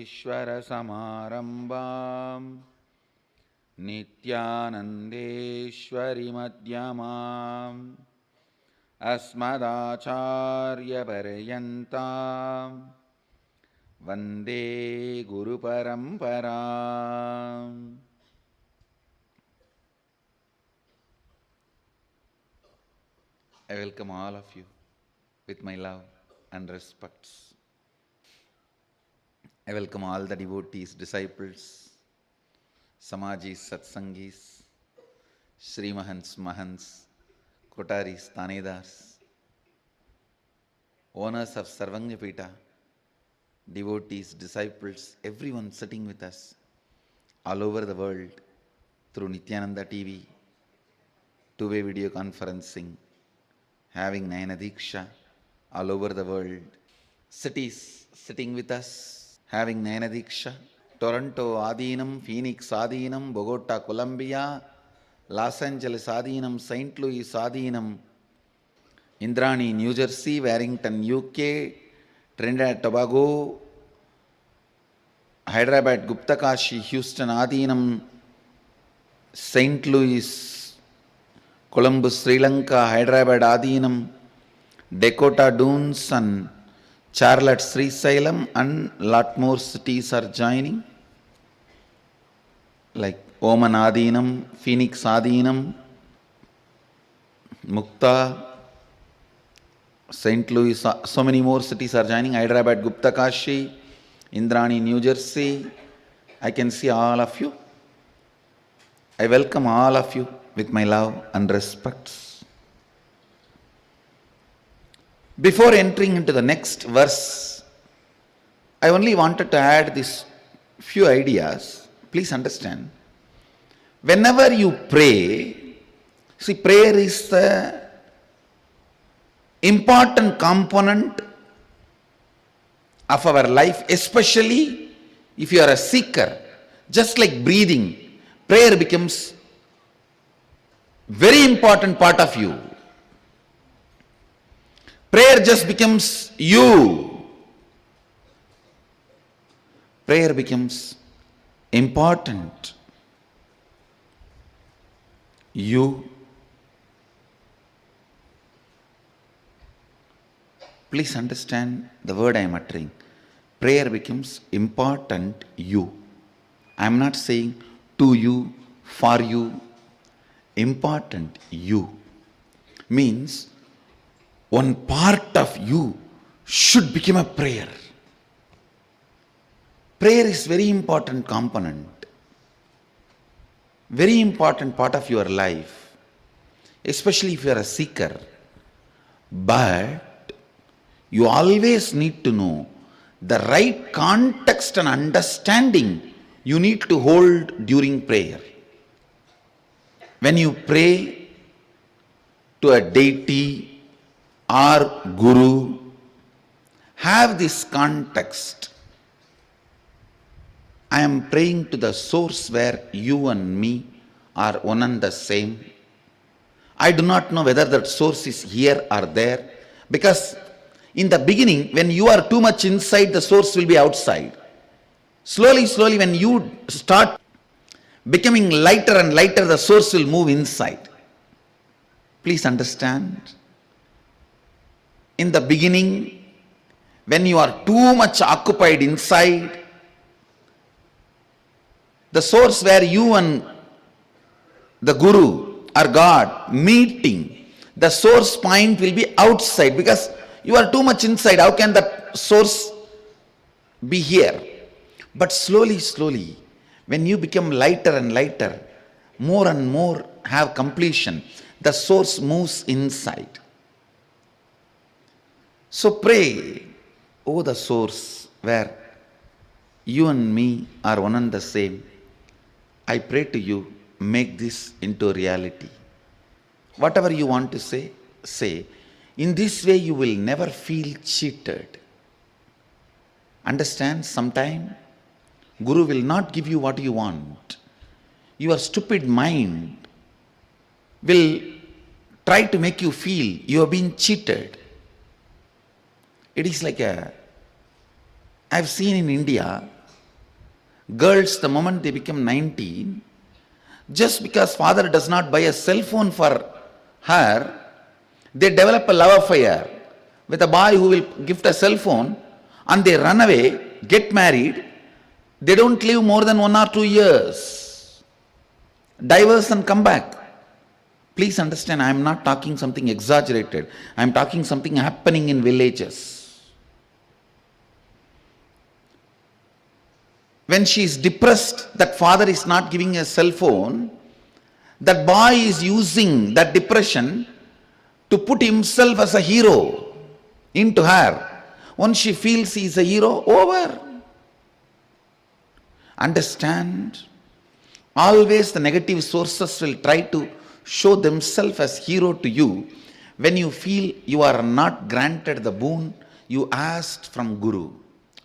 Sambhavapurushastasmabhadisvarasamarambam Nithyanandeshwari madhyamam Asmadacharya paryantam Vande Guru Paramparam. I welcome all of you with my love and respects. I welcome all the devotees, disciples, Samajis, Satsangis, Sri Mahants, Kotaris, Tanedars, owners of Sarvanyapita, devotees, disciples, everyone sitting with us all over the world through Nithyananda TV, two-way video conferencing, having Nayana Diksha all over the world. Cities sitting with us, having Nayana Diksha. Toronto Adinam, Phoenix Adinam, Bogota Columbia, Los Angeles Adinam, St. Louis Adinam, Indrani New Jersey, Warrington UK, Trinidad Tobago, Hyderabad Gupta Kashi, Houston Adinam, St. Louis, Columbus, Sri Lanka, Hyderabad Adinam, Dakota Dunes and Charlotte, Sri Salem, and lot more cities are joining, like Oman Adinam, Phoenix Adinam, Mukta, St. Louis, so many more cities are joining, Hyderabad Gupta Kashi, Indrani, New Jersey. I can see all of you. I welcome all of you with my love and respects. Before entering into the next verse, I only wanted to add these few ideas. Please understand. Whenever you pray, see, prayer is the important component of our life, especially if you are a seeker. Just like breathing, prayer becomes very important part of you. Prayer just becomes you. Prayer becomes important. You. Please understand the word I am uttering. Prayer becomes important you. I am not saying to you, for you. Important you means one part of you should become a prayer. Prayer is very important component, very important part of your life, especially if you are a seeker. But you always need to know the right context and understanding you need to hold during prayer. When you pray to a deity or guru, have this context. I am praying to the source where you and me are one and the same. I do not know whether that source is here or there, because in the beginning, when you are too much inside, the source will be outside. Slowly, when you start becoming lighter and lighter, the source will move inside. Please understand. In the beginning, when you are too much occupied inside, the source where you and the Guru or God meeting, the source point will be outside, because you are too much inside. How can that source be here? But slowly, when you become lighter and lighter, more and more have completion, the source moves inside. So pray, oh the source where you and me are one and the same. I pray to you, make this into reality. Whatever you want to say, say. In this way you will never feel cheated. Understand, sometime Guru will not give you what you want. Your stupid mind will try to make you feel you have been cheated. It is like I've seen in India, Girls, the moment they become 19, just because father does not buy a cell phone for her, they develop a love affair with a boy who will gift a cell phone, and they run away, get married. They don't live more than 1 or 2 years. Divorce and come back. Please understand, I am not talking something exaggerated. I am talking something happening in villages. When she is depressed that father is not giving a cell phone, that boy is using that depression to put himself as a hero into her. Once she feels he is a hero, over. Understand? Always the negative sources will try to show themselves as hero to you when you feel you are not granted the boon you asked from Guru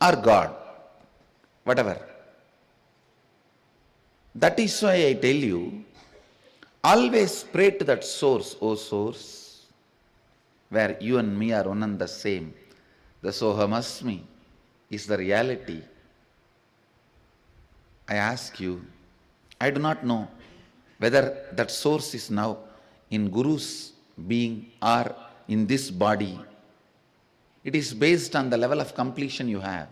or God, whatever. That is why I tell you, always pray to that source, O source, where you and me are one and the same. The Sohamasmi is the reality. I ask you, I do not know whether that source is now in Guru's being or in this body. It is based on the level of completion you have.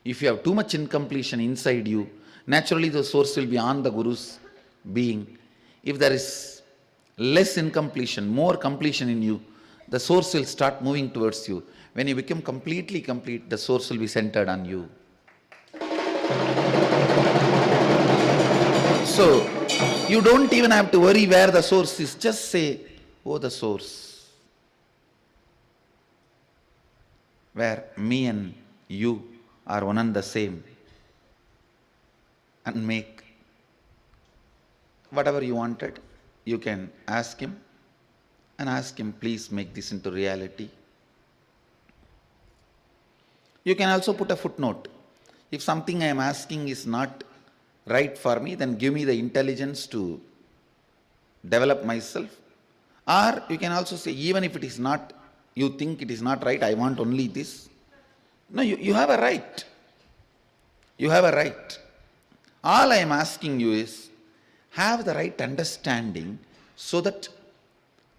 If you have too much incompletion inside you, naturally the source will be on the Guru's being. If there is less incompletion, more completion in you, the source will start moving towards you. When you become completely complete, the source will be centered on you. So, you don't even have to worry where the source is. Just say, oh, the source, where me and you are one and the same, and make whatever you wanted. You can ask him and ask him, please make this into reality. You can also put a footnote. If something I am asking is not right for me, then give me the intelligence to develop myself. Or you can also say, even if it is not, you think it is not right, I want only this. No, you have a right. You have a right. All I am asking you is, have the right understanding so that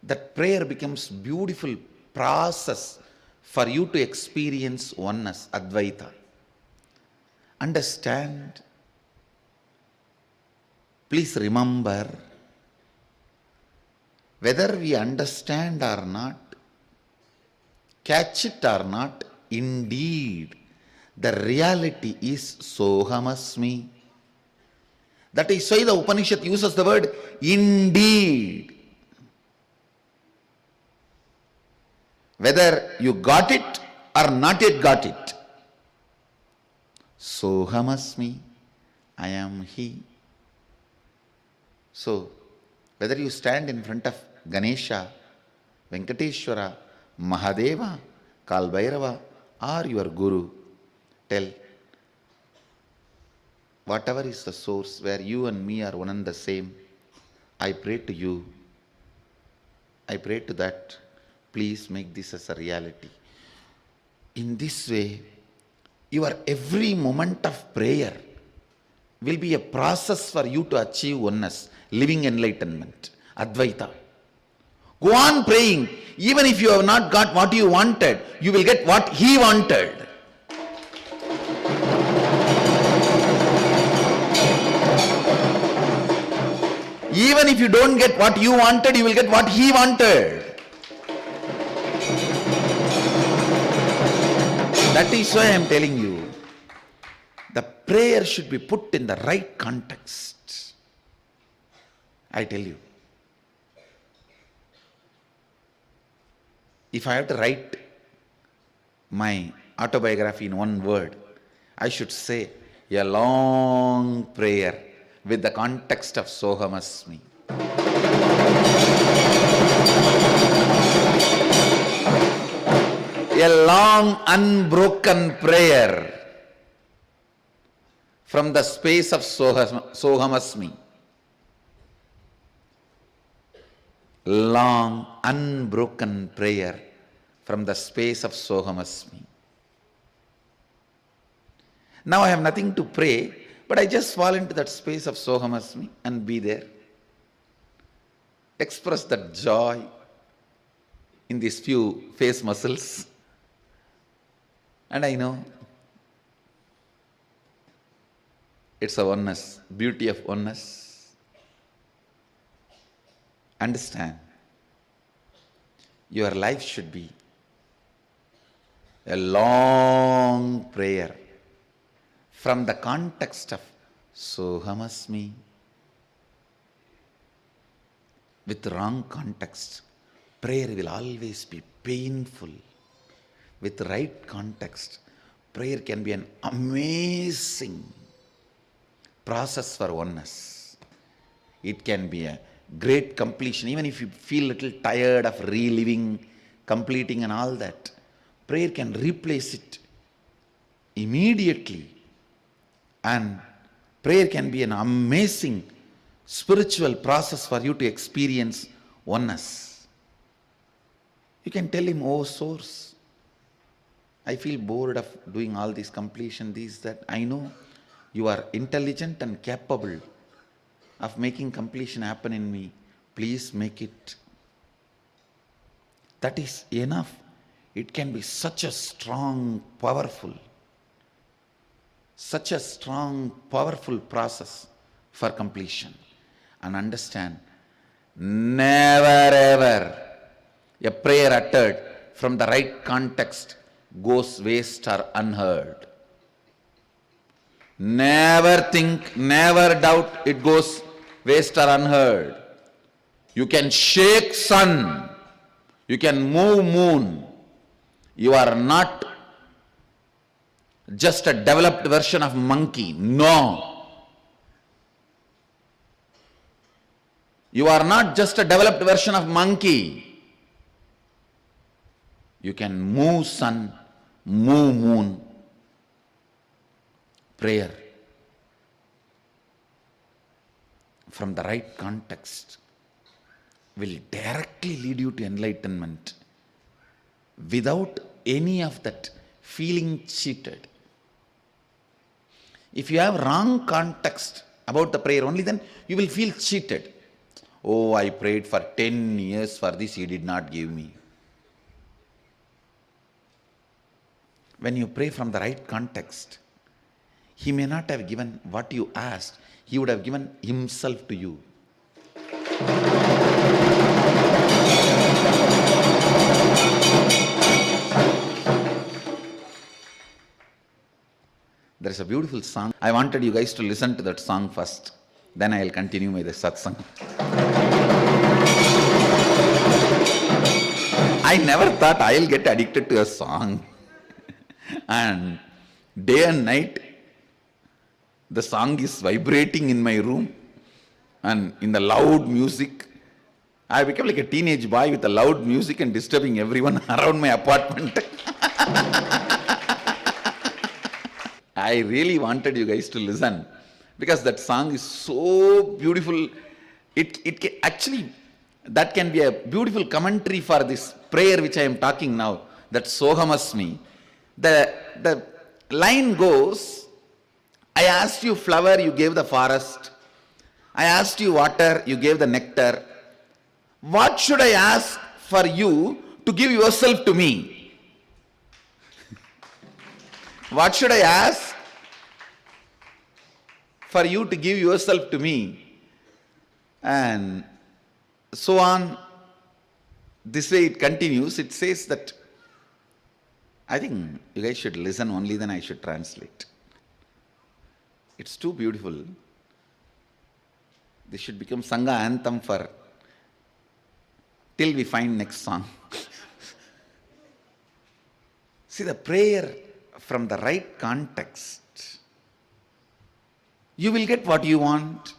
that prayer becomes beautiful process for you to experience oneness, Advaita. Understand. Please remember, whether we understand or not, catch it or not, indeed, the reality is Sohamasmi. That is why the Upanishad uses the word indeed. Whether you got it or not yet got it, Sohamasmi, I am He. So, whether you stand in front of Ganesha, Venkateshwara, Mahadeva, Kalbhairava, or your Guru, tell, whatever is the source where you and me are one and the same, I pray to you, I pray to that, please make this as a reality. In this way, your every moment of prayer will be a process for you to achieve oneness, living enlightenment, Advaita. Go on praying. Even if you have not got what you wanted, you will get what He wanted. Even if you don't get what you wanted, you will get what He wanted. That is why I am telling you, the prayer should be put in the right context. I tell you, if I have to write my autobiography in one word, I should say a long prayer with the context of Sohamasmi. A long unbroken prayer from the space of Sohamasmi. Long unbroken prayer from the space of Sohamasmi. Now I have nothing to pray, But I just fall into that space of Sohamasmi and be there. Express that joy in these few face muscles. And I know it's a oneness, beauty of oneness. Understand, your life should be a long prayer from the context of Sohamasmi. With wrong context, prayer will always be painful. With right context, prayer can be an amazing process for oneness. It can be a great completion. Even if you feel a little tired of reliving, completing and all that, prayer can replace it immediately. And prayer can be an amazing spiritual process for you to experience oneness. You can tell him, oh source, I feel bored of doing all this completion, this, that. I know you are intelligent and capable of making completion happen in me. Please make it. That is enough. It can be such a strong, powerful process for completion. And understand, never ever a prayer uttered from the right context goes waste or unheard. Never think, never doubt it goes waste or unheard. You can shake sun, you can move moon. You are not just a developed version of monkey. No. You are not just a developed version of monkey. You can move sun, move moon. Prayer from the right context will directly lead you to enlightenment without any of that feeling cheated. If you have wrong context about the prayer only, then you will feel cheated. Oh, I prayed for 10 years for this, he did not give me. When you pray from the right context, he may not have given what you asked, he would have given himself to you. There is a beautiful song. I wanted you guys to listen to that song first. Then I will continue with the satsang. I never thought I will get addicted to a song. And day and night, the song is vibrating in my room and in the loud music. I became like a teenage boy with the loud music and disturbing everyone around my apartment. I really wanted you guys to listen because that song is so beautiful. Actually, that can be a beautiful commentary for this prayer which I am talking now, that Sohamasmi. The line goes, I asked you flower, you gave the forest. I asked you water, you gave the nectar. What should I ask for you to give yourself to me? What should I ask for you to give yourself to me? And so on. This way it continues. It says that, I think you guys should listen only, then I should translate. It's too beautiful. This should become Sangha anthem for till we find next song. See, the prayer from the right context, you will get what you want.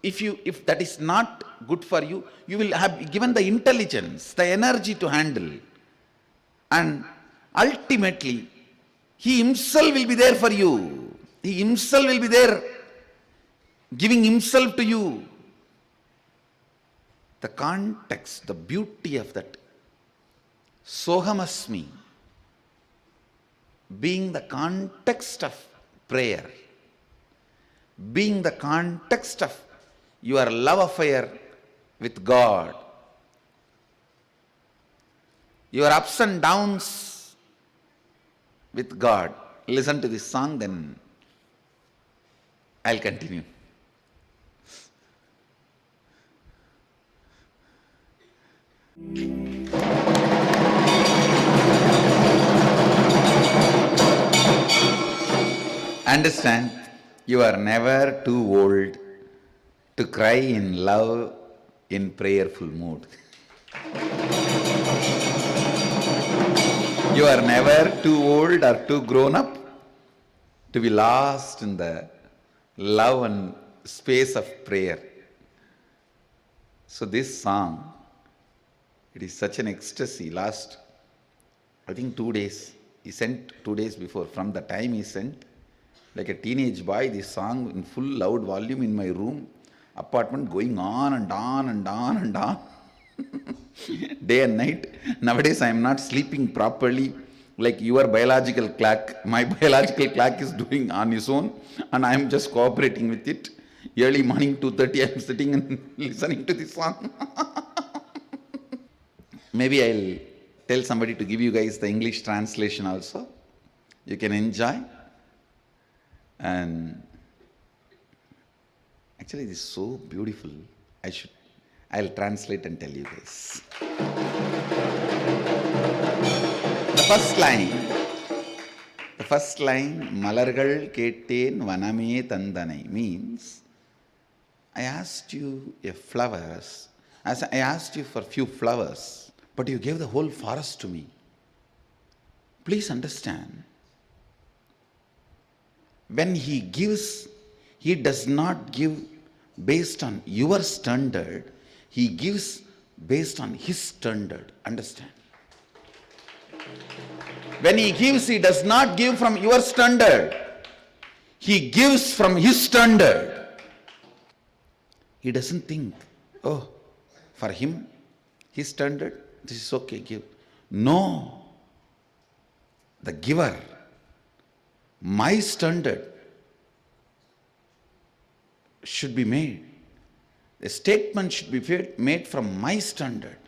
If that is not good for you, you will have given the intelligence, the energy to handle. And ultimately, he himself will be there for you. He himself will be there, giving himself to you. The context, the beauty of that Sohamasmi being the context of prayer, being the context of your love affair with God, your ups and downs with God. Listen to this song, then I'll continue. Understand, you are never too old to cry in love in prayerful mood. You are never too old or too grown up to be lost in the love and space of prayer. So this song, it is such an ecstasy. Last, I think 2 days, he sent 2 days before. From the time he sent, like a teenage boy, this song in full loud volume in my room, apartment, going on and on and on and on. Day and night. Nowadays I am not sleeping properly like your biological clock. My biological clock is doing on its own and I am just cooperating with it. Early morning 2:30 I am sitting and listening to this song. Maybe I'll tell somebody to give you guys the English translation also. You can enjoy. And actually this is so beautiful. I'll translate and tell you guys. The first line, Malargal Ketten Vaname Tandanai, means I asked you I asked you for few flowers, but you gave the whole forest to me. Please understand, when he gives, he does not give based on your standard, he gives based on his standard. Understand? When he gives, he does not give from your standard. He gives from his standard. He doesn't think, oh, for him, his standard, this is okay, give. No. The giver, my standard should be made. A statement should be made from my standard.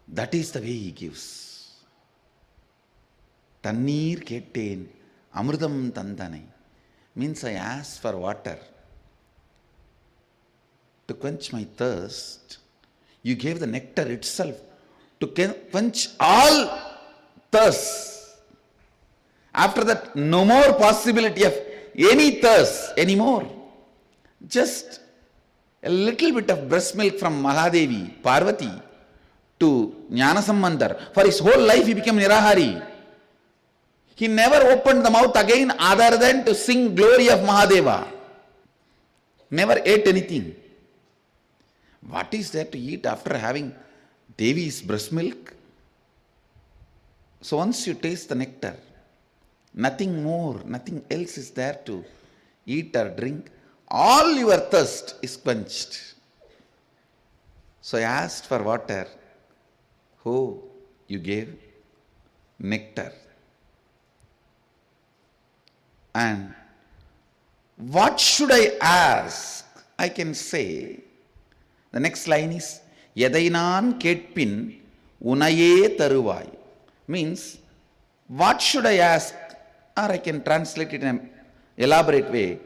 That is the way he gives. Tannir Ketten Amrudam Tandanai means I asked for water to quench my thirst. You gave the nectar itself to quench all thirst. After that, no more possibility of any thirst anymore. Just a little bit of breast milk from Mahadevi, Parvati, to Jnanasambandar. For his whole life he became Nirahari. He never opened the mouth again other than to sing glory of Mahadeva. Never ate anything. What is there to eat after having Devi's breast milk? So once you taste the nectar, nothing more, nothing else is there to eat or drink. All your thirst is quenched. So I asked for water. Oh, you gave nectar. And what should I ask? I can say, the next line is, Yadainan Ketpin Unaye Taruvai. Means, what should I ask? Or I can translate it in an elaborate way.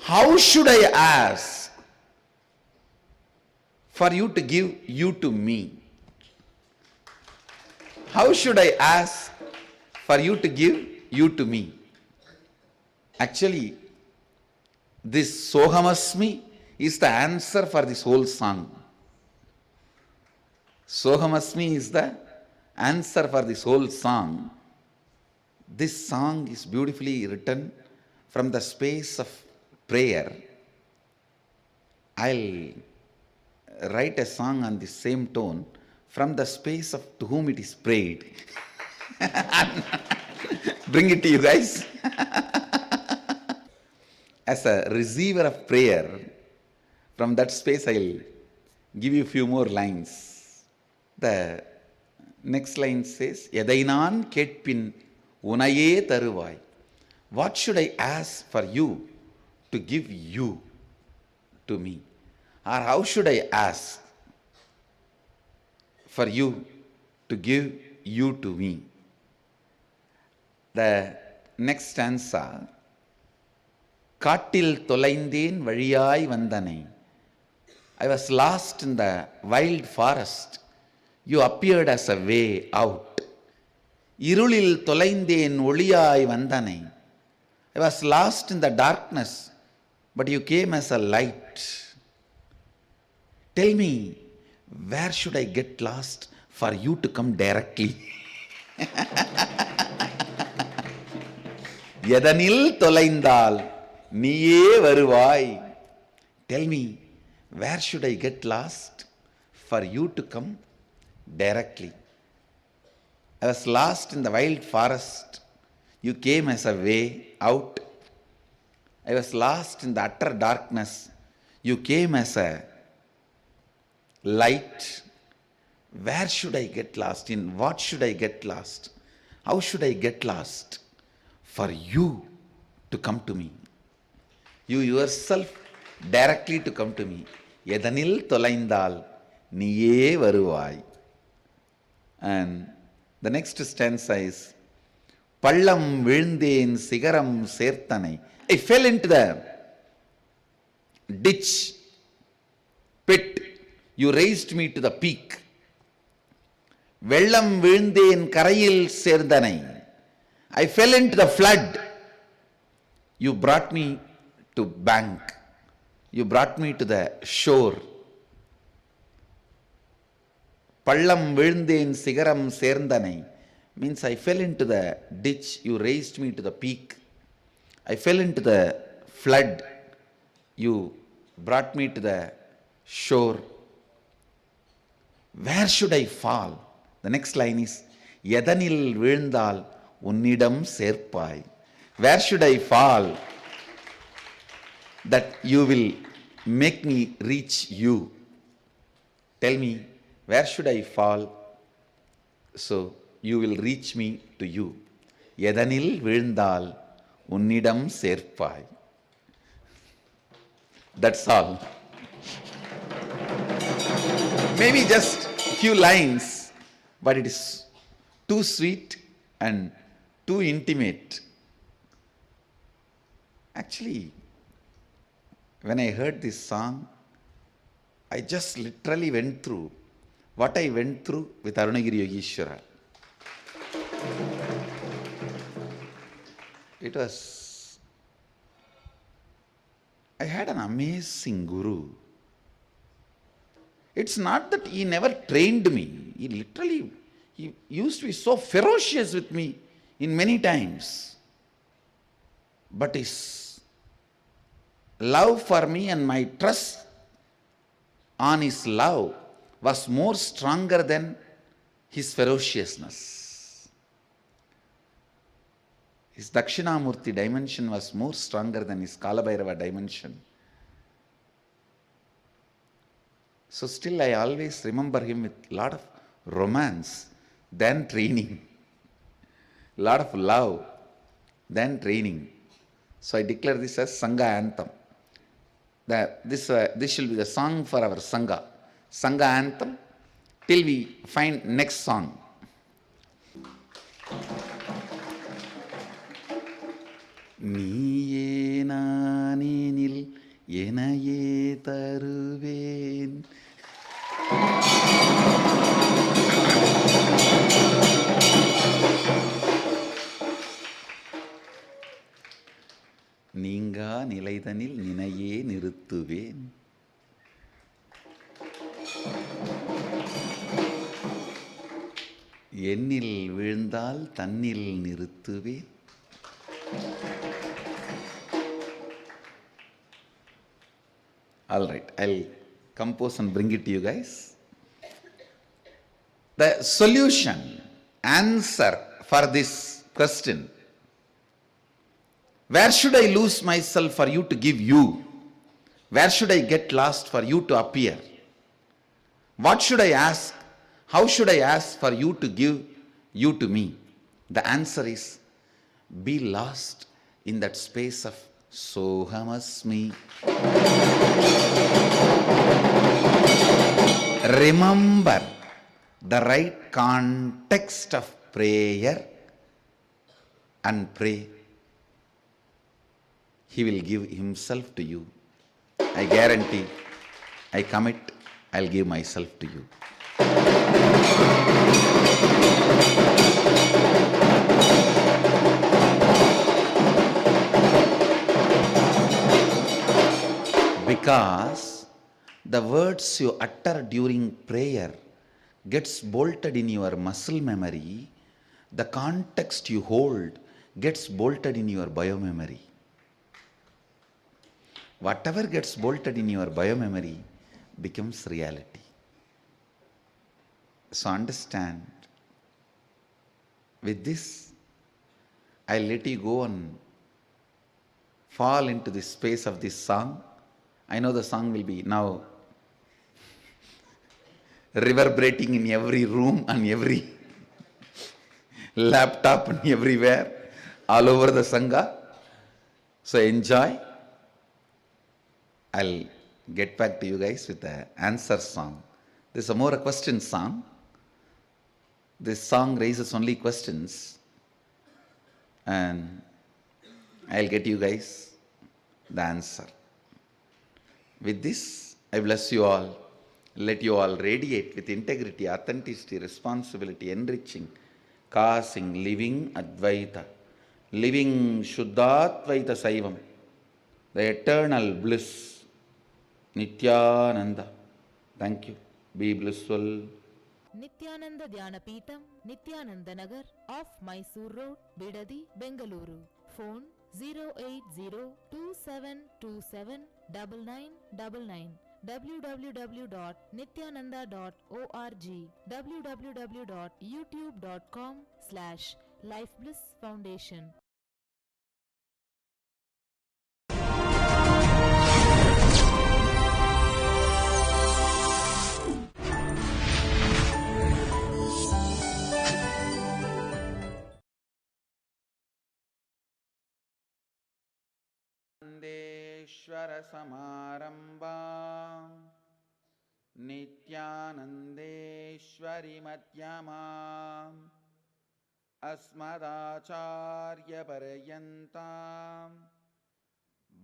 How should I ask for you to give you to me? How should I ask for you to give you to me? Actually, this Sohamasmi is the answer for this whole song. Sohamasmi is the answer for this whole song. This song is beautifully written from the space of prayer. I'll write a song on the same tone from the space of to whom it is prayed. Bring it to you guys. As a receiver of prayer, from that space I'll give you a few more lines. The next line says, Yadainan Ketpin Unaye taruvai. What should I ask for you to give you to me? Or how should I ask for you to give you to me? The next stanza, Kattil Tolaindin Variyai Vandane. I was lost in the wild forest. You appeared as a way out. Irulil Tolaindin Oliyai Vandane. I was lost in the darkness, but you came as a light. Tell me, where should I get lost for you to come directly? Yadanil Tolaindal. Niye Varuvai. Tell me, where should I get lost for you to come directly? I was lost in the wild forest. You came as a way out. I was lost in the utter darkness. You came as a light. Where should I get lost? In what should I get lost? How should I get lost for you to come to me? You yourself directly to come to me. Yedanil Tolaindal Niye Varuvai. And the next stanza is Pallam Vilndeen Sigaram Sertanai. I fell into the ditch, pit. You raised me to the peak. Vellam Vilndeen Karayil Serdanai. I fell into the flood. You brought me to bank. You brought me to the shore. Pallam Vilndeen Sigaram Serdanai means I fell into the ditch. You raised me to the peak. I fell into the flood. You brought me to the shore. Where should I fall? The next line is Yadanil Vilndal Unnidam Serpai. Where should I fall that you will make me reach you? Tell me, where should I fall so you will reach me to you? Yadanil Vilndal Unnidam Serpai. That's all. Maybe just a few lines, but it is too sweet and too intimate. Actually, when I heard this song, I just literally went through what I went through with Arunagiri Yogeshwara. It was, I had an amazing guru. It's not that he never trained me. He used to be so ferocious with me in many times. But his love for me and my trust on his love was more stronger than his ferociousness. His Dakshinamurti dimension was more stronger than his Kalabhairava dimension. So still I always remember him with a lot of romance than training. A lot of love than training. So I declare this as Sangha anthem. This shall be the song for our Sangha. Sangha anthem till we find next song. Niye naninil yenaye taruven. நீங்கா நிலைதனில் நினையே நிறுத்துவேன். என்னில் விழுந்தால் தன்னில் நிறுத்துவேன். All right, I'll compose and bring it to you guys. The solution, answer for this question, where should I lose myself for you to give you? Where should I get lost for you to appear? What should I ask? How should I ask for you to give you to me? The answer is Be lost in that space of Sohamasmi. Remember the right context of prayer and pray. He will give himself to you. I guarantee, I commit, I'll give myself to you. Because the words you utter during prayer gets bolted in your muscle memory, the context you hold gets bolted in your biomemory. Whatever gets bolted in your biomemory becomes reality. So understand, with this, I'll let you go and fall into the space of this song. I know the song will be now reverberating in every room and every laptop and everywhere, all over the Sangha. So enjoy. I'll get back to you guys with the answer song. This is a more a question song. This song raises only questions, and I'll get you guys the answer. With this, I bless you all. Let you all radiate with integrity, authenticity, responsibility, enriching, causing, living Advaita, living Shuddhatvaita Saivam, the eternal bliss, Nithyananda. Thank you. Be blissful. Nithyananda Dhyanapitham, Nithyananda Nagar, off Mysore Road, Bidadi, Bengaluru. Phone 08027279999. www.nithyananda.org. www.youtube.com/lifeblissfoundation. Nandeshwara Samarambam Nithyanandeshwari Madhyamam Asmadacharya Parayantam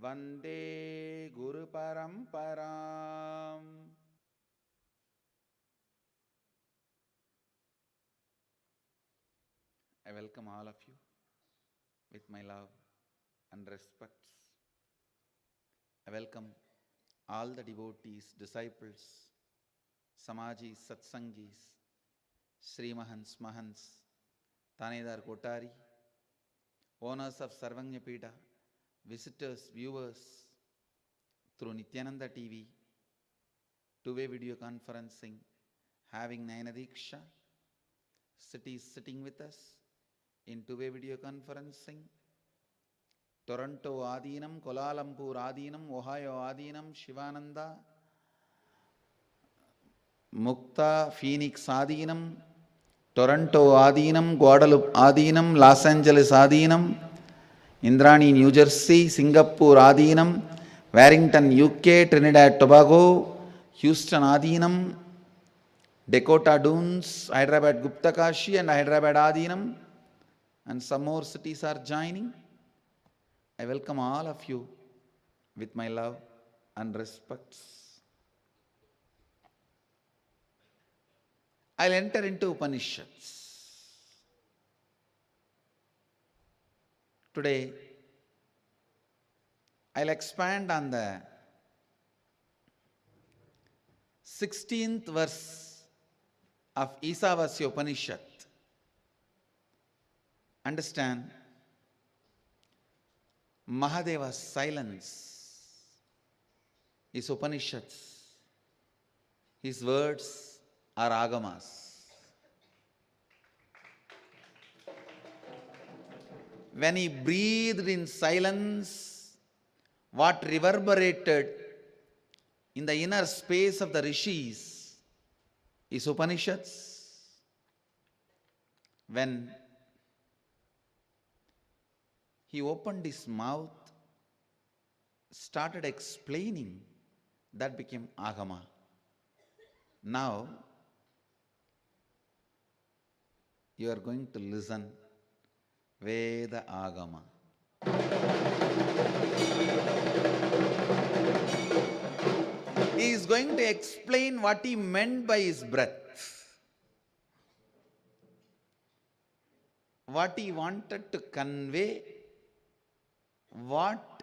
Vande Guru Paramparam. I welcome all of you with my love and respects. I welcome all the devotees, disciples, Samajis, Satsangis, Sri Mahans, Mahans, Tanedar Kotari, owners of Sarvanya Pita, visitors, viewers through Nithyananda TV, two-way video conferencing, having Nayanadiksha, cities sitting with us in two-way video conferencing, Toronto Adinam, Kuala Lumpur Adinam, Ohio Adinam, Shivananda, Mukta, Phoenix Adinam, Toronto Adinam, Guadalupe Adinam, Los Angeles Adinam, Indrani, New Jersey, Singapore Adinam, Warrington, UK, Trinidad, Tobago, Houston Adinam, Dakota Dunes, Hyderabad Gupta Kashi and Hyderabad Adinam, and some more cities are joining. I welcome all of you with my love and respects. I'll enter into Upanishads. Today, I'll expand on the 16th verse of Ishavasya Upanishad. Understand, Mahadeva's silence is Upanishads. His words are Agamas. When he breathed in silence, what reverberated in the inner space of the rishis is Upanishads. When he opened his mouth, started explaining, that became Agama. Now, you are going to listen Veda Agama. He is going to explain what he meant by his breath, what he wanted to convey, what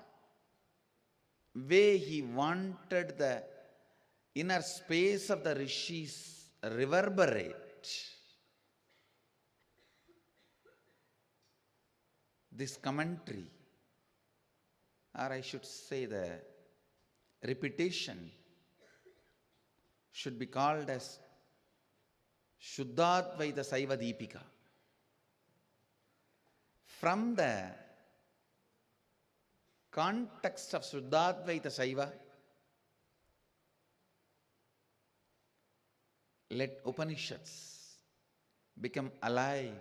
way he wanted the inner space of the rishis reverberate. This commentary, or I should say the repetition, should be called as Shuddhadvaita Saiva Deepika. From the context of Shuddhadvaita Saiva, let Upanishads become alive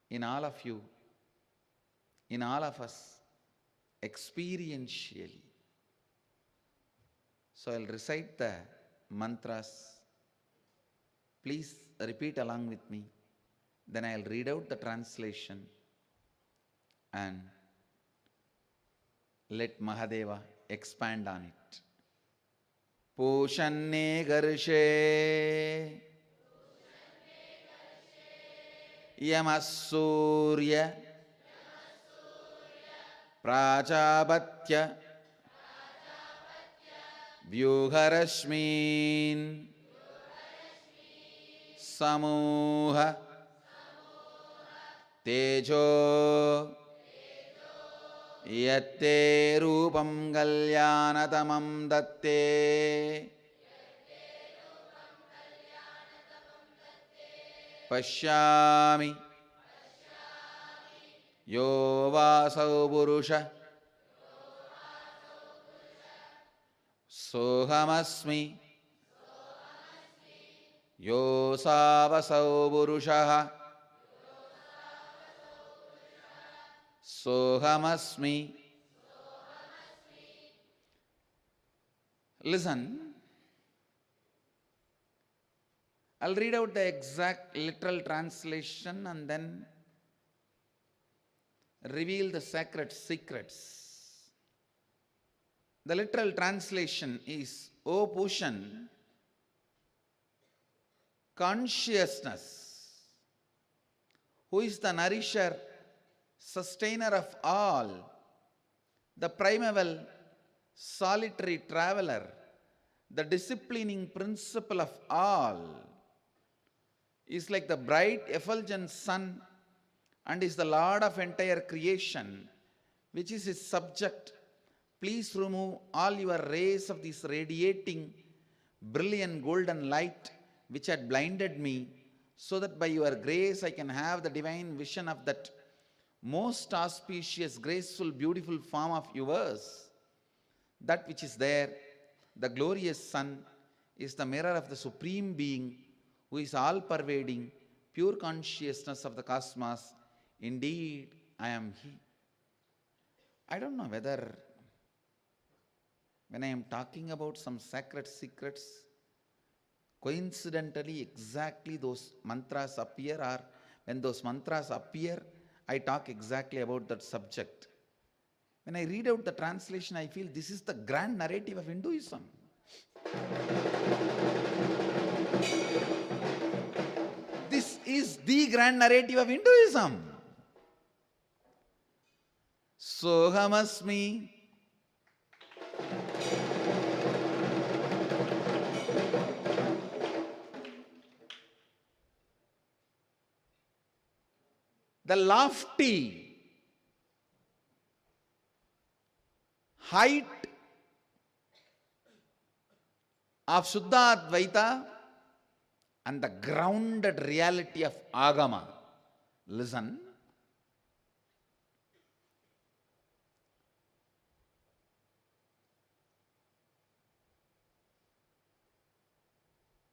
in all of you, in all of us, experientially. So I'll recite the mantras. Please repeat along with me. Then I'll read out the translation and let Mahadeva expand on it. Poshanne garshe Yamasurya Prajapatya Vyuharashmin Samuha Tejo Yatte Rupam Kalyanatamam Datte Pashyami Yo Vasau Purusha Sohamasmi Yo Savasau Purushaha Sohamasmi. Listen, I'll read out the exact literal translation and then reveal the sacred secrets. The literal translation is, O Pushan, consciousness, who is the nourisher, sustainer of all, the primeval solitary traveler, the disciplining principle of all, is like the bright effulgent sun and is the Lord of entire creation, which is his subject. Please remove all your rays of this radiating, brilliant golden light which had blinded me, so that by your grace I can have the divine vision of that most auspicious, graceful, beautiful form of yours. That which is there, the glorious sun, is the mirror of the Supreme Being, who is all-pervading, pure consciousness of the cosmos. Indeed, I am He. I don't know whether when I am talking about some sacred secrets, coincidentally exactly those mantras appear, or when those mantras appear, I talk exactly about that subject. When I read out the translation, I feel this is the grand narrative of Hinduism. This is the grand narrative of Hinduism. Sohamasmi. The lofty height of Shuddha Advaita and the grounded reality of Agama. Listen.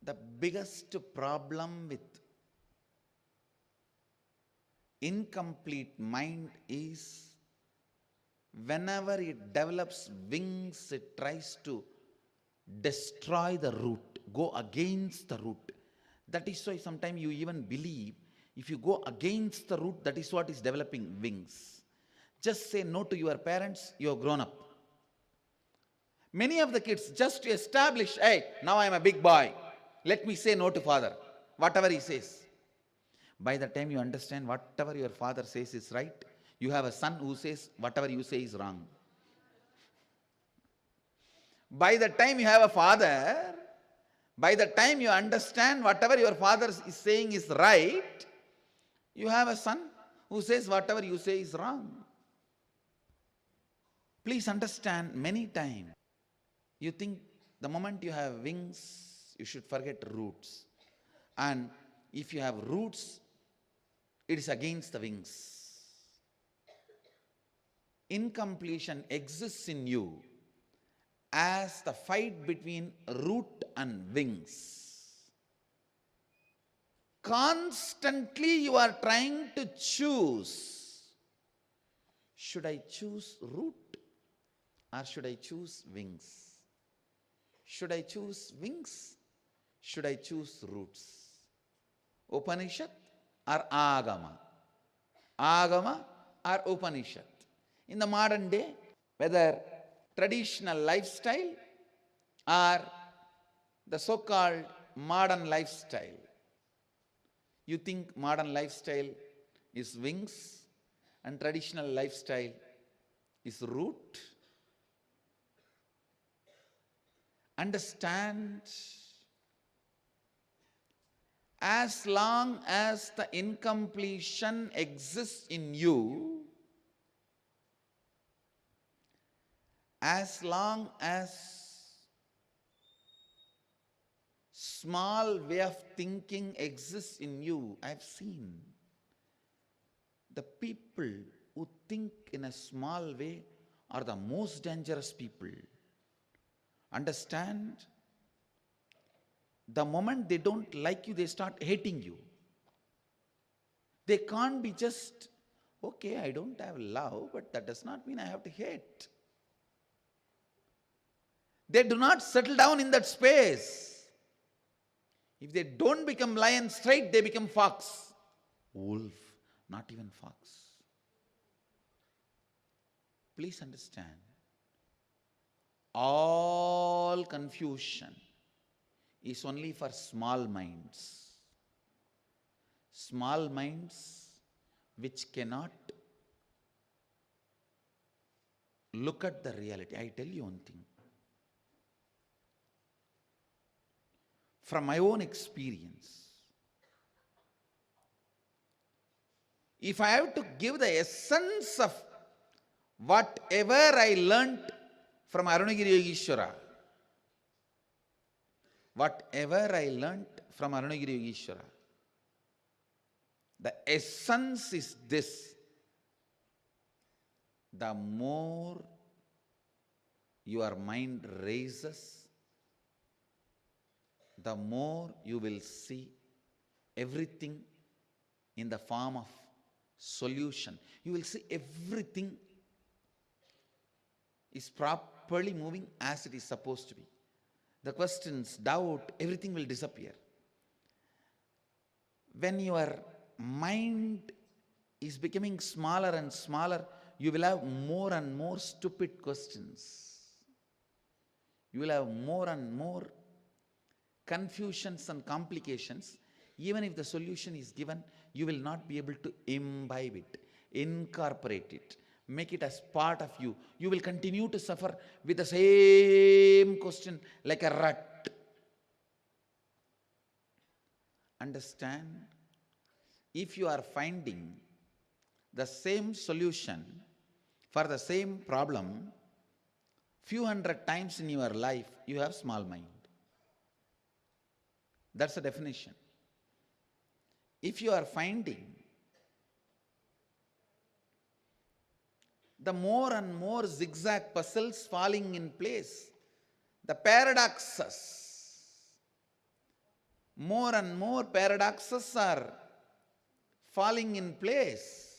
The biggest problem with incomplete mind is whenever it develops wings, it tries to destroy the root, go against the root. That is why sometimes you even believe if you go against the root, that is what is developing wings. Just say no to your parents, you have grown up. Many of the kids just to establish, hey, now I am a big boy, let me say no to father, whatever he says. By the time you understand whatever your father says is right, you have a son who says whatever you say is wrong. By the time you have a father, by the time you understand whatever your father is saying is right, you have a son who says whatever you say is wrong. Please understand, many times you think the moment you have wings, you should forget roots. And if you have roots, it is against the wings. Incompletion exists in you as the fight between root and wings. Constantly you are trying to choose. Should I choose root or should I choose wings? Should I choose wings? Should I choose roots? Upanishad or Agama? Agama or Upanishad? In the modern day, whether traditional lifestyle or the so-called modern lifestyle, you think modern lifestyle is wings and traditional lifestyle is root? Understand, as long as the incompletion exists in you, as long as small way of thinking exists in you, I've seen the people who think in a small way are the most dangerous people. Understand? The moment they don't like you, they start hating you. They can't be just, okay, I don't have love, but that does not mean I have to hate. They do not settle down in that space. If they don't become lion straight, they become fox. Wolf, not even fox. Please understand. All confusion is only for small minds. Small minds which cannot look at the reality. I tell you one thing. From my own experience, if I have to give the essence of whatever I learnt from Arunagiri Yogeshwara, whatever I learnt from Arunagiri Yogeshwara, the essence is this: the more your mind raises, the more you will see everything in the form of solution. You will see everything is properly moving as it is supposed to be. The questions, doubt, everything will disappear. When your mind is becoming smaller and smaller, you will have more and more stupid questions. You will have more and more confusions and complications. Even if the solution is given, you will not be able to imbibe it, incorporate it, make it as part of you. You will continue to suffer with the same question like a rat. Understand? If you are finding the same solution for the same problem few hundred times in your life, you have small mind. That's the definition. If you are finding the more and more zigzag puzzles falling in place, the paradoxes, more and more paradoxes are falling in place,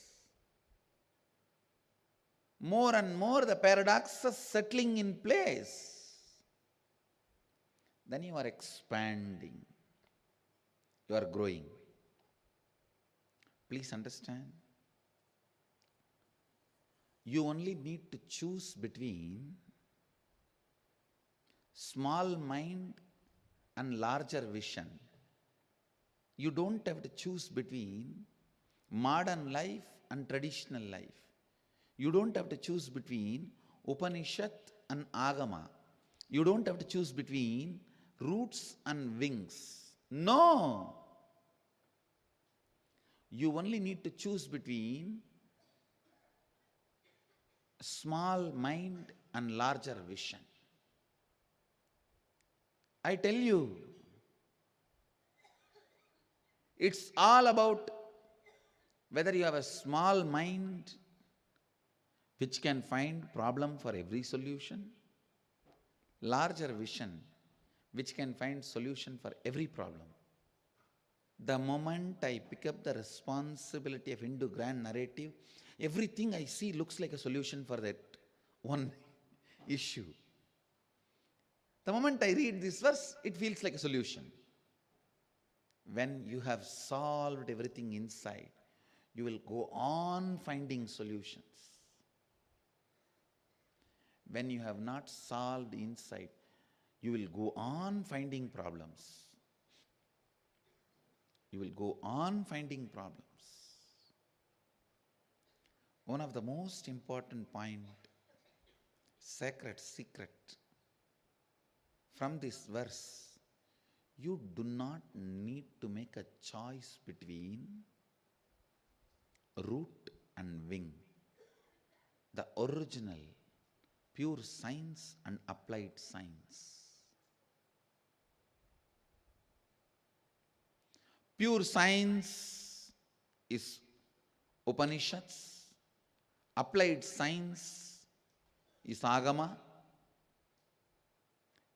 more and more the paradoxes settling in place, then you are expanding, you are growing. Please understand, you only need to choose between small mind and larger vision. You don't have to choose between modern life and traditional life. You don't have to choose between Upanishad and Agama. You don't have to choose between roots and wings. No! You only need to choose between small mind and larger vision. I tell you, it's all about whether you have a small mind which can find problem for every solution, larger vision which can find solution for every problem. The moment I pick up the responsibility of Hindu grand narrative, everything I see looks like a solution for that one issue. The moment I read this verse, it feels like a solution. When you have solved everything inside, you will go on finding solutions. When you have not solved inside, you will go on finding problems. You will go on finding problems. One of the most important point, sacred secret from this verse, you do not need to make a choice between root and wing. The original, pure science and applied science. Pure science is Upanishads. Applied science is Agama.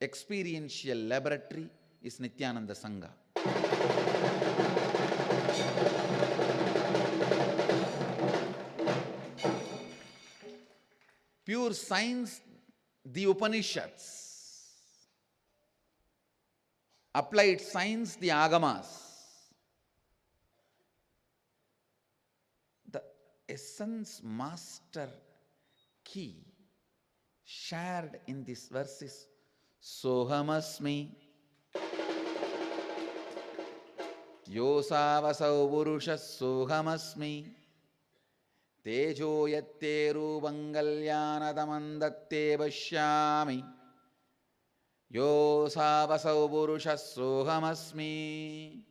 Experiential laboratory is Nithyananda Sangha. Pure science, the Upanishads. Applied science, the Agamas. The essence master key shared in this verse is Sohamasmi Yosavasau Purusha Sohamasmi Tejo Yatte Rubangalyanadamandatte Vashyami Yosavasau Purusha Sohamasmi.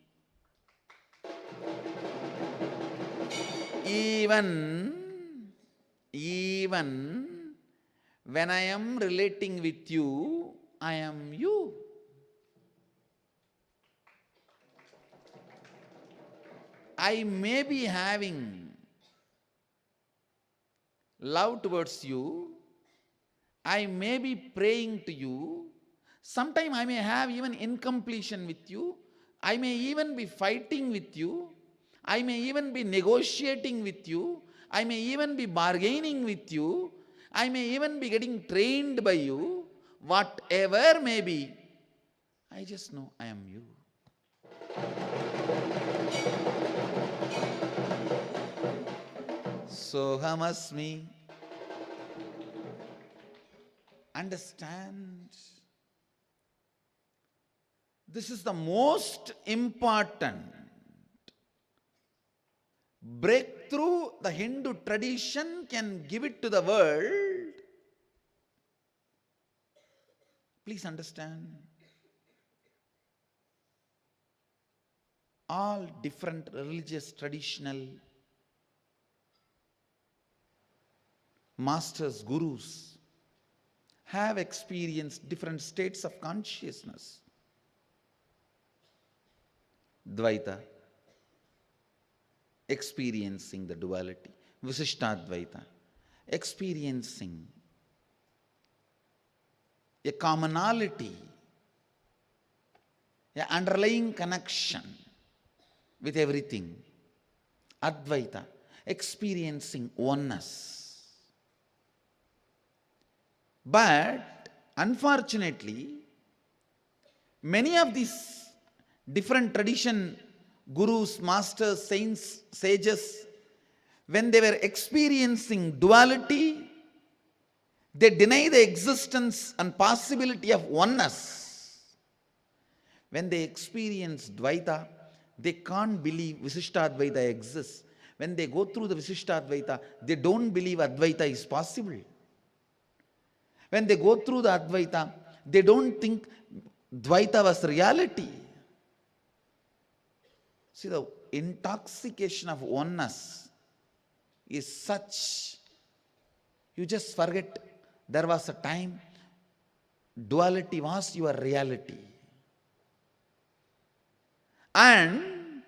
Even when I am relating with you, I am you. I may be having love towards you, I may be praying to you, sometime I may have even incompletion with you, I may even be fighting with you, I may even be negotiating with you, I may even be bargaining with you, I may even be getting trained by you, whatever may be, I just know I am you. Sohamasmi. Understand, this is the most important breakthrough the Hindu tradition can give it to the world. Please understand, all different religious traditional masters, gurus have experienced different states of consciousness. Dvaita, experiencing the duality. Visishtadvaita, experiencing a commonality, an underlying connection with everything. Advaita, experiencing oneness. But unfortunately, many of these different tradition, gurus, masters, saints, sages, when they were experiencing duality, they deny the existence and possibility of oneness. When they experience Dvaita, they can't believe Visishtadvaita exists. When they go through the Visishtadvaita, they don't believe Advaita is possible. When they go through the Advaita, they don't think Dvaita was reality. See, the intoxication of oneness is such, you just forget there was a time duality was your reality. And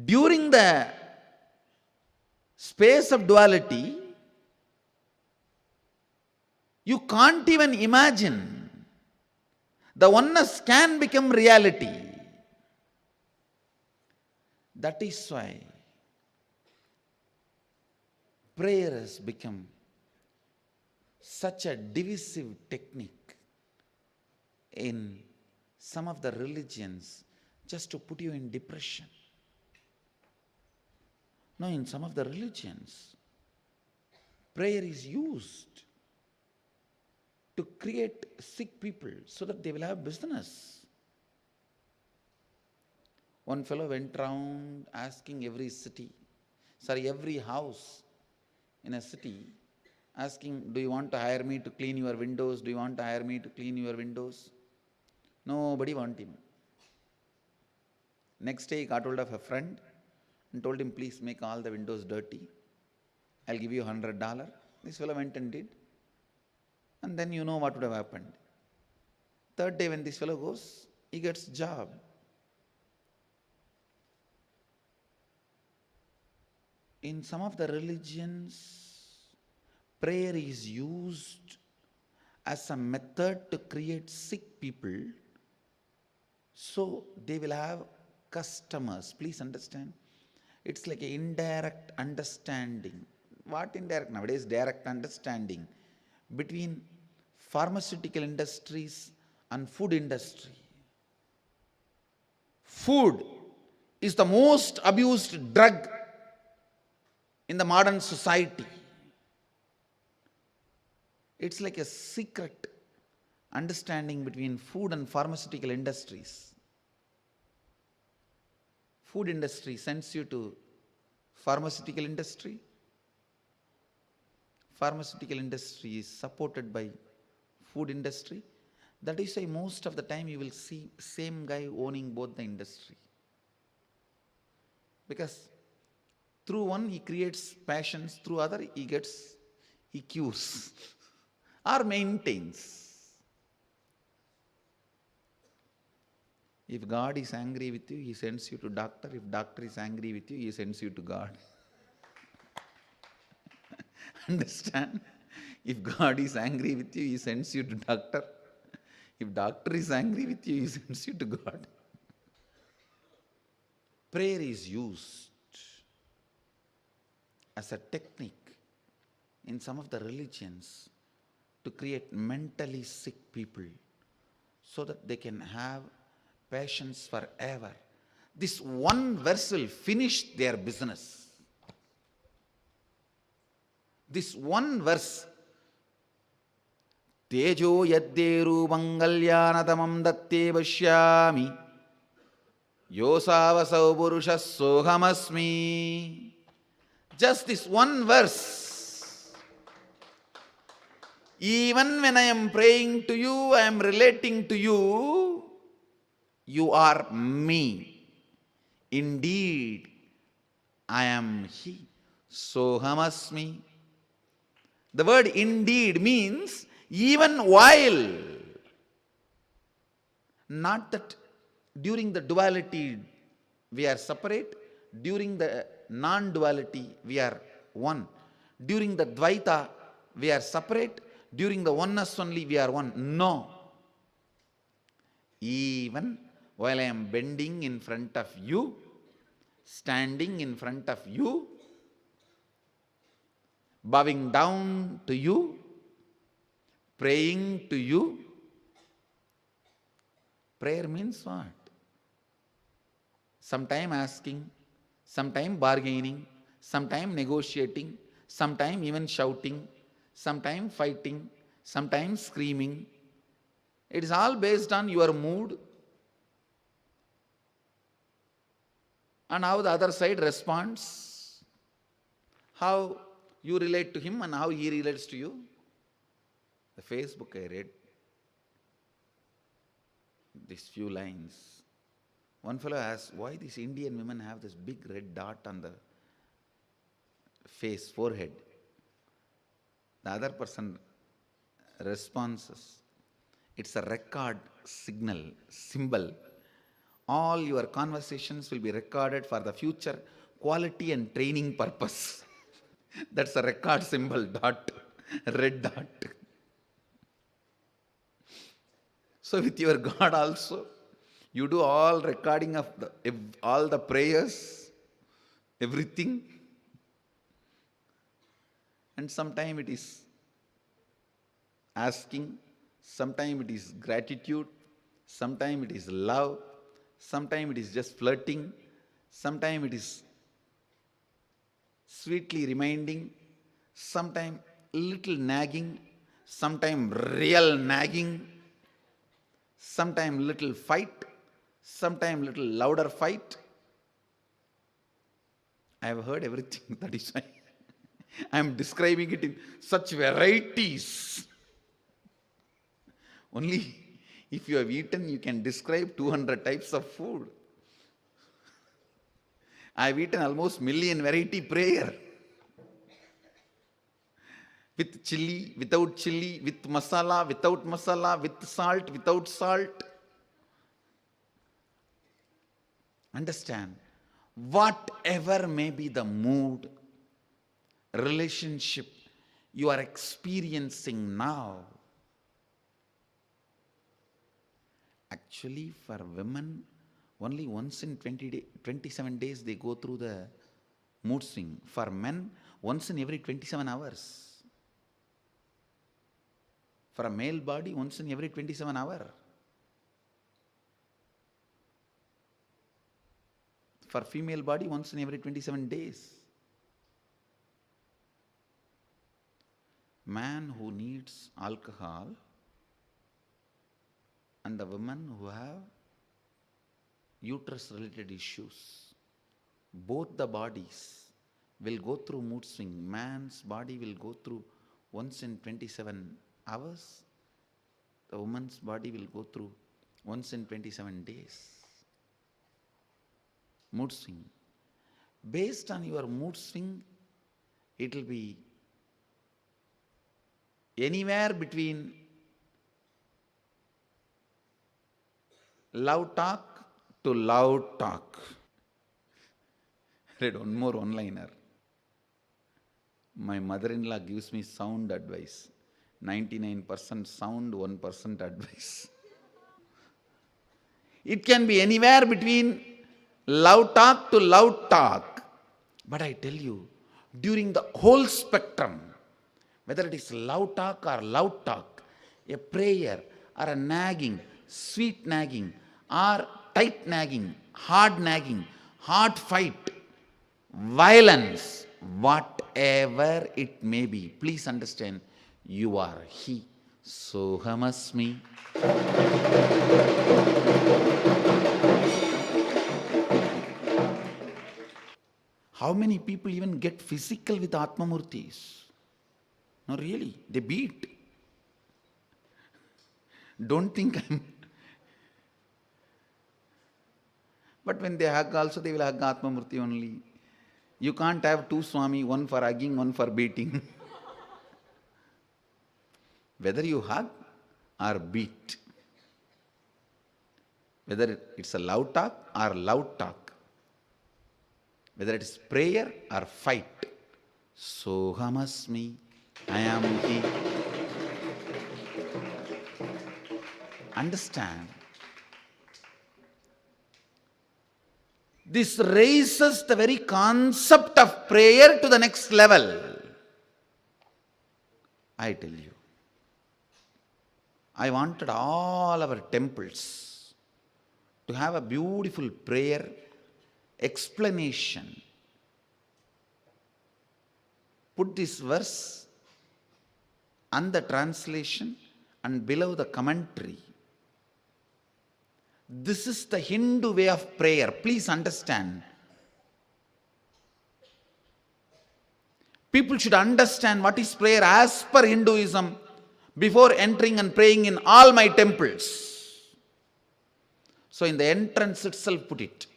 during the space of duality, you can't even imagine the oneness can become reality. That is why prayer has become such a divisive technique in some of the religions, just to put you in depression. No, in some of the religions, prayer is used to create sick people so that they will have business. One fellow went round asking every house in a city, asking, do you want to hire me to clean your windows? Do you want to hire me to clean your windows? Nobody wanted him. Next day he got hold of a friend and told him, please make all the windows dirty. I'll give you $100. This fellow went and did. And then you know what would have happened. Third day when this fellow goes, he gets a job. In some of the religions, prayer is used as a method to create sick people, so they will have customers. Please understand. It's like an indirect understanding. What indirect? Nowadays, direct understanding between pharmaceutical industries and food industry. Food is the most abused drug in the modern society. It's like a secret understanding between food and pharmaceutical industries. Food industry sends you to pharmaceutical industry. Pharmaceutical industry is supported by food industry. That is why most of the time you will see same guy owning both the industry. Because through one he creates passions, through other he cures or maintains. If God is angry with you, he sends you to doctor. If doctor is angry with you, he sends you to God. Understand? If God is angry with you, he sends you to doctor. If doctor is angry with you, he sends you to God. Prayer is used as a technique in some of the religions to create mentally sick people so that they can have passions forever. This one verse will finish their business. This one verse, Tejo yadderu mangalyanadamam datte vashyami yosavasau purushas sohamasmi. Just this one verse. Even when I am praying to you, I am relating to you, you are me. Indeed, I am he. Sohamasmi. The word indeed means even while. Not that during the duality we are separate, during the non-duality we are one. During the Dvaita we are separate, during the oneness only we are one. No. Even while I am bending in front of you, standing in front of you, bowing down to you, Praying to you. Prayer means what? Sometime asking, sometime bargaining, sometime negotiating, sometime even shouting, sometime fighting, sometime screaming. It is all based on your mood and how the other side responds, how you relate to him and how he relates to you. The Facebook I read these few lines. One fellow asked, why these Indian women have this big red dot on the face, forehead? The other person responds, it's a record signal, symbol. All your conversations will be recorded for the future quality and training purpose. That's a record symbol, dot, red dot. So with your God also, you do all recording of all the prayers, everything. And sometimes it is asking, sometimes it is gratitude, sometimes it is love, sometimes it is just flirting, sometimes it is sweetly reminding, sometimes little nagging, sometimes real nagging, sometimes little fight, sometimes little louder fight. I have heard everything. That is why I am describing it in such varieties. Only if you have eaten, you can describe 200 types of food. I have eaten almost million variety prayer. With chili, without chili, with masala, without masala, with salt, without salt. Understand, whatever may be the mood, relationship you are experiencing now, actually for women, only once in 27 days they go through the mood swing. For men, once in every 27 hours. For a male body, once in every 27 hours. For female body, once in every 27 days. Man who needs alcohol and the women who have uterus related issues, both the bodies will go through mood swing. Man's body will go through once in 27 hours. The woman's body will go through once in 27 days. Mood swing. Based on your mood swing, it will be anywhere between love talk to loud talk. I read one more one-liner. My mother-in-law gives me sound advice. 99% sound, 1% advice. It can be anywhere between loud talk to loud talk. But I tell you, during the whole spectrum, whether it is loud talk or loud talk, a prayer or a nagging, sweet nagging, or tight nagging, hard fight, violence, whatever it may be, please understand, you are He. Sohamasmi. How many people even get physical with Atmamurtis? No, really, they beat. Don't think I'm... But when they hug also, they will hug Atmamurti only. You can't have two Swami, one for hugging, one for beating. Whether you hug or beat, whether it's a loud talk or loud talk, whether it is prayer or fight, Sohamasmi, I am He. Understand? This raises the very concept of prayer to the next level. I tell you. I wanted all our temples to have a beautiful prayer explanation. Put this verse and the translation and below the commentary. This is the Hindu way of prayer. Please understand. People should understand what is prayer as per Hinduism before entering and praying in all my temples. So in the entrance itself put it.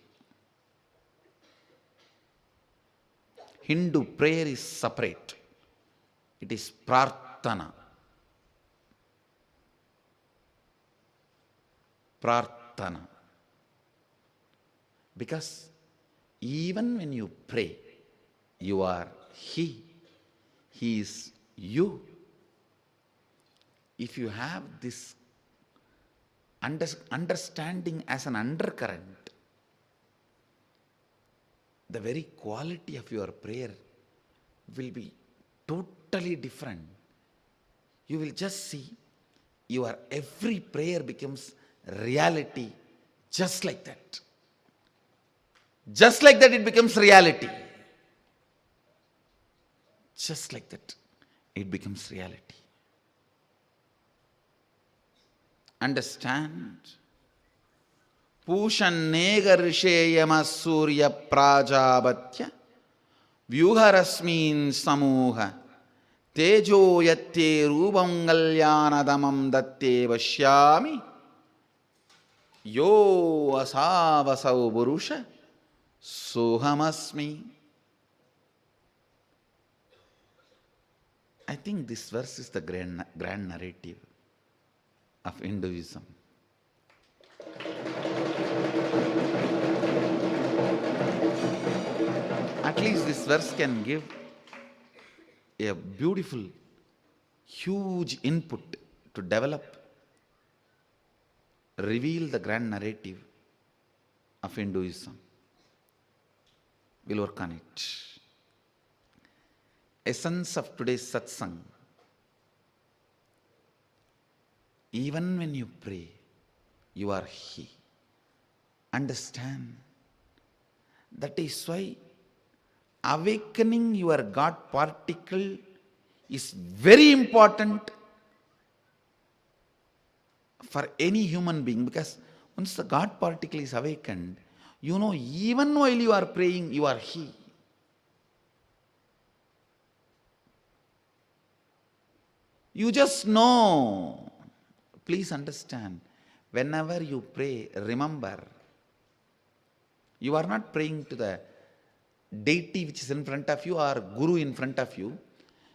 Hindu prayer is separate. It is prarthana. Prarthana. Because even when you pray, you are He. He is you. If you have this understanding as an undercurrent, the very quality of your prayer will be totally different. You will just see your every prayer becomes reality just like that. Just like that it becomes reality. Just like that it becomes reality. Understand? Pushannegarsheyama surya prajabatya vyuharasmin samuha tejo yatte rupam galyanadamam datte vashyami yo asavasau purusha sohamasmi. I think this verse is the grand narrative of Hinduism. At least this verse can give a beautiful, huge input to develop, reveal the grand narrative of Hinduism. We'll work on it. Essence of today's satsang. Even when you pray, you are He. Understand? That is why awakening your God particle is very important for any human being, because once the God particle is awakened, you know, even while you are praying, you are He. You just know. Please understand, whenever you pray, remember, you are not praying to the deity which is in front of you or Guru in front of you.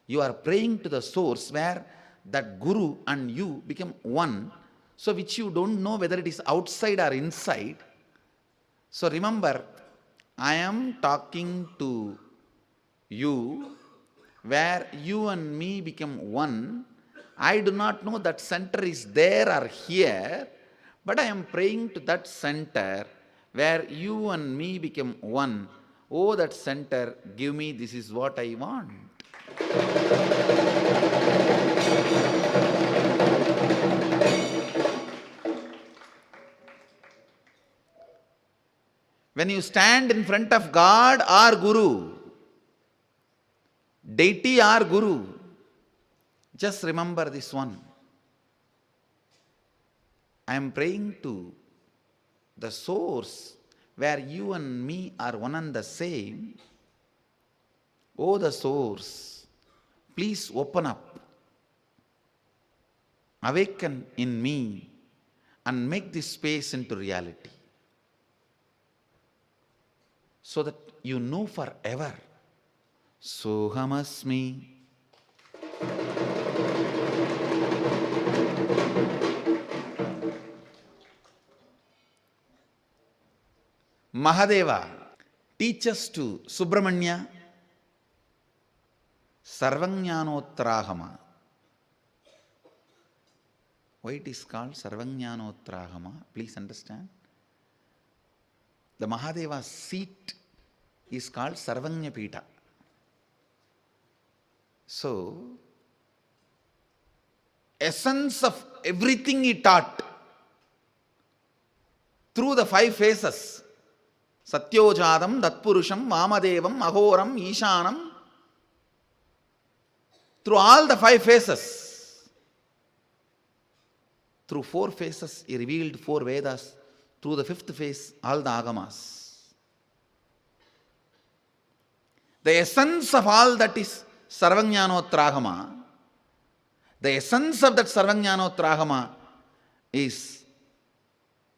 You are praying to the source where that Guru and you become one, so which you don't know whether it is outside or inside. So remember, I am talking to you where you and me become one. I do not know that center is there or here, but I am praying to that center where you and me become one. Oh, that center, give me, this is what I want. When you stand in front of God or Guru, deity or Guru, just remember this one. I am praying to the source where you and me are one and the same. Oh, the source, please open up, awaken in me and make this space into reality, so that you know forever. Sohamasmi. Mahadeva teaches to Subramanya Sarvajnanotrahama. Why it is called Sarvajnanotrahama? Please understand. The Mahadeva's seat is called Sarvajnapita. So, essence of everything he taught through the 5 phases. Satyojadam, Datpurusham, Vamadevam, Ahoram, Ishanam. Through all the 5 phases. Through 4 phases, he revealed 4 Vedas. Through the 5th phase, all the Agamas. The essence of all that is Sarvajnanotragama. The essence of that Sarvajnanotragama is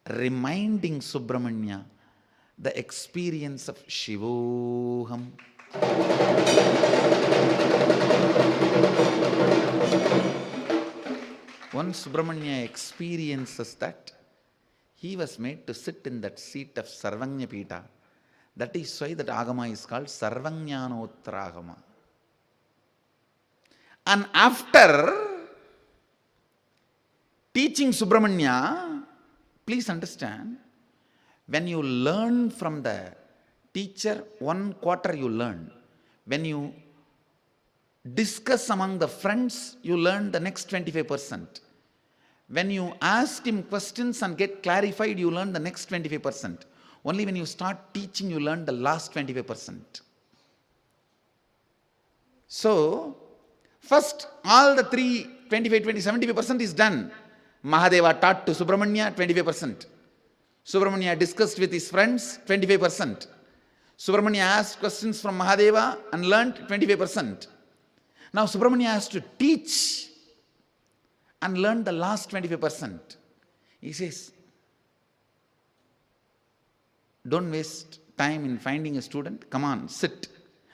reminding Subramanya the experience of Shivoham. Once Subramanya experiences that, he was made to sit in that seat of Sarvajna Pita. That is why that Agama is called Sarvajnanotragama. And after teaching Subramanya, please understand, when you learn from the teacher, 1 quarter you learn. When you discuss among the friends, you learn the next 25%. When you ask him questions and get clarified, you learn the next 25%. Only when you start teaching, you learn the last 25%. So, first, all the 3, 25, 20, 75% is done. Mahadeva taught to Subramanya, 25%. Subramanya discussed with his friends, 25%. Subramanya asked questions from Mahadeva and learned 25%. Now Subramanya has to teach and learn the last 25%. He says, don't waste time in finding a student. Come on, sit.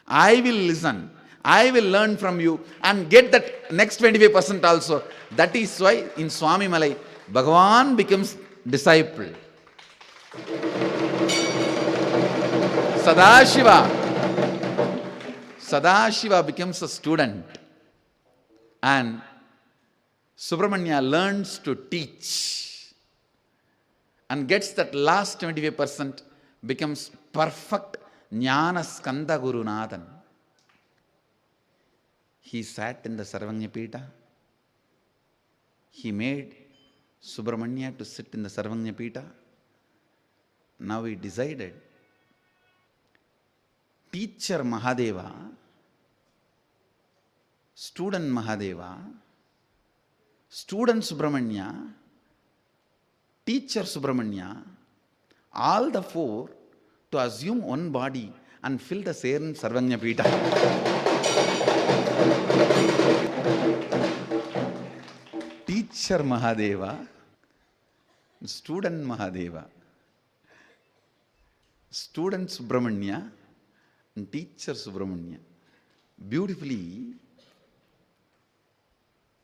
I will listen. I will learn from you and get that next 25% also. That is why in Swami Malai, Bhagavan becomes disciple. Sadashiva becomes a student. And Subramanya learns to teach and gets that last 25%, becomes perfect Jnana Skanda Gurunathan. He sat in the Sarvajna Pita. He made Subramanya to sit in the Sarvajna Pita. Now he decided, teacher Mahadeva, student Mahadeva, student Subramanya, teacher Subramanya, all the 4 to assume one body and fill the same Sarvajna Pita. Teacher Mahadeva, student Mahadeva, student Subramanya, and teacher Subramanya. Beautifully,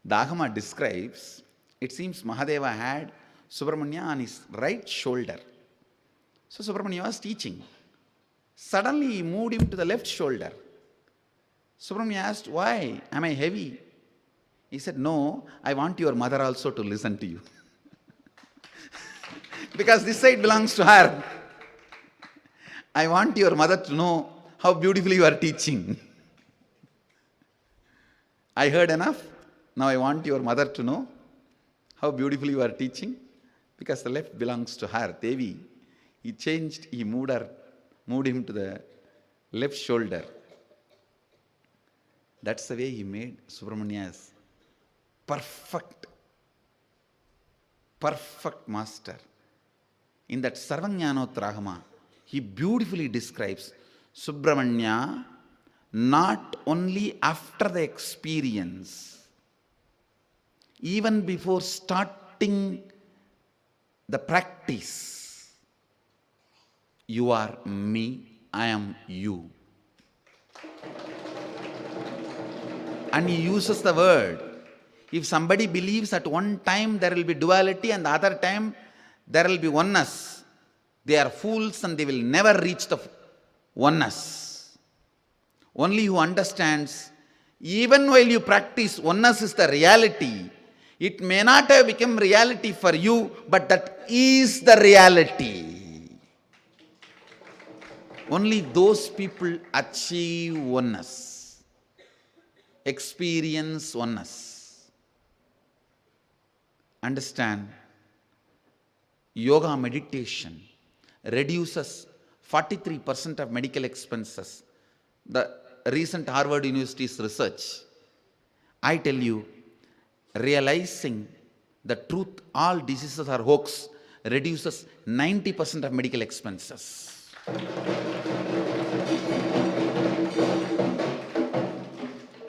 the Agama describes, it seems Mahadeva had Subramanya on his right shoulder. So Subramanya was teaching. Suddenly he moved him to the left shoulder. Subramanya asked, why? Am I heavy? He said, no, I want your mother also to listen to you. Because this side belongs to her. I want your mother to know how beautifully you are teaching. I heard enough. Now I want your mother to know how beautifully you are teaching. Because the left belongs to her, Devi. He moved him to the left shoulder. That's the way he made Subramanya as perfect master. In that Sarvajnanotragama, he beautifully describes Subramanya not only after the experience, even before starting the practice. You are me, I am you. And he uses the word. If somebody believes at one time there will be duality and the other time there will be oneness, they are fools and they will never reach the oneness. Only who understands, even while you practice, oneness is the reality. It may not have become reality for you, but that is the reality. Only those people achieve oneness, experience oneness. understand yoga meditation reduces 43% of medical expenses. The recent Harvard University's research, I tell you, realizing the truth, all diseases are hoax, reduces 90% of medical expenses.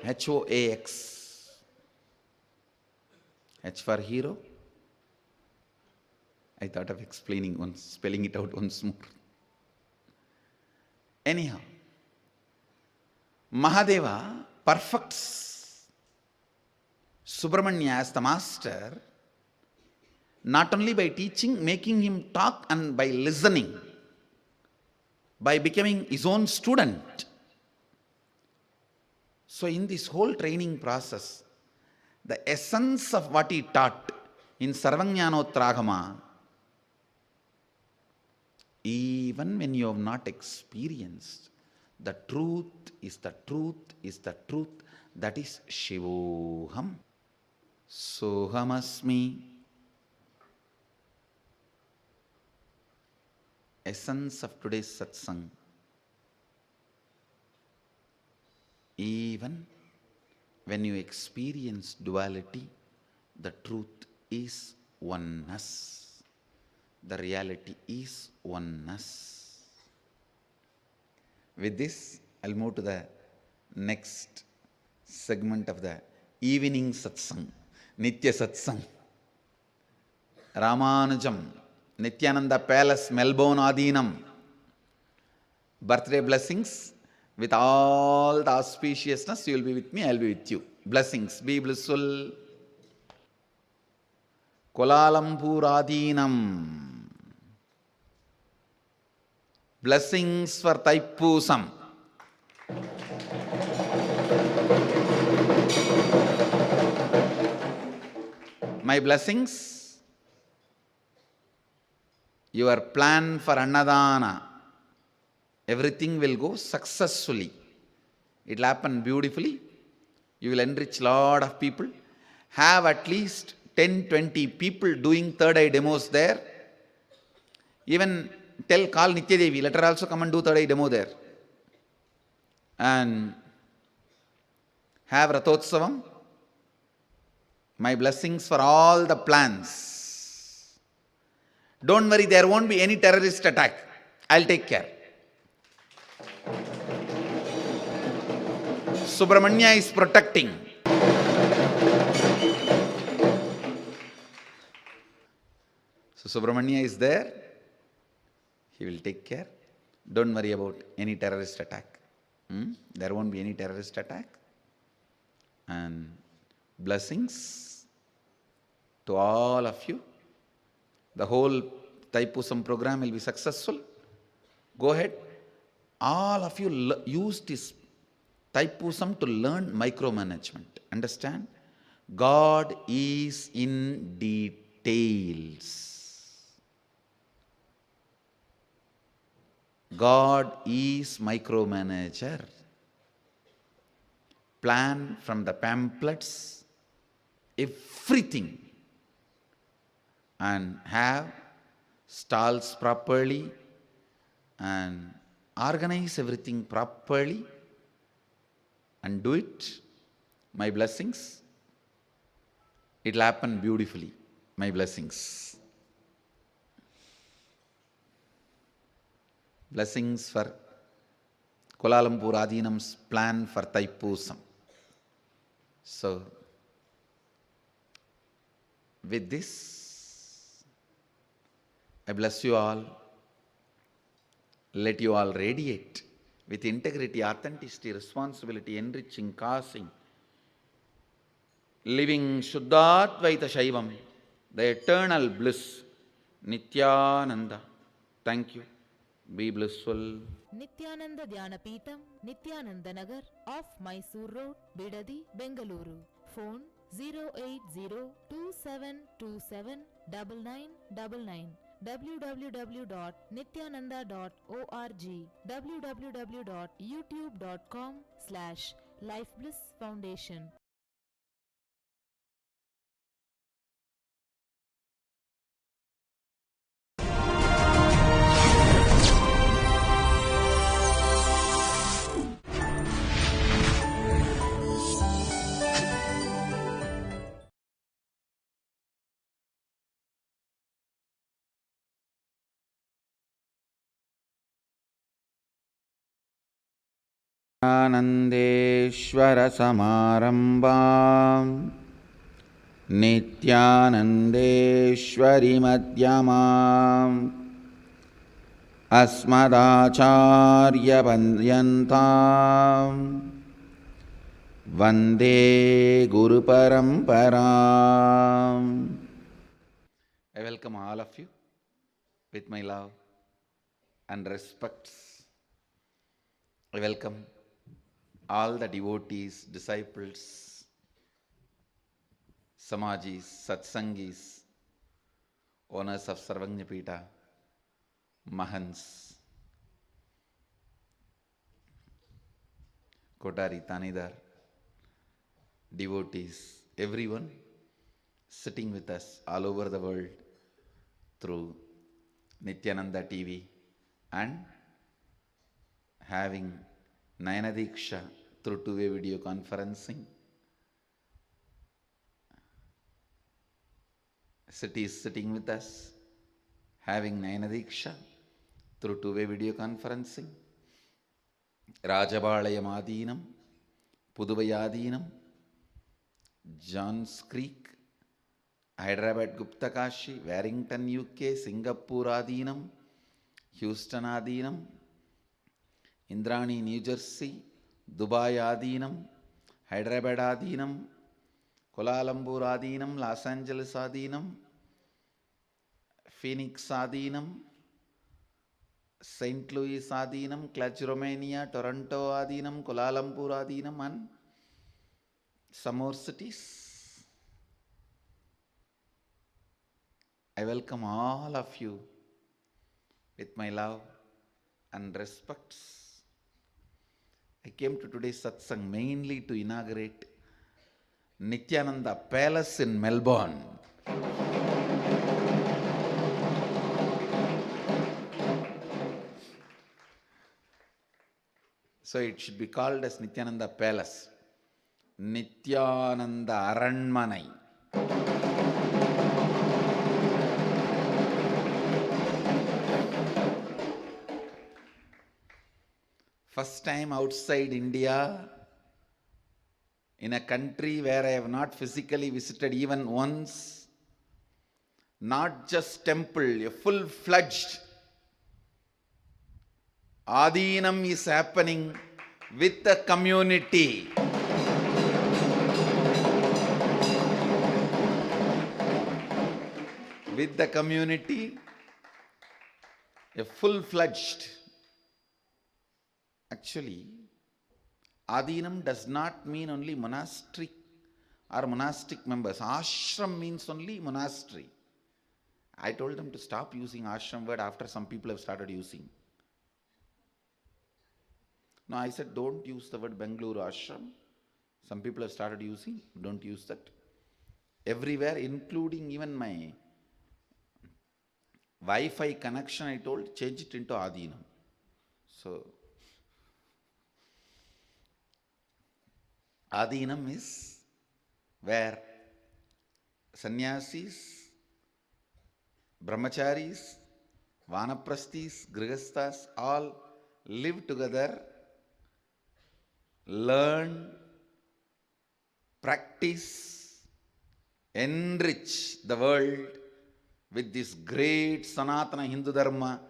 HOAX. H for hero. I thought of spelling it out once more. Anyhow, Mahadeva perfects Subramanya as the master, not only by teaching, making him talk, and by listening, by becoming his own student. So in this whole training process, the essence of what he taught in Sarvajnanotragama, even when you have not experienced, the truth is the truth is the truth, that is Shivoham. Sohamasmi. Essence of today's satsang. Even when you experience duality, the truth is oneness. The reality is oneness. With this, I'll move to the next segment of the evening satsang, Nitya satsang. Ramanujam, Nithyananda Palace, Melbourne Adinam. Birthday blessings. With all the auspiciousness, you will be with me, I will be with you. Blessings, be blissful. Kuala Lumpur Adinam. Blessings for Thaipusam. My blessings, your plan for Annadana, everything will go successfully. It will happen beautifully. You will enrich a lot of people. Have at least 10-20 people doing third eye demos there. Even call Nitya Devi, let her also come and do third eye demo there. And have Rathotsavam. My blessings for all the plans. Don't worry, there won't be any terrorist attack. I'll take care. Subramanya is protecting. So Subramanya is there. He will take care. Don't worry about any terrorist attack. There won't be any terrorist attack. And blessings to all of you. The whole Thaipusam program will be successful. Go ahead. All of you use this Thaipusam to learn micromanagement. Understand? God is in details. God is micromanager. Plan from the pamphlets, everything, and have stalls properly and organize everything properly and do it. My blessings. It will happen beautifully. My blessings. Blessings for Kuala Lumpur Adinam's plan for Thaipusam. So, with this, I bless you all. Let you all radiate with integrity, authenticity, responsibility, enriching, causing, living Shuddhadvaita Shaivam, the eternal bliss, Nithyananda. Thank you. Be blissful. Nithyananda Dhyanapitham, Nithyananda Nagar, off Mysore Road, Bidadi, Bengaluru. Phone 08027279999. www.nithyananda.org. www.youtube.com/Life Bliss Foundation. आनन्देश्वरसमारम्भां नित्यानन्देश्वरिमध्यमाम् अस्मदाचार्यपर्यन्तां वन्दे गुरुपरम्पराम्. I welcome all of you with my love and respects. I welcome all the devotees, disciples, Samajis, Satsangis, owners of Sarvajñapita, Mahans, Kotari, Tanidar, devotees, everyone sitting with us all over the world through Nithyananda TV and having Nayanadiksha through two-way video conferencing. City is sitting with us having Nayanadiksha through two-way video conferencing. Rajabalayam Adinam, Puduvayadinam, Johns Creek, Hyderabad Gupta Kashi, Warrington UK, Singapore Adinam, Houston Adinam, Indrani New Jersey, Dubai Adinam, Hyderabad Adinam, Kuala Lumpur Adinam, Los Angeles Adinam, Phoenix Adinam, St. Louis Adinam, Cluj Romania, Toronto Adinam, Kuala Lumpur Adinam, and some more cities. I welcome all of you with my love and respects. I came to today's satsang mainly to inaugurate Nithyananda Palace in Melbourne. So it should be called as Nithyananda Palace. Nithyananda Aranmanai. First time outside India, in a country where I have not physically visited even once, not just temple, a full-fledged Adinam is happening with the community. With the community, a full-fledged. Actually, Adinam does not mean only monastery or monastic members. Ashram means only monastery. I told them to stop using ashram word after some people have started using. No, I said don't use the word Bengaluru ashram. Some people have started using, don't use that. Everywhere, including even my Wi-Fi connection, I told change it into Adinam. So, Adinam is where sannyasis, brahmacharis, vanaprasthis, grihasthas all live together, learn, practice, enrich the world with this great Sanatana Hindu Dharma,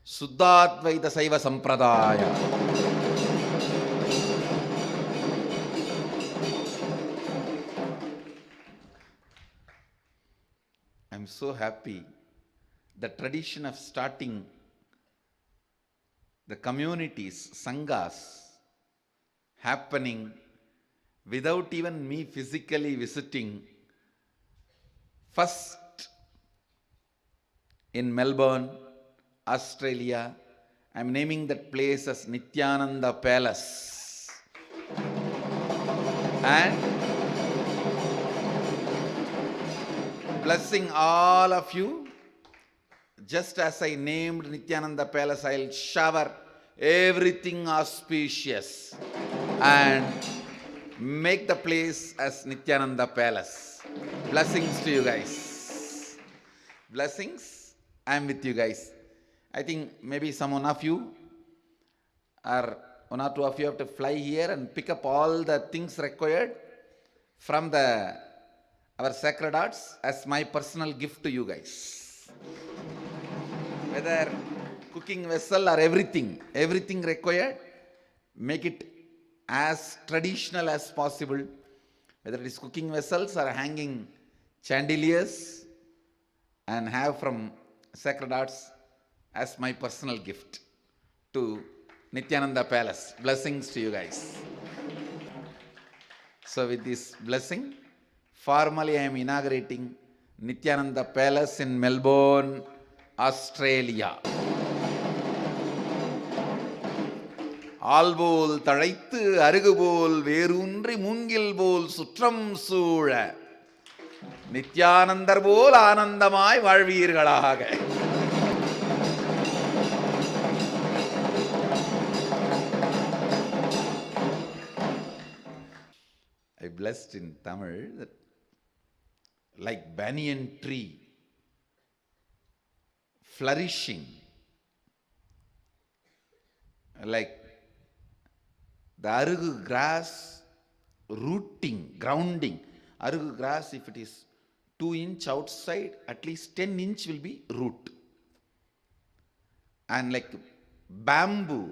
Suddhadvaita Saiva Sampradaya. I am so happy. The tradition of starting the communities, sanghas, happening without even me physically visiting. First in Melbourne, Australia, I am naming that place as Nithyananda Palace. And blessing all of you, just as I named Nithyananda Palace, I will shower everything auspicious and make the place as Nithyananda Palace. Blessings to you guys. Blessings, I am with you guys. I think maybe some one of you are one or two of you have to fly here and pick up all the things required from our sacred arts as my personal gift to you guys. Whether cooking vessel or everything required, make it as traditional as possible. Whether it is cooking vessels or hanging chandeliers, and have from sacred arts as my personal gift to Nithyananda Palace. Blessings to you guys. So with this blessing, formally I am inaugurating Nithyananda Palace in Melbourne, Australia. ஆல்போல் தழைத்து அருகுபோல் வேரூன்றி மூங்கில் போல் சுற்றம் சூழ நித்யானந்தர் போல் ஆனந்தமாய் வாழ்வீர்களாக. I blessed in Tamil that like banyan tree flourishing, like the arugu grass rooting, grounding. Arugu grass, if it is 2 inch outside, at least 10 inch will be root. And like bamboo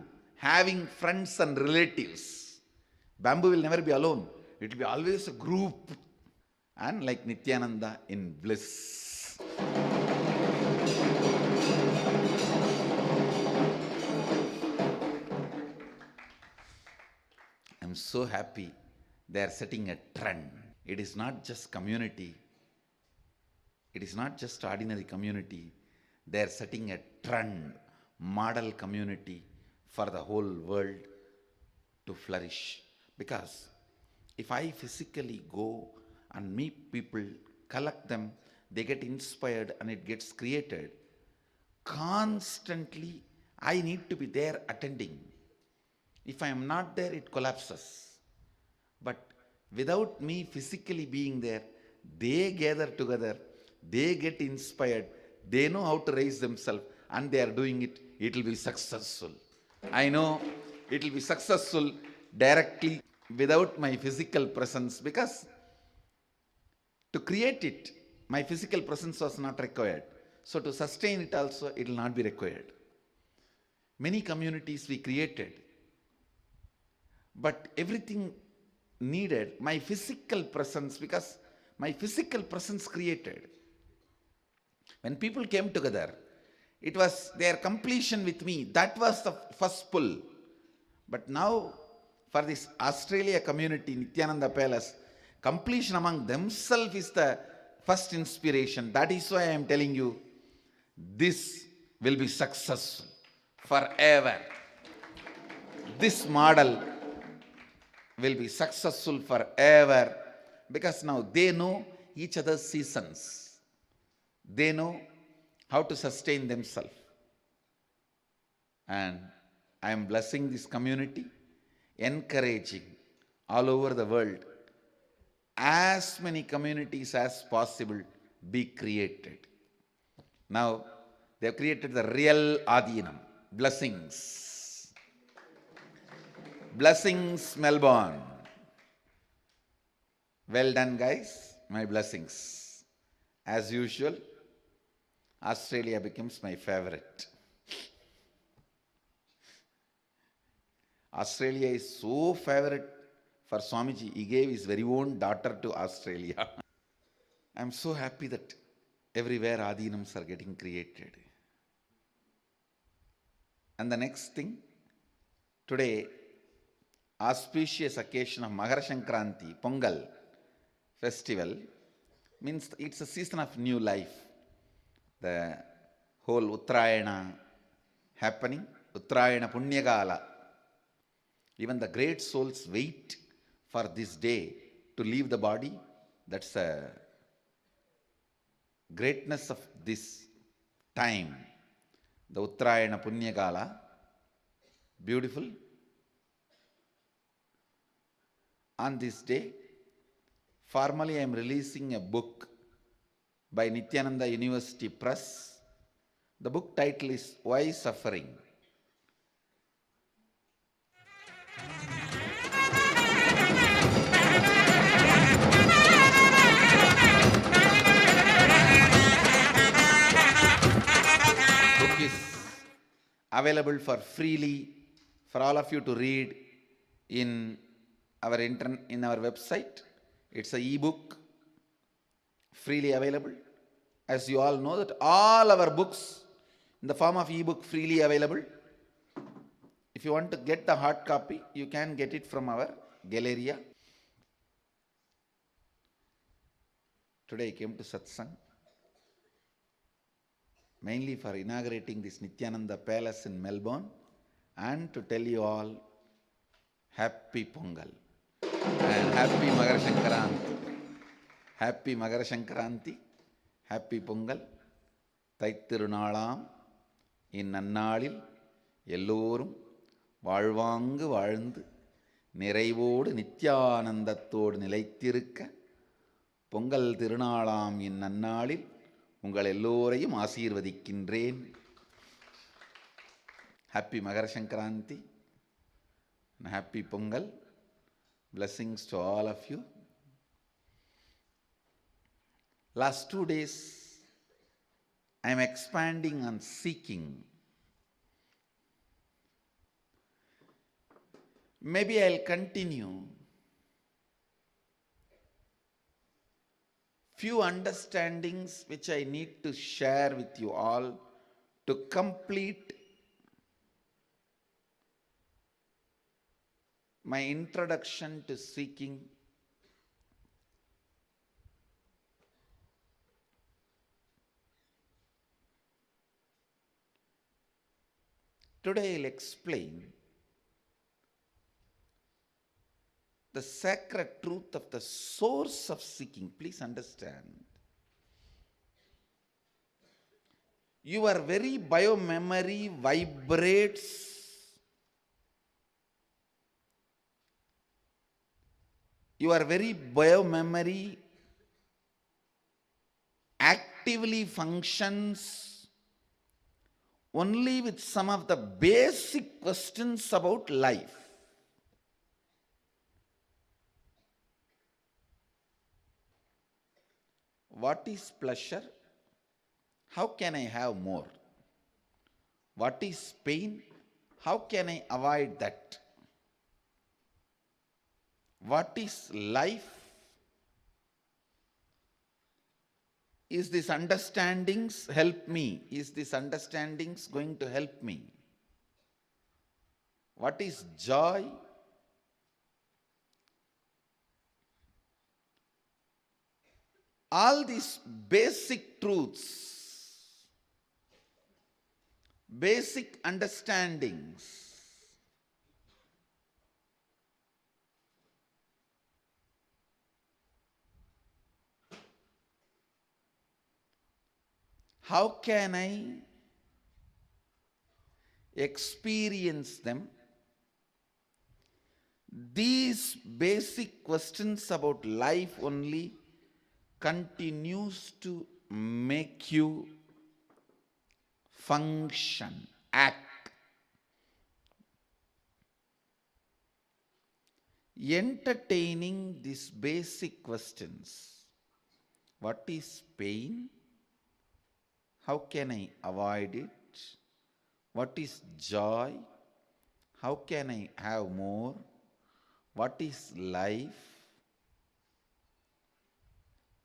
having friends and relatives. Bamboo will never be alone. It will be always a group. And like Nithyananda in bliss. I'm so happy they are setting a trend. It is not just community. It is not just ordinary community. They are setting a trend, model community for the whole world to flourish. Because if I physically go and meet people, collect them, they get inspired and it gets created. Constantly, I need to be there attending. If I am not there, it collapses. But without me physically being there, they gather together, they get inspired, they know how to raise themselves, and they are doing it. It will be successful. I know it will be successful directly without my physical presence, because to create it, my physical presence was not required. So to sustain it also, it will not be required. Many communities we created, but everything needed my physical presence, because my physical presence created. When people came together, it was their completion with me. That was the first pull. But now, for this Australia community, Nithyananda Palace, completion among themselves is the first inspiration. That is why I am telling you, this will be successful forever. This model will be successful forever, because now they know each other's seasons. They know how to sustain themselves. And I am blessing this community, encouraging all over the world, as many communities as possible be created. Now, they have created the real Adinam. Blessings. Blessings, Melbourne. Well done, guys. My blessings. As usual, Australia becomes my favorite. Australia is so favorite for Swamiji. He gave his very own daughter to Australia. I am so happy that everywhere Adinams are getting created. And the next thing, today, auspicious occasion of Makara Sankranti, Pongal festival, means it's a season of new life. The whole Uttarayana happening, Uttarayana Punyagala. Even the great souls wait for this day to leave the body. That's the greatness of this time. The Uttarayana Punyagala. Beautiful. On this day, formally I am releasing a book by Nithyananda University Press. The book title is Why Suffering? available for freely for all of you to read in in our website. It's a e-book freely available. As you all know that all our books in the form of e-book freely available. If you want to get the hard copy, you can get it from our Galleria. Today I came to Satsang mainly for inaugurating this Nithyananda Palace in Melbourne and to tell you all Happy Pongal and Happy Magara Sankranti. Happy Magara Sankranti, Happy Pongal. தைத்திருநாளாம் இந்நன்னாளில் எல்லோரும் வாழ்வாங்கு வாழ்ந்து நிறைவோடு நித்யானந்தத்தோடு நிலைத்திருக்க பொங்கல் திருநாளாம் இந்நன்னாளில் உங்கள் எல்லோரையும் ஆசீர்வதிக்கின்றேன். Happy Magara Sankranti and Happy Pongal. Blessings to all of you. Last 2 days I am expanding on seeking. Maybe I'll continue. Few understandings which I need to share with you all to complete my introduction to seeking. Today I'll explain the sacred truth of the source of seeking. Please understand. Your very biomemory vibrates your very biomemory actively functions only with some of the basic questions about life. What is pleasure? How can I have more? What is pain? How can I avoid that? What is life? Is this understandings help me? Is this understandings going to help me? What is joy? All these basic truths, basic understandings, how can I experience them? These basic questions about life only continues to make you function, act. Entertaining these basic questions. What is pain? How can I avoid it? What is joy? How can I have more? What is life?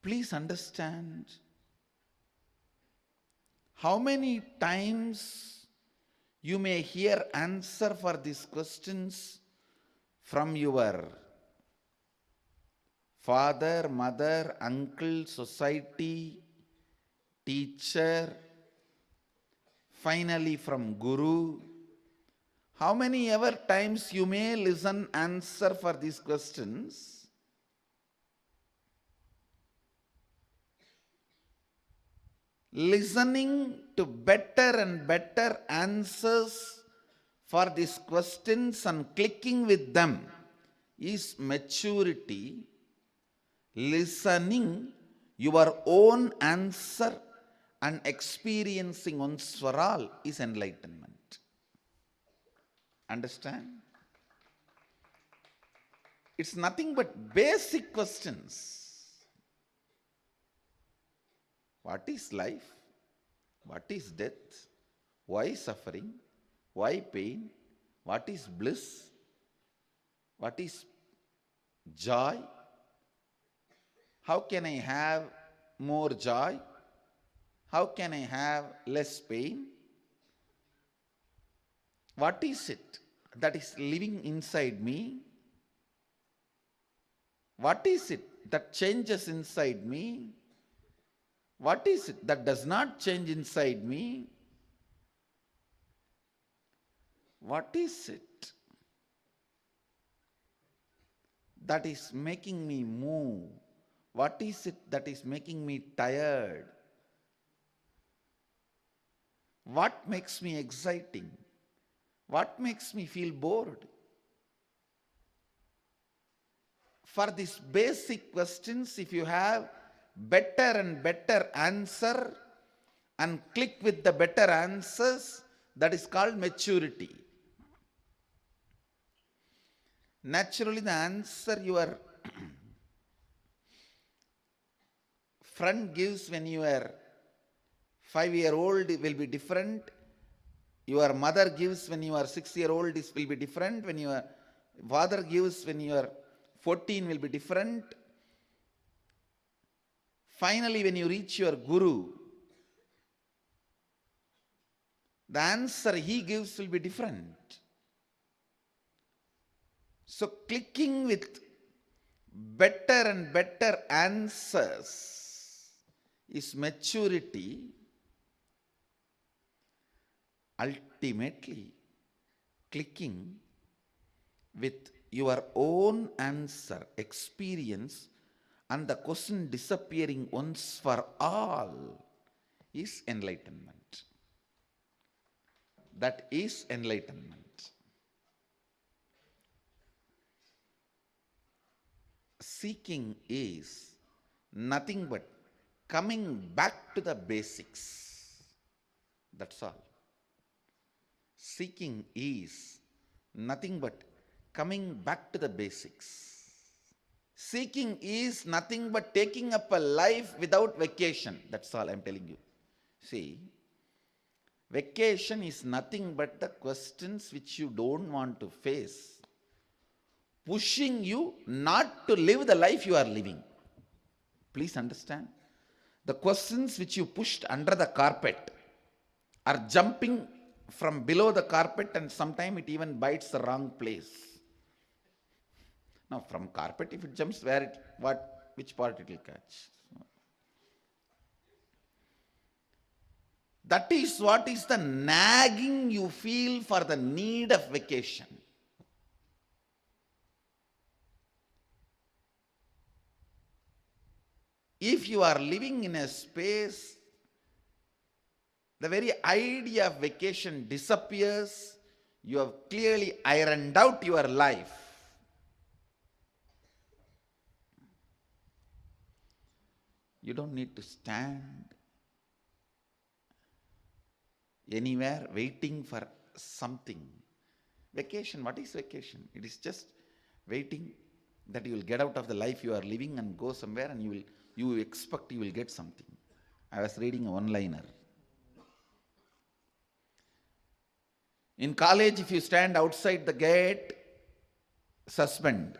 Please understand, how many times you may hear answer for these questions from your father, mother, uncle, society, teacher, finally from Guru. How many ever times you may listen answer for these questions? Listening to better and better answers for these questions and clicking with them is maturity. Listening your own answer and experiencing once for all is enlightenment. Understand? It's nothing but basic questions. What is life? What is death? Why suffering? Why pain? What is bliss? What is joy? How can I have more joy? How can I have less pain? What is it that is living inside me? What is it that changes inside me? What is it that does not change inside me? What is it that is making me move? What is it that is making me tired? What makes me exciting? What makes me feel bored? For these basic questions, if you have better and better answer and click with the better answers, that is called maturity. Naturally, the answer your friend gives when you are 5-year-old will be different. Your mother gives when you are 6-year-old will be different. When your father gives when you are 14 will be different. Finally, when you reach your guru, the answer he gives will be different. So clicking with better and better answers is maturity. Ultimately, clicking with your own answer, experience, and the question disappearing once for all is enlightenment. That is enlightenment. Seeking is nothing but coming back to the basics. That's all. Seeking is nothing but coming back to the basics. Seeking is nothing but taking up a life without vacation. That's all I'm telling you. See, vacation is nothing but the questions which you don't want to face, pushing you not to live the life you are living. Please understand. The questions which you pushed under the carpet are jumping from below the carpet, and sometimes it even bites the wrong place. Now, from carpet, if it jumps, which part it will catch? That is what is the nagging you feel for the need of vacation. If you are living in a space, the very idea of vacation disappears. You have clearly ironed out your life. You don't need to stand anywhere waiting for something. Vacation, what is vacation? It is just waiting that you will get out of the life you are living and go somewhere, and you expect you will get something. I was reading a one-liner. In college, if you stand outside the gate, suspend.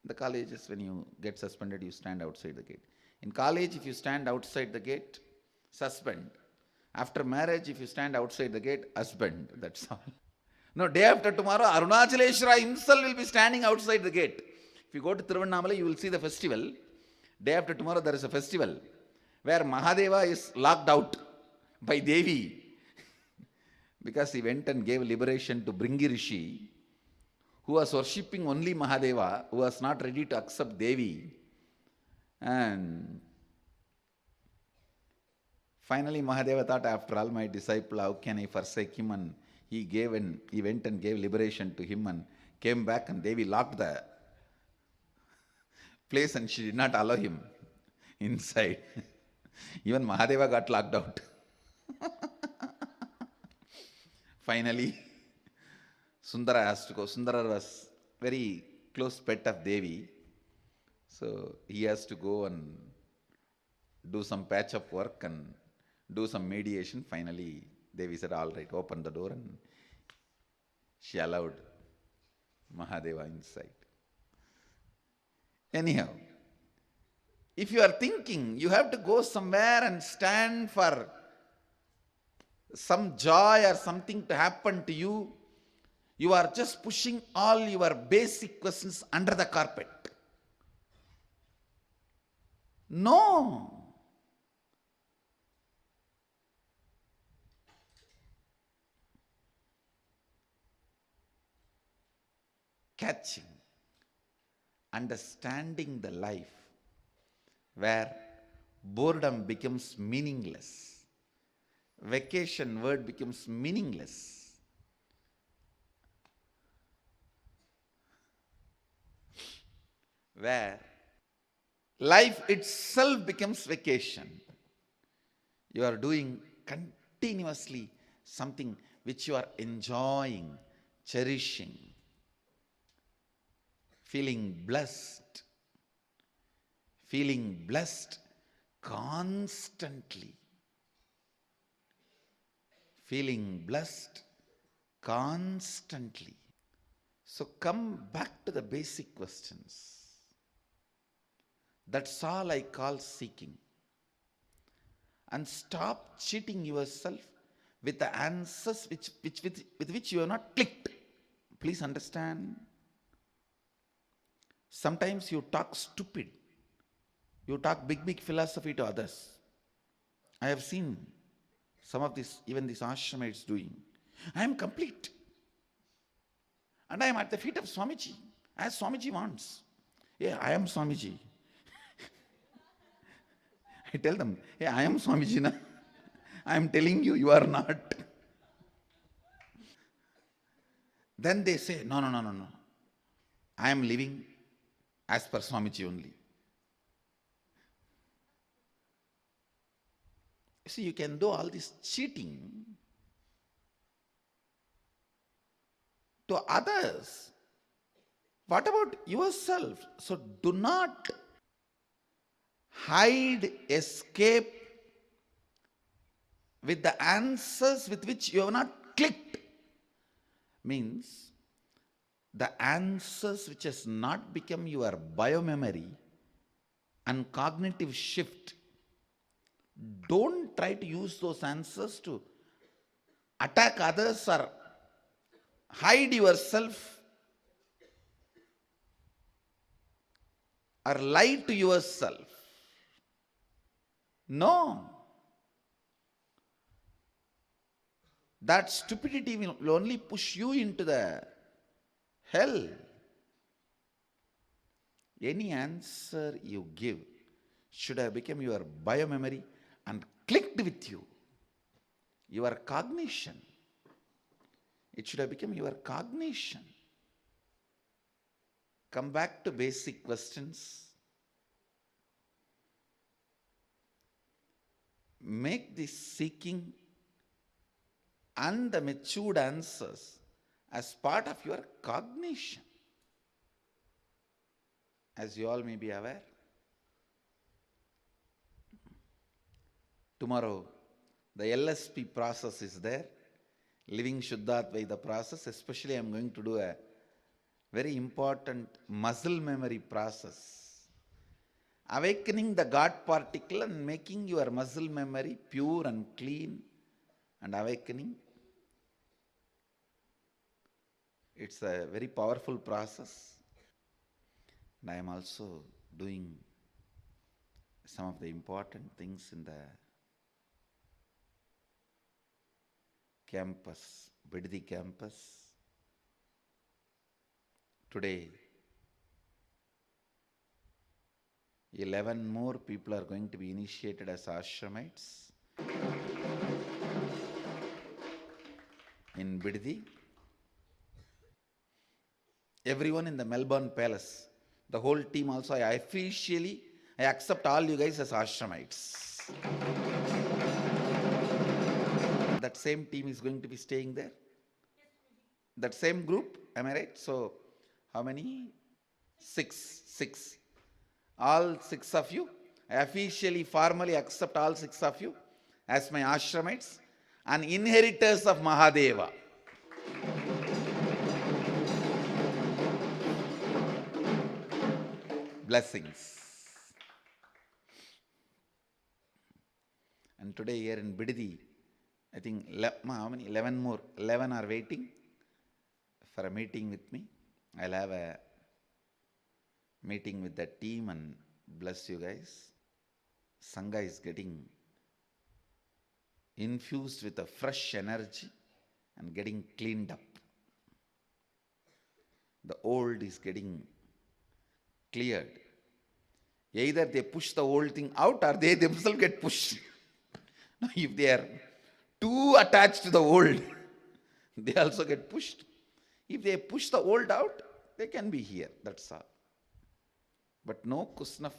The colleges, when you get suspended, you stand outside the gate. In college, if you stand outside the gate, suspend. After marriage, if you stand outside the gate, husband. That's all. No, day after tomorrow, Arunachaleshwara himself will be standing outside the gate. If you go to Tiruvannamalai, you will see the festival. Day after tomorrow, there is a festival where Mahadeva is locked out by Devi because he went and gave liberation to Bringi Rishi, who was worshipping only Mahadeva, who was not ready to accept Devi. And finally, Mahadeva thought, after all, my disciple, how can I forsake him? And he went and gave liberation to him and came back, and Devi locked the place and she did not allow him inside. Even Mahadeva got locked out. Finally, Sundara has to go. Sundara was very close pet of Devi. So he has to go and do some patch-up work and do some mediation. Finally, Devi said, all right, open the door. And She allowed Mahadeva inside. Anyhow, if you are thinking you have to go somewhere and stand for some joy or something to happen to you, you are just pushing all your basic questions under the carpet. No. Catching, understanding the life where boredom becomes meaningless, vacation word becomes meaningless, where life itself becomes vacation. You are doing continuously something which you are enjoying, cherishing, feeling blessed constantly. Feeling blessed constantly. So come back to the basic questions. That's all I call seeking. And stop cheating yourself with the answers with which you have not clicked. Please understand. Sometimes you talk stupid. You talk big philosophy to others. I have seen some of this, even these ashramites doing. I am complete. And I am at the feet of Swamiji, as Swamiji wants. Yeah, I am Swamiji. I tell them, hey, I am Swamiji na. I am telling you, you are not. Then they say, no. I am living as per Swamiji only. See, you can do all this cheating to others. What about yourself? So do not hide, escape with the answers with which you have not clicked. Means the answers which has not become your biomemory and cognitive shift. Don't try to use those answers to attack others or hide yourself or lie to yourself. No. That stupidity will only push you into the hell. Any answer you give should have become your biomemory and clicked with you. Your cognition. It should have become your cognition. Come back to basic questions. Make this seeking and the matured answers as part of your cognition. As you all may be aware, tomorrow the LSP process is there, Living Shuddhadvaita process. Especially I am going to do a very important muscle memory process. Awakening the God particle and making your muscle memory pure and clean and awakening. It's a very powerful process. And I am also doing some of the important things in the campus, Bidadi campus. Today, 11 more people are going to be initiated as ashramites in Bidadi. Everyone in the Melbourne Palace, the whole team also, I accept all you guys as ashramites. That same team is going to be staying there. That same group, am I right? So, how many? Six. All 6 of you. I officially, formally accept all 6 of you as my ashramites and inheritors of Mahadeva. blessings. And today here in Bidadi, I think how many? 11 more. 11 are waiting for a meeting with me. I'll have a meeting with the team and bless you guys. Sangha is getting infused with a fresh energy and getting cleaned up. The old is getting cleared. Either they push the old thing out or they themselves get pushed. Now, if they are too attached to the old, they also get pushed. If they push the old out, they can be here. That's all. But no question of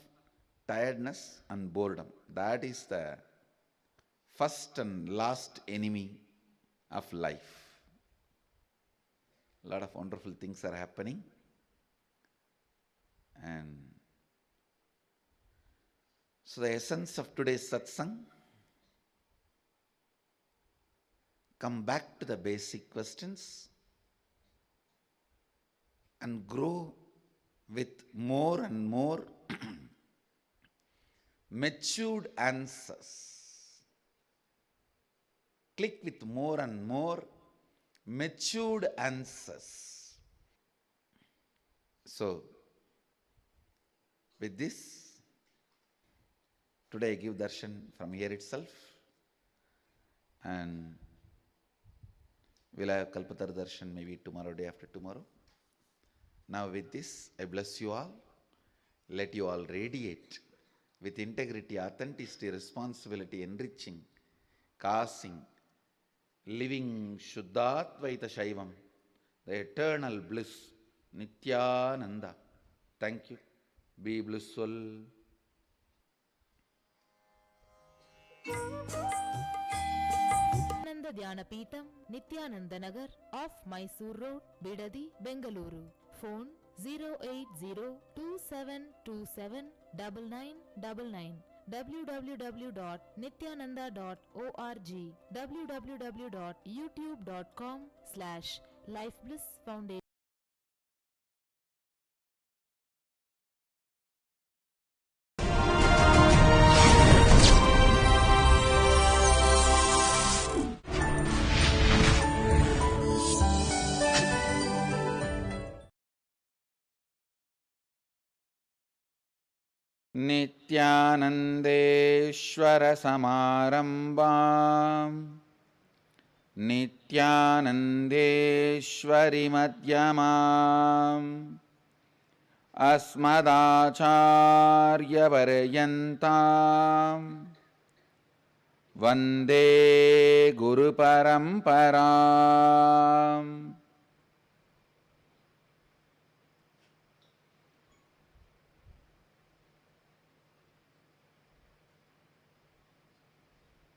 tiredness and boredom. That is the first and last enemy of life. A lot of wonderful things are happening. And so the essence of today's satsang, come back to the basic questions and grow with more and more matured answers. Click with more and more matured answers. So, with this, today I give darshan from here itself, and we'll have Kalpatar darshan maybe tomorrow, day after tomorrow. Now with this, I bless you all. Let you all radiate with integrity, authenticity, responsibility, enriching, causing, living Shuddhatvaita Shaivam, the eternal bliss, Nithyananda. Thank you. Be blissful. Nanda Dhyana Peetham, Nithyananda Nagar, off Mysore Road, Bidadi, Bengaluru. Phone 08027279999. www.nithyananda.org. www.youtube.com/lifeblissfoundation. Nithyanandeshwara Samarambam, Nithyanandeshwari Madhyamam, Asmadacharya Varyantam, Vande Guru Paramparam.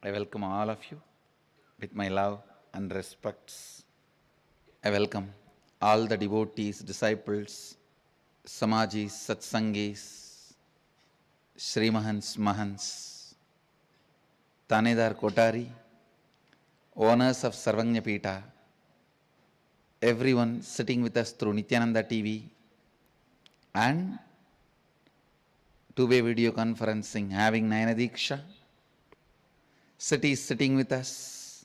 I welcome all of you with my love and respects. I welcome all the devotees, disciples, Samajis, Satsangis, Srimahans, Mahans, Tanedar Kotari, owners of Sarvanya Peeta, everyone sitting with us through Nithyananda TV and two-way video conferencing, having Nayana Diksha. Cities sitting with us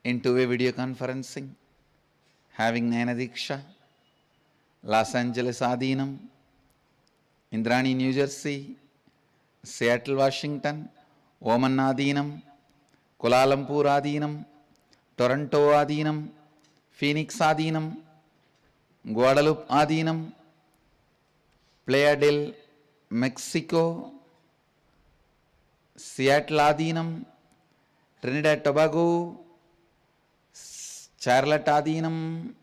in two-way video conferencing, having Nayana Diksha, Los Angeles Adinam, Indrani, New Jersey, Seattle, Washington, Oman Adinam, Kuala Lumpur Adinam, Toronto Adinam, Phoenix Adinam, Guadalupe Adinam, Playa del Mexico, Seattle Adinam, Trinidad Tobago, Charlotte Adinam,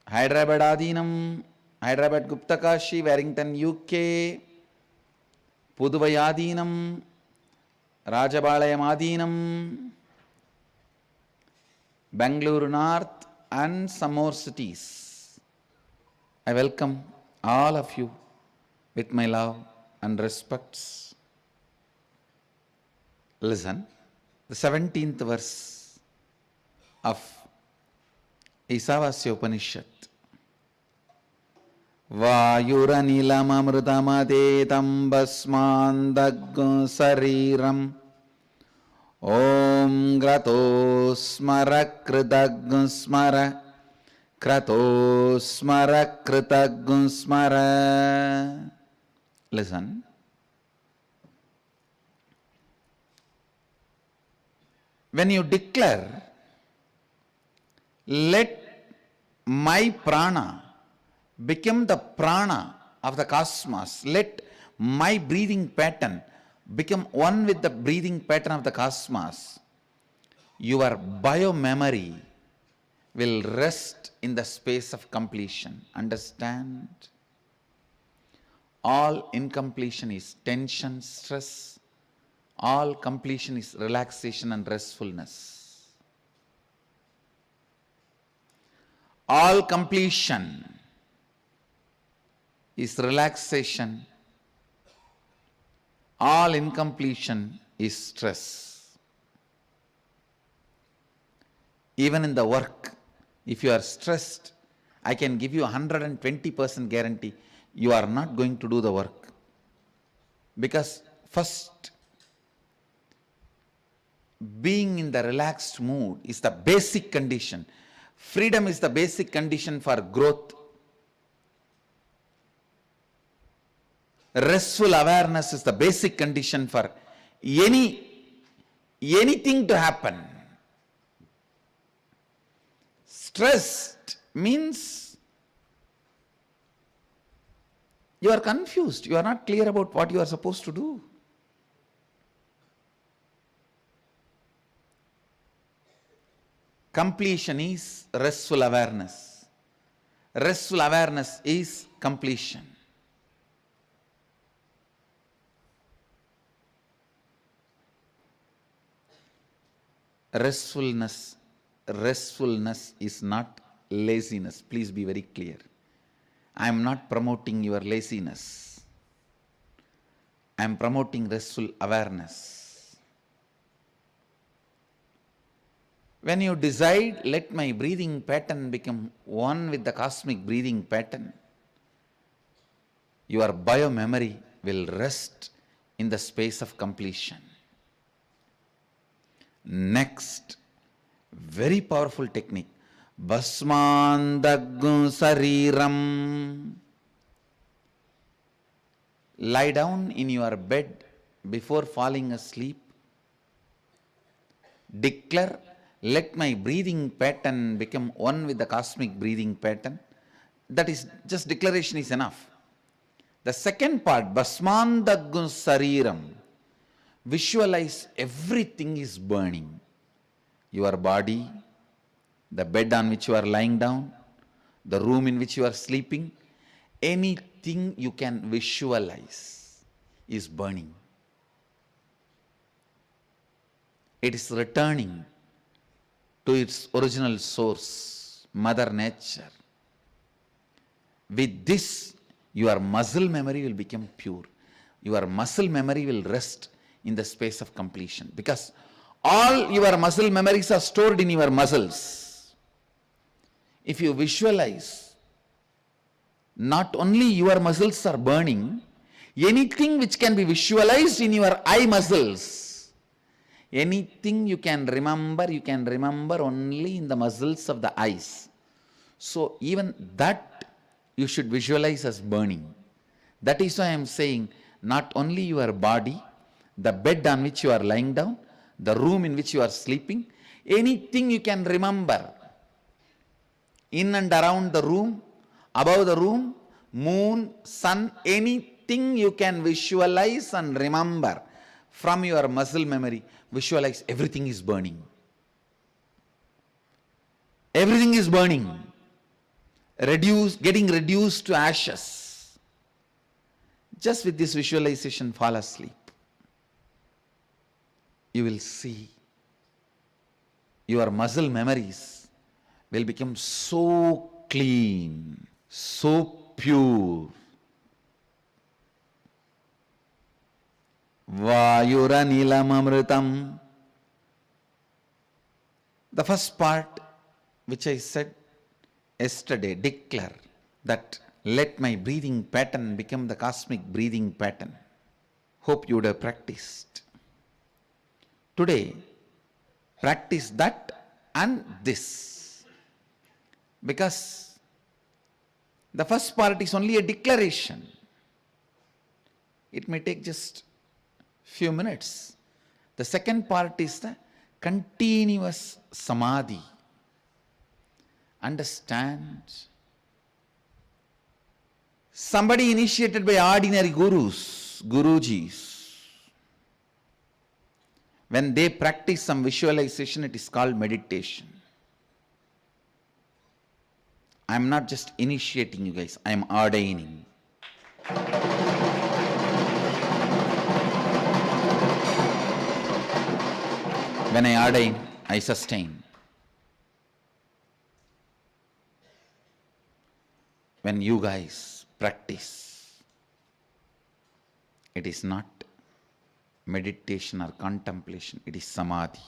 Hyderabad Adinam, Hyderabad Guptakashi, Warrington, UK, Puduvai Adinam, Rajabalayam Adinam, Bangalore North, and some more cities. I welcome all of you with my love and respects. Listen, the 17th verse of Ishavasya Upanishad. वायुरनिलममृतमतेतं भस्मान्दग्ं शरीरम् ॐ ग्रतो स्मर कृतघ्ं स्मर क्रतो स्मर कृतघ्ं स्मर. Listen. When you declare, let my prana become the prana of the cosmos, let my breathing pattern become one with the breathing pattern of the cosmos, your bio-memory will rest in the space of completion. Understand? All incompletion is tension, stress. All completion is relaxation and restfulness. All completion is relaxation. All incompletion is stress. Even in the work, if you are stressed, I can give you 120% guarantee you are not going to do the work. Because first, being in the relaxed mood is the basic condition. Freedom is the basic condition for growth. Restful awareness is the basic condition for anything to happen. Stressed means you are confused. You are not clear about what you are supposed to do. Completion is restful awareness. Restful awareness is completion. Restfulness is not laziness. Please be very clear. I am not promoting your laziness. I am promoting restful awareness. When you decide, let my breathing pattern become one with the cosmic breathing pattern, your bio-memory will rest in the space of completion. Next, very powerful technique. Bhasmandagum sariram. Lie down in your bed before falling asleep. Declare, let my breathing pattern become one with the cosmic breathing pattern. That is, just declaration is enough. The second part, Bhasmandagum sariram. Visualize everything is burning. Your body, the bed on which you are lying down, the room in which you are sleeping, anything you can visualize is burning. It is returning to its original source, Mother Nature. With this, your muscle memory will become pure. Your muscle memory will rest in the space of completion. Because all your muscle memories are stored in your muscles. If you visualize, not only your muscles are burning, anything which can be visualized in your eye muscles, anything you can remember only in the muscles of the eyes. So even that you should visualize as burning. That is why I am saying, not only your body, the bed on which you are lying down, the room in which you are sleeping, anything you can remember in and around the room, above the room, moon, sun, anything you can visualize and remember from your muscle memory, visualize everything is burning. Everything is burning. Getting reduced to ashes. Just with this visualization, fall asleep. You will see your muscle memories will become so clean, so pure. Vayuranilamamritam. The first part which I said yesterday, declare that Let my breathing pattern become the cosmic breathing pattern. Hope you would have practiced. Today, practice that and this. Because the first part is only a declaration. It may take just few minutes. The second part is the continuous samadhi. Understand? Somebody initiated by ordinary gurus, gurujis, when they practice some visualization, it is called meditation. I am not just initiating you guys, I am ordaining. When I ordain, I sustain. When you guys practice, it is not meditation or contemplation, it is samadhi.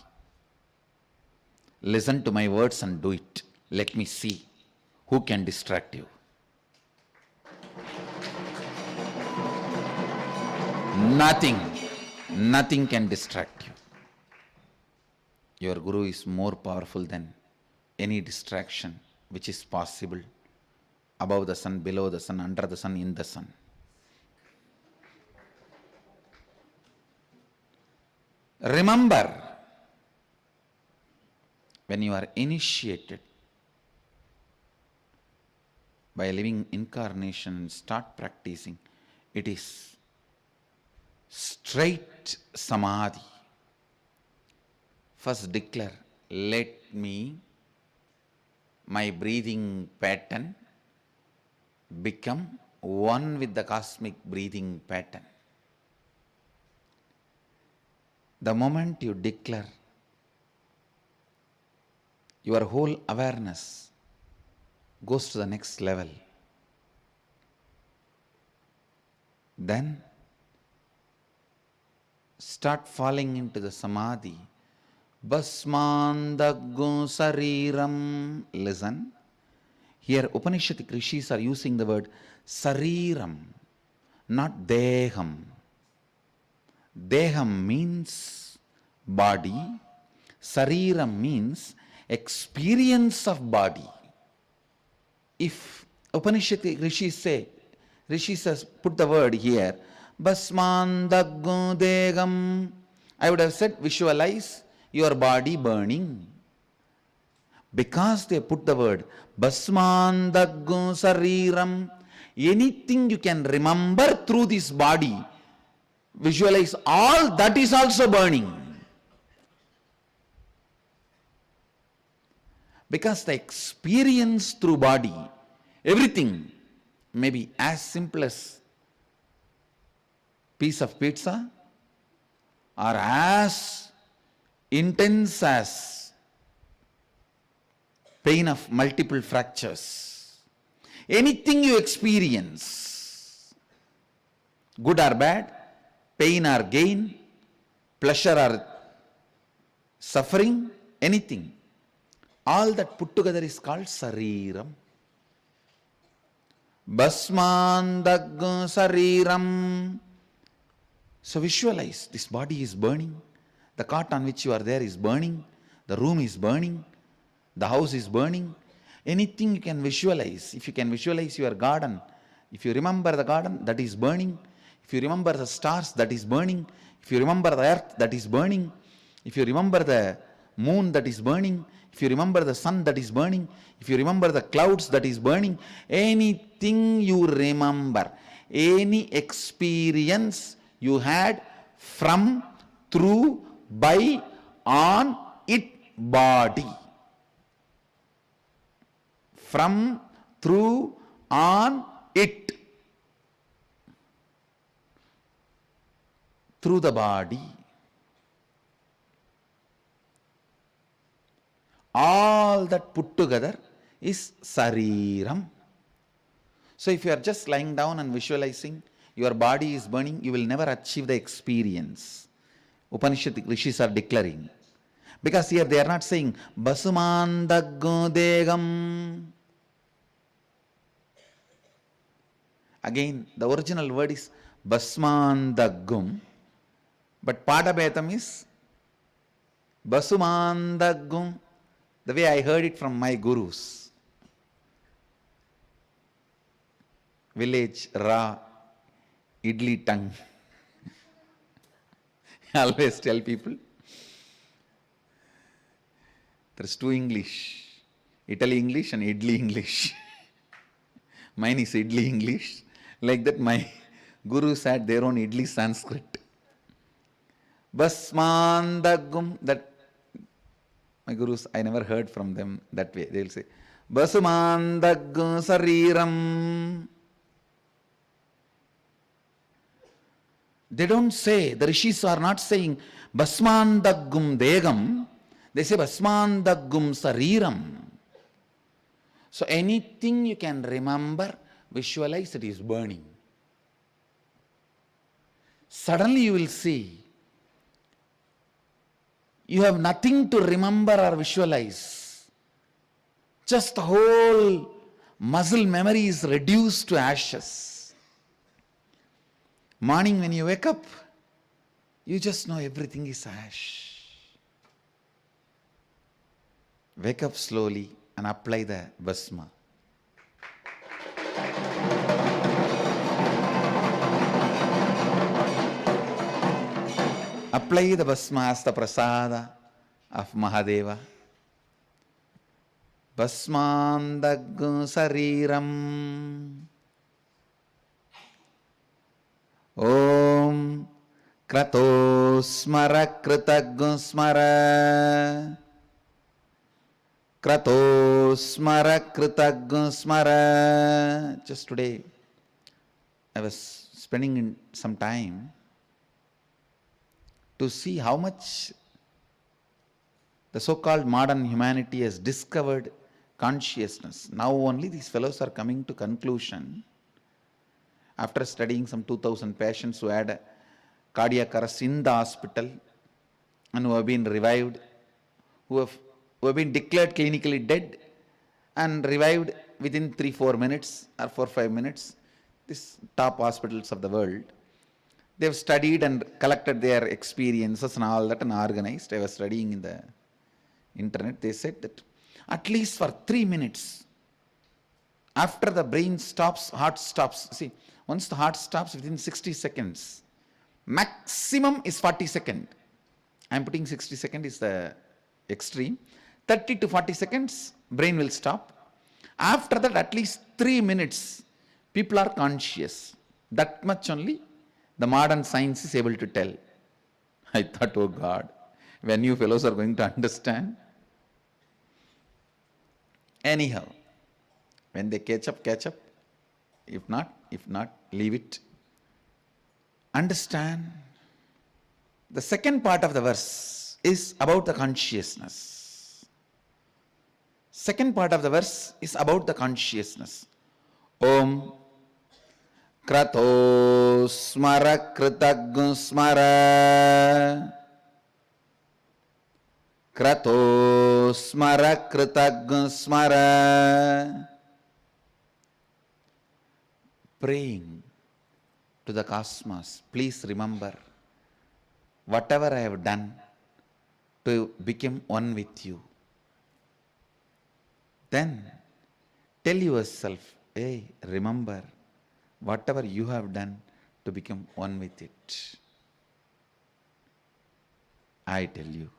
Listen to my words and do it. Let me see who can distract you. Nothing can distract you. Your Guru is more powerful than any distraction which is possible above the sun, below the sun, under the sun, in the sun. Remember, when you are initiated by a living incarnation and start practicing, it is straight samadhi. First declare, let me, my breathing pattern, become one with the cosmic breathing pattern. The moment you declare, your whole awareness goes to the next level. Then start falling into the samadhi. Basmandaggo sariram. Listen. Here Upanishadic rishis are using the word sariram, not deham. Deham means body. Sariram means experience of body. If Upanishadic rishis has put the word here, Basmandaggo deham, I would have said visualize your body burning. Because they put the word Basmandaggo sariram, anything you can remember through this body, visualize all that is also burning. Because the experience through body, everything may be as simple as piece of pizza or as intense as pain of multiple fractures. Anything you experience, good or bad, pain or gain, pleasure or suffering, anything, all that put together is called sariram. Basmandaggo sariram. So visualize, this body is burning, the cot on which you are there is burning, the room is burning, the house is burning. Anything you can visualize. If you can visualize your garden, if you remember the garden, that is burning. If you remember the stars, that is burning. If you remember the earth, that is burning. If you remember the moon, that is burning. If you remember the sun, that is burning. If you remember the clouds, that is burning. Anything you remember, any experience you had from, through, by, on, it, body. From, through, on, it. Through the body. All that put together is sariram. So if you are just lying down and visualizing your body is burning, you will never achieve the experience. Upanishadic rishis are declaring. Because here they are not saying Basumandaggo degam. Again, the original word is Basmandaggum, but Padabhetam is Basumandaggum, the way I heard it from my gurus. Village Ra, Idli tongue. I always tell people, there's two English, Italy English and Idli English. Mine is Idli English. Like that, my gurus had their own Idli Sanskrit. Basmandaggum, that my gurus, I never heard from them that way. They'll say, Basumandaggum Sariram. They don't say, the rishis are not saying Basmandaggum Degam. They say Basmandaggum Sariram. So anything you can remember, visualize, it is burning. Suddenly you will see, you have nothing to remember or visualize. Just the whole muscle memory is reduced to ashes. Morning when you wake up, you just know everything is ash. Wake up slowly and apply the Basma. Apply the Basma as the prasada of Mahadeva. Basmandaggum Sariram. Om Krato Smara Kritaggum Smara. Krato Smara Kritaggum Smara. Just today, I was spending some time to see how much the so-called modern humanity has discovered consciousness. Now only these fellows are coming to conclusion, after studying some 2,000 patients who had cardiac arrest in the hospital and who have been revived, who have been declared clinically dead and revived within 3-4 minutes or 4-5 minutes, these top hospitals of the world. They have studied and collected their experiences and all that and organized. I was studying in the internet. They said that at least for 3 minutes, after the brain stops, heart stops. See, once the heart stops within 60 seconds, maximum is 40 seconds. I am putting 60 seconds is the extreme. 30 to 40 seconds, brain will stop. After that, at least 3 minutes, people are conscious. That much only the modern science is able to tell. I thought, oh God, when you fellows are going to understand. Anyhow, when they catch up. If not, leave it. Understand. The second part of the verse is about the consciousness. Second part of the verse is about the consciousness. Om Krato Smara Kritaggum Smara. Krato Smara Kritaggum Smara. Praying to the cosmos, please remember whatever I have done to become one with you. Then tell yourself, hey, remember whatever you have done to become one with it. I tell you.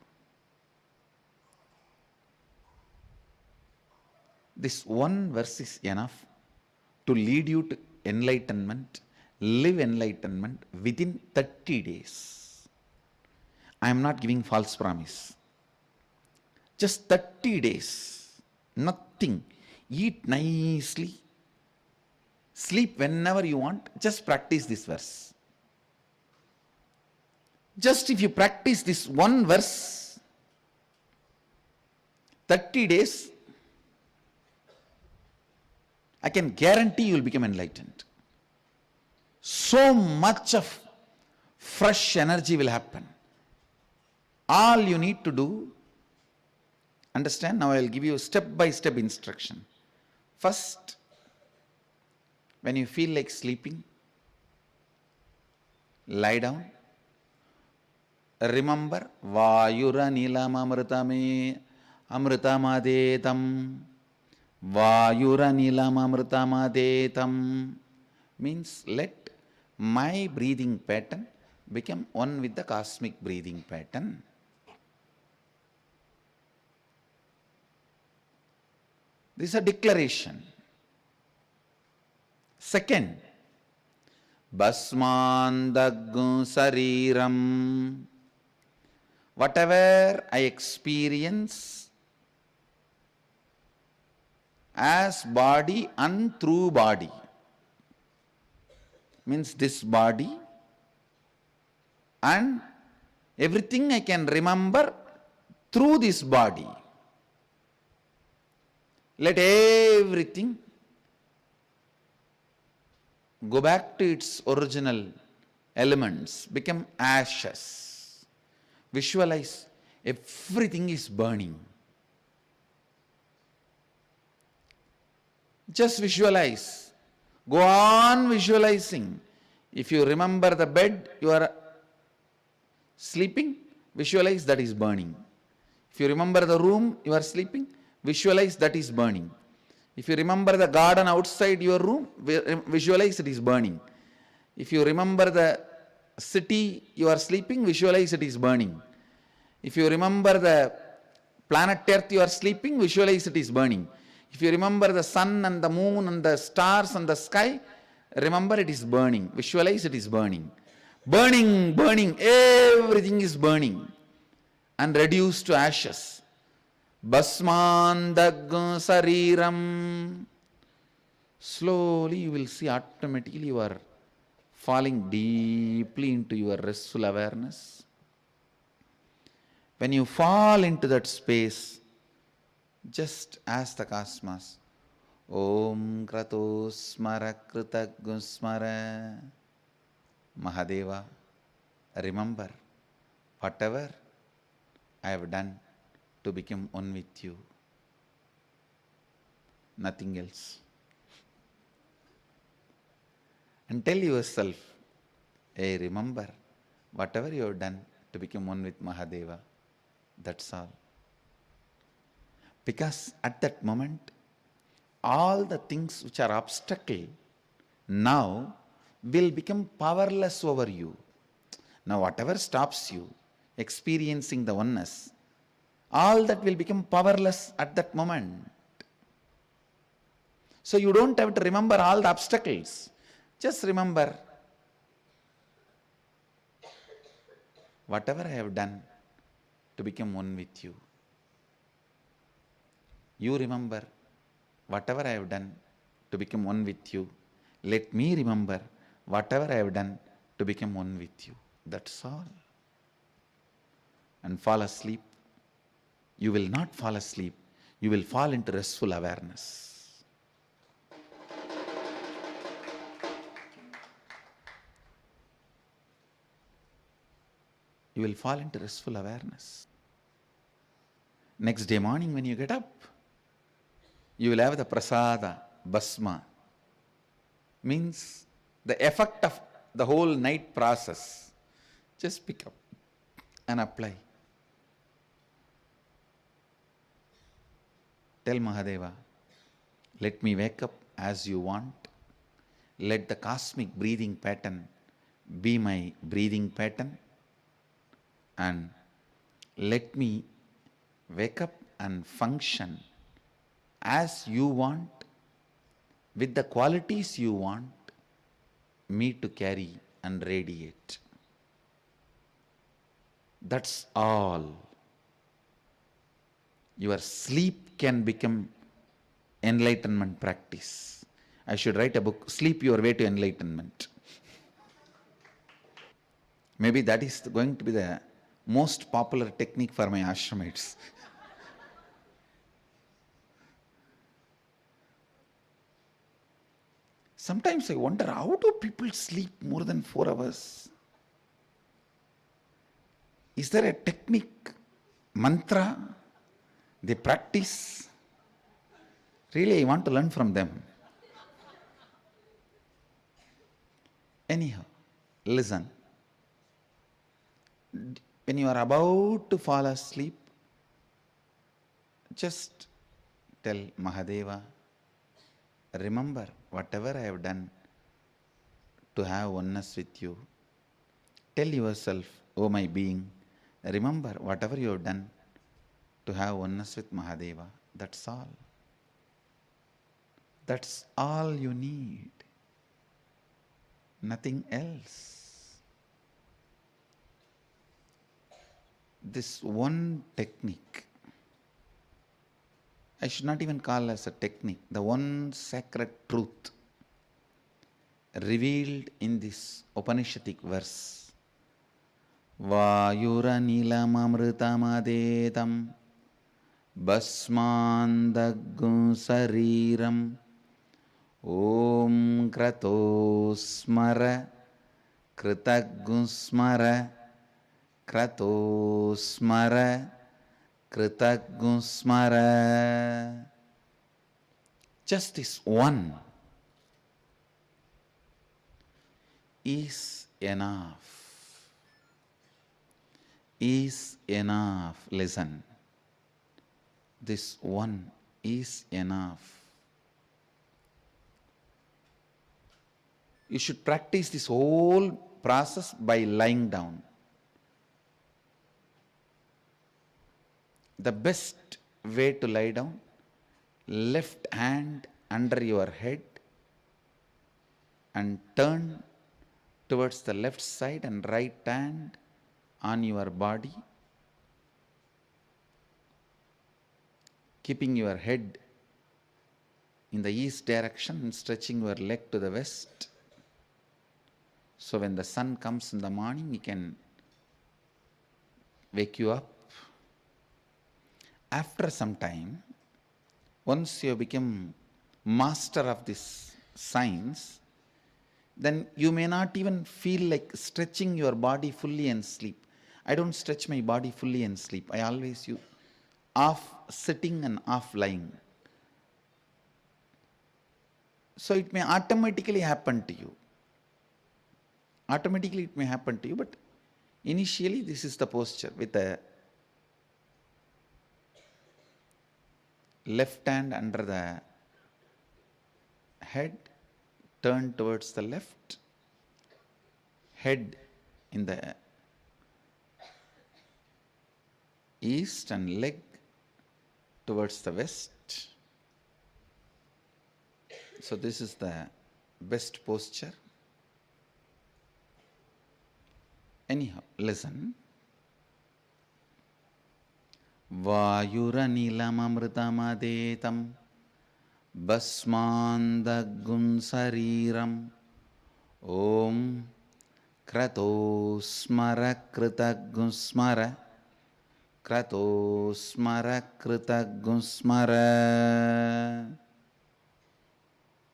This one verse is enough to lead you to enlightenment, live enlightenment within 30 days. I am not giving false promise. Just 30 days, nothing. Eat nicely, sleep whenever you want, just practice this verse. Just if you practice this one verse, 30 days, I can guarantee you will become enlightened. So much of fresh energy will happen. All you need to do, understand, now I will give you step-by-step instruction. First, When you feel like sleeping, lie down. Remember, Vayura Nilam Amritame Amritamadetam. Vayura Nilam Amritamadetam means let my breathing pattern become one with the cosmic breathing pattern. This is a declaration. Second, Basmandaggu Sariram. Whatever I experience as body and through body, means this body and everything I can remember through this body. Let everything go back to its original elements, become ashes. Visualize everything is burning. Just visualize. Go on visualizing. If you remember the bed you are sleeping, visualize that is burning. If you remember the room you are sleeping, visualize that is burning. If you remember the garden outside your room, visualize it is burning. If you remember the city you are sleeping, visualize it is burning. If you remember the planet Earth you are sleeping, visualize it is burning. If you remember the sun and the moon and the stars and the sky, remember it is burning. Visualize it is burning. Burning, burning, everything is burning and reduced to ashes. Basmandagga Sariram. Slowly you will see automatically you are falling deeply into your restful awareness. When you fall into that space, just ask the cosmos, Om Krato Smara Kritaggu Smara. Mahadeva, remember whatever I have done to become one with you. Nothing else. And tell yourself, hey, remember whatever you have done to become one with Mahadeva. That's all. Because at that moment, all the things which are obstacle now will become powerless over you. Now whatever stops you experiencing the oneness, all that will become powerless at that moment. So you don't have to remember all the obstacles. Just remember, whatever I have done to become one with you. You remember, whatever I have done to become one with you. Let me remember, whatever I have done to become one with you. That's all. And fall asleep. You will not fall asleep. You will fall into restful awareness. You will fall into restful awareness. Next day morning when you get up, you will have the prasada, basma. Means the effect of the whole night process. Just pick up and apply. Tell Mahadeva, let me wake up as you want. Let the cosmic breathing pattern be my breathing pattern. And let me wake up and function as you want, with the qualities you want me to carry and radiate. That's all. Your sleep can become enlightenment practice. I should write a book, Sleep Your Way to Enlightenment. Maybe that is going to be the most popular technique for my ashramites. Sometimes I wonder, how do people sleep more than 4 hours? Is there a technique, mantra they practice? Really, I want to learn from them. Anyhow, listen. When you are about to fall asleep, just tell Mahadeva, remember whatever I have done to have oneness with you. Tell yourself, oh my being, remember whatever you have done to have oneness with Mahadeva. That's all. That's all you need. Nothing else. This one technique, I should not even call as a technique, the one sacred truth revealed in this Upanishadic verse. Vayuranilamamritamadedam basmandaggu sariram Om Kratosmara Kritagusmara Kratosmara Kritagusmara. Just this one is enough. Is enough. Listen. This one is enough. You should practice this whole process by lying down. The best way to lie down, left hand under your head and turn towards the left side and right hand on your body, keeping your head in the east direction and stretching your leg to the west. So when the sun comes in the morning, he can wake you up. After some time, once you become master of this science, then you may not even feel like stretching your body fully and sleep. I don't stretch my body fully and sleep. I always use half sitting and half lying. So it may automatically happen to you. Automatically it may happen to you, but initially this is the posture with the left hand under the head, turn towards the left, head in the east and leg towards the west. So this is the best posture. Anyhow, listen. Vayuranilamamritamadedam basmandaggun sariram Om Kratosmara Kritagusmara Kratosmara Kritagusmara.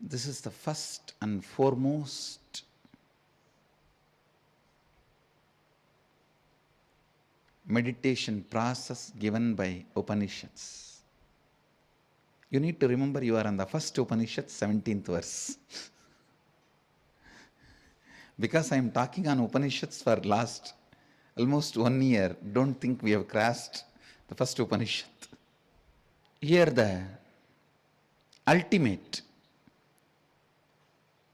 This is the first and foremost meditation process given by Upanishads. You need to remember you are on the first Upanishad, 17th verse. Because I am talking on Upanishads for last almost 1 year, don't think we have crossed the first Upanishad. Here the ultimate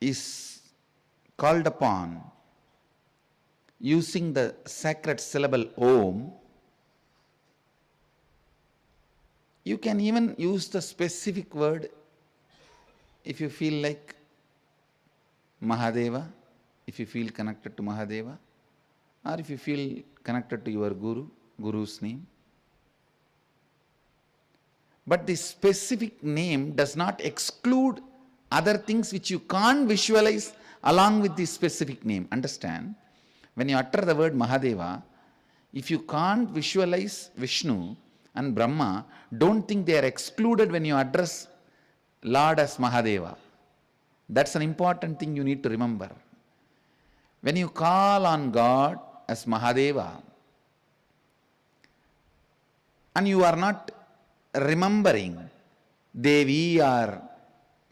is called upon using the sacred syllable Om. You can even use the specific word if you feel like Mahadeva, if you feel connected to Mahadeva, or if you feel connected to your Guru's name. But this specific name does not exclude other things which you can't visualize along with this specific name. Understand? When you utter the word Mahadeva, if you can't visualize Vishnu and Brahma, don't think they are excluded when you address Lord as Mahadeva. That's an important thing you need to remember. When you call on God as Mahadeva, and you are not remembering Devi or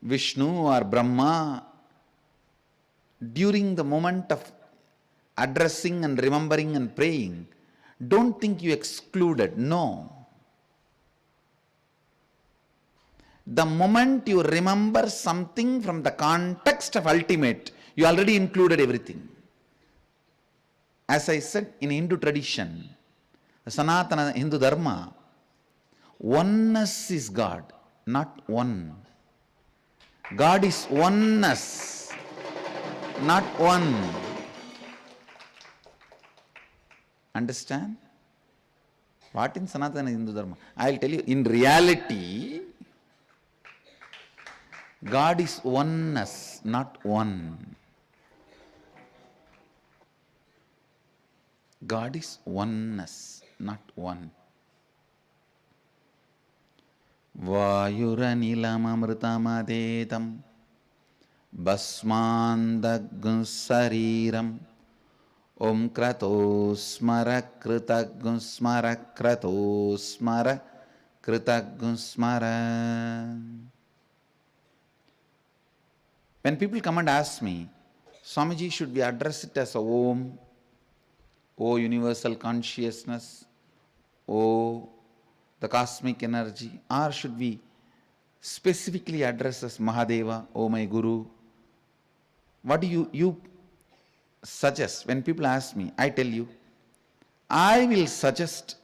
Vishnu or Brahma during the moment of addressing and remembering and praying, don't think you excluded. No. The moment you remember something from the context of ultimate, you already included everything. As I said, in Hindu tradition, the Sanatana Hindu Dharma, oneness is God, not one. God is oneness, not one. Understand? What in Sanatana Hindu Dharma? I will tell you, in reality, God is oneness, not one. God is oneness, not one. Vayuranilamamritamadedam basmandagusariram Om kratosmara kritagusmara kratosmara kritagusmara. When people come and ask me, Swamiji, should we address it as a Om, O universal consciousness, O the cosmic energy, or should we specifically address as Mahadeva, O my Guru? What do you suggest? When people ask me, I tell you, I will suggest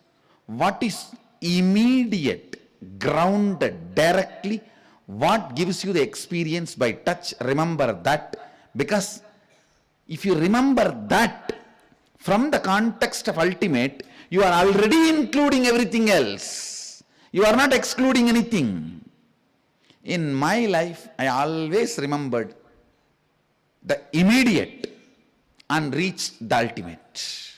what is immediate, grounded, directly, what gives you the experience by touch. Remember that, because if you remember that from the context of ultimate, you are already including everything else. You are not excluding anything. In my life, I always remembered the immediate and reached the ultimate.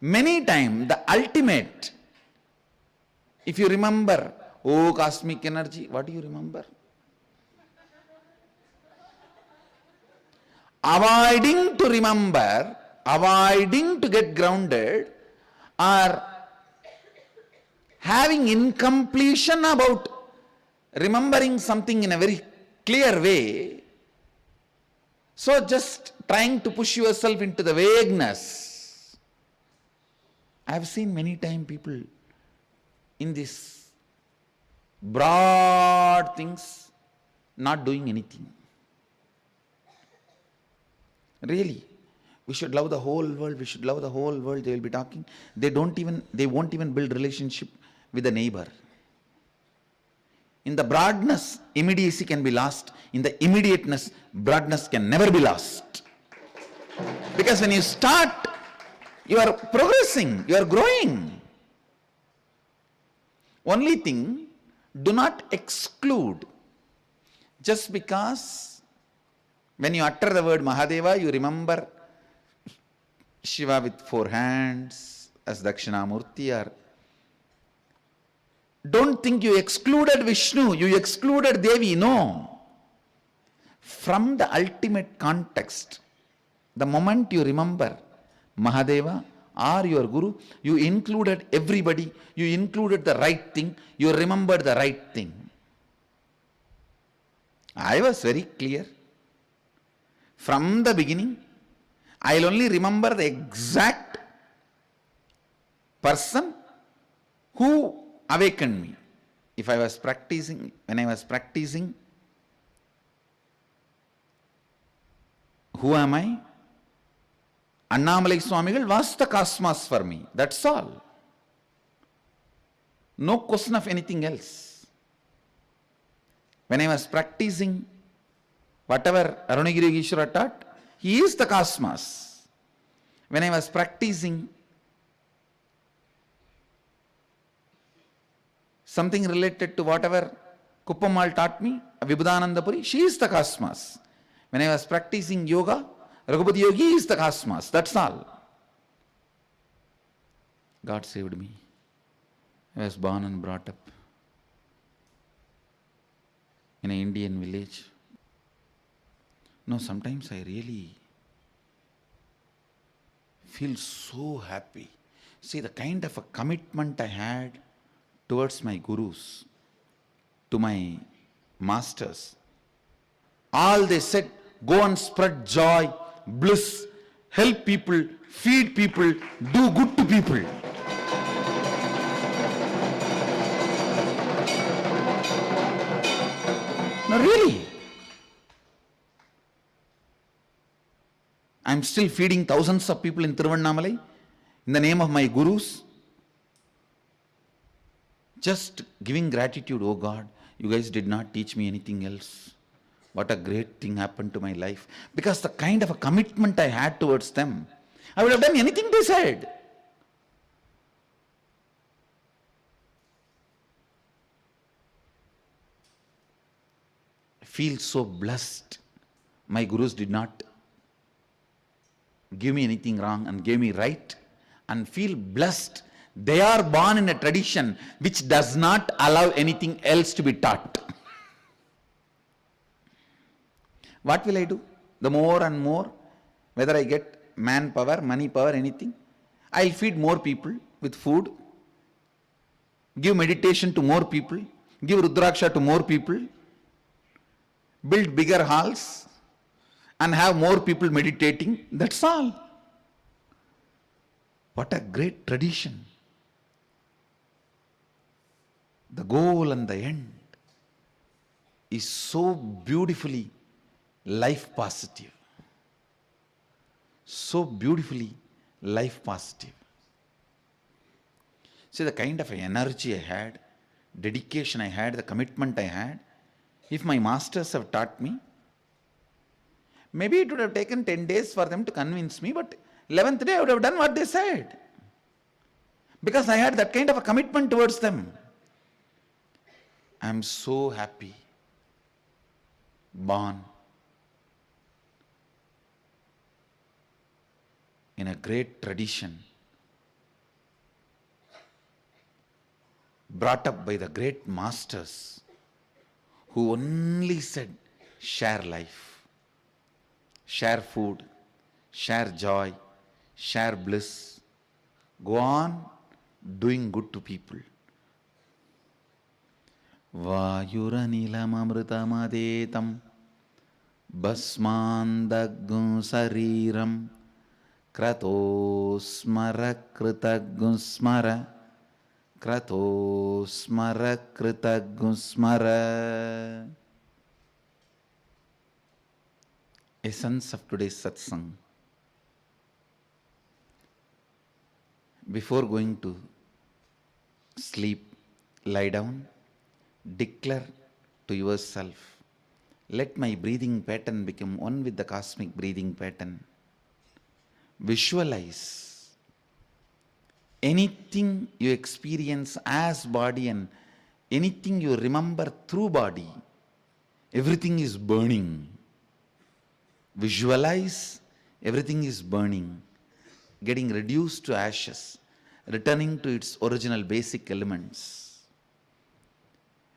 Many times, the ultimate, if you remember, oh cosmic energy, what do you remember? Avoiding to remember, avoiding to get grounded, or having incompletion about remembering something in a very clear way, so just trying to push yourself into the vagueness. I have seen many times people in this broad things not doing anything. Really, we should love the whole world, we should love the whole world, they will be talking. They won't even build relationship with the neighbor. In the broadness, immediacy can be lost. In the immediateness, broadness can never be lost. Because when you start, you are progressing, you are growing. Only thing, do not exclude. Just because when you utter the word Mahadeva, you remember Shiva with 4 hands as Dakshinamurti, or don't think you excluded Vishnu, you excluded Devi. No. From the ultimate context, the moment you remember Mahadeva or your Guru, you included everybody, you included the right thing, you remembered the right thing. I was very clear. From the beginning, I'll only remember the exact person who awakened me. If I was practicing, when I was practicing, who am I? Annamalai Swamigal was the cosmos for me. That's all. No question of anything else. When I was practicing whatever Arunagiri Yogeshwara taught, he is the cosmos. When I was practicing something related to whatever Kuppamal taught me, Vibhudananda Puri, she is the cosmos. When I was practicing yoga, Raghupati Yogi is the cosmos. That's all. God saved me. I was born and brought up in an Indian village. No, sometimes I really feel so happy. See, the kind of a commitment I had towards my gurus, to my masters. All they said, go and spread joy, bliss, help people, feed people, do good to people. No, really. I'm still feeding thousands of people in Tiruvannamalai in the name of my gurus. Just giving gratitude. Oh God, you guys did not teach me anything else. What a great thing happened to my life. Because the kind of a commitment I had towards them, I would have done anything they said. I feel so blessed. My gurus did not give me anything wrong and gave me right, and feel blessed. They are born in a tradition which does not allow anything else to be taught. What will I do? The more and more, whether I get manpower, money power, anything, I'll feed more people with food, give meditation to more people, give Rudraksha to more people, build bigger halls, and have more people meditating. That's all. What a great tradition. The goal and the end is so beautifully life positive. So beautifully life positive. See the kind of energy I had, dedication I had, the commitment I had. If my masters have taught me, maybe it would have taken 10 days for them to convince me, but 11th day I would have done what they said. Because I had that kind of a commitment towards them. I am so happy, born in a great tradition, brought up by the great masters who only said, share life, share food, share joy, share bliss, go on doing good to people. Vayuranilamamritamadetam basmandagum sariram kratosmara kritagusmara kratosmara kritagusmara. Essence of today's satsang. Before going to sleep, lie down, declare to yourself, let my breathing pattern become one with the cosmic breathing pattern. Visualize anything you experience as body and anything you remember through body, everything is burning. Visualize everything is burning, getting reduced to ashes, returning to its original basic elements.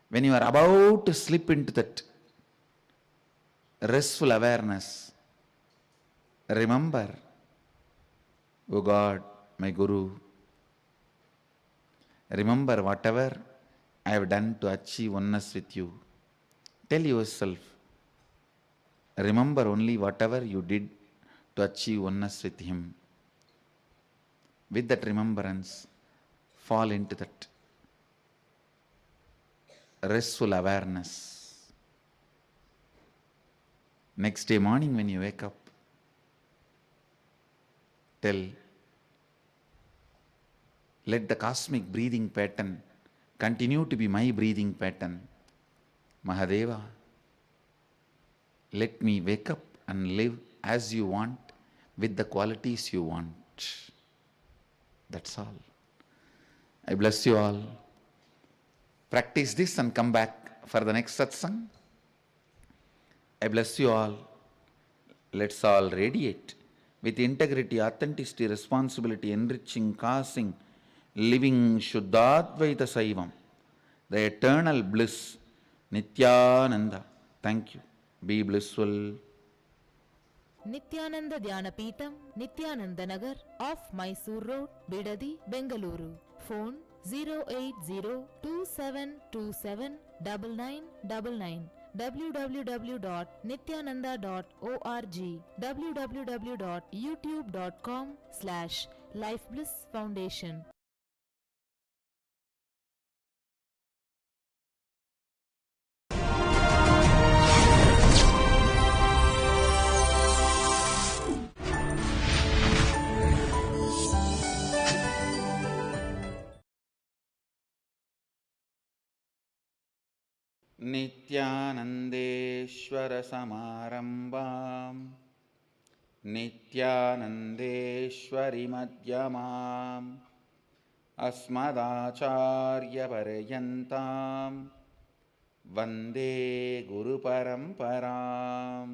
When you are about to slip into that restful awareness, remember, O God, my Guru, remember whatever I have done to achieve oneness with you. Tell yourself, remember only whatever you did to achieve oneness with Him. With that remembrance, fall into that restful awareness. Next day morning when you wake up, tell, let the cosmic breathing pattern continue to be my breathing pattern. Mahadeva, let me wake up and live as you want, with the qualities you want. That's all. I bless you all. Practice this and come back for the next satsang. I bless you all. Let's all radiate with integrity, authenticity, responsibility, enriching, causing, living Shuddhadvaita Saivam, the eternal bliss, Nithyananda. Thank you. Be blissful. Nithyananda Dhyana Peetham, Nithyananda Nagar, off Mysore Road, Bidadi, Bengaluru. Phone 08027279999. www.nithyananda.org, www.youtube.com/lifeblissfoundation. नित्यानन्देश्वरसमारम्भां नित्यानन्देश्वरिमध्यमाम् अस्मदाचार्यपर्यन्तां वन्दे गुरुपरम्पराम्.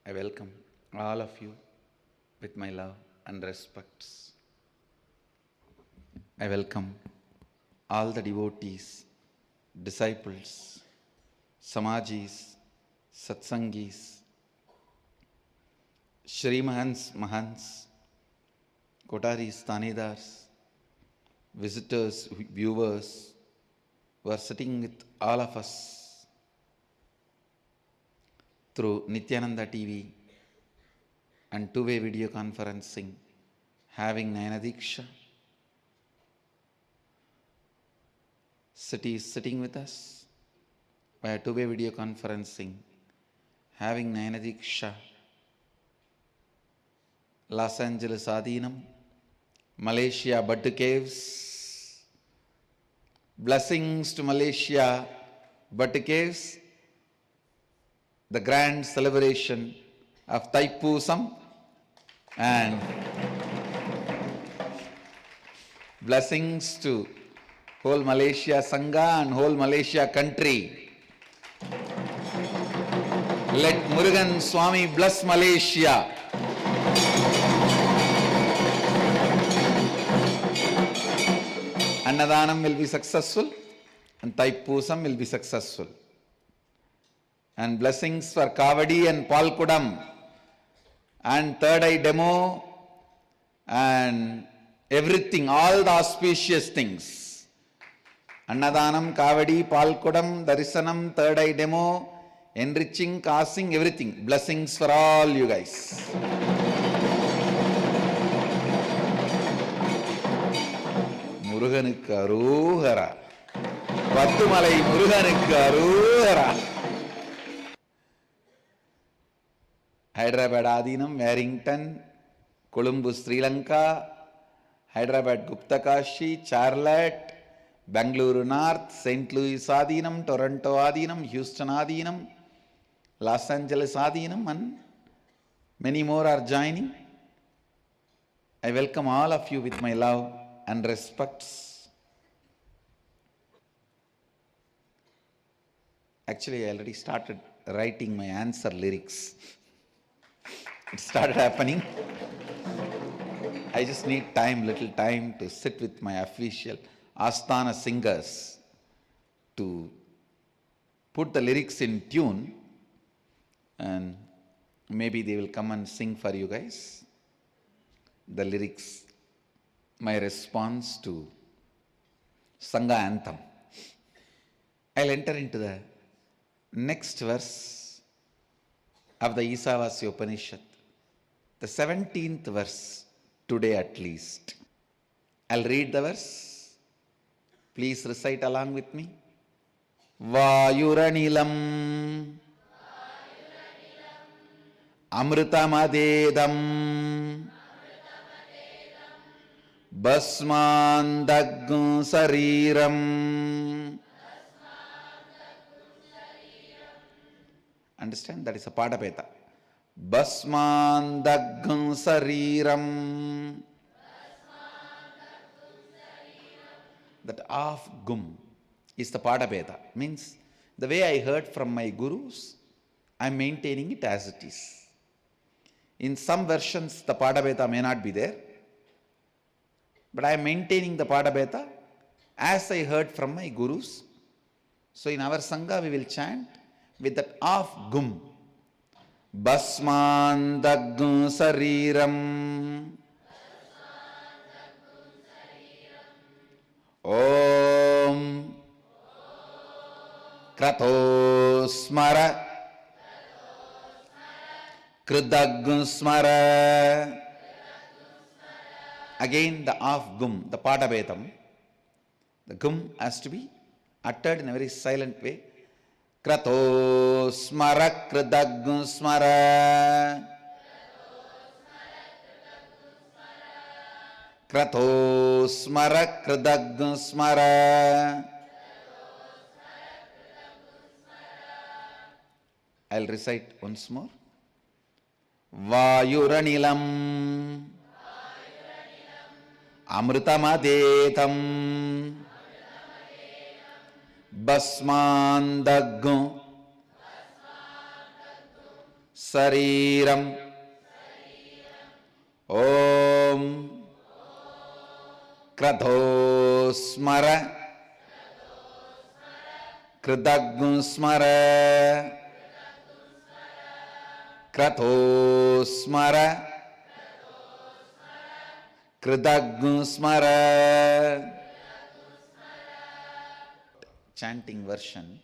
I welcome all of you with my love and respects. I welcome all the devotees, disciples, Samajis, Satsangis, Shrimahans, Mahants, Kotaris, Tanedars, visitors, viewers who are sitting with all of us through Nithyananda TV and two-way video conferencing, having Nayanadiksha. City is sitting with us via two-way video conferencing, having Nayanadiksha. Los Angeles Adinam, Malaysia Buttu Caves. Blessings to Malaysia Buttu Caves. The grand celebration of Thaipusam, and blessings to whole Malaysia Sangha and whole Malaysia country. Let Murugan Swami bless Malaysia. Annadanam will be successful and Thaipusam will be successful. And blessings for Kavadi and Palkudam and Third Eye Demo and everything, all the auspicious things. Annadanam, Kavadi, Palkudam, Darisanam, Third Eye Demo, enriching, casting, everything. Blessings for all you guys. Muruganukku Arohara. Pattumalai Muruganukku Arohara. Hyderabad Adinam, Warrington, Colombo, Sri Lanka, Hyderabad Guptakashi, Charlotte, Bangalore North, St. Louis Adinam, Toronto Adinam, Houston Adinam, Los Angeles Adinam, and many more are joining. I welcome all of you with my love and respects. Actually, I already started writing my answer lyrics. It started happening. I just need time, little time to sit with my official Asthana singers to put the lyrics in tune, and maybe they will come and sing for you guys the lyrics, my response to Sangha anthem. I'll enter into the next verse of the Ishavasya Upanishad, the 17th verse today at least. I'll read the verse. Please recite along with me. Vayuranilam Amritamadedam Basmandagn Sariram. Understand? That is a Padapeta. Basmandagn Sariram. That of gum is the Padapeta. Means the way I heard from my gurus, I am maintaining it as it is. In some versions, the Padapeta may not be there, but I am maintaining the Padapeta as I heard from my gurus. So in our Sangha, we will chant with that of gum. Basmandagn Sariram. Om Krato Smara Kridagum Smara. Again the off gum, the Padabetam. The gum has to be uttered in a very silent way. Krato Smara Kridagum Smara. Krato Smara Kridagum Smara. I'll recite once more. Vayuranilam Amrutamadetam Basmandagum Sariram Om Krato Smara Kridagum Smara. Krato Smara Kridagum Smara. Chanting version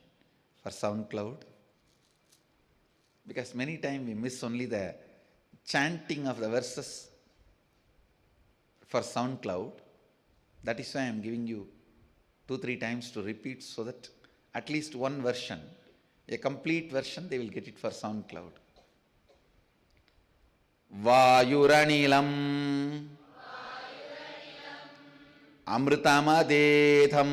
for SoundCloud, because many times we miss only the chanting of the verses for SoundCloud. That is why I am giving you 2-3 times to repeat, so that at least one version, a complete version, they will get it for SoundCloud. Vayuranilam Amrutamadetham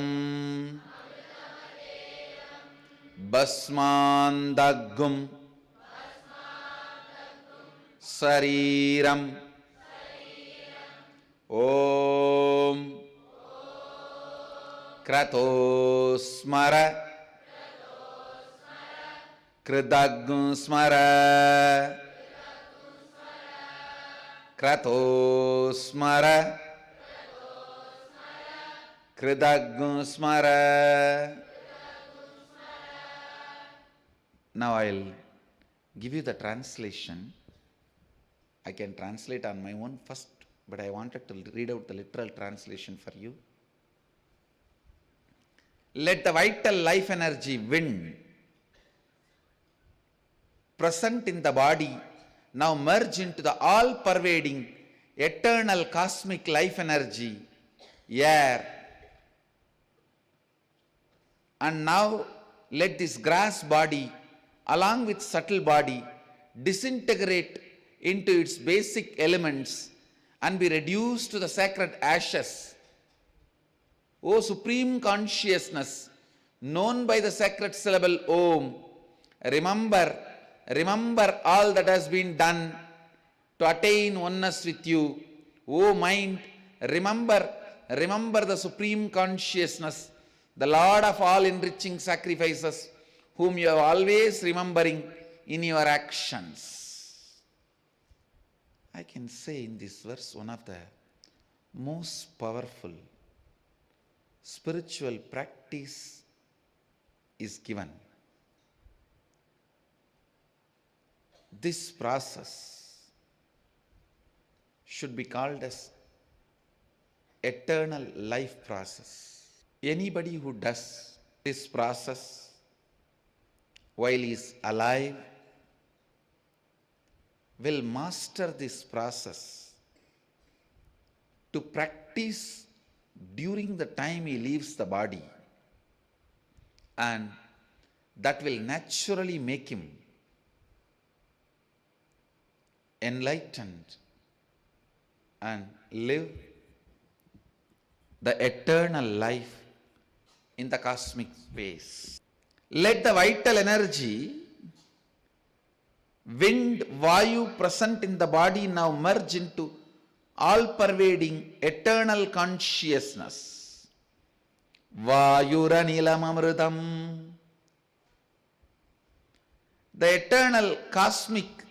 Basmandagum Sariram Om Krato Smara Kridagum Smara. Krato Smara Kridagum Smara. Now I'll give you the translation. I can translate on my own first, but I wanted to read out the literal translation for you. Let the vital life energy wind present in the body now merge into the all-pervading, eternal cosmic life energy, air. And now let this grass body, along with subtle body, disintegrate into its basic elements and be reduced to the sacred ashes. O Supreme Consciousness, known by the sacred syllable Om, remember all that has been done to attain oneness with you. O mind, remember the Supreme Consciousness, the Lord of all enriching sacrifices, whom you are always remembering in your actions. I can say in this verse one of the most powerful spiritual practice is given. This process should be called as eternal life process. Anybody who does this process while he is alive will master this process to practice during the time he leaves the body, and that will naturally make him enlightened and live the eternal life in the cosmic space. Let the vital energy, wind, vayu present in the body now merge into all-pervading eternal consciousness. Vayuranilam amrutam. The eternal cosmic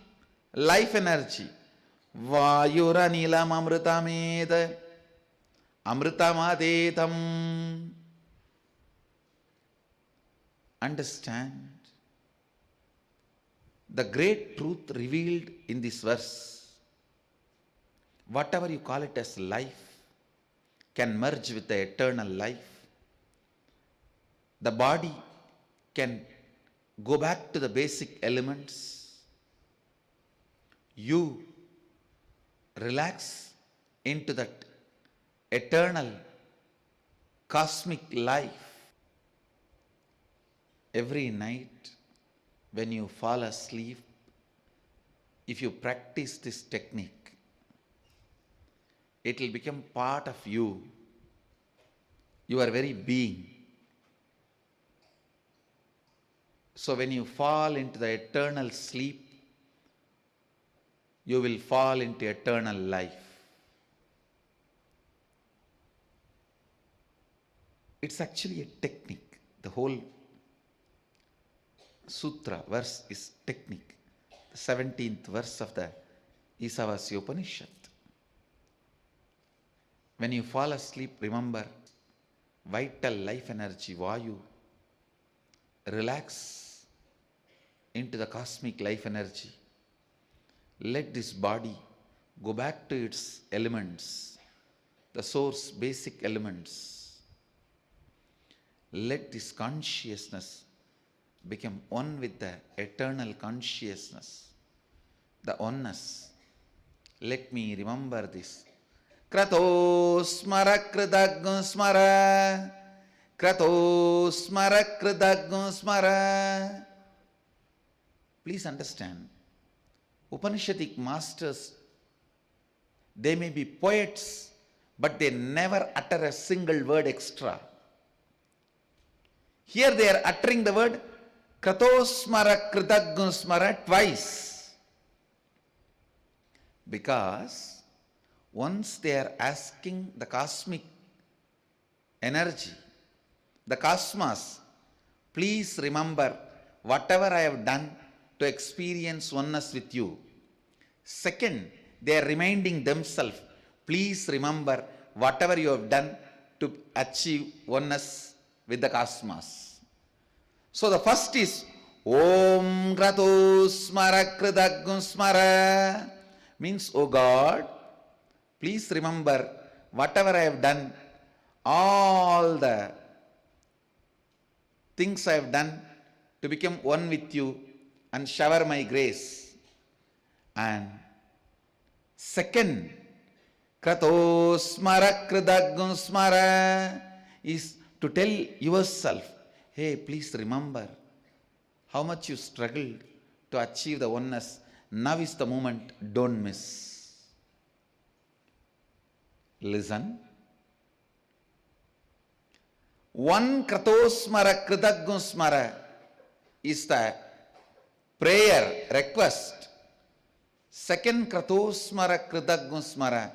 life energy. Vayuranilam amrutameda. Amrutamadetam. Understand the great truth revealed in this verse. Whatever you call it as life, can merge with the eternal life. The body can go back to the basic elements. You relax into that eternal cosmic life. Every night when you fall asleep, if you practice this technique, it will become part of you, your very being. So when you fall into the eternal sleep, you will fall into eternal life. It's actually a technique. The whole sutra verse is technique. The 17th verse of the Ishavasya Upanishad. When you fall asleep, remember vital life energy, Vayu, relax into the cosmic life energy. Let this body go back to its elements, the source basic elements. Let this consciousness become one with the eternal consciousness, the oneness. Let me remember this. Krato smara kridagam smara, krato smara kridagam smara. Please understand, Upanishadic masters, they may be poets, but they never utter a single word extra. Here they are uttering the word Kratosmara Kritagusmara twice. Because once they are asking the cosmic energy, the cosmos, please remember whatever I have done to experience oneness with you. Second, they are reminding themselves, please remember whatever you have done to achieve oneness with the cosmos. So the first is Om Krato Smara Kritagum Smara, means, oh God, please remember whatever I have done, all the things I have done to become one with you and shower my grace. And second, Krato Smara Kritagum Smara is to tell yourself, hey, please remember how much you struggled to achieve the oneness. Now is the moment, don't miss. Listen. One Kratosmara Kritagusmara is the prayer, request. Second Kratosmara Kritagusmara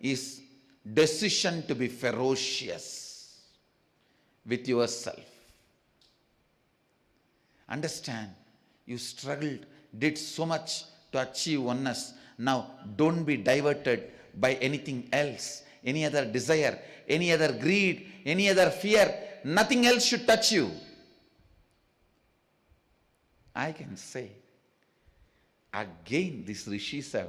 is decision to be ferocious with yourself. Understand, you struggled, did so much to achieve oneness. Now don't be diverted by anything else, any other desire, any other greed, any other fear. Nothing else should touch you. I can say, again, these rishis have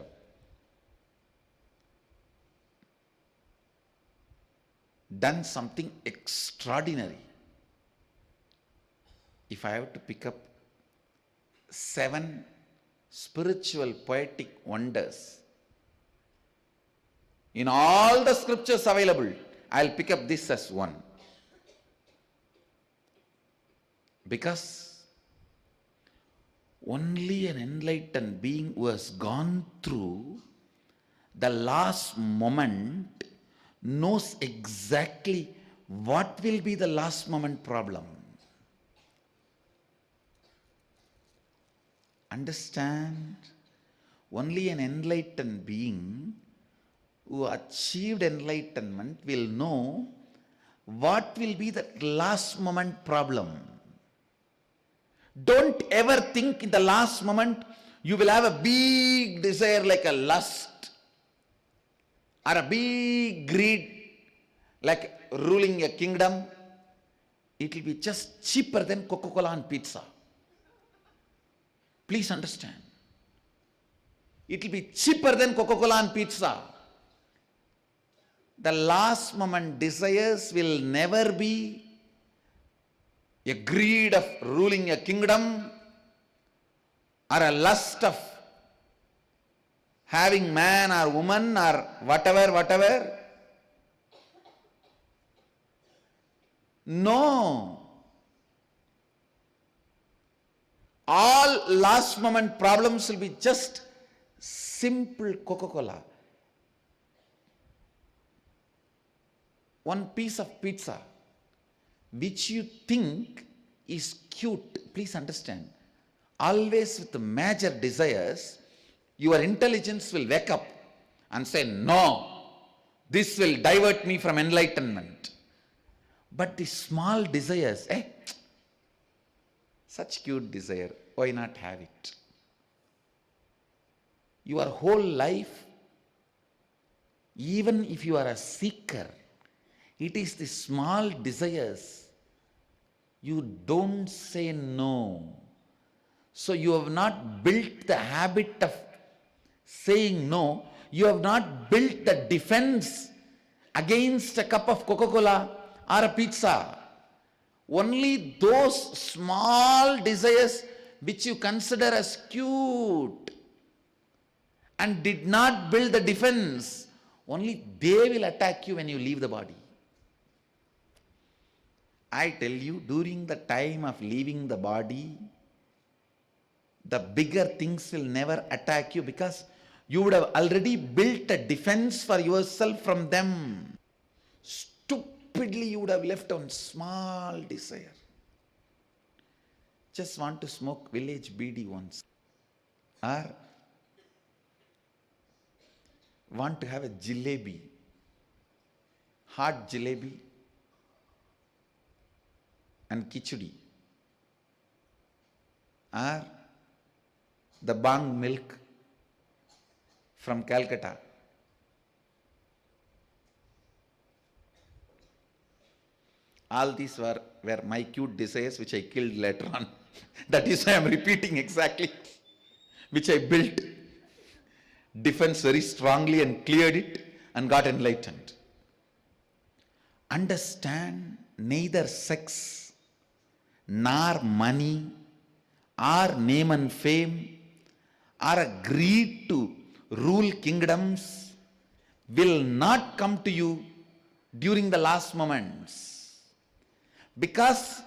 done something extraordinary. If I have to pick up 7 spiritual poetic wonders in all the scriptures available, I'll pick up this as one. Because only an enlightened being who has gone through the last moment knows exactly what will be the last moment problem. Understand? Only an enlightened being who achieved enlightenment will know what will be the last moment problem. Don't ever think in the last moment you will have a big desire like a lust or a big greed like ruling a kingdom. It will be just cheaper than Coca-Cola and pizza. Please understand. It will be cheaper than Coca-Cola and pizza. The last moment desires will never be a greed of ruling a kingdom or a lust of having man or woman or whatever. No. All last moment problems will be just simple Coca-Cola. One piece of pizza which you think is cute. Please understand. Always with the major desires, your intelligence will wake up and say, no, this will divert me from enlightenment. But the small desires, such cute desire, why not have it? Your whole life, even if you are a seeker, it is the small desires. You don't say no. So you have not built the habit of saying no. You have not built the defense against a cup of Coca-Cola or a pizza. Only those small desires which you consider as cute and did not build the defense, only they will attack you when you leave the body. I tell you, during the time of leaving the body, the bigger things will never attack you because you would have already built a defense for yourself from them. Stupidly you would have left on small desire. Just want to smoke village BD once. Or want to have a jalebi, hot jalebi and khichdi. Or the bang milk from Calcutta. All these were my cute desires which I killed later on. That is why I am repeating exactly. Which I built defense very strongly and cleared it and got enlightened. Understand, neither sex, nor money, or name and fame, or a greed to rule kingdoms will not come to you during the last moments. Because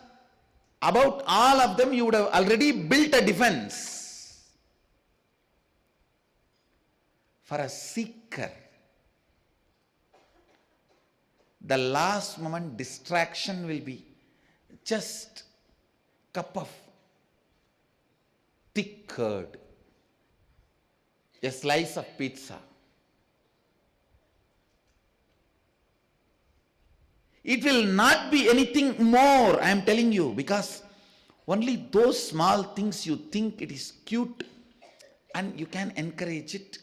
about all of them you would have already built a defense. For a seeker, the last moment distraction will be just cup of thick curd, a slice of pizza. It will not be anything more, I am telling you, because only those small things you think it is cute and you can encourage it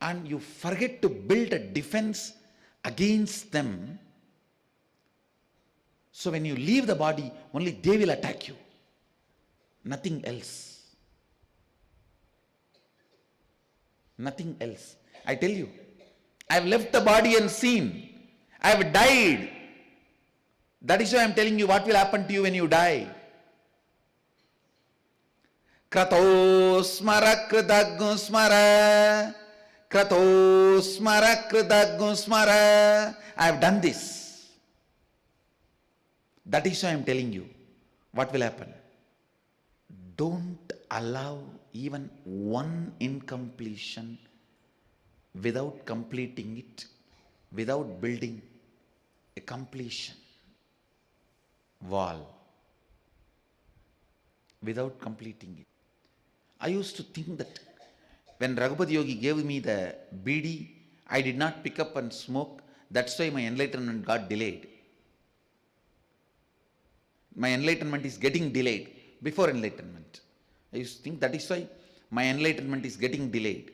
and you forget to build a defense against them. So when you leave the body, only they will attack you, nothing else. Nothing else. I tell you, I have left the body and seen. I have died. That is why I am telling you what will happen to you when you die. Krato smara kridaggu smara. Krato smara kridaggu smara. I have done this. That is why I am telling you what will happen. Don't allow even one incompletion without completing it, without building a completion wall, without completing it. I used to think that when Raghupati Yogi gave me the BD, I did not pick up and smoke. That's why my enlightenment got delayed. My enlightenment is getting delayed before enlightenment. I used to think that is why my enlightenment is getting delayed.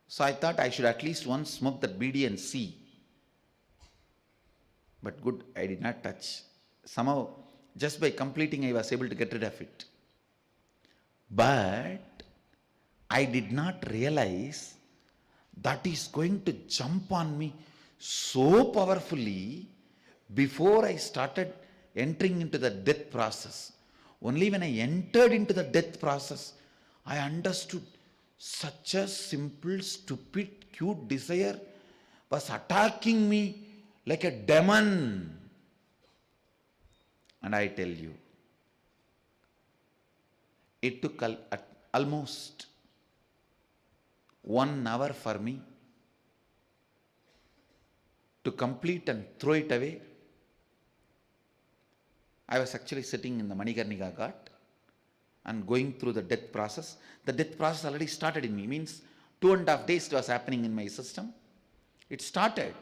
So I thought I should at least once smoke that BD and see. But good, I did not touch. Somehow, just by completing, I was able to get rid of it. But I did not realize that is going to jump on me so powerfully before I started entering into the death process. Only when I entered into the death process, I understood such a simple, stupid, cute desire was attacking me like a demon. And I tell you, it took almost 1 hour for me to complete and throw it away. I was actually sitting in the Manikarnika Ghat and going through the death process. The death process already started in me, means 2.5 days it was happening in my system. It started.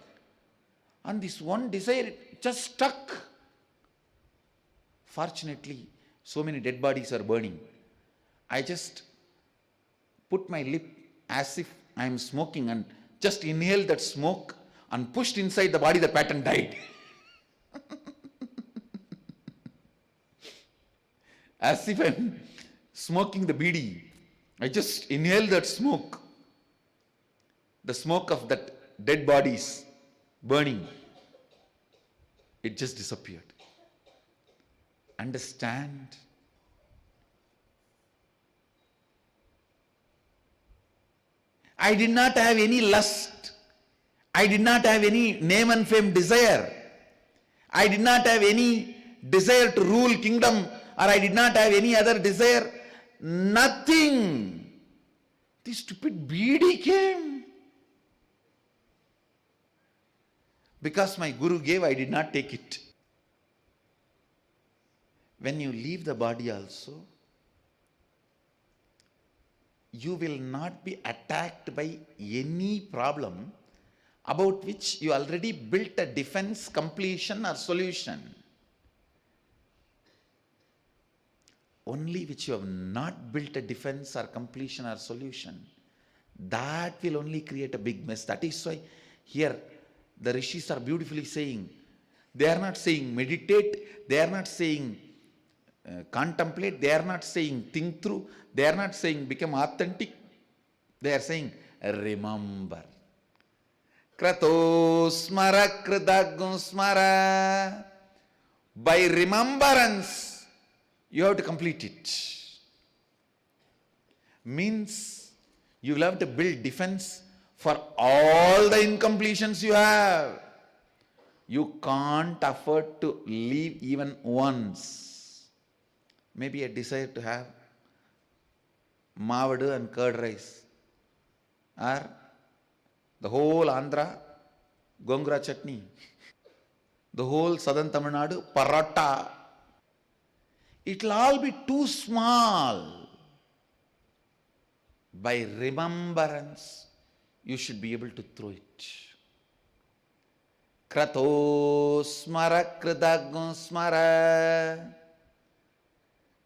And this one desire just stuck. Fortunately, so many dead bodies are burning. I just put my lip as if I am smoking and just inhaled that smoke and pushed inside the body, the pattern died. As if I'm smoking the bidi. I just inhaled that smoke. The smoke of that dead bodies burning. It just disappeared. Understand? I did not have any lust. I did not have any name and fame desire. I did not have any desire to rule kingdom, or I did not have any other desire. Nothing. This stupid BD came. Because my Guru gave, I did not take it. When you leave the body also, you will not be attacked by any problem about which you already built a defense, completion or solution. Only which you have not built a defense or completion or solution, that will only create a big mess. That is why here the rishis are beautifully saying, they are not saying meditate, they are not saying contemplate, they are not saying think through, they are not saying become authentic, they are saying remember. Krato smara kridagum smara. By remembrance, you have to complete it. Means you will have to build defense for all the incompletions you have. You can't afford to leave even once. Maybe a desire to have mavadu and curd rice, or the whole Andhra gongura chutney, the whole southern Tamil Nadu paratha. It will all be too small. By remembrance, you should be able to throw it. Krato smara kridagum smara.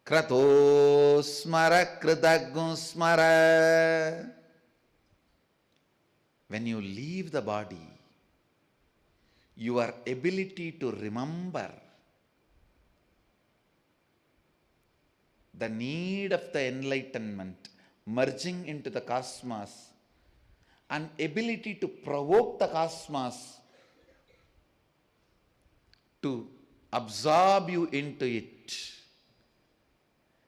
Krato smara kridagum smara. When you leave the body, your ability to remember the need of the enlightenment, merging into the cosmos, and ability to provoke the cosmos to absorb you into it.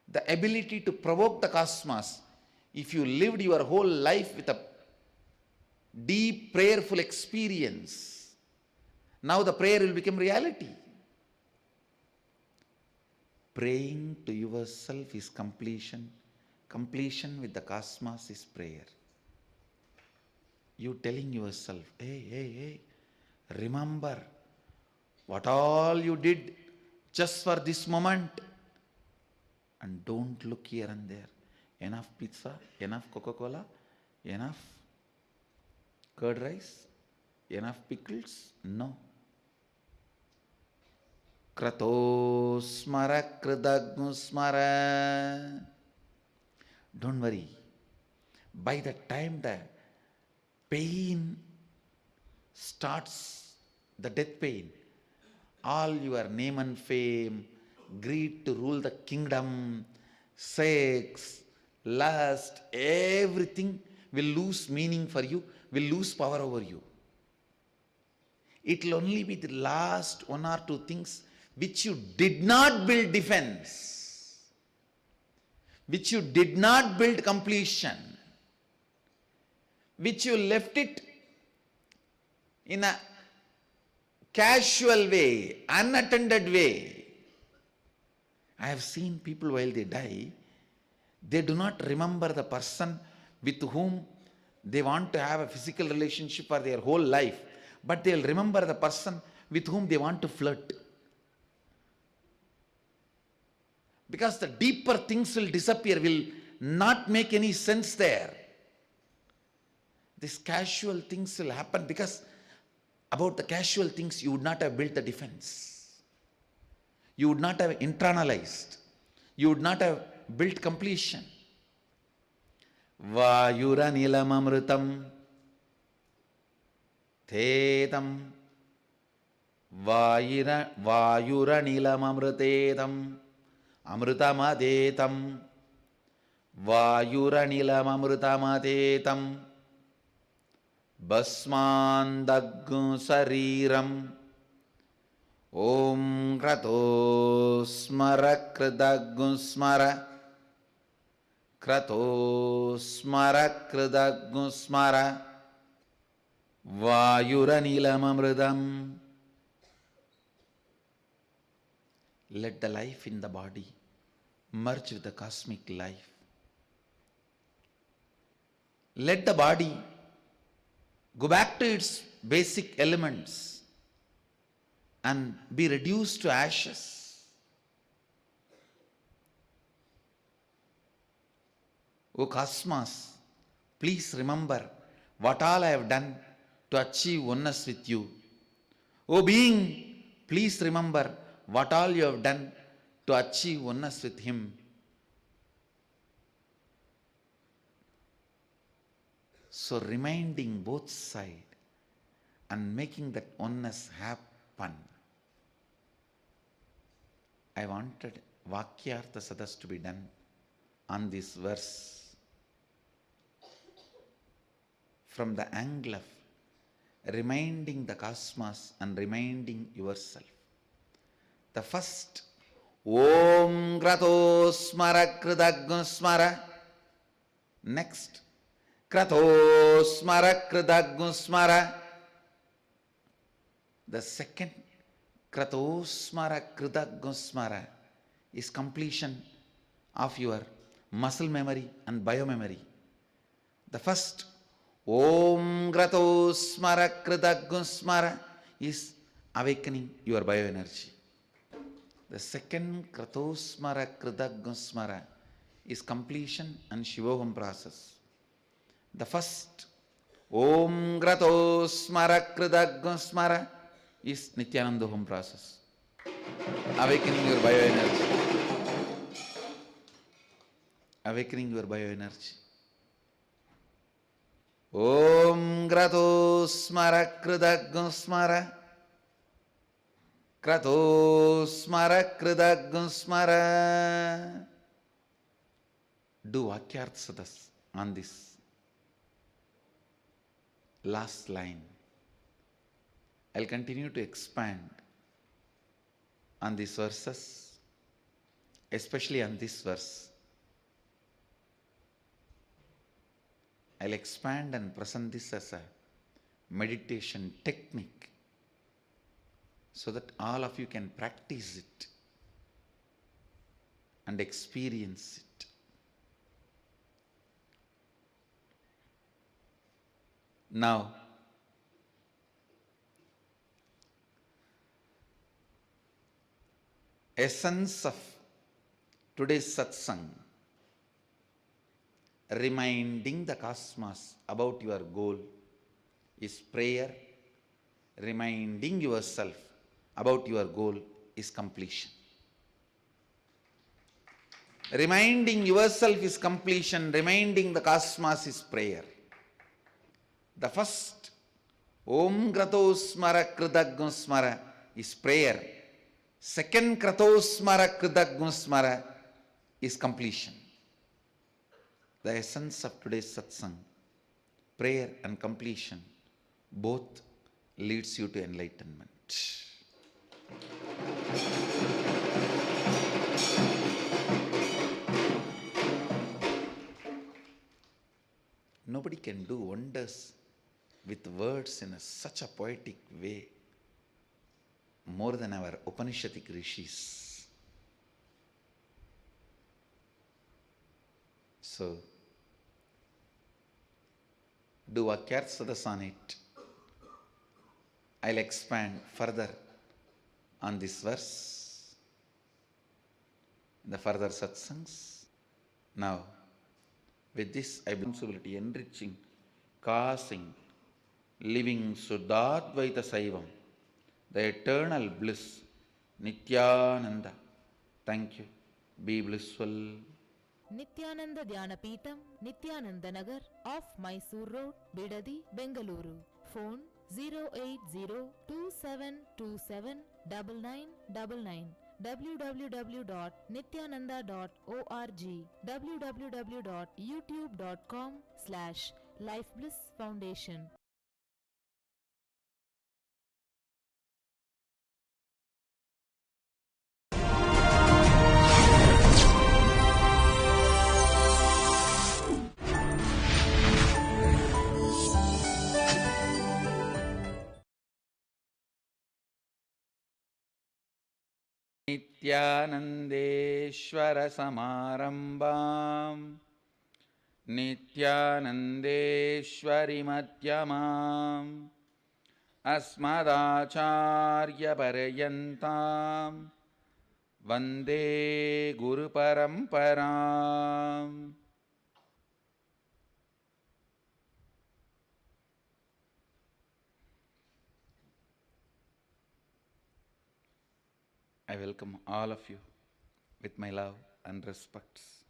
The ability to provoke the cosmos. If you lived your whole life with a deep prayerful experience, now the prayer will become reality. Praying to yourself is completion. Completion with the cosmos is prayer. You telling yourself, hey, remember what all you did just for this moment. And don't look here and there. Enough pizza, enough Coca-Cola, enough curd rice, enough pickles. No. Krato smara kridagum smara. Don't worry. By the time the pain starts, the death pain, all your name and fame, greed to rule the kingdom, sex, lust, everything will lose meaning for you, will lose power over you. It will only be the last one or two things which you did not build defense, which you did not build completion, which you left it in a casual way, unattended way. I have seen people while they die, they do not remember the person with whom they want to have a physical relationship for their whole life, but they will remember the person with whom they want to flirt. Because the deeper things will disappear, will not make any sense there. These casual things will happen because about the casual things you would not have built the defense. You would not have internalized. You would not have built completion. Vayuranilamamrutam Thetam Vayuranilamamrutetam Amrutamadetam Vayuranilamamrutamadetam Basmandaggu Sariram Om Krato Smara Kridaggu Smara Krato Smara Kridaggu Smara Vayuranilamamridam. Let the life in the body merge with the cosmic life. Let the body go back to its basic elements and be reduced to ashes. O cosmos, please remember what all I have done to achieve oneness with you. O being, please remember what all you have done to achieve oneness with him. So reminding both sides and making that oneness happen. I wanted Vakyartha Sadas to be done on this verse from the angle of reminding the cosmos and reminding yourself. The first, Om Krato Smara Kridaggu Smara. Next, Krato Smara Kridaggu Smara. The second, Krato Smara Kridaggu Smara, is completion of your muscle memory and biomemory. The first, Om Krato Smara Kridaggu Smara, is awakening your bioenergy. The second, Krato Smara Kridaggu Smara, is completion and Shivoham process. The first, Om Krato Smara Kridaggu Smara, is Nithyananda home process. Awakening your bioenergy. Awakening your bioenergy. Om Krato Smara Kridaggu Smara. Krato Smara Kridaggu Smara. Do Vakyartha Sadas on this last line. I'll continue to expand on these verses, especially on this verse. I'll expand and present this as a meditation technique so that all of you can practice it and experience it. Now, essence of today's satsang, reminding the cosmos about your goal, is prayer. Reminding yourself about your goal is completion. Reminding yourself is completion. Reminding the cosmos is prayer. The first, Om Krato Smara Kridaggu Smara, is prayer. Second, Krato Smara Kridaggu Smara, is completion. The essence of today's satsang, prayer and completion, both leads you to enlightenment. Nobody can do wonders with words in such a poetic way more than our Upanishadic rishis. So, do Vakyarth Sadas on it. I'll expand further on this verse in the further satsangs. Now, with this, I responsibility enriching, causing, living Suddhadvaita Saivam, the eternal bliss, Nithyananda. Thank you. Be blissful. Nithyananda Dhyanapitham, Nithyananda Nagar, off Mysore Road, Bidadi, Bengaluru. Phone 08027279999. www.nithyananda.org. www.youtube.com/lifeblissfoundation. नित्यानन्देश्वर समारम्भां नित्यानन्देश्वरि मध्यमाम् अस्मदाचार्यपर्यन्तां वन्दे गुरुपरम्पराम्. I welcome all of you with my love and respects.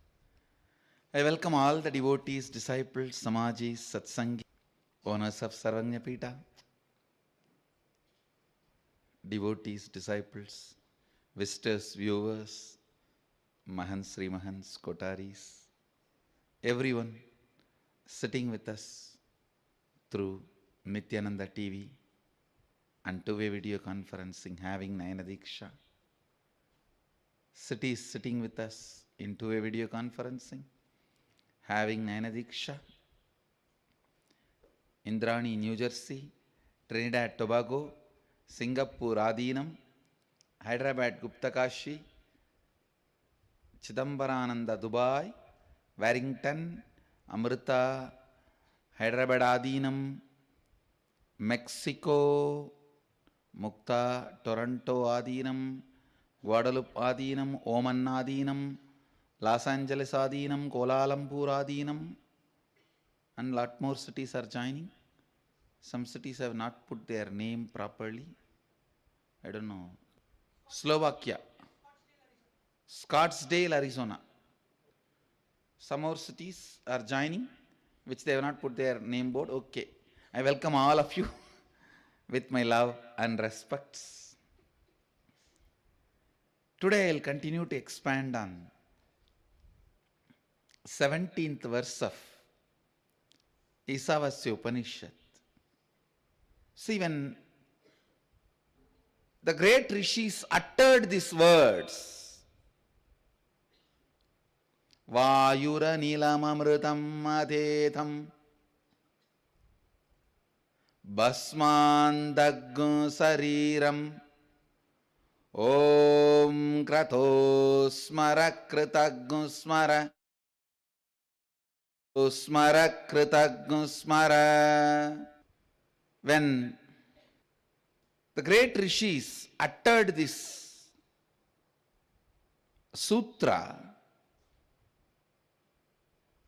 I welcome all the devotees, disciples, samajis, satsangi, owners of Sarvanyapita, devotees, disciples, visitors, viewers, Mahans, Sri Mahans, Kotaris, everyone sitting with us through Nithyananda TV and two-way video conferencing, having Nayana Diksha. Cities sitting with us in two-way video conferencing, having Nayana Diksha. Indrani, New Jersey, Trinidad, Tobago, Singapore, Adinam, Hyderabad, Guptakashi, Chidambarananda, Dubai, Warrington, Amrita, Hyderabad, Adinam, Mexico, Mukta, Toronto, Adinam, Guadalupe, Adinam, Oman, Adinam, Los Angeles, Adinam, Kuala Lumpur, Adinam, and lot more cities are joining. Some cities have not put their name properly. I don't know. Slovakia, Scottsdale, Arizona. Some more cities are joining, which they have not put their name board. Okay. I welcome all of you with my love and respects. Today I will continue to expand on 17th verse of Ishavasya Upanishad. See, when the great rishis uttered these words, Vayura nilamamrutam adhetham Basmandaggu sariram Om krato smara kritaggu smara Smara kritaggu smara. When the great rishis uttered this sutra,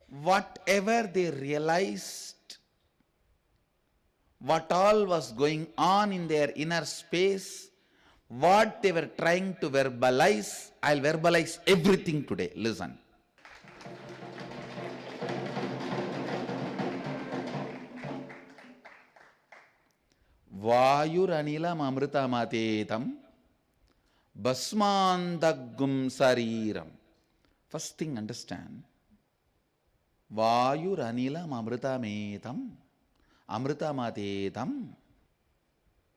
whatever they realized, what all was going on in their inner space, what they were trying to verbalize, I'll verbalize everything today. Listen. Vayuranilam amritamatetam basmandaggum sariram. First thing, understand. Vayuranilam amritamatetam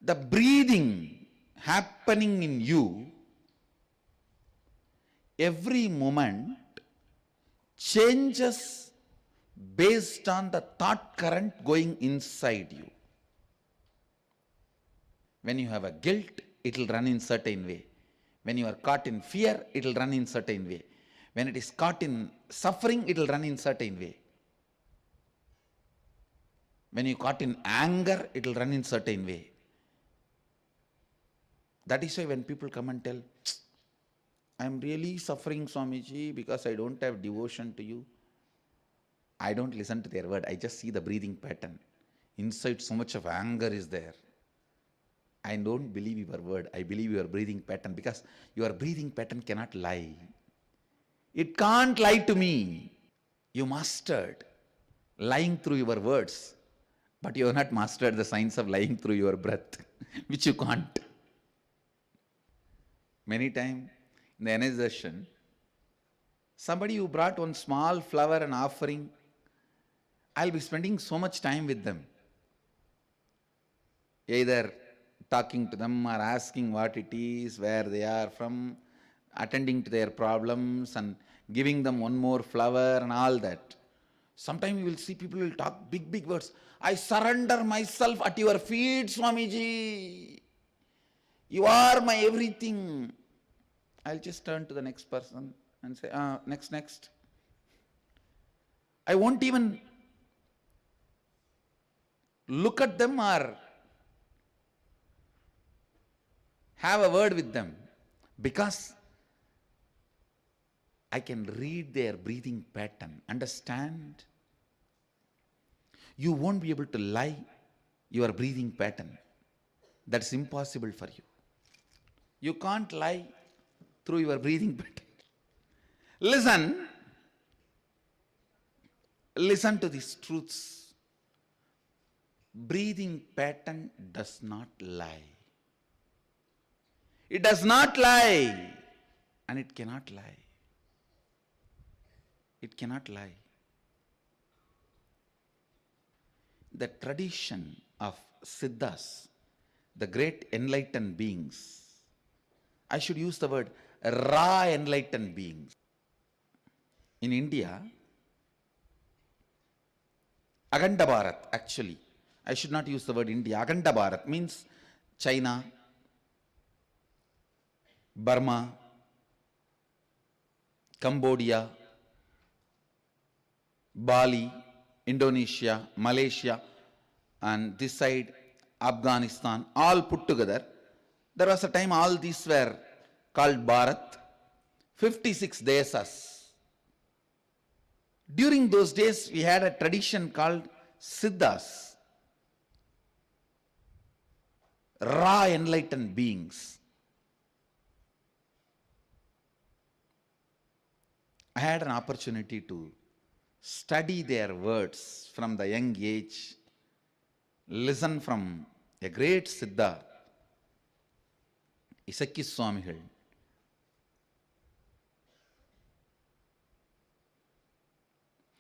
the breathing happening in you, every moment changes based on the thought current going inside you. When you have a guilt, it will run in certain way. When you are caught in fear, it will run in certain way. When it is caught in suffering, it will run in certain way. When you are caught in anger, it will run in certain way. That is why when people come and tell, I am really suffering, Swamiji, because I don't have devotion to you, I don't listen to their word. I just see the breathing pattern. Inside so much of anger is there. I don't believe your word. I believe your breathing pattern, because your breathing pattern cannot lie. It can't lie to me. You mastered lying through your words, but you have not mastered the science of lying through your breath, which you can't. Many times in the NS session, somebody who brought one small flower and offering, I'll be spending so much time with them, either talking to them or asking what it is, where they are from, attending to their problems and giving them one more flower and all that. Sometimes you will see people will talk big, big words. I surrender myself at your feet, Swamiji. You are my everything. I'll just turn to the next person and say, next. I won't even look at them or have a word with them, because I can read their breathing pattern. Understand? You won't be able to lie your breathing pattern. That's impossible for you. You can't lie through your breathing pattern. Listen to these truths. Breathing pattern does not lie. It does not lie, and it cannot lie. It cannot lie. The tradition of Siddhas, the great enlightened beings, I should use the word raw enlightened beings. In India, Akhanda Bharat, actually, I should not use the word India. Akhanda Bharat means China, Burma, Cambodia, Bali, Indonesia, Malaysia, and this side Afghanistan, all put together. There was a time all these were called Bharat, 56 desas. During those days, we had a tradition called Siddhas, raw enlightened beings. I had an opportunity to study their words from the young age, listen from a great Siddha, Isakki Swamigal.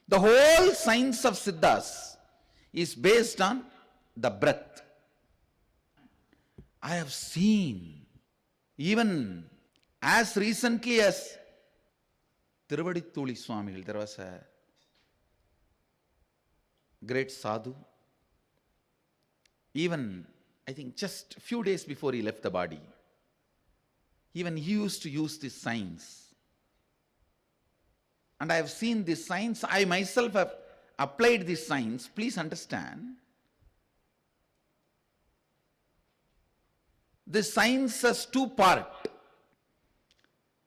The whole science of Siddhas is based on the breath. I have seen, even as recently as Tiruvadittuli Swamigal, there was a great sadhu. Even, I think, just a few days before he left the body, even he used to use this science. And I have seen this science. I myself have applied this science. Please understand, this science has two parts.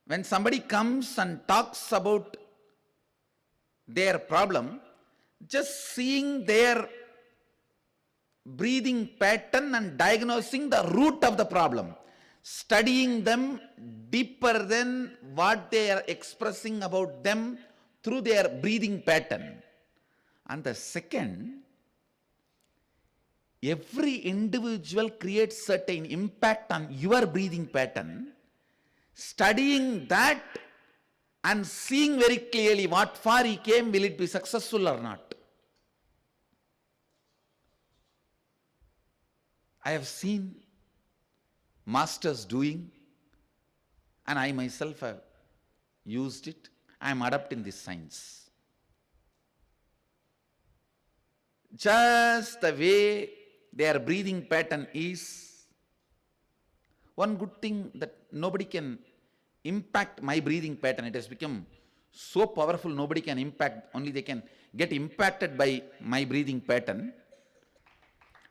When somebody comes and talks about their problem, just seeing their breathing pattern and diagnosing the root of the problem, studying them deeper than what they are expressing about them through their breathing pattern. And the second, every individual creates certain impact on your breathing pattern. Studying that and seeing very clearly what far he came, will it be successful or not? I have seen masters doing, and I myself have used it. I am adapting this science. Just the way their breathing pattern is, one good thing that nobody can impact my breathing pattern. It has become so powerful, nobody can impact, only they can get impacted by my breathing pattern.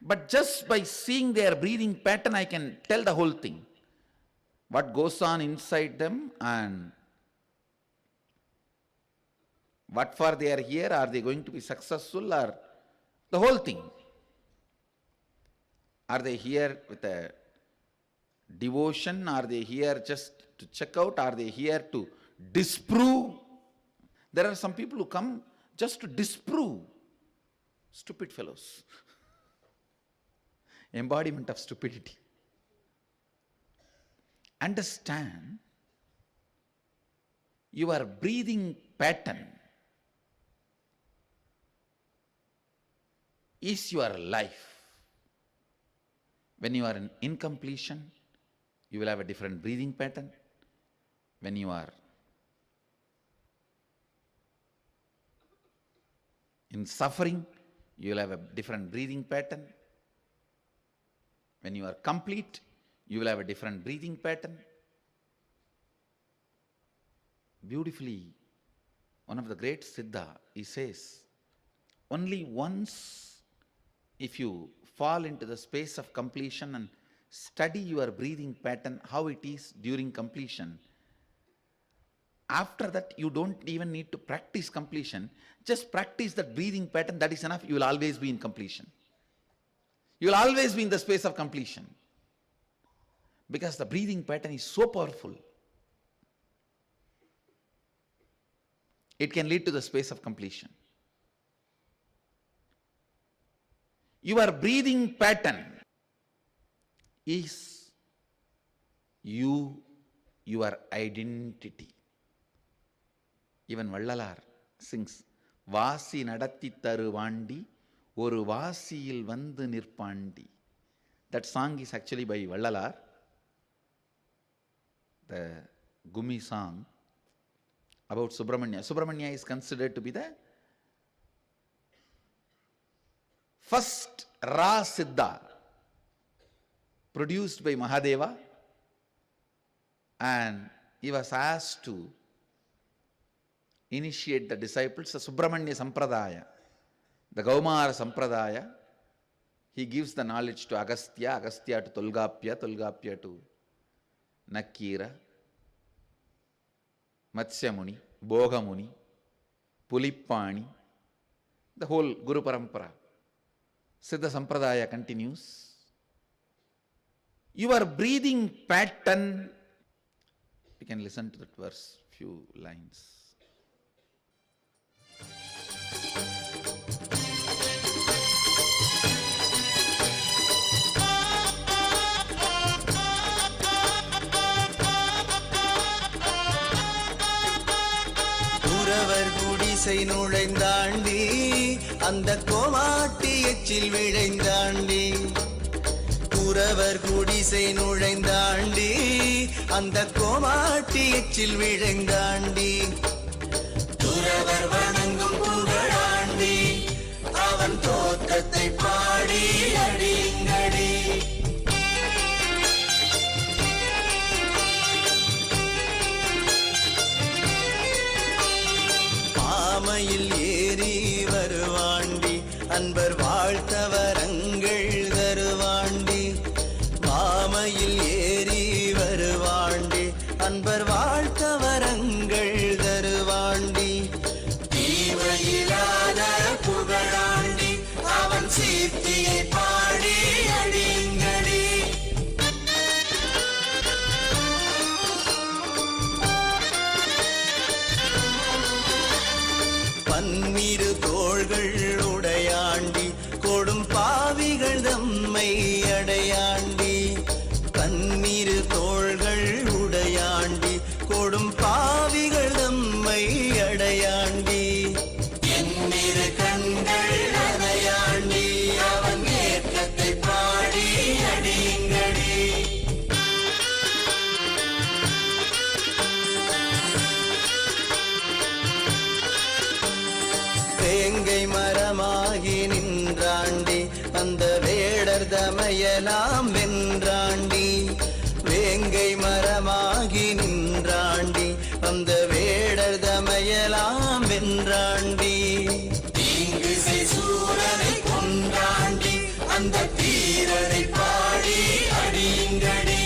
But just by seeing their breathing pattern, I can tell the whole thing. What goes on inside them and what for they are here, are they going to be successful, or the whole thing. Are they here with a devotion? Are they here just to check out? Are they here to disprove? There are some people who come just to disprove. Stupid fellows. Embodiment of stupidity. Understand, your breathing pattern is your life. When you are in incompletion, you will have a different breathing pattern. When you are in suffering, you will have a different breathing pattern. When you are complete, you will have a different breathing pattern. Beautifully, one of the great Siddha, he says, only once if you fall into the space of completion and study your breathing pattern, how it is during completion, after that you don't even need to practice completion. Just practice that breathing pattern, that is enough. You will always be in completion. You will always be in the space of completion. Because the breathing pattern is so powerful. It can lead to the space of completion. Your breathing pattern is you, your identity. Even Vallalar sings, Vasi nadatti taruvandi, oru vasiyil vandu nirpandi. That song is actually by Vallalar, the Gumi song about Subramanya. Subramanya is considered to be the first raw Siddha produced by Mahadeva, and he was asked to initiate the disciples, the Subramanya Sampradaya, the Gaumara Sampradaya. He gives the knowledge to Agastya, Agastya to Tolgapya, Tolgapya to Nakira, Matsya Muni, Bhoga Muni, Pulipani, the whole Guru Parampara. Siddha Sampradaya continues. Your breathing pattern, we can listen to that verse, few lines. குடிசை நுழைந்தாண்டி அந்த கோமாட்டி எச்சில் விழைந்தாண்டி குறவர் குடிசை நுழைந்தாண்டி அந்த கோமாட்டி எச்சில் விழைந்தாண்டி குறவர் வணங்கும் புகழாண்டி அவன் தோற்றத்தை பாடி அடிங்கடி பாமையில் ஏறி வருவாண்டி அன்பர் வாழ்த்தவரங்கள் தருவாண்டி பாமையில் ஏறி வருவாண்டி அன்பர் வாழ்த்தவரங்கள் தருவாண்டி தீமையிலாத புகழாண்டி அவன் சீர்த்தியை பாடி அடிங்கடி பன்னிரு தோள்கள் உடையாண்டி கொடும் பாவிகள் தம்மை அடையாண்டி பன்னிரு தோள்கள் உடையாண்டி கொடும் பாவிகள் தம்மை அடையாண்டி என்னிரு கண்கள் அடையாண்டி அவன் தமையலாம் வென்றாண்டி, வேங்கை மரமாகி நின்றாண்டி, அந்த வேடர் தமையலாம் வென்றாண்டி. தீங்கு சூரனை கொன்றாண்டி, அந்த தீரனை பாடி அடியுங்கடி.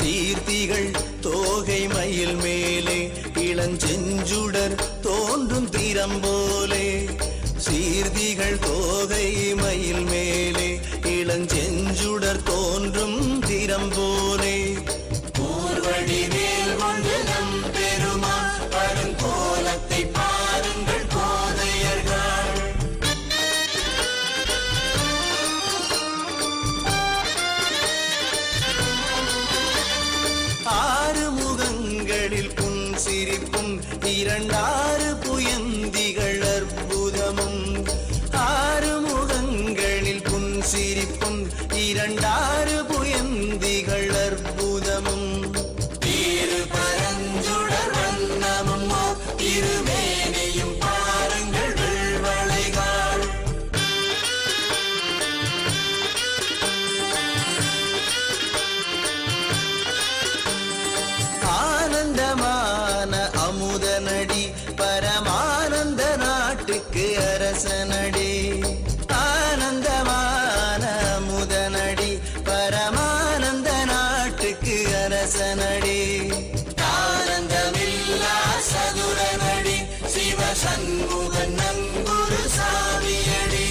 தீர்த்திகள் தோகை மயில் மேலே, இளஞ்செஞ்சுடர் தோன்றும் திறம்போலே. சீர்திகள் தோகை மயில் மேலே, இளஞ்செஞ்சுடர் தோன்றும் திறம்போலே. ஊர்வடி மேல் கொண்டு நம் பெருமான் வரும் கோலத்தை பாருங்கள் கோதையர்கள். ஆறு முகங்களில் புன்சிரிப்பும், இரண்டாறு புயந்திகள் அற்புதமும். ஆறு முகங்களில் புன்சிரிப்பும், இரண்டாறு புயந்திகள் அற்புதமும். திரு பரஞ்சுடர் வண்ணமும் திருமேனியும் பாருங்கள் வெள்வளைகாள். ஆனந்தமான அமுதனடி, பரமானந்த நாட்டுக்கு அரசனடி. ஆனந்தமான அமுதனடி, பரமானந்த நாட்டுக்கு அரசனடி. ஆனந்தமில்லா சதுரனடி, சிவ சண்முகன் நங்குரு சாமியடி.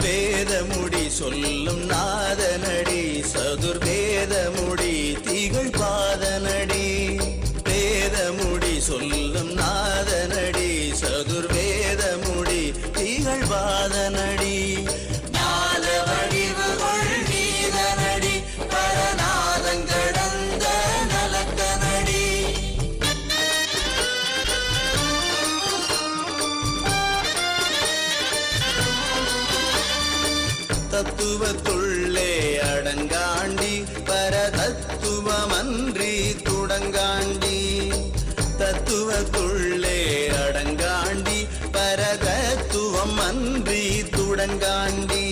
வேதமுடி சொல்லும் நாதனடி, சதுர்வேதமுடி திகழ் பாதனடி. வேதமுடி சொல்லும் நாதனடி, சதுர்வேதமுடி திகழ் பாதனடி. ஞான வடிவுகள் நீதனடி, பரநாதங்கடந்த நலக்கனடி. தத்துவத்துள்ளே அடங்காண்டி, பரதத்துவமன்றி துடங்காண்டி. தத்துவத்துள்ளே அடங்காண்டி, பரதத்துவம் அன்றி துடங்காண்டி.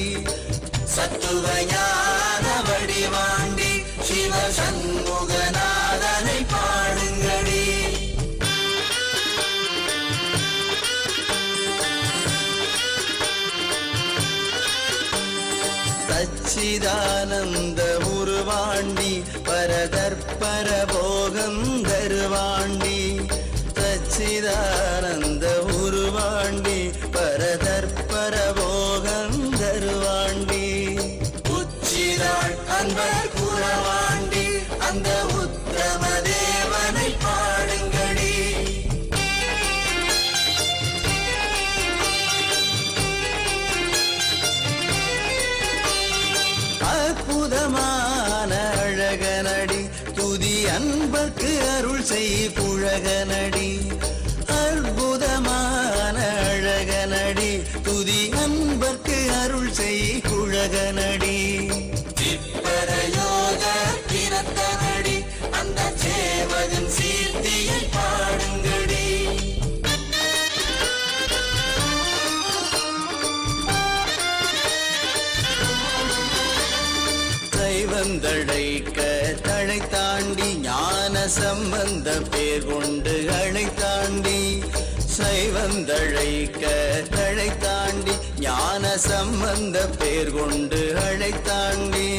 சத்துவ ஞான வடிவாண்டி, சிவ சண்முகநாதனை பாடுங்கடி. சச்சிதானந்த உருவாண்டி, பரதற்பர போகம் தருவாண்டி. சச்சிதானந்த உருவாண்டி, பரதற்பர போகம் தருவாண்டி. உச்சிதாள் அன்பர் புறவாண்டி, அந்த உத்தம தேவனை பாடுங்கடி. அற்புதமான அழகனடி, துதி அன்பர்க்கு அருள் செய் புழகனடி. அற்புதமான அழகனடி, துதி அன்பர்க்கு அருள் செய் புழகனடி. சிப்பரயோக கிரத்தனடி, அந்த சேவகன் சீர்த்தியை பாடுங்கடி. சைவந்தழைக்க தழை தாண்டி, ஞான சம்பந்த பேர் கொண்டு அழை தாண்டி. சைவந்தழைக்க தழை தாண்டி, ஞான சம்பந்த பேர் கொண்டு அழை தாண்டி.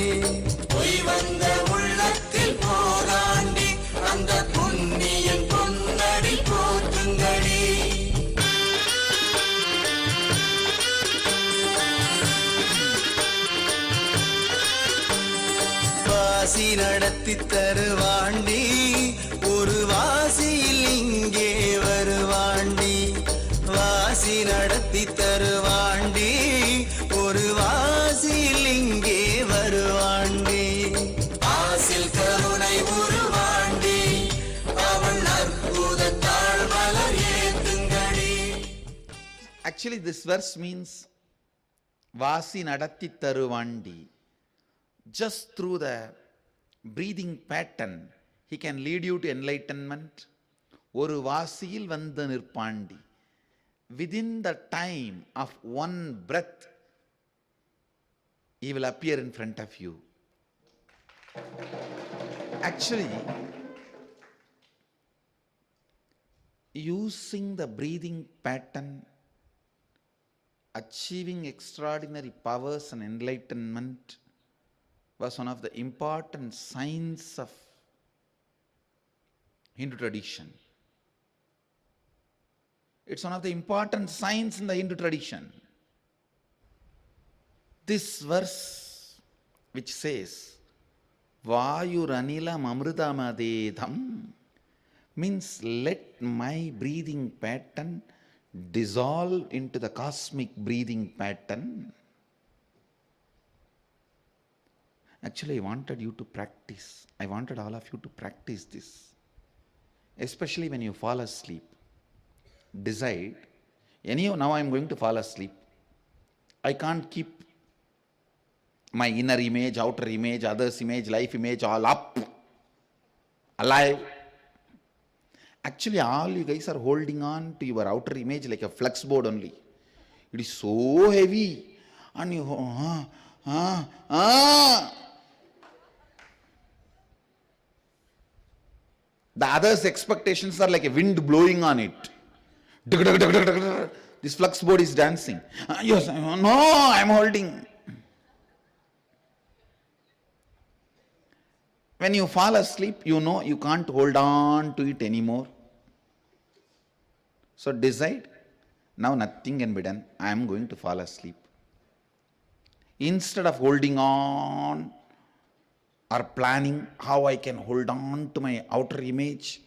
பொய் வந்த உள்ளத்தில் போராண்டி, அந்த புண்ணியன் பொன்னடி போற்றுங்கடி. வாசி நடத்தி தருவாண்டி, ஒரு வாசியில் இங்கே வருவாண்டி. வாசி நடத்தி தருவாண்டி, ஒரு வாசியில் இங்கே வருவாண்டி. ஆசில் கருணை உருவாண்டி, அவன் அற்புதத்தாள் மலர் ஏத்துங்கடி. Actually, this verse means Vasi Nadatti Taruvandi. Just through the breathing pattern, he can lead you to enlightenment. ஒரு வாசியில் வந்து நிற்பாண்டி. Within the time of one breath, he will appear in front of you. Actually, using the breathing pattern, achieving extraordinary powers and enlightenment was one of the important signs of Hindu tradition. It's one of the important signs in the Hindu tradition. This verse which says, Vayuranilam amrudamadedham, means let my breathing pattern dissolve into the cosmic breathing pattern. Actually, I wanted you to practice. I wanted all of you to practice this. Especially when you fall asleep. Decide, anyhow, now I am going to fall asleep. I can't keep my inner image, outer image, others' image, life image all up, alive. Actually, all you guys are holding on to your outer image like a flex board only. It is so heavy. And you The others' expectations are like a wind blowing on it. This flux board is dancing. Yes, no, I am holding. When you fall asleep, you know you can't hold on to it anymore. So decide, now nothing can be done. I am going to fall asleep. Instead of holding on or planning how I can hold on to my outer image,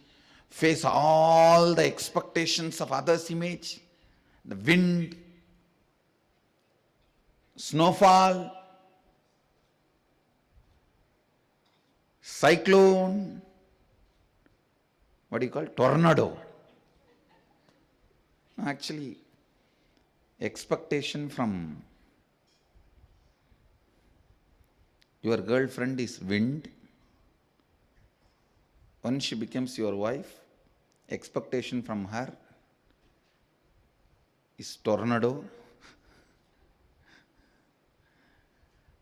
face all the expectations of others' image, the wind, snowfall, cyclone, what do you call, tornado. Actually, expectation from your girlfriend is wind. Once she becomes your wife, expectation from her is tornado.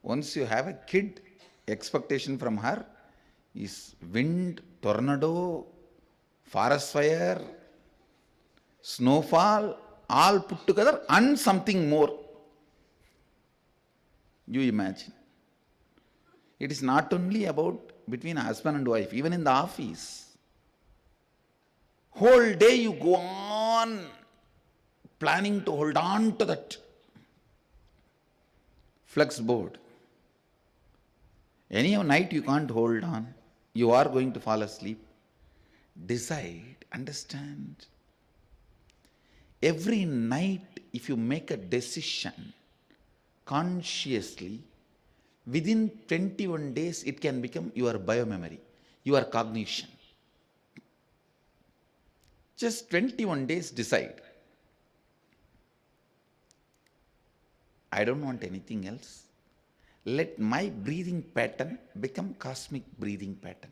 Once you have a kid, expectation from her is wind, tornado, forest fire, snowfall, all put together and something more. You imagine. It is not only about between husband and wife, even in the office. Whole day you go on planning to hold on to that flex board. Any night you can't hold on. You are going to fall asleep. Decide, understand. Every night if you make a decision consciously, within 21 days it can become your biomemory, your cognition. Just 21 days decide. I don't want anything else. Let my breathing pattern become cosmic breathing pattern.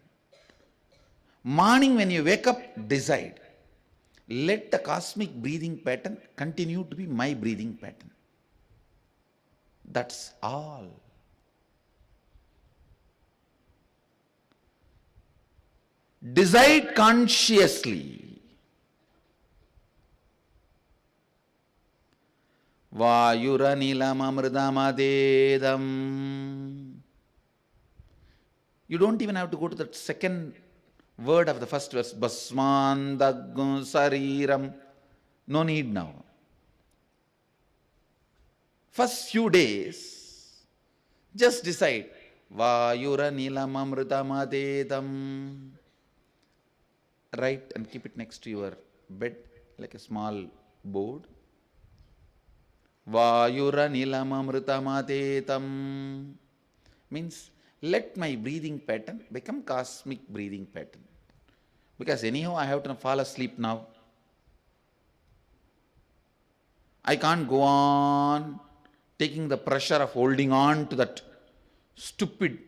Morning when you wake up, decide. Let the cosmic breathing pattern continue to be my breathing pattern. That's all. Decide consciously. Vayuranilamamrudamadedam. You don't even have to go to the second word of the first verse. Basmandaggu sariram. No need now. First few days, just decide. Vayuranilamamrudamadedam. Write and keep it next to your bed like a small board. Vayuranilamamrutamaditam means let my breathing pattern become cosmic breathing pattern. Because anyhow I have to fall asleep now. I can't go on taking the pressure of holding on to that stupid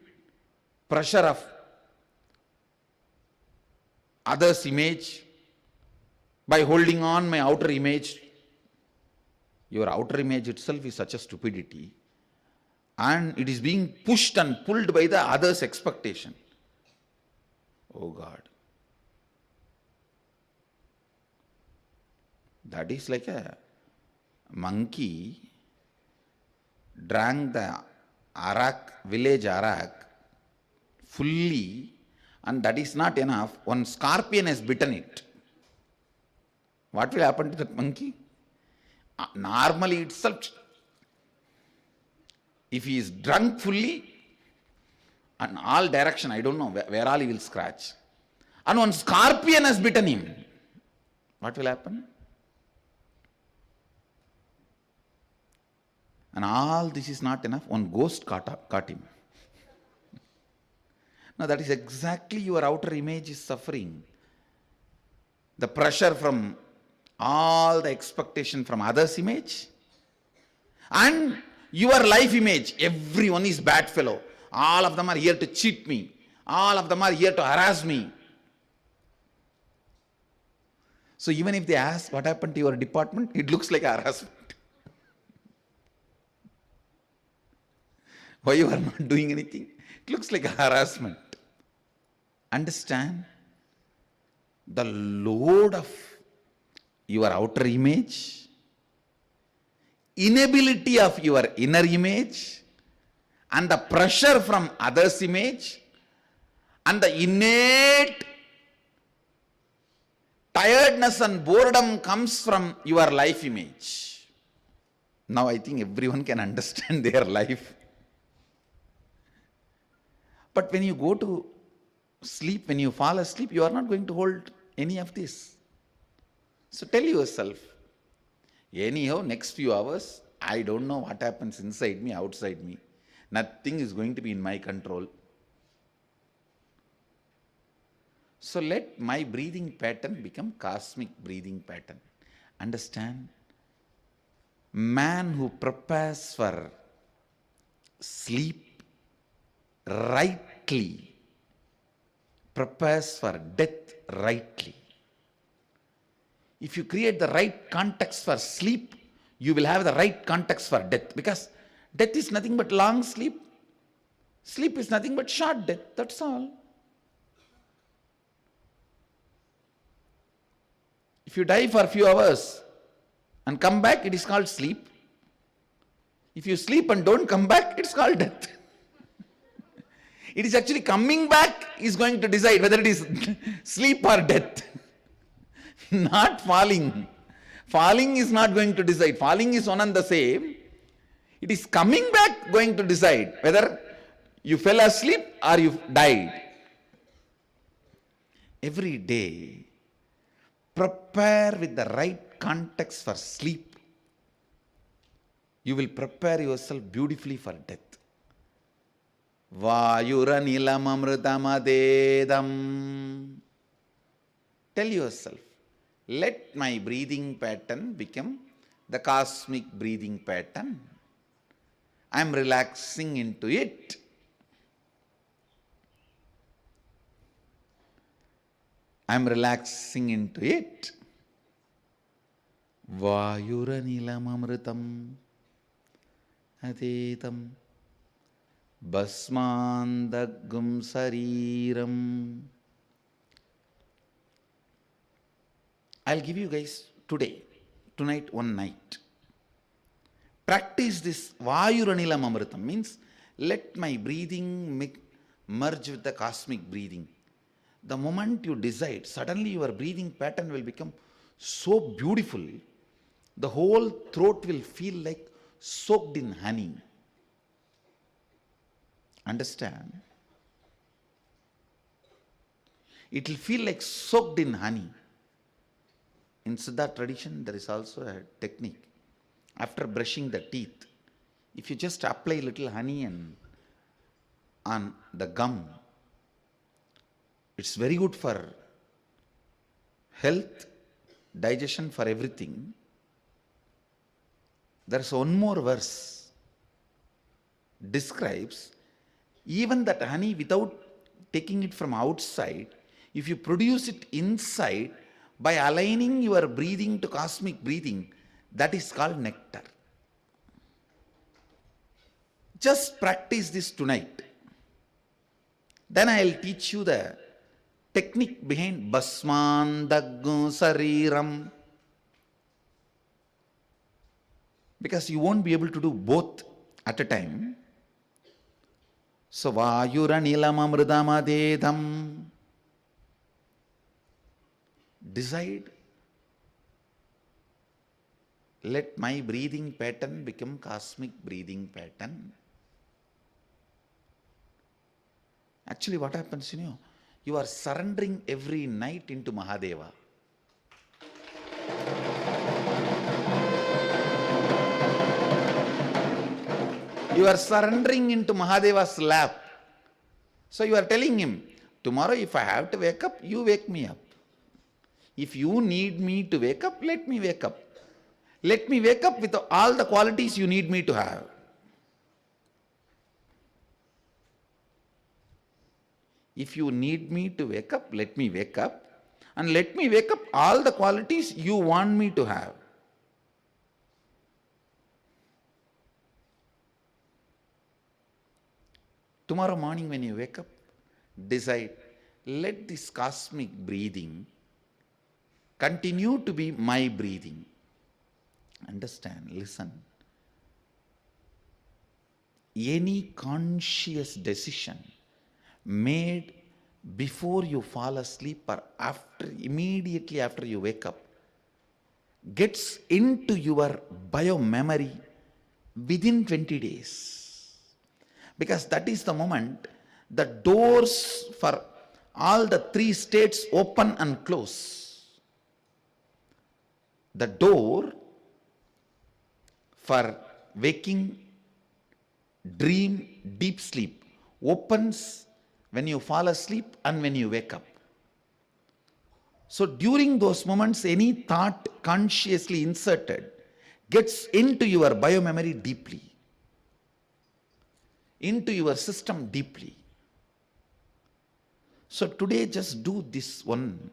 pressure of others' image, by holding on my outer image. Your outer image itself is such a stupidity, and it is being pushed and pulled by the others' expectation. Oh God. That is like a monkey drank the arak, village arak, fully, and that is not enough. One scorpion has bitten it. What will happen to that monkey? Normally itself, if he is drunk fully, and all direction, I don't know where all he will scratch. And one scorpion has bitten him. What will happen? And all this is not enough. One ghost caught him. Now that is exactly your outer image is suffering. The pressure from all the expectation from others' image and your life image. Everyone is bad fellow. All of them are here to cheat me. All of them are here to harass me. So even if they ask what happened to your department, it looks like a harassment. Why you are not doing anything? It looks like a harassment. Understand? The load of your outer image, inability of your inner image, and the pressure from others' image, and the innate tiredness and boredom comes from your life image. Now I think everyone can understand their life. But when you go to sleep, when you fall asleep, you are not going to hold any of this. So tell yourself, anyhow, next few hours, I don't know what happens inside me, outside me. Nothing is going to be in my control. So let my breathing pattern become cosmic breathing pattern. Understand? Man who prepares for sleep rightly prepares for death rightly. If you create the right context for sleep, you will have the right context for death, because death is nothing but long sleep. Sleep is nothing but short death. That's all. If you die for a few hours and come back, it is called sleep. If you sleep and don't come back, it's called death. It is actually coming back is going to decide whether it is sleep or death. Not falling. Falling is not going to decide. Falling is one and the same. It is coming back going to decide whether you fell asleep or you died. Every day, prepare with the right context for sleep. You will prepare yourself beautifully for death. Vayuranilam amritamadedam. Tell yourself, let my breathing pattern become the cosmic breathing pattern. I am relaxing into it. I am relaxing into it. Vayuranilam amritam adedam Basmandagum Sariram. I'll give you guys tonight, one night. Practice this Vayuranilam Amritam, means let my breathing merge with the cosmic breathing. The moment you decide, suddenly your breathing pattern will become so beautiful, the whole throat will feel like soaked in honey. Understand? It will feel like soaked in honey. In Siddha tradition, there is also a technique. After brushing the teeth, if you just apply little honey on the gum, it's very good for health, digestion, for everything. There's one more verse describes Even that honey, without taking it from outside, if you produce it inside by aligning your breathing to cosmic breathing, that is called nectar. Just practice this tonight. Then I will teach you the technique behind Basman Daggu Sariram. Because you won't be able to do both at a time. So Vayuranilamamrudamadedam. Decide, let my breathing pattern become cosmic breathing pattern. Actually, what happens, you are surrendering every night into Mahadeva. You are surrendering into Mahadeva's lap. So you are telling him, tomorrow if I have to wake up, you wake me up. If you need me to wake up, let me wake up. Let me wake up with all the qualities you need me to have. If you need me to wake up, let me wake up. And let me wake up all the qualities you want me to have. Tomorrow morning when you wake up, decide, let this cosmic breathing continue to be my breathing. Understand, listen. Any conscious decision made before you fall asleep or immediately after you wake up gets into your bio-memory within 20 days. Because that is the moment the doors for all the three states open and close. The door for waking, dream, deep sleep opens when you fall asleep and when you wake up. So during those moments, any thought consciously inserted gets into your biomemory deeply, into your system deeply. So today just do this one.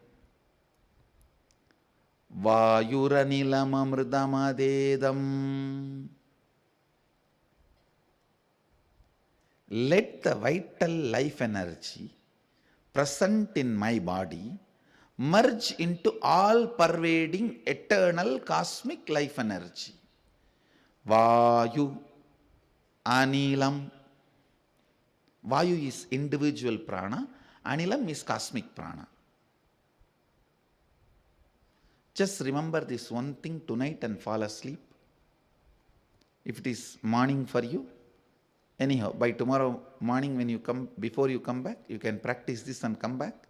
Vayuranilamamrudamadedam. Let the vital life energy present in my body merge into all-pervading eternal cosmic life energy. Vayu, Anilam. Vayu is individual prana, Anilam is cosmic prana. Just remember this one thing tonight and fall asleep. If it is morning for you, anyhow, by tomorrow morning when you come, before you come back, you can practice this and come back.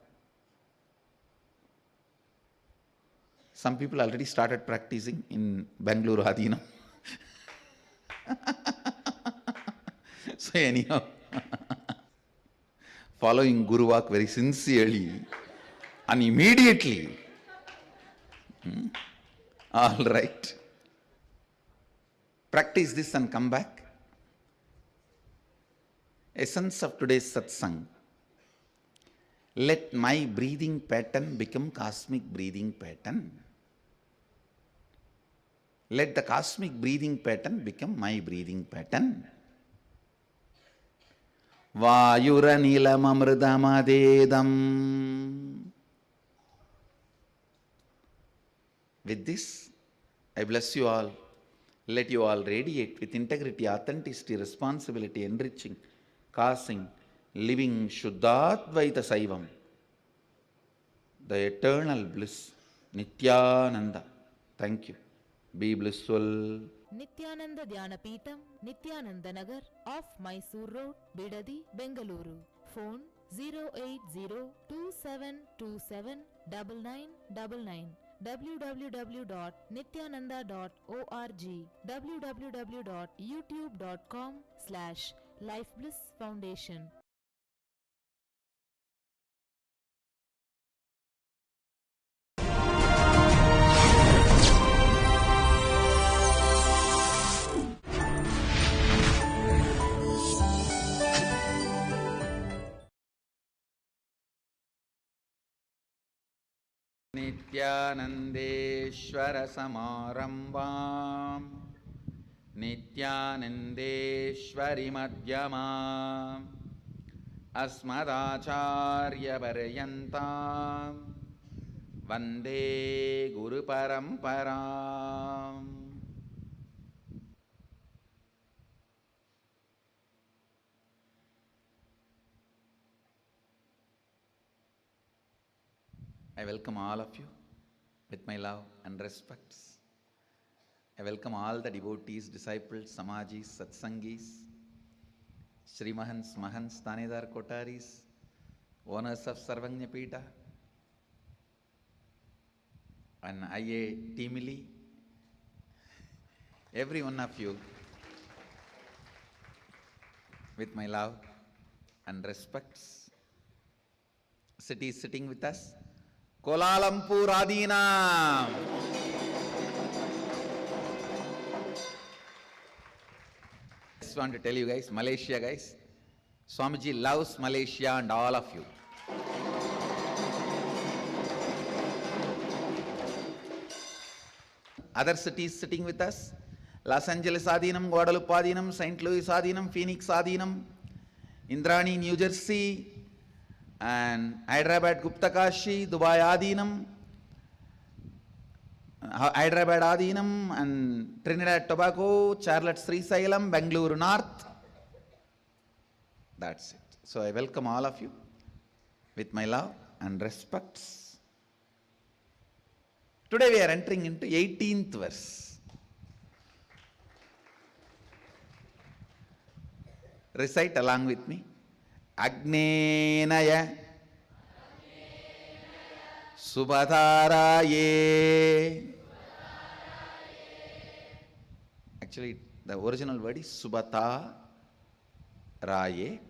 Some people already started practicing in Bangalore Adinam. So anyhow, following Guru Walk very sincerely and immediately. All right. Practice this and come back. Essence of today's satsang. Let my breathing pattern become cosmic breathing pattern. Let the cosmic breathing pattern become my breathing pattern. Vayuranilamamrudamadedam. With this, I bless you all. Let you all radiate with integrity, authenticity, responsibility, enriching, causing, living Shuddhadvaita Saivam, the eternal bliss, Nithyananda. Thank you. Be blissful. Nithyananda Dhyana Peetham, Nithyananda Nagar, off Mysore Road, Bidadi, Bengaluru. Phone 08027279999. www.nithyananda.org. www.youtube.com/lifeblissfoundation. नित्यानन्देश्वरसमारम्भां नित्यानन्देश्वरिमध्यमाम् अस्मदाचार्यपर्यन्तां वन्दे गुरुपरम्पराम्. I welcome all of you with my love and respects. I welcome all the devotees, disciples, samajis, satsangis, Srimahans, Mahans, Tanedar Kotaris, owners of Sarvanya Pita, and IA Teamily, every one of you with my love and respects. City is sitting with us. Kuala Lumpur Adina. I just want to tell you guys, Malaysia guys, Swamiji loves Malaysia and all of you. Other cities sitting with us, Los Angeles Adinam, Guadalupe Adinam, St. Louis Adinam, Phoenix Adinam, Indrani, New Jersey, and Hyderabad Guptakashi, Dubai Adinam, Hyderabad Adinam, and Trinidad Tobago, Charlotte Sri Salem, Bangalore North. That's it. So I welcome all of you with my love and respects. Today we are entering into 18th verse. Recite along with me. Agnenaya Subhataraye. Actually, the original word is Subhata Raye.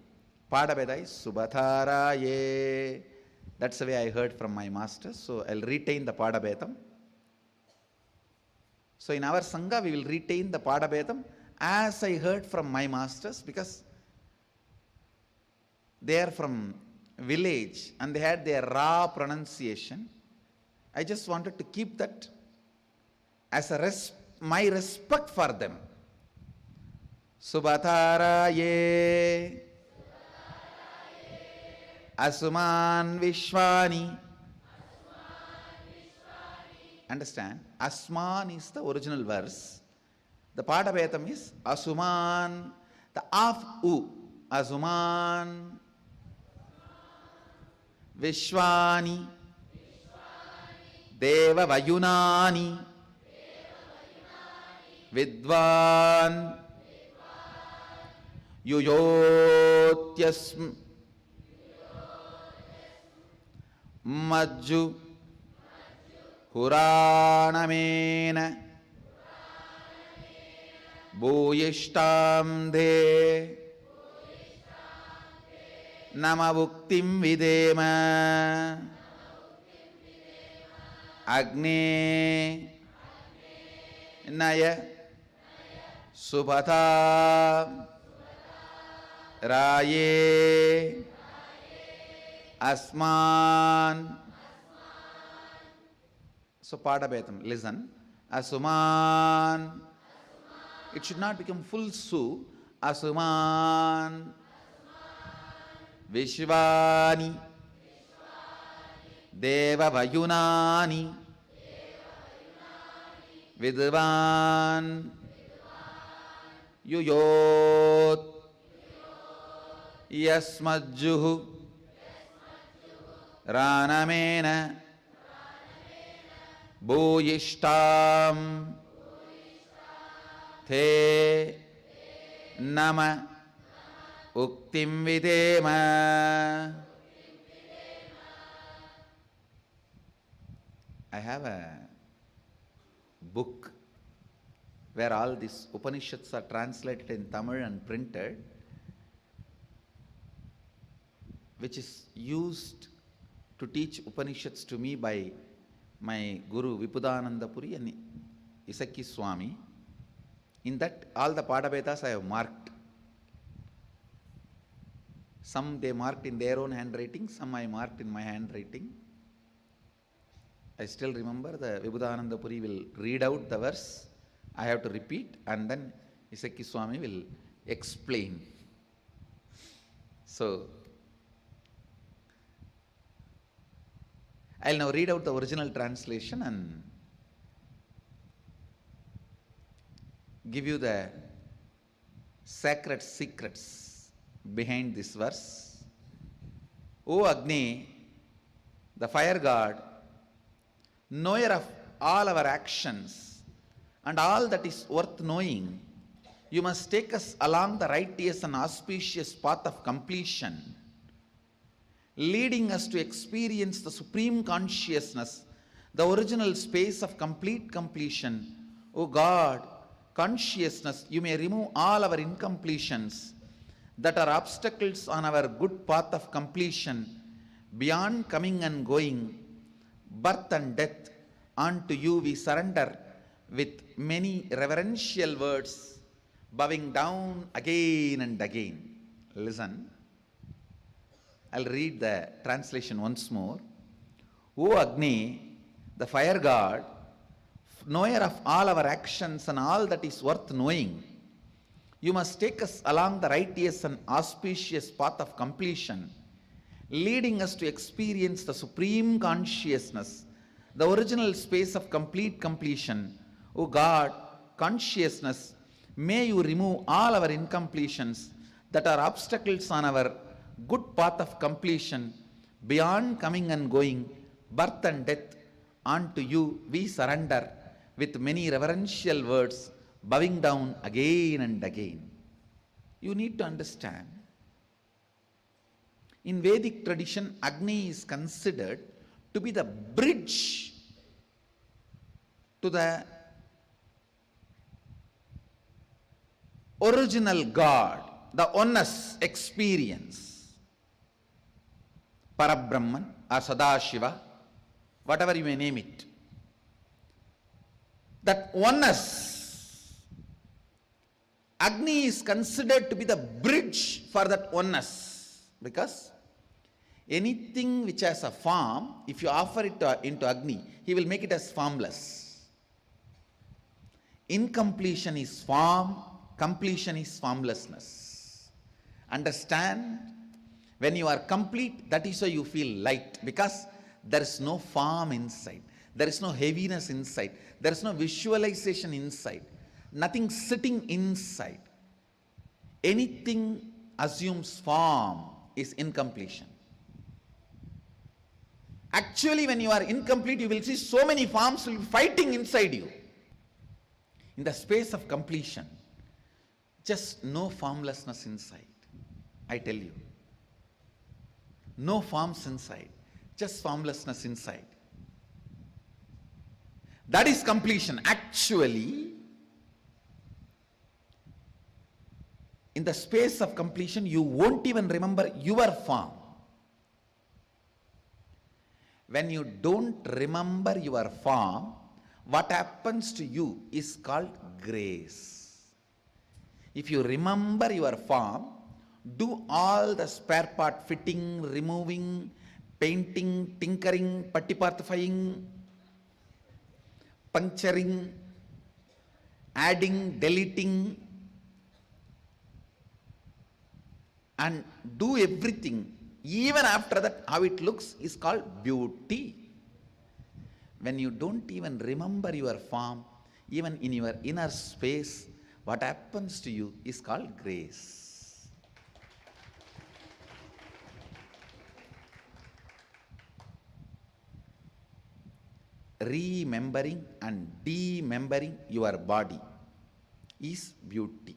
Padabeda is Subhataraye. That's the way I heard from my master. So I'll retain the Padabedam. So in our Sangha, we will retain the Padabedam as I heard from my masters, because they are from village and they had their raw pronunciation. I just wanted to keep that as a my respect for them. Subhataraye Asuman Vishwani. Understand? Asman is the original verse. The Padabedam is Asuman. The of U. Asuman Vishwani Deva Vayunani Vidvan Yuyotyasm Majju Huranamena Bhuyishtam De Nama Bhuktim Videma Agne Naya Subhata Raye Asman. So Padabedam, listen. Asuman. It should not become full su. Asuman Vishwani Deva Vayunani Vidvan Yuyot Yasmajjuhu Ranamena Bhuyishtam Te Nama Uktim Videma. I have a book where all these Upanishads are translated in Tamil and printed, which is used to teach Upanishads to me by my Guru Vipudananda Puri and Isaki Swami. In that, all the Padabedas I have marked. Some they marked in their own handwriting, some I marked in my handwriting. I still remember the Vibhudananda Puri will read out the verse, I have to repeat, and then Isaki Swami will explain. So, I'll now read out the original translation and give you the sacred secrets behind this verse. O Agni, the fire god, knower of all our actions and all that is worth knowing, you must take us along the righteous and auspicious path of completion, leading us to experience the supreme consciousness, the original space of complete completion. O God, consciousness, you may remove all our incompletions that are obstacles on our good path of completion, beyond coming and going, birth and death. Unto you we surrender with many reverential words, bowing down again and again. Listen, I'll read the translation once more. O Agni, the fire god, knower of all our actions and all that is worth knowing, you must take us along the righteous and auspicious path of completion, leading us to experience the supreme consciousness, the original space of complete completion. O God, consciousness, may you remove all our incompletions that are obstacles on our good path of completion, beyond coming and going, birth and death. Unto you we surrender with many reverential words, bowing down again and again. You need to understand, in Vedic tradition, Agni is considered to be the bridge to the original God, the oneness experience. Parabrahman or Sadashiva, whatever you may name it. That oneness, Agni is considered to be the bridge for that oneness, because anything which has a form, if you offer it into Agni, he will make it as formless. Incompletion is form, completion is formlessness. Understand? When you are complete, that is why you feel light, because there is no form inside. There is no heaviness inside. There is no visualization inside. Nothing sitting inside. Anything assumes form is incompletion. Actually, when you are incomplete, you will see so many forms will be fighting inside you. In the space of completion, just no formlessness inside. I tell you. No forms inside. Just formlessness inside. That is completion. Actually, in the space of completion, you won't even remember your form. When you don't remember your form, what happens to you is called grace. If you remember your form, do all the spare part fitting, removing, painting, tinkering, putty-partifying, puncturing, adding, deleting, and do everything. Even after that, how it looks is called beauty. When you don't even remember your form, even in your inner space, what happens to you is called grace. Remembering and demembering your body is beauty.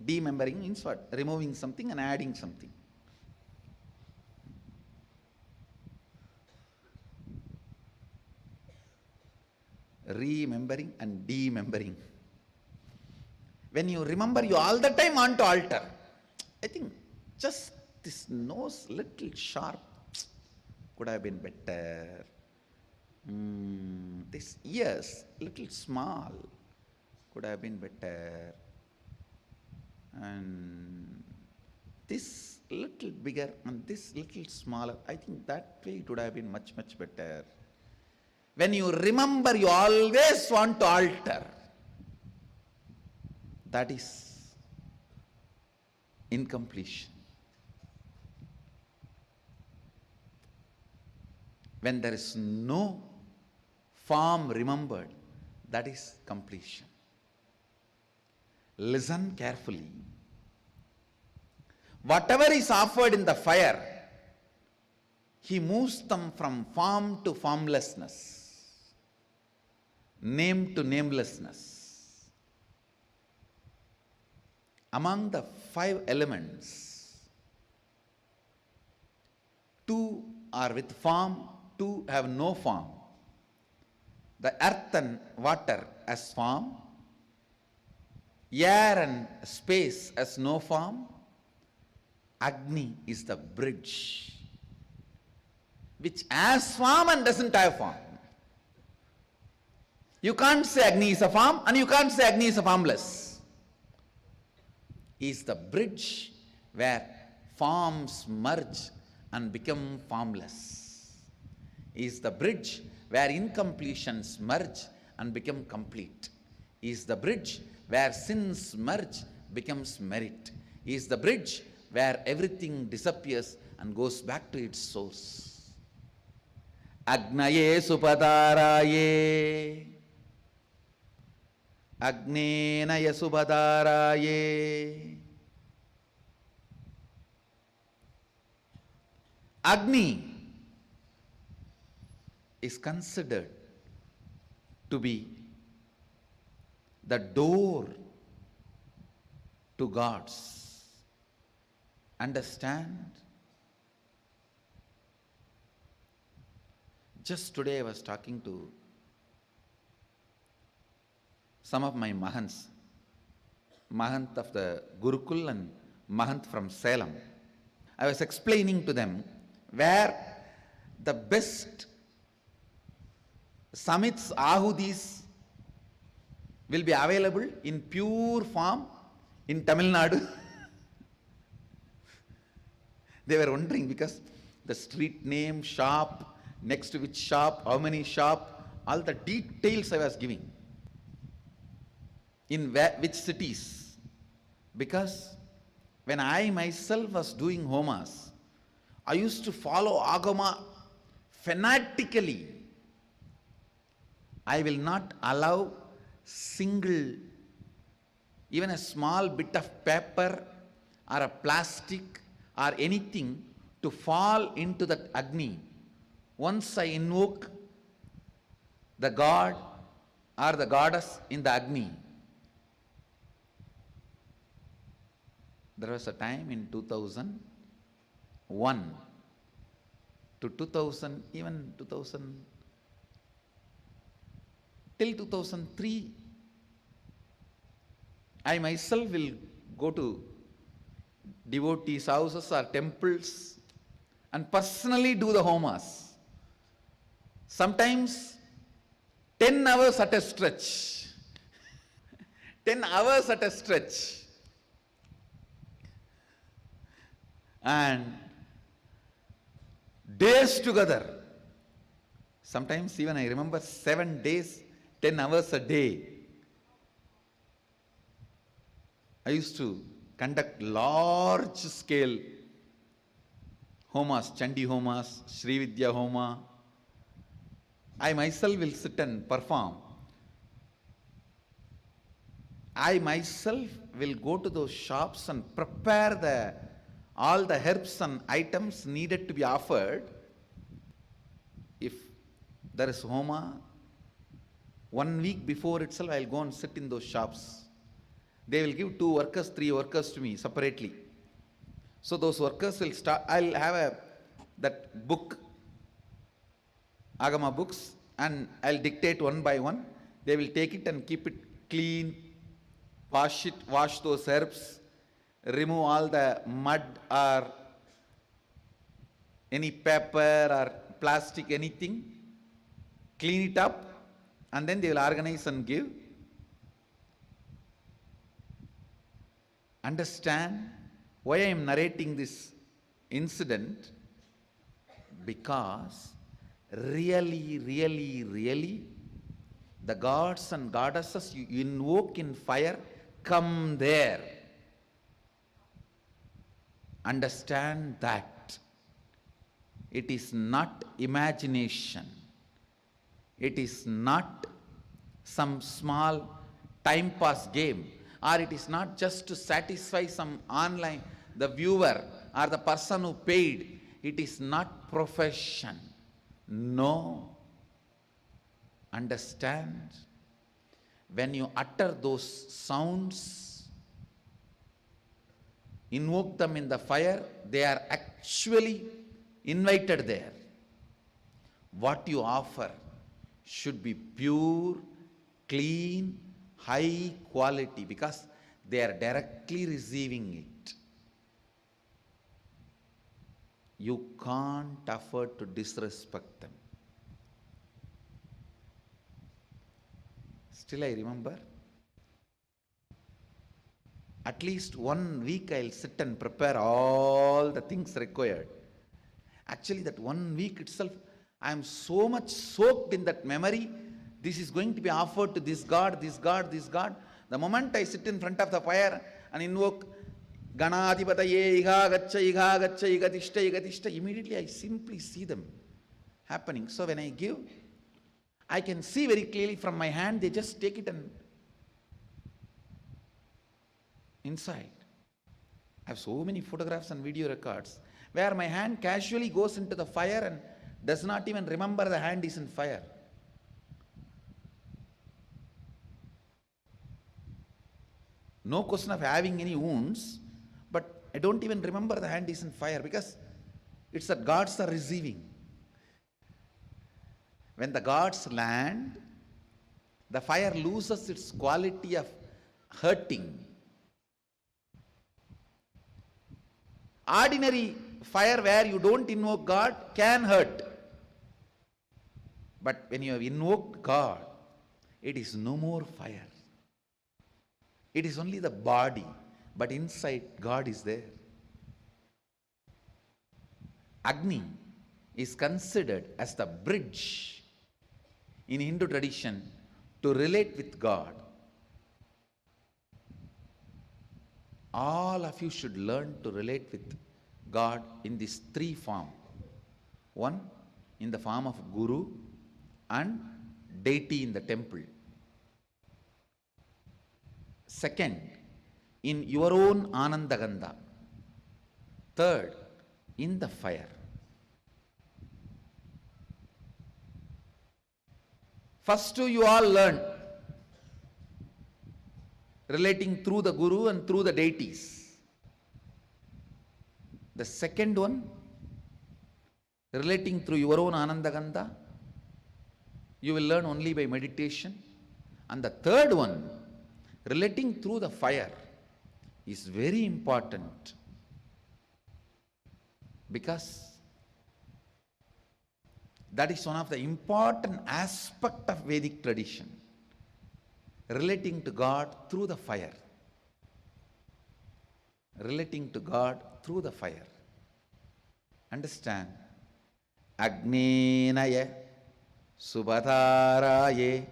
Demembering means what? Removing something and adding something. Remembering and demembering. When you remember, you all the time want to alter. I think just this nose little sharp could have been better. This ears little small could have been better. And this little bigger and this little smaller, I think that way it would have been much, much better. When you remember, you always want to alter. That is incompletion. When there is no form remembered, that is completion. Listen carefully. Whatever is offered in the fire, he moves them from form to formlessness, name to namelessness. Among the 5 elements, 2 are with form, 2 have no form. The earth and water as form, air and space as no form. Agni is the bridge, which has form and doesn't have form. You can't say Agni is a form and you can't say Agni is a formless. He is the bridge where forms merge and become formless. He is the bridge where incompletions merge and become complete. He is the bridge where sins merge, becomes merit. He is the bridge where everything disappears and goes back to its source. Agnaye Supadaraye, Agnena Yasubadaraye. Agni is considered to be the door to gods. Understand? Just today I was talking to some of my Mahants, Mahant of the Gurukul and Mahant from Salem. I was explaining to them where the best Samits, Ahudis will be available in pure form in Tamil Nadu. They were wondering because the street name, shop, next to which shop, how many shop, all the details I was giving. In which cities? Because when I myself was doing homas, I used to follow Agama fanatically. I will not allow single, even a small bit of paper or a plastic or anything to fall into that Agni. Once I invoke the god or the goddess in the Agni. There was a time in 2001 to 2000, even 2000, till 2003, I myself will go to devotees' houses or temples and personally do the homas. Sometimes 10 hours at a stretch. 10 hours at a stretch. And days together. Sometimes even I remember 7 days, 10 hours a day. I used to conduct large scale homas, Chandi homas, Sri Vidya homa. I myself will sit and perform. I myself will go to those shops and prepare all the herbs and items needed to be offered. If there is homa, 1 week before itself I will go and sit in those shops. They will give 2 workers, 3 workers to me separately. So those workers will start, I'll have that book, Agama books, and I'll dictate one by one. They will take it and keep it clean, wash those herbs, remove all the mud or any paper or plastic, anything, clean it up, and then they will organize and give. Understand why I am narrating this incident? Because really, really, really, the gods and goddesses you invoke in fire come there. Understand that. It is not imagination. It is not some small time pass game, or it is not just to satisfy some online, the viewer or the person who paid. It is not profession. No. Understand? When you utter those sounds, invoke them in the fire, they are actually invited there. What you offer should be pure, clean, high quality, because they are directly receiving it. You can't afford to disrespect them. Still I remember, at least 1 week I'll sit and prepare all the things required. Actually, that 1 week itself, I am so much soaked in that memory. This is going to be offered to this God, this God, this God. The moment I sit in front of the fire and invoke Ganadipataye, Igagacha, Igagacha, Igatishta, Igatishta, immediately I simply see them happening. So when I give, I can see very clearly from my hand, they just take it and inside. I have so many photographs and video records where my hand casually goes into the fire and does not even remember the hand is in fire. No question of having any wounds, but I don't even remember the hand is in fire, because it's that gods are receiving. When the gods land, the fire loses its quality of hurting. Ordinary fire where you don't invoke God can hurt. But when you have invoked God, it is no more fire. It is only the body, but inside God is there. Agni is considered as the bridge in Hindu tradition to relate with God. All of you should learn to relate with God in these 3 forms. 1, in the form of Guru and deity in the temple. 2nd, in your own Anandagandha. 3rd, in the fire. First 2 you all learn, relating through the Guru and through the deities. The second one, relating through your own Anandagandha, you will learn only by meditation. And the third one, relating through the fire, is very important, because that is one of the important aspects of Vedic tradition, relating to God through the fire. Relating to God through the fire. Understand? Agnenaya subhataraye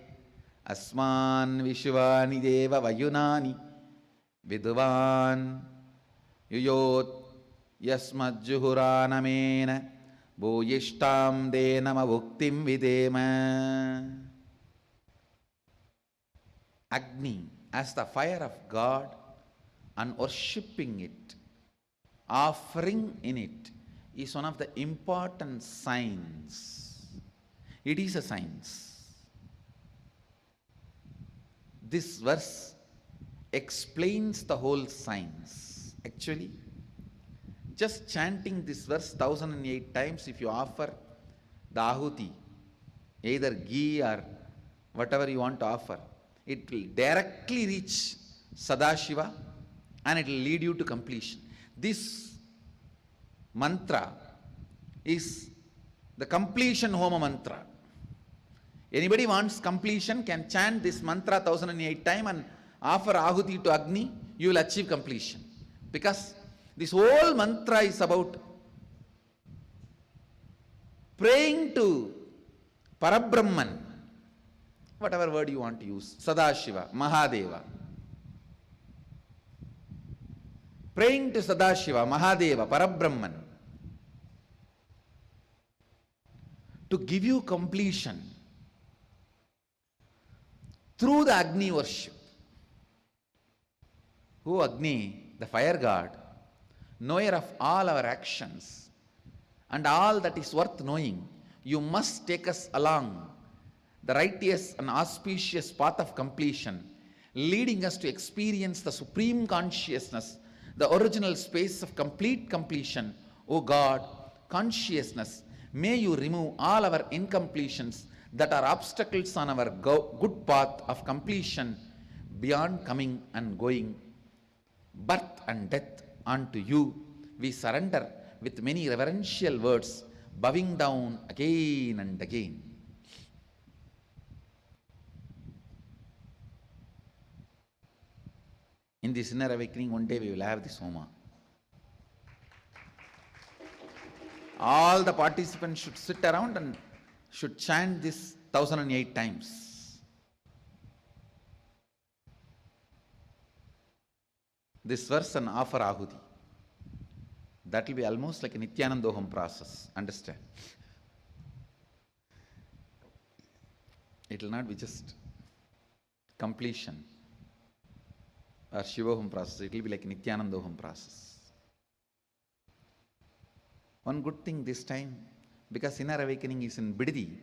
asman vishvani deva vayunani viduvan yuyot yasmajjuhuranamena bhuyishtam denama bhuktim videma. Agni, as the fire of God, and worshipping it, offering in it, is one of the important signs. It is a science. This verse explains the whole science. Actually, just chanting this verse 1008 times, if you offer the ahuti, either ghee or whatever you want to offer, it will directly reach Sadashiva and it will lead you to completion. This mantra is the completion homa mantra. Anybody wants completion can chant this mantra 1008 times and offer ahuti to Agni, you will achieve completion. Because this whole mantra is about praying to Parabrahman, whatever word you want to use, Sadashiva, Mahadeva. Praying to Sadashiva, Mahadeva, Parabrahman, to give you completion through the Agni worship. O Agni, the fire god, knower of all our actions and all that is worth knowing, you must take us along the righteous and auspicious path of completion, leading us to experience the supreme consciousness, the original space of complete completion. O God, consciousness, may you remove all our incompletions that are obstacles on our good path of completion, beyond coming and going, birth and death. Unto you we surrender with many reverential words, bowing down again and again. In this inner awakening, one day we will have this Homa. All the participants should sit around and should chant this 1008 times. This verse and offer Ahuti. That will be almost like a Nithyanandoham process. Understand? It will not be just completion or Shivoham process. It will be like a Nithyanandoham process. One good thing this time, because inner awakening is in Bidadi,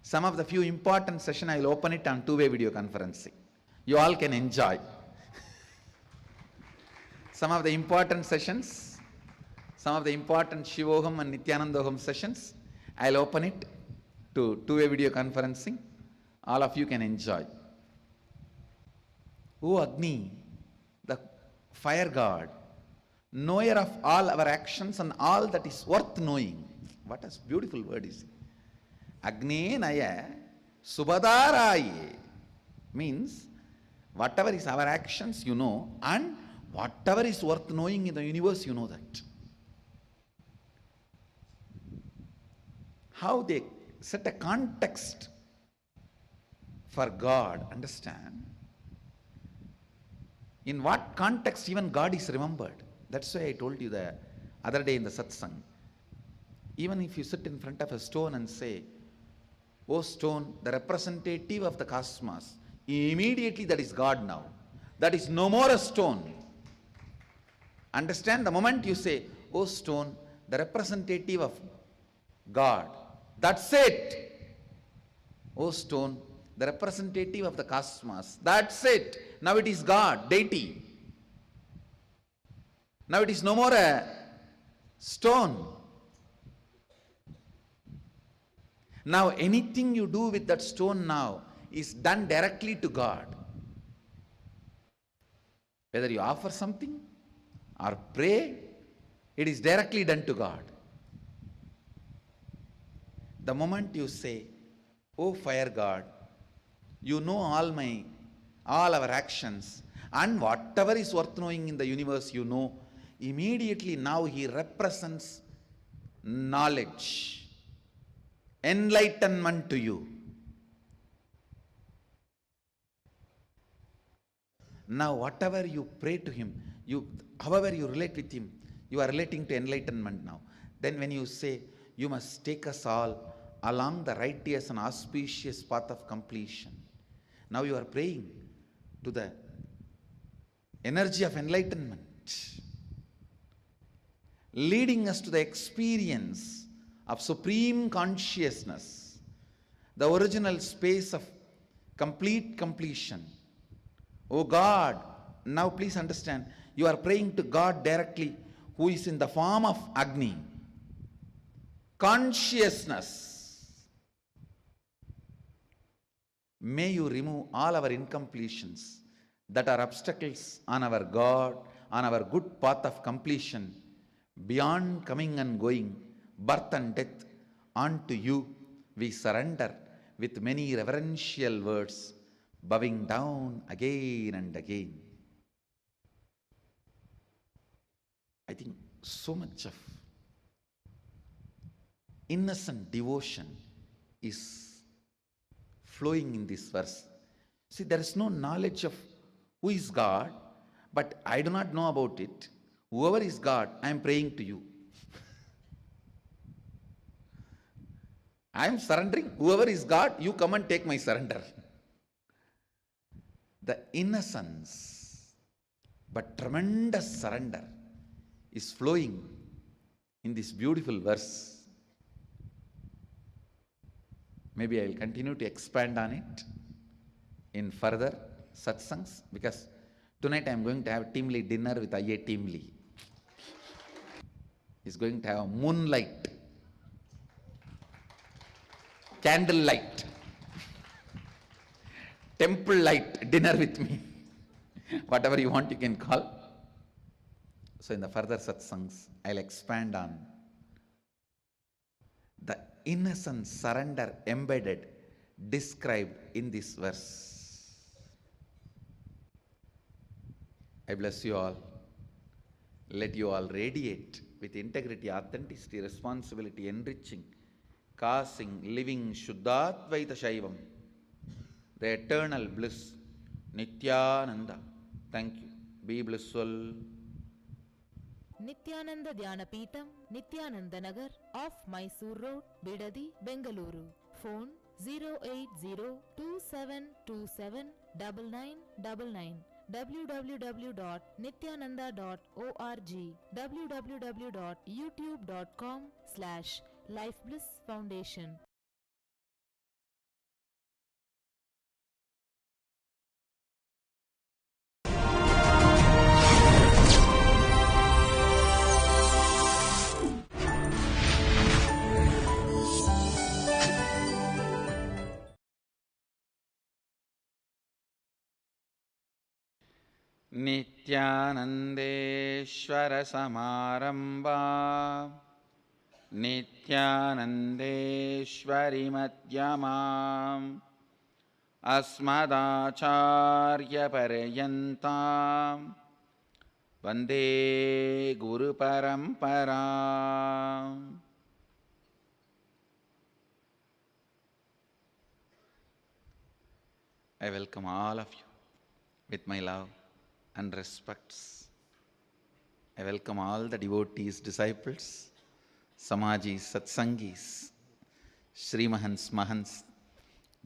some of the few important sessions I will open it on two-way video conferencing. You all can enjoy. Some of the important sessions, some of the important Shivoham and Nithyanandoham sessions, I will open it to two-way video conferencing. All of you can enjoy. O Agni, the fire god, knower of all our actions and all that is worth knowing. What a beautiful word is it. Agni Naya Subhadaraye means whatever is our actions, you know, and whatever is worth knowing in the universe, you know that. How they set a context for God, understand? In what context even God is remembered? That's why I told you the other day in the satsang. Even if you sit in front of a stone and say, "Oh stone, the representative of the cosmos," immediately that is God now. That is no more a stone. Understand? The moment you say, "Oh stone, the representative of God," that's it. "Oh stone, the representative of the cosmos," that's it. Now it is God, deity. Now it is no more a stone. Now anything you do with that stone now is done directly to God. Whether you offer something or pray, it is directly done to God. The moment you say, "Oh fire God, you know all our actions, and whatever is worth knowing in the universe, you know," immediately now he represents knowledge, enlightenment to you. Now whatever you pray to him, however you relate with him, you are relating to enlightenment now. Then when you say, "You must take us all along the righteous and auspicious path of completion," now you are praying to the energy of enlightenment, leading us to the experience of supreme consciousness, the original space of complete completion. O God, now please understand, you are praying to God directly, who is in the form of Agni, consciousness. May you remove all our incompletions that are obstacles on our God, on our good path of completion, beyond coming and going, birth and death. Unto you we surrender with many reverential words, bowing down again and again. I think so much of innocent devotion is flowing in this verse. See, there is no knowledge of who is God, but I do not know about it. Whoever is God, I am praying to you. I am surrendering. Whoever is God, you come and take my surrender. The innocence, but tremendous surrender is flowing in this beautiful verse. Maybe I will continue to expand on it in further satsangs, because tonight I am going to have teamly dinner with IA Teamly. He's going to have moonlight, candlelight, temple light dinner with me. Whatever you want, you can call. So in the further satsangs, I'll expand on the innocent surrender embedded, described in this verse. I bless you all. Let you all radiate with integrity, authenticity, responsibility, enriching, causing, living Shuddhadvaita Shaivam, the eternal bliss, Nithyananda. Thank you. Be blissful. Nithyananda Dhyana Peetham, Nithyananda Nagar, off Mysore Road, Bidadi, Bengaluru. Phone 08027279999. www.nithyananda.org. www.youtube.com/Life Bliss Foundation. नित्यानन्देश्वर समारम्भा नित्यानन्देश्वरि मध्यमाम् अस्मदाचार्यपर्यन्ताम् वन्दे गुरुपरम्पराम्. I welcome all of you with my love and respects. I welcome all the devotees, disciples, Samajis, Satsangis, Srimahans, Mahans,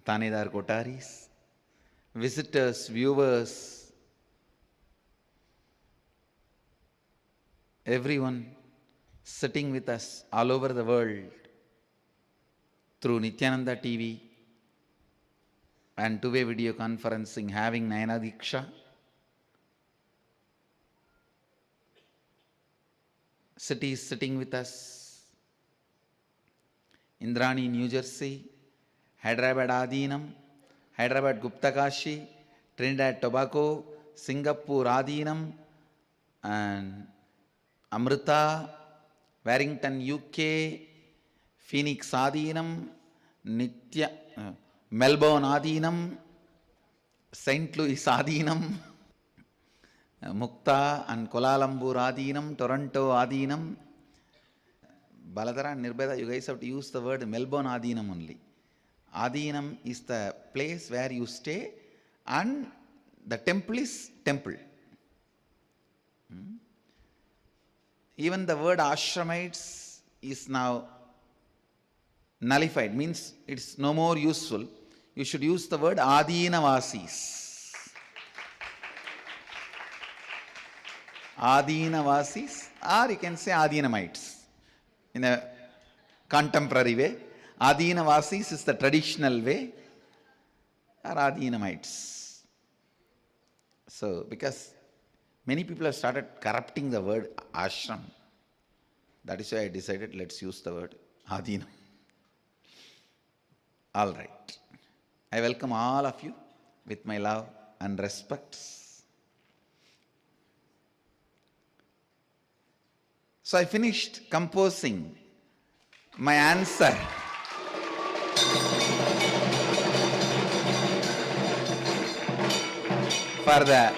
Tanedar Kotaris, visitors, viewers, everyone sitting with us all over the world through Nithyananda TV and two-way video conferencing, having Nayana Diksha. Cities sitting with us: Indrani, New Jersey; Hyderabad Adinam; Hyderabad Guptakashi; Trinidad Tobago; Singapore Adinam; and Amrita; Warrington, UK; Phoenix Adinam; Melbourne Adinam; St. Louis Adinam; Mukta and Kuala Lumpur Adinam; Toronto Adinam. Baladara and Nirbeda, you guys have to use the word Melbourne Adinam only. Adinam is the place where you stay, and the temple is temple. Even the word ashramites is now nullified, means it's no more useful. You should use the word Adinavasis. Adinavasis, or you can say Adinamites in a contemporary way. Adinavasis is the traditional way, or Adinamites. So, because many people have started corrupting the word ashram, that is why I decided let's use the word Adinam. All right. I welcome all of you with my love and respects. So I finished composing my answer for the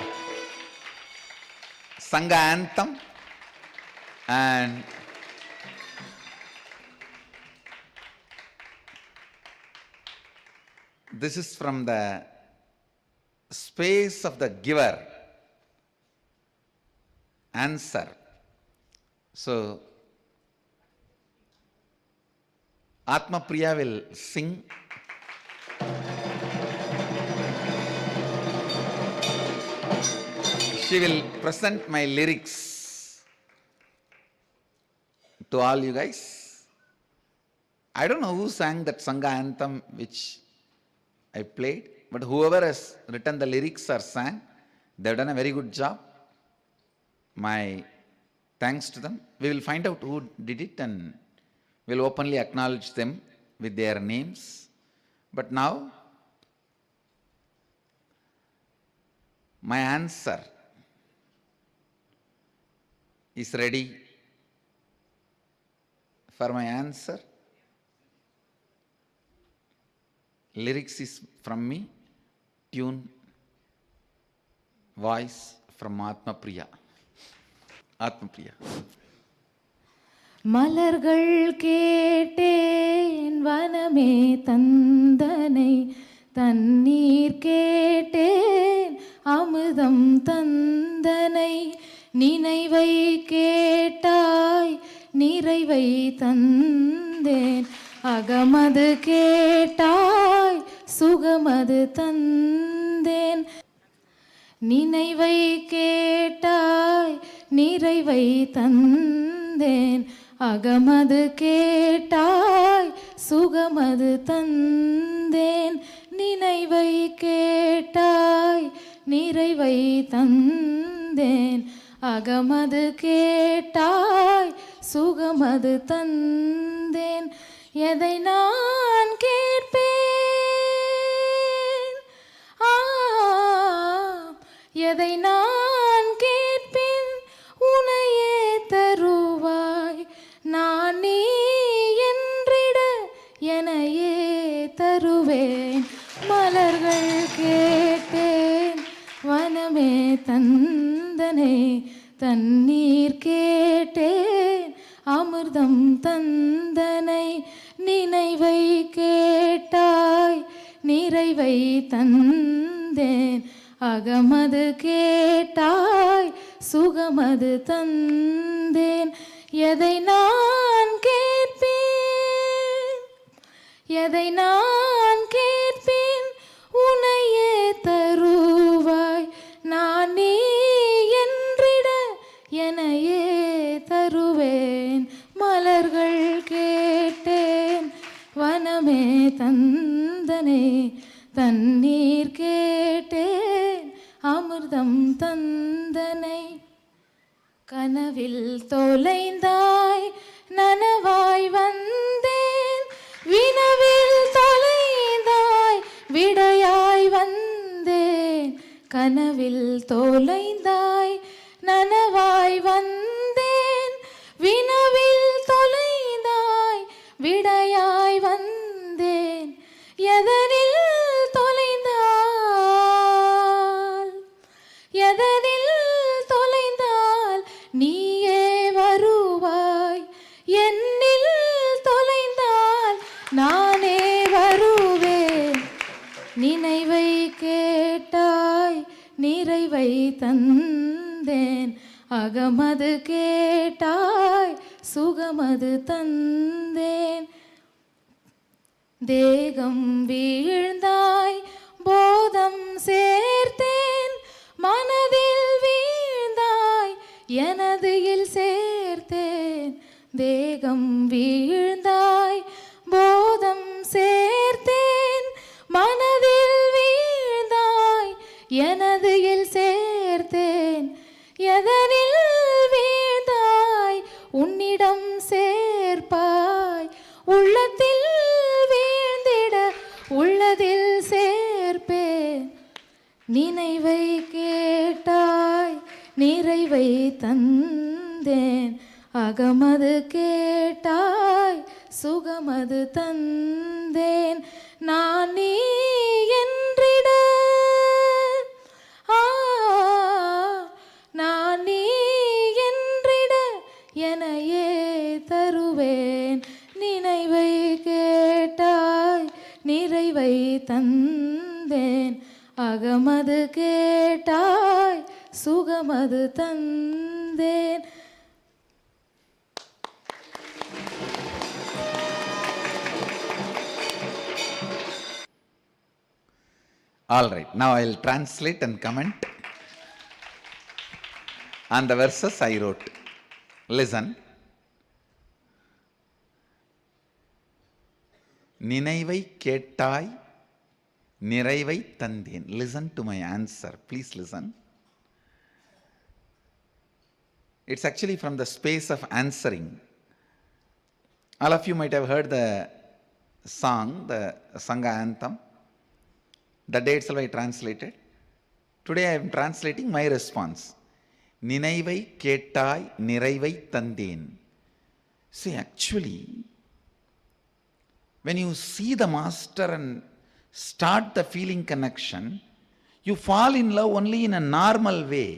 Sangha anthem, and This is from the space of the giver. Answer. So, Atma Priya will sing. She will present my lyrics to all you guys. I don't know who sang that Sangha anthem which I played, but whoever has written the lyrics or sang, they've done a very good job. My thanks to them. We will find out who did it and we'll openly acknowledge them with their names. But now, my answer is ready. For my answer, lyrics is from me, tune, voice from Atma Priya. Atma Priya. மலர்கள் கேட்டேன் வனமே தந்தனை, தண்ணீர் கேட்டேன் அமுதம் தந்தனை, நினைவை கேட்டாய் நிறைவை தந்தேன், அகமது கேட்டாய் சுகமது தந்தேன், நினைவை கேட்டாய் நிறைவை தந்தேன், அகமது கேட்டாய் சுகமது தந்தேன், நினைவை கேட்டாய் நிறைவை தந்தேன், அகமது கேட்டாய் சுகமது தந்தேன், எதை நான் கேட்பேன், எதை நான் கேட்பேன் உனையே தருவாய், நான் நீ என்றிட எனையே தருவேன், மலர்கள் கேட்டேன் வனமே தந்தனை, தண்ணீர் கேட்டேன் அமிர்தம் தந்தனை, நினைவை கேட்டாய் நிறைவை தந்தேன், அகமது கேட்டாய் சுகமது தந்தேன், எதை நான் கேட்பேன், எதை நான் கேட்பேன் உனையே தருவாய், நான் நீ என்றிட எனையே தருவேன், மலர்கள் கேட்டேன் வனமே தந்தனை, தண்ணீர் கேட்டேன் அமிர்தம் தந்தனை, கனவில் தொலைந்தாய் நனவாய் வந்தேன், வினவில் தொலைந்தாய் விடையாய் வந்தேன், கனவில் தொலைந்தாய் நனவாய் வந்தேன், வினவில் தொலைந்தாய் விடையாய் வந்தேன், எதனில் தொலைந்தால் எதனில் தொலைந்தால் நீயே வருவாய், என்னில் தொலைந்தால் நானே வருவேன், நினைவை கேட்டாய் நிறைவை தந்தேன், அகமது கேட்டாய் சுகமது தந்தேன், தேகம் வீழ்ந்தாய் போதம் சேர்த்தேன், மனதில் வீழ்ந்தாய் எனது இல் சேர்த்தேன், தேகம் வீழ்ந்தாய் போதம் சேர்த்தேன், மனதில் வீழ்ந்தாய் எனது இல் சேர்த்தேன், எதனில் வீழ்ந்தாய் உன்னிடம் சேர்ப்பாய், உள்ளத்தில் வீழ்ந்திட உள்ளதில் சேர்ப்பேன், நினைவை கேட்டாய் நிறைவை தந்தேன், அகமது கேட்டாய் சுகமது தந்தேன், நான் நீ என்றிட நான் நீ என்றிட எனையே தருவேன், நினைவை கேட்டாய் நிறைவை தந்தேன். அகமது கேட்டாய் சுகமது தந்தேன். All right, now I'll translate and comment on the verses I wrote. Listen. நினைவை கேட்டாய் நிறைவை தந்தேன். Listen to my answer. Please listen. It's actually from the space of answering. All of you might have heard the song, the Sangha anthem. The day itself I translated. Today I am translating my response. நினைவை கேட்டாய் நிறைவை தந்தேன். See, actually, when you see the master and start the feeling connection, you fall in love only in a normal way,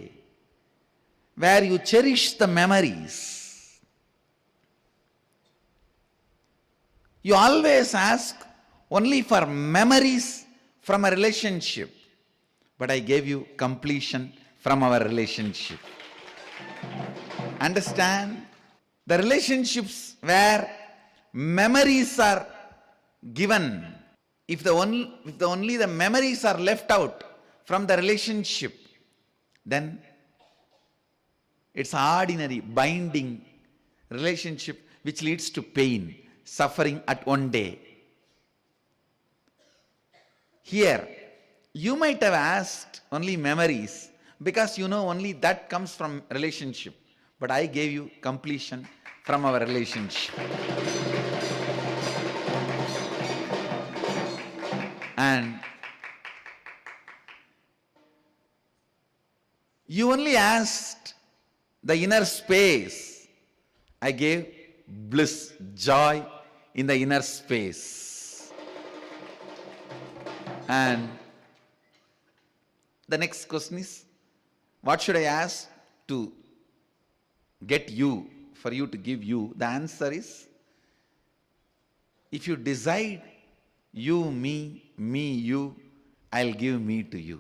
where you cherish the memories. You always ask only for memories from a relationship, but I gave you completion from our relationship. Understand? The relationships where memories are given, if only the memories are left out from the relationship, then it's ordinary binding relationship which leads to pain, suffering at one day. Here, you might have asked only memories because you know only that comes from relationship, but I gave you completion from our relationship. And you only asked the inner space. I gave bliss, joy in the inner space. And the next question is, what should I ask to get you, for you to give you? The answer is, if you decide you, me, you, I'll give me to you.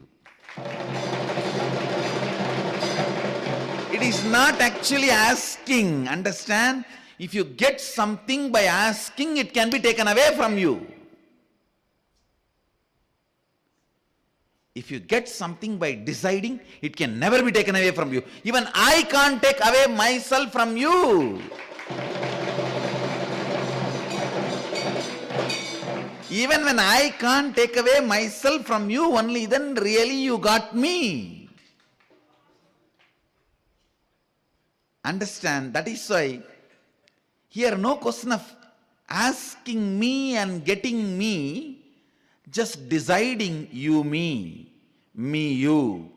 It is not actually asking, understand? If you get something by asking, it can be taken away from you. If you get something by deciding, it can never be taken away from you. Even I can't take away myself from you. Even when I can't take away myself from you, only then really you got me. Understand? That is why here no question of asking me and getting me, just deciding you, me, you.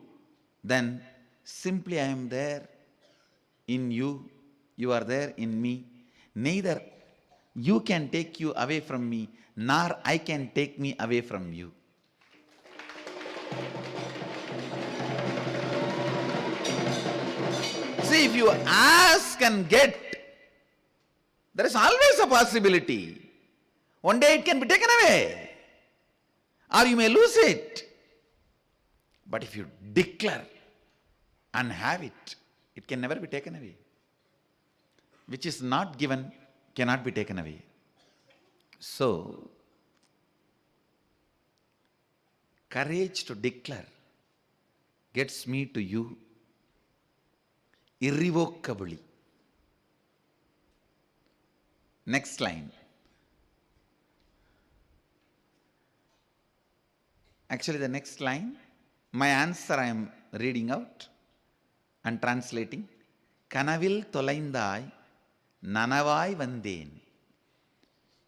Then simply I am there in you, you are there in me. Neither you can take you away from me, nor I can take me away from you. See, if you ask and get, there is always a possibility. One day it can be taken away, or you may lose it. But if you declare and have it, it can never be taken away. Which is not given cannot be taken away. So, courage to declare gets me to you irrevocably. Next line. Actually, the next line, my answer I am reading out and translating. Kanavil tolaindai nanavai vandeen.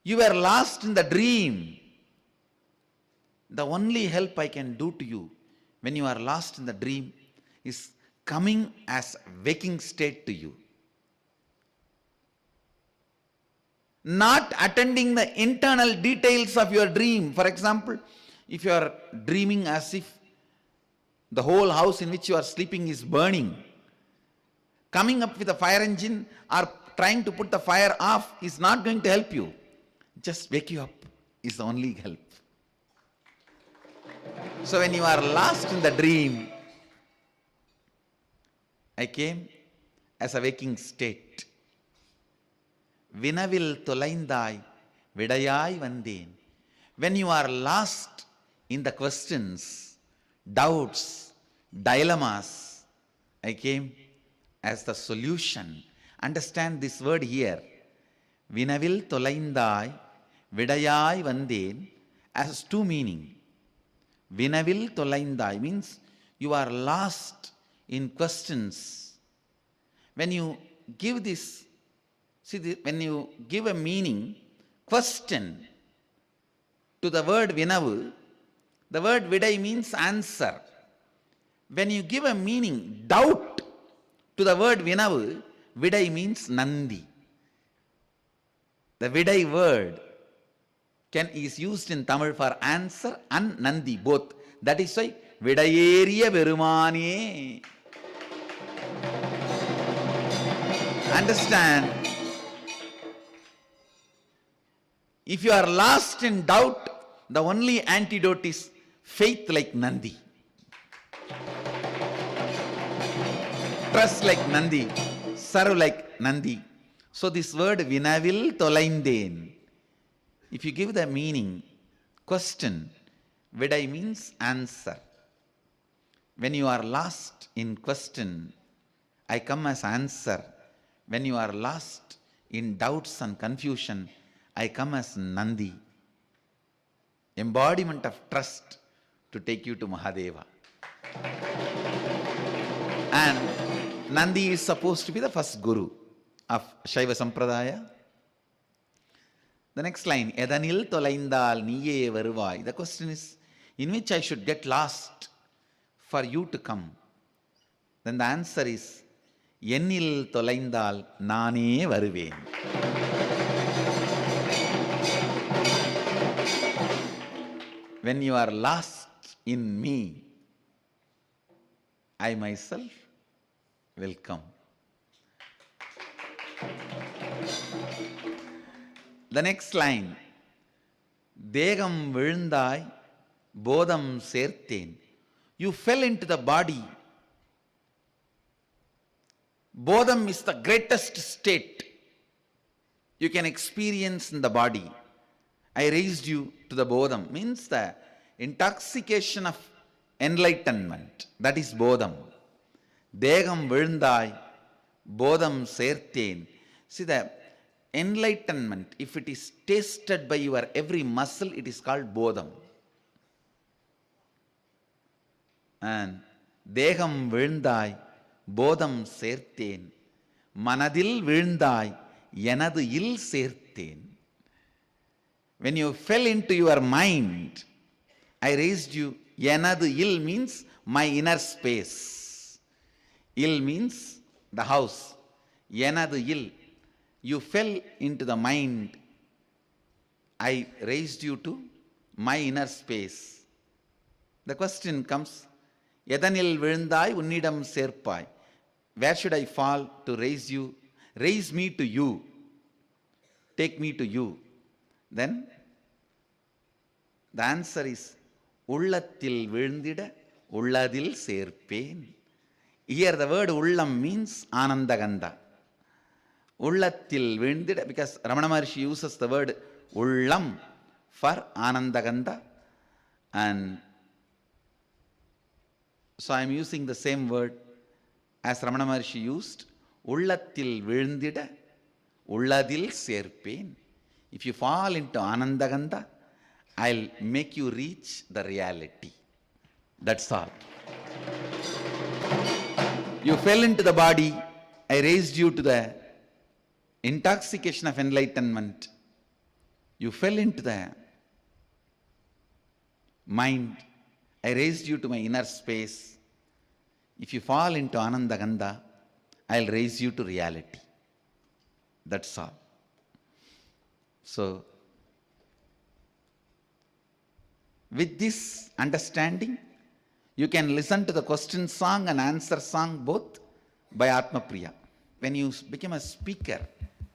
You were lost in the dream. The only help I can do to you when you are lost in the dream is coming as waking state to you. Not attending the internal details of your dream. For example, if you are dreaming as if the whole house in which you are sleeping is burning, coming up with a fire engine or trying to put the fire off is not going to help you. Just wake you up is the only help. So when you are lost in the dream, I came as a waking state. Vinavil tolaindai vidayai vandeen. When you are lost in the questions, doubts, dilemmas, I came as the solution. Understand this word here. Vinavil tolaindai vidayai vandeen has two meaning. Vinavil tolaindai means you are lost in questions. When you give this, when you give a meaning, question, to the word vinavu, the word vidai means answer. When you give a meaning, doubt, to the word vinavu, vidai means nandi. The vidai word is used in Tamil for answer and nandi, both. That is why vidayeriya verumane. Understand? If you are lost in doubt, the only antidote is faith like Nandi. Trust like Nandi. Serve like Nandi. So this word vinavil tolainden, if you give the meaning, question, vidai means answer. When you are lost in question, I come as answer. When you are lost in doubts and confusion, I come as Nandi. Embodiment of trust to take you to Mahadeva. And Nandi is supposed to be the first guru of Shaiva Sampradaya. The next line, Edanil tolaindal niye varuvai. The question is, in which I should get lost for you to come? Then the answer is, Ennil tolaindal nane varuven. When you are lost in me, I myself will come. The next line, Degam vilundai, bodham serten. You fell into the body. Bodham is the greatest state you can experience in the body. I raised you to the bodham, means the intoxication of enlightenment. That is bodham. Degam vilundai, bodham serten. See, the enlightenment, if it is tasted by your every muscle, it is called bodham. And Degam vilundai, bodham serten. Manadil vilundai, yanadu il serten. When you fell into your mind, I raised you. Yanadu il means my inner space. Il means the house. Yanadu il. You fell into the mind. I raised you to my inner space. The question comes, Edanil vilundai unnidam serpai. Where should I fall to raise you? Raise me to you. Take me to you. Then the answer is Ullatil vilundida ulladil serpen. Here the word ullam means Anandaganda. Ullatil vilundida, because Ramana Maharshi uses the word ullam for Anandaganda, and so I am using the same word as Ramana Maharshi used. Ullatil vilundida ulladil serpen. If you fall into Anandaganda, I'll make you reach the reality. That's all. You fell into the body, I raised you to the intoxication of enlightenment. You fell into the mind, I raised you to my inner space. If you fall into Anandaganda, I'll raise you to reality. That's all. So, with this understanding, you can listen to the question song and answer song both by Atma Priya. When you become a speaker,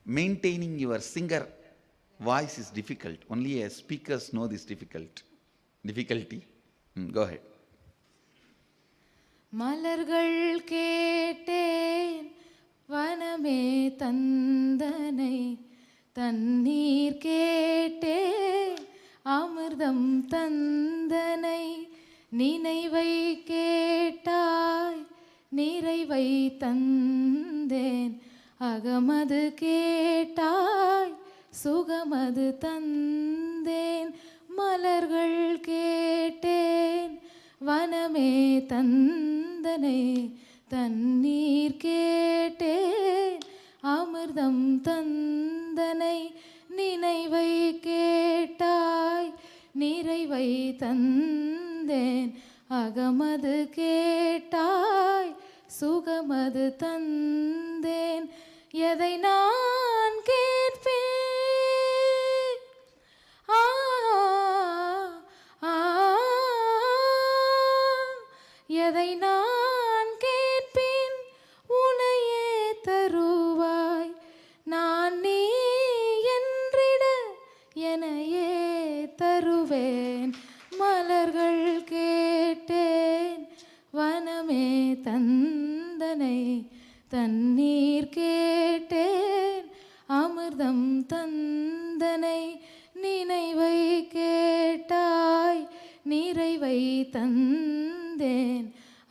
maintaining your singer voice is difficult. Only speakers know this difficulty. Go ahead. மலர்கள் கேட்டேன் வனமே தந்தனை, தண்ணீர் கேட்டேன் அமிர்தம் தந்தனை, நினைவை கேட்டாய் நிறைவை தந்தேன், அகமது கேட்டாய் சுகமது தந்தேன். மலர்கள் கேட்டேன் வனமே தந்தனை, தண்ணீர் கேட்டேன் அமிர்தம் தந்தனை, நினைவை கேட்டாய் நிறைவை தந்தேன், அகமது கேட்டாய் சுகமது தந்தேன். எதை நான் கேட்பேன்? ஆ ஆ, எதை நான் கேட்பேன் உனையே தருவாய், நான் நீ என்றிட எனையே தருவேன். மலர்கள் கேட்டேன் வனமே தந்தனை, தண்ணீர் கேட்டேன் அமிர்தம் தந்தனை, நினைவை கேட்டாய் நிறைவை தந்தேன்,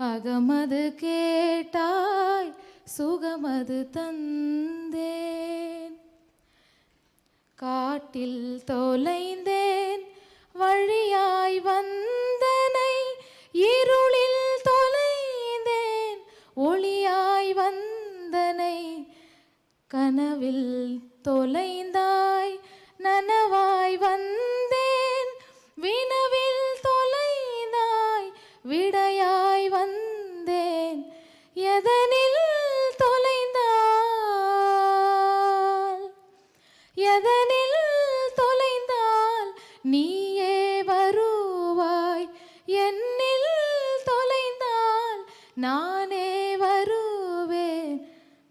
அகமது கேட்டாய் சுகமது தந்தேன். காட்டில் தொலைந்தேன் வழியாய் வந்தனை, இருளில் தொலைந்தேன் ஒளியாய் வந்தனை, கனவில் தொலைந்தாய் நனவாய் வந்தேன், வினவில் தொலைந்தாய் விடையாய் வந்தேன். எதனில் தொலைந்தால் எதனில் தொலைந்தால் நீயே வருவாய், என்னில் தொலைந்தால் நானே வருவேன்.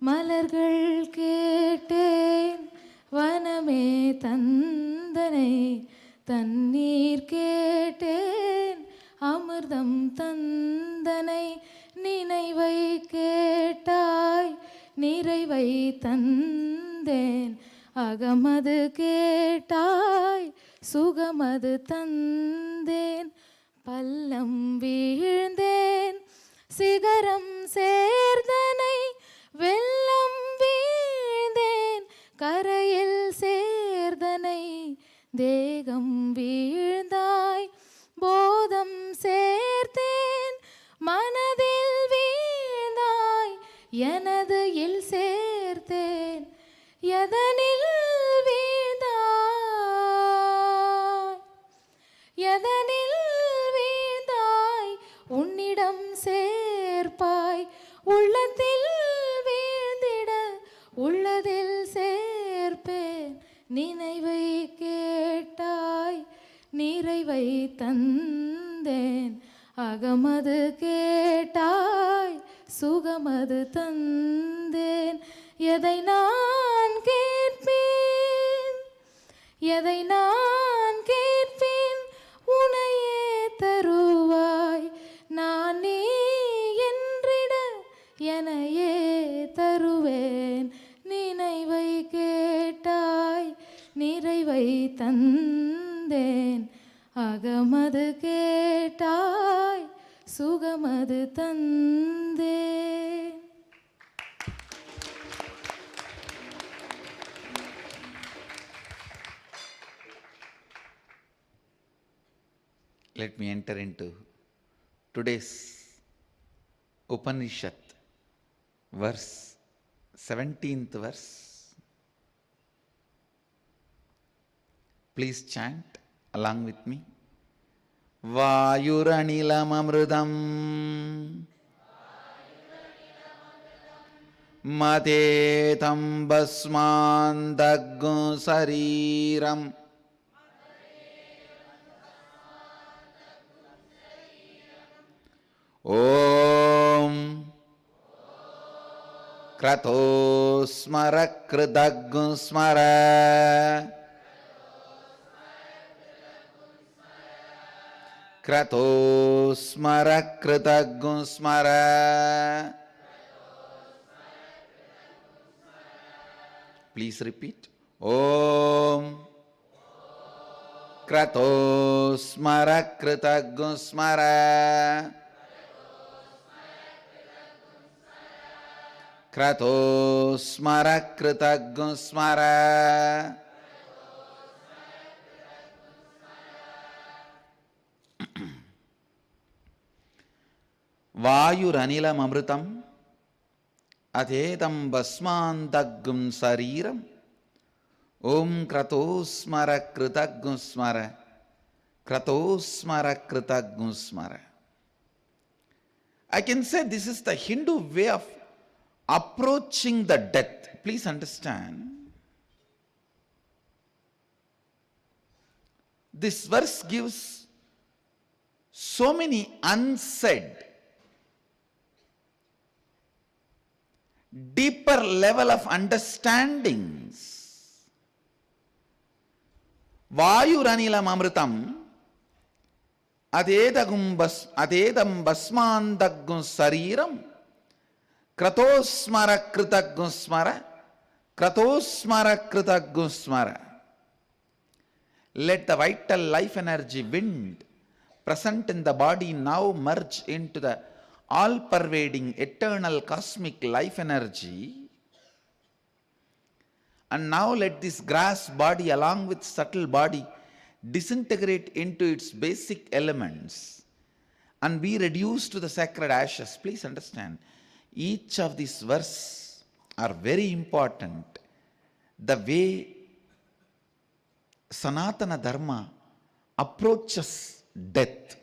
மலர்கள் கேட்டேன் வனமே தந்தனை, தண்ணீர் கேட்டேன் அமிர்தம் தந்தனை, நினைவை கேட்டாய் நிறைவை தந்தேன், அகமது கேட்டாய் சுகமது தந்தேன். பள்ளம் வீழ்ந்தேன் சிகரம் சேர்ந்தனை, வெள்ளம் வீழ்ந்தேன் கரையில் சேர்ந்தனை, தேகம் வீழ்ந்தாய் போதம் சேர்த்தேன், மனதில் வீழ்ந்தாய் எனது இல் சேர்த்தேன். எதனில் வீழ்ந்தாய் எதனில் வீழ்ந்தாய் உன்னிடம் சேர்ப்பாய், உள்ளத்தில் வீழ்ந்திட உள்ளதில் சேர்ப்பேன். நினைவை கேட்டாய் நிறைவை தந்தேன், அகமது கேட்டாய் சுகமது தந்தேன். எதை நான் கேட்பேன்? எதை நான் கேட்பேன்? உனையே தருவாய், நான் நீ என்றிட எனையே தருவேன். நினைவை கேட்டாய் நிறைவை தந்தேன், அகமது கேட்டாய் சுகமது தந்தேன். Let me enter into today's Upanishad, verse 17th verse. Please chant along with me. Vayuranilam amrudam matetam basmandaggu sariram Om Krato smara kridaggu smara Krato smara kritagum smara. Please repeat. Om Krato smara kritagum smara. Krato smara kritagum smara. Vayuranilam amritam adedam basmandagum sariram. Om Kratosmara Kritagum Smara. Kratosmara Kritagum Smara. I can say this is the Hindu way of approaching the death. Please understand. This verse gives so many unsaid, deeper level of understandings. Vayuranilam amritam adedam basmandagum sariram. Kratosmara kritagum smara. Kratosmara kritagum smara. Let the vital life energy wind present in the body now merge into the all-pervading eternal cosmic life energy. And now let this grass body along with subtle body disintegrate into its basic elements and be reduced to the sacred ashes. Please understand, each of these verses are very important. The way Sanatana Dharma approaches death,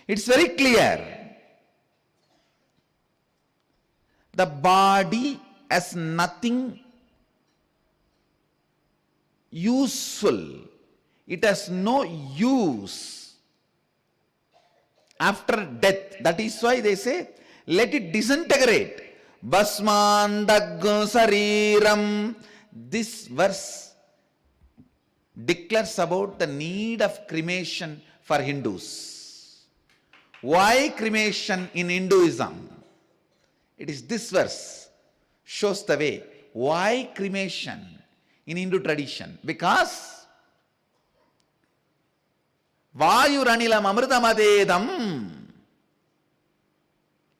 it's very clear. The body has nothing useful. It has no use after death. That is why they say, let it disintegrate. Basmandagum sariram. This verse declares about the need of cremation for Hindus. Why cremation in Hinduism? It is this verse shows the way. Why cremation in Hindu tradition? Because Vayuranilam amritamadedam.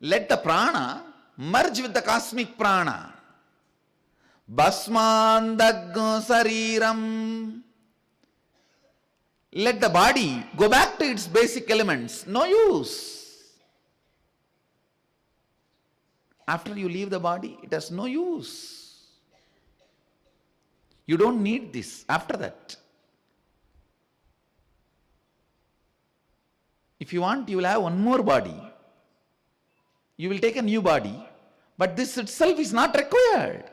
Let the prana merge with the cosmic prana. Basmandagum sariram. Let the body go back to its basic elements. No use. After you leave the body, it has no use. You don't need this after that. If you want, you will have one more body. You will take a new body, but this itself is not required.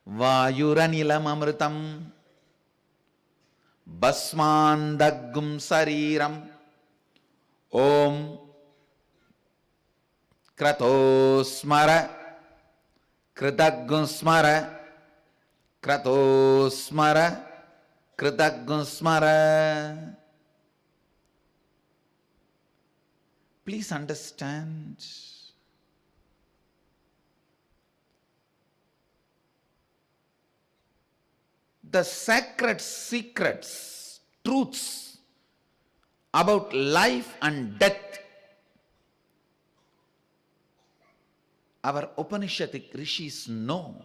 Vayuranilam amritam basmandagum sariram. Om Kratosmara Kritagum smara. Kratosmara Kritagum smara. Please understand. The sacred secrets, truths about life and death, our Upanishadic rishis know,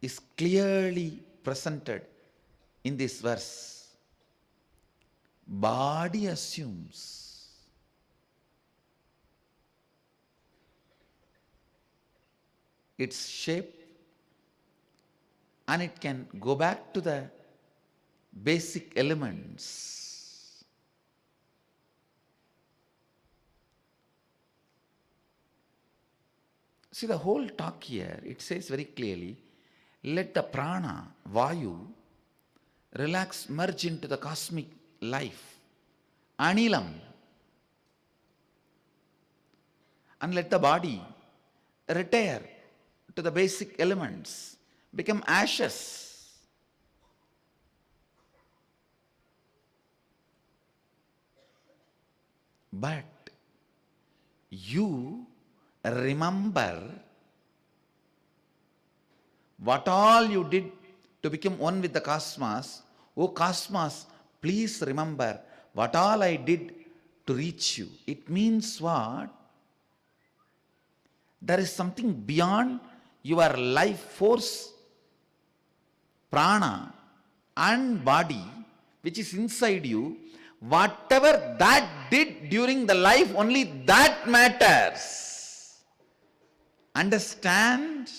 is clearly presented in this verse. Body assumes its shape and it can go back to the basic elements. See the whole talk here, it says very clearly, let the prana, vayu, relax, merge into the cosmic life, anilam, and let the body retire to the basic elements, become ashes. But you remember what all you did to become one with the cosmos. Oh cosmos, please remember what all I did to reach you. It means what? There is something beyond your life force, prana and body, which is inside you. Whatever that did during the life, only that matters. Understand?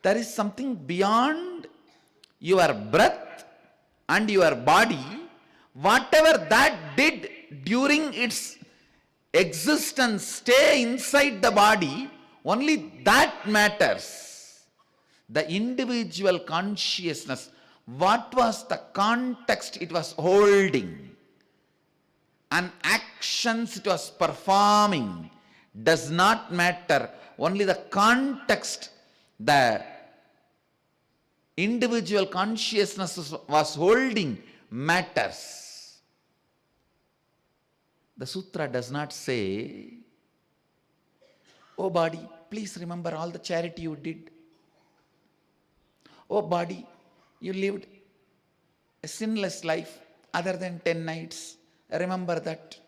There is something beyond your breath and your body. Whatever that did during its existence, stay inside the body, only that matters. The individual consciousness, what was the context it was holding, and actions it was performing, does not matter. Only the context the individual consciousness was holding matters. The sutra does not say, oh body, please remember all the charity you did. Oh body, you lived a sinless life other than 10 nights. Remember that.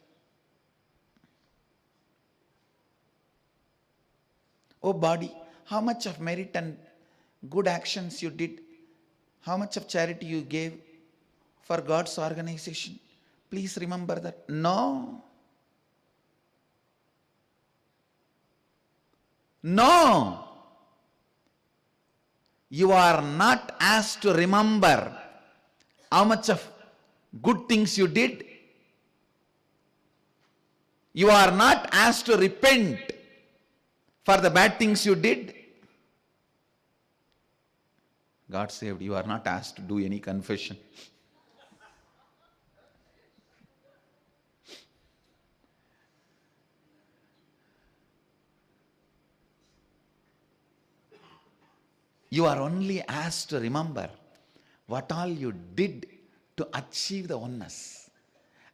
Oh body, how much of merit and good actions you did, how much of charity you gave for God's organization. Please remember that. No. No. You are not asked to remember how much of good things you did. You are not asked to repent for the bad things you did. God saved, you are not asked to do any confession. You are only asked to remember what all you did to achieve the oneness.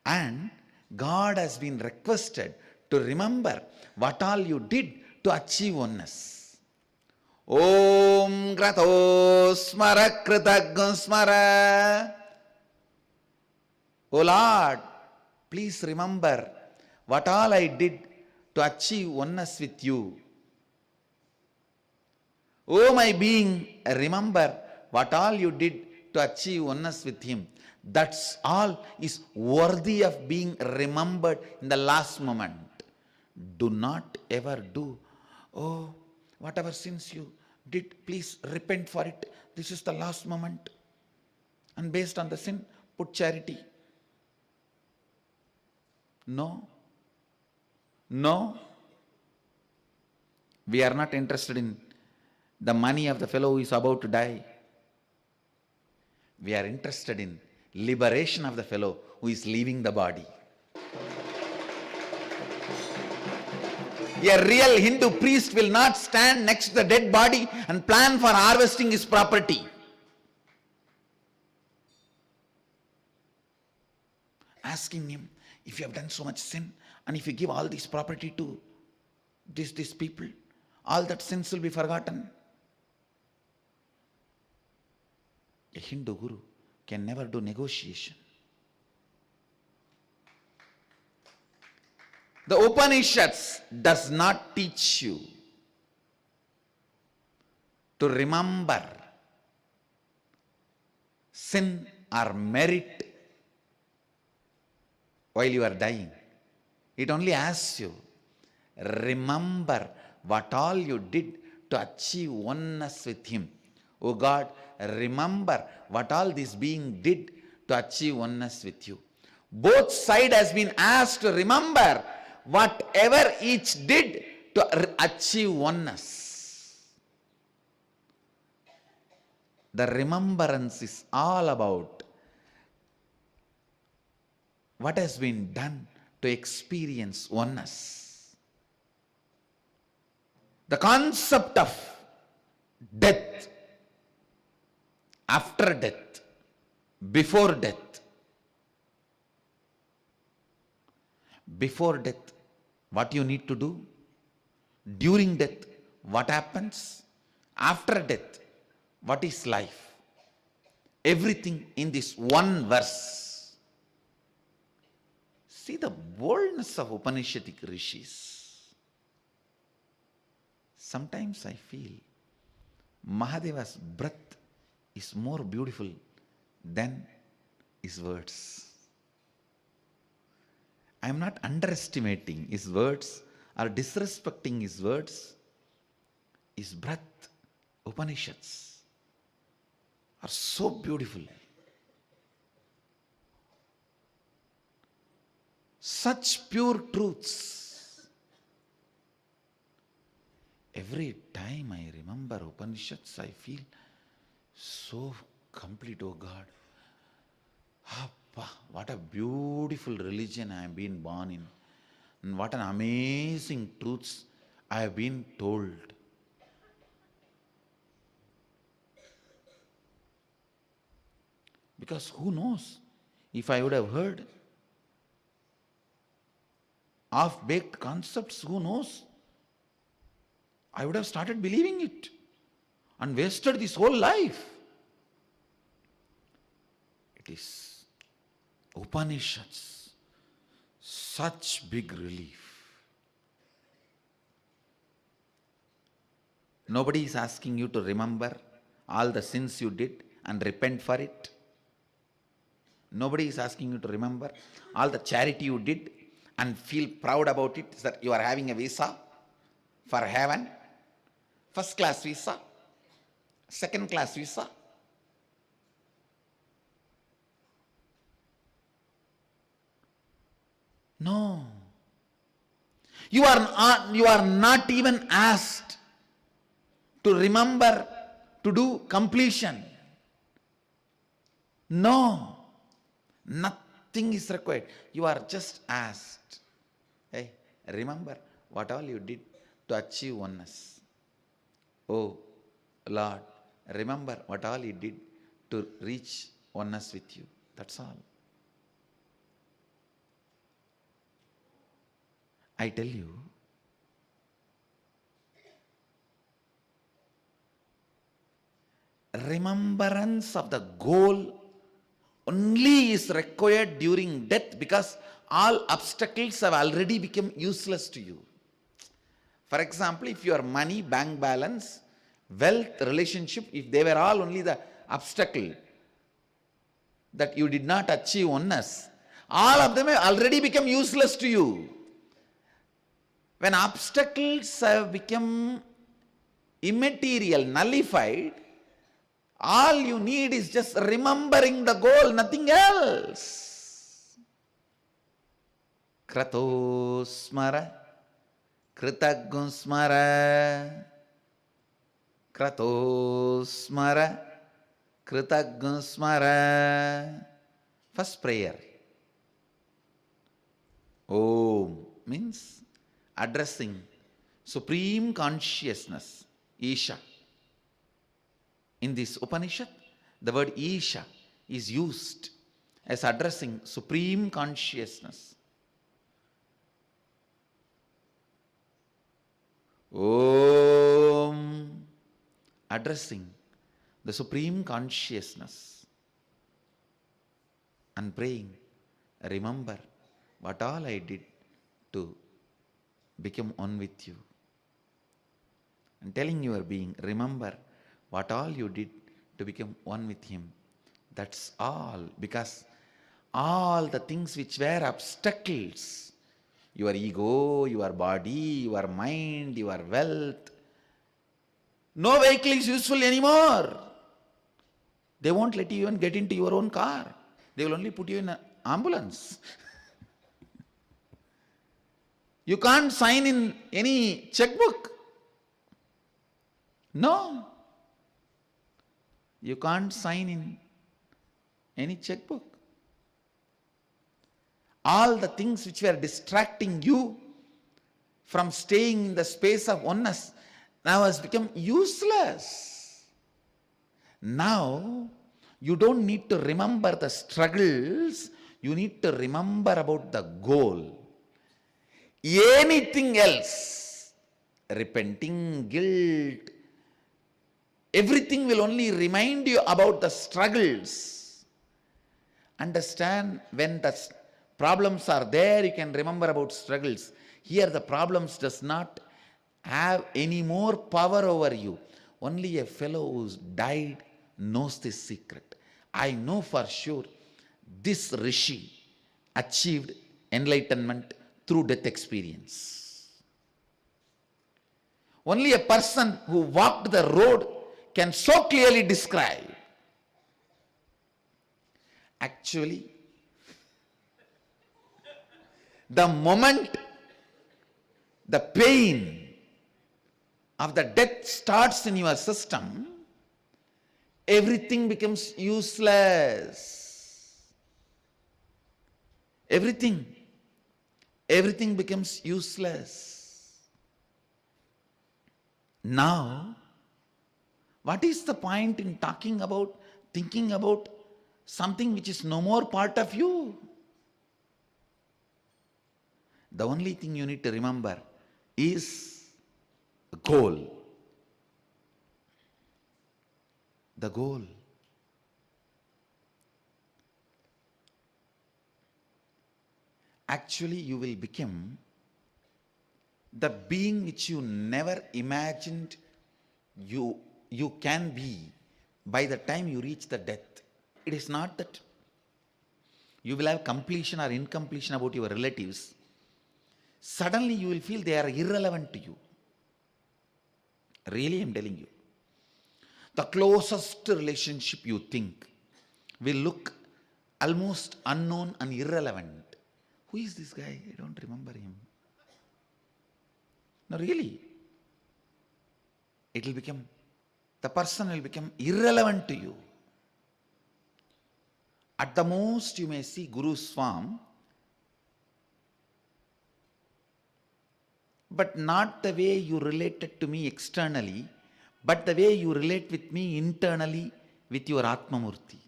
And God has been requested to remember what all you did to achieve oneness. Om Grato Smara Kritagam Smara. O Lord, please remember what all I did to achieve oneness with you. O my being, remember what all you did to achieve oneness with him. That's all is worthy of being remembered in the last moment. Do not ever do, oh, whatever sins you did, please repent for it. This is the last moment. And based on the sin, put charity. No. No. We are not interested in the money of the fellow who is about to die. We are interested in liberation of the fellow who is leaving the body. A real Hindu priest will not stand next to the dead body and plan for harvesting his property. Asking him, if you have done so much sin, and if you give all this property to these people, all that sins will be forgotten. A Hindu guru can never do negotiation. The Upanishads does not teach you to remember sin or merit while you are dying. It only asks you, remember what all you did to achieve oneness with him. Oh God, remember what all this being did to achieve oneness with you. Both sides has been asked to remember whatever each did to achieve oneness. The remembrance is all about what has been done to experience oneness. The concept of death, after death, before death, before death, what you need to do, during death, what happens, after death, what is life. Everything in this one verse. See the boldness of Upanishadic rishis. Sometimes I feel Mahadeva's breath is more beautiful than his words. I am not underestimating his words or disrespecting his words. His breath, Upanishads, are so beautiful. Such pure truths. Every time I remember Upanishads, I feel so complete, oh God. Appa, what a beautiful religion I have been born in. And what an amazing truths I have been told. Because who knows, if I would have heard half-baked concepts, who knows, I would have started believing it and wasted this whole life. It is Upanishads, such big relief. Nobody is asking you to remember all the sins you did and repent for it. Nobody is asking you to remember all the charity you did and feel proud about it, that you are having a visa for heaven, first class visa, second class visa. No. You are not even asked to remember, to do completion. No. Nothing is required. You are just asked, hey, remember what all you did to achieve oneness. Oh Lord, remember what all you did to reach oneness with you. That's all. I tell you, remembrance of the goal only is required during death, because all obstacles have already become useless to you. For example, if your money, bank balance, wealth, relationship, if they were all only the obstacle that you did not achieve oneness, all of them have already become useless to you. When obstacles have become immaterial, nullified, all you need is just remembering the goal, nothing else. Krato smara, kritaggun smara, krato smara, kritaggun smara. First prayer. Om means addressing supreme consciousness, Isha. In this Upanishad, the word Isha is used as addressing supreme consciousness. Om, addressing the supreme consciousness and praying, remember what all I did to become one with you. And telling your being, remember what all you did to become one with him. That's all. Because all the things which were obstacles, your ego, your body, your mind, your wealth, no vehicle is useful anymore. They won't let you even get into your own car. They will only put you in an ambulance. You can't sign in any checkbook. No. You can't sign in any checkbook. All the things which were distracting you from staying in the space of oneness now has become useless. Now, you don't need to remember the struggles, you need to remember about the goal. anything else, repenting, guilt, everything will only remind you about the struggles. Understand, when the problems are there, you can remember about struggles. Here the problems does not have any more power over you. Only a fellow who's died knows this secret. I know for sure this Rishi achieved enlightenment through death experience. Only a person who walked the road can so clearly describe. Actually, the moment the pain of the death starts in your system, everything becomes useless. Everything becomes useless. Now, what is the point in thinking about something which is no more part of you? The only thing you need to remember is the goal. The goal. Actually, you will become the being which you never imagined you can be by the time you reach the death. It is not that you will have completion or incompletion about your relatives. Suddenly you will feel they are irrelevant to you. Really, I am telling you. The closest relationship you think will look almost unknown and irrelevant. Who is this guy? I don't remember him. No, really. The person will become irrelevant to you. At the most, you may see Guru's form, but not the way you related to me externally, but the way you relate with me internally with your Atmamurti.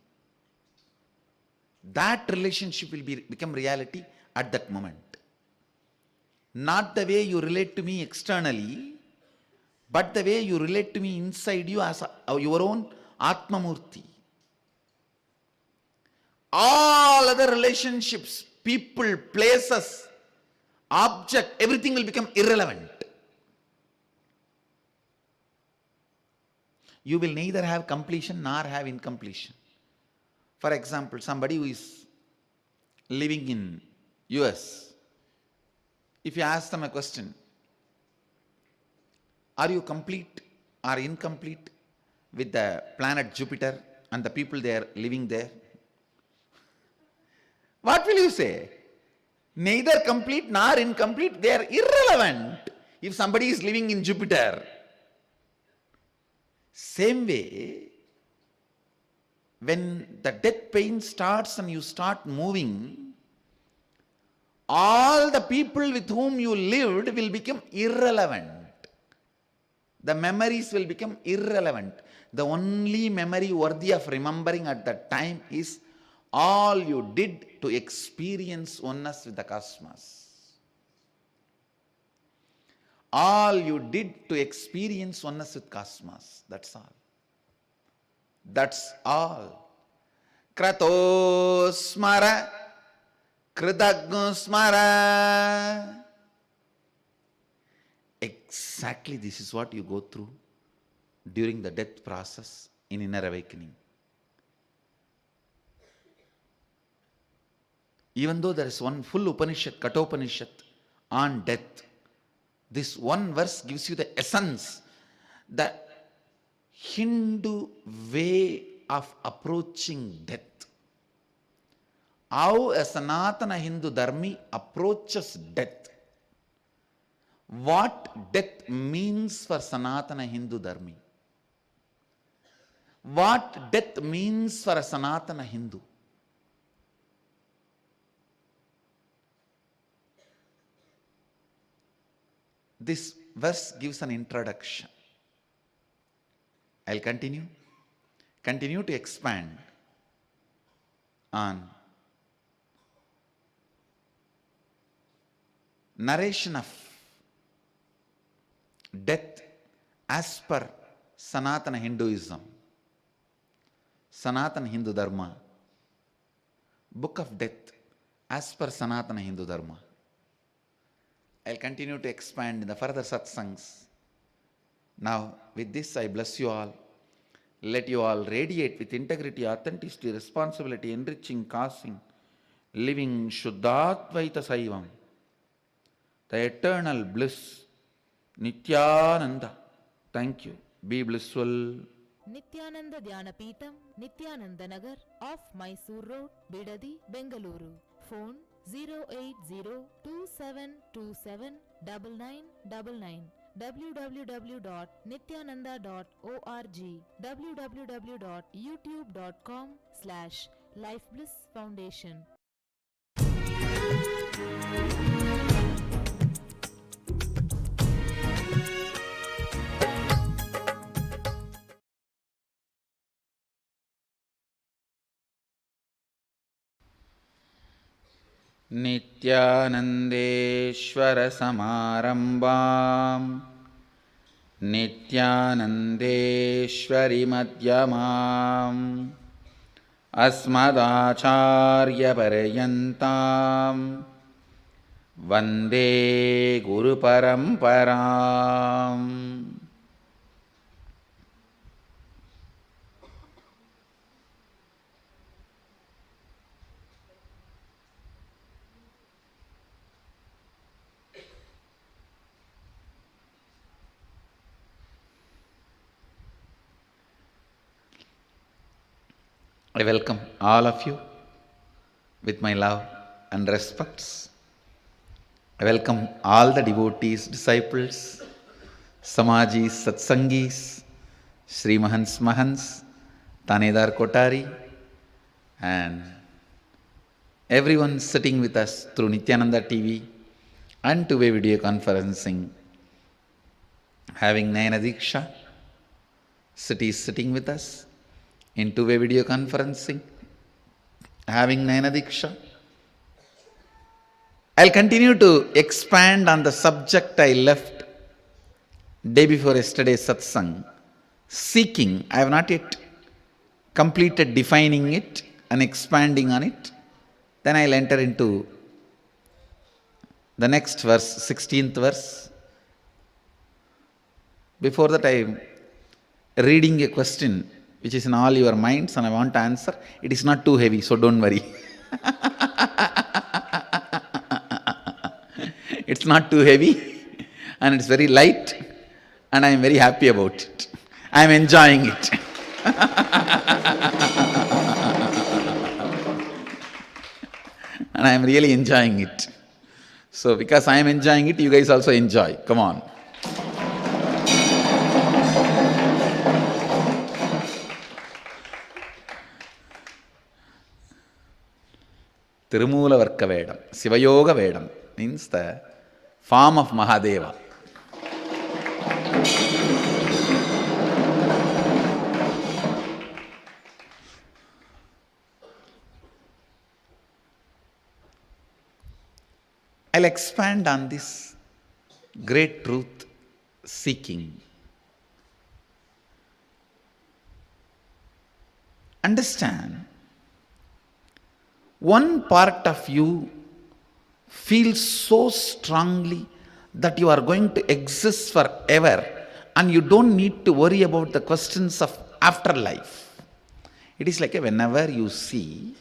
That relationship will become reality at that moment. Not the way you relate to me externally, but the way you relate to me inside you as your own Atmamurti. All other relationships, people, places, object, everything will become irrelevant. You will neither have completion nor have incompletion. For example, somebody who is living in US, if you ask them a question, are you complete or incomplete with the planet Jupiter and the people there living there? What will you say? Neither complete nor incomplete, they are irrelevant if somebody is living in Jupiter. Same way, when the death pain starts and you start moving, all the people with whom you lived will become irrelevant. The memories will become irrelevant. The only memory worthy of remembering at that time is all you did to experience oneness with the cosmos. All you did to experience oneness with cosmos. That's all. That's all. Krato smara, kridagno smara. Exactly this is what you go through during the death process in inner awakening. Even though there is one full Upanishad, Kathopanishad, on death, this one verse gives you the essence, the Hindu way of approaching death. How a Sanatana Hindu Dharmi approaches death. What death means for Sanatana Hindu Dharmi. What death means for a Sanatana Hindu. This verse gives an introduction. I'll continue to expand on narration of death as per Sanatana Hinduism, Sanatana Hindu Dharma, book of death as per Sanatana Hindu Dharma. I'll continue to expand in the further satsangs. Now, with this, I bless you all. Let you all radiate with integrity, authenticity, responsibility, enriching, causing, living Shuddhadvaita Saivam, the eternal bliss, Nithyananda. Thank you. Be blissful. Nithyananda Dhyana Peetham, Nithyananda Nagar, off Mysore Road, Bidadi, Bengaluru. Phone 08027279999. www.nithyananda.org, www.youtube.com/lifeblissfoundation. नित्यानन्देश्वर समारम्भाम् नित्यानन्देश्वरि मध्यमाम् अस्मदाचार्यपर्यन्ताम् वन्दे गुरुपरम्पराम्. I welcome all of you with my love and respects. I welcome all the devotees, disciples, Samajis, Satsangis, Sri Mahans, Tanedar Kotari, and everyone sitting with us through Nithyananda TV and two-way video conferencing, having Nayana Diksha, sitting with us in two-way video conferencing, having Nayana Diksha. I'll continue to expand on the subject I left day before yesterday's satsang, seeking. I have not yet completed defining it and expanding on it. Then I'll enter into the next verse, 16th verse. Before that, I'm reading a question which is in all your minds and I want to answer. It is not too heavy, so don't worry. It's not too heavy and it's very light and I am very happy about it. I am enjoying it. And I am really enjoying it. So because I am enjoying it, you guys also enjoy. Come on. Tirumulavarka Vedam, Sivayoga Vedam means the form of Mahadeva. I'll expand on this great truth seeking. Understand, one part of you feels so strongly that you are going to exist forever and you don't need to worry about the questions of afterlife. It is like whenever you see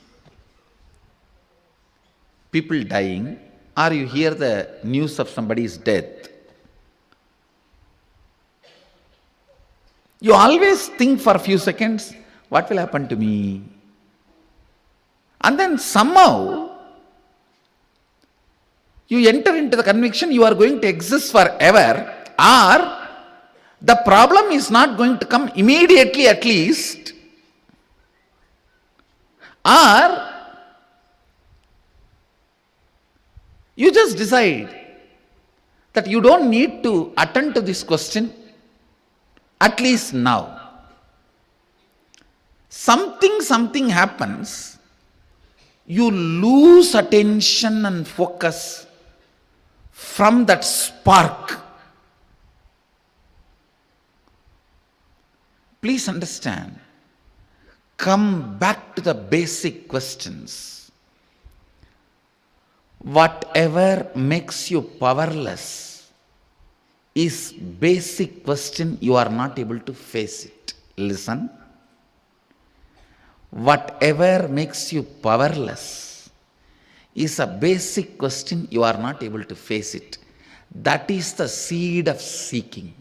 people dying or you hear the news of somebody's death, you always think for a few seconds, what will happen to me? And then somehow you enter into the conviction you are going to exist forever, or the problem is not going to come immediately at least, or you just decide that you don't need to attend to this question, at least now. Something happens, you lose attention and focus from that spark. Please understand, come back to the basic questions. Whatever makes you powerless is basic question, you are not able to face it. Listen. Whatever makes you powerless is a basic question, you are not able to face it. That is the seed of seeking.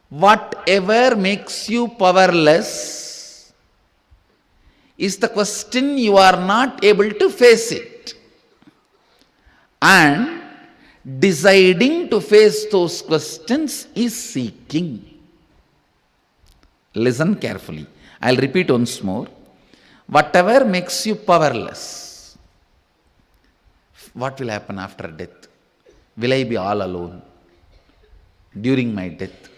Whatever makes you powerless is the question, you are not able to face it. And deciding to face those questions is seeking. Listen carefully. I'll repeat once more. Whatever makes you powerless, what will happen after death? Will I be all alone during my death?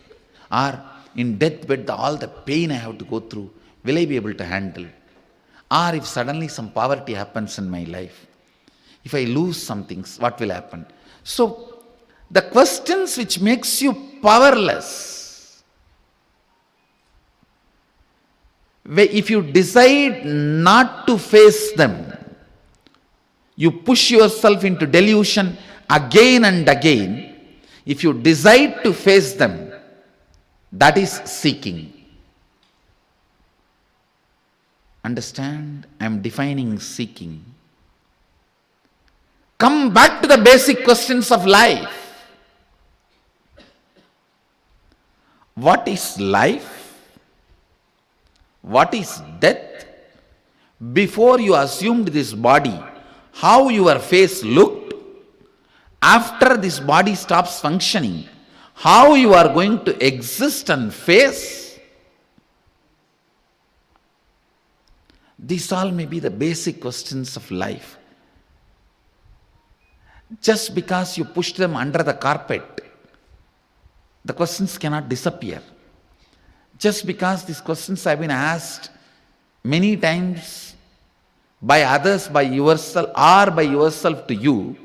Or in deathbed, all the pain I have to go through, will I be able to handle? Or if suddenly some poverty happens in my life, if I lose some things, what will happen? So, the questions which makes you powerless, if you decide not to face them, you push yourself into delusion again and again. If you decide to face them, that is seeking. Understand? I am defining seeking. Come back to the basic questions of life. What is life? What is death? Before you assumed this body, how your face looked? After this body stops functioning, how you are going to exist and face? These all may be the basic questions of life. Just because you push them under the carpet, the questions cannot disappear. Just because these questions have been asked many times by others, by yourself, or by yourself to you,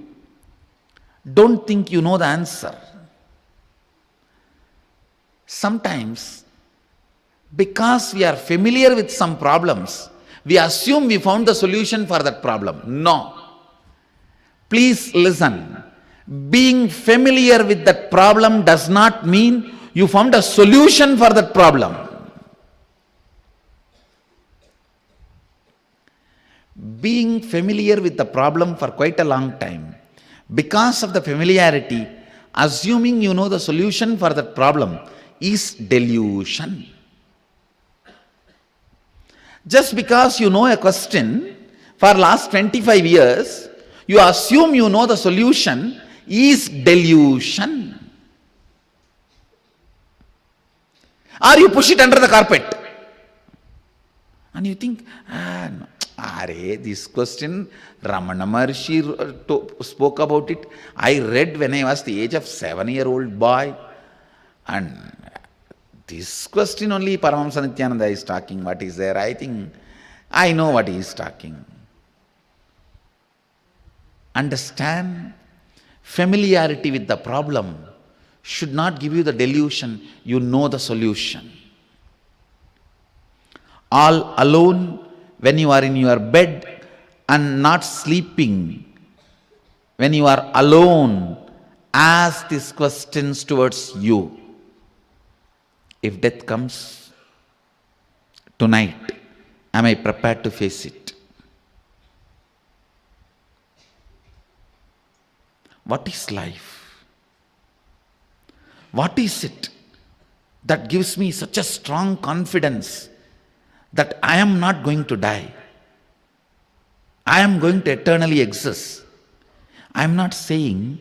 don't think you know the answer. Sometimes, because we are familiar with some problems, we assume we found the solution for that problem. No. Please listen. Being familiar with that problem does not mean you found a solution for that problem. Being familiar with the problem for quite a long time, because of the familiarity, assuming you know the solution for that problem is delusion. Just because you know a question for last 25 years, you assume you know the solution is delusion. Or you push it under the carpet. And you think, this question, Ramana Maharshi spoke about it. I read when I was the age of 7-year-old boy. And this question only Paramashivam Nithyananda is talking. What is there? I think I know what he is talking. Understand? Familiarity with the problem should not give you the delusion you know the solution. All alone when you are in your bed and not sleeping, when you are alone, ask these questions towards you. If death comes tonight, am I prepared to face it? What is life? What is it that gives me such a strong confidence that I am not going to die? I am going to eternally exist. I am not saying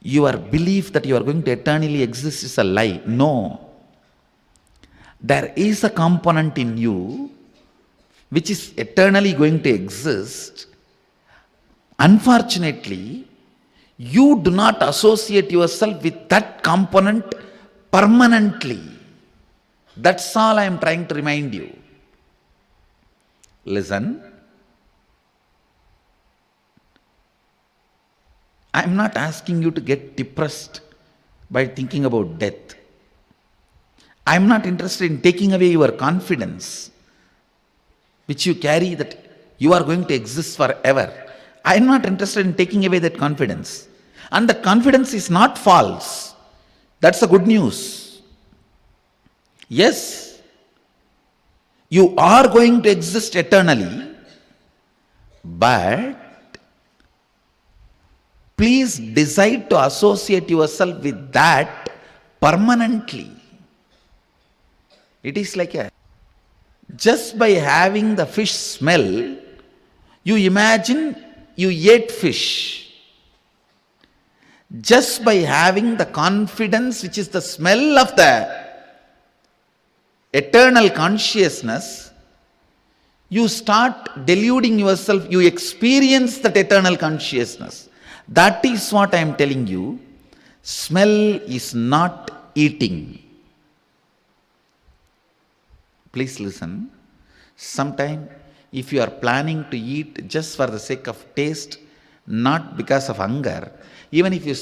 your belief that you are going to eternally exist is a lie. No. There is a component in you which is eternally going to exist. Unfortunately, you do not associate yourself with that component permanently. That's all I am trying to remind you. Listen. I'm not asking you to get depressed by thinking about death. I'm not interested in taking away your confidence, which you carry that you are going to exist forever. I'm not interested in taking away that confidence. And that confidence is not false. That's the good news. Yes, you are going to exist eternally, but please decide to associate yourself with that permanently. It is like just by having the fish smell, you imagine you ate fish. Just by having the confidence, which is the smell of the eternal consciousness, you start deluding yourself, you experience that eternal consciousness. That is what I am telling you. Smell is not eating. Please listen. Sometime, if you are planning to eat just for the sake of taste, not because of hunger, even if you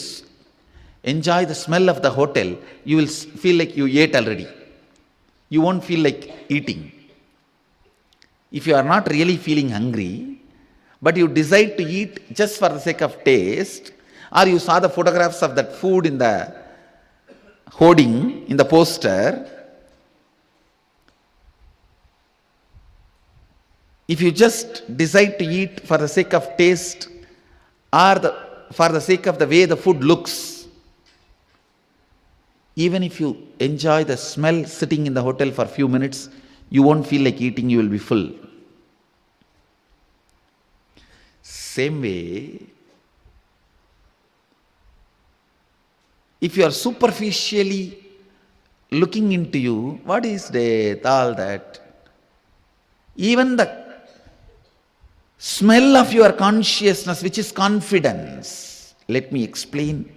enjoy the smell of the hotel, you will feel like you ate already. You won't feel like eating. If you are not really feeling hungry, but you decide to eat just for the sake of taste, or you saw the photographs of that food in the hoarding, in the poster, if you just decide to eat for the sake of taste or for the sake of the way the food looks, even if you enjoy the smell sitting in the hotel for a few minutes, you won't feel like eating, you will be full. Same way, if you are superficially looking into you, what is death, all that? Even the smell of your consciousness, which is confidence. Let me explain.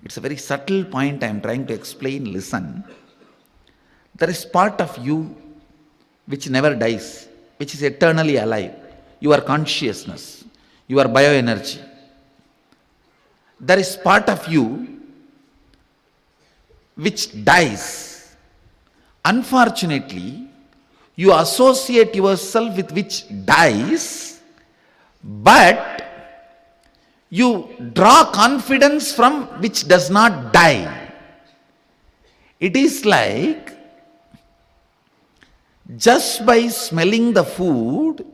It's a very subtle point I am trying to explain. Listen. There is part of you which never dies, which is eternally alive. Your consciousness, your bioenergy. There is part of you which dies. Unfortunately, you associate yourself with which dies, but you draw confidence from which does not die. It is like just by smelling the food,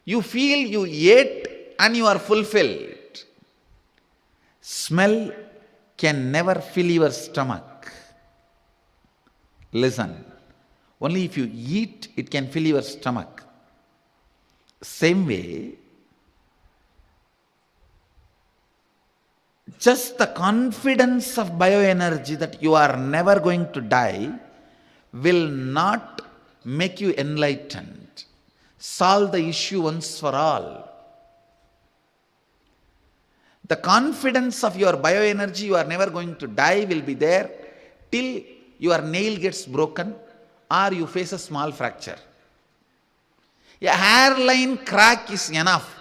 you feel you ate and you are fulfilled. Smell can never fill your stomach. Listen, only if you eat, it can fill your stomach. Same way, just the confidence of bioenergy that you are never going to die will not make you enlightened, solve the issue once for all. The confidence of your bioenergy, you are never going to die, will be there till your nail gets broken or you face a small fracture. A hairline crack is enough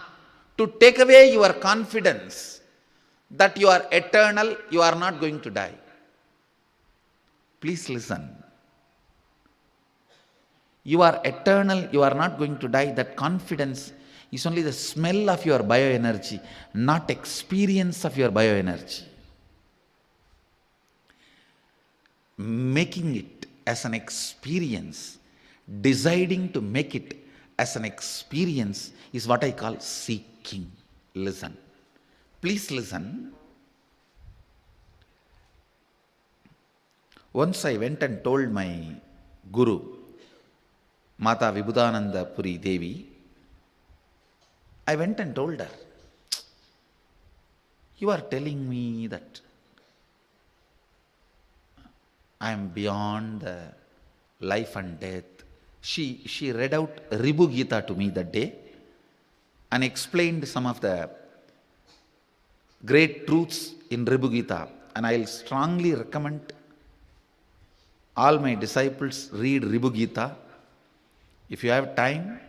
to take away your confidence that you are eternal, you are not going to die. Please listen. You are eternal, you are not going to die. That confidence is only the smell of your bioenergy, not experience of your bioenergy. Making it as an experience, deciding to make it as an experience is what I call seeking. Listen. Please listen. Once I went and told my Guru, Mata Vibhudananda Puri Devi, I went and told her, you are telling me that I am beyond the life and death. She read out Ribu Gita to me that day and explained some of the great truths in Ribu Gita. And I will strongly recommend all my disciples read Ribu Gita. If you have time,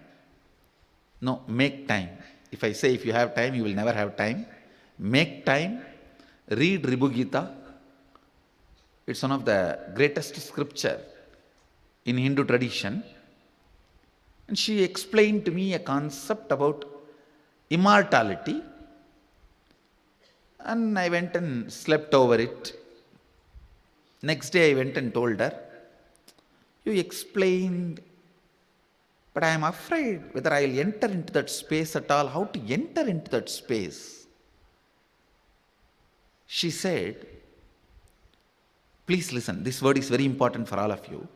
make time. If I say if you have time, you will never have time. make time, read Ribu Gita. It's one of the greatest scripture in Hindu tradition. And she explained to me a concept about immortality. And I went and slept over it. Next day I went and told her, you explained, but I am afraid whether I will enter into that space at all. How to enter into that space? She said, please listen, this word is very important for all of you.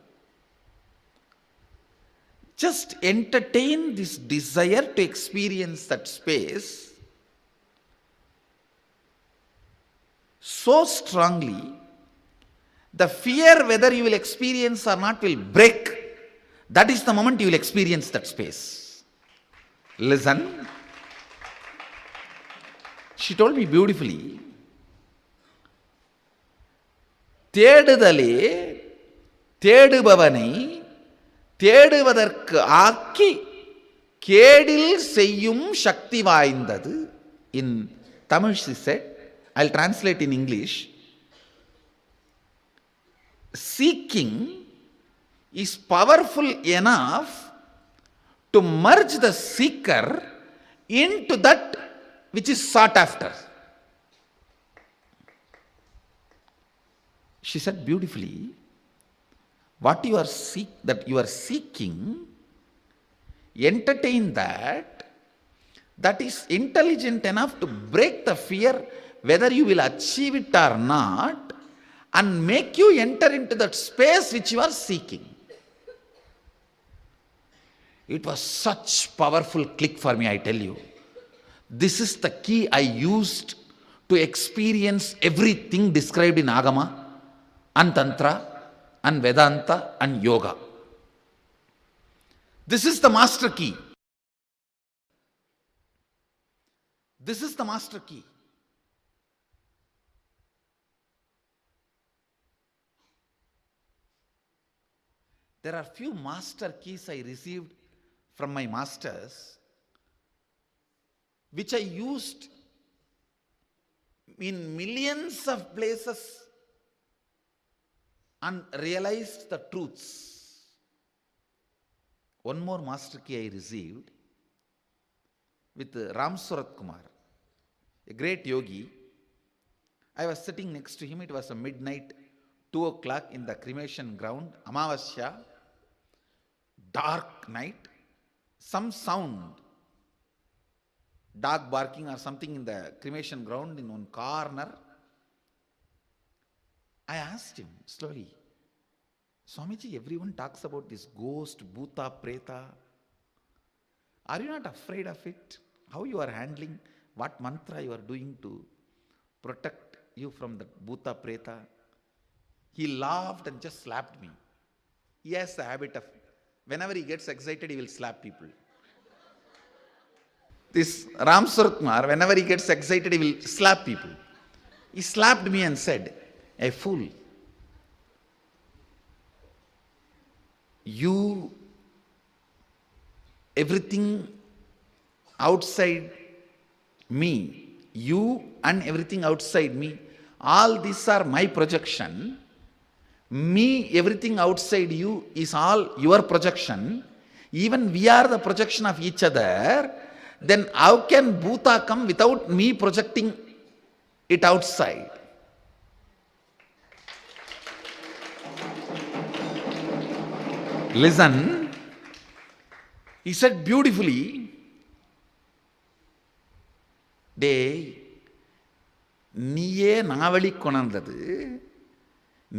Just entertain this desire to experience that space so strongly, the fear whether you will experience or not will break. That is the moment you will experience that space. Listen. She told me beautifully, தேடுதலே தேடுபவனை தேடுவதற்கு ஆக்கி கேடில் செய்யும் சக்தி வாய்ந்தது. In Tamil she said, I'll translate in English. Seeking is powerful enough to merge the seeker into that which is sought after. She said beautifully, what you are seeking, entertain that. That is intelligent enough to break the fear whether you will achieve it or not, and make you enter into that space which you are seeking. It was such powerful click for me, I tell you. This is the key I used to experience everything described in Agama and Tantra and Vedanta and Yoga. This is the master key. This is the master key. There are few master keys I received from my masters, which I used in millions of places and realized the truths. One more master key I received with Ram Surat Kumar, a great yogi. I was sitting next to him. It was a midnight, 2 o'clock in the cremation ground, Ishavasya, dark night. Some sound, dog barking or something in the cremation ground in one corner. I asked him slowly, Swamiji, everyone talks about this ghost, bhuta, preta. Are you not afraid of it? How you are handling, what mantra you are doing to protect you from the bhuta, preta? He laughed and just slapped me. He has the habit of, whenever he gets excited, he will slap people. This Ram Suratkumar, whenever he gets excited, he will slap people. He slapped me and said, a fool. You, everything outside me, you and everything outside me, all these are my projection. Me, everything outside you is all your projection. Even we are the projection of each other. Then how can bhuta come without me projecting it outside? Listen, he said beautifully, Day, நீயே நாவலி கொணர்ந்தது,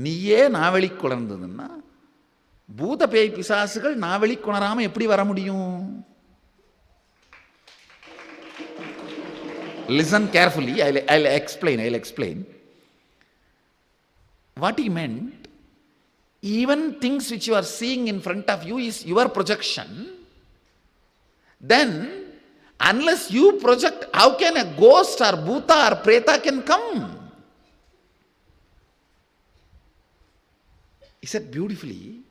நீயே நாவலி கொணர்ந்ததுன்னா பூத பேய் பிசாசுகள் நாவலி கொணராம எப்படி வர முடியும்? Listen carefully, I'll explain. What he meant, even things which you are seeing in front of you is your projection. Then, unless you project, how can a ghost or bhuta or preta can come? He said beautifully,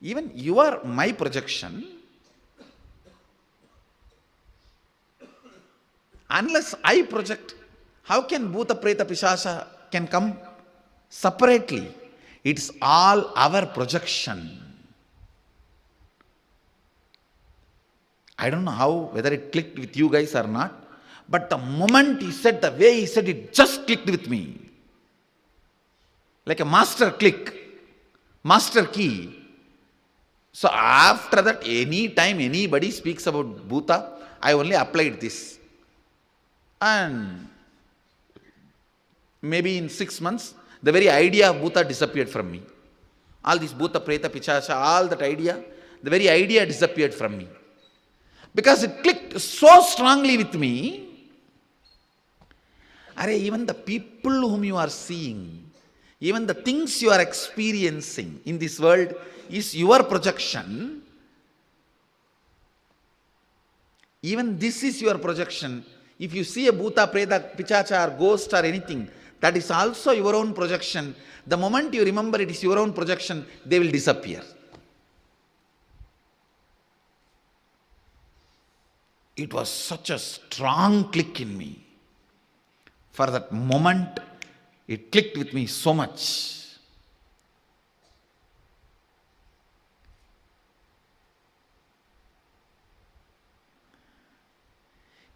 even you are my projection. Unless I project How can Bhuta Preta Pishasha can come separately? It's all our projection. I don't know how, whether it clicked with you guys or not, but the moment he said, the way he said, it just clicked with me. Like a master click, master key. So after that, any time anybody speaks about Bhuta, I only applied this. And maybe in 6 months, the very idea of Bhuta disappeared from me. All this Bhuta, Preta, Pichasha, all that idea, the very idea disappeared from me. Because it clicked so strongly with me. Even the people whom you are seeing, even the things you are experiencing in this world is your projection. Even this is your projection. If you see a Bhuta, Preta, Pichacha or ghost or anything, that is also your own projection. The moment you remember it is your own projection, they will disappear. It was such a strong click in me. For that moment, it clicked with me so much.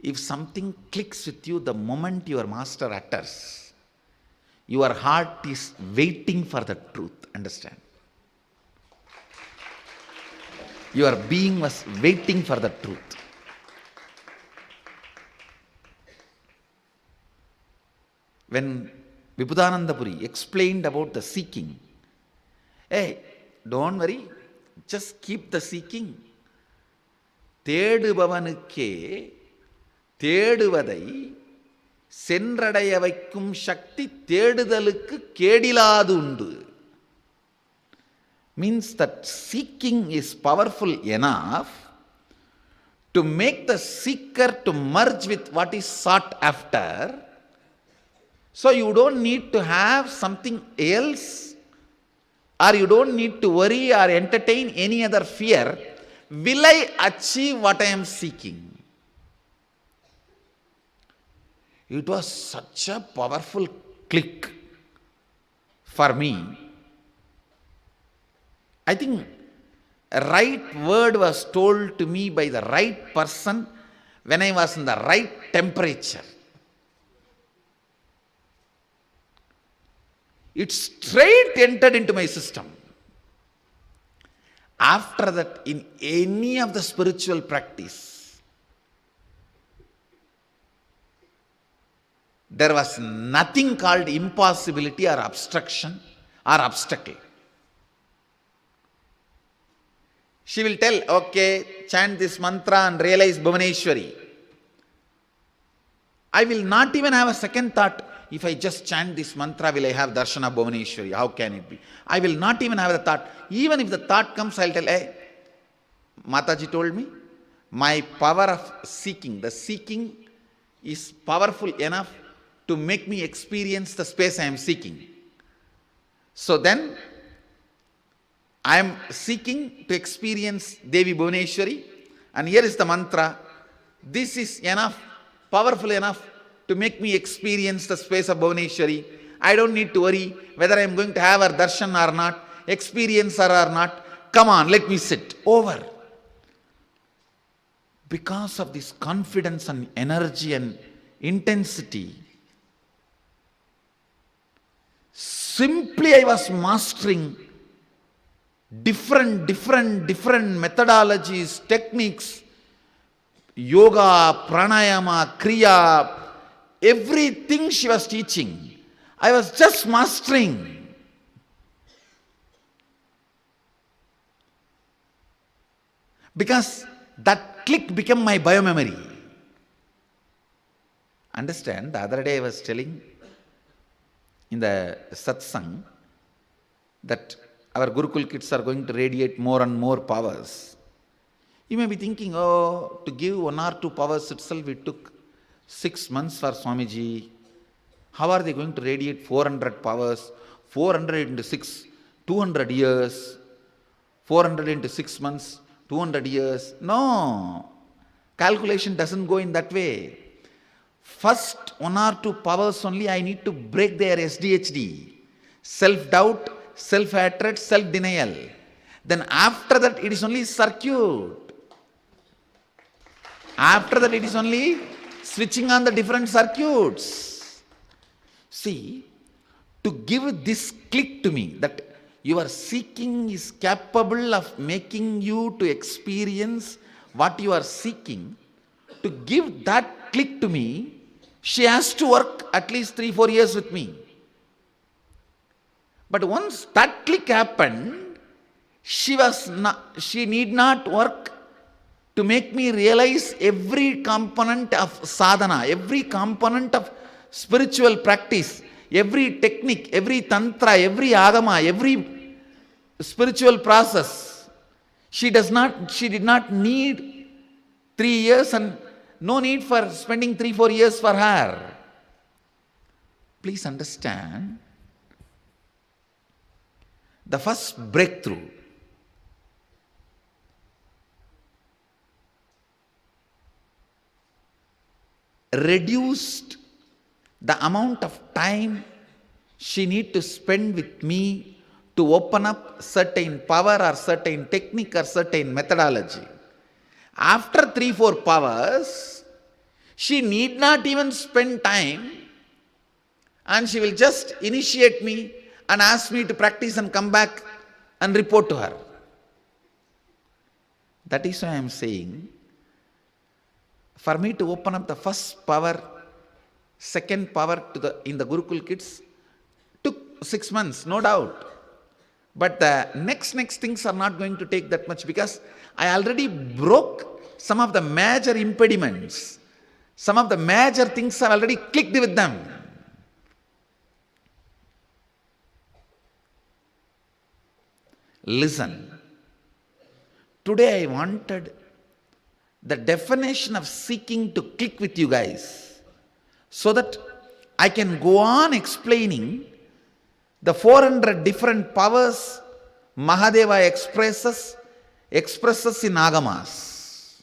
If something clicks with you the moment your master utters, your heart is waiting for the truth. Understand? Your being was waiting for the truth. When Vibhudananda Puri explained about the seeking, hey, don't worry, just keep the seeking. தேடுபவனுக்கே தேடுவதை சென்றடைய வைக்கும் சக்தி தேடுதலுக்கு கேடிலாது உண்டு. Means that seeking is powerful enough to make the seeker to merge with what is sought after. So you don't need to have something else, or you don't need to worry or entertain any other fear. Will I achieve what I am seeking? It was such a powerful click for me. I think a right word was told to me by the right person when I was in the right temperature. It straight entered into my system. After that, in any of the spiritual practice, there was nothing called impossibility or obstruction or obstacle. She will tell, okay, chant this mantra and realize Bhuvaneshwari. I will not even have a second thought, if I just chant this mantra, will I have darshan of Bhuvaneshwari? How can it be? I will not even have the thought. Even if the thought comes, I will tell, hey, Mataji told me, my power of seeking, the seeking is powerful enough to make me experience the space I am seeking. So then, I am seeking to experience Devi Bhuvaneshwari, and here is the mantra. This is enough, powerful enough to make me experience the space of Bhuvaneshwari. I don't need to worry whether I am going to have her darshan or not, experience her or not. Come on, let me sit. Over. Because of this confidence and energy and intensity, simply I was mastering different methodologies, techniques, yoga, pranayama, kriya, everything she was teaching. I was just mastering. Because that click became my biomemory. Understand, the other day I was telling in the satsang that our Gurukul kids are going to radiate more and more powers. You may be thinking, oh, to give 1 or 2 powers itself, it took 6 months for Swamiji. How are they going to radiate 400 powers? 400 into 6, 200 years. 400 into 6 months, 200 years. No. Calculation doesn't go in that way. first one or two powers only I need to break their SDHD. Self-doubt, self-hatred, self-denial. Then after that it is only circuit. After that it is only switching on the different circuits. See, to give this click to me, that your seeking is capable of making you to experience what you are seeking, to give that click to me, she has to work at least 3-4 years with me. But once that click happened, she need not work to make me realize every component of sadhana, every component of spiritual practice, every technique, every tantra, every agama, every spiritual process. She did not need 3 years, and no need for spending 3-4 years for her. Please understand, the first breakthrough reduced the amount of time she need to spend with me to open up certain power or certain technique or certain methodology. After 3-4 powers, she need not even spend time, and she will just initiate me and ask me to practice and come back and report to her. That is why I am saying, for me to open up the first power, second power in the Gurukul kids took 6 months, no doubt. But the next things are not going to take that much, because I already broke some of the major impediments. Some of the major things are already clicked with them. Listen. Today I wanted the definition of seeking to click with you guys, so that I can go on explaining the 400 different powers Mahadeva expresses in Agamas.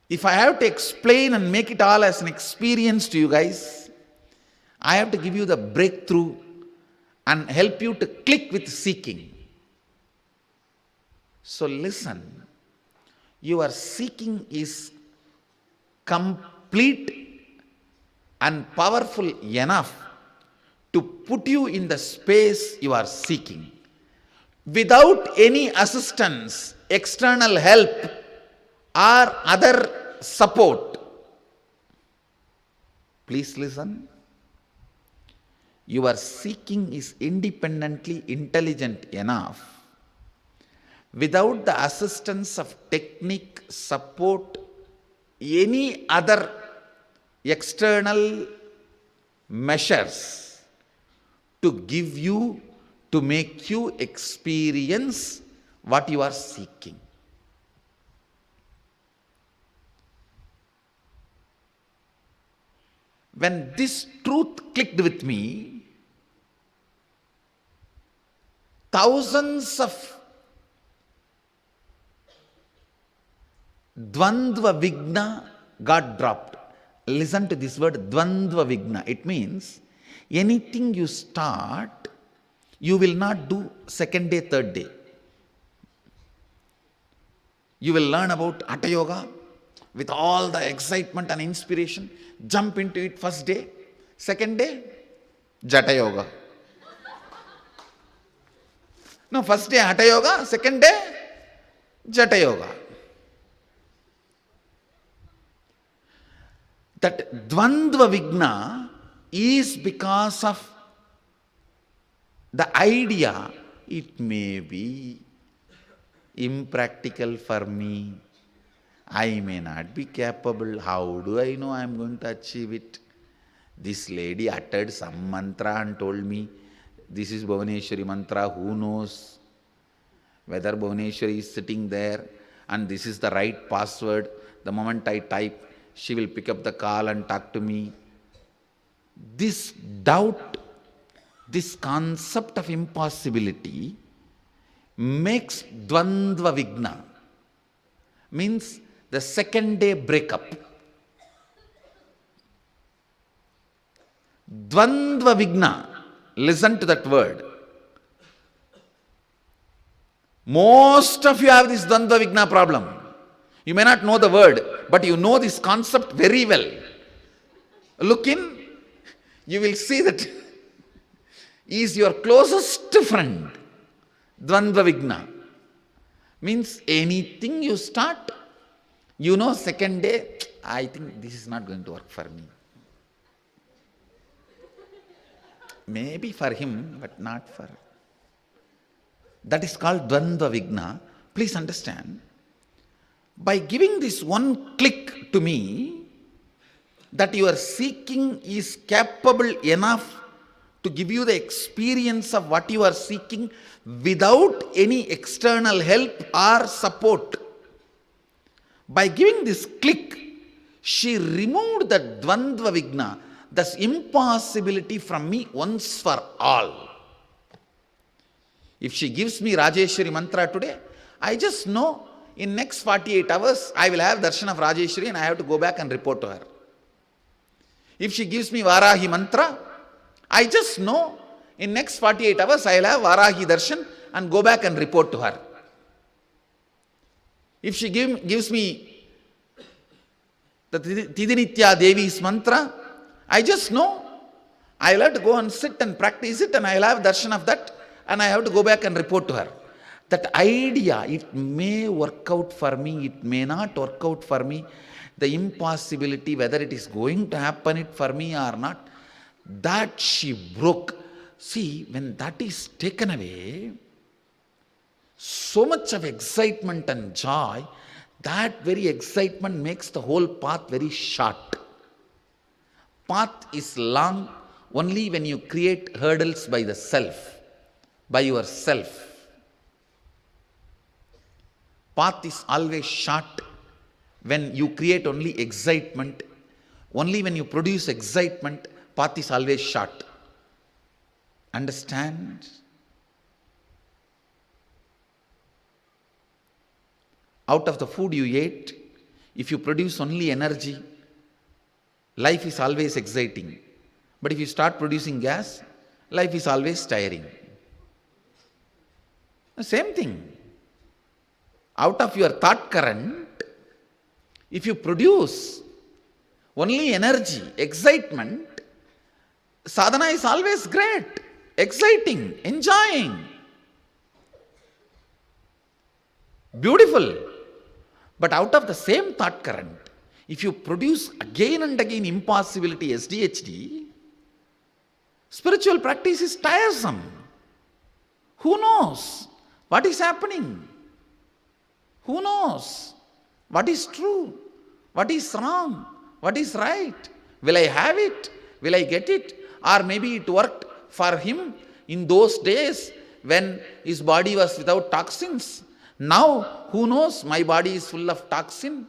If I have to explain and make it all as an experience to you guys, I have to give you the breakthrough and help you to click with seeking. So listen, your seeking is complete and powerful enough to put you in the space you are seeking, without any assistance, external help, or other support. Please listen. Your seeking is independently intelligent enough, without the assistance of technique, support, any other external measures, to give you, to make you experience what you are seeking. When this truth clicked with me, thousands of Dvandva Vigna got dropped. Listen to this word, Dvandva Vigna. It means anything you start, you will not do second day, third day. You will learn about Hatha Yoga with all the excitement and inspiration, jump into it first day, second day, Jata Yoga. No, first day Hatha Yoga, second day, Jata Yoga. That Dvandva Vigna is because of the idea, it may be impractical for me, I may not be capable, how do I know I am going to achieve it? This lady uttered some mantra and told me, this is Bhuvaneshwari mantra, who knows whether Bhuvaneshwari is sitting there and this is the right password. The moment I type, she will pick up the call and talk to me. This doubt, this concept of impossibility makes Dvandva Vigna. Means The second day breakup. Dvandva vigna. Listen to that word. Most of you have this Dvandva vigna problem. You may not know the word, but you know this concept very well. Look in, you will see that he is your closest friend. Dvandva vigna. Means anything you start, you know second day, I think this is not going to work for me. Maybe for him, but not for. That is called Dvandva vigna. Please understand. By giving this one click to me, that you are seeking is capable enough to give you the experience of what you are seeking without any external help or support. By giving this click, she removed the Dvandva vigna, this impossibility from me once for all. If she gives me Rajeshwari mantra today, I just know in next 48 hours, I will have darshan of Rajeshwari and I have to go back and report to her. If she gives me Varahi mantra, I just know in next 48 hours, I will have Varahi darshan and go back and report to her. If she gives me the Tidinitya Devi's mantra, I just know I will have to go and sit and practice it and I will have darshan of that and I have to go back and report to her. That idea, it may work out for me, it may not work out for me. The impossibility, whether it is going to happen it for me or not, that she broke. See, when that is taken away, so much of excitement and joy, that very excitement makes the whole path very short. Path is long only when you create hurdles by the self, by yourself. Path is always short when you create only excitement. Only when you produce excitement, path is always short. Understand? Out of the food you ate, if you produce only energy, life is always exciting. But if you start producing gas, life is always tiring. The same thing. Out of your thought current, if you produce only energy, excitement, sadhana is always great, exciting, enjoying, beautiful. But out of the same thought current, if you produce again and again impossibility, SDHD, spiritual practice is tiresome. Who knows what is happening? Who knows what is true? What is wrong? What is right? Will I have it? Will I get it? Or maybe it worked for him in those days when his body was without toxins. Now, who knows, my body is full of toxin.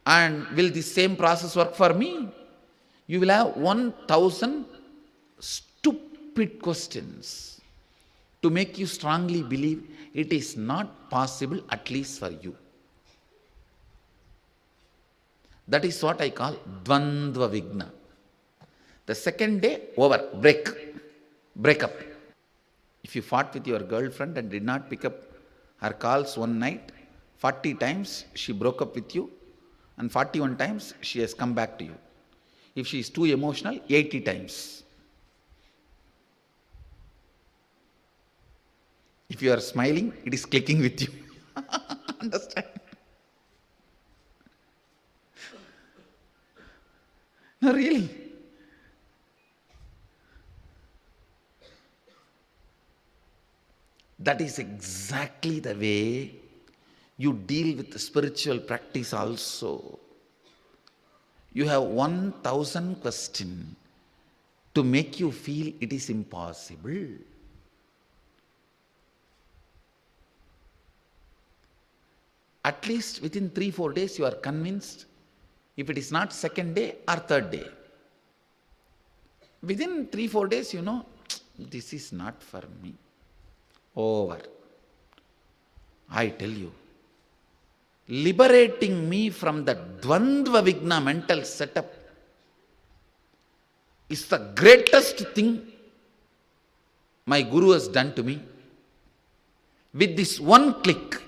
And will the same process work for me? You will have 1,000 stupid questions to make you strongly believe it is not possible, at least for you. That is what I call Dvandva vigna. The second day, over, break up. If you fought with your girlfriend and did not pick up her calls one night, 40 times she broke up with you, and 41 times she has come back to you. If she is too emotional, 80 times. If you are smiling, it is clicking with you. Understand? No, really. That is exactly the way you deal with the spiritual practice also. You have 1,000 questions to make you feel it is impossible. At least within 3-4 days you are convinced, if it is not second day or third day. Within 3-4 days you know, this is not for me. Over. I tell you, liberating me from the Dvandva Vigna mental setup is the greatest thing my Guru has done to me. With this one click,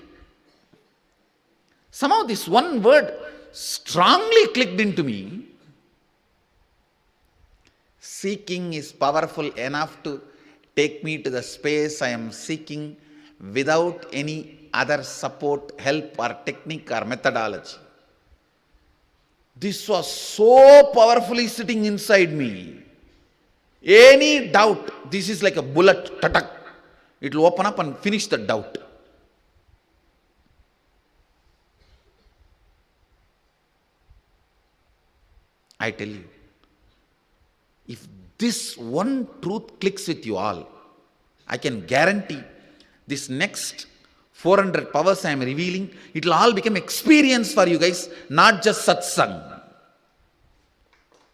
somehow this one word strongly clicked into me. Seeking is powerful enough to take me to the space I am seeking without any other support, help or technique or methodology. This was so powerfully sitting inside me. Any doubt, this is like a bullet, tatak. It will open up and finish the doubt. I tell you, if this one truth clicks with you all, I can guarantee this next 400 powers I am revealing, it will all become experience for you guys, not just satsang.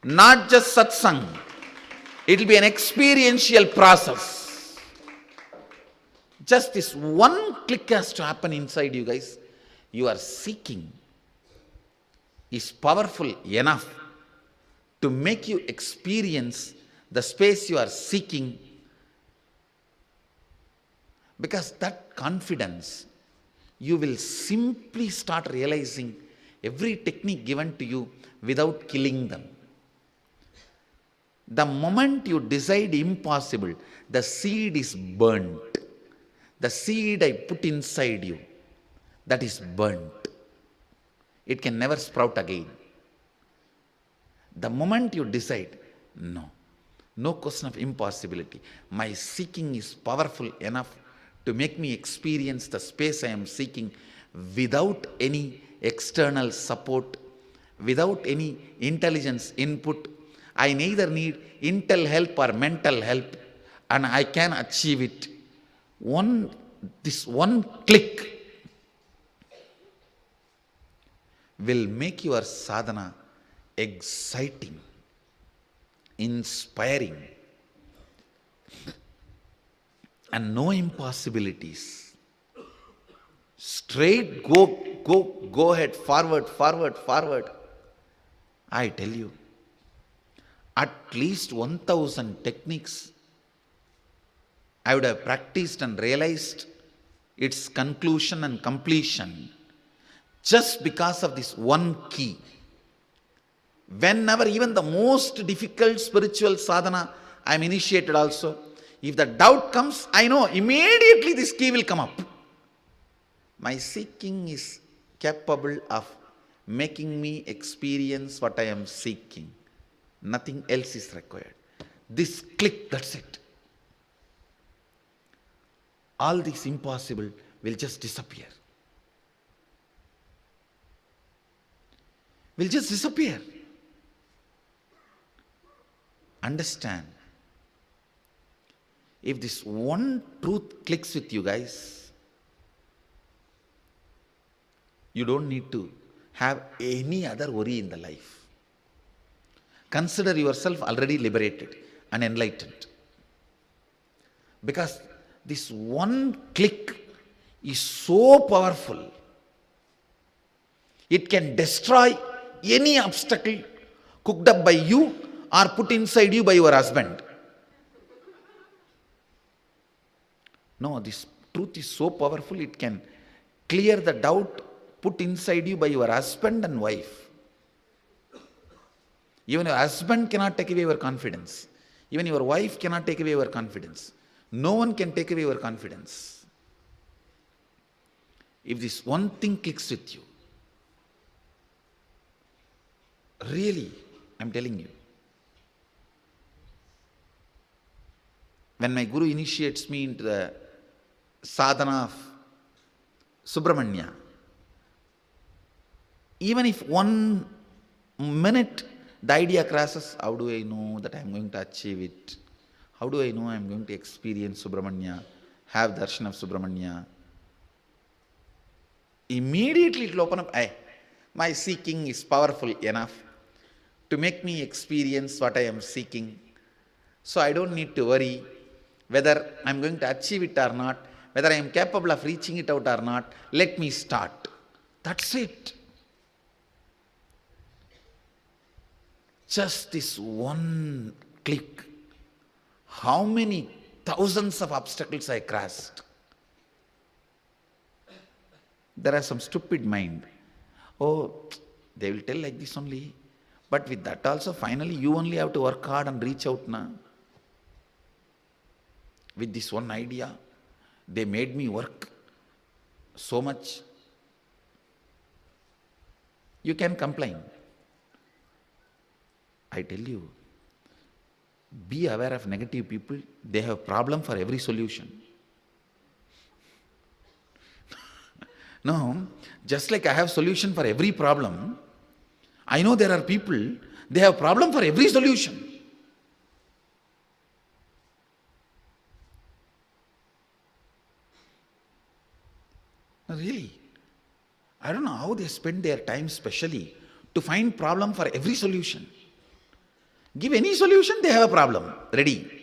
Not just satsang. It will be an experiential process. Just this one click has to happen inside you guys. Your seeking is powerful enough to make you experience the space you are seeking, because that confidence, you will simply start realizing every technique given to you without killing them. The moment you decide impossible, the seed is burnt. The seed I put inside you, that is burnt. It can never sprout again. The moment you decide, no question of impossibility. My seeking is powerful enough to make me experience the space I am seeking without any external support, without any intelligence input. I neither need intel help or mental help, and I can achieve it. This one click will make your sadhana exciting, inspiring, and no impossibilities. Straight go ahead, forward. I tell you, at least 1,000 techniques I would have practiced and realized its conclusion and completion just because of this one key. Whenever even the most difficult spiritual sadhana I am initiated also, if the doubt comes, I know immediately this key will come up. My seeking is capable of making me experience what I am seeking. Nothing else is required. This click, that's it. All this impossible will just disappear. Will just disappear. Understand, if this one truth clicks with you guys, you don't need to have any other worry in the life. Consider yourself already liberated and enlightened. Because this one click is so powerful. It can destroy any obstacle cooked up by you or put inside you by your husband. No, this truth is so powerful, it can clear the doubt put inside you by your husband and wife. Even your husband cannot take away your confidence. Even your wife cannot take away your confidence. No one can take away your confidence. If this one thing clicks with you, really, I'm telling you, when my Guru initiates me into the sadhana of Subramanya, even if 1 minute the idea crosses, how do I know that I am going to achieve it? How do I know I am going to experience Subramanya, have darshan of Subramanya? Immediately it will open up. My seeking is powerful enough to make me experience what I am seeking. So I don't need to worry whether I am going to achieve it or not, whether I am capable of reaching it out or not. Let me start. That's it. Just this one click. How many thousands of obstacles I crossed. There are some stupid mind. Oh, they will tell like this only. But with that also, finally, you only have to work hard and reach out now. With this one idea, they made me work so much. You can complain. I tell you, be aware of negative people. They have problem for every solution. No, just like I have solution for every problem, I know there are people, they have problem for every solution. Really, I don't know how they spend their time specially to find problem for every solution. Give any solution, they have a problem ready.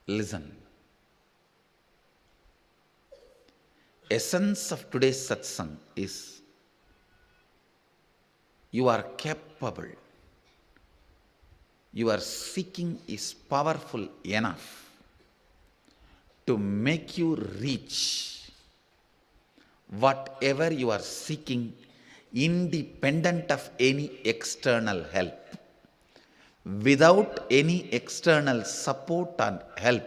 Listen. Essence of today's satsang is you are capable. Your seeking is powerful enough to make you reach whatever you are seeking independent of any external help. Without any external support and help,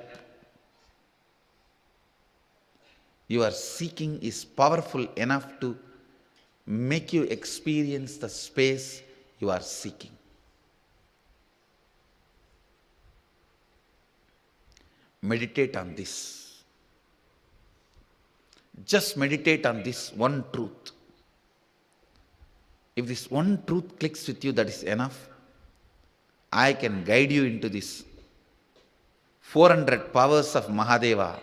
your seeking is powerful enough to make you experience the space you are seeking. Meditate on this. Just meditate on this one truth. If this one truth clicks with you, that is enough. I can guide you into this 400 powers of Mahadeva.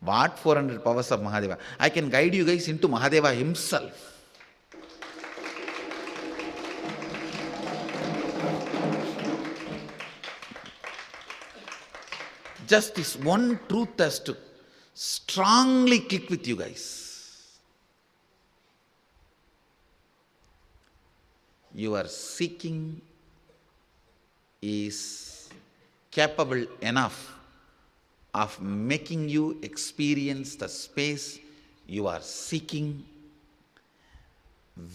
What 400 powers of Mahadeva? I can guide you guys into Mahadeva himself. Just this one truth has to strongly click with you guys. Your seeking is capable enough of making you experience the space you are seeking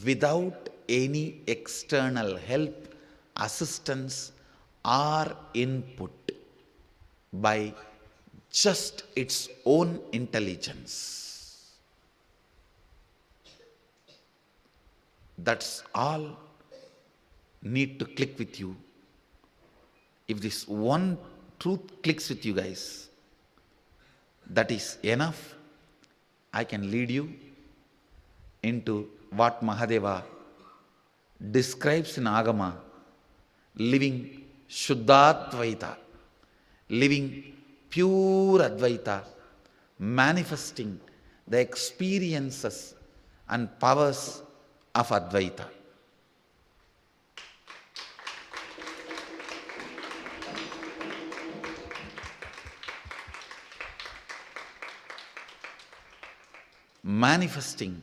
without any external help, assistance, or input by just its own intelligence. That's all need to click with you. If this one truth clicks with you guys, that is enough. I can lead you into what Mahadeva describes in Agama, living Shuddhadvaita, living pure Advaita, manifesting the experiences and powers of Advaita. Manifesting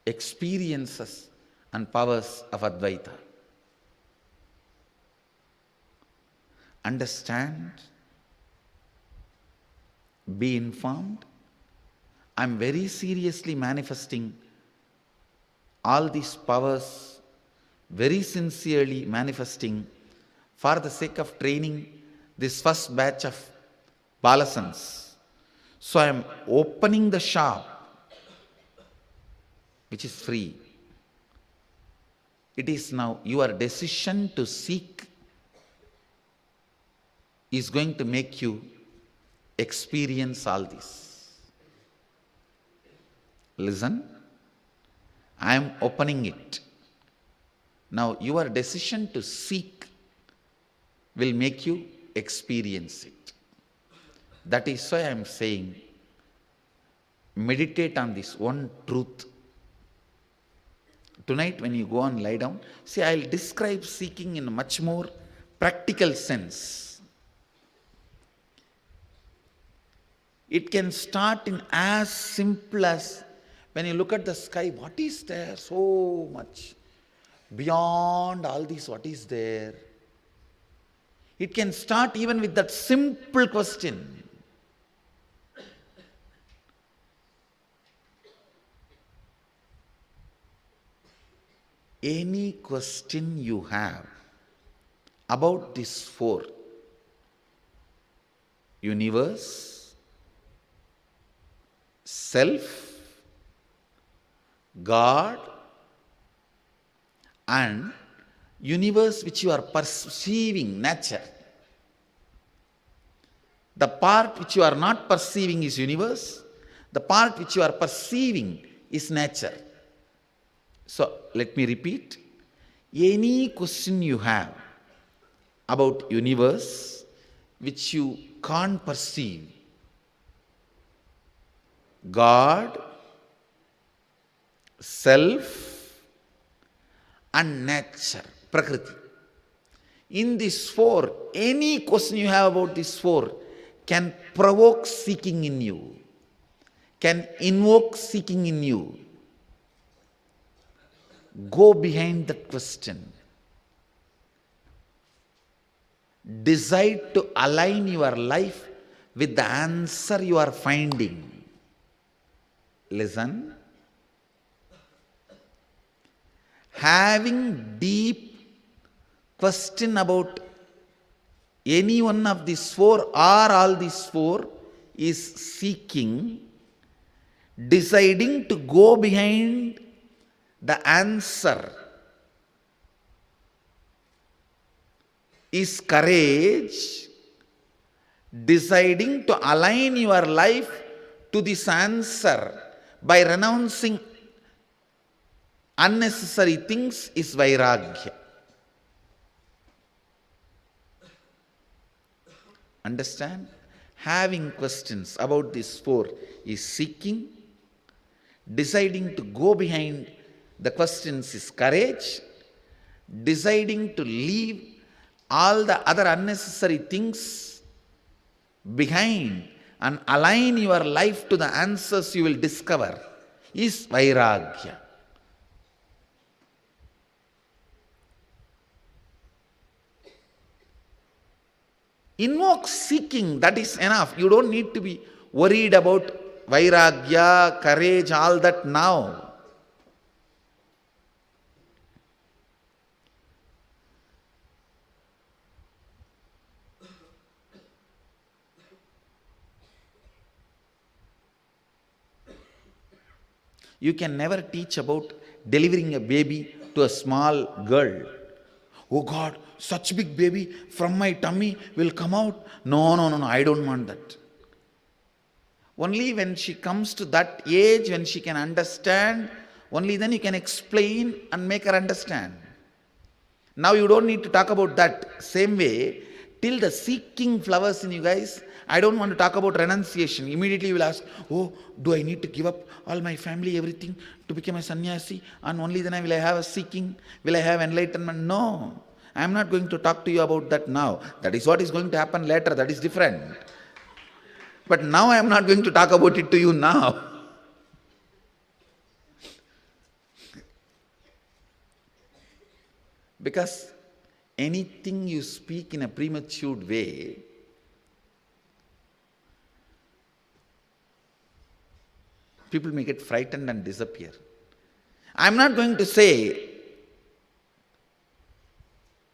experiences and powers of Advaita. Understand, be informed. I am very seriously manifesting all these powers, very sincerely manifesting for the sake of training this first batch of Balasans. So I am opening the shop, which is free. It is now your decision to seek is going to make you experience all this. Listen, I am opening it. Now your decision to seek will make you experience it. That is why I am saying meditate on this one truth. Tonight when you go and lie down, see, I'll describe seeking in a much more practical sense. It can start in as simple as when you look at the sky, what is there so much? Beyond all this, what is there? It can start even with that simple question. Any question you have about these four: universe, self, God, and universe which you are perceiving, nature. The part which you are not perceiving is universe. The part which you are perceiving is nature. So let me repeat. Any question you have about universe which you can't perceive, God, self, and nature, Prakriti. In these four, any question you have about these four can provoke seeking in you, can invoke seeking in you. Go behind that question. Decide to align your life with the answer you are finding. Listen. Having deep question about any one of these four or all these four is seeking. Deciding to go behind the answer is courage. Deciding to align your life to this answer by renouncing unnecessary things is vairagya. Understand? Having questions about these four is seeking. Deciding to go behind the questions is courage. Deciding to leave all the other unnecessary things behind and align your life to the answers you will discover is vairagya. Invoke seeking, that is enough. You don't need to be worried about vairagya, courage, all that now. You can never teach about delivering a baby to a small girl. Oh God, such big baby from my tummy will come out. No, I don't want that. Only when she comes to that age, when she can understand, only then you can explain and make her understand. Now you don't need to talk about that. Same way, till the seeking flowers in you guys, I don't want to talk about renunciation. Immediately you will ask, oh, do I need to give up all my family, everything to become a sannyasi? And only then will I have a seeking? Will I have enlightenment? No. I am not going to talk to you about that now. That is what is going to happen later. That is different. But now I am not going to talk about it to you now. Because anything you speak in a premature way, people may get frightened and disappear. I am not going to say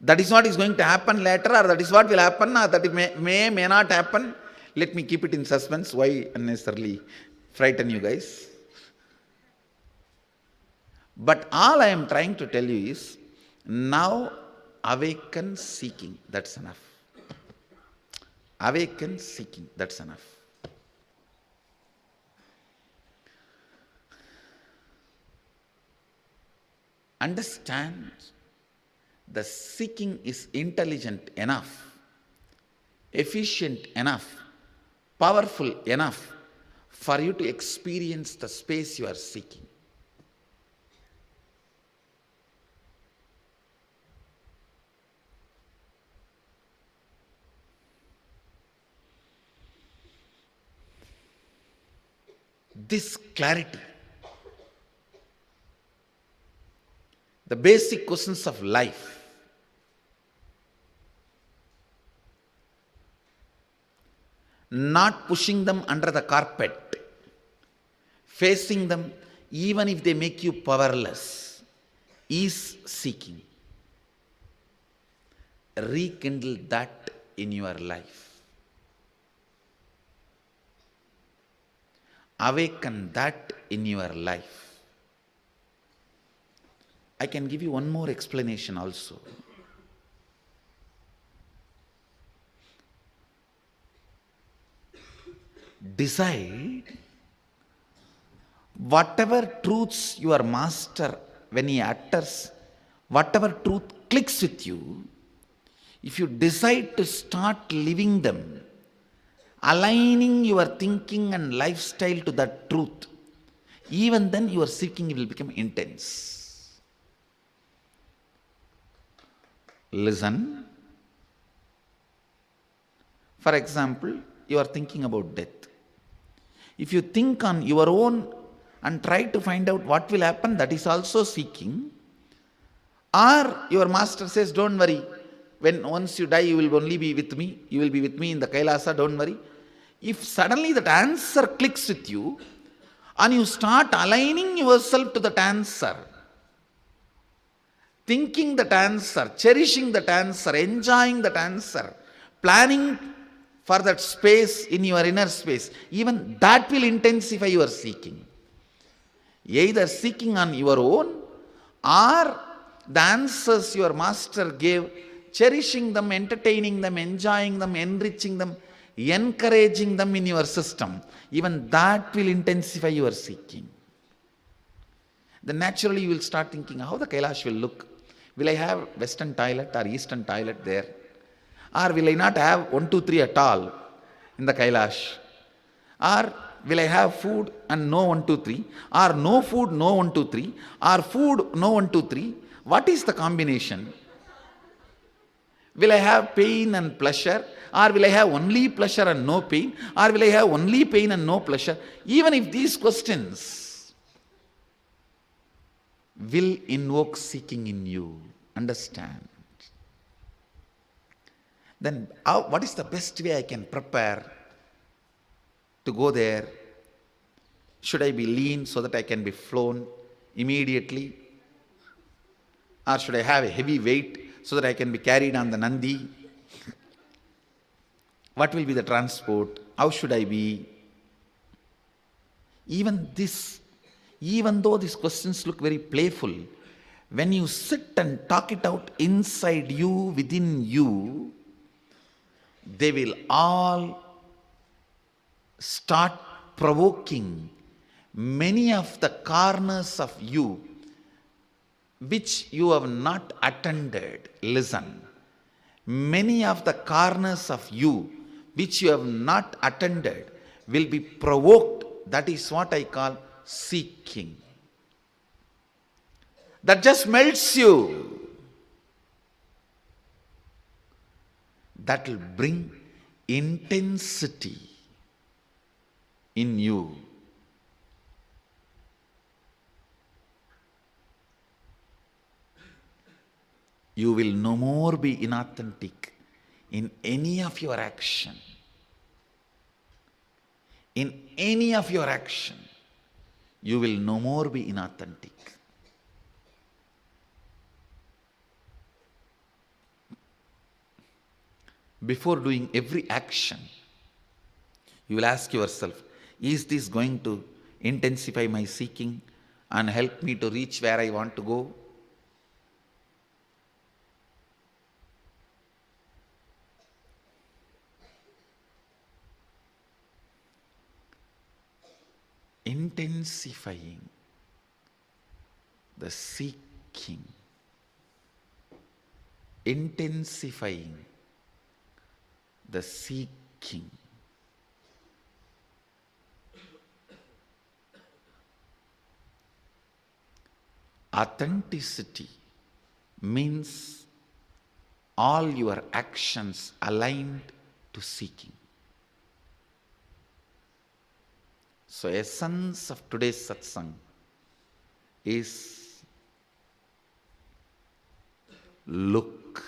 that is what is going to happen later, or that is what will happen, or that it may not happen. Let me keep it in suspense. Why unnecessarily frighten you guys? But all I am trying to tell you is, now awaken seeking. That's enough. Awaken seeking. That's enough. Understand, the seeking is intelligent enough, efficient enough, powerful enough for you to experience the space you are seeking. This clarity, the basic questions of life, not pushing them under the carpet, facing them even if they make you powerless, is seeking. Rekindle that in your life. Awaken that in your life. I can give you one more explanation also. Decide whatever truths your master, when he utters, whatever truth clicks with you, if you decide to start living them, aligning your thinking and lifestyle to that truth, even then your seeking will become intense. Listen. For example, you are thinking about death. If you think on your own and try to find out what will happen, that is also seeking. Or your master says, don't worry, when once you die, you will only be with me. You will be with me in the KAILASA, don't worry. If suddenly that answer clicks with you, and you start aligning yourself to that answer, thinking that answer, cherishing that answer, enjoying that answer, planning for that space in your inner space, even that will intensify your seeking. Either seeking on your own, or the answers your master gave, cherishing them, entertaining them, enjoying them, enriching them, encouraging them in your system, even that will intensify your seeking. Then naturally you will start thinking how the Kailash will look. Will I have western toilet or eastern toilet there? Or will I not have 1, 2, 3 at all in the Kailash? Or will I have food and no 1, 2, 3? Or no food, no 1, 2, 3? Or food, no 1, 2, 3? What is the combination? Will I have pain and pleasure? Or will I have only pleasure and no pain? Or will I have only pain and no pleasure? Even if these questions will invoke seeking in you, understand. Then what is the best way I can prepare to go there? Should I be lean so that I can be flown immediately? Or should I have a heavy weight so that I can be carried on the Nandi? What will be the transport? How should I be? Even though these questions look very playful, when you sit and talk it out inside you, within you, they will all start provoking many of the corners of you which you have not attended. Listen. Many of the corners of you which you have not attended will be provoked. That is what I call seeking. That just melts you. That will bring intensity in you. You will no more be inauthentic in any of your action. In any of your action, you will no more be inauthentic. Before doing every action, you will ask yourself, is this going to intensify my seeking and help me to reach where I want to go? Intensifying the seeking, intensifying the seeking. Authenticity means all your actions aligned to seeking. So essence of today's satsang is look,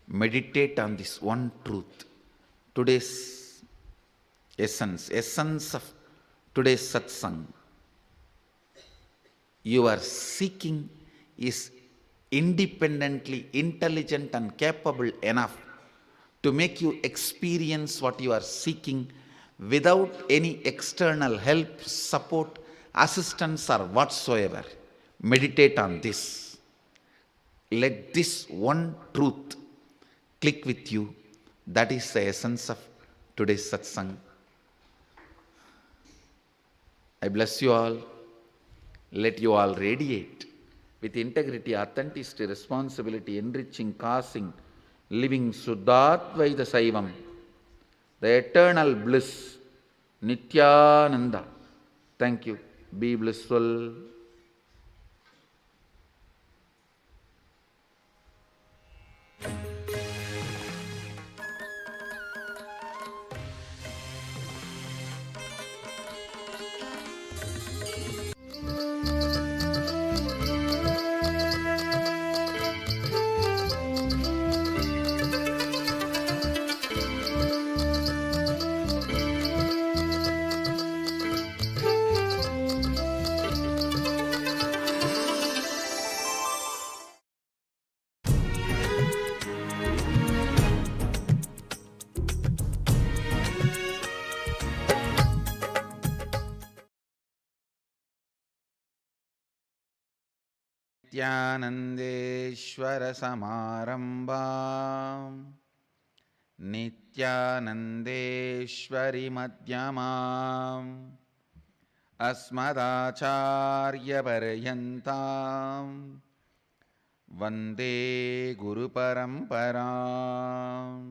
meditate on this one truth. Today's essence of today's satsang, your seeking is independently intelligent and capable enough to make you experience what you are seeking without any external help, support, assistance, or whatsoever. Meditate on this. Let this one truth click with you. That is the essence of today's satsang. I bless you all. Let you all radiate with integrity, authenticity, responsibility, enriching, causing, living Suddhatvaita Saivam, the eternal bliss, Nithyananda. Thank you. Be blissful. Nithyanandeshwara Samarambam Nithyanandeshwari Madhyamam Asmadacharya Paryantam Vande Guru Paramparam.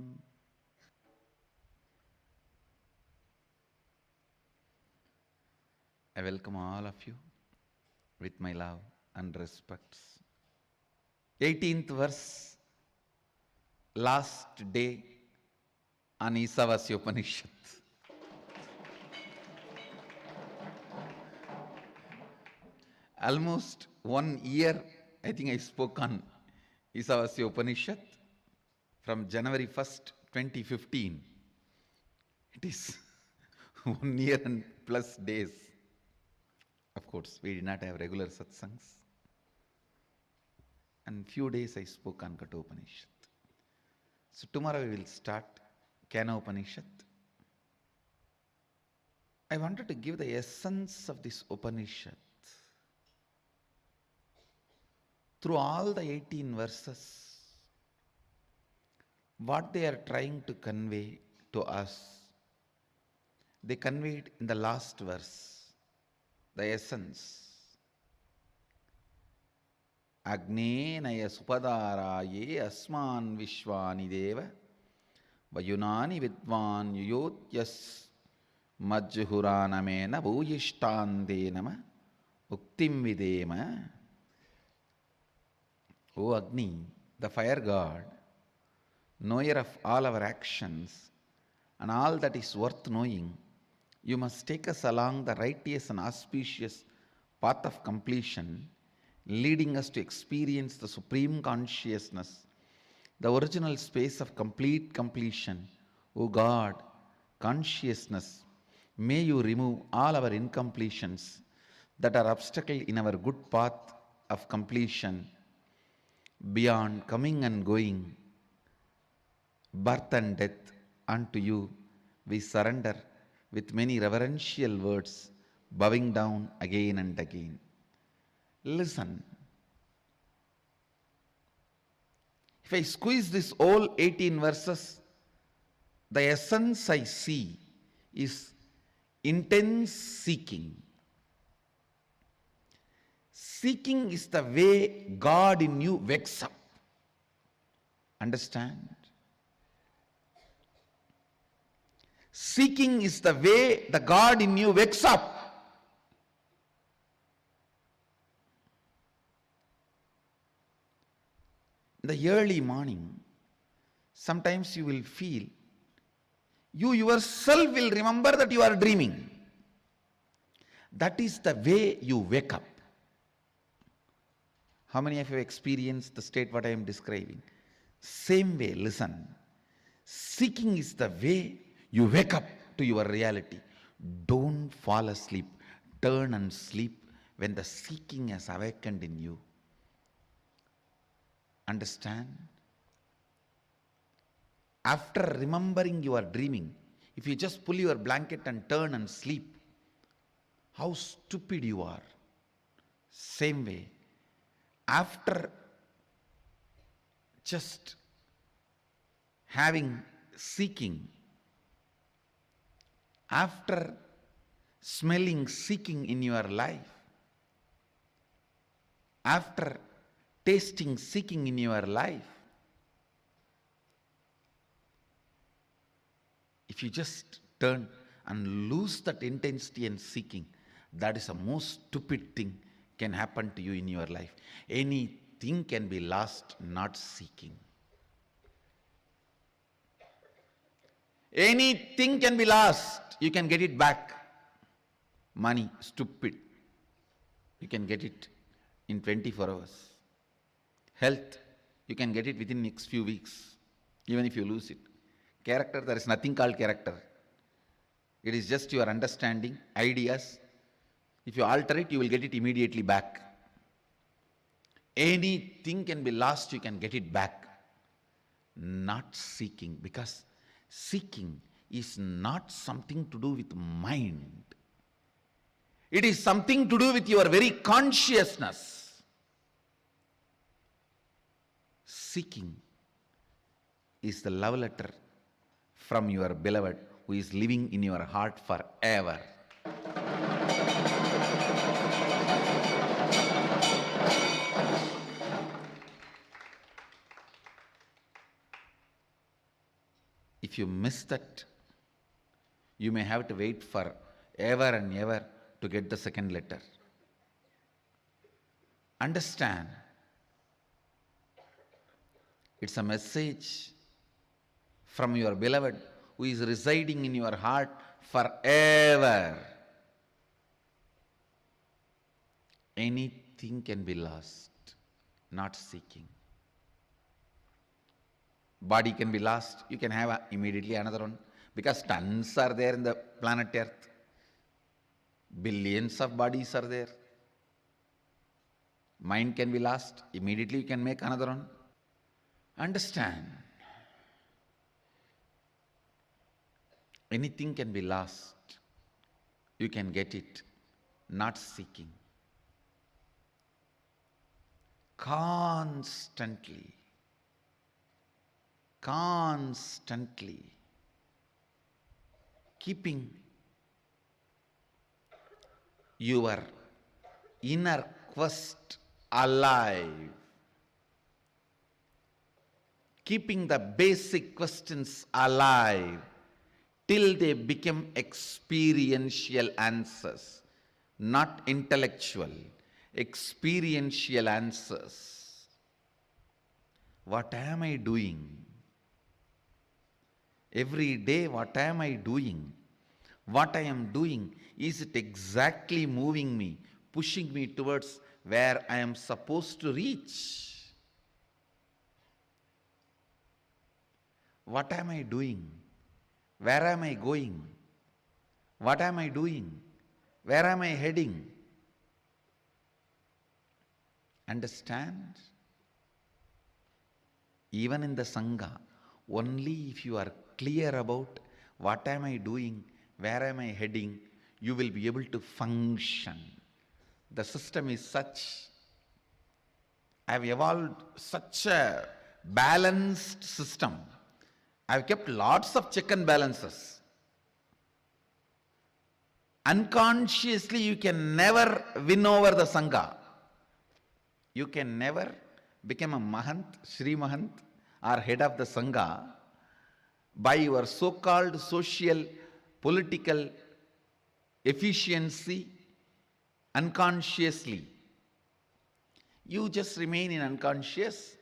I welcome all of you with my love and respects. 18th verse, last day on Ishavasya Upanishad. Almost 1 year, I think I spoke on Ishavasya Upanishad from January 1st, 2015. It is 1 year and plus days. Of course, we did not have regular satsangs. And few days I spoke on Kathopanishad. So tomorrow we will start Upanishad. I wanted to give the essence of this Upanishad. Through all the 18 verses, what they are trying to convey to us, they conveyed in the last verse, the essence. Agnenaya supadaraye asman vishwani deva vayunani vidvan yuyotyas majjuhuranamena bhuyishtandenama uktim videma. O Agni, the fire god, knower of all our actions and all that is worth knowing, you must take us along the righteous and auspicious path of completion, leading us to experience the supreme consciousness, the original space of complete completion. O God, consciousness, may you remove all our incompletions that are obstacle in our good path of completion. Beyond coming and going, birth and death, unto you we surrender with many reverential words, bowing down again and again. Listen. If I squeeze this all 18 verses, the essence I see is intense seeking. Seeking is the way God in you wakes up. Understand? Seeking is the way the God in you wakes up. In the early morning, sometimes you will feel, you yourself will remember that you are dreaming. That is the way you wake up. How many of you have experienced the state what I am describing? Same way, listen. Seeking is the way you wake up to your reality. Don't fall asleep. Turn and sleep when the seeking has awakened in you. Understand? After remembering you are dreaming, if you just pull your blanket and turn and sleep, how stupid you are. Same way, after just having seeking, after smelling seeking in your life, after tasting seeking in your life, if you just turn and lose that intensity and seeking, that is the most stupid thing can happen to you in your life. Anything can be lost, not seeking. Anything can be lost, you can get it back. Money, stupid. You can get it in 24 hours. Health, you can get it within next few weeks, even if you lose it. Character, there is nothing called character. It is just your understanding, ideas. If you alter it, you will get it immediately back. Anything can be lost, you can get it back. Not seeking, because seeking is not something to do with mind. It is something to do with your very consciousness. Seeking is the love letter from your beloved who is living in your heart forever. If you miss that, you may have to wait for ever and ever to get the second letter. Understand, it's a message from your beloved who is residing in your heart forever. Anything can be lost, not seeking. Body can be lost, you can have immediately another one, because tons are there in the planet Earth. Billions of bodies are there. Mind can be lost, immediately you can make another one. Understand, anything can be lost, you can get it, not seeking. Constantly keeping your inner quest alive, keeping the basic questions alive till they become experiential answers, not intellectual, experiential answers. What am I doing? Every day, what am I doing? What I am doing, is it exactly moving me, pushing me towards where I am supposed to reach? What am I doing? Where am I going? What am I doing? Where am I heading? Understand? Even in the Sangha, only if you are clear about what am I doing, where am I heading, you will be able to function. The system is such, I have evolved such a balanced system. I have kept lots of check and balances. Unconsciously, you can never win over the Sangha. You can never become a Mahant, Sri Mahant, or head of the Sangha by your so-called social, political efficiency unconsciously. You just remain in unconscious,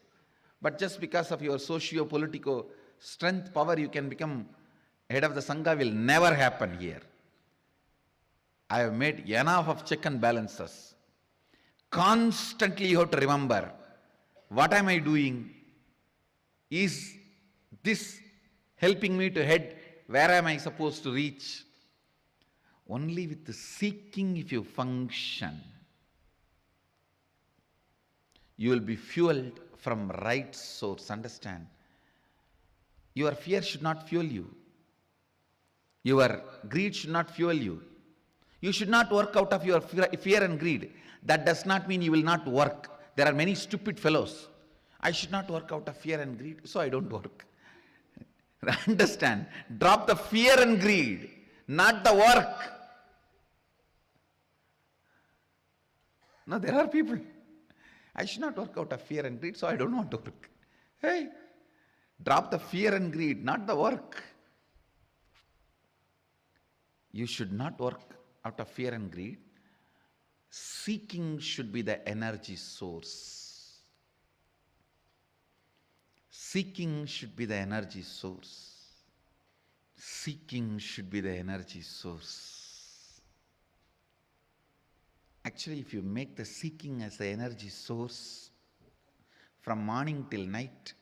But just because of your socio-political strength, power, you can become head of the Sangha will never happen here. I have made enough of check and balances. Constantly you have to remember, what am I doing? Is this helping me to head? Where am I supposed to reach? Only with the seeking, if you function, you will be fueled from right source. Understand? Your fear should not fuel you. Your greed should not fuel you. You should not work out of your fear and greed. That does not mean you will not work. There are many stupid fellows. I should not work out of fear and greed, so I don't work. Understand? Drop the fear and greed, not the work. No, there are people. I should not work out of fear and greed, so I don't want to work. Hey, drop the fear and greed, not the work. You should not work out of fear and greed. Seeking should be the energy source. Seeking should be the energy source. Seeking should be the energy source. Actually, if you make the seeking as the energy source from morning till night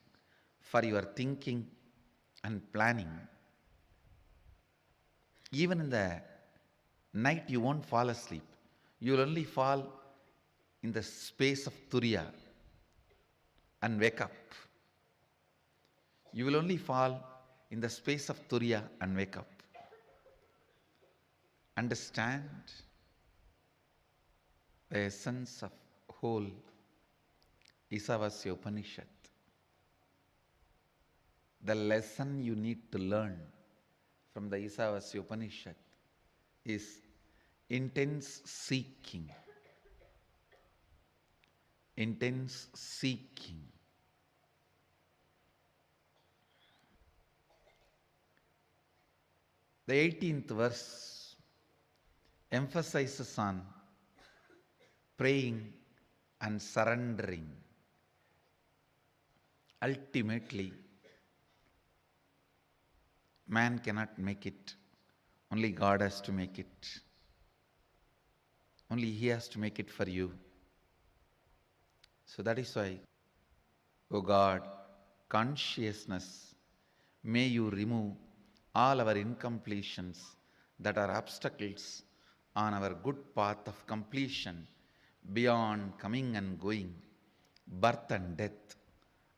for your thinking and planning, even in the night you won't fall asleep. You will only fall in the space of Turiya and wake up. You will only fall in the space of Turiya and wake up. Understand the essence of whole Ishavasya Upanishad. The lesson you need to learn from the Ishavasya Upanishad is intense seeking. Intense seeking. The 18th verse emphasizes on praying and surrendering. Ultimately, man cannot make it. Only God has to make it. Only He has to make it for you. So that is why, O God, consciousness, may you remove all our incompletions that are obstacles on our good path of completion, beyond coming and going, birth and death.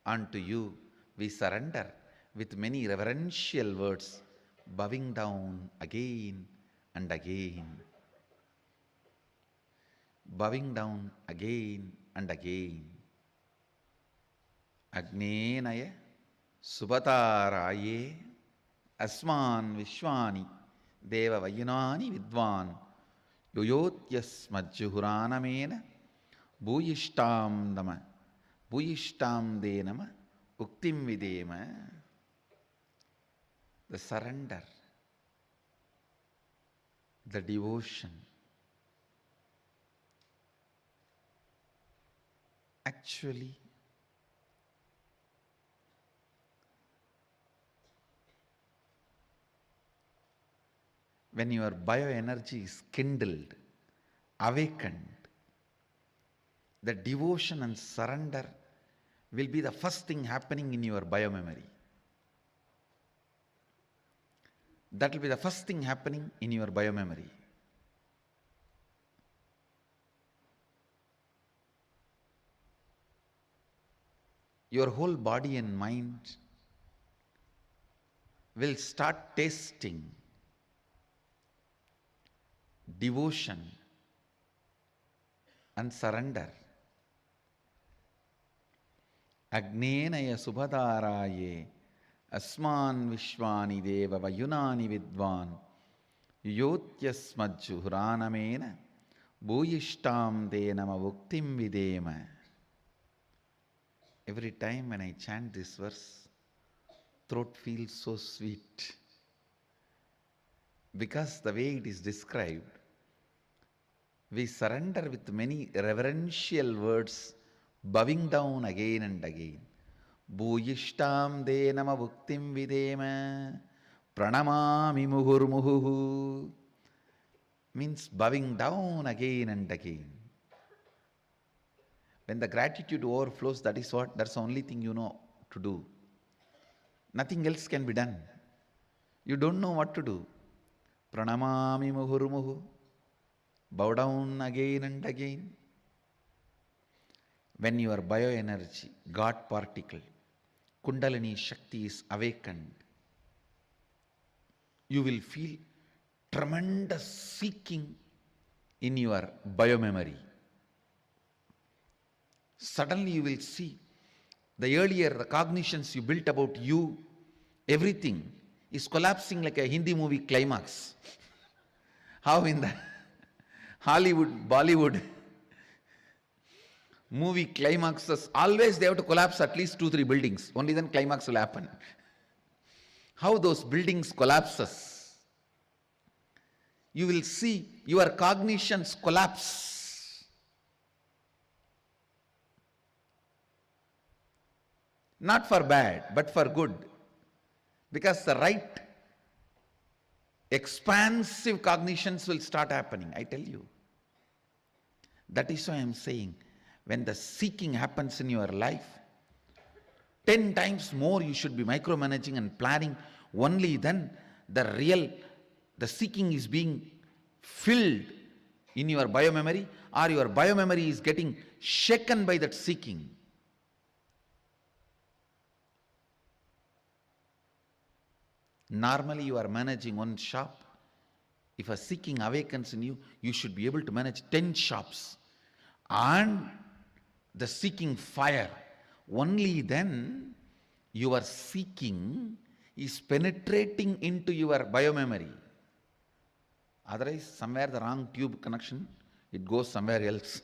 Unto you we surrender with many reverential words, bowing down again and again. Bowing down again and again. Agnenaya Subhataraye Asman Vishwani Deva Vayunani Vidvan Yoyotyas Majjuhuranamena Bhuyishtam Dama Bhuyishtam Denama Uktim Videma. The surrender, the devotion. Actually, when your bioenergy is kindled, awakened, the devotion and surrender will be the first thing happening in your biomemory. That will be the first thing happening in your biomemory. Your whole body and mind will start tasting devotion and surrender. Agnenaya Subhadaraye Asman Vishwani Deva Vayunani Vidvan Yotyasmajjuhuranamena Bhuyishtam Denama Vuktim Videma. Every time when I chant this verse, throat feels so sweet. Because the way it is described, we surrender with many reverential words, bowing down again and again. Bhuyishtam de nama bhuktim videma pranamami muhurmuhu. Means bowing down again and again. When the gratitude overflows, that's the only thing you know to do. Nothing else can be done. You don't know what to do. Pranamami muhurmuhu. Bow down again and again. When your bioenergy, God particle, Kundalini Shakti is awakened, you will feel tremendous seeking in your biomemory. Suddenly you will see the earlier cognitions you built about you, everything is collapsing like a Hindi movie climax. How in the Hollywood, Bollywood movie climaxes, always they have to collapse at least 2-3 buildings. Only then climax will happen. How those buildings collapses. You will see your cognitions collapse. Not for bad, but for good. Because the right expansive cognitions will start happening, I tell you. That is why I am saying, when the seeking happens in your life, 10 times more you should be micromanaging and planning. Only then the seeking is being filled in your biomemory, or your biomemory is getting shaken by that seeking. Normally you are managing one shop. If a seeking awakens in you, you should be able to manage 10 shops. And the seeking fire, only then your seeking is penetrating into your biomemory. Otherwise, somewhere the wrong tube connection, it goes somewhere else.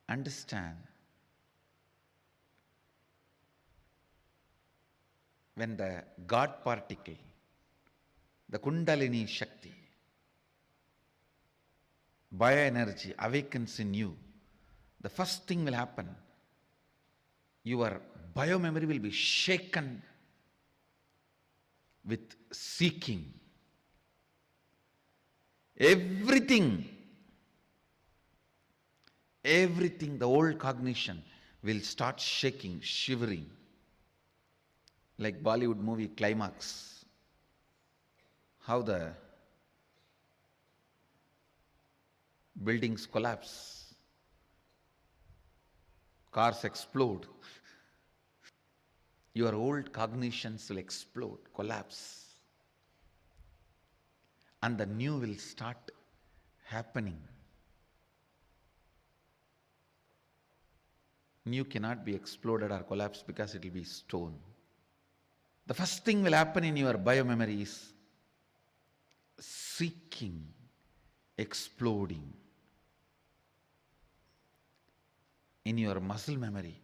Understand. When the God particle, the Kundalini Shakti, bioenergy awakens in you, the first thing will happen, your biomemory will be shaken with seeking. Everything, the old cognition will start shaking, shivering, like Bollywood movie climax. How the buildings collapse, cars explode. Your old cognitions will explode, collapse. And the new will start happening. New cannot be exploded or collapsed because it will be stone. The first thing will happen in your biomemory is seeking, exploding. In your muscle memory,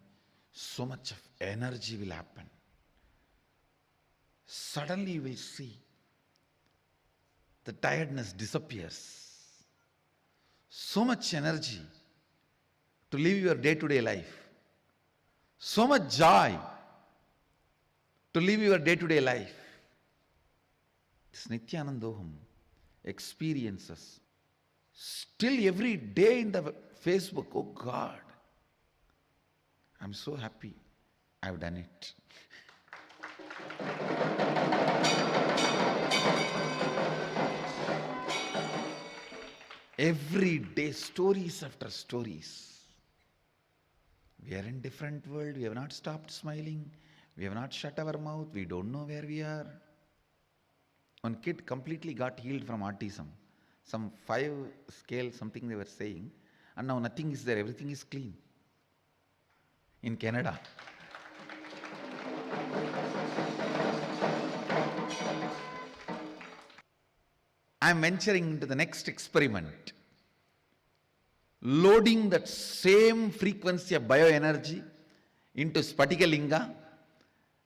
so much of energy will happen. Suddenly you will see the tiredness disappears. So much energy to live your day-to-day life. So much joy to live your day-to-day life. This Nithyanandoham experiences. Still every day in the Facebook, oh God, I'm so happy I've done it. Every day, stories after stories. We are in different world. We have not stopped smiling. We have not shut our mouth. We don't know where we are. One kid completely got healed from autism. Some 5 scale, something they were saying. And now nothing is there. Everything is clean. In Canada. I am venturing into the next experiment. Loading that same frequency of bioenergy into Spatika Linga.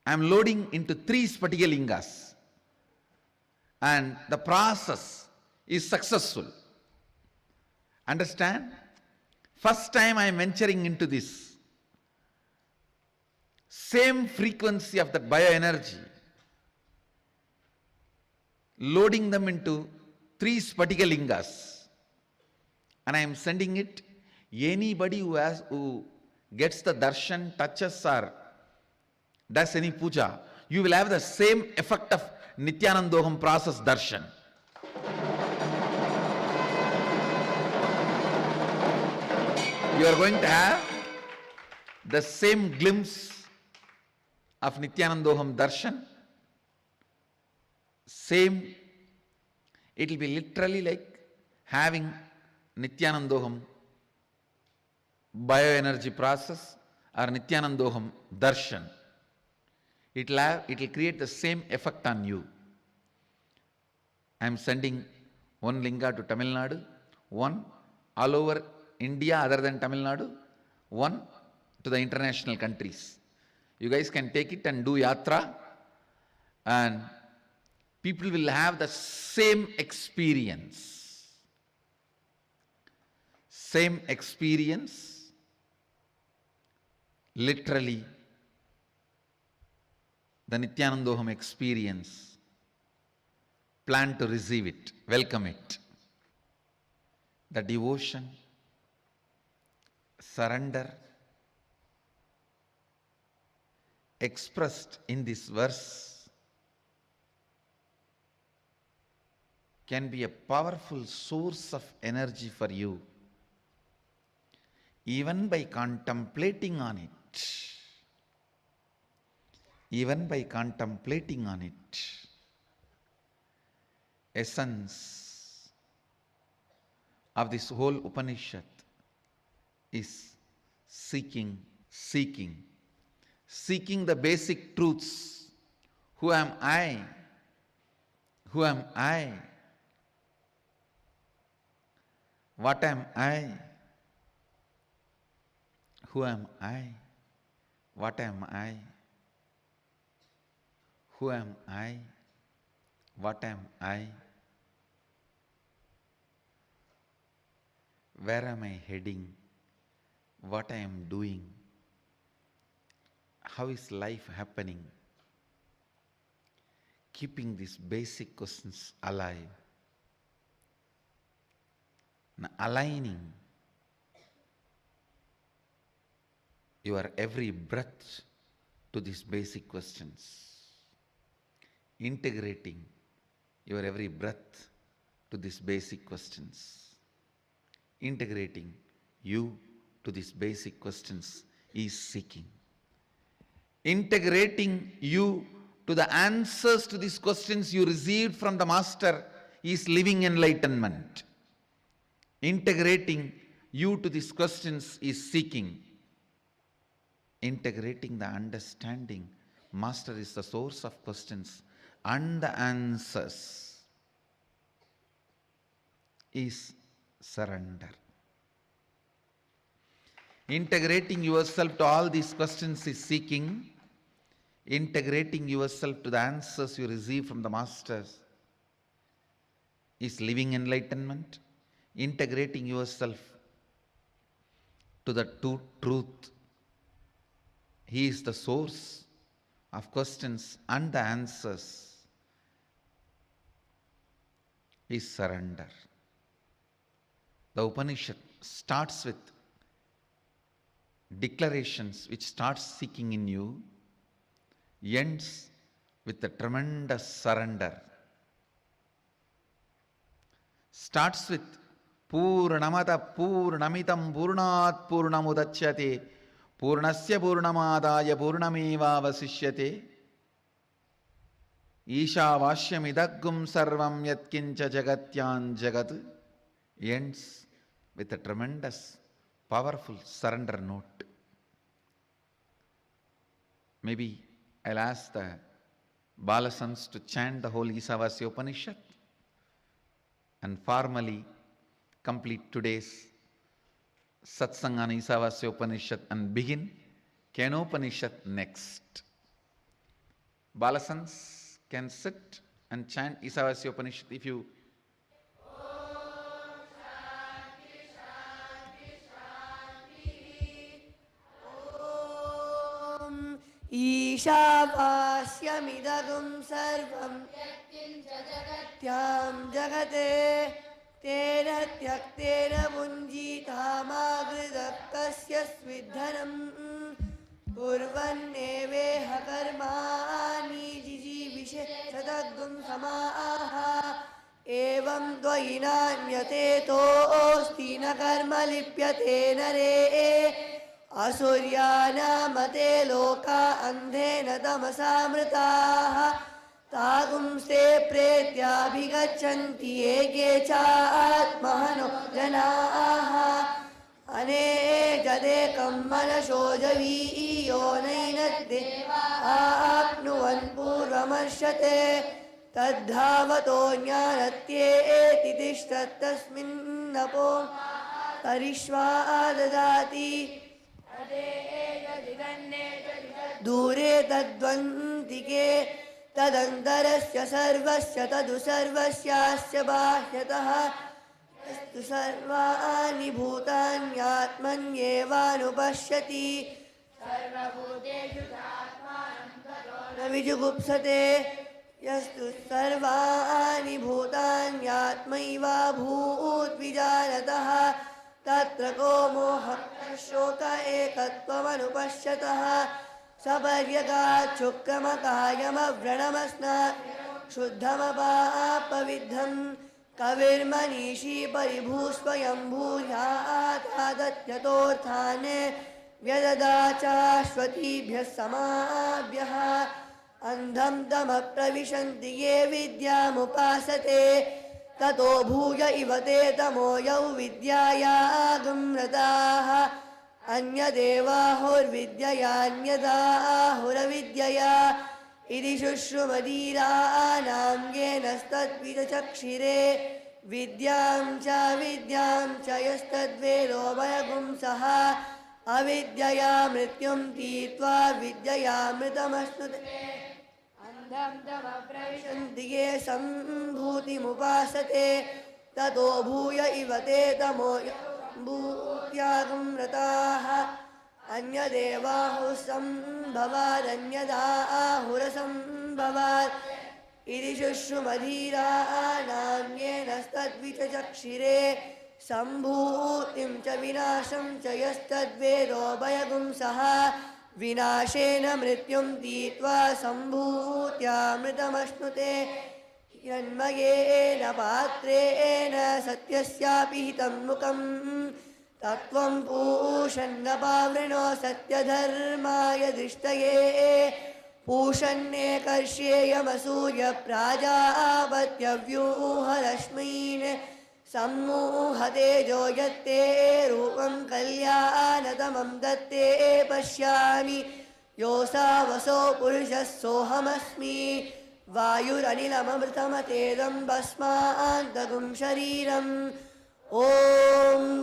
I am loading into 3 Spatika Lingas. And the process is successful. Understand? First time I am venturing into this. same frequency of that bioenergy, loading them into 3 Spatika lingas, and I am sending it. Anybody who gets the darshan, touches or does any puja, you will have the same effect of Nithyanandoham process darshan. You are going to have the same glimpse of Nithyanandoham darshan. Same, it will be literally like having Nithyanandoham bioenergy process or Nithyanandoham darshan. It will create the same effect on you. I am sending one linga to Tamil Nadu, one all over India other than Tamil Nadu, one to the international countries. You guys can take it and do yatra, and people will have the same experience. Same experience, literally the Nithyanandoham experience. Plan to receive it, welcome it. The devotion, surrender, expressed in this verse can be a powerful source of energy for you, even by contemplating on it. Even by contemplating on it. Essence of this whole Upanishad is seeking the basic truths. Who am I? Who am I? What am I? Who am I? What am I? Who am I? What am I? Where am I heading? What I am doing? How is life happening? Keeping these basic questions alive. And aligning your every breath to these basic questions. Integrating your every breath to these basic questions. Integrating you to these basic questions is seeking. Integrating you to the answers to these questions you received from the Master is living enlightenment. Integrating you to these questions is seeking. Integrating the understanding, Master is the source of questions and the answers, is surrender. Integrating yourself to all these questions is seeking. Integrating yourself to the answers you receive from the Masters is living enlightenment. Integrating yourself to the truth. He is the source of questions and the answers, is surrender. The Upanishad starts with declarations which starts seeking in you, ends with a tremendous surrender. Starts with Purnamada Purnamitam Purnat Purnamudachyate Purnasya Purnamadaya Purnameva Vasishyate Ishavasya Midaggum Sarvam Yatkincha Jagatyan Jagat, ends with a tremendous, powerful surrender note. Maybe I'll ask the Balasans to chant the whole Ishavasya Upanishad and formally complete today's satsang on Ishavasya Upanishad and begin Kenopanishad next. Balasans can sit and chant Ishavasya Upanishad if you ईशावास्यमिदगुं सर्वं त्यां जगते तेन त्यक्तेन भुञ्जीतामागृतः कस्य स्विद्धनं कुर्वन्नेवेह कर्माणि जिजीविषे सदग्गुं समाः एवं द्वयिनान्यतेतोऽस्ति न कर्म लिप्यते नरे असुर्यानामते लोका अन्धेन तमसामृताः तागुंस्ते प्रेत्याभिगच्छन्ति ये के चात्मनो जनाः अनेकदेकं मनशो जवीयो नैनद्दे आप्नुवन् पूर्वमर्षते तद्धावतो ज्ञानत्येति तिष्ठत्तस्मिन्नपो करिष्वा ददाति दूरे तद्वन्तिके तदन्तरस्य सर्वस्य तदु सर्वस्यास्य बाह्यतः यस्तु सर्वाणि भूतान्यात्मन्येवानुपश्यति न विजुगुप्सते यस्तु सर्वाणि भूतान्यात्मैवाभूद्विजानतः तत्र को मोहः शोक एकत्वमनुपश्यतः सपर्यगाच्छुक्रमकायमव्रणमस्नात् शुद्धमपापविद्धं कविर्मनीषी परिभूस्वयं भूयातादत्यतोऽर्थान् व्यददाचाश्वतीभ्यः समाभ्यः अन्धं तमप्रविशन्ति ये विद्यामुपासते ततो भूय इव ते तमो यौ विद्यायागं रताः अन्यदेवाहुर्विद्ययान्यदाहुरविद्यया इति शुश्रुमदीराणां येनस्तद्विदचक्षिरे विद्यां च यस्तद्वेदो वयगुंसः अविद्यया मृत्युं तीत्वा विद्ययामृतमश्नुते अन्धं तमप्रविशन्ति ये सम्भूतिमुपासते ततो भूय इव ते तमो भूत्यागं रताः अन्यदेवाहुसम्भवादन्यदाहुरसम्भवात् इति शुश्रुमधीराणां येनस्तद्विचक्षिरे सम्भूतिं च विनाशं च यस्तद्वेदो भयगुंसः विनाशेन मृत्युं तीत्वा सम्भूत्यामृतमश्नुते हिरण्मयेन पात्रेण सत्यस्यापि हितं मुखं तत्त्वं पूषन्नपावृणो सत्यधर्माय दृष्टये पूषन्नेकर्ष्येयमसूर्यप्राजापत्यव्यूहरश्मीन् सम्मूहतेजो यत्ते रूपं कल्याणतमं दत्ते पश्यामि योऽसावसो पुरुषः सोऽहमस्मि वायुरनिलममृतमतेदं भस्मान्तगुं शरीरम् ॐ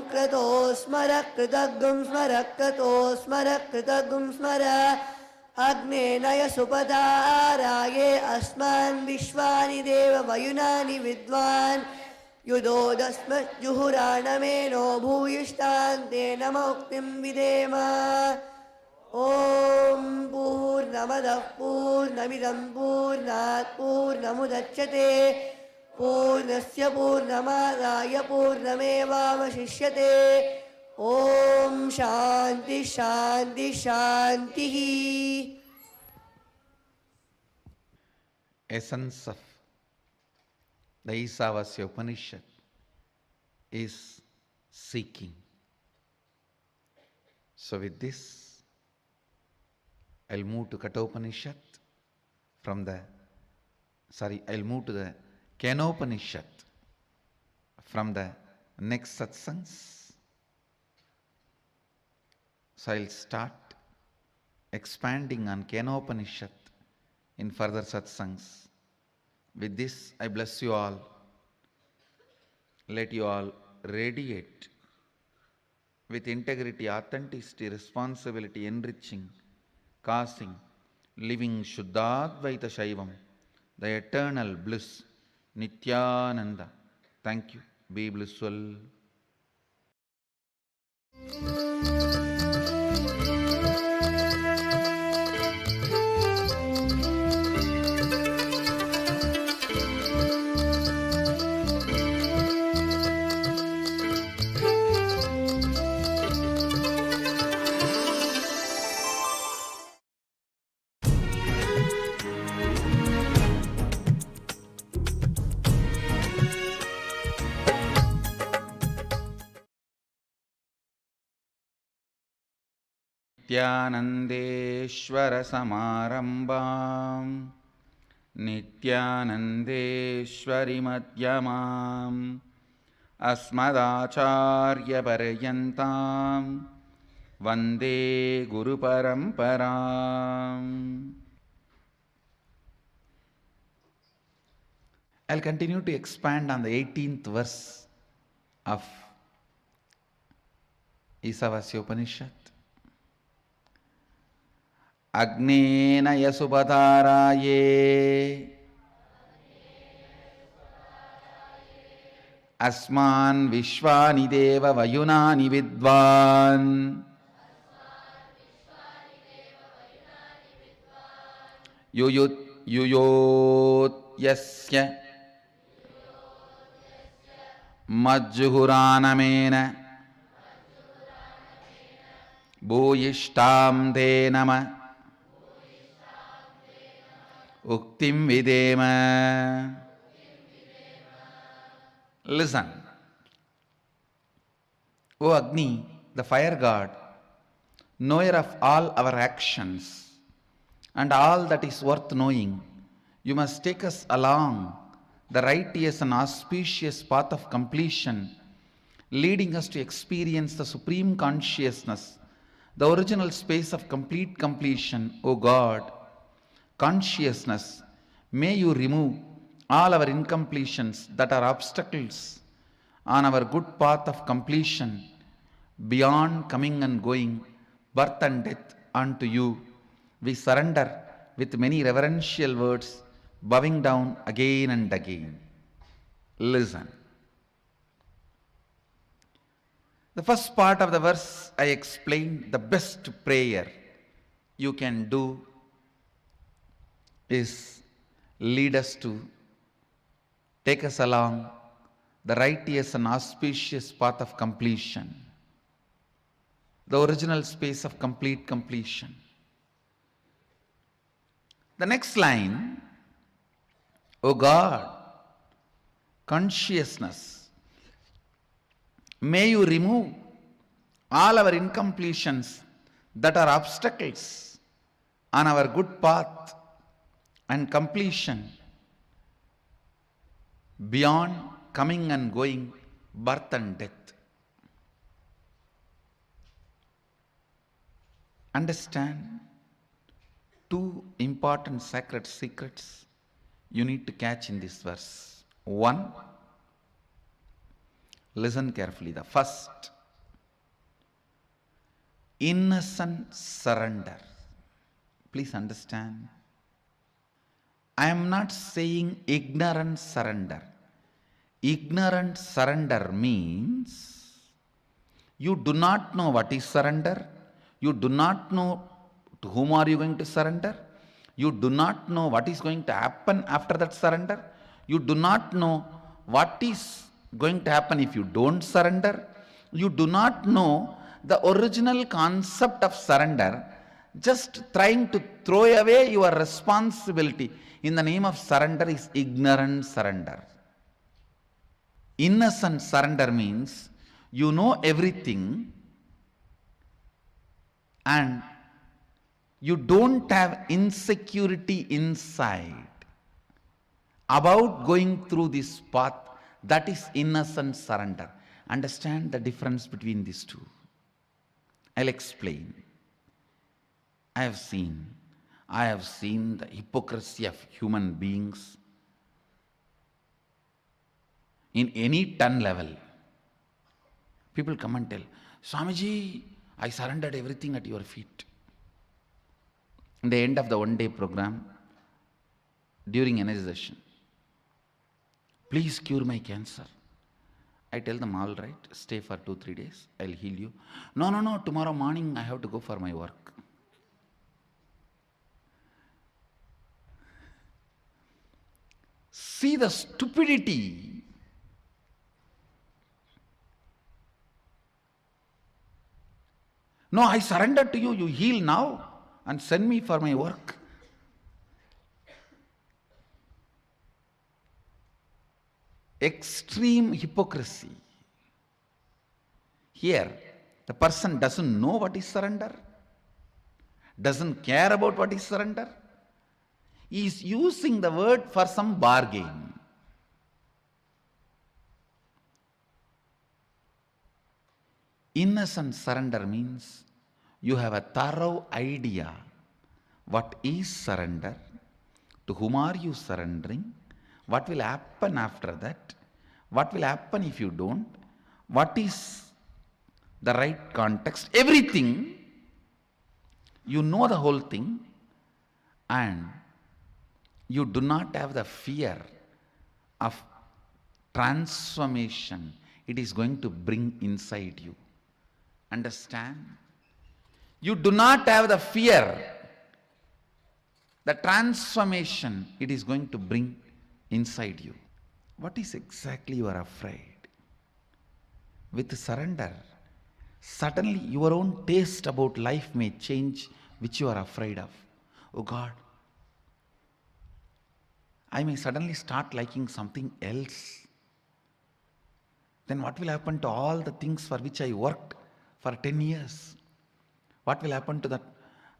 क्रतो स्मर कृतगुं स्मर क्रतो स्मर कृतगुं स्मर अग्ने नय सुपदाराये अस्मान् विश्वानि देव वयुनानि विद्वान् युधोदस्मज्जुहुराणमेनो भूयिष्ठान्ते नमोक्तिं विधेम ॐ पूर्णमदः पूर्णमिदं पूर्णात् पूर्णमुदच्यते पूर्णस्य पूर्णमादाय पूर्णमेवावशिष्यते ॐ शान्ति शान्ति शान्तिः. Essence of the Ishavasya Upanishad is seeking. So with this, I'll move to Kathopanishad I'll move to the Kenopanishad from the next satsangs. So I'll start expanding on Kenopanishad in further satsangs. With this, I bless you all. Let you all radiate with integrity, authenticity, responsibility, enriching, causing, living Shuddhadvaita Shaivam, the eternal bliss, Nithyananda. Thank you. Be blissful. नित्यानन्देश्वरसमारम्भां नित्यानन्देश्वरिमध्यमाम् अस्मदाचार्यपर्यन्तां वन्दे गुरुपरम्पराम्. I'll continue to expand on the 18th verse of Ishavasya Upanishad. Agnena yasupataraye asman vishwani deva vayunani vidvan yuyot yasya majjuhuranamena bhuyishtam te nama uktim videma. Listen. O Agni, the fire god, knower of all our actions and all that is worth knowing, you must take us along the righteous and auspicious path of completion, leading us to experience the supreme consciousness, the original space of complete completion. O God, consciousness, may you remove all our incompletions that are obstacles on our good path of completion, beyond coming and going, birth and death unto you. We surrender with many reverential words, bowing down again and again. Listen. The first part of the verse I explained, the best prayer you can do is lead us to, take us along the righteous and auspicious path of completion, the original space of complete completion. The next line, O God, consciousness, may you remove all our incompletions that are obstacles on our good path and completion, beyond coming and going, birth and death. Understand two important sacred secrets you need to catch in this verse. One, listen carefully. The first, innocent surrender. Please understand. I am not saying ignorant surrender. Ignorant surrender means you do not know what is surrender. You do not know to whom are you going to surrender. You do not know what is going to happen after that surrender. You do not know what is going to happen if you don't surrender. You do not know the original concept of surrender, just trying to throw away your responsibility in the name of surrender is ignorant surrender. Innocent surrender means you know everything and you don't have insecurity inside about going through this path. That is innocent surrender. Understand the difference between these two. I'll explain. I have seen the hypocrisy of human beings in any ton level. People come and tell, Swamiji, I surrendered everything at your feet. In the end of the one-day program, during energization, please cure my cancer. I tell them, all right, stay for 2-3 days, I'll heal you. No, tomorrow morning I have to go for my work. See the stupidity. No, I surrender to you, you heal now and send me for my work. Extreme hypocrisy. Here, the person doesn't know what is surrender. doesn't care about what is surrender. He is using the word for some bargain. Innocent surrender means you have a thorough idea what is surrender, to whom are you surrendering, what will happen after that, what will happen if you don't, what is the right context, everything. You know the whole thing, and you do not have the fear of transformation it is going to bring inside you. Understand? You do not have the fear, the transformation it is going to bring inside you. What is exactly you are afraid? With surrender, suddenly your own taste about life may change, which you are afraid of. Oh God, I may suddenly start liking something else. Then what will happen to all the things for which I worked for 10 years? What will happen to that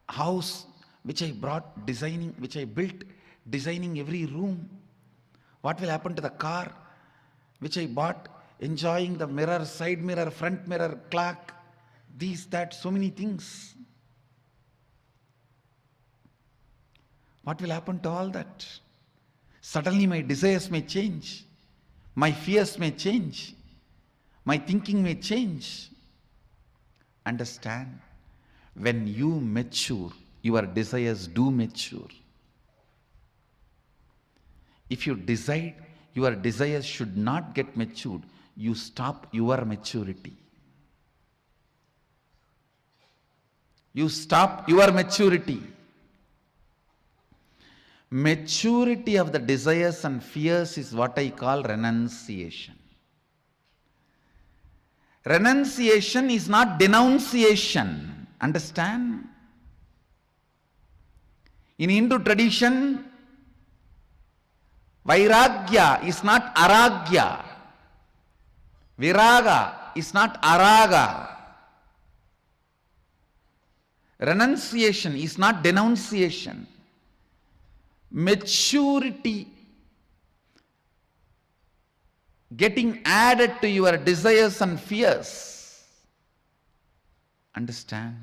house which I brought designing, which I built designing every room? What will happen to the car which I bought enjoying the mirror, side mirror, front mirror, clock, these, that, so many things? What will happen to all that? Suddenly my desires may change, my fears may change, my thinking may change. Understand? When you mature, your desires do mature. If you decide your desires should not get matured, you stop your maturity. You stop your maturity. Maturity of the desires and fears is what I call renunciation. Renunciation is not denunciation. Understand? In Hindu tradition, Vairagya is not aragya. Viraga is not araga. Renunciation is not denunciation. Maturity getting added to your desires and fears. Understand?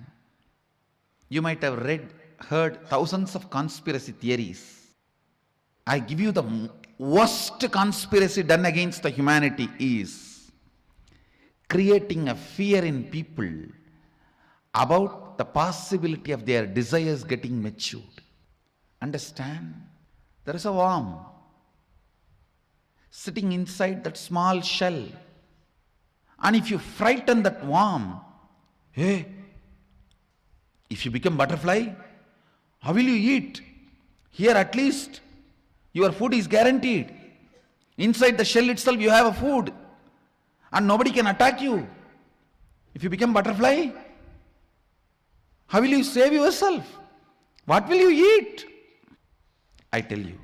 You might have heard thousands of conspiracy theories. I give you the worst conspiracy done against the humanity is creating a fear in people about the possibility of their desires getting matured. Understand? There is a worm sitting inside that small shell. And if you frighten that worm, hey, if you become butterfly, how will you eat? Here at least your food is guaranteed. Inside the shell itself you have a food and nobody can attack you. If you become butterfly, how will you save yourself? What will you eat? I tell you,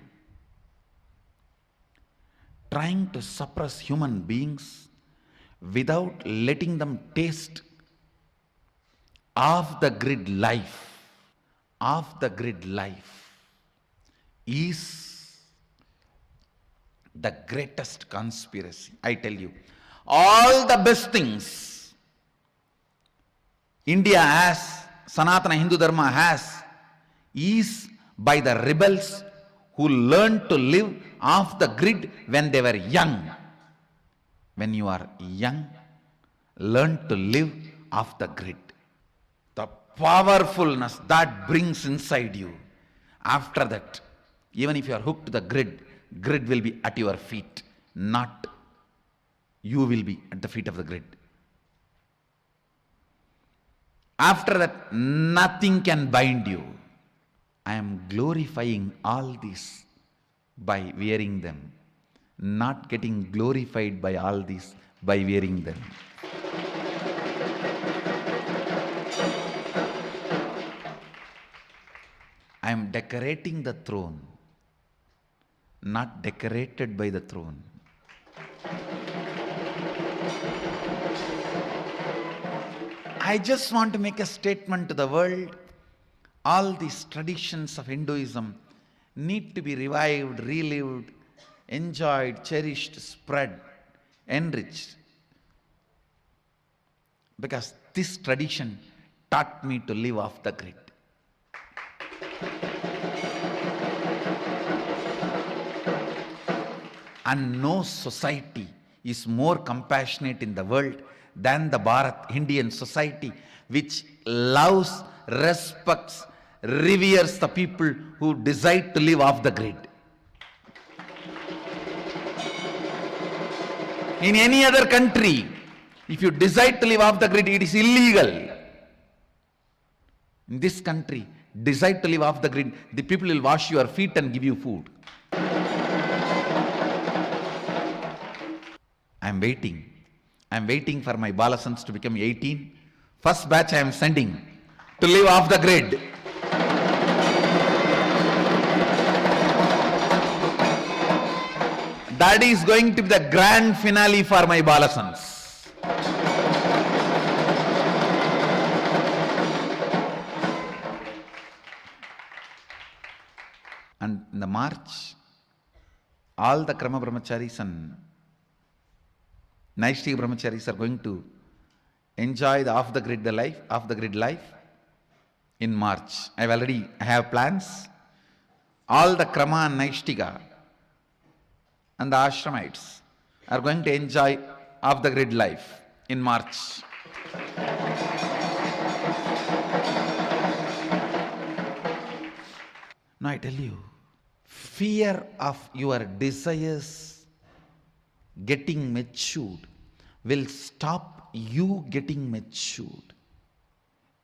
trying to suppress human beings without letting them taste off the grid life is the greatest conspiracy. I tell you, all the best things India has, Sanatana Hindu Dharma has, is by the rebels who learned to live off the grid when they were young. When you are young, learn to live off the grid. The powerfulness that brings inside you. After that, even if you are hooked to the grid will be at your feet, not you will be at the feet of the grid. After that, nothing can bind you. I am glorifying all this by wearing them, not getting glorified by all this by wearing them. I am decorating the throne, not decorated by the throne. I just want to make a statement to the world. All these traditions of Hinduism need to be revived, relived, enjoyed, cherished, spread, enriched. Because this tradition taught me to live off the grid. And no society is more compassionate in the world than the Bharat Indian society, which loves, respects, reveres the people who decide to live off the grid. In any other country, if you decide to live off the grid, it is illegal. In this country, decide to live off the grid, the people will wash your feet and give you food. I am waiting for my Balasans to become 18. First batch I am sending to live off the grid. That is going to be the grand finale for my Balasans. And in the March, all the Krama Brahmacharis and Naishtika Brahmacharis are going to enjoy the off the grid life in March. I have plans. All the Krama and Naishtika and the Ashramites are going to enjoy off the grid life in March. Now I tell you, fear of your desires getting matured will stop you getting matured.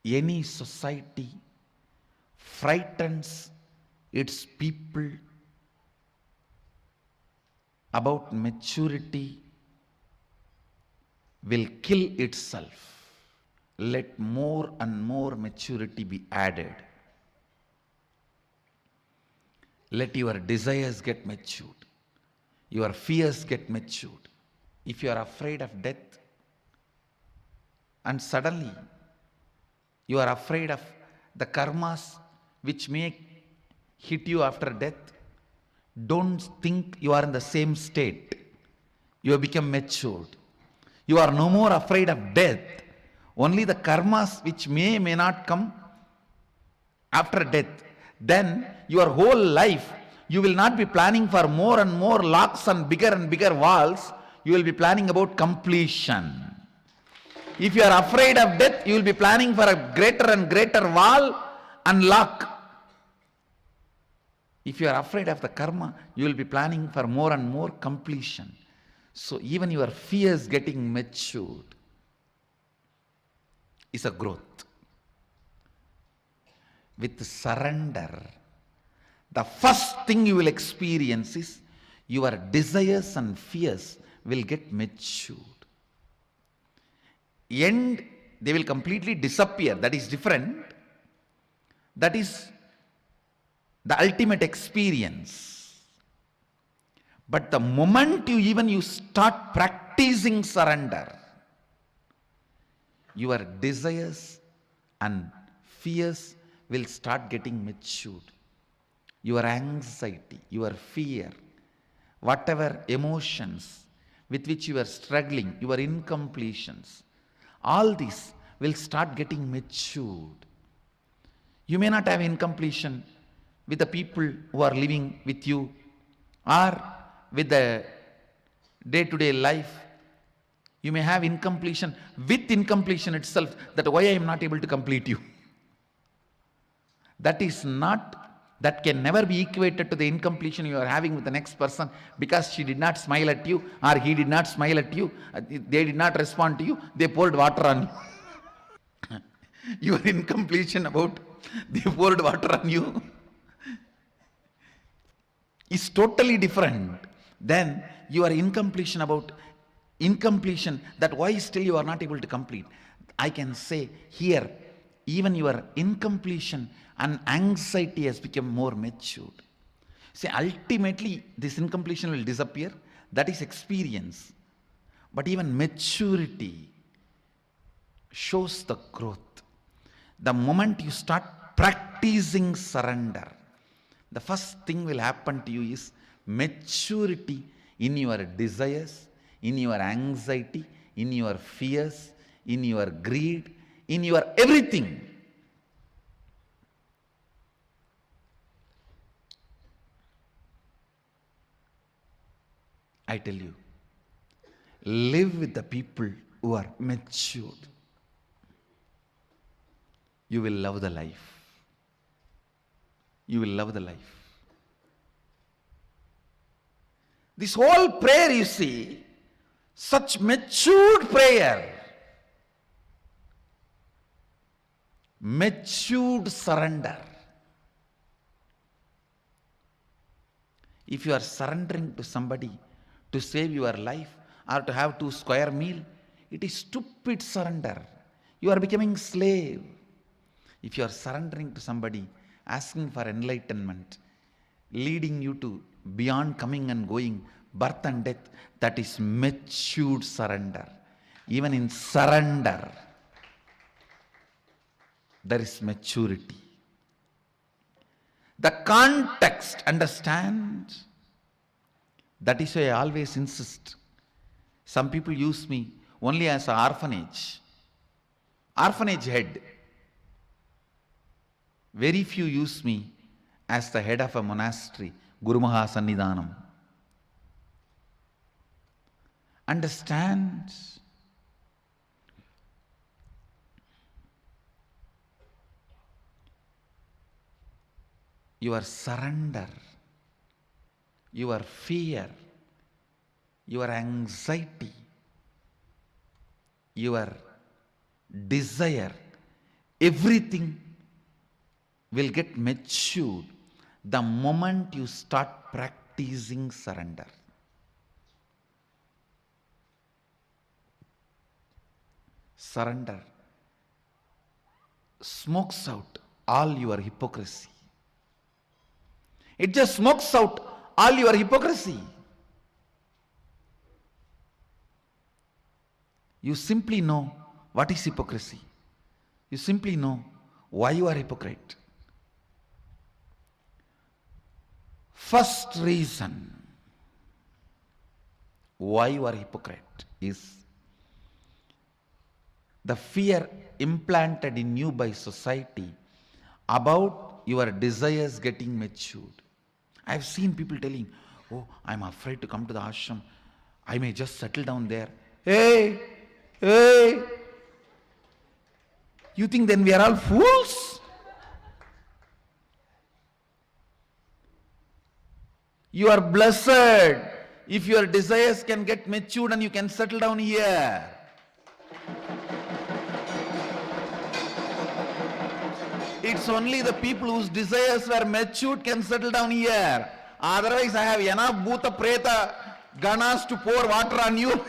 Any society frightens its people about maturity will kill itself. Let more and more maturity be added. Let your desires get matured. Your fears get matured. If you are afraid of death and suddenly you are afraid of the karmas which may hit you after death, don't think you are in the same state. You have become matured. You are no more afraid of death. Only the karmas which may not come after death. Then your whole life you will not be planning for more and more locks and bigger walls. You will be planning about completion. If you are afraid of death, you will be planning for a greater and greater wall and lock. If you are afraid of the karma, you will be planning for more and more completion. So even your fears getting matured is a growth. With surrender, the first thing you will experience is your desires and fears will get matured. And they will completely disappear. That is different. That is the ultimate experience. But the moment you start practicing surrender, your desires and fears will start getting matured. Your anxiety, your fear, whatever emotions with which you are struggling, your incompletions, all these will start getting matured. You may not have incompletion with the people who are living with you or with the day-to-day life. You may have incompletion with incompletion itself, that why I am not able to complete you. That can never be equated to the incompletion you are having with the next person because she did not smile at you or he did not smile at you, they did not respond to you, they poured water on you. Your incompletion about they poured water on you is totally different than your incompletion that why still you are not able to complete. I can say here, even your incompletion and anxiety has become more matured. See, ultimately this incompletion will disappear. That is experience. But even maturity shows the growth. The moment you start practicing surrender, the first thing will happen to you is maturity in your desires, in your anxiety, in your fears, in your greed, in your everything. I tell you, live with the people who are matured. You will love the life. You will love the life. This whole prayer, you see, such matured prayer, matured surrender. If you are surrendering to somebody to save your life or to have 2 square meal, it is stupid surrender. You are becoming slave. If you are surrendering to somebody, asking for enlightenment, leading you to beyond coming and going, birth and death, that is matured surrender. Even in surrender, there is maturity. The context, understand? That is why I always insist. Some people use me only as an orphanage head. Very few use me as the head of a monastery, Guru Maha Sannidhanam. Understand? Your surrender, your fear, your anxiety, your desire, everything will get matured the moment you start practicing surrender. Surrender smokes out all your hypocrisy. It just smokes out all your hypocrisy. You simply know what is hypocrisy. You simply know why you are hypocrite. First reason why you are hypocrite is the fear implanted in you by society about your desires getting matured. I have seen people telling, oh, I'm afraid to come to the ashram. I may just settle down there. Hey! You think then we are all fools? You are blessed if your desires can get matured and you can settle down here. It's only the people whose desires were matured can settle down here. Otherwise, I have enough bhuta preta ganas to pour water on you.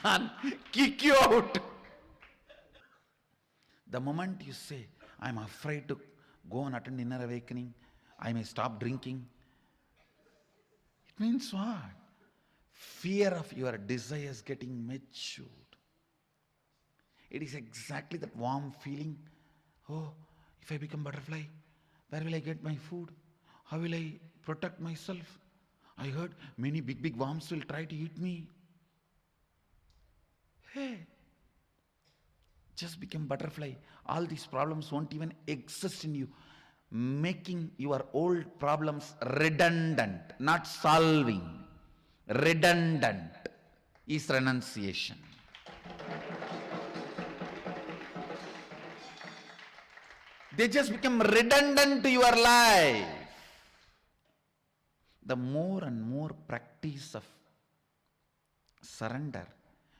And kick you out. The moment you say, I'm afraid to go and attend inner awakening, I may stop drinking, it means what? Fear of your desires getting matured. It is exactly that warm feeling. Oh, if I become butterfly, where will I get my food? How will I protect myself? I heard many big worms will try to eat me. Hey, just become butterfly. All these problems won't even exist in you. Making your old problems redundant, not solving. Redundant is renunciation. They just become redundant to your life. The more and more practice of surrender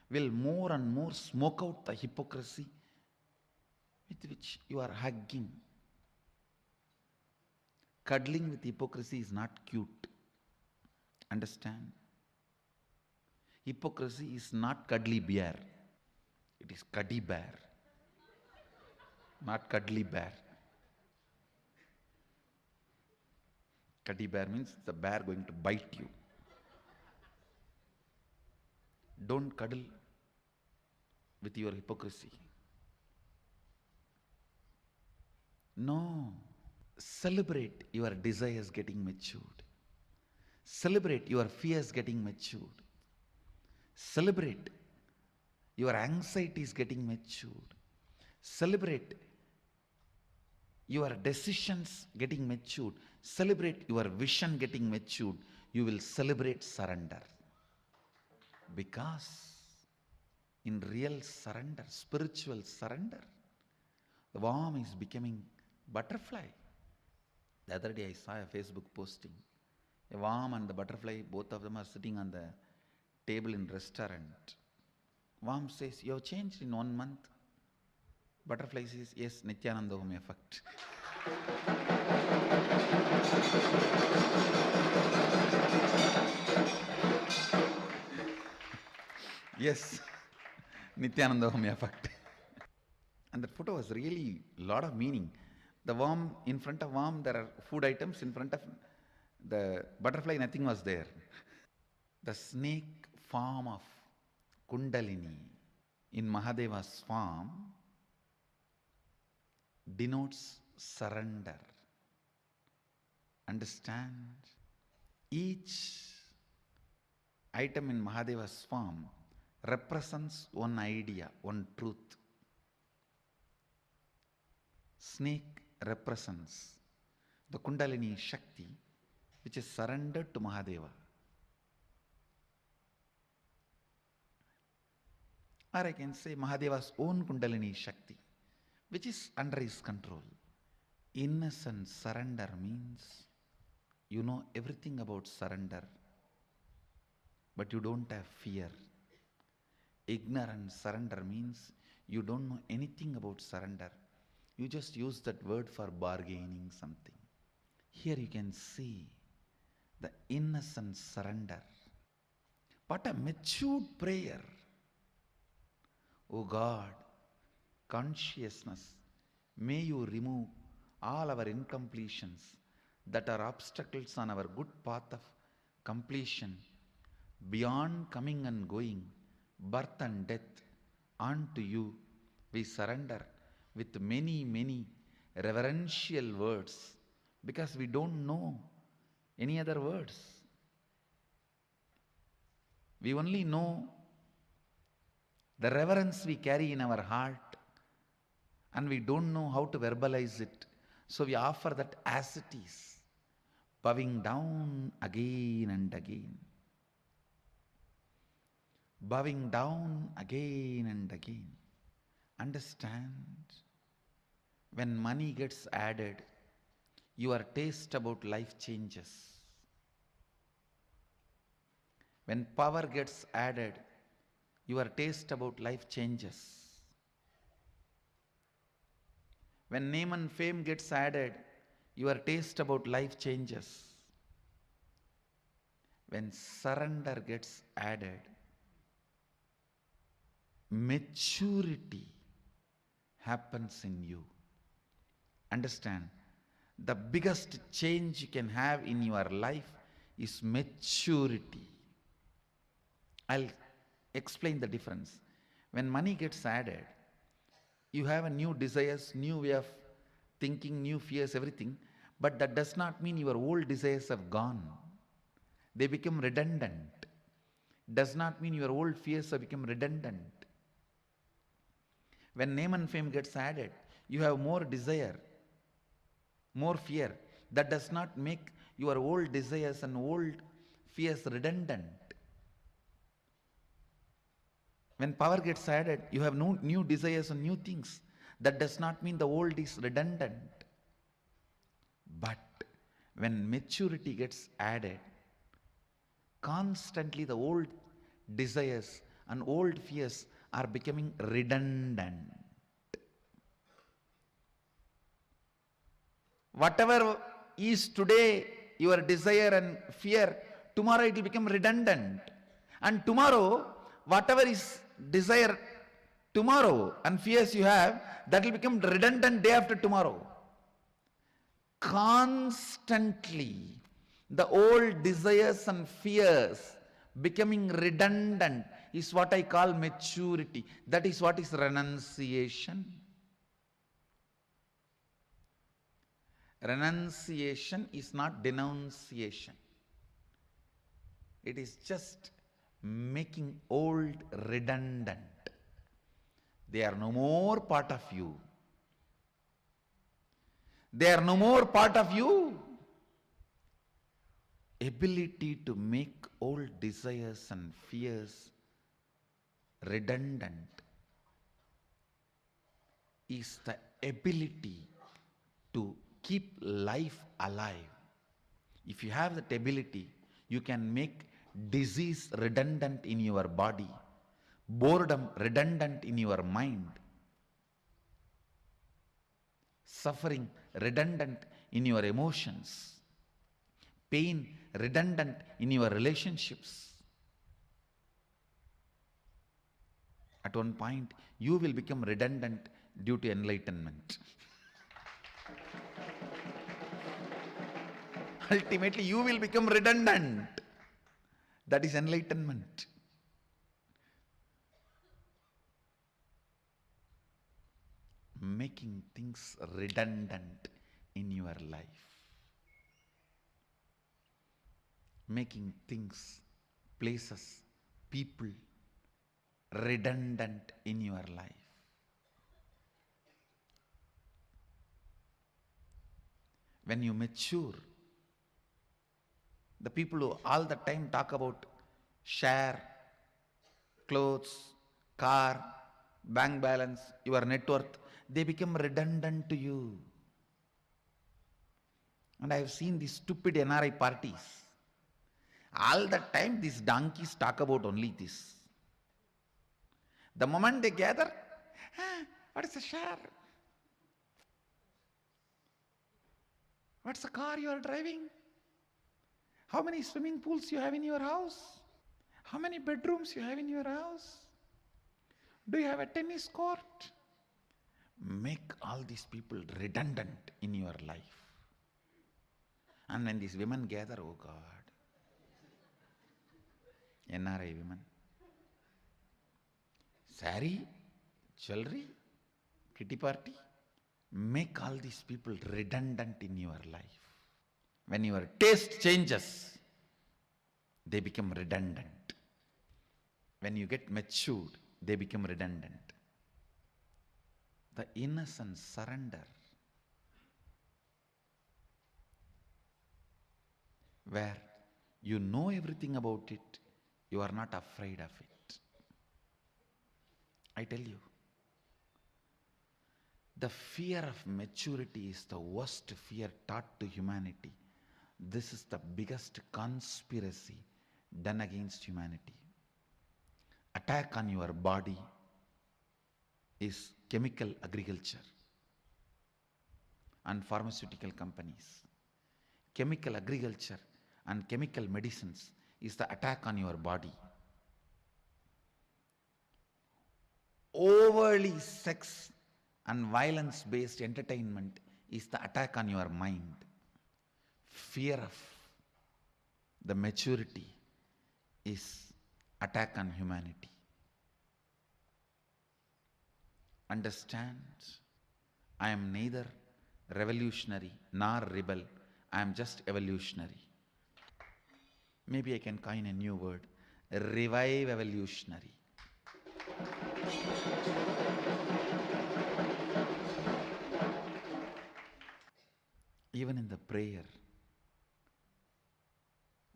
will more and more smoke out the hypocrisy with which you are hugging. Cuddling with hypocrisy is not cute. Understand? Hypocrisy is not cuddly bear. It is cuddy bear. Not cuddly bear. Cuddy bear means the bear going to bite you. Don't cuddle with your hypocrisy. No. Celebrate your desires getting matured. Celebrate your fears getting matured. Celebrate your anxieties getting matured. Celebrate your decisions getting matured. Celebrate your vision getting matured. You will celebrate surrender. Because in real surrender, spiritual surrender, the worm is becoming butterfly. The other day I saw a Facebook posting. A worm and the butterfly, both of them are sitting on the table in restaurant. Worm says, "You have changed in 1 month." Butterfly says, "Yes, Nithyananda home effect." Yes, Nithyananda home effect. And that photo was really a lot of meaning. The worm, in front of worm, there are food items. In front of the butterfly, nothing was there. The snake form of Kundalini in Mahadeva's form denotes surrender. Understand? Each item in Mahadeva's form represents one idea, one truth. Snake represents the Kundalini Shakti, which is surrendered to Mahadeva. Or I can say Mahadeva's own Kundalini Shakti, which is under his control. Innocent surrender means you know everything about surrender, but you don't have fear. Ignorant surrender means you don't know anything about surrender. You just use that word for bargaining something. Here you can see the innocent surrender. What a matured prayer. O God, consciousness, may you remove all our incompletions that are obstacles on our good path of completion, beyond coming and going, birth and death. Unto you we surrender with many, many reverential words, because we don't know any other words. We only know the reverence we carry in our heart, and we don't know how to verbalize it. So we offer that as it is, bowing down again and again. Bowing down again and again. Understand? When money gets added, your taste about life changes. When power gets added, your taste about life changes. When name and fame gets added, your taste about life changes. When surrender gets added, maturity happens in you. Understand? The biggest change you can have in your life is maturity. I'll explain the difference. When money gets added, you have a new desires, new way of thinking, new fears, everything. But that does not mean your old desires have gone. They become redundant. Does not mean your old fears have become redundant. When name and fame gets added, you have more desire, more fear. That does not make your old desires and old fears redundant. When power gets added, you have no new desires and new things. That does not mean the old is redundant. But when maturity gets added, constantly the old desires and old fears are becoming redundant. Whatever is today your desire and fear, tomorrow it will become redundant. And tomorrow, whatever is desire tomorrow and fears you have, that will become redundant day after tomorrow. Constantly, the old desires and fears becoming redundant is what I call maturity. That is what is renunciation. Renunciation is not denunciation. It is just making old redundant. They are no more part of you. They are no more part of you. Ability to make old desires and fears redundant is the ability to keep life alive. If you have that ability, you can make disease redundant in your body, boredom redundant in your mind, suffering redundant in your emotions, pain redundant in your relationships. At one point, you will become redundant due to enlightenment. Ultimately, you will become redundant. That is enlightenment. Making things redundant in your life. Making things, places, people redundant in your life. When you mature, the people who all the time talk about share, clothes, car, bank balance, your net worth, they become redundant to you. And I have seen these stupid NRI parties. All the time these donkeys talk about only this. The moment they gather, what is a share? What's the car you are driving? How many swimming pools you have in your house? How many bedrooms you have in your house? Do you have a tennis court? Make all these people redundant in your life. And when these women gather, oh God, NRI women, sari, jewelry, kitty party, make all these people redundant in your life. When your taste changes, they become redundant. When you get matured, they become redundant. The innocent surrender, where you know everything about it, you are not afraid of it. I tell you, the fear of maturity is the worst fear taught to humanity. This is the biggest conspiracy done against humanity. Attack on your body is chemical agriculture and pharmaceutical companies. Chemical agriculture and chemical medicines is the attack on your body. Overly sex and violence-based entertainment is the attack on your mind. Fear of the maturity is attack on humanity. Understand, I am neither revolutionary nor rebel. I am just evolutionary. Maybe I can coin a new word, revive evolutionary. Even in the prayer,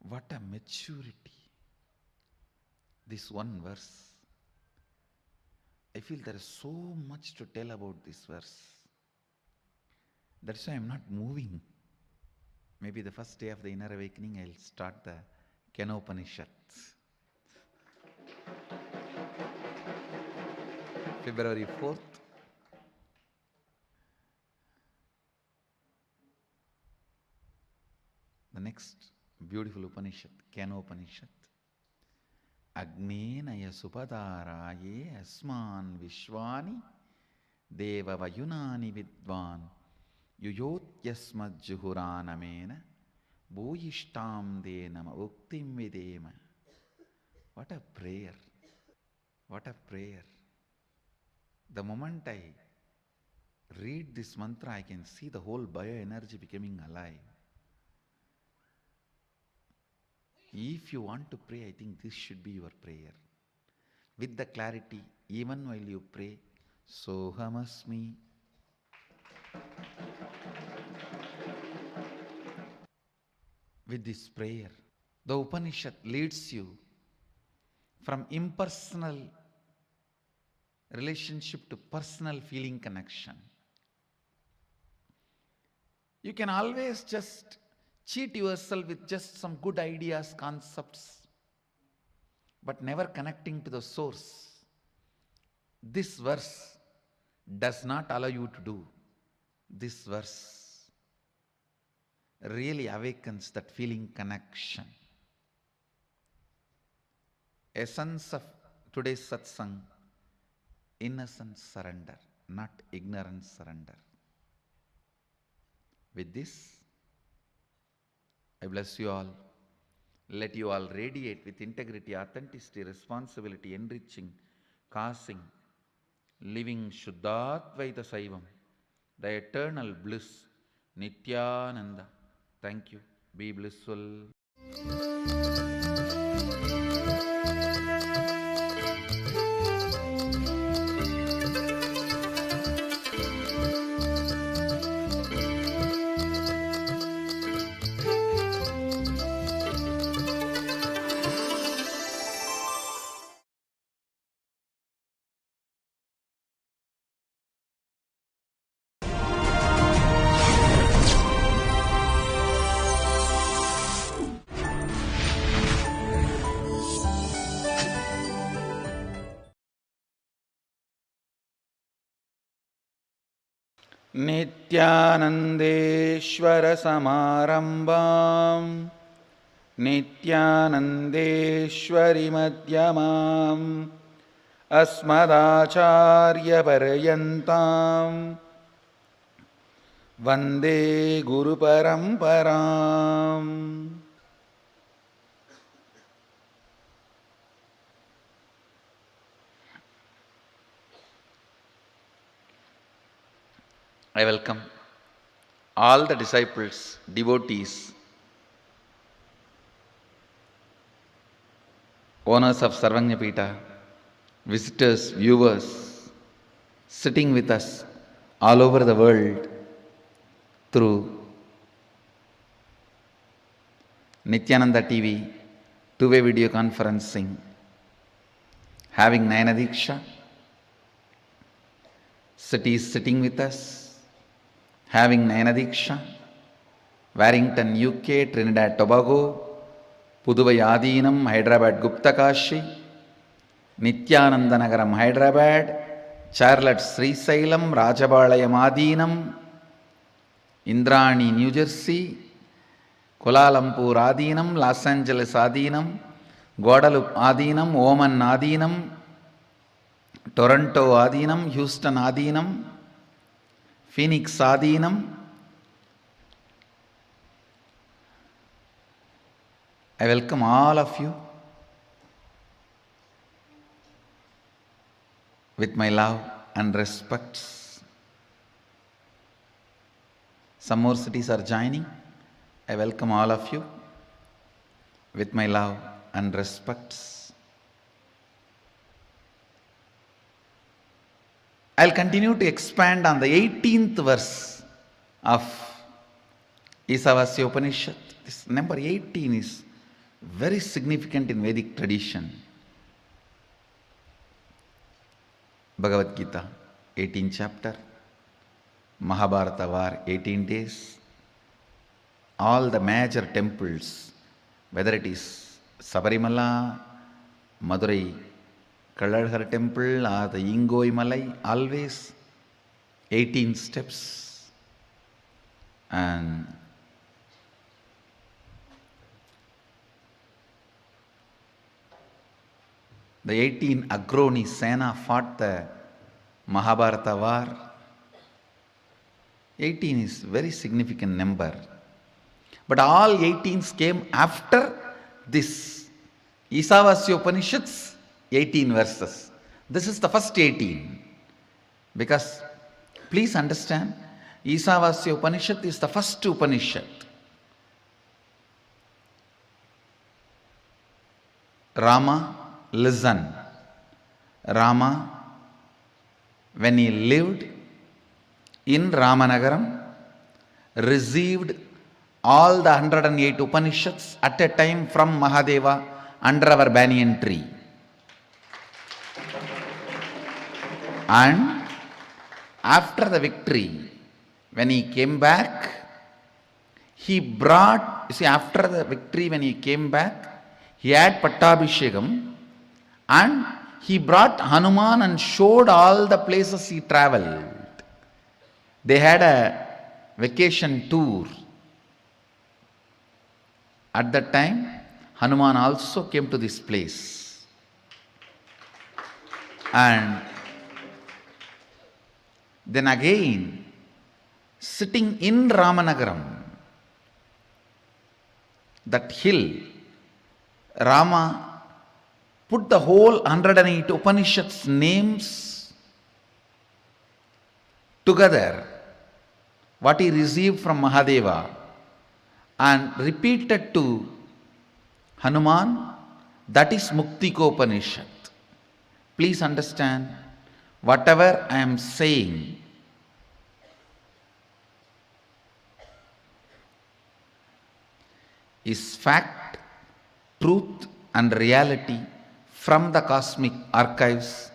what a maturity. This one verse. I feel there is so much to tell about this verse. That's why I'm not moving. Maybe the first day of the inner awakening, I'll start the Upanishad. February 4th. The next beautiful Upanishad, Upanishad. Agnenaya supadaraye asman vishwani deva vayunani vidvan yuyotyasmad juhuranamena bhuyishtam denama uktim videma. What a prayer. What a prayer. The moment I read this mantra, I can see the whole bioenergy becoming alive. If you want to pray, I think this should be your prayer. With the clarity, even while you pray, Sohamasmi. With this prayer, the Upanishad leads you from impersonal relationship to personal feeling connection. You can always just cheat yourself with just some good ideas, concepts, but never connecting to the source. This verse does not allow you to do. This verse really awakens that feeling connection. Essence of today's satsang, innocent surrender, not ignorant surrender. With this, I bless you all. Let you all radiate with integrity, authenticity, responsibility, enriching, causing, living Shuddhatvaita Saivam, the eternal bliss, Nithyananda. Thank you. Be blissful. नित्यानन्देश्वर समारम्भां नित्यानन्देश्वरि मध्यमाम् अस्मदाचार्यपर्यन्तां वन्दे गुरुपरम्पराम्. I welcome all the disciples, devotees, owners of Sarvajñapita, visitors, viewers, sitting with us all over the world through Nithyananda TV, two-way video conferencing, having Nayana Diksha, cities sitting with us, having Nayana Diksha, Warrington, UK, Trinidad, Tobago, Puduvai Adinam, Hyderabad, Gupta Kashi, Nithyananda Nagaram, Hyderabad, Charlotte, Srisailam, Rajabalayam Adinam, Indrani, New Jersey, Kuala Lumpur Adinam, Los Angeles Adinam, Guadalupe Adinam, Oman Adinam, Toronto Adinam, Houston Adinam, Phoenix Adinam. I welcome all of you with my love and respects. Some more cities are joining. I welcome all of you with my love and respects. I'll continue to expand on the 18th verse of Ishavasya Upanishad. This number 18 is very significant in Vedic tradition. Bhagavad Gita, 18th chapter, Mahabharata war, 18 days. All the major temples, whether it is Sabarimala, Madurai Kalladhar temple or the Ingoi Malai, always 18 steps. And the 18 Agroni Sena fought the Mahabharata war. 18 is very significant number. But all 18s came after this Ishavasya Upanishads 18 verses. This is the first 18. Because, please understand, Ishavasya Upanishad is the first Upanishad. Rama, listen. Rama, when he lived in Ramanagaram, received all the 108 Upanishads at a time from Mahadeva under our banyan tree. And after the victory, when he came back, he brought, you see, after the victory, when he came back, he had Pattabhishekam and he brought Hanuman and showed all the places he traveled. They had a vacation tour. At that time, Hanuman also came to this place. And then again, sitting in Ramanagaram, that hill, Rama put the whole 108 Upanishads names together, what he received from Mahadeva, and repeated to Hanuman, that is Muktikopanishad. Please understand, whatever I am saying is fact, truth and reality from the cosmic archives,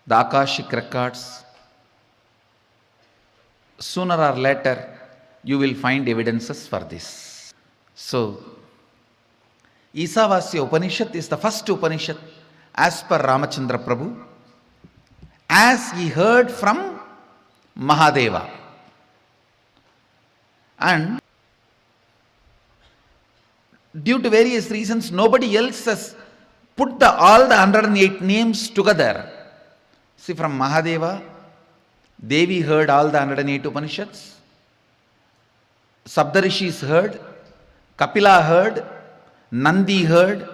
the Akashic records. Sooner or later, you will find evidences for this. So, Ishavasya Upanishad is the first Upanishad as per Ramachandra Prabhu, as he heard from Mahadeva. And due to various reasons, nobody else has put all the 108 names together. See, from Mahadeva, Devi heard all the 108 Upanishads, Saptarishis heard, Kapila heard, Nandi heard,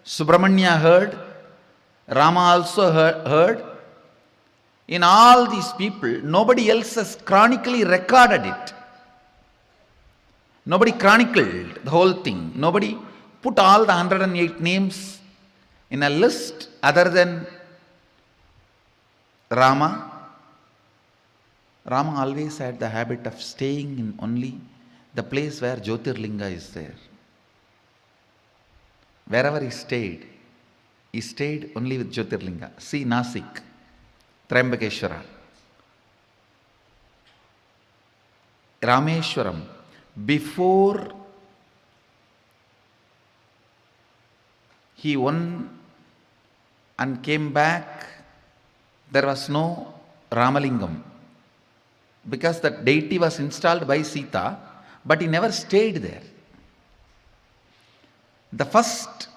Subramanya heard, Rama also heard. In all these people, nobody else has chronically recorded it. Nobody chronicled the whole thing. Nobody put all the 108 names in a list other than Rama. Rama always had the habit of staying in only the place where Jyotirlinga is there. Wherever he stayed only with Jyotirlinga. See Nasik, Triambakeshwara, Rameshwaram. Before he won and came back, there was no Ramalingam, because that deity was installed by Sita, but he never stayed there. The first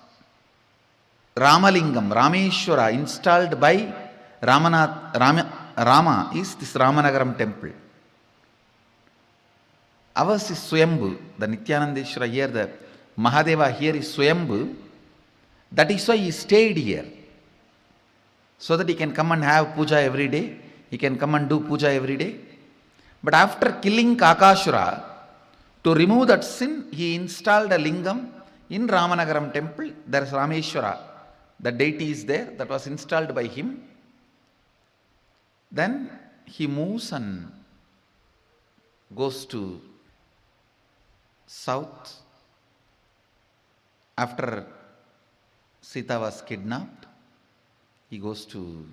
Ramalingam, Rameshwara, installed by Rama is this Ramanagaram temple. Ours is Swayambhu, the Nithyanandeshwara here, the Mahadeva here is Swayambhu. That is why he stayed here, so that he can come and have puja every day, he can come and do puja every day. But after killing Kakashura, to remove that sin, he installed a lingam in Ramanagaram temple. There is Rameshwara, the deity is there, that was installed by him. Then he moves and goes to south. After Sita was kidnapped, he goes to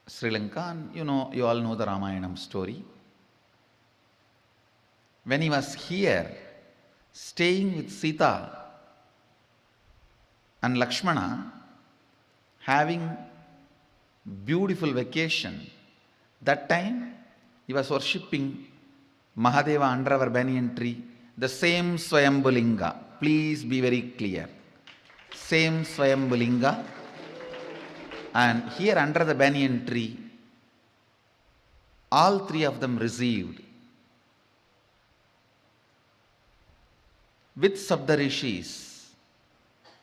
Sri Lanka, and you all know the Ramayanam story. When he was here, staying with Sita and Lakshmana, having beautiful vacation, that time he was worshipping Mahadeva under our banyan tree, the same Swayambhulinga. Please be very clear. Same Swayambhulinga. And here under the banyan tree, all three of them received with Saptarishis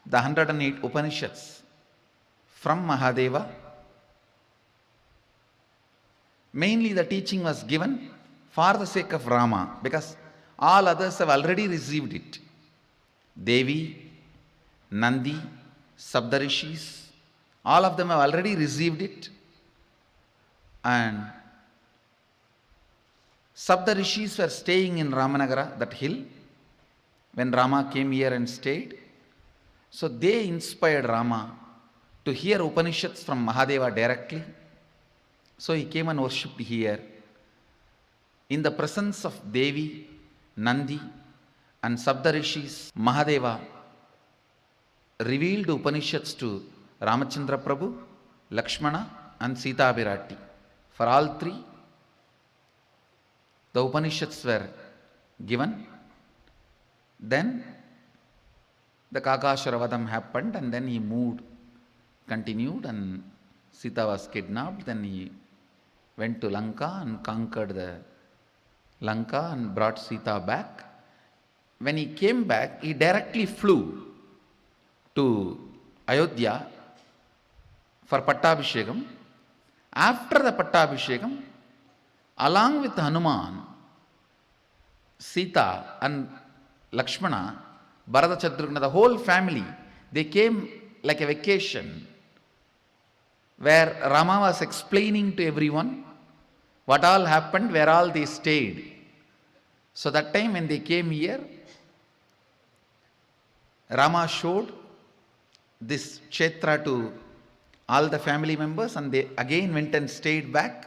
the 108 Upanishads from Mahadeva. Mainly the teaching was given for the sake of Rama, because all others have already received it. Devi, Nandi, Sabdarishis, all of them have already received it. And Sabdarishis were staying in Ramanagara, that hill, when Rama came here and stayed. So they inspired Rama to hear Upanishads from Mahadeva directly. So he came and worshipped here. In the presence of Devi, Nandi and Sabdarishis, Mahadeva revealed Upanishads to Ramachandra Prabhu, Lakshmana and Sita Birati. For all three, the Upanishads were given. Then the Kakasharavadam happened, and then he moved, continued, and Sita was kidnapped. Then he went to Lanka and conquered the Lanka and brought Sita back. When he came back, he directly flew to Ayodhya for Pattabhishekam. After the Pattabhishekam, along with Hanuman, Sita and Lakshmana, Bharata Shatrugna, the whole family, they came like a vacation, where Rama was explaining to everyone what all happened, where all they stayed. So that time when they came here, Rama showed this Kshetra to all the family members, and they again went and stayed back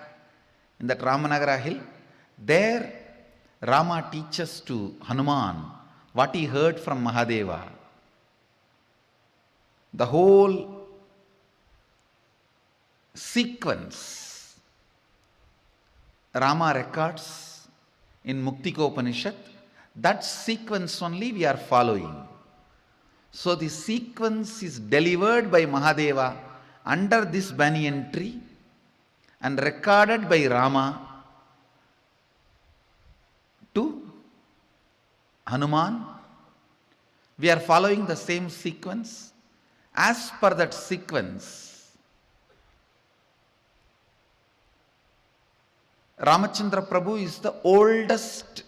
in that Ramanagara hill. There Rama teaches to Hanuman what he heard from Mahadeva. The whole sequence Rama records in Muktiko Upanishad. That sequence only we are following. So the sequence is delivered by Mahadeva under this banyan tree and recorded by Rama to Hanuman. We are following the same sequence. As per that sequence, Ramachandra Prabhu is the oldest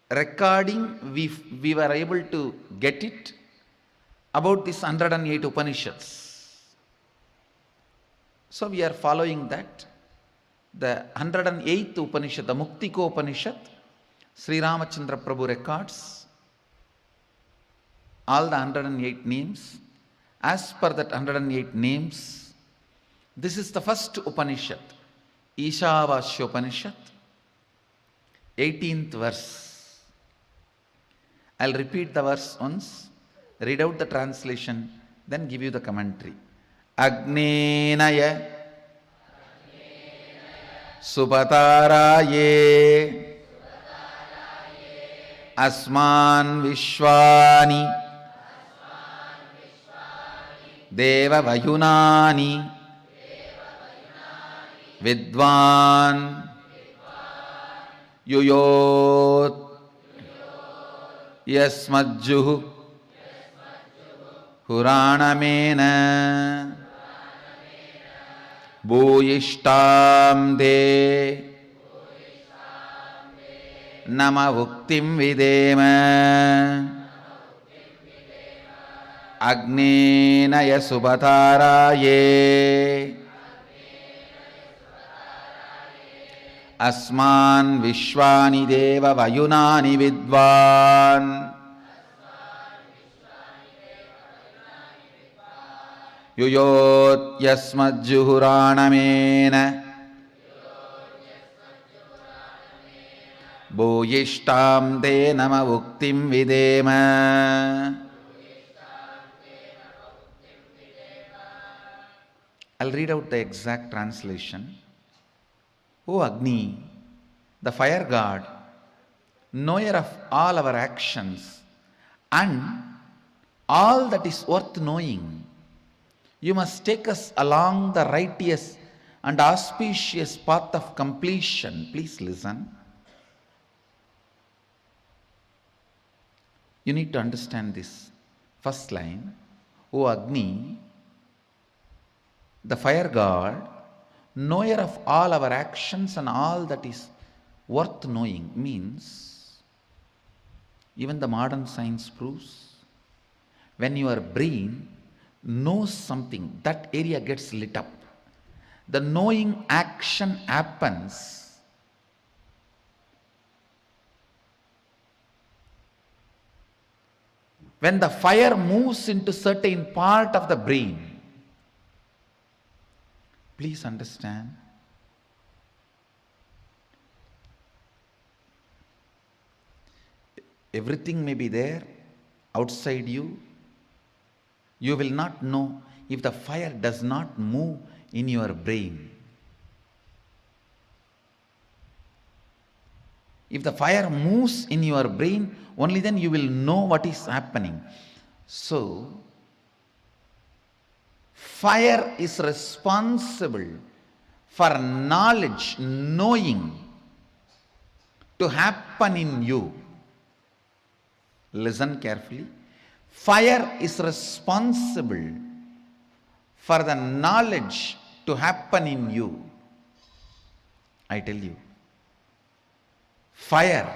recording we were able to get it about this 108 Upanishads. So we are following that. The 108th Upanishad, the Muktiko Upanishad, Sri Ramachandra Prabhu records all the 108 names. As per that 108 names, this is the first Upanishad, Ishavasya Upanishad, 18th verse. I'll repeat the verse once, read out the translation, then give you the commentary. Agnenaya Supataraye Asman Vishwani Deva Vayunani Vidwan Yuyot Yasmajjuhu Puranamena Bhuyishtam De Nama Vuktim Videma Agnenaya Subhataraye Asman Vishwani Deva Vayunani Vidwan Yuyot Yasmajjuhuranamena Bhuyishtam De Nama Vuktim Videma. I'll read out the exact translation. O Agni, the fire god, knower of all our actions and all that is worth knowing, you must take us along the righteous and auspicious path of completion. Please listen. You need to understand this first line. O Agni, the fire god, knower of all our actions and all that is worth knowing, means even the modern science proves when your brain knows something, that area gets lit up. The knowing action happens when the fire moves into certain part of the brain. Please understand. Everything may be there outside you. You will not know if the fire does not move in your brain. If the fire moves in your brain, only then you will know what is happening. So, fire is responsible for knowledge, knowing to happen in you. Listen carefully. Fire is responsible for the knowledge to happen in you. I tell you, fire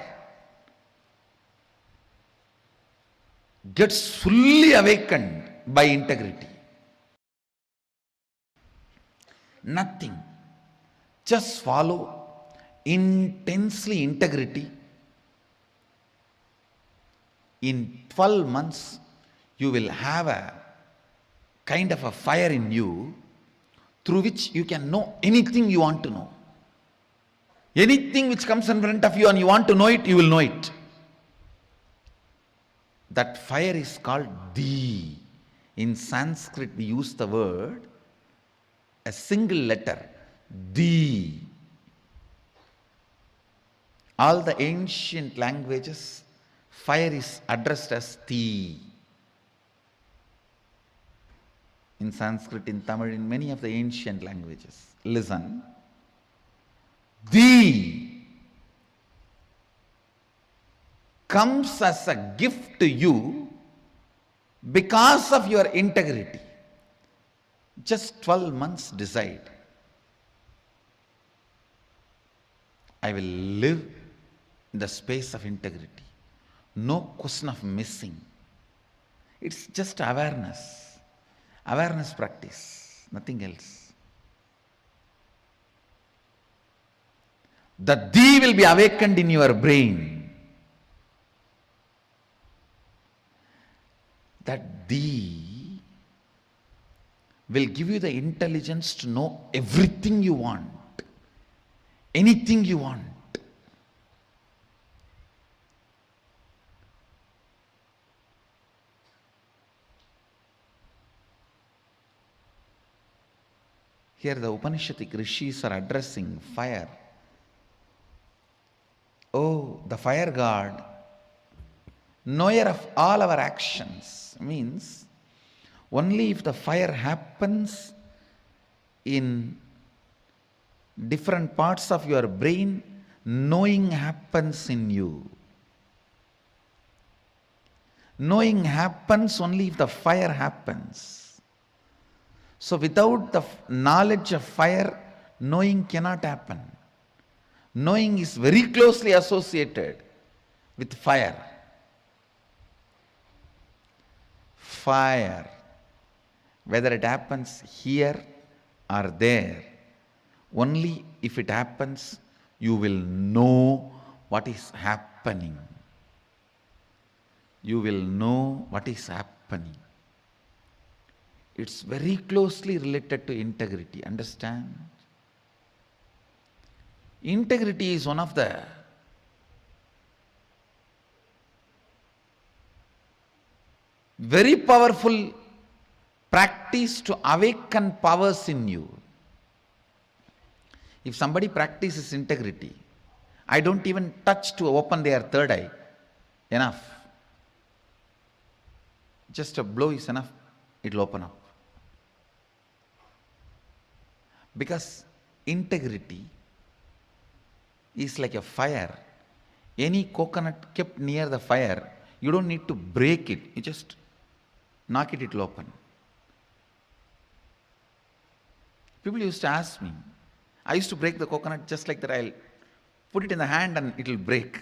gets fully awakened by integrity. Nothing. Just follow intensely integrity. In 12 months, you will have a kind of a fire in you through which you can know anything you want to know. Anything which comes in front of you and you want to know it, you will know it. That fire is called Di. In Sanskrit, we use the word, a single letter, Di. All the ancient languages, fire is addressed as Ti. In Sanskrit, in Tamil, in many of the ancient languages. Listen. Di comes as a gift to you because of your integrity. Just 12 months decide. I will live in the space of integrity. No question of missing. It's just awareness. Awareness practice, nothing else. The Di will be awakened in your brain. That Di will give you the intelligence to know everything you want, anything you want. Here the Upanishadic rishis are addressing fire. Oh, the fire god, knower of all our actions, means only if the fire happens in different parts of your brain, knowing happens in you. Knowing happens only if the fire happens. So without the knowledge of fire, knowing cannot happen. Knowing is very closely associated with fire. Fire, whether it happens here or there, only if it happens, you will know what is happening. You will know what is happening. It's very closely related to integrity. Understand? Integrity is one of the very powerful practice to awaken powers in you. If somebody practices integrity, I don't even touch to open their third eye. Enough. Just a blow is enough, it will open up. Because integrity is like a fire. Any coconut kept near the fire, you don't need to break it. You just knock it, it will open. People used to ask me. I used to break the coconut just like that. I'll put it in the hand and it will break.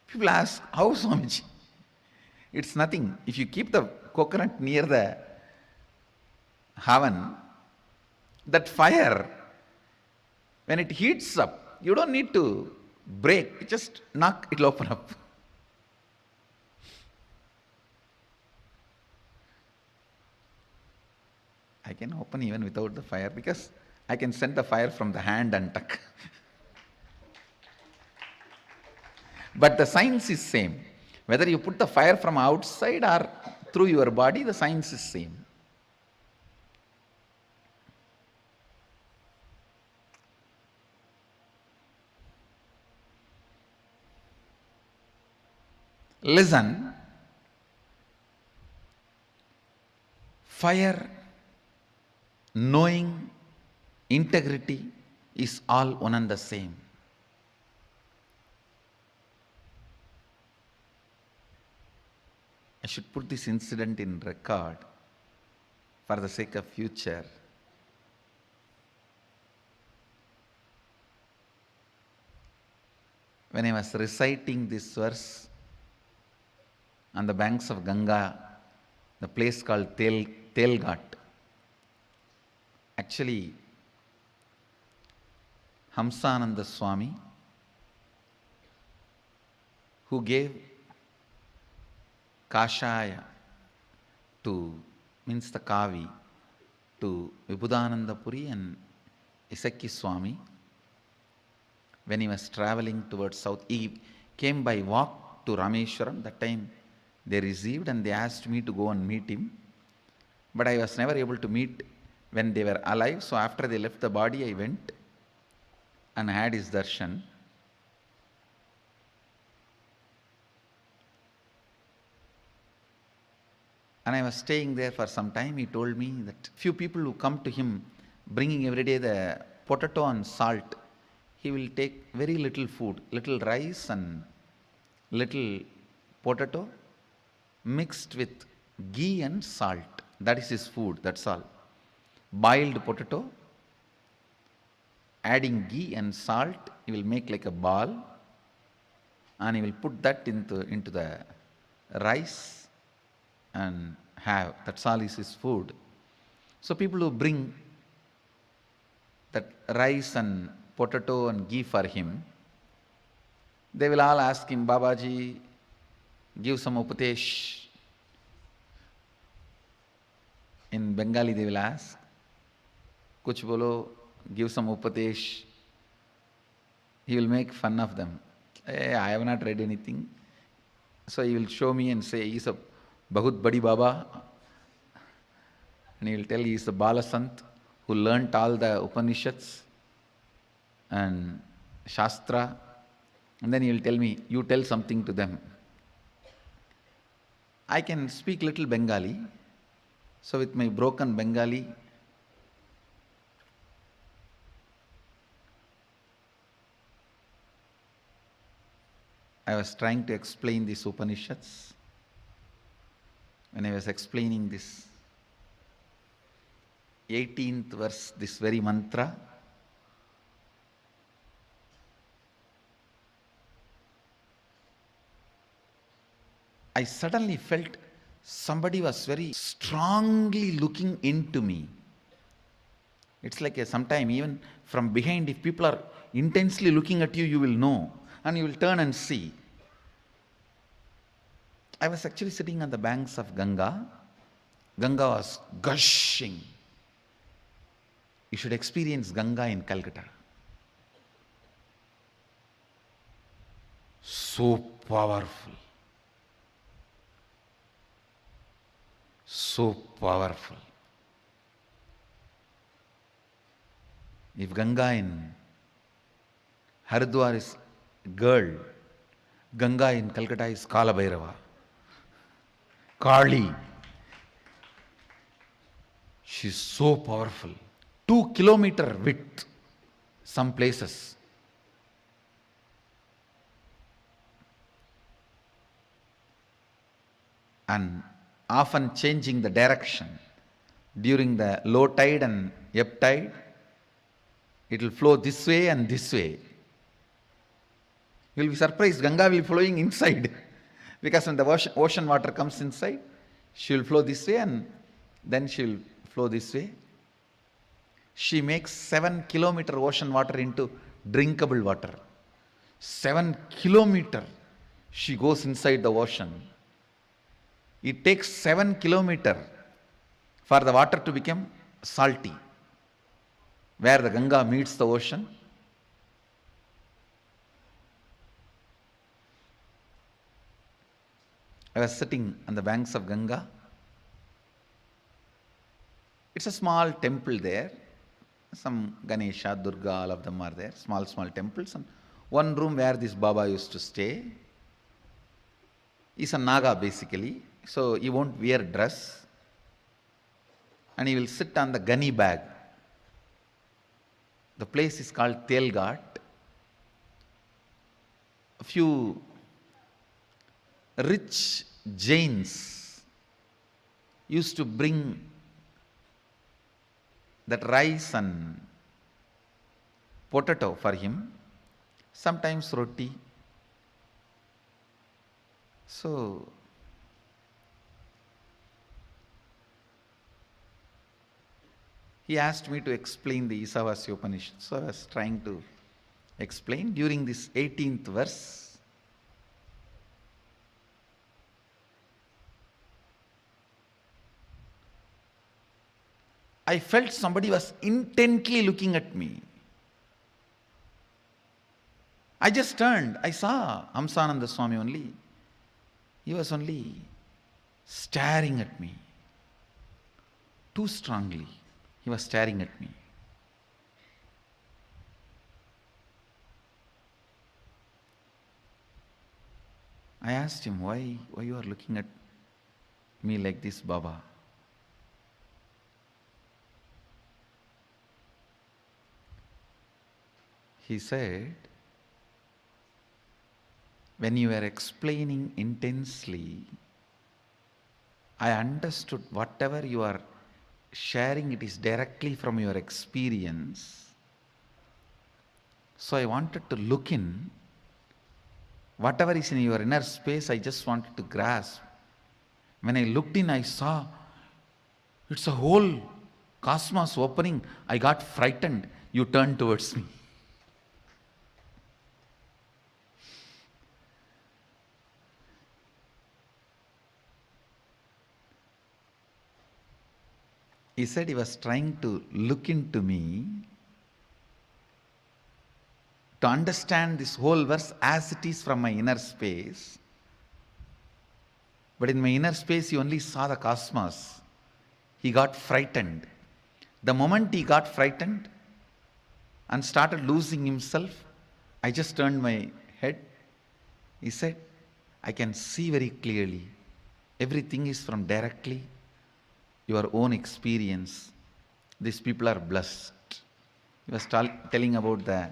People ask, how, Swamiji? It's nothing. If you keep the coconut near the oven, that fire, when it heats up, you don't need to break. Just knock, it'll open up. I can open even without the fire because I can send the fire from the hand and tuck. But the science is same. Whether you put the fire from outside or through your body, the science is same. Listen. Fire, knowing, integrity is all one and the same. I should put this incident in record for the sake of future. When I was reciting this verse on the banks of Ganga, the place called Telghat, actually Hamsananda Swami, who gave Kashaya means the Kavi, to Vibhudananda Puri and Isakki Swami, when he was traveling towards south, he came by walk to Rameshwaram. That time they received and they asked me to go and meet him. But I was never able to meet when they were alive. So after they left the body, I went and had his darshan. And I was staying there for some time. He told me that few people who come to him bringing every day the potato and salt, he will take very little food, little rice and little potato mixed with ghee and salt. That is his food, that's all. Boiled potato, adding ghee and salt, he will make like a ball and he will put that into the rice and have. That's all is his food. So people who bring that rice and potato and ghee for him, they will all ask him, Babaji, give some upadesh. In Bengali they will ask, Kuch bolo, give some upadesh. He will make fun of them. Hey, I have not read anything. So he will show me and say, he's a Bahut Badi Baba. And he will tell he is a Balasant who learnt all the Upanishads and Shastra. And then he will tell me, you tell something to them. I can speak little Bengali. So with my broken Bengali, I was trying to explain these Upanishads. When I was explaining this 18th verse, this very mantra, I suddenly felt somebody was very strongly looking into me. It's like sometime even from behind, if people are intensely looking at you, you will know and you will turn and see. I was actually sitting on the banks of Ganga. Ganga was gushing. You should experience Ganga in Calcutta. So powerful. So powerful. If Ganga in Haridwar is girl, Ganga in Calcutta is Kala Bhairava. Kali. She's so powerful. 2-kilometer width, some places. And often changing the direction during the low tide and ebb tide. It will flow this way and this way. You will be surprised, Ganga will be flowing inside. Because when the ocean water comes inside, she will flow this way and then she will flow this way. She makes 7-kilometer ocean water into drinkable water. 7 kilometer she goes inside the ocean. It takes 7 kilometer for the water to become salty. Where the Ganga meets the ocean, I was sitting on the banks of Ganga. It's a small temple there. Some Ganesha, Durga, all of them are there. Small temples. And one room where this Baba used to stay. He's a Naga basically. So he won't wear dress. And he will sit on the gunny bag. The place is called Telghat. A few rich Jains used to bring that rice and potato for him, sometimes roti. So he asked me to explain the Ishavasya Upanishad. So I was trying to explain during this 18th verse. I felt somebody was intently looking at me. I just turned. I saw Hamsananda Swami only. He was only staring at me. Too strongly. He was staring at me. I asked him, why you are looking at me like this, Baba? He said, when you were explaining intensely, I understood whatever you are sharing, it is directly from your experience. So I wanted to look in. Whatever is in your inner space, I just wanted to grasp. When I looked in, I saw it's a whole cosmos opening. I got frightened. You turned towards me. He said he was trying to look into me to understand this whole verse as it is from my inner space. But in my inner space, he only saw the cosmos. He got frightened. The moment he got frightened and started losing himself, I just turned my head. He said, I can see very clearly. Everything is from directly your own experience. These people are blessed. He was telling about the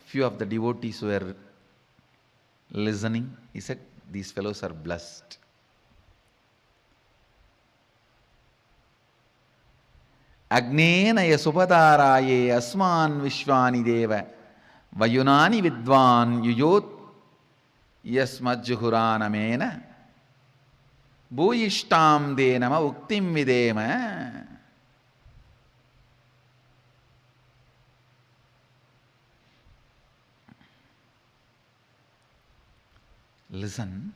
few of the devotees who were listening. He said, these fellows are blessed. Agnenaya supadaraye asman vishvani deva vayunani vidvan yuyot yasmajjuhuranamena Bhuyishtam de nama uktim videma. Listen.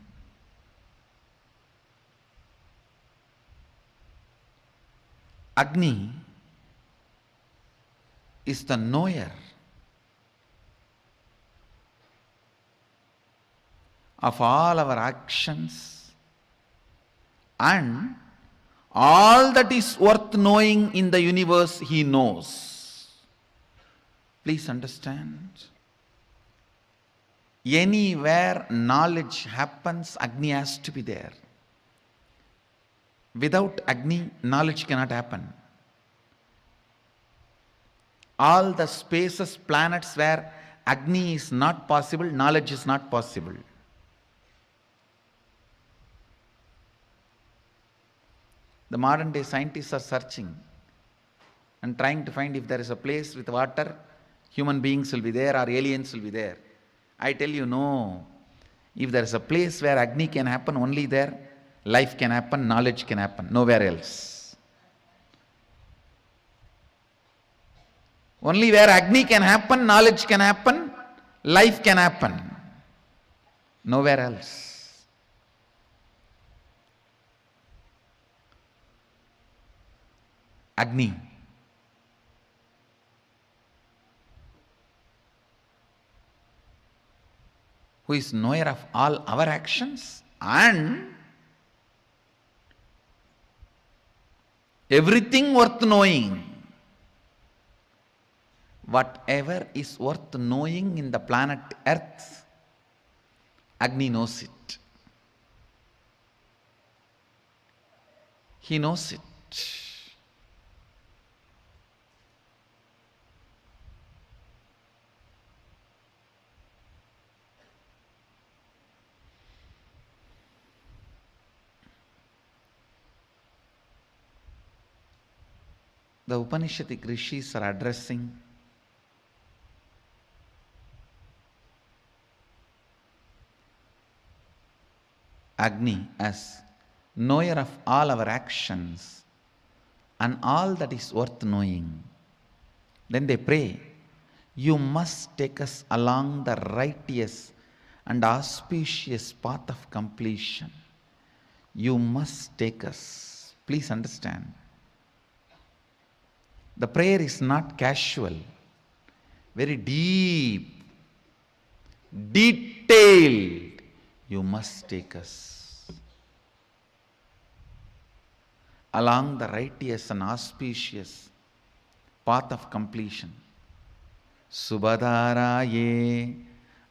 Agni is the knower of all our actions and all that is worth knowing in the universe he knows. Please understand. Anywhere knowledge happens, Agni has to be there. Without Agni, knowledge cannot happen. All the spaces, planets where Agni is not possible, knowledge is not possible. The modern day scientists are searching and trying to find if there is a place with water human beings will be there or aliens will be there. I tell you, no. If there is a place where Agni can happen, only there life can happen, knowledge can happen, nowhere else. Only where Agni can happen, knowledge can happen, life can happen, nowhere else. Agni. Who is knower of all our actions and everything worth knowing. Whatever is worth knowing in the planet Earth, Agni knows it. He knows it. The Upanishadic rishis are addressing Agni as knower of all our actions and all that is worth knowing. Then they pray, you must take us along the righteous and auspicious path of completion. You must take us. Please understand. The prayer is not casual, very deep, detailed. You must take us along the righteous and auspicious path of completion. Subhadharaye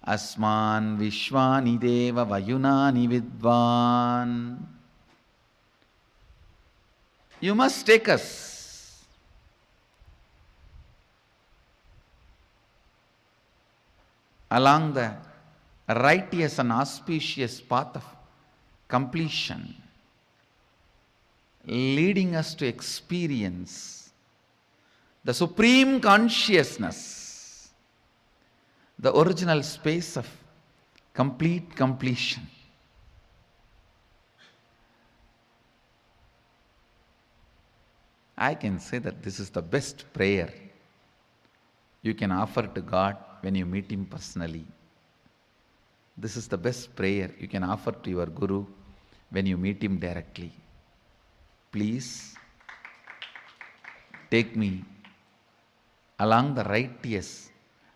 asman vishwani deva vayunani vidvan. You must take us along the righteous and auspicious path of completion, leading us to experience the supreme consciousness, the original space of complete completion. I can say that this is the best prayer you can offer to God when you meet Him personally. This is the best prayer you can offer to your Guru when you meet him directly. Please take me along the righteous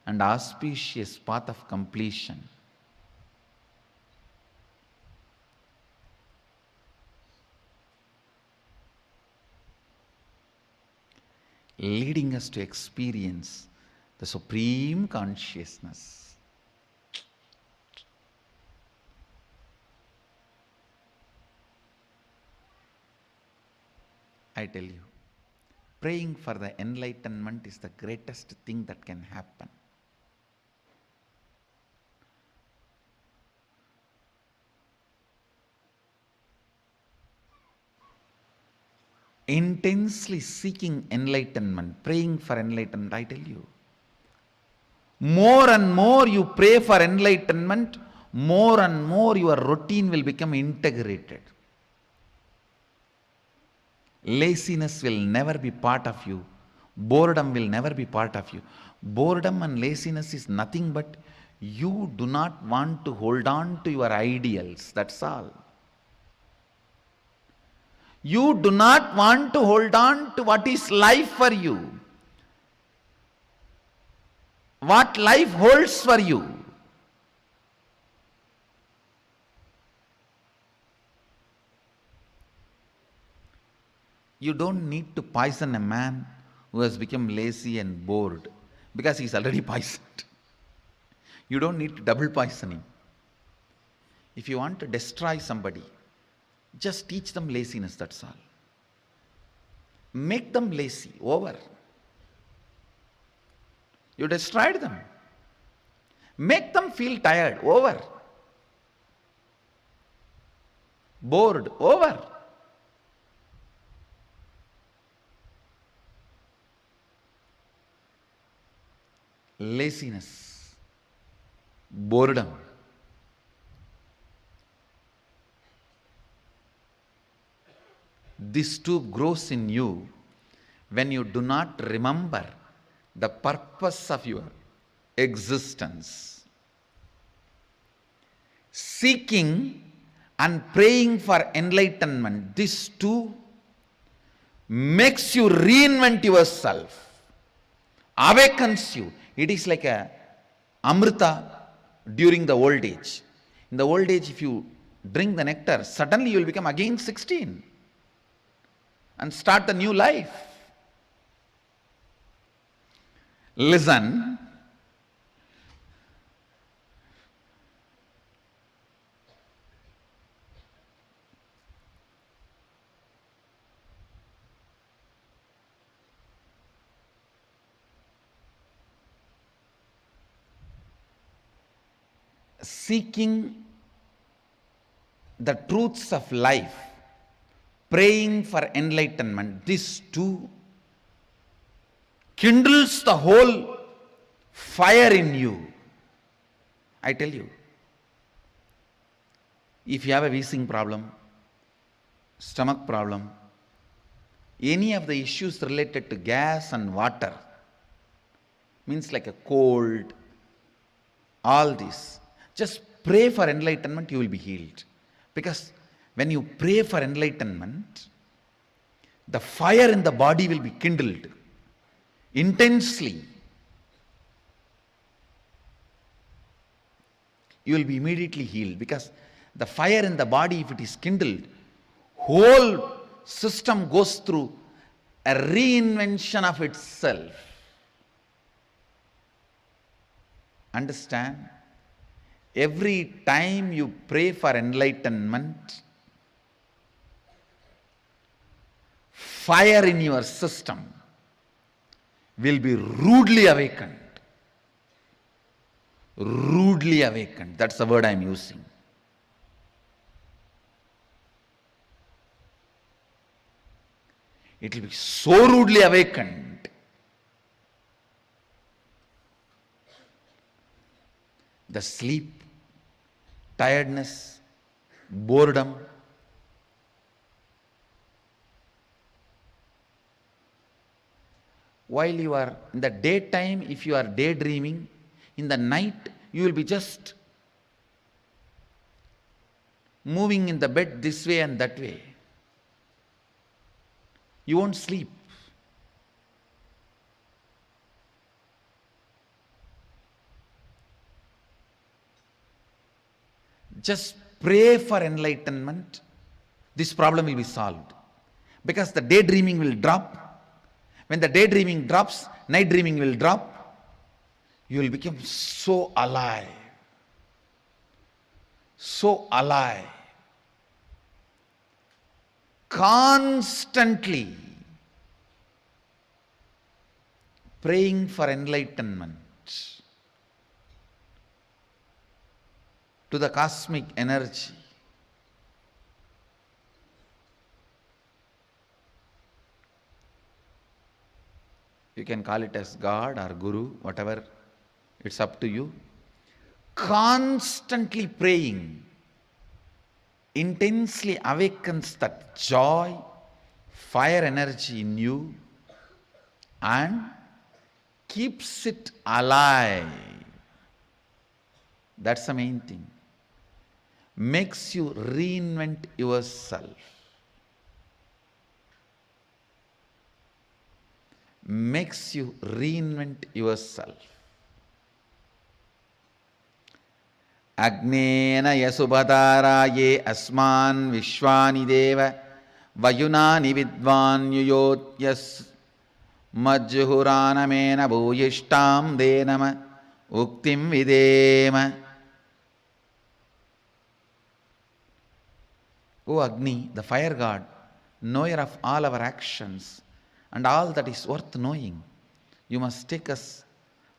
and auspicious path of completion. Leading us to experience the supreme consciousness. I tell you, praying for the enlightenment is the greatest thing that can happen. Intensely seeking enlightenment, praying for enlightenment, I tell you, more and more you pray for enlightenment, more and more your routine will become integrated. Laziness will never be part of you. Boredom will never be part of you. Boredom and laziness is nothing but you do not want to hold on to your ideals. That's all. You do not want to hold on to what is life for you. What life holds for you. You don't need to poison a man who has become lazy and bored because he's already poisoned. You don't need to double poison him. If you want to destroy somebody, just teach them laziness, that's all. Make them lazy, over. You destroyed them. Make them feel tired, over. Bored, over. laziness, boredom. This too grows in you when you do not remember the purpose of your existence. Seeking and praying for enlightenment, this too makes you reinvent yourself, awakens you. It is like a amrita during the old age. In the old age, if you drink the nectar, suddenly you will become again 16 and start the new life. Listen. Seeking the truths of life, praying for enlightenment, this too kindles the whole fire in you. I tell you, if you have a wheezing problem, stomach problem, any of the issues related to gas and water, means like a cold, all this, just pray for enlightenment, you will be healed. Because when you pray for enlightenment, the fire in the body will be kindled intensely. You will be immediately healed, because the fire in the body, if it is kindled, whole system goes through a reinvention of itself. Understand? Every time you pray for enlightenment, fire in your system will be rudely awakened. Rudely awakened. That's the word I am using. It will be so rudely awakened. The sleep, tiredness, boredom, while you are in the daytime, if you are daydreaming, in the night you will be just moving in the bed this way and that way. You won't sleep. Just pray for enlightenment, this problem will be solved. Because the daydreaming will drop. When the daydreaming drops, night dreaming will drop. You will become so alive. So alive. Constantly praying for enlightenment to the cosmic energy. You can call it as God or Guru, whatever, it's up to you. Constantly praying intensely awakens that joy, fire energy in you and keeps it alive. That's the main thing. Makes you reinvent yourself. Makes you reinvent yourself. Agnena yasubhataraye asman vishwani deva vayunani vidvan yuyotyas majhuranamena bhuyishtam denama uktim videma. O Agni, the fire god, knower of all our actions and all that is worth knowing, you must take us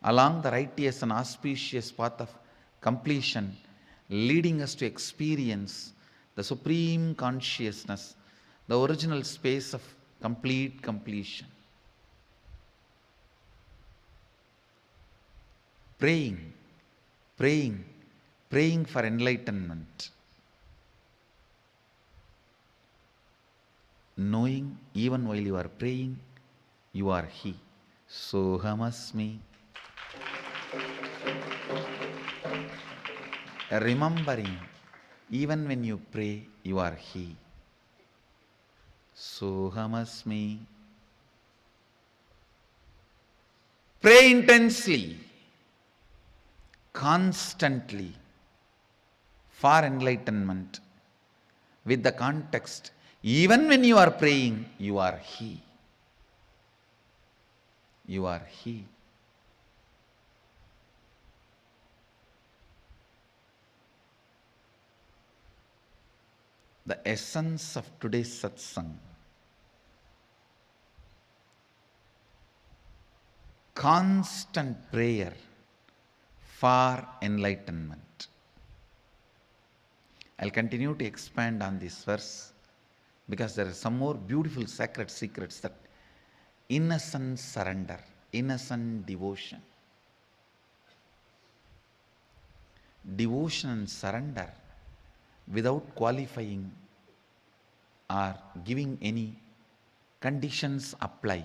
along the righteous and auspicious path of completion, leading us to experience the supreme consciousness, the original space of complete completion. praying, praying, praying for enlightenment. Knowing even while you are praying, you are He. Sohamasmi. Remembering, even when you pray, you are He. Sohamasmi. Pray intensely, constantly, for enlightenment, with the context, even when you are praying, you are He. You are He. The essence of today's satsang, constant prayer for enlightenment. I'll continue to expand on this verse because there are some more beautiful sacred secrets, that innocent surrender, innocent devotion. Devotion and surrender without qualifying or giving any conditions apply.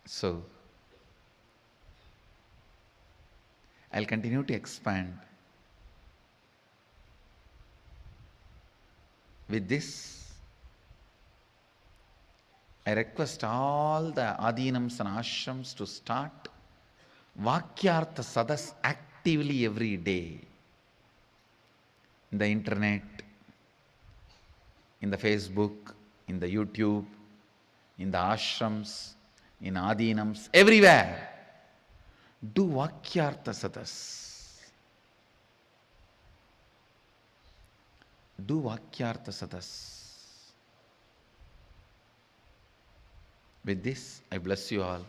So, I'll continue to expand. With this, I request all the Adinams and Ashrams to start Vakyartha Sadas actively every day. In the internet, in the Facebook, in the YouTube, in the ashrams, in Adinams, everywhere. Do Vakyartha Sadas. Do Vakyartha Sadas. With this, I bless you all.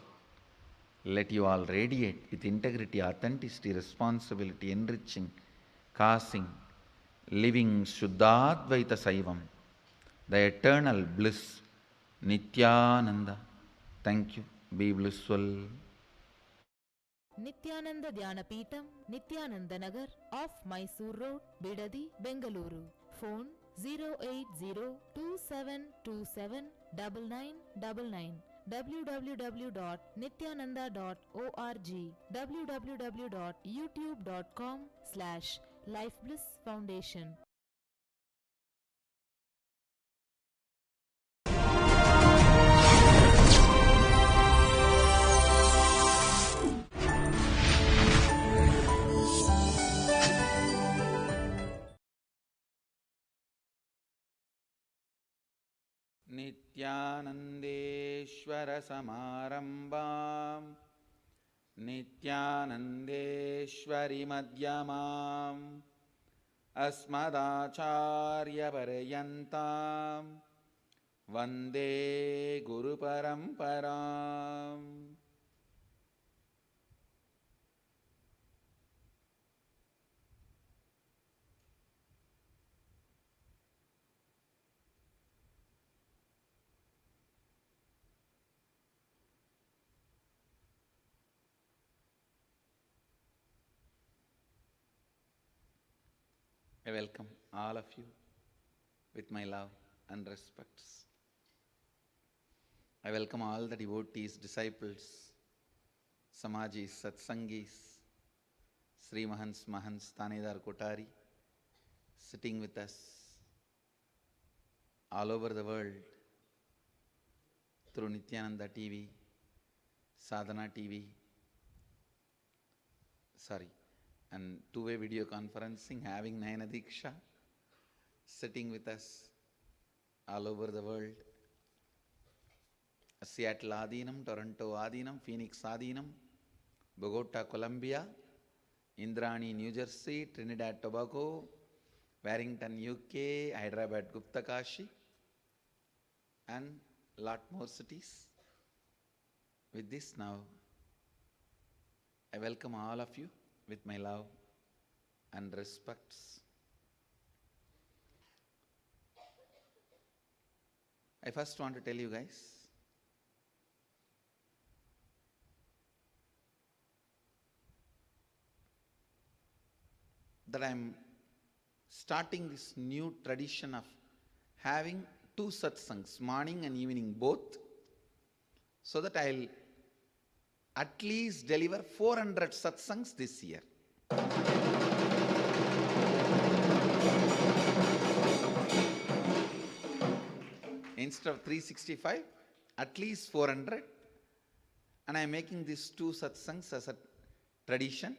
Let you all radiate with integrity, authenticity, responsibility, enriching, causing, living Shuddhadvaita Saivam, the eternal bliss, Nithyananda. Thank you. Be blissful. Nithyananda Dhyana Peetham, Nithyananda Nagar, off Mysore Road, Bidadi, Bengaluru. Phone 08027279999. www.nithyananda.org. www.youtube.com/Life Bliss Foundation. नित्यानन्देश्वर समारम्भाम् नित्यानन्देश्वरि मध्यमाम् अस्मदाचार्यपर्यन्ताम् वन्दे गुरुपरम्पराम्. I welcome all of you with my love and respects. I welcome all the devotees, disciples, Samajis, Satsangis, Sri Mahants, Mahants, Tanedar Kotari, sitting with us all over the world through Nithyananda TV, Sadhana TV, and two-way video conferencing, having Nayana Diksha, sitting with us all over the world. Seattle Adinam, Toronto Adinam, Phoenix Adinam, Bogota, Colombia, Indrani, New Jersey, Trinidad, Tobago, Warrington, UK, Hyderabad, Gupta Kashi, and lot more cities. With this now, I welcome all of you with my love and respects. I first want to tell you guys, that I am starting this new tradition of having 2 satsangs, morning and evening both, so that I'll at least deliver 400 satsangs this year. Instead of 365, at least 400. And I am making these 2 satsangs as a tradition,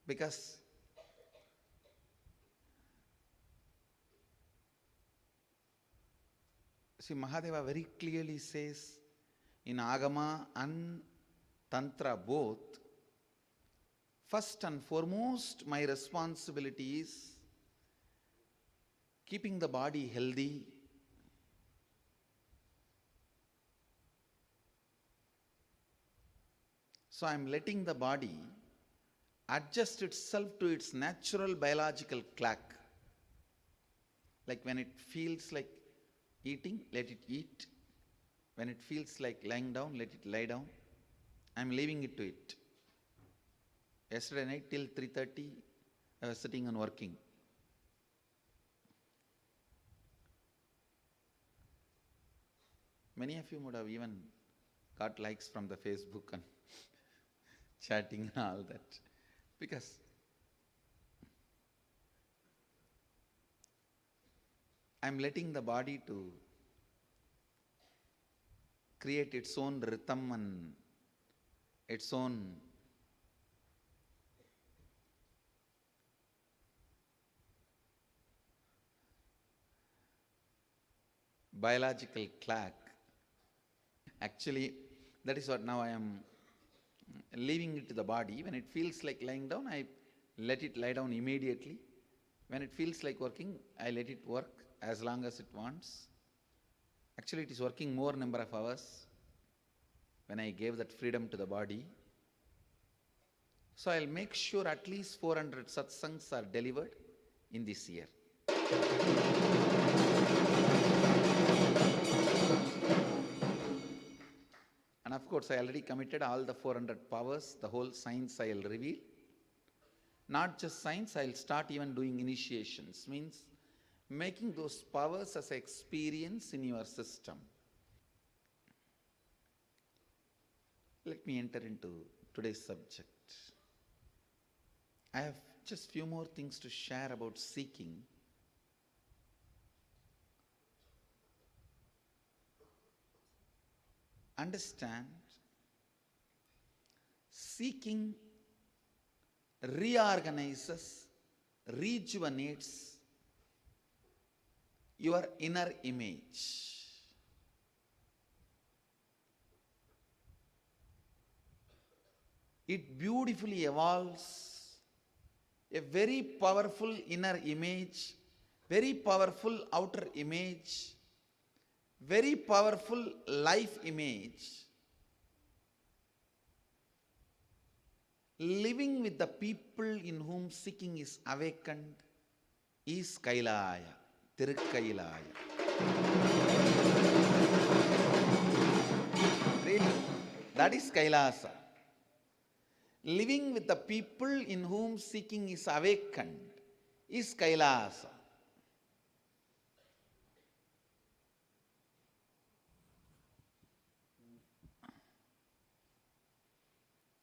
because see, Mahadeva very clearly says in Agama and Tantra both, first and foremost my responsibility is keeping the body healthy, so I am letting the body adjust itself to its natural biological clock. Like when it feels like eating, let it eat. When it feels like lying down, let it lie down. I am leaving it to it. Yesterday night till 3:30, I was sitting and working. Many of you would have even got likes from the Facebook and chatting and all that. Because I'm letting the body to create its own rhythm and its own biological clock. Actually, that is what now I am leaving it to the body. When it feels like lying down, I let it lie down immediately. When it feels like working, I let it work as long as it wants. Actually, it is working more number of hours when I gave that freedom to the body. So I'll make sure at least 400 satsangs are delivered in this year. And of course, I already committed all the 400 powers, the whole science I will reveal. Not just science, I will start even doing initiations, means making those powers as an experience in your system. Let me enter into today's subject. I have just few more things to share about seeking. Understand, seeking reorganizes, rejuvenates your inner image. It beautifully evolves a very powerful inner image, very powerful outer image, very powerful life image. Living with the people in whom seeking is awakened is Kailaya, Tirukkailaya. Really, that is Kailasa. Living with the people in whom seeking is awakened is Kailasa.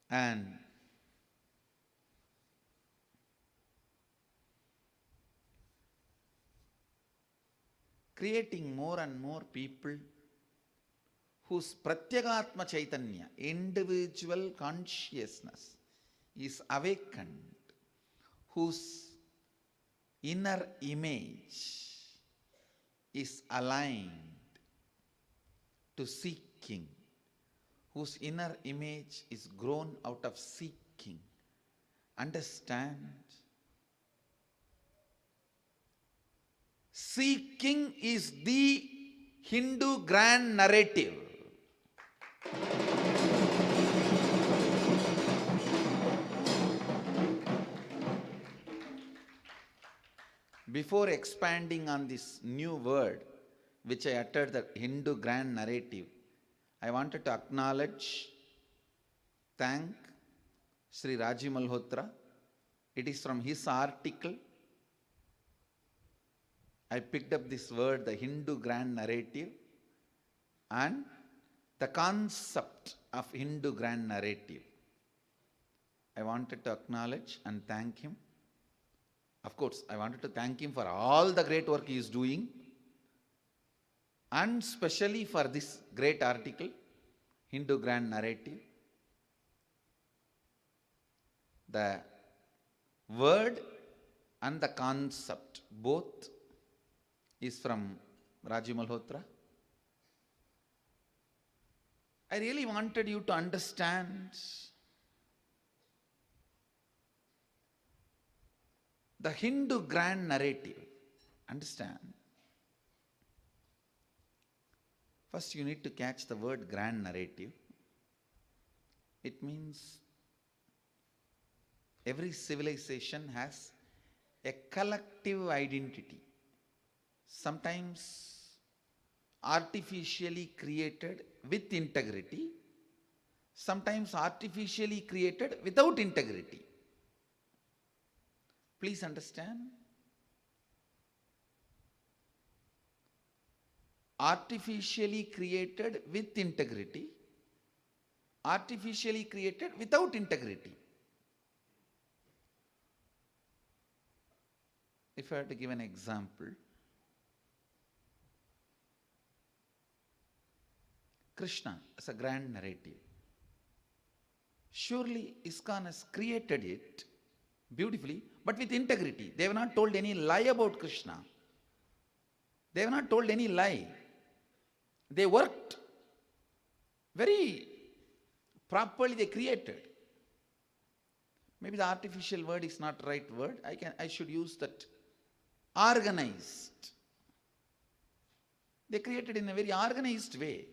And creating more and more people whose Pratyagatma Chaitanya, individual consciousness, is awakened, whose inner image is aligned to seeking, whose inner image is grown out of seeking. Understand? Seeking is the Hindu grand narrative. Before expanding on this new word, which I uttered, the Hindu grand narrative, I wanted to acknowledge, thank Sri Raji Malhotra It is from his article I picked up this word, the Hindu grand narrative, and the concept of Hindu grand narrative. I wanted to acknowledge and thank him. Of course, I wanted to thank him for all the great work he is doing, and especially for this great article, Hindu grand narrative. The word and the concept both is from Rajiv Malhotra. I really wanted you to understand the Hindu grand narrative. Understand? First, you need to catch the word grand narrative. It means every civilization has a collective identity, sometimes artificially created with integrity, sometimes artificially created without integrity. Please understand. Artificially created with integrity, artificially created without integrity. If I had to give an example, Krishna as a grand narrative. Surely ISKCON has created it beautifully, but with integrity. They have not told any lie about Krishna. They have not told any lie. They worked very properly, they created. Maybe the artificial word is not the right word. I should use that. Organized. They created in a very organized way.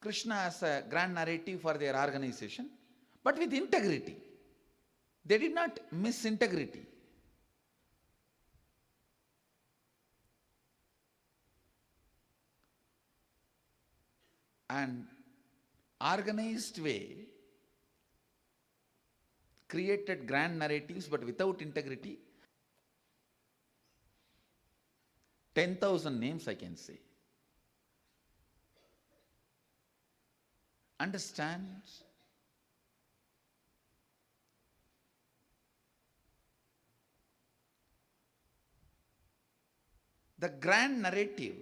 Krishna as a grand narrative for their organization, but with integrity. They did not miss integrity. And organized way created grand narratives but without integrity. 10,000 names I can say. Understand? The grand narrative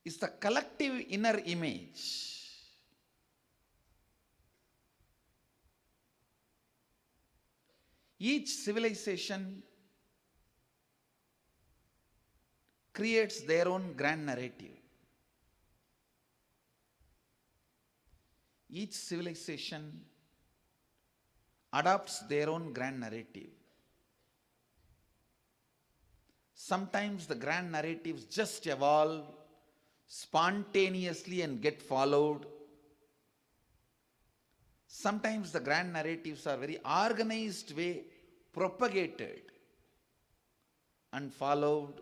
is the collective inner image each civilization creates their own grand narrative. Each civilization adopts their own grand narrative. Sometimes the grand narratives just evolve spontaneously and get followed. Sometimes the grand narratives are very organized way propagated and followed.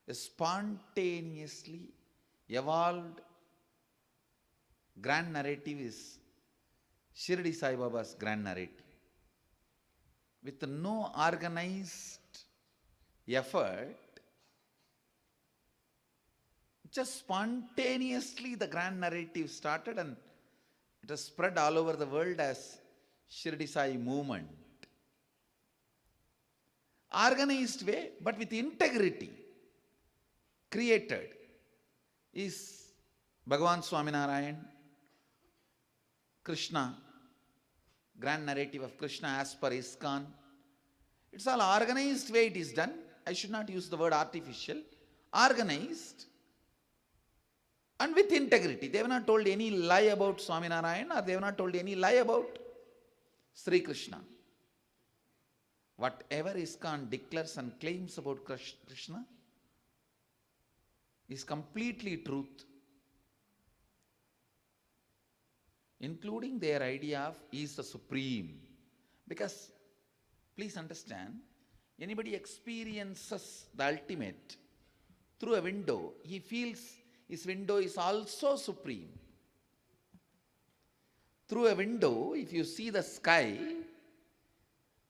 A spontaneously evolved grand narrative is Shirdi Sai Baba's grand narrative. With no organized effort, just spontaneously the grand narrative started and it has spread all over the world as Shirdi Sai movement. Organized way, but with integrity, created is Bhagavan Swaminarayan, Krishna, grand narrative of Krishna as per ISKCON. It's all organized way it is done. I should not use the word artificial. Organized and with integrity. They have not told any lie about Swaminarayan or they have not told any lie about Sri Krishna. Whatever ISKCON declares and claims about Krishna is completely truth, including their idea of he is the supreme. Because, please understand, anybody experiences the ultimate through a window, he feels his window is also supreme. through a window, if you see the sky,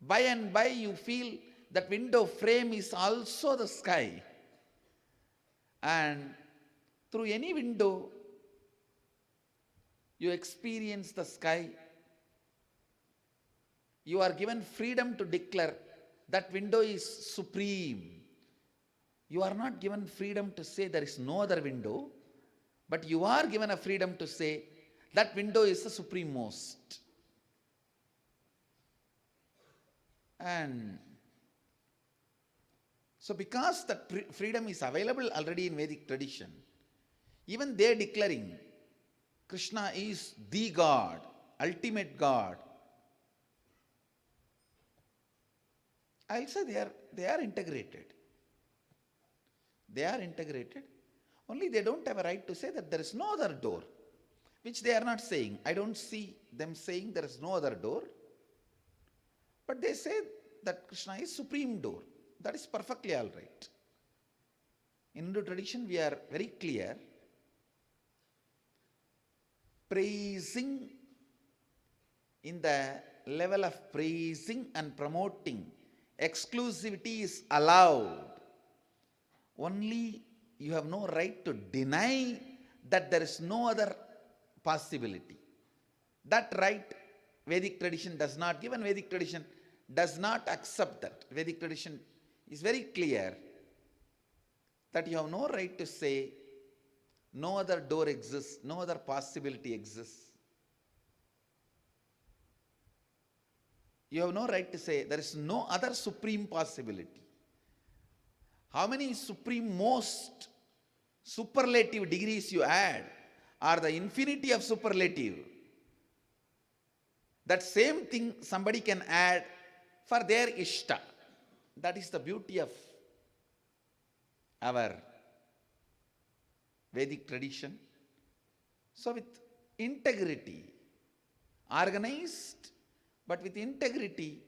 by and by you feel that window frame is also the sky. And through any window, you experience the sky. You are given freedom to declare that window is supreme. You are not given freedom to say there is no other window, but you are given a freedom to say that window is the suprememost. And so because that freedom is available already in Vedic tradition, even they declaring Krishna is the God, ultimate God. I'll say they are integrated. They are integrated. Only they don't have a right to say that there is no other door, which they are not saying. I don't see them saying there is no other door. But they say that Krishna is supreme door. That is perfectly all right. In Hindu tradition, we are very clear. Praising, in the level of praising and promoting, exclusivity is allowed. Only you have no right to deny that there is no other possibility. That right Vedic tradition does not give, and Vedic tradition does not accept that. Vedic tradition is very clear that you have no right to say no other door exists, no other possibility exists. You have no right to say there is no other supreme possibility. How many supreme-most superlative degrees you add are the infinity of superlative. That same thing somebody can add for their ishta. That is the beauty of our Vedic tradition. So with integrity, organized, but with integrity,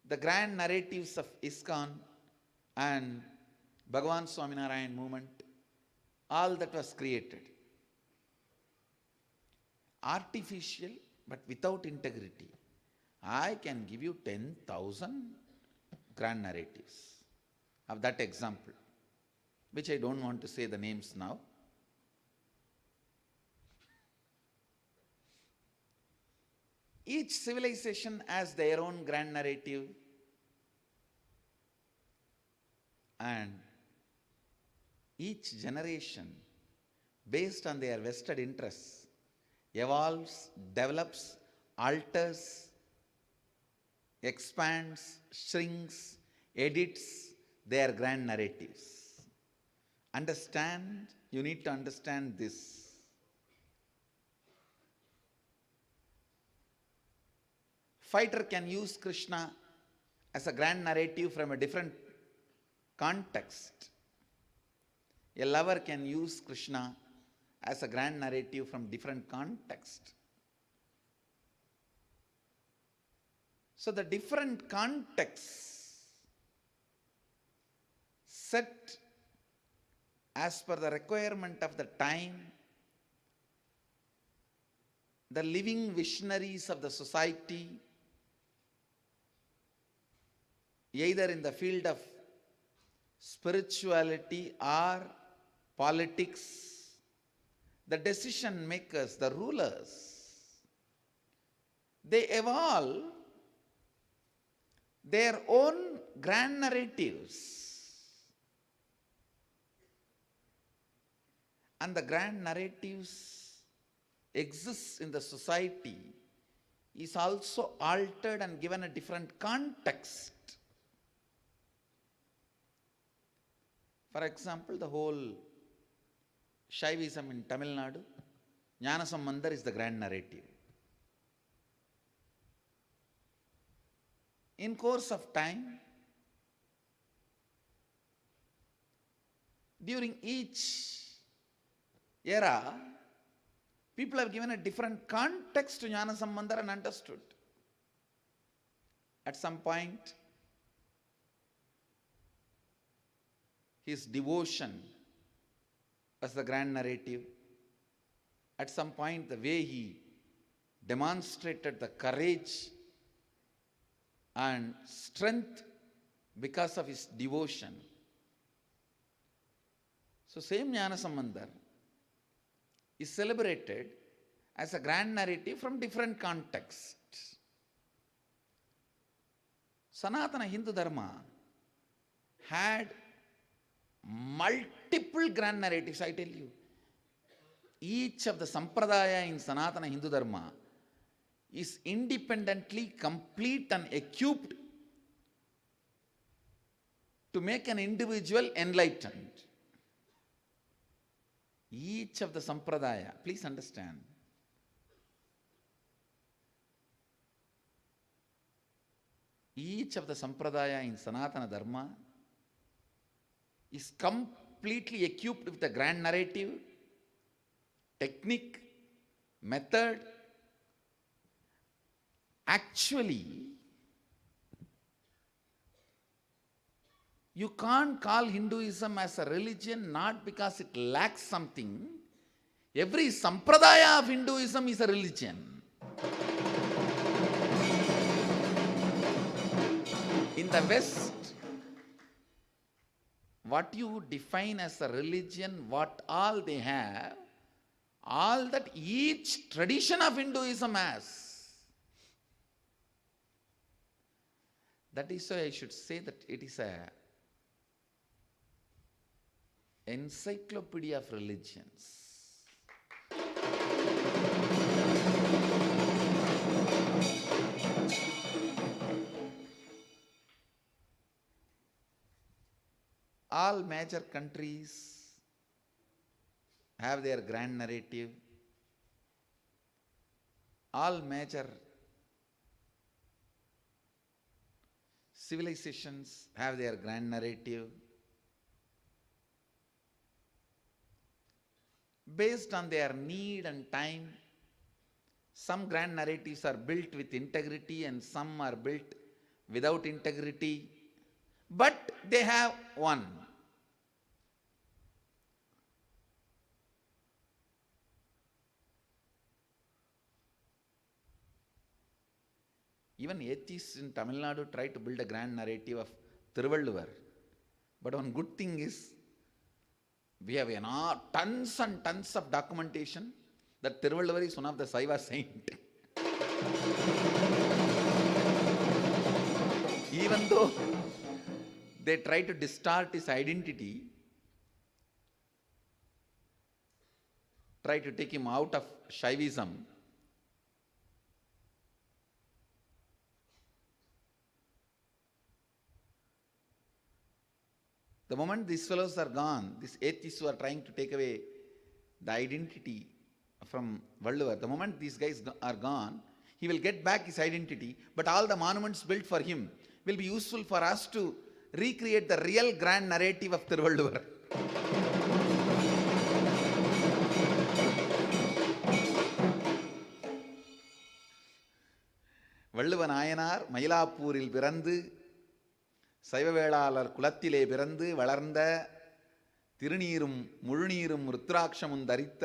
the grand narratives of ISKCON and Bhagavan Swaminarayan movement, all that was created. Artificial, but without integrity. I can give you 10,000 grand narratives of that example, which I don't want to say the names now. Each civilization has their own grand narrative, and each generation, based on their vested interests, evolves, develops, alters, expands, shrinks, edits their grand narratives. Understand, you need to understand this. Fighter can use Krishna as a grand narrative from a different context. A lover can use Krishna as a grand narrative from different context. So the different contexts set as per the requirement of the time, the living visionaries of the society, either in the field of spirituality or politics, the decision makers, the rulers, they evolve their own grand narratives. And the grand narratives exist in the society is also altered and given a different context. For example, the whole Shaivism in Tamil Nadu, Jnana Sambandhar is the grand narrative. In course of time, during each era, people have given a different context to Jnana Sambandhar and understood. At some point, his devotion was the grand narrative. At some point, the way he demonstrated the courage and strength because of his devotion. So same Jnana Sambandhar is celebrated as a grand narrative from different contexts. Sanatana Hindu Dharma had multiple grand narratives, I tell you. Each of the sampradaya in Sanatana Hindu Dharma is independently complete and equipped to make an individual enlightened. Each of the sampradaya, please understand, each of the sampradaya in Sanatana Dharma is completely equipped with a grand narrative, technique, method. Actually, you can't call Hinduism as a religion not because it lacks something. Every sampradaya of Hinduism is a religion. In the West, what you define as a religion, what all they have, all that each tradition of Hinduism has. That is why I should say that it is a encyclopedia of religions. All major countries have their grand narrative. All major civilizations have their grand narrative. Based on their need and time, some grand narratives are built with integrity and some are built without integrity, but they have one. Even atheists in Tamil Nadu try to build a grand narrative of Thiruvalluvar. But one good thing is, we have tons and tons of documentation that Thiruvalluvar is one of the Saiva saint. Even though they try to distort his identity, try to take him out of Shaivism, the moment these fellows are gone, these atheists who are trying to take away the identity from Valluvar, the moment these guys are gone, he will get back his identity, but all the monuments built for him will be useful for us to recreate the real grand narrative of Thiruvalluvar. வள்ளுவ நாயனார் மயிலாப்பூரில் பிறந்து சைவவேளாளர் குலத்திலே பிறந்து வளர்ந்த, திருநீரும் முழுநீரும் ருத்ராட்சமும் தரித்த,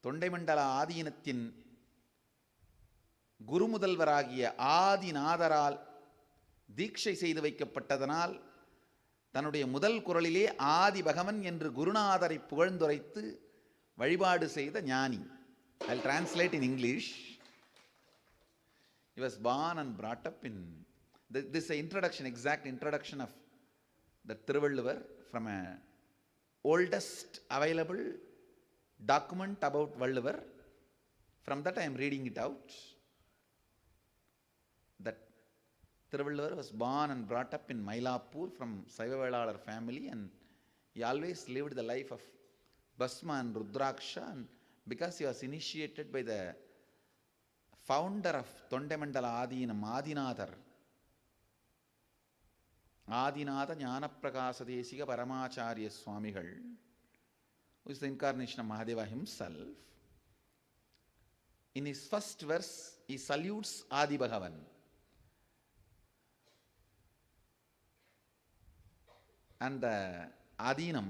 தொண்டைமண்டல ஆதீனத்தின் குருமுதல்வராகிய ஆதிநாதரால் தீட்சை செய்து வைக்கப்பட்டதனால் தன்னுடைய முதல் குரலிலே ஆதி பகவன் என்று குருநாதரை புகழ்ந்துரைத்து வழிபாடு செய்த ஞானி. I'll translate in English. He was born and brought up in this introduction, exact introduction of the Thiruvalluvar from a oldest available document about Valluvar. From that I am reading it out. That Thiruvalluvar was born and brought up in Mylapore from Saivavelalar family, and he always lived the life of Bhasma and Rudraksha, and because he was initiated by the founder of Tondemandala Adinam, Adinatha Jnanaprakasa Desika Paramacharya Swamigal, who is the incarnation of Mahadeva himself. In his first verse, he salutes Adi Bhagavan. And the Adinam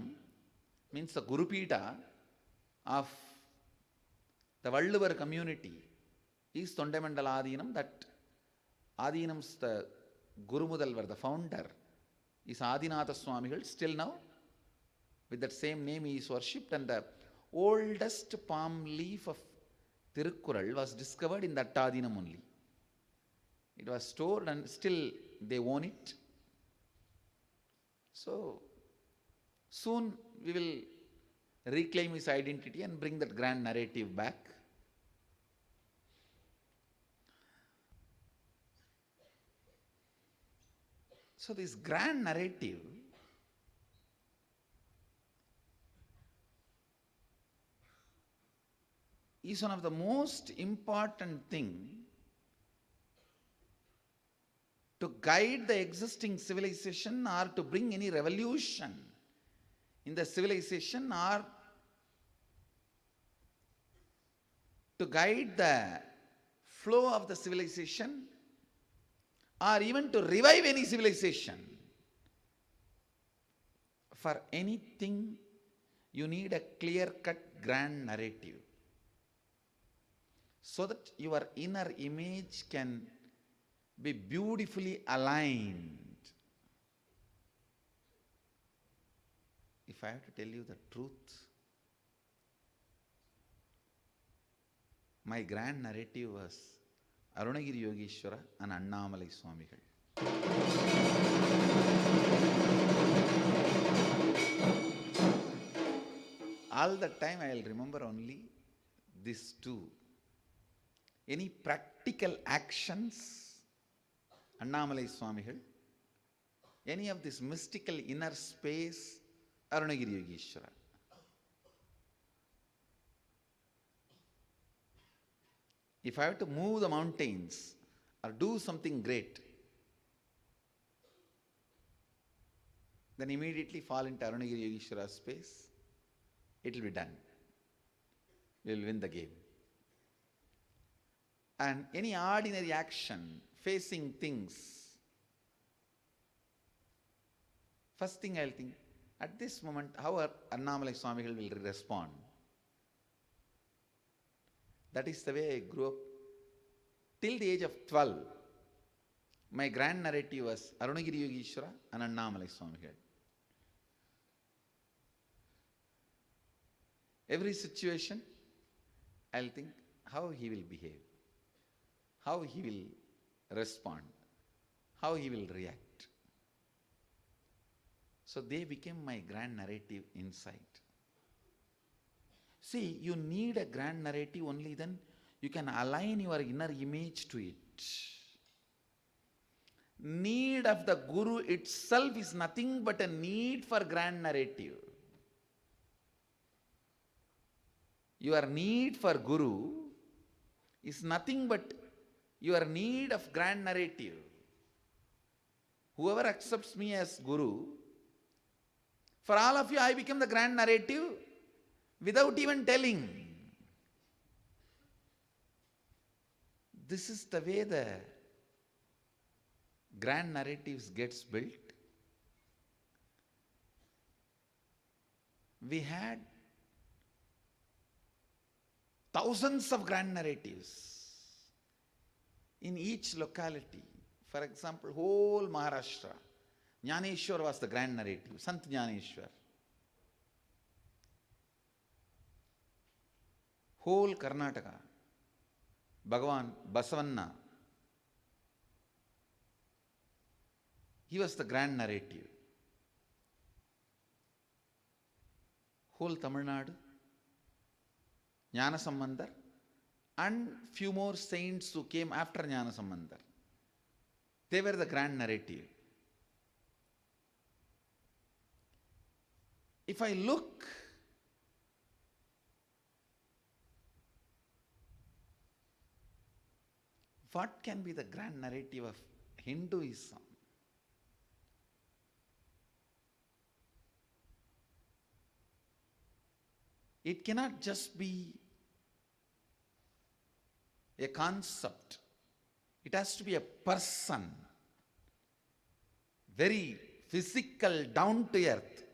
means the Gurupita of the Valluvar community is Thondamandala Adinam. That Adinam's the Guru Mudalvar, the founder, is Adinatha Swamigal. Still now, with that same name, he is worshipped, and the oldest palm leaf of Tirukkural was discovered in that Adinam only. It was stored and still they own it. So soon we will reclaim his identity and bring that grand narrative back. So this grand narrative is one of the most important thing to guide the existing civilization, or to bring any revolution in the civilization, or to guide the flow of the civilization, or even to revive any civilization. For anything, you need a clear-cut grand narrative, so that your inner image can be beautifully aligned. If I have to tell you the truth, my grand narrative was Arunagiri Yogeshwara and Annamalai Swamigal. All the time I will remember only these two. Any practical actions, Annamalai Swamigal. Any of this mystical inner space, Arunagiri Yogeshwara. If I have to move the mountains or do something great, then immediately fall into Arunagiri Yogeshwara's space. It will be done. We will win the game. And any ordinary action, facing things, first thing I will think, at this moment, how Annamalai Swamigal will respond. That is the way I grew up. Till the age of 12, my grand narrative was Arunagiri Yogeshwara and Annamalai Swamigal. Every situation, I will think how he will behave, how he will respond, how he will react. So they became my grand narrative inside. See, you need a grand narrative, only then you can align your inner image to it. Need of the Guru itself is nothing but a need for grand narrative. Your need for Guru is nothing but your need of grand narrative. Whoever accepts me as Guru, for all of you, I become the grand narrative without even telling. This is the way the grand narratives gets built. We had thousands of grand narratives in each locality. For example, whole Maharashtra, Jnaneshwar was the grand narrative, Sant Jnaneshwar. Whole Karnataka, Bhagavan Basavanna, he was the grand narrative. Whole Tamil Nadu, Jnana Sambandar, and few more saints who came after Jnana Sambandar. They were the grand narrative. If I look what can be the grand narrative of Hinduism? It cannot just be a concept. It has to be a person, very physical, down to earth.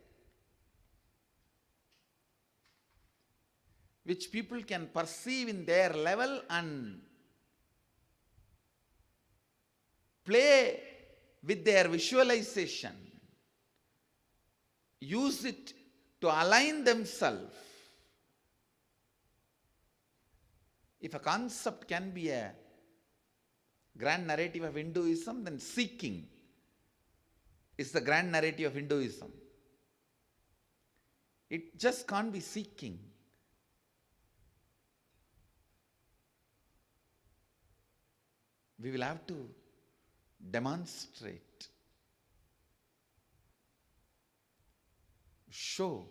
which people can perceive in their level and play with their visualization, use it to align themselves. If a concept can be a grand narrative of Hinduism, then seeking is the grand narrative of Hinduism. It just can't be seeking. We will have to demonstrate, show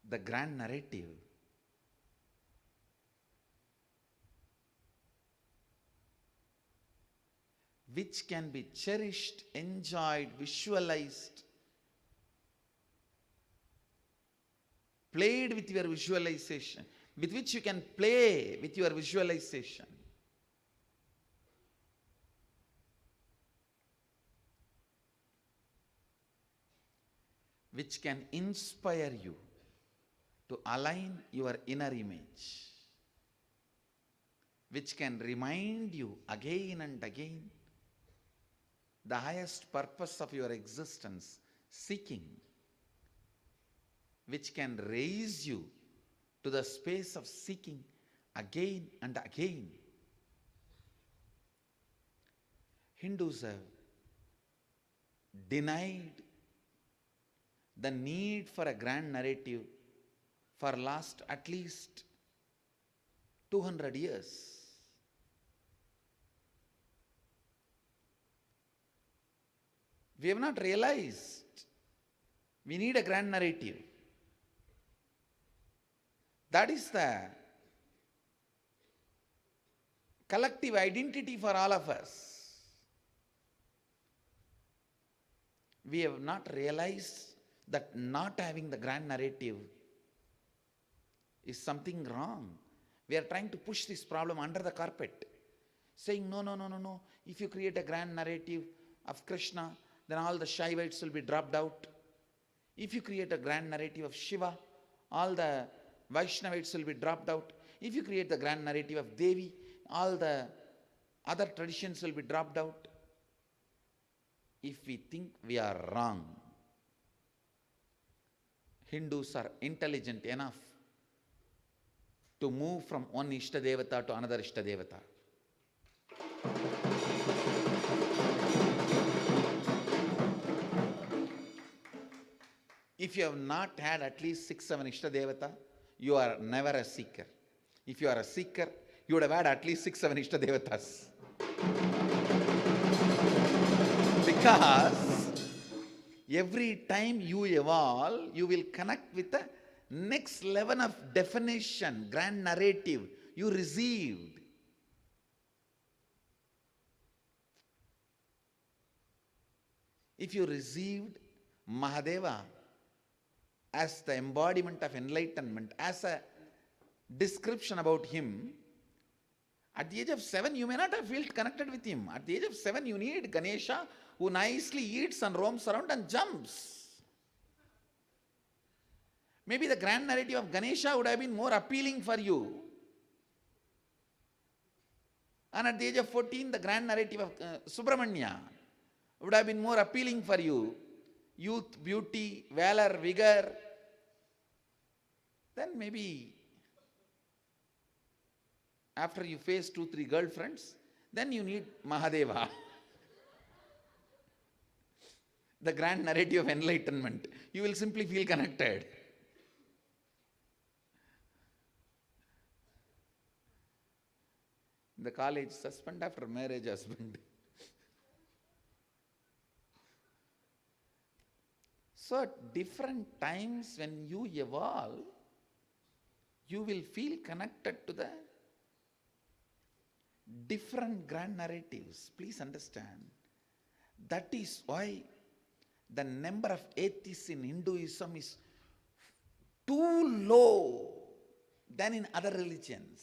the grand narrative. Which can be cherished, enjoyed, visualized, played with your visualization, with which you can play with your visualization. Which can inspire you to align your inner image, which can remind you again and again the highest purpose of your existence, seeking, which can raise you to the space of seeking again and again. Hindus have denied the need for a grand narrative for last at least 200 years. We have not realized we need a grand narrative. That is the collective identity for all of us. We have not realized that not having the grand narrative is something wrong. We are trying to push this problem under the carpet, saying, no. If you create a grand narrative of Krishna, then all the Shaivites will be dropped out. If you create a grand narrative of Shiva, all the Vaishnavites will be dropped out. If you create the grand narrative of Devi, all the other traditions will be dropped out. If we think we are wrong, Hindus are intelligent enough to move from one Ishtadevata to another Ishtadevata. If you have not had at least 6-7 Ishtadevata, you are never a seeker. If you are a seeker, you would have had at least 6-7 Ishtadevatas. Because every time you evolve, you will connect with the next level of definition, grand narrative you received. If you received Mahadeva as the embodiment of enlightenment, as a description about him, at the age of 7 you may not have felt connected with him. At the age of 7 you need Ganesha who nicely eats and roams around and jumps. Maybe the grand narrative of Ganesha would have been more appealing for you. And at the age of 14 the grand narrative of Subramanya would have been more appealing for you. Youth, beauty, valor, vigor. Then maybe after you face 2-3 girlfriends, then you need Mahadeva. The grand narrative of enlightenment. You will simply feel connected. In the college, suspend after marriage husband. So at different times when you evolve, you will feel connected to the different grand narratives. Please understand. That is why the number of atheists in Hinduism is too low than in other religions.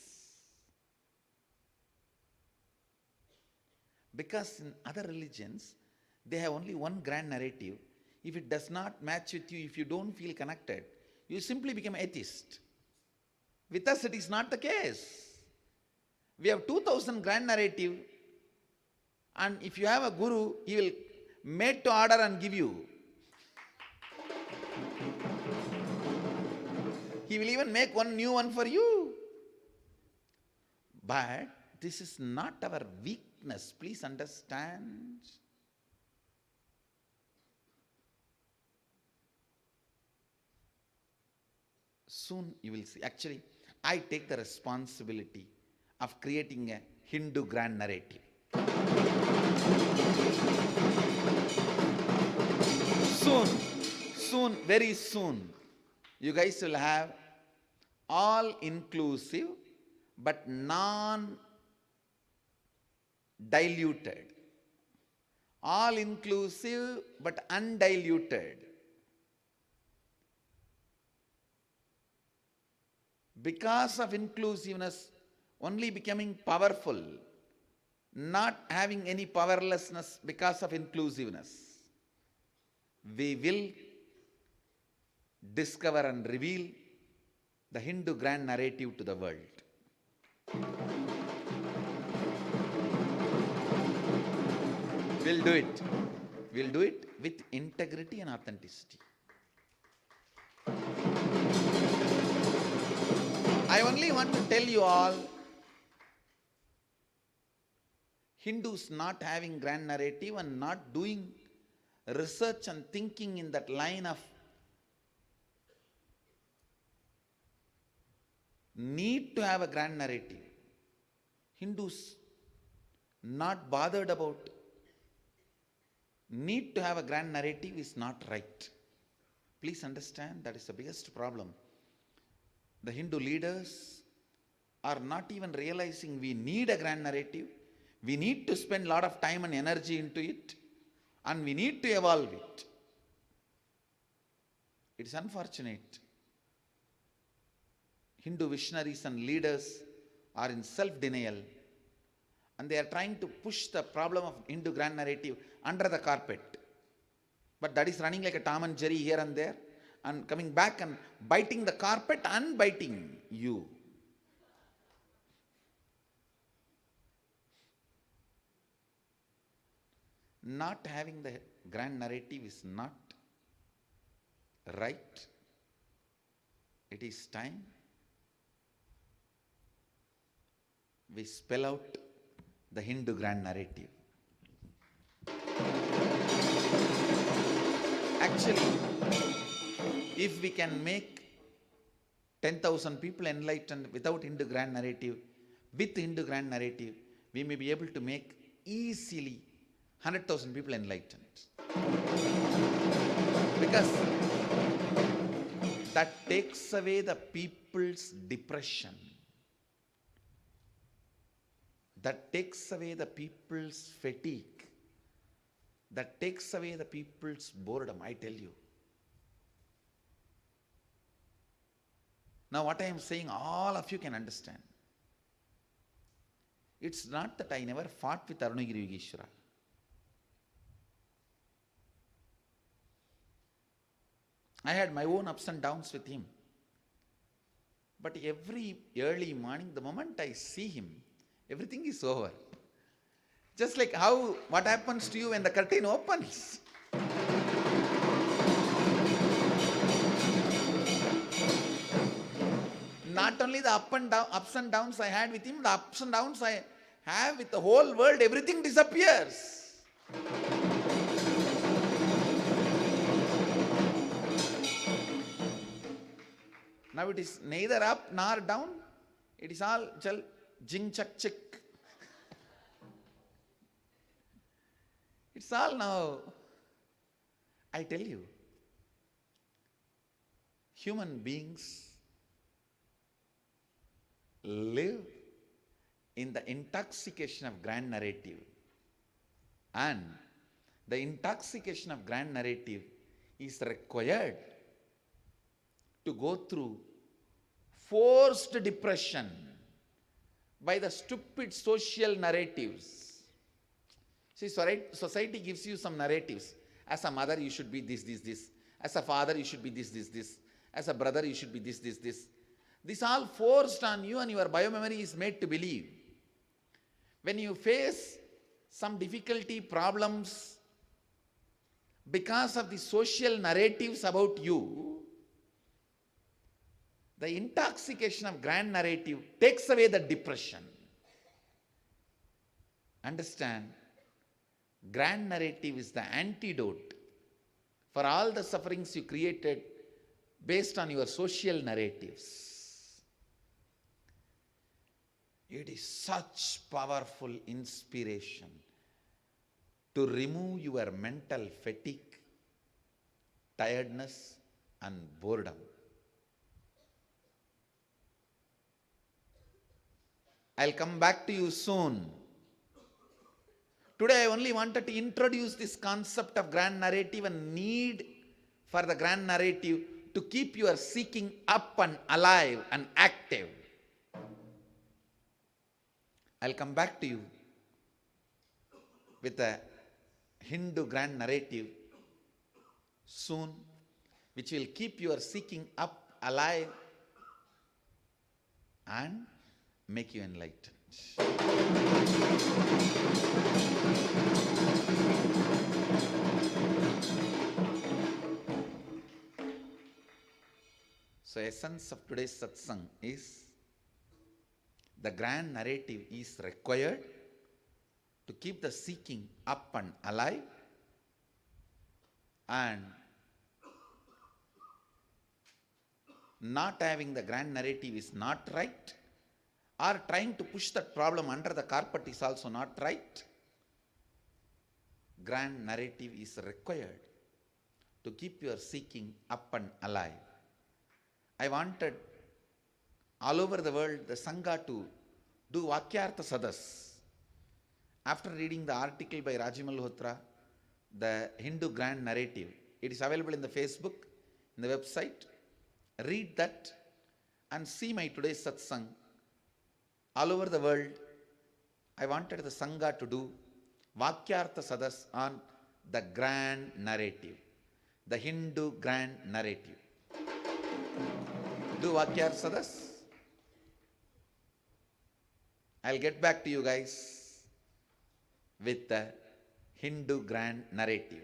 Because in other religions, they have only one grand narrative. If it does not match with you, if you don't feel connected, you simply become atheist. With us, it is not the case. We have 2000 grand narrative, and if you have a guru, he will made to order and give you. He will even make one new one for you. But this is not our weakness. Please understand. Soon you will see. Actually, I take the responsibility of creating a Hindu grand narrative. Soon, very soon, you guys will have all inclusive but non-diluted. All inclusive but undiluted. Because of inclusiveness, only becoming powerful, not having any powerlessness because of inclusiveness. We will discover and reveal the Hindu grand narrative to the world. We'll do it. We'll do it with integrity and authenticity. I only want to tell you all, Hindus not having grand narrative and not doing research and thinking in that line of need to have a grand narrative. Hindus not bothered about need to have a grand narrative is not right. Please understand, that is the biggest problem. The Hindu leaders are not even realizing we need a grand narrative. We need to spend a lot of time and energy into it, and we need to evolve it. It is unfortunate. Hindu visionaries and leaders are in self-denial, and they are trying to push the problem of Hindu grand narrative under the carpet. But that is running like a Tom and Jerry here and there, and coming back and biting the carpet and biting you. Not having the grand narrative is not right. It is time we spell out the Hindu grand narrative. Actually, if we can make 10,000 people enlightened without Hindu grand narrative, with Hindu grand narrative, we may be able to make easily 100,000 people enlightened. Because that takes away the people's depression. That takes away the people's fatigue. That takes away the people's boredom, I tell you. Now what I am saying, all of you can understand. It's not that I never fought with Arunagiri Yogeshwara. I had my own ups and downs with him. But every early morning, the moment I see him, everything is over. Just like what happens to you when the curtain opens. Not only the ups and downs I had with him, the ups and downs I have with the whole world, everything disappears. Now it is neither up nor down. It is all jing chak chick. It's all now. I tell you, human beings live in the intoxication of grand narrative. And the intoxication of grand narrative is required to go through forced depression by the stupid social narratives. See, society gives you some narratives. As a mother, you should be this, this, this. As a father, you should be this, this, this. As a brother, you should be this, this, this. This all forced on you and your biomemory is made to believe. When you face some difficulty, problems, because of the social narratives about you, the intoxication of grand narrative takes away the depression. Understand, grand narrative is the antidote for all the sufferings you created based on your social narratives. It is such powerful inspiration to remove your mental fatigue, tiredness, and boredom. I'll come back to you soon. Today I only wanted to introduce this concept of grand narrative and need for the grand narrative to keep your seeking up and alive and active. I'll come back to you with a Hindu grand narrative soon, which will keep your seeking up alive and make you enlightened. So, essence of today's satsang is the grand narrative is required to keep the seeking up and alive, and not having the grand narrative is not right, or trying to push that problem under the carpet is also not right. Grand narrative is required to keep your seeking up and alive. I wanted all over the world the Sangha to do Vakyartha Sadas. After reading the article by Raji Malhotra, the Hindu grand narrative, it is available in the Facebook, in the website. Read that and see my today's satsang. All over the world, I wanted the Sangha to do Vakyartha Sadas on the grand narrative, the Hindu grand narrative. Do Vakyartha Sadas. I'll get back to you guys with the Hindu grand narrative.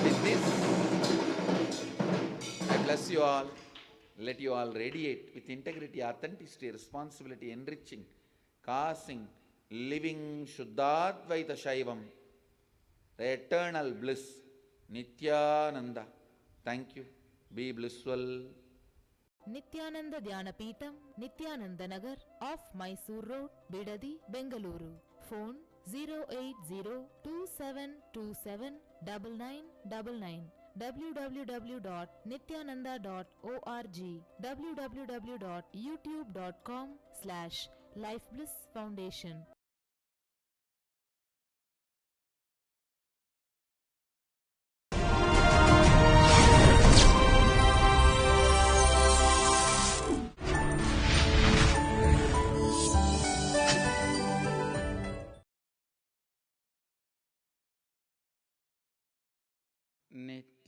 With this, I bless you all. Let you all radiate with integrity, authenticity, responsibility, enriching, causing, living Shuddhadvaita Shaivam, the eternal bliss, Nithyananda. Thank you. Be blissful. Nithyananda Dhyanapītam, Nithyananda Nagar, off Mysore Road, Bidadi, Bengaluru. Phone 08027279999. www.nithyananda.org. www.youtube.com/lifeblissfoundation.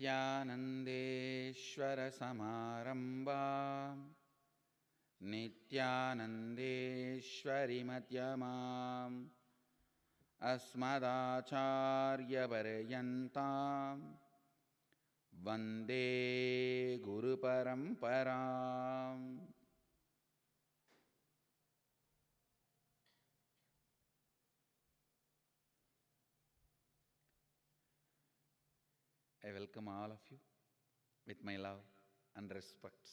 नित्यानन्देश्वर समारम्भां नित्यानन्देश्वरि मध्यमाम् अस्मदाचार्यपर्यन्तां वन्दे गुरुपरम्पराम्. I welcome all of you with my love and respects.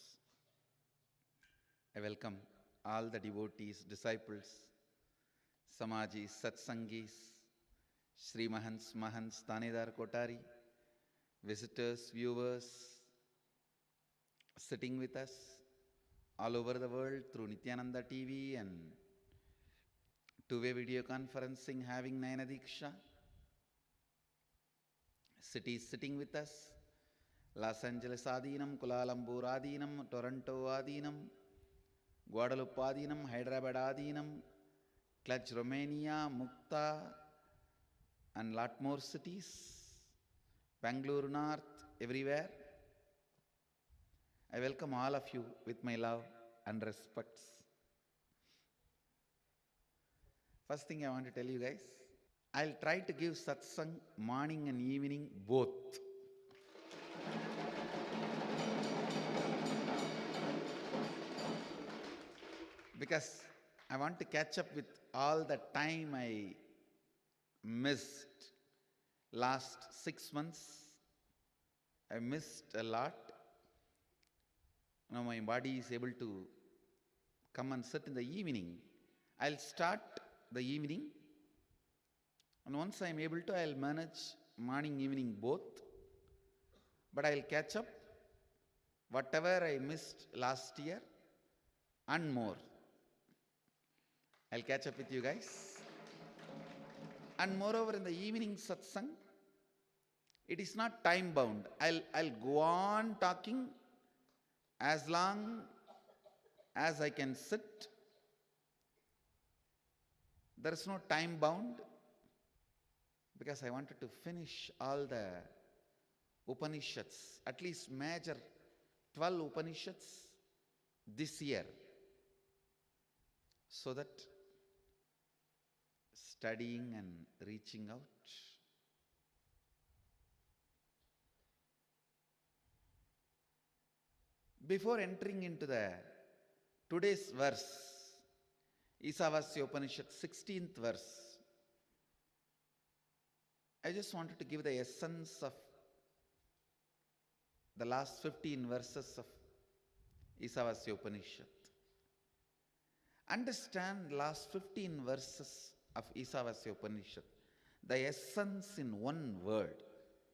I welcome all the devotees, disciples, Samajis, Satsangis, Sri Mahants, Mahants, Tanedar Kotari, visitors, viewers, sitting with us all over the world through Nithyananda TV and two-way video conferencing, having Nayana Diksha. Cities sitting with us, Los Angeles Adinam, Kuala Lumpur Adinam, Toronto Adinam, Guadalupe Adinam, Hyderabad Adinam, Cluj, Romania, Mukta, and lot more cities, Bangalore North, everywhere. I welcome all of you with my love and respects. First thing I want to tell you guys, I'll try to give satsang morning and evening both. Because I want to catch up with all the time I missed. Last 6 months, I missed a lot. Now my body is able to come and sit in the evening. I'll start the evening, and once I'm able to, I'll manage morning, evening both. But I'll catch up whatever I missed last year and more. I'll catch up with you guys. And moreover, in the evening satsang, it is not time bound. I'll go on talking as long as I can sit. There is no time bound, because I wanted to finish all the Upanishads, at least major 12 Upanishads this year, so that studying and reaching out. Before entering into the today's verse, Ishavasya Upanishad 16th verse, I just wanted to give the essence of the last 15 verses of Ishavasya Upanishad. Understand last 15 verses of Ishavasya Upanishad. The essence in one word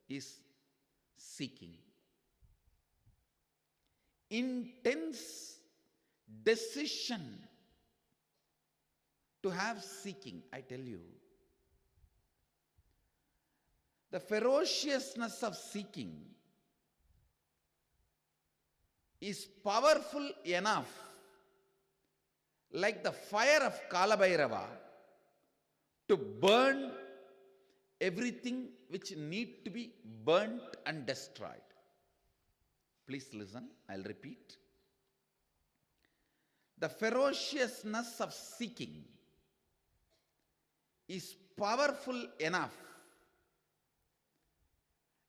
is seeking. Intense decision to have seeking, I tell you. The ferociousness of seeking is powerful enough, like the fire of Kalabhairava, to burn everything which need to be burnt and destroyed. Please listen, I'll repeat. The ferociousness of seeking is powerful enough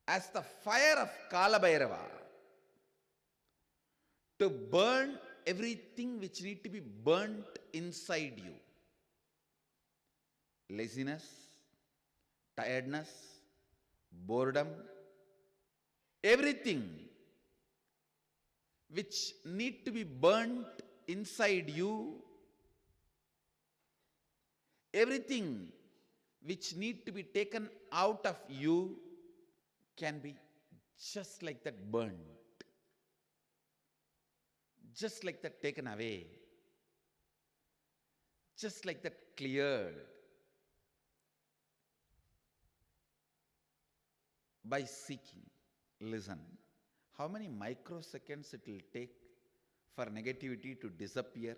as the fire of Kalabhairava to burn everything which need to be burnt inside you. Laziness, tiredness, boredom, everything which need to be burnt inside you, everything which need to be taken out of you can be just like that burnt, just like that taken away, just like that cleared by seeking. Listen, how many microseconds it will take for negativity to disappear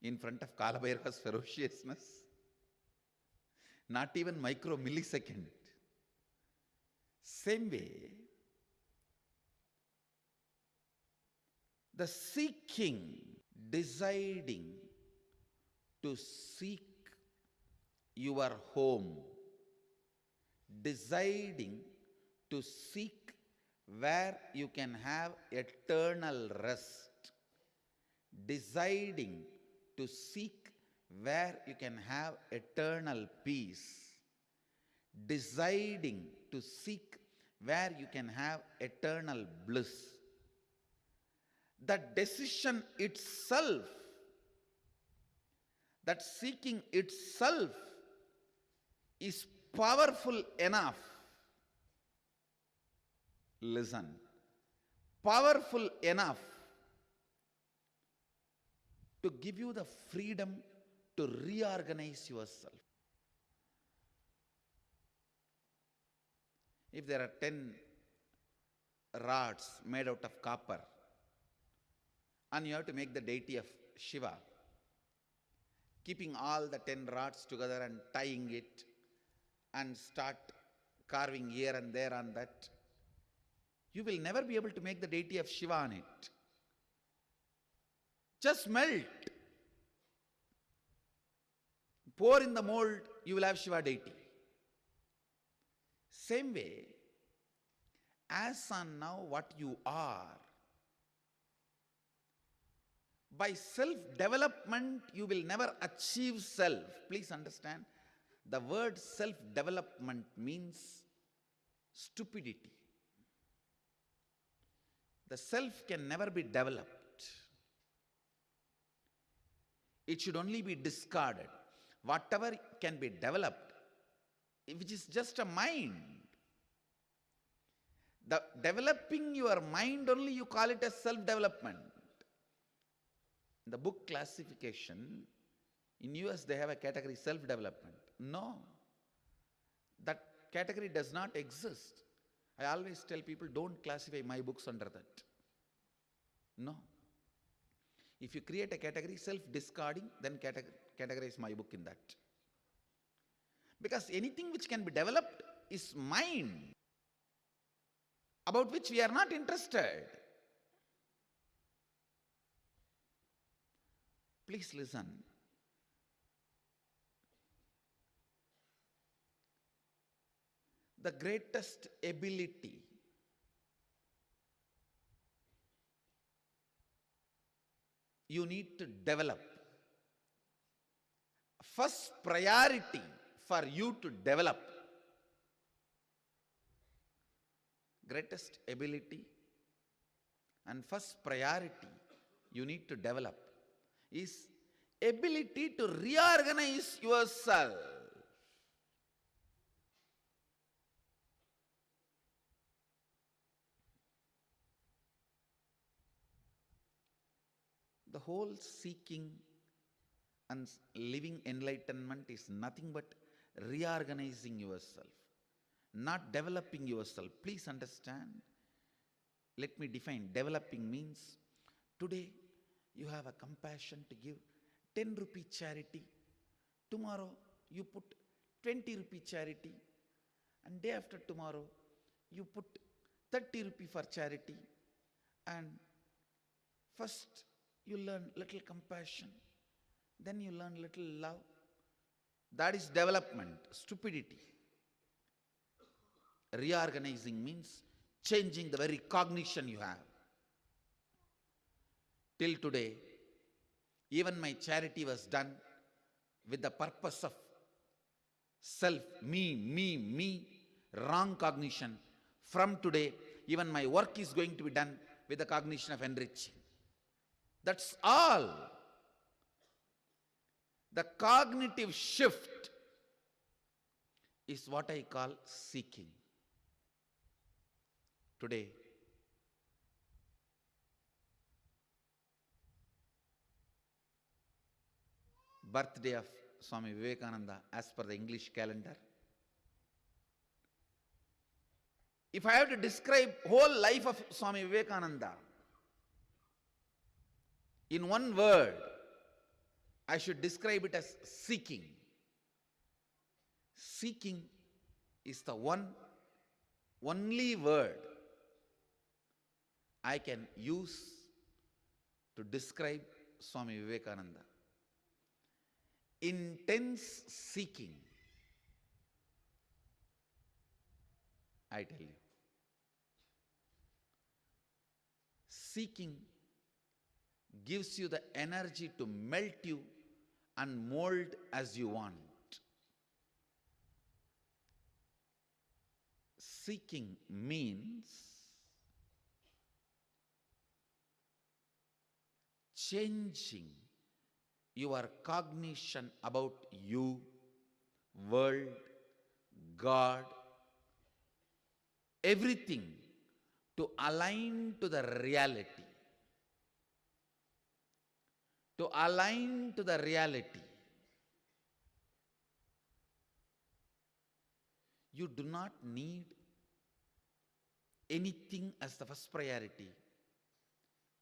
in front of Kalabhairava's ferociousness? Not even micro millisecond. Same way, the seeking, deciding to seek your home, deciding to seek where you can have eternal rest, deciding to seek where you can have eternal peace, deciding to seek where you can have eternal bliss. That decision itself, that seeking itself is powerful enough. Listen, powerful enough to give you the freedom to reorganize yourself. If there are 10 rods made out of copper, and you have to make the deity of Shiva, keeping all the 10 rods together and tying it and start carving here and there on that, you will never be able to make the deity of Shiva on it. Just melt. Pour in the mold, you will have Shiva deity. Same way, as on now what you are, by self-development you will never achieve self. Please understand, the word self-development means stupidity. The self can never be developed. It should only be discarded. Whatever can be developed, which is just a mind. The developing your mind only, you call it as self-development. In the book classification, in US they have a category self-development. No, that category does not exist. I always tell people, don't classify my books under that. No. If you create a category self-discarding, then categorize my book in that. Because anything which can be developed is mind, about which we are not interested. Please listen. The greatest ability you need to develop, first priority for you to develop, greatest ability and first priority you need to develop is ability to reorganize yourself. The whole seeking and living enlightenment is nothing but reorganizing yourself, not developing yourself. Please understand. Let me define. Developing means today you have a compassion to give 10 rupee charity. Tomorrow you put 20 rupee charity. And day after tomorrow you put 30 rupee for charity. And first you learn little compassion, then you learn little love. That is development, stupidity. Reorganizing means changing the very cognition you have. Till today, even my charity was done with the purpose of self, me, wrong cognition. From today, even my work is going to be done with the cognition of enriching. That's all. The cognitive shift is what I call seeking. Today, birthday of Swami Vivekananda as per the English calendar. If I have to describe whole life of Swami Vivekananda in one word, I should describe it as seeking. Seeking is the only word I can use to describe Swami Vivekananda. Intense seeking, I tell you. Seeking gives you the energy to melt you and mold as you want. Seeking means changing your cognition about you, world, God, everything to align to the reality. To align to the reality. You do not need anything as the first priority.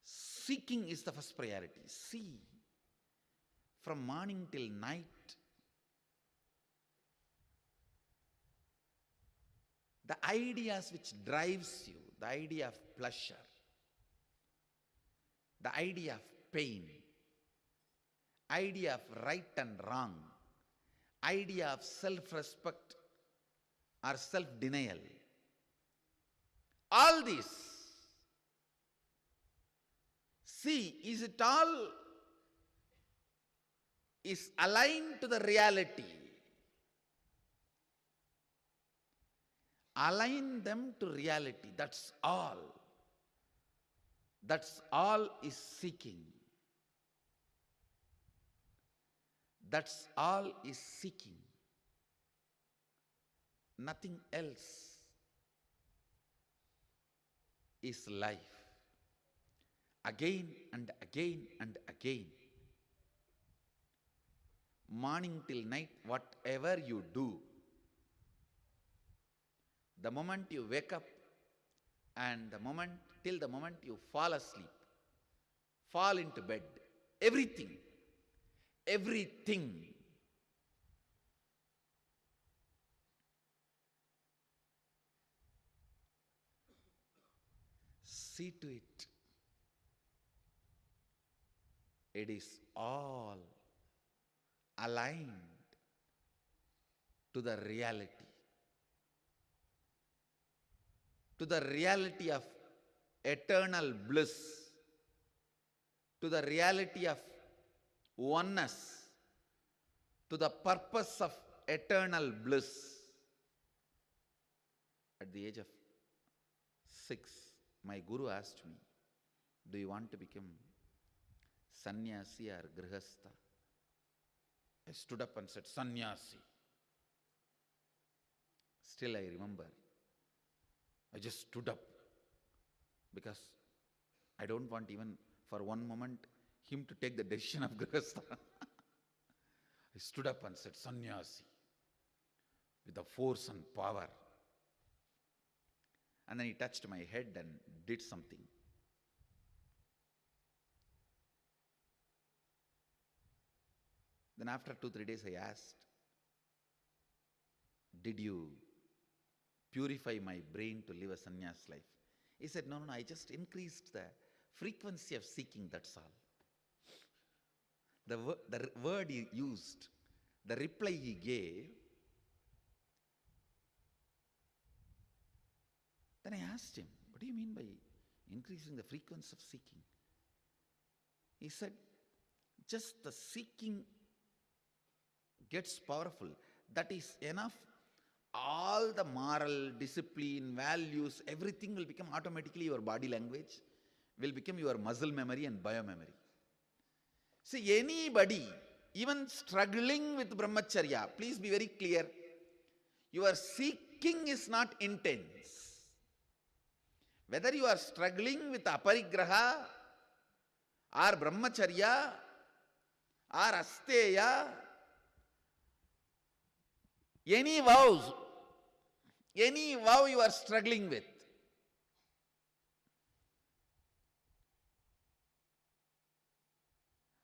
Seeking is the first priority. See, from morning till night, the ideas which drives you, the idea of pleasure, the idea of pain, idea of right and wrong, idea of self-respect or self-denial. All this, see, is it all is aligned to the reality? Align them to reality. That's all. That's all is seeking. That's all is seeking. Nothing else is life. Again and again and again. Morning till night, whatever you do, the moment you wake up and the moment you fall asleep, fall into bed, everything, see to it. It is all aligned to the reality. To the reality of eternal bliss, to the reality of oneness, to the purpose of eternal bliss. At the age of 6, my guru asked me, do you want to become sannyasi or grihastha? I stood up and said, sannyasi. Still I remember. I just stood up because I don't want even for one moment him to take the decision of grihastha. I stood up and said, sannyasi, with the force and power. And then he touched my head and did something. Then after 2-3 days I asked, did you purify my brain to live a sannyas life? He said, no, I just increased the frequency of seeking, that's all. The word he used, the reply he gave. Then I asked him, what do you mean by increasing the frequency of seeking? He said, just the seeking gets powerful. That is enough. All the moral, discipline, values, everything will become automatically your body language, will become your muscle memory and biomemory. See, anybody, even struggling with brahmacharya, please be very clear, your seeking is not intense. Whether you are struggling with aparigraha or brahmacharya or asteya, any vow you are struggling with,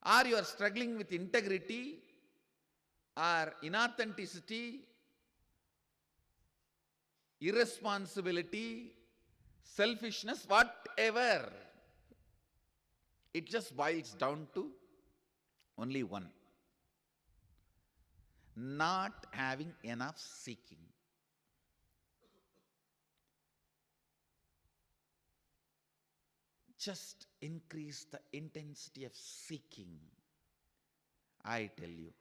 or you are struggling with integrity or inauthenticity, irresponsibility, selfishness, whatever, it just boils down to only one: not having enough seeking. Just increase the intensity of seeking. I tell you,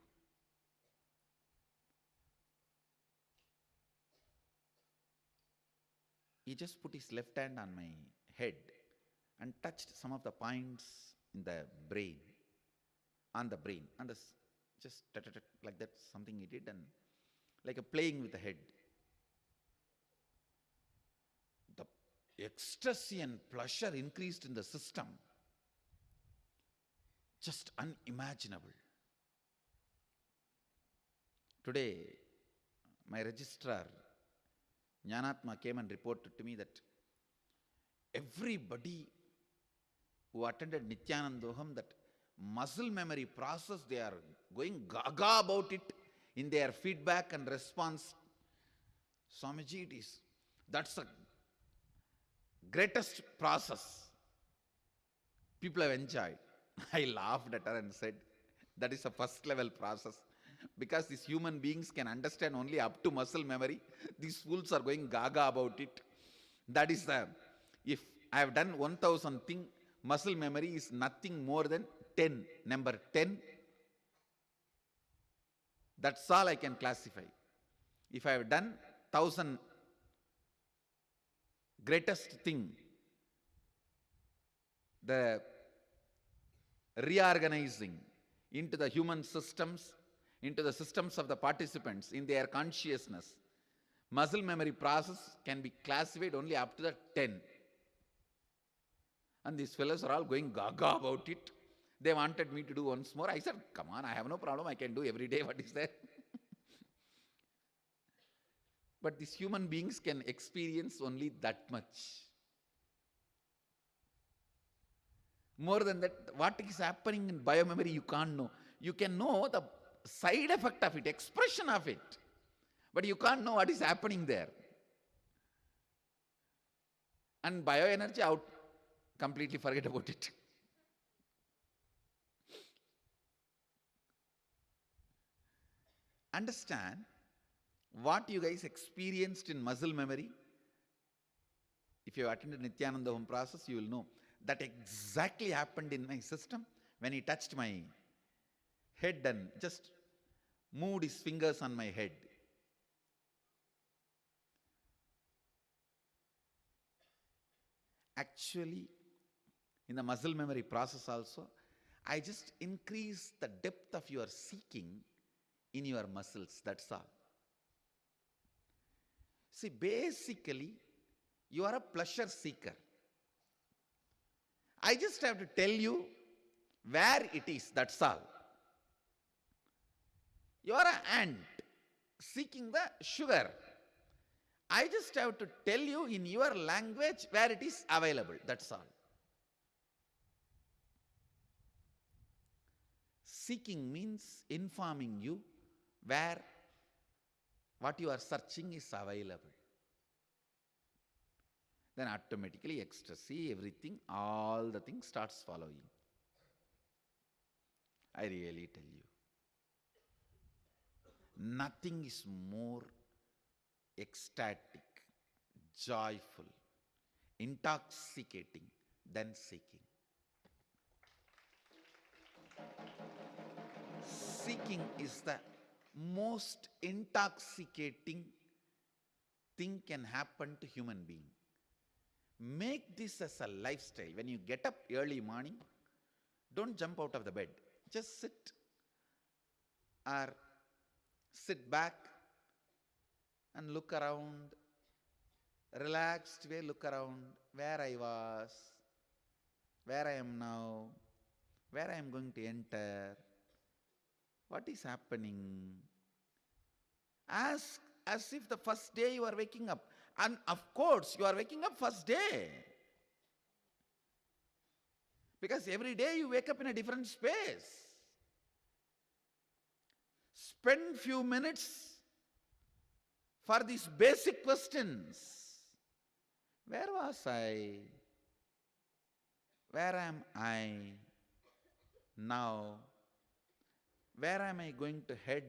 he just put his left hand on my head and touched some of the points in the brain, on the brain, and just like that, something he did, and like a playing with the head. The ecstasy and pleasure increased in the system, just unimaginable. Today, my registrar, Jnanatma, came and reported to me that everybody who attended Nithyanandoham, that muscle memory process, they are going gaga about it in their feedback and response. Swamiji, that's a greatest process people have enjoyed. I laughed at her and said, that is a first level process. Because these human beings can understand only up to muscle memory. These fools are going gaga about it. That is the, if I have done 1000 thing, muscle memory is nothing more than 10. Number 10. That's all I can classify. If I have done 1000 greatest thing, the reorganizing into the human systems, into the systems of the participants in their consciousness, muscle memory process can be classified only up to the 10. And these fellows are all going gaga about it. They wanted me to do once more. I said, come on, I have no problem. I can do every day. What is there? But these human beings can experience only that much. More than that, what is happening in biomemory, you can't know. You can know the side effect of it, expression of it, but you can't know what is happening there. And bioenergy out, completely forget about it. Understand what you guys experienced in muscle memory. If you have attended Nithyananda home process, you will know that exactly happened in my system when he touched my head and just moved his fingers on my head. Actually, in the muscle memory process also, I just increase the depth of your seeking in your muscles, that's all. See, basically, you are a pleasure seeker. I just have to tell you where it is, that's all. You are an ant seeking the sugar. I just have to tell you in your language where it is available, that's all. Seeking means informing you where what you are searching is available. Then automatically ecstasy, everything, all the things starts following. I really tell you. Nothing is more ecstatic, joyful, intoxicating than seeking. Seeking is the most intoxicating thing can happen to human being. Make this as a lifestyle. When you get up early morning, don't jump out of the bed. Just sit or sit back and look around. Relaxed way, look around where I was, where I am now, where I am going to enter, what is happening. Ask as if the first day you are waking up. And of course, you are waking up first day. Because every day you wake up in a different space. Spend few minutes for these basic questions. Where was I? Where am I now? Where am I going to head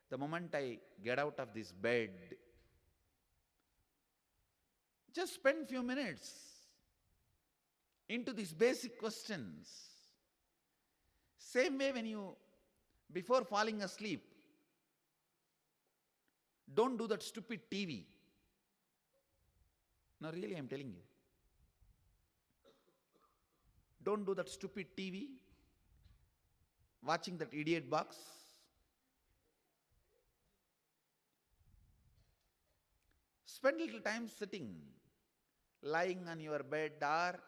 the moment I get out of this bed? Just spend few minutes into these basic questions. Same way when you, before falling asleep, don't do that stupid TV. No, really, I'm telling you. Don't do that stupid TV, watching that idiot box. Spend little time sitting, lying on your bed or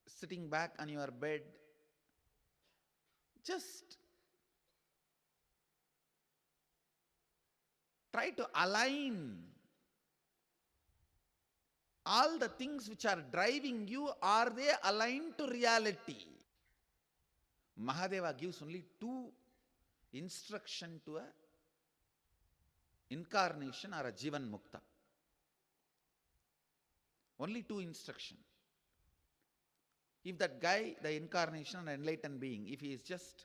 sitting back on your bed. Just try to align all the things which are driving you, are they aligned to reality? Mahadeva gives only 2 instructions to a incarnation or a Jivan Mukta. Only two instruction. If that guy, the incarnation and enlightened being, if he is just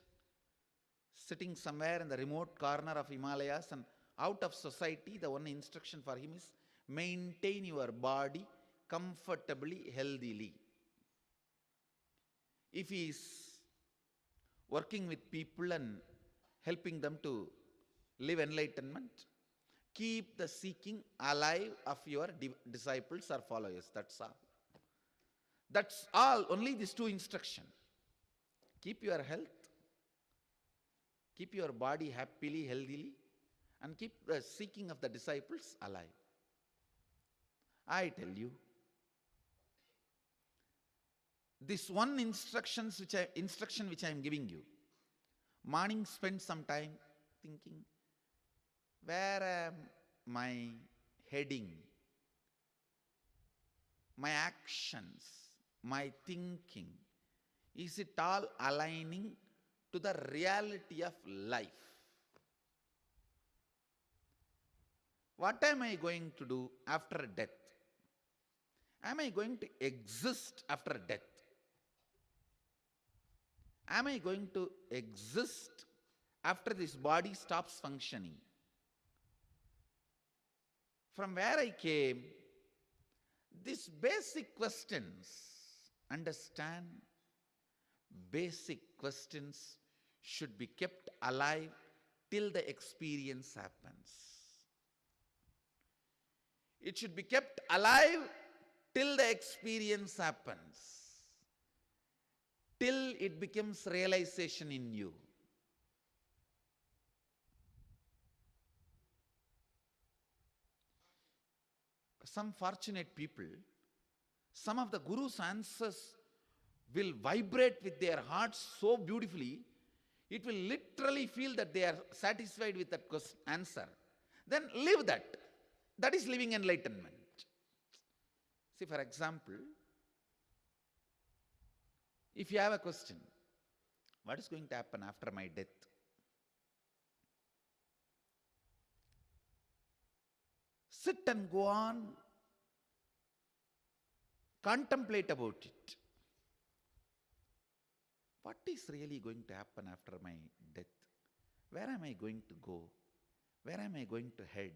sitting somewhere in the remote corner of Himalayas and out of society, the one instruction for him is maintain your body comfortably, healthily. If he is working with people and helping them to live enlightenment, keep the seeking alive of your disciples or followers. That's all. That's all. Only these two instructions. Keep your health, keep your body happily, healthily, and keep the seeking of the disciples alive. I tell you, this one instruction which I am giving you, morning spend some time thinking, where am I heading? My actions, my thinking, is it all aligning to the reality of life? What am I going to do after death? Am I going to exist after death? Am I going to exist after this body stops functioning? From where I came, these basic questions, understand, basic questions should be kept alive till the experience happens. It should be kept alive till the experience happens, till it becomes realization in you. Some fortunate people, some of the Guru's answers will vibrate with their hearts so beautifully, it will literally feel that they are satisfied with that answer. Then live that. That is living enlightenment. See, for example, if you have a question, what is going to happen after my death? Sit and go on, contemplate about it. What is really going to happen after my death? Where am I going to go? Where am I going to head?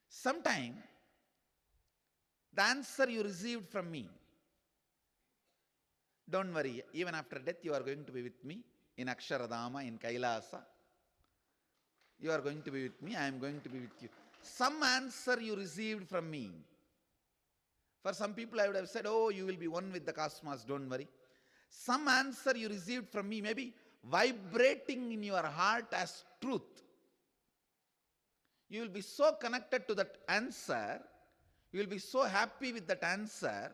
Sometime, the answer you received from me, don't worry, even after death you are going to be with me in Aksharadama, in Kailasa. You are going to be with me, I am going to be with you. Some answer you received from me. For some people I would have said, oh, you will be one with the cosmos, don't worry. Some answer you received from me may be vibrating in your heart as truth. You will be so connected to that answer, you will be so happy with that answer,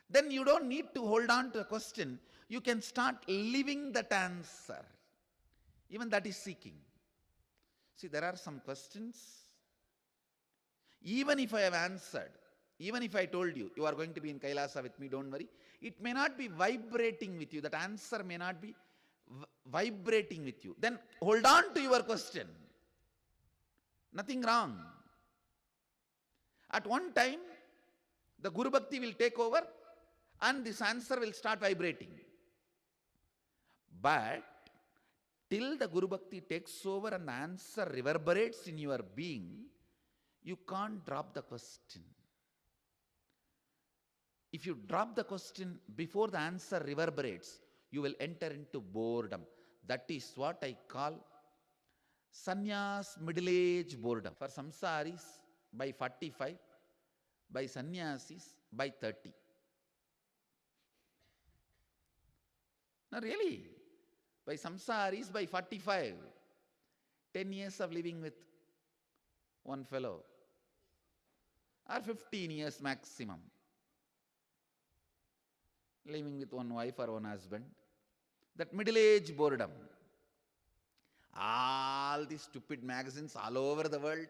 then you don't need to hold on to a question. You can start living that answer. Even that is seeking. See, there are some questions, even if I have answered, even if I told you, you are going to be in Kailasa with me, don't worry, it may not be vibrating with you. That answer may not be vibrating with you. Then hold on to your question. Nothing wrong. At one time, the Guru Bhakti will take over and this answer will start vibrating. But till the Guru Bhakti takes over and the answer reverberates in your being, you can't drop the question. If you drop the question before the answer reverberates, you will enter into boredom. That is what I call sannyas middle-age boredom. For samsaris by 45, by sannyasis by 30. No, really. By samsaris by 45. 10 years of living with one fellow. Or 15 years maximum. Living with one wife or one husband. That middle-age boredom. All these stupid magazines all over the world.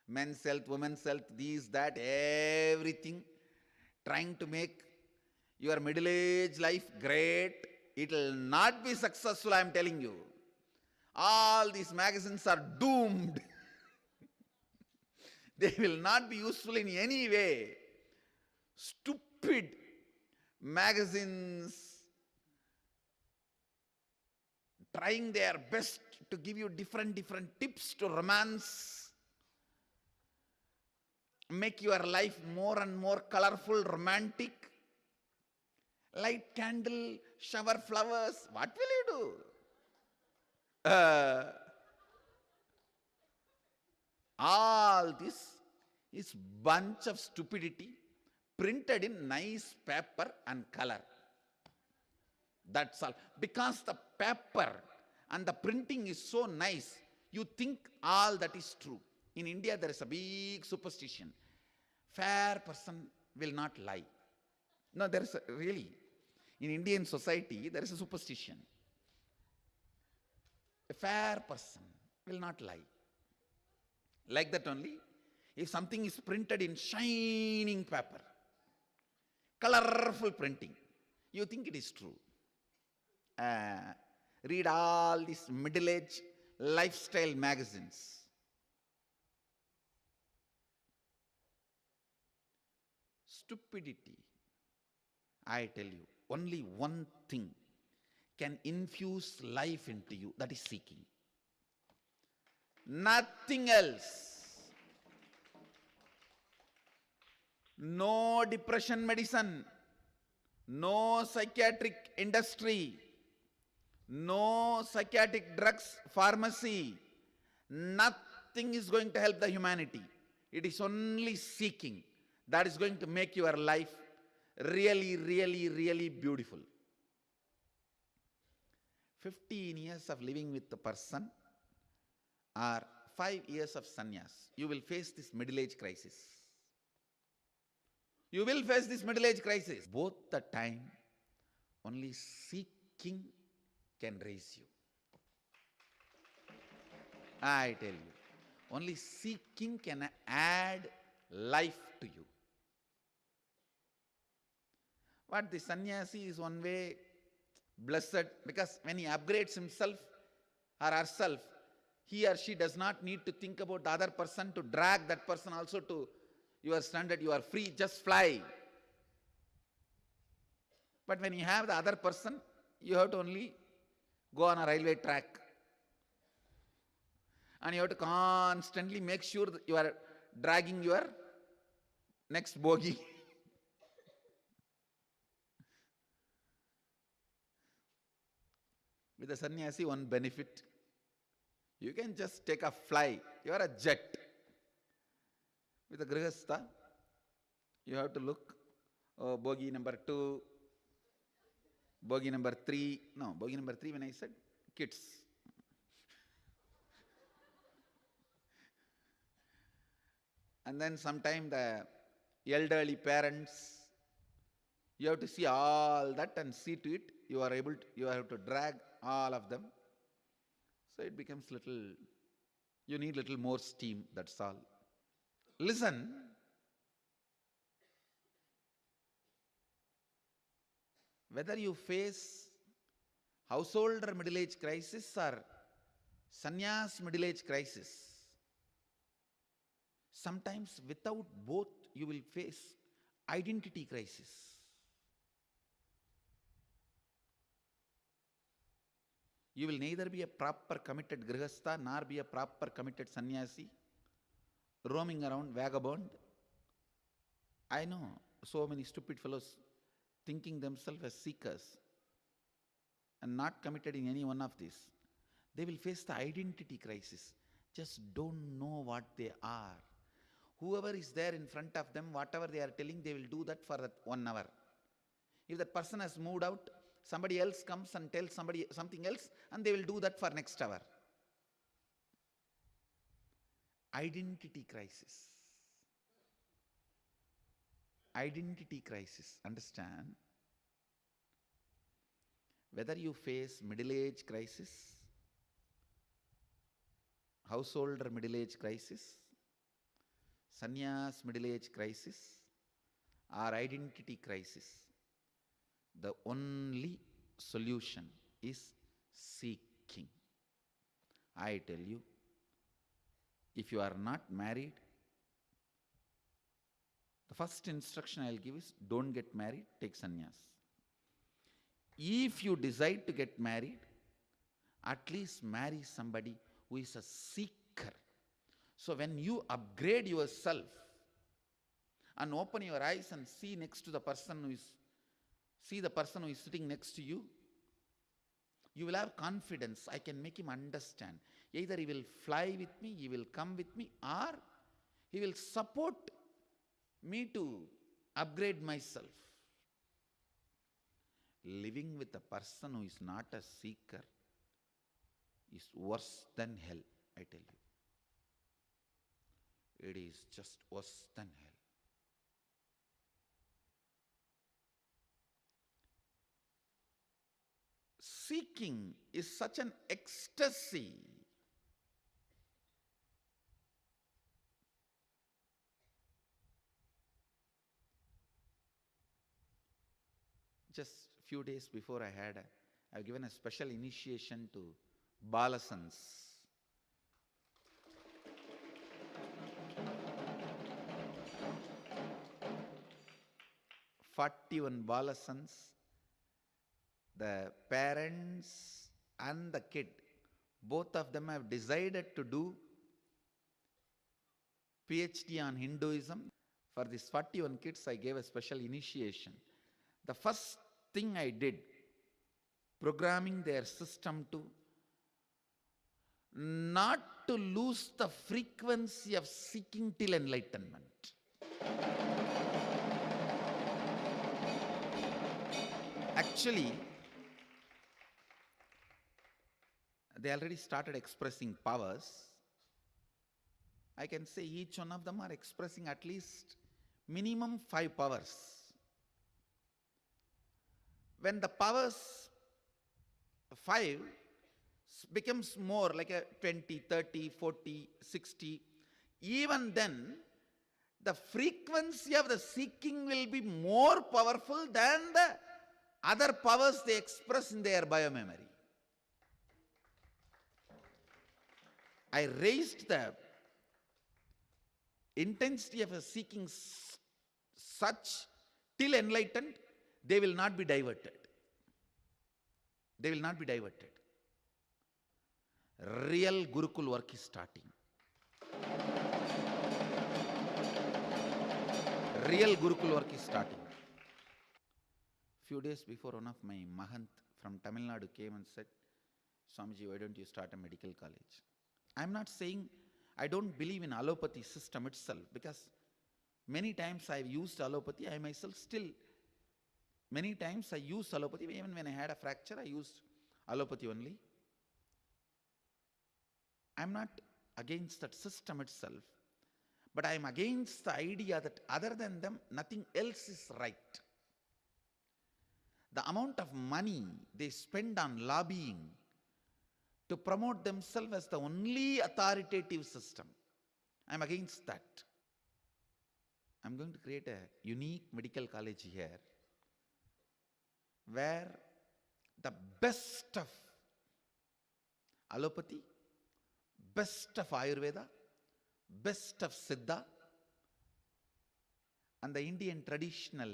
Men's health, women's health, these, that, everything. Trying to make your middle-age life great. It will not be successful, I am telling you. All these magazines are doomed. They will not be useful in any way. Stupid magazines trying their best to give you different tips to romance, make your life more and more colorful, romantic. Light candle, shower flowers. What will you do? All this is bunch of stupidity printed in nice paper and color. That's all. Because the paper and the printing is so nice, you think all that is true. In India, there is a big superstition. Fair person will not lie. No, there is really. In Indian society, there is a superstition. A fair person will not lie. Like that only, if something is printed in shining paper, colorful printing, you think it is true. Read all these middle-aged lifestyle magazines. Stupidity. I tell you, only one thing can infuse life into you, that is seeking. Nothing else. No depression medicine, no psychiatric industry, no psychiatric drugs pharmacy. Nothing is going to help the humanity. It is only seeking that is going to make your life really beautiful. 15 years of living with the person or 5 years of sannyas, you will face this middle-age crisis. You will face this middle-age crisis. Both the time, only seeking can raise you. I tell you, only seeking can add life to you. What the sannyasi is one way blessed, because when he upgrades himself or herself, he or she does not need to think about the other person to drag that person also to your standard. You are free, just fly. But when you have the other person, you have to only go on a railway track. And you have to constantly make sure that you are dragging your next bogie. With a sannyasi, one benefit, you can just take a fly. You are a jet. With a grihastha, you have to look, oh, bogie number 2, bogie number 3. No, bogie number 3 when I said kids. And then sometime the elderly parents, you have to see all that and see to it. You have to drag all of them. So it becomes little, you need little more steam, that's all. Listen, whether you face household or middle-age crisis or sannyas middle-age crisis, sometimes without both you will face identity crisis. You will neither be a proper committed grihastha nor be a proper committed sannyasi, roaming around vagabond. I know so many stupid fellows thinking themselves as seekers and not committed in any one of these. They will face the identity crisis, just don't know what they are. Whoever is there in front of them, whatever they are telling, they will do that for that 1 hour. If that person has moved out, somebody else comes and tells somebody something else, and they will do that for next hour. Identity crisis. Identity crisis. Understand? Whether you face middle-age crisis, household or middle-age crisis, sannyas middle-age crisis, or identity crisis, the only solution is seeking. I tell you, if you are not married, The first instruction I'll give is don't get married, take sannyas. If you decide to get married, at least marry somebody who is a seeker. So when you upgrade yourself and open your eyes and see the person who is sitting next to you, you will have confidence. I can make him understand. Either he will fly with me, he will come with me, or he will support me to upgrade myself. Living with a person who is not a seeker is worse than hell, I tell you. It is just worse than hell. Seeking is such an ecstasy. Just a few days before I've given a special initiation to Balasans. 41 Balasans, the parents and the kid, both of them have decided to do PhD on Hinduism. For these 41 kids, I gave a special initiation. The first thing I did, programming their system to not to lose the frequency of seeking till enlightenment. Actually, they already started expressing powers. I can say each one of them are expressing at least minimum 5 powers. When the powers 5 becomes more like a 20, 30, 40, 60, even then the frequency of the seeking will be more powerful than the other powers they express in their biomemory. I raised the intensity of a seeking such till enlightened, they will not be diverted. They will not be diverted. Real Gurukul work is starting. Real Gurukul work is starting. Few days before, one of my Mahant from Tamil Nadu came and said, Swamiji, why don't you start a medical college? I'm not saying I don't believe in allopathy system itself, because many times I've used allopathy. I myself still, many times I used allopathy. Even when I had a fracture, I used allopathy only. I'm not against that system itself, but I'm against the idea that other than them, nothing else is right. The amount of money they spend on lobbying to promote themselves as the only authoritative system, I'm against that. I'm going to create a unique medical college here where the best of allopathy, best of Ayurveda, best of Siddha, and the Indian traditional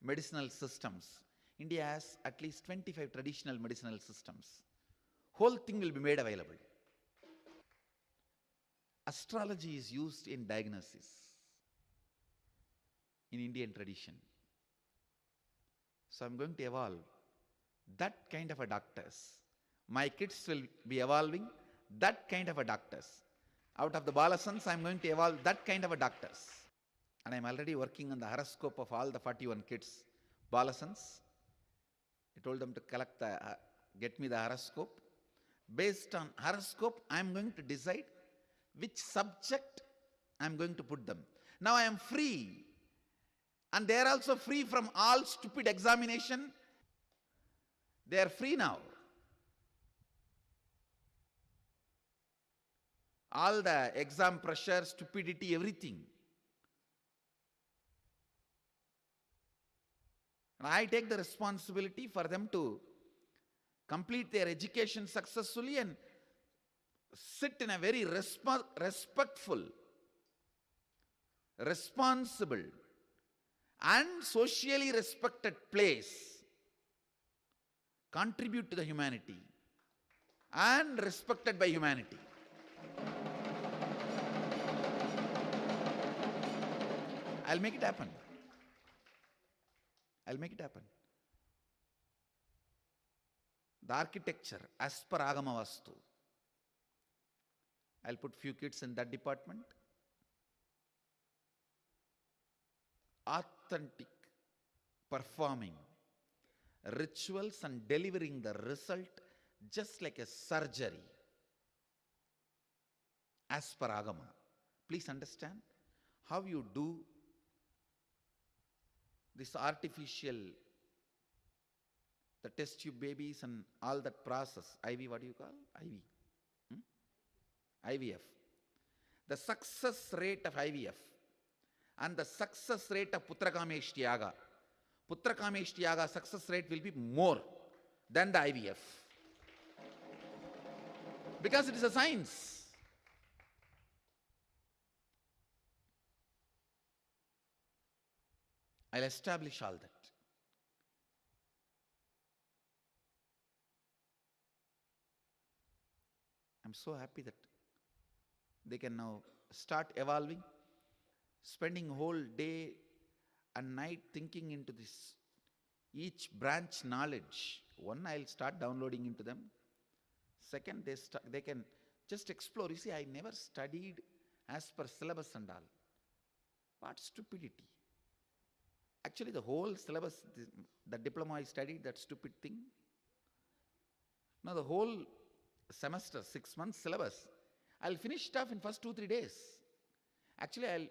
medicinal systems. India has at least 25 traditional medicinal systems. Whole thing will be made available. Astrology is used in diagnosis in Indian tradition. So I'm going to evolve that kind of a doctors. My kids will be evolving that kind of a doctors. Out of the Balasans, I'm going to evolve that kind of a doctors. And I'm already working on the horoscope of all the 41 kids, Balasans. I told them to get me the horoscope. Based on horoscope, I'm going to decide which subject I'm going to put them. Now I am free. And they are also free from all stupid examination. They are free now. All the exam pressure, stupidity, everything. And I take the responsibility for them to complete their education successfully and sit in a very respectful responsible, and socially respected place contribute to the humanity and respected by humanity. I'll make it happen. I'll make it happen. The architecture as per Agama Vastu, I'll put few kids in that department. Authentic performing rituals and delivering the result just like a surgery as per Agama. Please understand how you do this artificial, the test tube babies and all that process. IV, what do you call? IV. IVF. The success rate of IVF and the success rate of Putrakameshtiyaga. Putrakameshtiyaga success rate will be more than the IVF. Because it is a science. I'll establish all that. I'm so happy that they can now start evolving, spending whole day and night thinking into this, each branch knowledge. One, I'll start downloading into them. Second, they can just explore. You see, I never studied as per syllabus and all. What stupidity. Actually, the whole syllabus, the diploma I studied, that stupid thing. Now the whole semester, 6 months syllabus, I'll finish stuff in first 2-3 days. Actually, I'll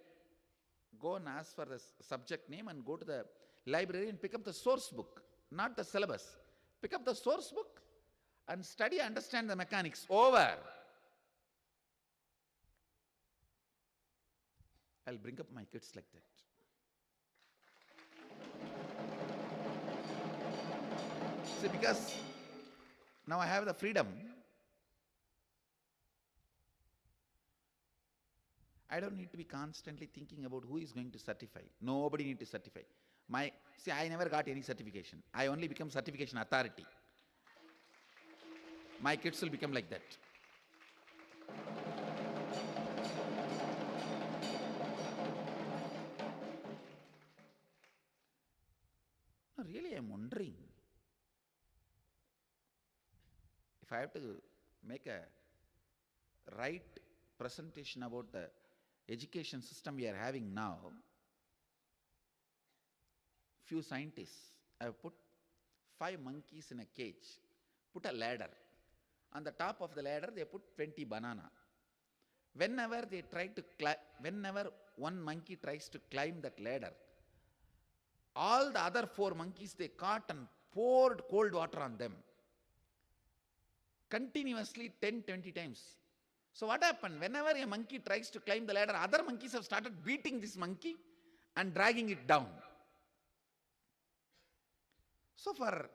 go and ask for the subject name and go to the library and pick up the source book, not the syllabus. Pick up the source book and study, understand the mechanics. Over. I'll bring up my kids like that. See, because now I have the freedom. I don't need to be constantly thinking about who is going to certify. Nobody need to certify. I never got any certification. I only become certification authority. My kids will become like that. No, really, I'm wondering if I have to make a right presentation about the education system we are having now. Few scientists have put 5 monkeys in a cage, put a ladder. On the top of the ladder, they put 20 banana. Whenever one monkey tries to climb that ladder, all the other 4 monkeys they caught and poured cold water on them. Continuously 10-20 times. So what happened? Whenever a monkey tries to climb the ladder, other monkeys have started beating this monkey and dragging it down. So for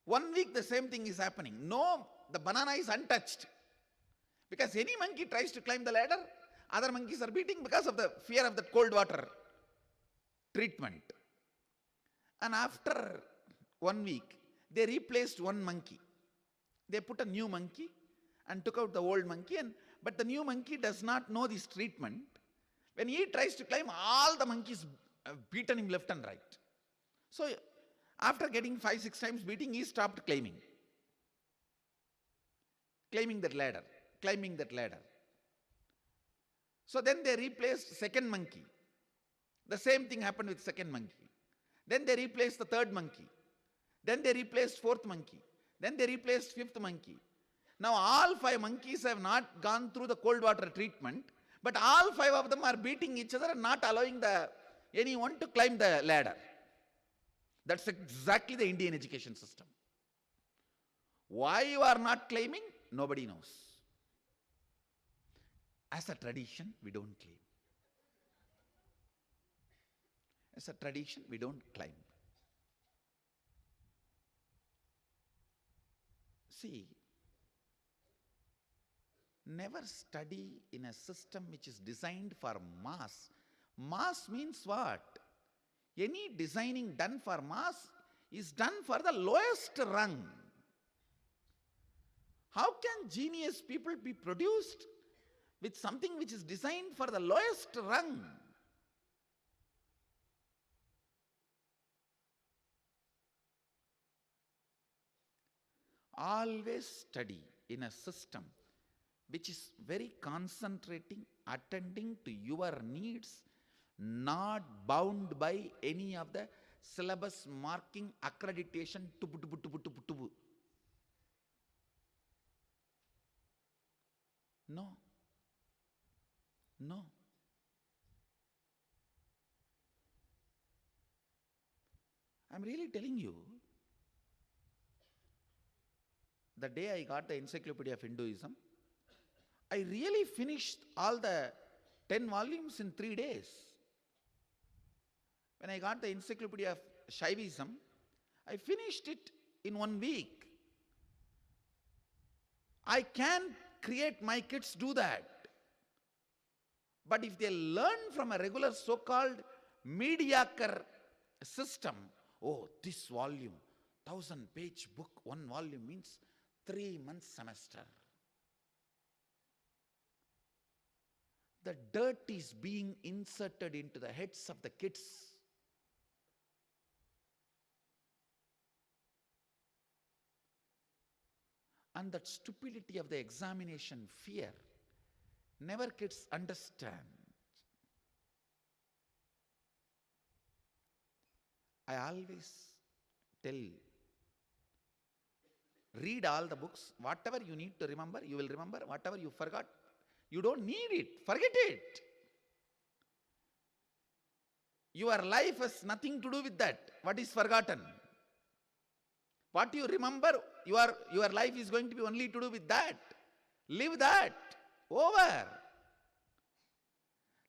1 week the same thing is happening. No, the banana is untouched. Because any monkey tries to climb the ladder, other monkeys are beating because of the fear of the cold water treatment. And after 1 week, they replaced one monkey. They put a new monkey and took out the old monkey, but the new monkey does not know this treatment. When he tries to climb, all the monkeys have beaten him left and right. So after getting 5-6 times beating, he stopped climbing that ladder. So then they replaced second monkey. The same thing happened with second monkey. Then they replaced the third monkey. Then they replaced fourth monkey. Then they replaced fifth monkey. Now all 5 monkeys have not gone through the cold water treatment, but all 5 of them are beating each other and not allowing anyone to climb the ladder. That's exactly the Indian education system. Why you are not climbing? Nobody knows. As a tradition, we don't claim. As a tradition, we don't climb. See, Never study in a system which is designed for mass. Mass means what? Any designing done for mass is done for the lowest rung. How can genius people be produced with something which is designed for the lowest rung? Always study in a system which is very concentrating, attending to your needs, not bound by any of the syllabus marking accreditation. No. No. I'm really telling you, the day I got the Encyclopedia of Hinduism, I really finished all the 10 volumes in 3 days. When I got the Encyclopedia of Shaivism, I finished it in 1 week. I can create my kids do that. But if they learn from a regular so-called mediocre system, oh, this volume, 1000-page book, 1 volume means 3 months semester. The dirt is being inserted into the heads of the kids. And that stupidity of the examination fear, never kids understand. I always tell, read all the books. Whatever you need to remember, you will remember. Whatever you forgot, you don't need it. Forget it. Your life has nothing to do with that. What is forgotten? What you remember, your life is going to be only to do with that. Live that. Over.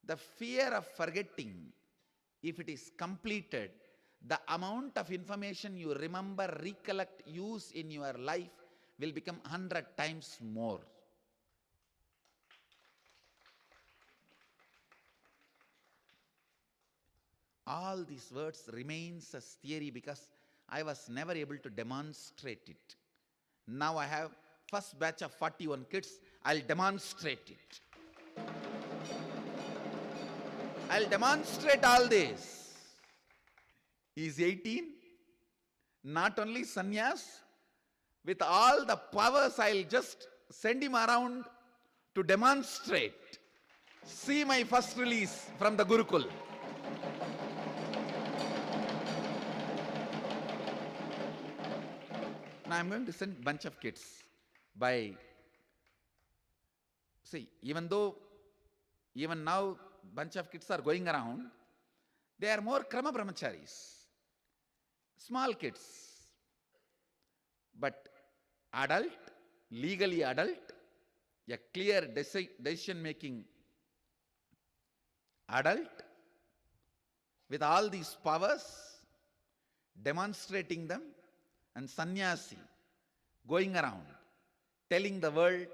The fear of forgetting, if it is completed, the amount of information you remember, recollect, use in your life will become 100 times more. All these words remains as theory because I was never able to demonstrate it. Now I have first batch of 41 kids. I'll demonstrate it. I'll demonstrate all this. He's 18. Not only sannyas, with all the powers I'll just send him around to demonstrate. See my first release from the Gurukul. Now I'm going to send a bunch of kids by, see, even now bunch of kids are going around, they are more krama brahmacharis, small kids, but adult, legally adult, a clear decision making adult with all these powers, demonstrating them, and sannyasi going around telling the world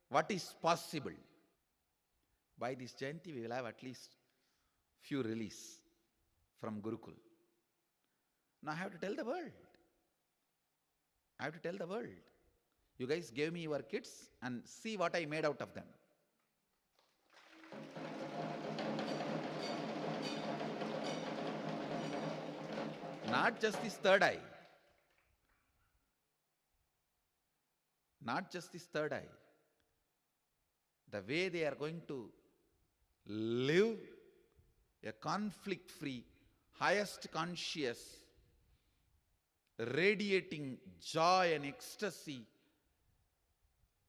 what is possible. By this Jayanti, we will have at least few release from Gurukul. Now I have to tell the world. I have to tell the world. You guys gave me your kids and see what I made out of them. Not just this third eye. Not just this third eye. The way they are going to live a conflict-free, highest conscious, radiating joy and ecstasy,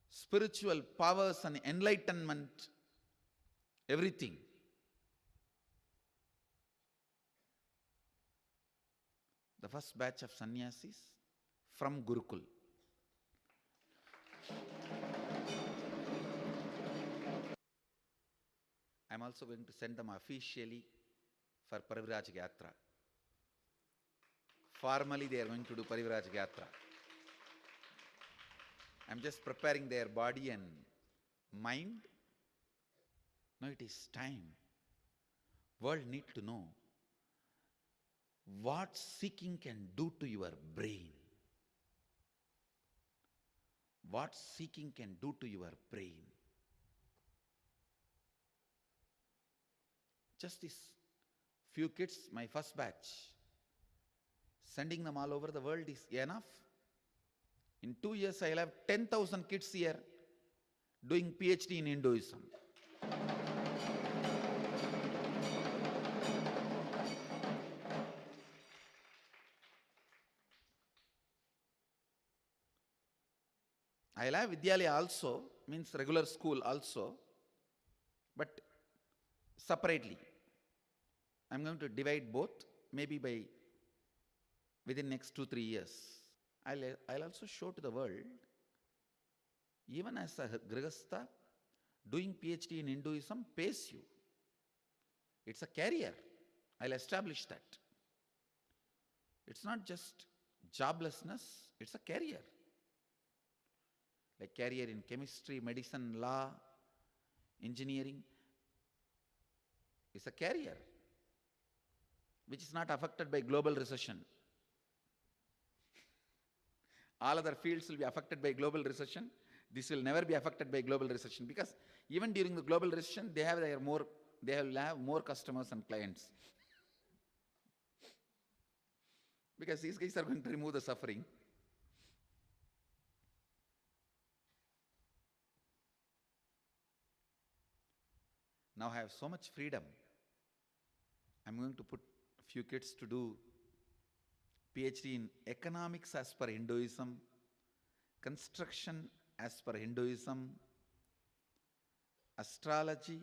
spiritual powers and enlightenment, everything. The first batch of sannyasis from Gurukul. I am also going to send them officially for Parivraj Yatra. Formally they are going to do Parivraj Yatra. I am just preparing their body and mind? No, it is time. World need to know what seeking can do to your brain. What seeking can do to your brain. Just this few kids, my first batch, sending them all over the world is enough. In 2 years, I'll have 10,000 kids here doing PhD in Hinduism. I'll have Vidyalaya also, means regular school also, but separately. I'm going to divide both, maybe by within next 2-3 years. I'll also show to the world, even as a Grihastha, doing PhD in Hinduism pays you. It's a career. I'll establish that. It's not just joblessness, it's a career. Like career in chemistry, medicine, law, engineering. It's a career which is not affected by global recession. All other fields will be affected by global recession. This will never be affected by global recession, because even during the global recession, they will have more customers and clients. Because these guys are going to remove the suffering. Now I have so much freedom. I'm going to put a few kids to do PhD in economics as per Hinduism, construction as per Hinduism, astrology.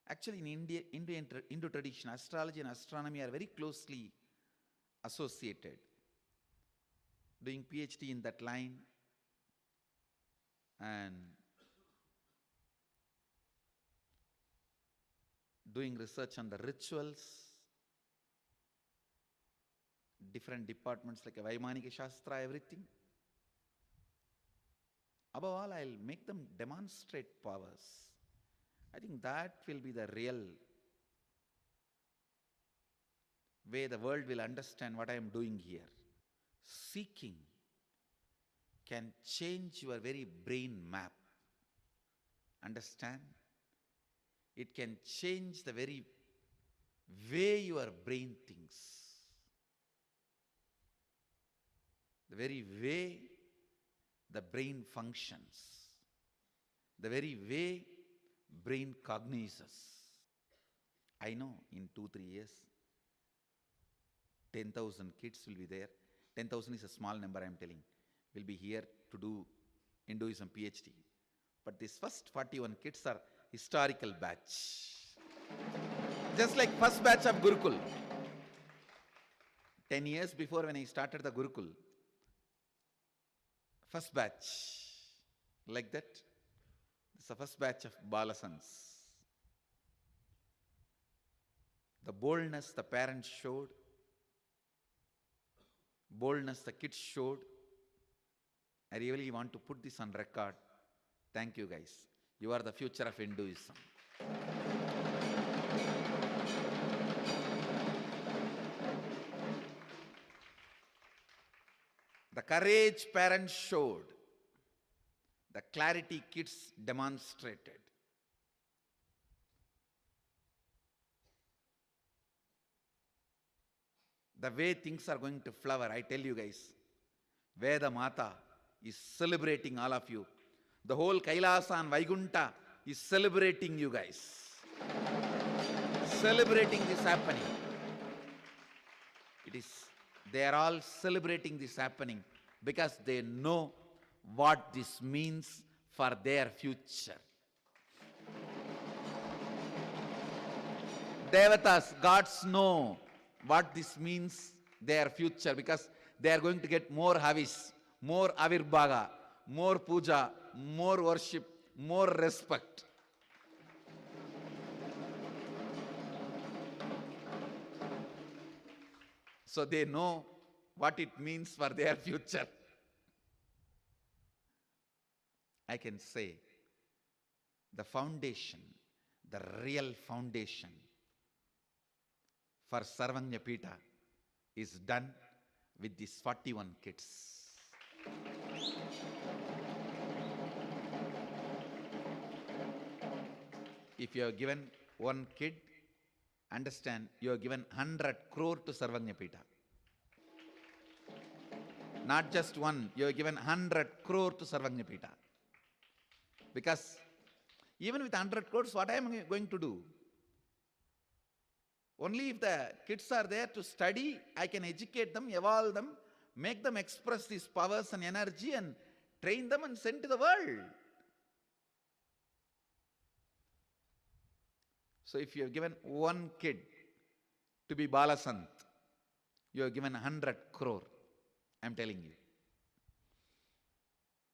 Actually, in Hindu tradition, astrology and astronomy are very closely associated. Doing PhD in that line, and doing research on the rituals, different departments like Vaimanika Shastra, everything. Above all, I'll make them demonstrate powers. I think that will be the real way the world will understand what I am doing here. Seeking can change your very brain map. Understand? It can change the very way your brain thinks, the very way the brain functions, the very way brain cognizes. I know in 2-3 years, 10,000 kids will be there. 10,000 is a small number, I am telling. Will be here to do Hinduism PhD. But these first 41 kids are historical batch. Just like first batch of Gurukul. 10 years before, when I started the Gurukul, first batch, like that, this is the first batch of Balasans. The boldness the parents showed, boldness the kids showed, I really want to put this on record. Thank you guys. You are the future of Hinduism. The courage parents showed, the clarity kids demonstrated. The way things are going to flower, I tell you guys, Veda Mata is celebrating all of you. The whole Kailasa and Vaikunta is celebrating you guys. Celebrating this happening. They are all celebrating this happening because they know what this means for their future. Devatas, gods know what this means their future, because they are going to get more havis, more avirbhaga, more puja, more worship, more respect. So they know what it means for their future. I can say the foundation, the real foundation for Sarvanyapita is done with these 41 kids. If you are given one kid, understand you are given 100 crore to Sarvanyapita. Not just one, you are given 100 crore to Sarvanyapita. Because even with 100 crores, what I am going to do? Only if the kids are there to study, I can educate them, evolve them, make them express these powers and energy and train them and send to the world. So if you have given one kid to be Balasant, you have given 100 crore. I am telling you.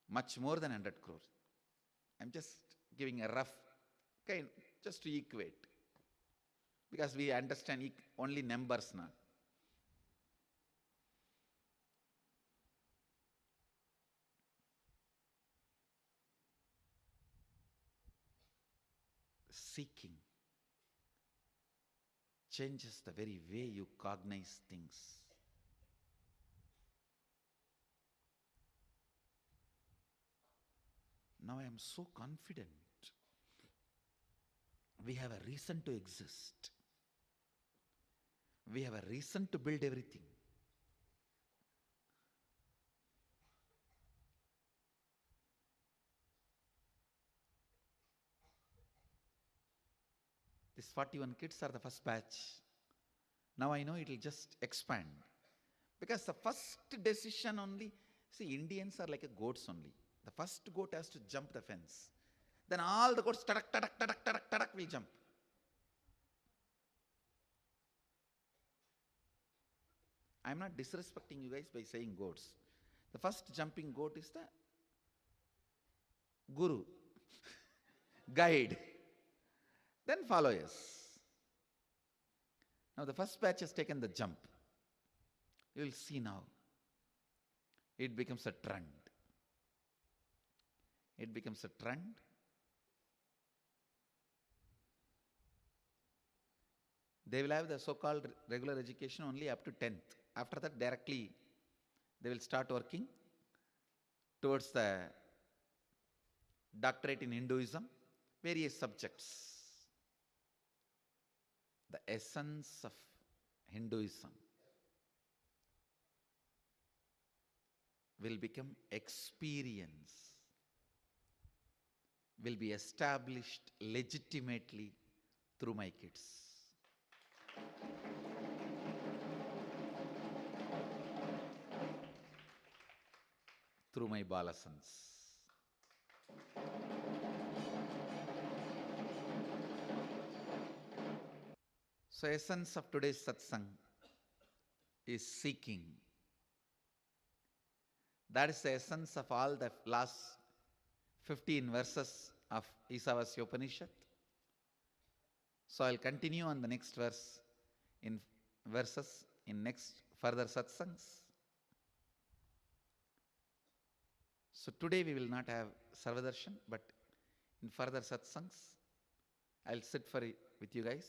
Much more than 100 crores. I am just giving a rough kind, just to equate. Because we understand only numbers now. Seeking changes the very way you cognize things. Now I am so confident. We have a reason to exist. We have a reason to build everything. These 41 kids are the first batch. Now I know it will just expand. Because the first decision only, see, Indians are like a goats only. The first goat has to jump the fence. Then all the goats, tadak, tadak, tadak, tadak, tadak, will jump. I am not disrespecting you guys by saying goats. The first jumping goat is the guru, guide, then followers. Now the first batch has taken the jump. You will see now. It becomes a trend. It becomes a trend. They will have the so-called regular education only up to 10th. After that, directly they will start working towards the doctorate in Hinduism, various subjects. The essence of Hinduism will become experience, will be established legitimately through my kids. Through my Balasans. So essence of today's satsang is seeking. That is the essence of all the last 15 verses of Ishavasya Upanishad. So I'll continue on the next verse in verses in next further satsangs. So today we will not have Sarvadarshan, but in further satsangs, I'll sit for you guys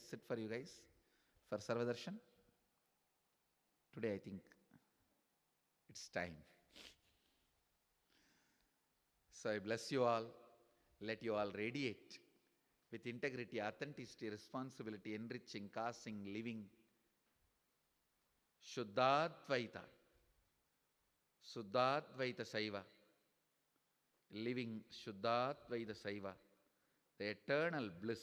for Sarvadarshan. Today I think it's time. So I bless you all. Let you all radiate with integrity, authenticity, responsibility, enriching, causing, living. Shuddhadvaita. Suddhadvaita Saiva. Living Shuddhadvaita Saiva. The eternal bliss.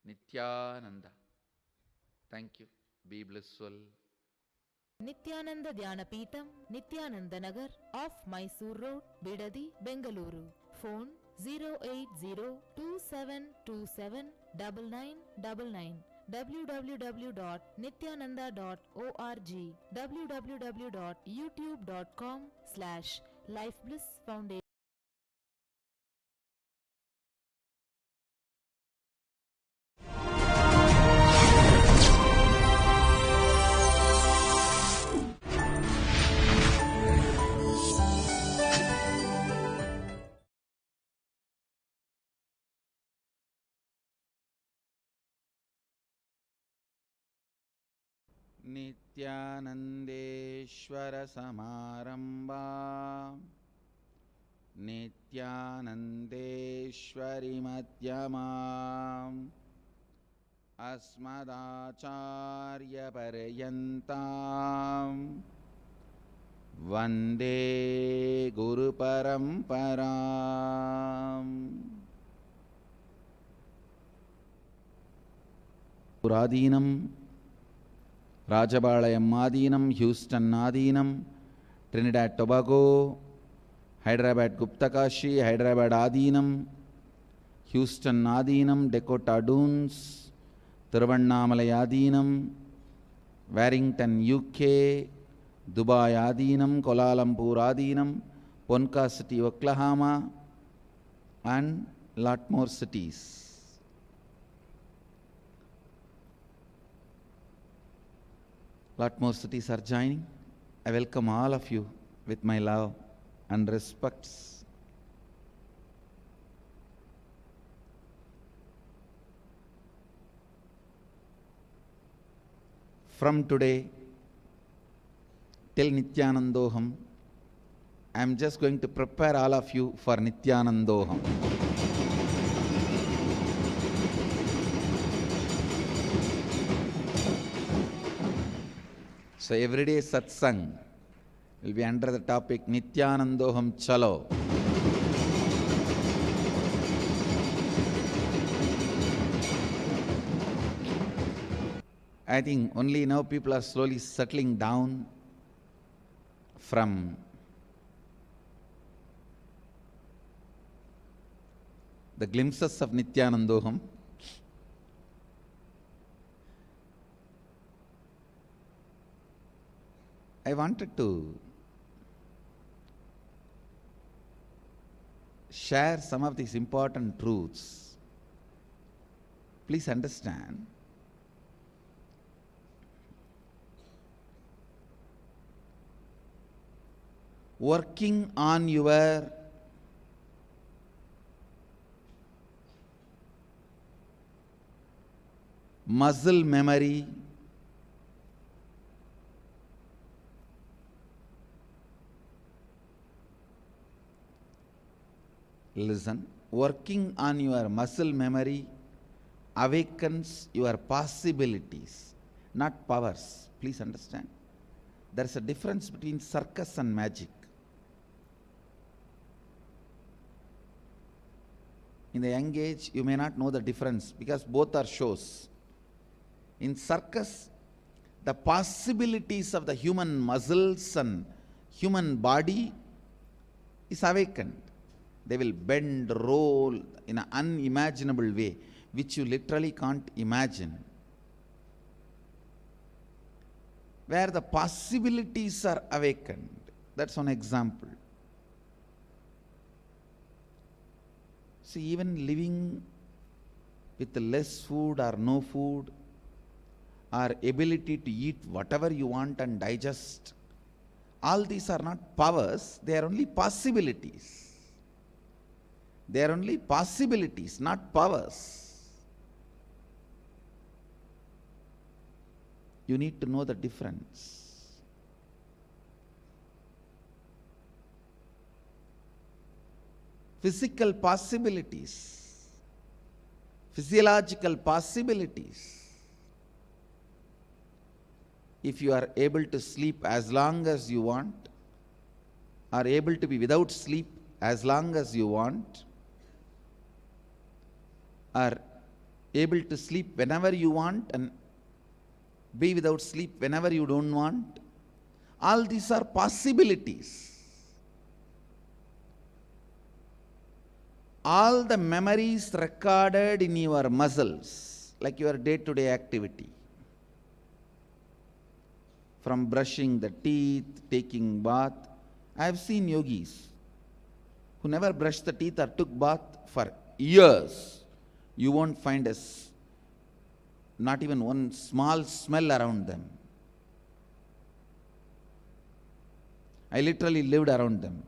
Nithyananda. Thank you. Be blissful. Nithyananda Dhyanapitham, Nithyananda Nagar, off Mysore Road, Bidadi, Bengaluru. Phone 08027279999. www.nithyananda.org. www.youtube.com/lifeblissfoundation. नित्यानन्देश्वर समारम्भा नित्यानन्देश्वरि मध्यमाम् अस्मदाचार्यपर्यन्ताम् वन्दे गुरुपरम्पराम्. पुरादीनं राजबाळयम् आदीनं Houston आदीनं Trinidad Tobago Hyderabad Guptkashi Hyderabad आदीनं Houston आदीनं Dakota Dunes Tiruvannamalai आदीनं Warrington UK Dubai आदीनं कोलालम्पूर् आदीनं Ponca City Oklahoma and lot more cities. Lot more cities are joining. I welcome all of you with my love and respects. From today till Nithyanandoham, I am just going to prepare all of you for Nithyanandoham. So everyday satsang will be under the topic Nithyanandoham Chalo. I think only now people are slowly settling down from the glimpses of Nithyanandoham. I wanted to share some of these important truths. Please understand. Working on your muscle memory, listen, working on your muscle memory awakens your possibilities, not powers. Please understand. There is a difference between circus and magic. In the young age, you may not know the difference because both are shows. In circus, the possibilities of the human muscles and human body is awakened. They will bend, roll in an unimaginable way, which you literally can't imagine. Where the possibilities are awakened. That's one example. See, even living with less food or no food, or ability to eat whatever you want and digest, all these are not powers, they are only possibilities. They are only possibilities, not powers. You need to know the difference. Physical possibilities, physiological possibilities. If you are able to sleep as long as you want, are able to be without sleep as long as you want, are able to sleep whenever you want and be without sleep whenever you don't want, all these are possibilities. All the memories recorded in your muscles, like your day-to-day activity, from brushing the teeth, taking bath. I have seen yogis who never brushed the teeth or took bath for years. You won't find not even one small smell around them. I literally lived around them.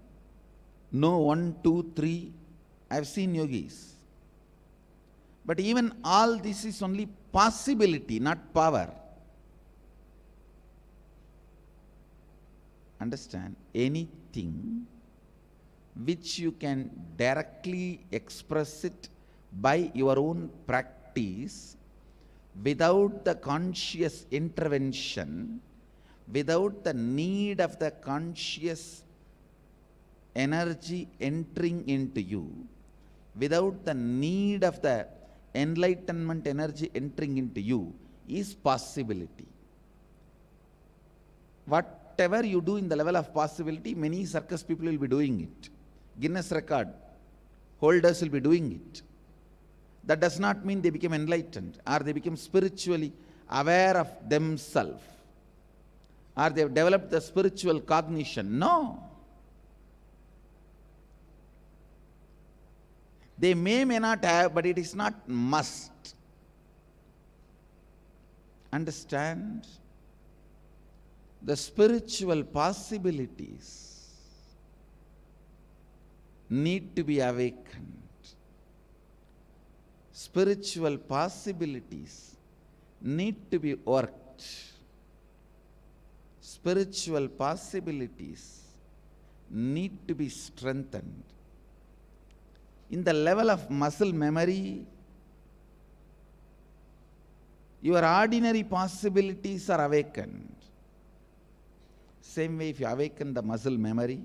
No 1, 2, 3. I have seen yogis. But even all this is only possibility, not power. Understand? Anything which you can directly express it by your own practice without the conscious intervention, without the need of the conscious energy entering into you, without the need of the enlightenment energy entering into you, is possibility. Whatever you do in the level of possibility, many circus people will be doing it. Guinness record holders will be doing it. That does not mean they become enlightened or they become spiritually aware of themselves or they have developed the spiritual cognition. No. They may not have, but it is not must. Understand? The spiritual possibilities need to be awakened. Spiritual possibilities need to be worked. Spiritual possibilities need to be strengthened. In the level of muscle memory, your ordinary possibilities are awakened. Same way, if you awaken the muscle memory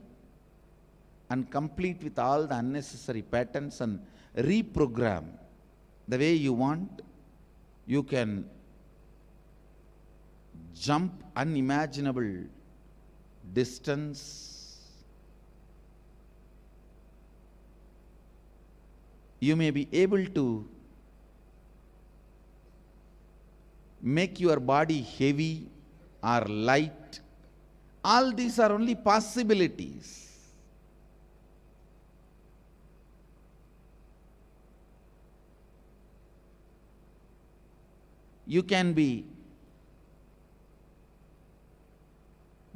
and complete with all the unnecessary patterns and reprogram the way you want, you can jump unimaginable distance. You may be able to make your body heavy or light. All these are only possibilities. You can be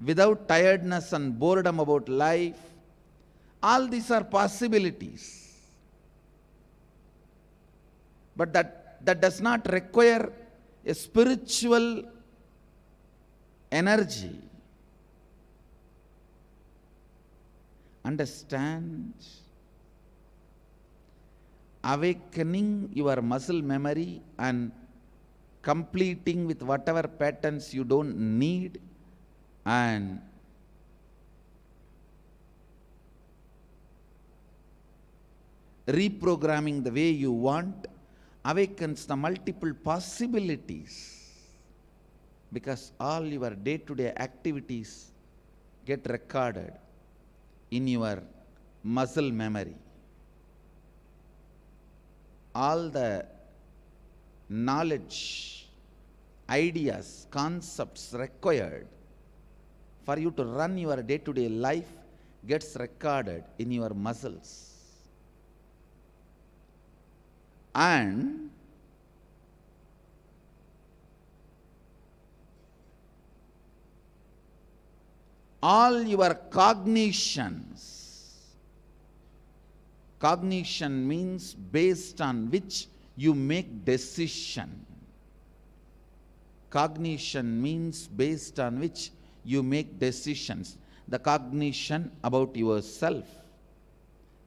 without tiredness and boredom about life. All these are possibilities. But that does not require a spiritual energy. Understand? Awakening your muscle memory and completing with whatever patterns you don't need and reprogramming the way you want awakens the multiple possibilities, because all your day-to-day activities get recorded in your muscle memory. All the knowledge, ideas, concepts required for you to run your day-to-day life gets recorded in your muscles. And all your cognitions, cognition means based on which you make decision. Cognition means based on which you make decisions. The cognition about yourself,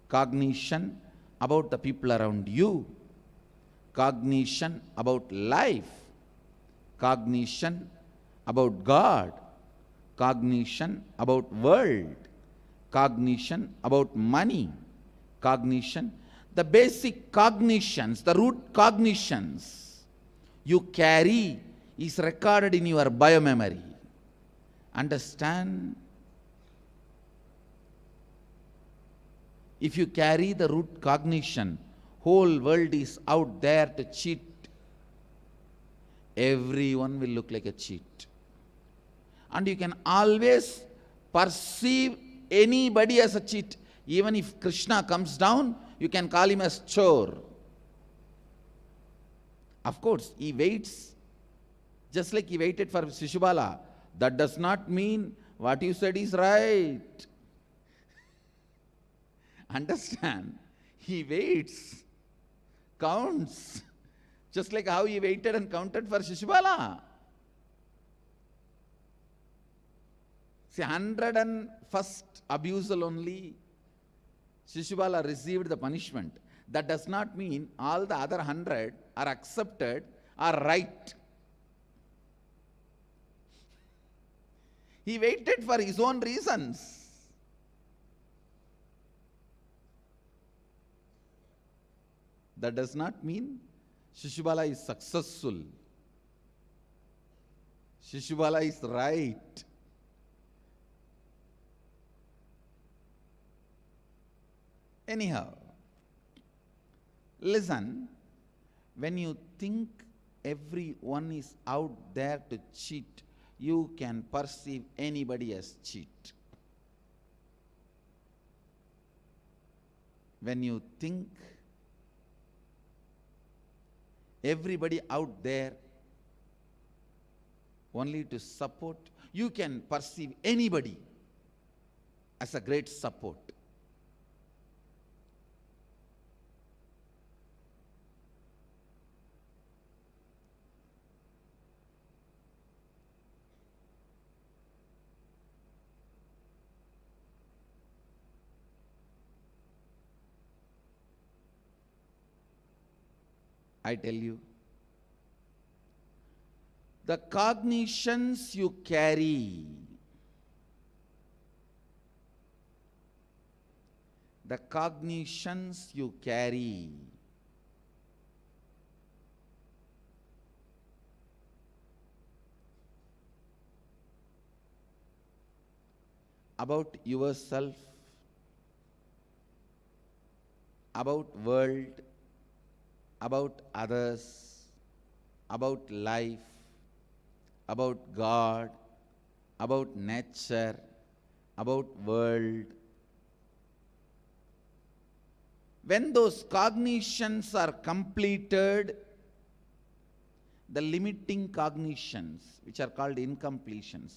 cognition about the people around you, cognition about life, cognition about God, cognition about world, cognition about money, cognition, the basic cognitions, the root cognitions you carry is recorded in your biomemory. Understand? If you carry the root cognition, whole world is out there to cheat. Everyone will look like a cheat. And you can always perceive anybody as a cheat. Even if Krishna comes down, you can call him as chore. Of course, he waits, just like he waited for Shishubala. That does not mean what you said is right. Understand? He waits, counts, just like how he waited and counted for Shishubala. See, 101st abusal only Shishubala received the punishment. That does not mean all the other 100 are accepted, are right. He waited for his own reasons. That does not mean Shishubala is successful. Shishubala is right. Anyhow, listen, when you think everyone is out there to cheat, you can perceive anybody as cheat. When you think everybody out there only to support, you can perceive anybody as a great support. I tell you, the cognitions you carry, the cognitions you carry about yourself, about world, about others, about life, about God, about nature, about world. When those cognitions are completed, the limiting cognitions, which are called incompletions,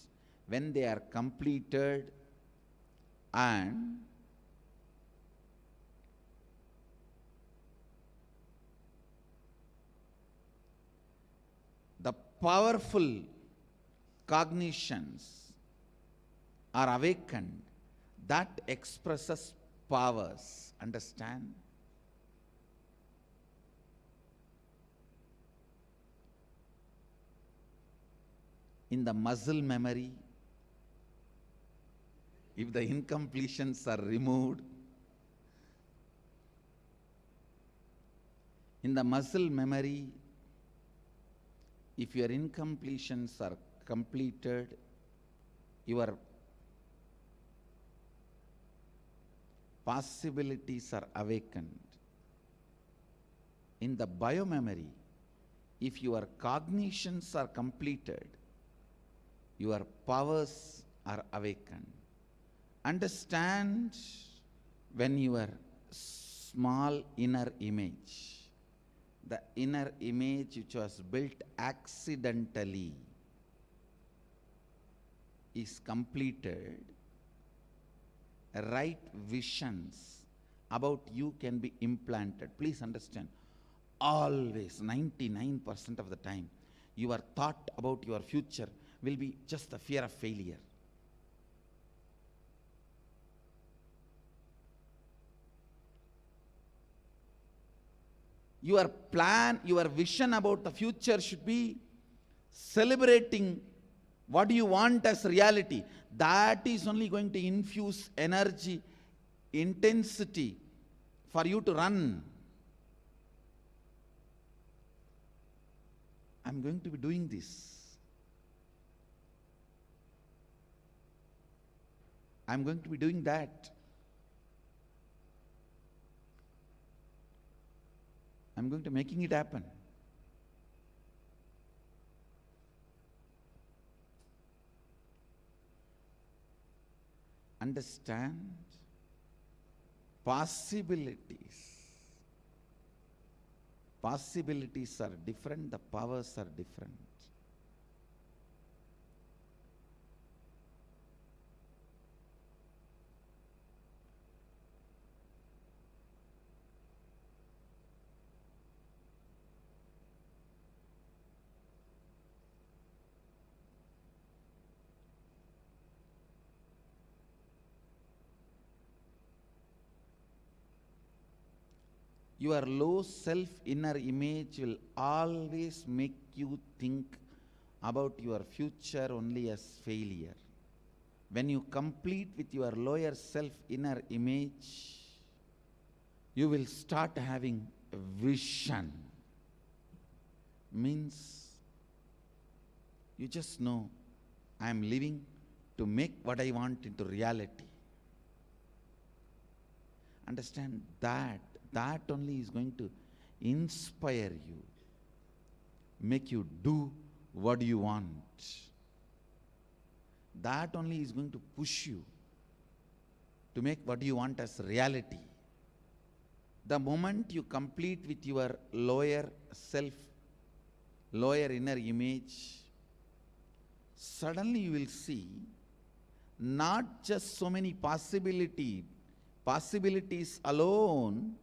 when they are completed and the powerful cognitions are awakened, that expresses powers. Understand? In the muscle memory, if the incompletions are removed, in the muscle memory, if your incompletions are completed, your possibilities are awakened. In the biomemory, if your cognitions are completed, your powers are awakened. Understand, when your small inner image, the inner image which was built accidentally, is completed, right visions about you can be implanted. Please understand, always 99% of the time, your thought about your future will be just the fear of failure. Your plan, your vision about the future should be celebrating what you want as reality. That is only going to infuse energy, intensity for you to run. I'm going to be doing this. I'm going to be doing that. I'm going to making it happen. Understand, possibilities. Possibilities are different, the powers are different. Your low self inner image will always make you think about your future only as failure. When you complete with your lower self inner image, you will start having a vision. Means you just know, I am living to make what I want into reality. Understand that. That only is going to inspire you, make you do what you want. That only is going to push you to make what you want as reality. The moment you complete with your lower self, lower inner image, suddenly you will see not just so many possibilities alone,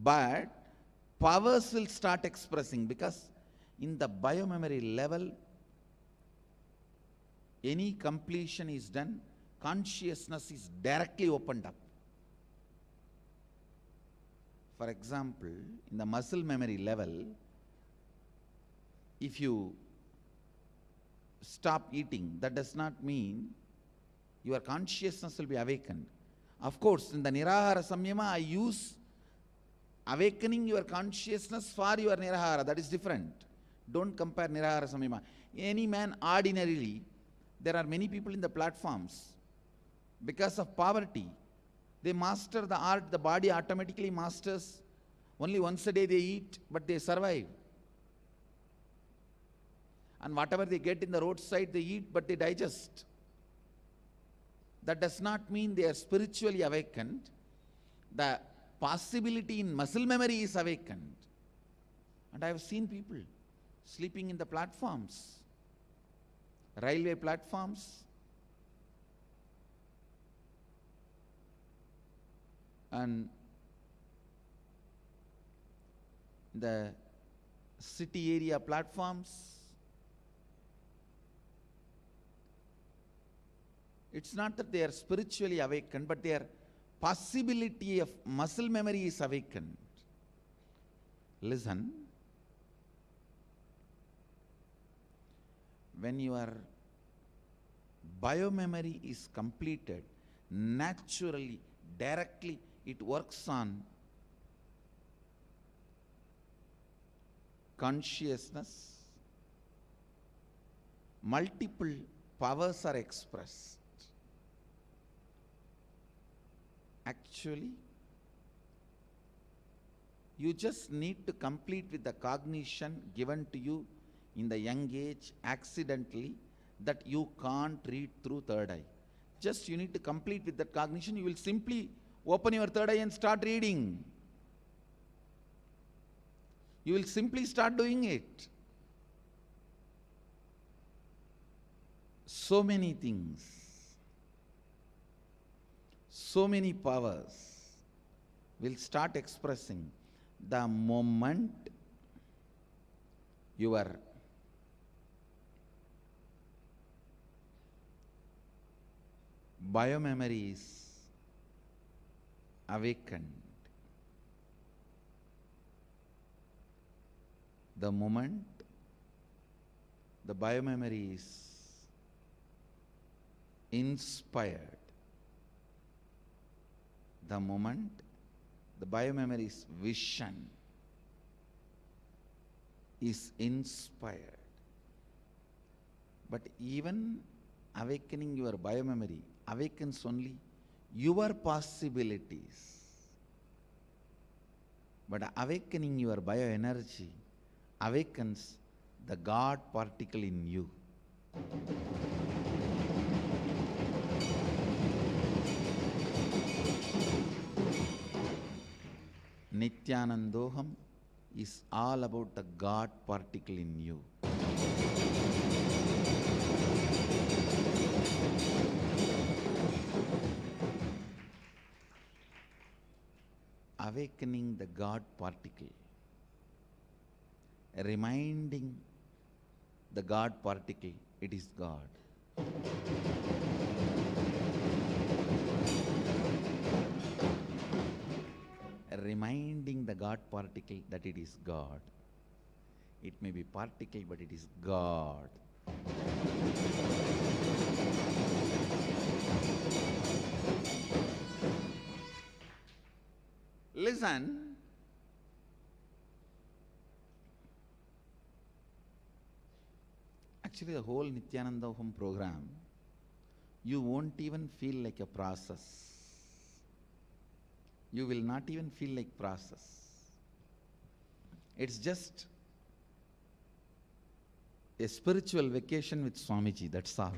but powers will start expressing, because in the biomemory level, any completion is done, consciousness is directly opened up. For example, in the muscle memory level, if you stop eating, that does not mean your consciousness will be awakened. Of course, in the Nirahara Samyama, I use awakening your consciousness for your Nirahara. That is different. Don't compare Nirahara Samyama. Any man ordinarily, there are many people in the platforms, because of poverty, they master the art, the body automatically masters. Only once a day they eat, but they survive. And whatever they get in the roadside, they eat, but they digest. That does not mean they are spiritually awakened. The possibility in muscle memory is awakened. And I have seen people sleeping in the platforms, railway platforms, and the city area platforms. It's not that they are spiritually awakened, but their possibility of muscle memory is awakened. Listen, when your biomemory is completed, naturally, directly, it works on consciousness. Multiple powers are expressed. Actually, you just need to complete with the cognition given to you in the young age accidentally, that you can't read through third eye. Just you need to complete with that cognition. You will simply open your third eye and start reading. You will simply start doing it. So many things, so many powers will start expressing the moment your biomemory is awakened. The moment the biomemory is inspired, the moment the biomemory is vision is inspired. But even awakening your biomemory awakens only your possibilities. But awakening your bioenergy awakens the God particle in you. Nithyanandoham is all about the God particle in you. Awakening the God particle, reminding the God particle it is God. reminding the God particle that it is God. It may be particle, but it is God. Listen. Actually, the whole Nithyananda Home program, you won't even feel like a process. You will not even feel like process. It's just a spiritual vacation with Swamiji, that's all.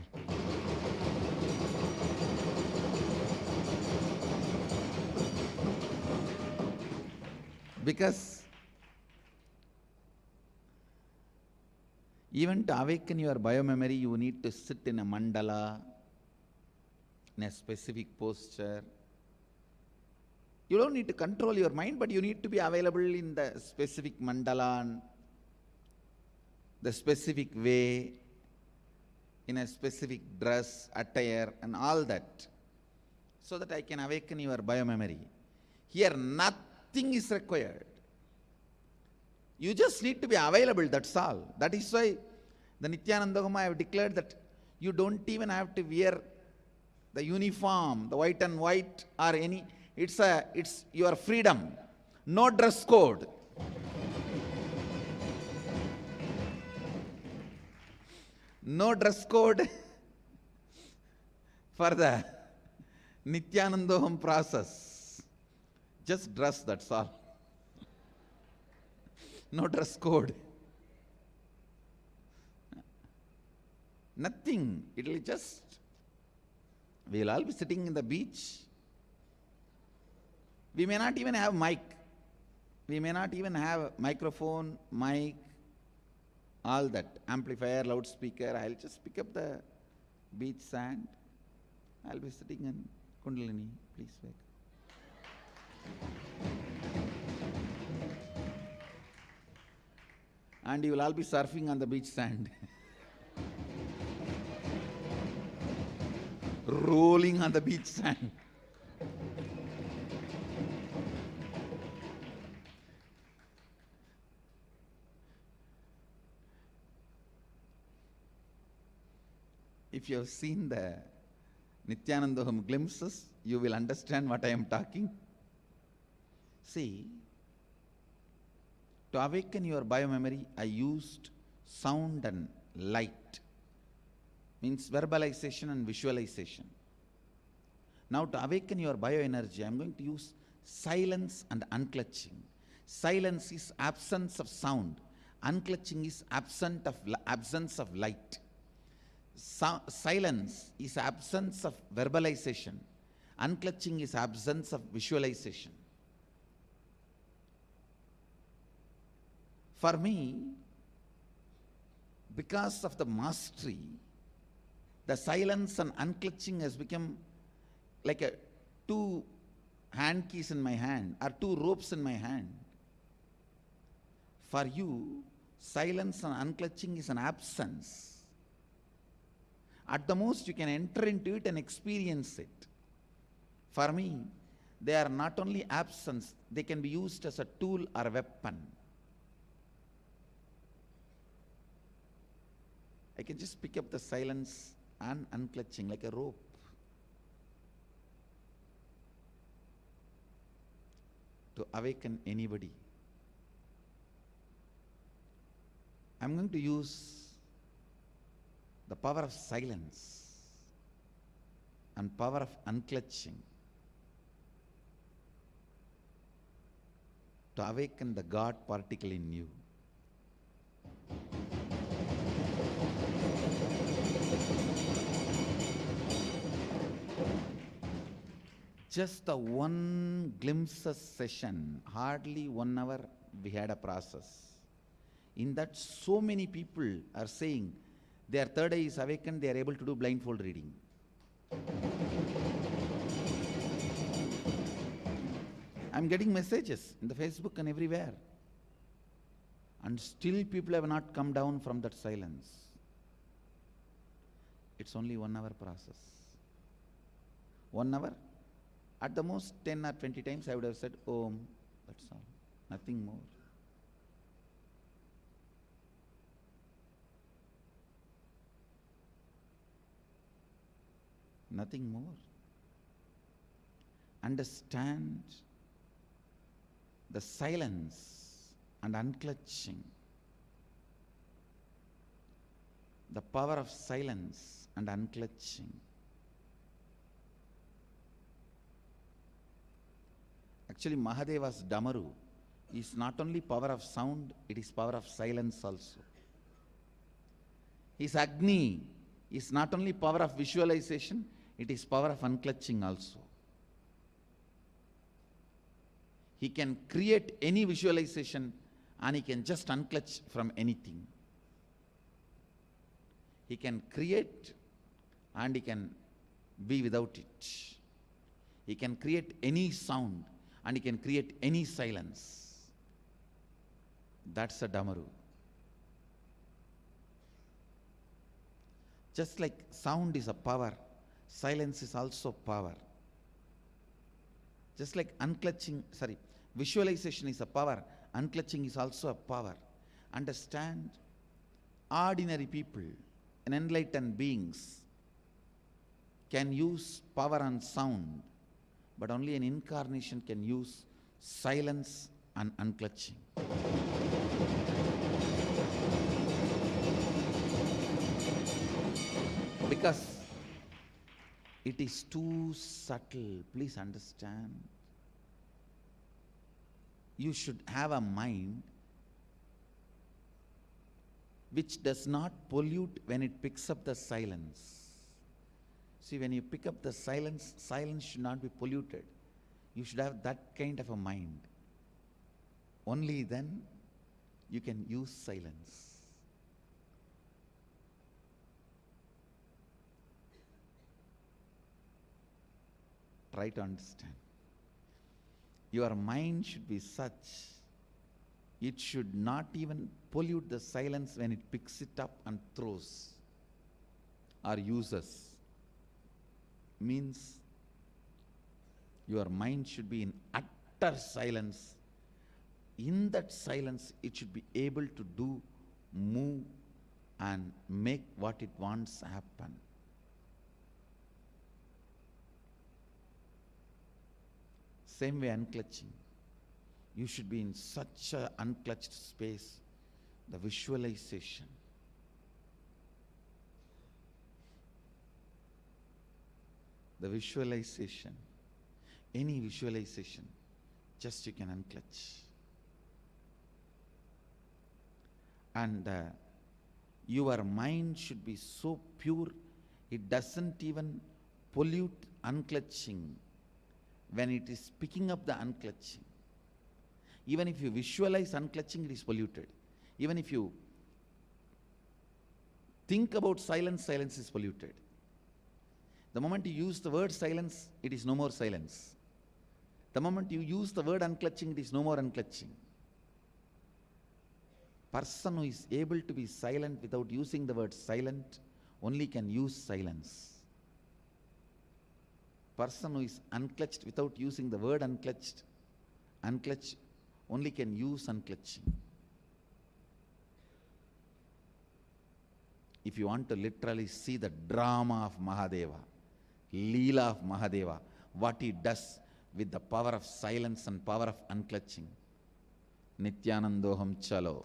Because even to awaken your biomemory, you need to sit in a mandala, in a specific posture. You don't need to control your mind, but you need to be available in the specific mandala, and the specific way, in a specific dress, attire, and all that, so that I can awaken your biomemory. Here, nothing is required. You just need to be available, that's all. That is why the Nithyananda Home, I have declared that you don't even have to wear the uniform, the white and white, or any. It's your freedom. No dress code. No dress code for the Nithyananda Home process. Just dress, that's all. No dress code. Nothing. It will just, we will all be sitting in the beach. We may not even have mic. We may not even have microphone, mic, all that, amplifier, loudspeaker. I'll just pick up the beach sand. I'll be sitting in Kundalini. Please wait. And you will all be surfing on the beach sand. Rolling on the beach sand. If you have seen the Nithyananda Home glimpses, you will understand what I am talking. See, to awaken your biomemory, I used sound and light, means verbalization and visualization. Now to awaken your bioenergy, I am going to use silence and unclutching. Silence is absence of sound. Unclutching is absence of light. Silence is absence of verbalization. Unclutching is absence of visualization. For me, because of the mastery, the silence and unclutching has become like a two hand keys in my hand, or two ropes in my hand. For you, silence and unclutching is an absence. At the most, you can enter into it and experience it. For me, they are not only absence, they can be used as a tool or a weapon. I can just pick up the silence and unclutching like a rope. To awaken anybody. I'm going to use the power of silence and power of unclutching to awaken the God particle in you. Just the one glimpses session, hardly 1 hour, we had a process. In that, so many people are saying their third eye is awakened, they are able to do blindfold reading. I'm getting messages in the Facebook and everywhere. And still people have not come down from that silence. It's only 1 hour process. 1 hour? At the most 10 or 20 times I would have said Om, That's all. Nothing more. Nothing more. Understand the silence and unclutching. The power of silence and unclutching. Actually, Mahadeva's Damaru is not only power of sound, it is power of silence also. His Agni is not only power of visualization, it is power of unclutching also. He can create any visualization and he can just unclutch from anything. He can create and he can be without it. He can create any sound and he can create any silence. That's a Damaru. Just like sound is a power, silence is also power. Just like visualization is a power, unclutching is also a power. Understand, ordinary people and enlightened beings can use power and sound, but only an incarnation can use silence and unclutching. Because it is too subtle. Please understand. You should have a mind which does not pollute when it picks up the silence. See, when you pick up the silence, silence should not be polluted. You should have that kind of a mind. Only then you can use silence. Try to understand. Your mind should be such, it should not even pollute the silence when it picks it up and throws or uses. Means your mind should be in utter silence. In that silence, it should be able to do, move, and make what it wants happen. Same way unclutching. You should be in such an unclutched space, the visualization. The visualization, any visualization, just you can unclutch. And your mind should be so pure, it doesn't even pollute unclutching when it is picking up the unclutching. Even if you visualize unclutching, it is polluted. Even if you think about silence, silence is polluted. The moment you use the word silence, it is no more silence. The moment you use the word unclutching, it is no more unclutching. Person who is able to be silent without using the word silent only can use silence. Person who is unclutched without using the word unclutched only can use unclutching. If you want to literally see the drama of Mahadeva, Leela of Mahadeva, what he does with the power of silence and power of unclutching. Nithyanandoham chalo.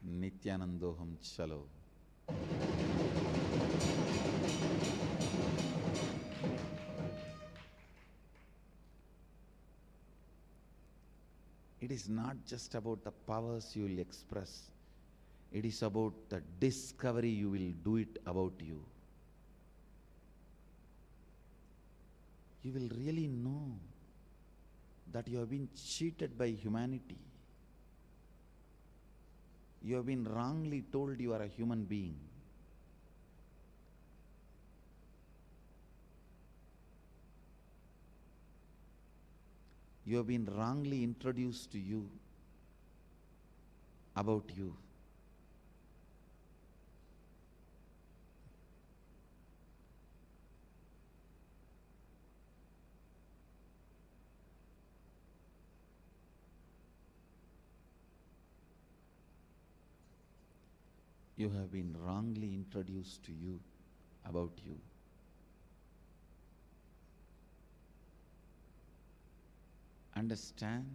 Nithyanandoham chalo. It is not just about the powers you will express. It is about the discovery you will do it about you. You will really know that you have been cheated by humanity. You have been wrongly told you are a human being. You have been wrongly introduced to you about you. You have been wrongly introduced to you about you. Understand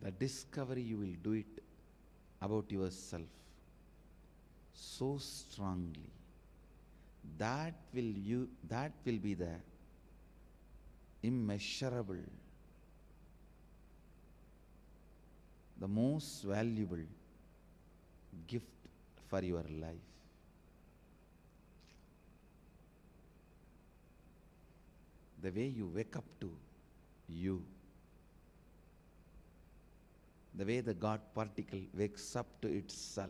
the discovery you will do it about yourself so strongly that will be the immeasurable, the most valuable gift for your life. The way you wake up to you, the way the God particle wakes up to itself,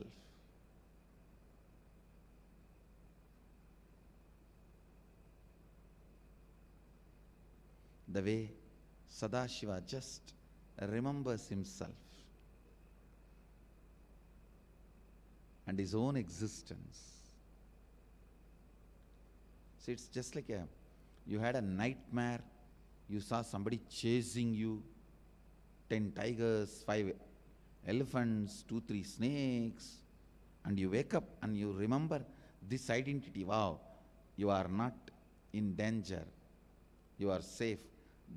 the way Sadashiva just remembers himself and his own existence. See, it's just like you had a nightmare, you saw somebody chasing you, 10 tigers, 5 elephants, 2, 3 snakes, and you wake up and you remember this identity. Wow, you are not in danger, you are safe.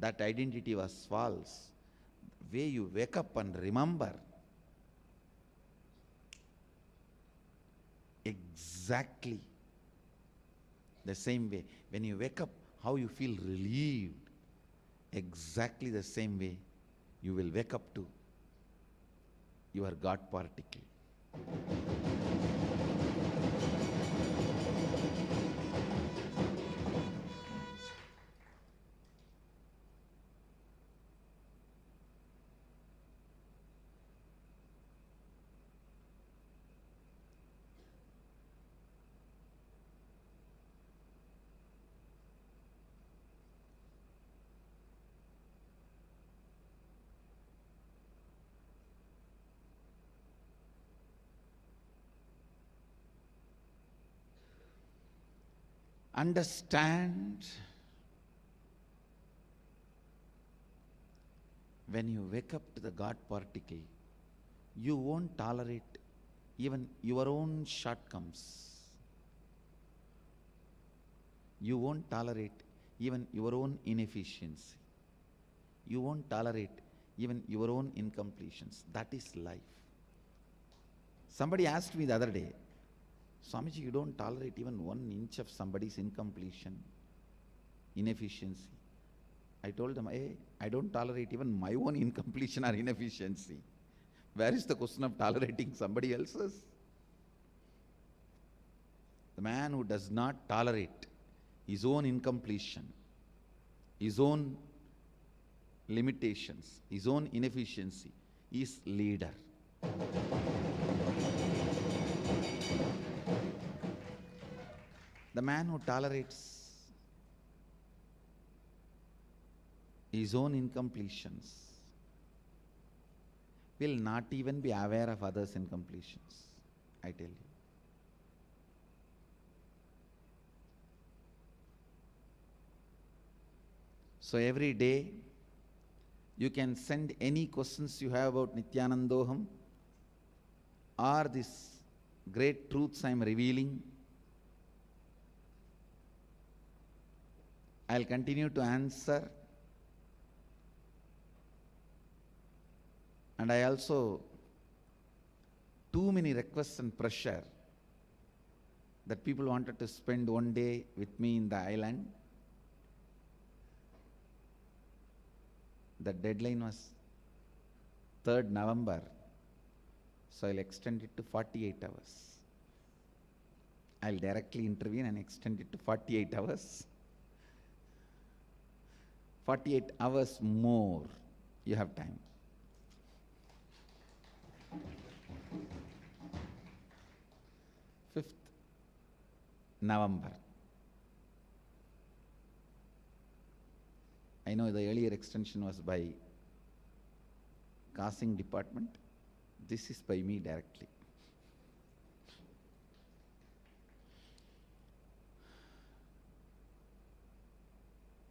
That identity was false. The way you wake up and remember, exactly the same way. When you wake up, how you feel relieved, exactly the same way you will wake up to your God particle. Understand, when you wake up to the God particle, you won't tolerate even your own shortcomings. You won't tolerate even your own inefficiency. You won't tolerate even your own incompletions. That is life. Somebody asked me the other day, Swamiji, you don't tolerate even 1 inch of somebody's incompletion, inefficiency. I told them, hey, I don't tolerate even my own incompletion or inefficiency. Where is the question of tolerating somebody else's? The man who does not tolerate his own incompletion, his own limitations, his own inefficiency, is leader. The man who tolerates his own incompletions will not even be aware of others' incompletions, I tell you. So every day you can send any questions you have about Nithyanandoham or these great truths I am revealing. I'll continue to answer, and I also too many requests and pressure that people wanted to spend 1 day with me in the island. The deadline was 3rd November, so I'll extend it to 48 hours. I'll directly intervene and extend it to 48 hours. 48 hours more, you have time. Fifth November. I know the earlier extension was by casting department. This is by me directly.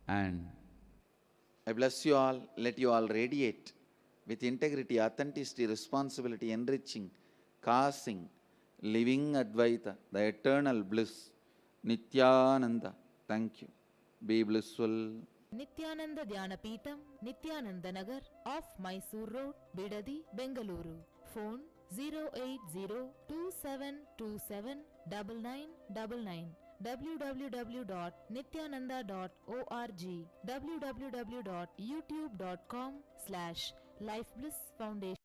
And I bless you all, let you all radiate with integrity, authenticity, responsibility, enriching, casting, living Advaita, the eternal bliss, Nithyananda. Thank you. Be blissful. Nithyananda Dhyana Peetham, Nithyananda Nagar, off Mysore Road, Bidadi, Bengaluru. Phone 08027279999. www.nithyananda.org, www.youtube.com/lifeblissfoundation.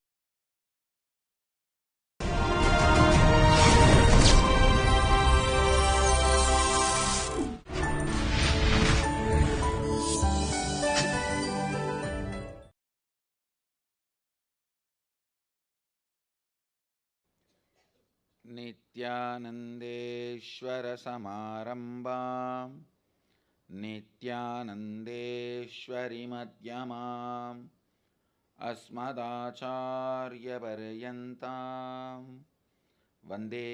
नित्यानन्देश्वर समारम्भां नित्यानन्देश्वरि मध्यमाम् अस्मदाचार्यपर्यन्तां वन्दे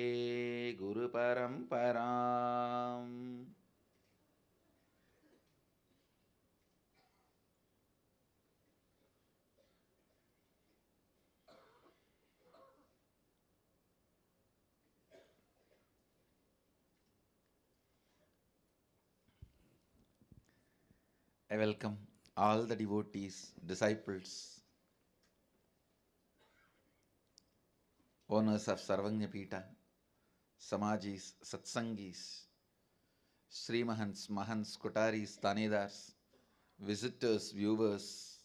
गुरुपरम्पराम्. I welcome all the devotees, disciples, owners of Sarvanya Peeta, Samajis, Satsangis, Sri Mahants, Mahants, Kotaris, Tanedars, visitors, viewers,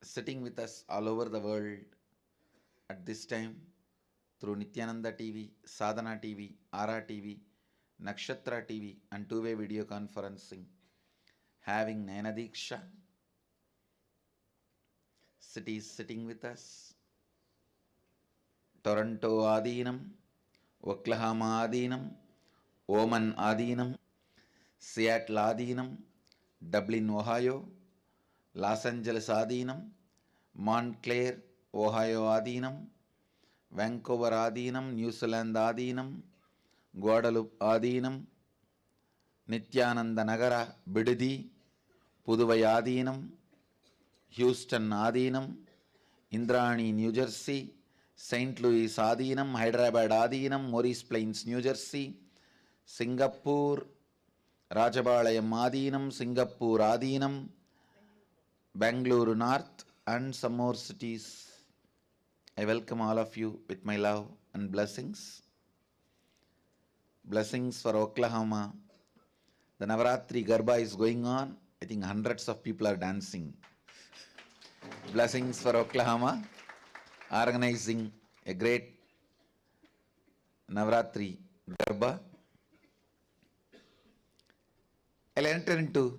sitting with us all over the world at this time through Nithyananda TV, Sadhana TV, Ara TV, Nakshatra TV and two-way video conferencing, having Nayanadiksha, cities sitting with us, Toronto Adinam, Oklahoma Adinam, Oman Adinam, Seattle Adinam, Dublin, Ohio, Los Angeles Adinam, Montclair, Ohio Adinam, Vancouver Adinam, New Zealand Adinam, Guadalupe Adinam, Nithyananda Nagara, Bidadi, Puduvai Adinam, Houston Adinam, Indrani, New Jersey, St. Louis Adinam, Hyderabad Adinam, Morris Plains, New Jersey, Singapore, Rajabalayam Adinam, Singapore Adinam, Bangalore North, and some more cities. I welcome all of you with my love and blessings. Blessings for Oklahoma. The Navaratri Garba is going on. I think hundreds of people are dancing. Blessings for Oklahoma, organizing a great Navaratri Garba. I'll enter into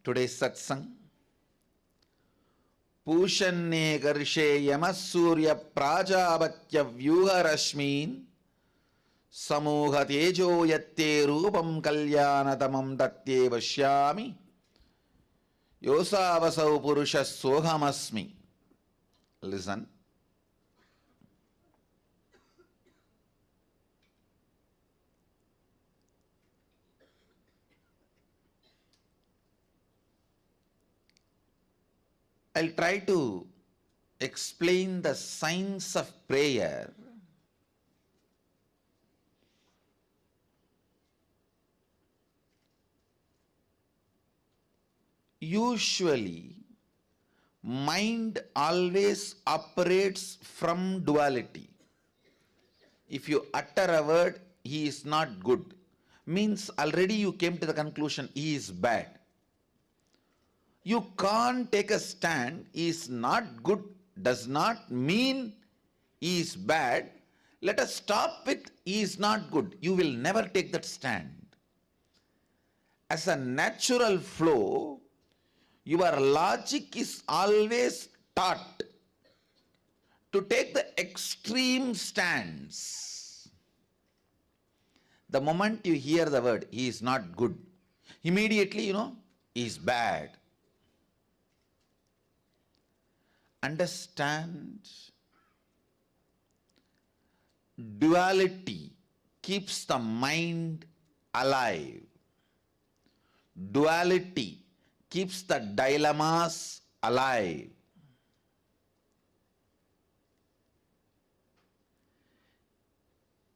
today's satsang. Pushanne Garshe Yamasurya Prajavatya Vyuha Rashmin Samoha Tejo Yatte Rupam Kalyanatamam Datte Vashyami Yosavasau Purusha Sohamasmi. Listen. I'll try to explain the science of prayer usually mind always operates from duality. If you utter a word, he is not good, means already you came to the conclusion he is bad. You can't take a stand, he is not good, does not mean he is bad. Let us stop with he is not good. You will never take that stand. As a natural flow, your logic is always taught to take the extreme stance. The moment you hear the word, he is not good, immediately, is bad. Understand, duality keeps the mind alive. Duality keeps the dilemmas alive.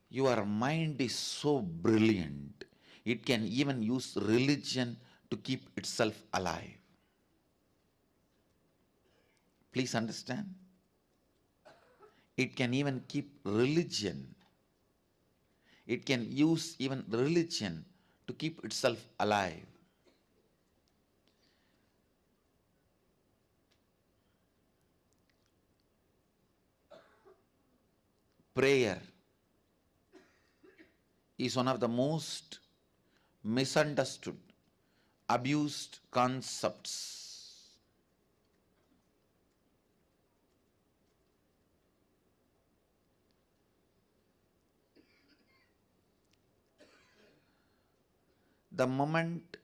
Your mind is so brilliant, it can even use religion to keep itself alive. Please understand. It can even keep religion. It can use even religion to keep itself alive. Prayer is one of the most misunderstood, abused concepts. The moment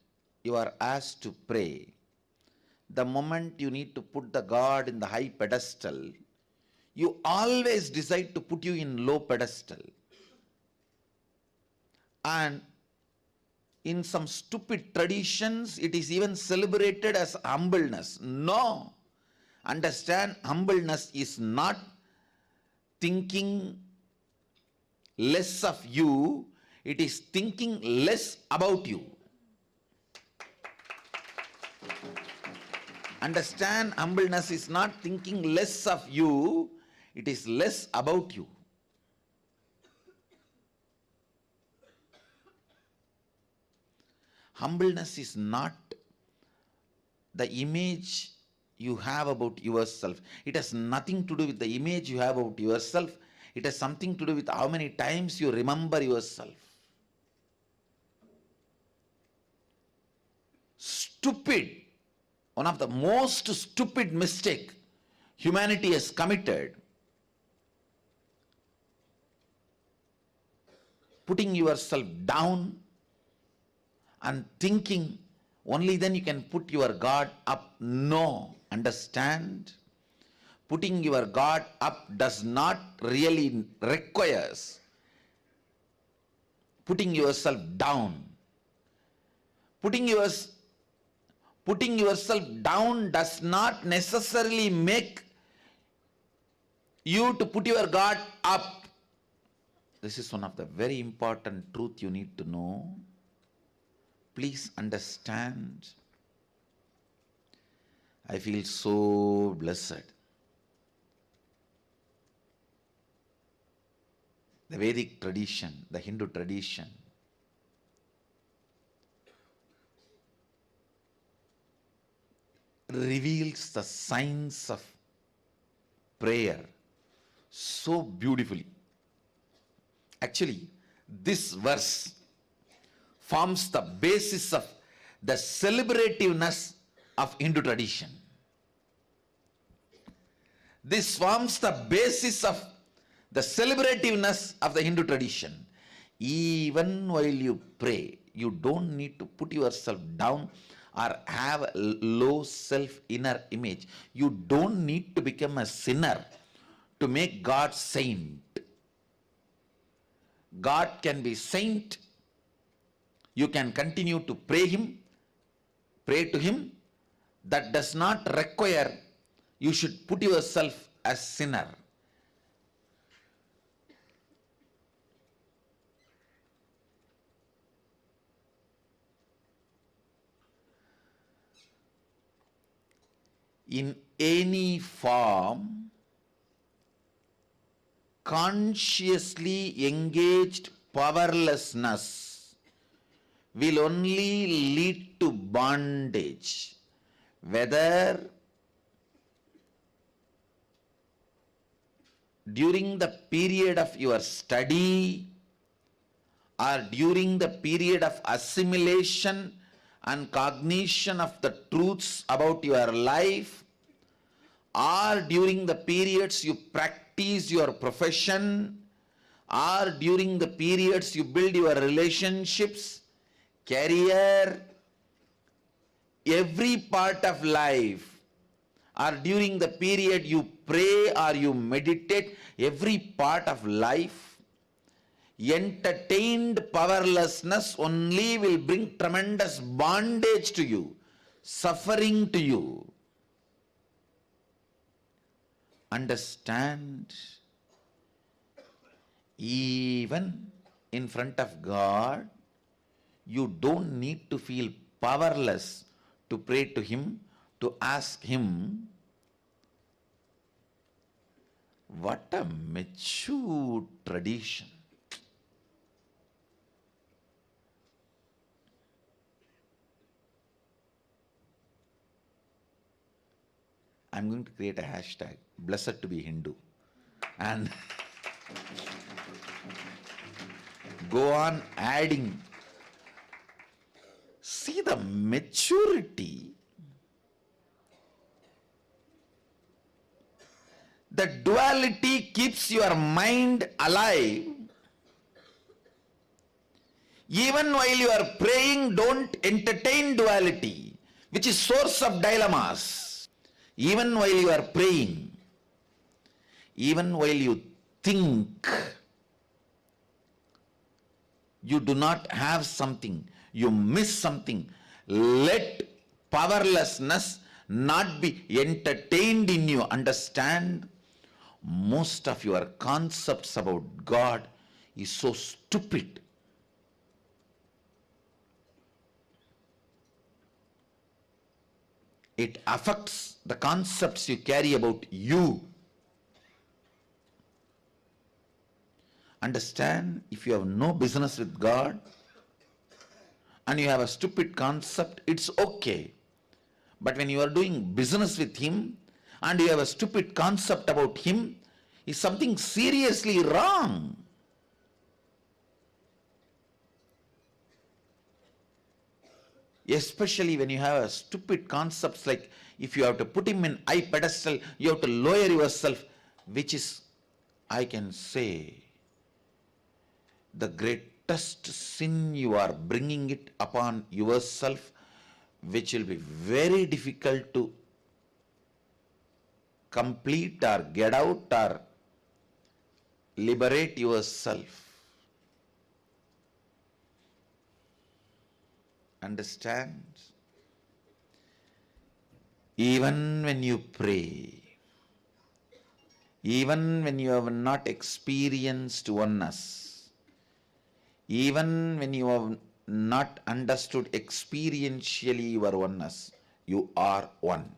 you are asked to pray, the moment you need to put the God in the high pedestal, you always decide to put you in low pedestal. And in some stupid traditions, it is even celebrated as humbleness. No. Understand, humbleness is not thinking less of you, it is thinking less about you. Understand, humbleness is not thinking less of you, it is less about you. Humbleness is not the image you have about yourself. It has nothing to do with the image you have about yourself. It has something to do with how many times you remember yourself. Stupid, one of the most stupid mistake humanity has committed, putting yourself down and thinking only then you can put your God up. No, understand? Putting your God up does not really requires putting yourself down. Putting yourself down does not necessarily make you to put your God up. This is one of the very important truth you need to know. Please understand. I feel so blessed. The Vedic tradition, the Hindu tradition, reveals the science of prayer so beautifully. Actually, this verse forms the basis of the celebrativeness of Hindu tradition. This forms the basis of the celebrativeness of the Hindu tradition. Even while you pray, you don't need to put yourself down or have a low self-inner image. You don't need to become a sinner to make God saint. God can be saint. You can continue to pray to Him. That does not require you should put yourself as sinner. In any form, consciously engaged powerlessness will only lead to bondage, whether during the period of your study or during the period of assimilation and cognition of the truths about your life, or during the periods you practice your profession, or during the periods you build your relationships, career, every part of life, or during the period you pray or you meditate, every part of life, entertained powerlessness only will bring tremendous bondage to you, suffering to you. Understand, even in front of God, you don't need to feel powerless to pray to Him, to ask Him. What a mature tradition. I'm going to create a hashtag, blessed to be Hindu, and go on adding. See the maturity. The duality keeps your mind alive. Even while you are praying, don't entertain duality, which is source of dilemmas. Even while you are praying, even while you think you do not have something, you miss something, let powerlessness not be entertained in you. Understand, most of your concepts about God is so stupid. It affects the concepts you carry about you. Understand, if you have no business with God and you have a stupid concept, it's okay. But when you are doing business with Him and you have a stupid concept about Him, is something seriously wrong. Especially when you have a stupid concepts like if you have to put Him in high pedestal, you have to lower yourself, which is, I can say, the greatest sin you are bringing it upon yourself, which will be very difficult to complete or get out or liberate yourself. Understand? Even when you pray, even when you have not experienced oneness, even when you have not understood experientially your oneness, you are one.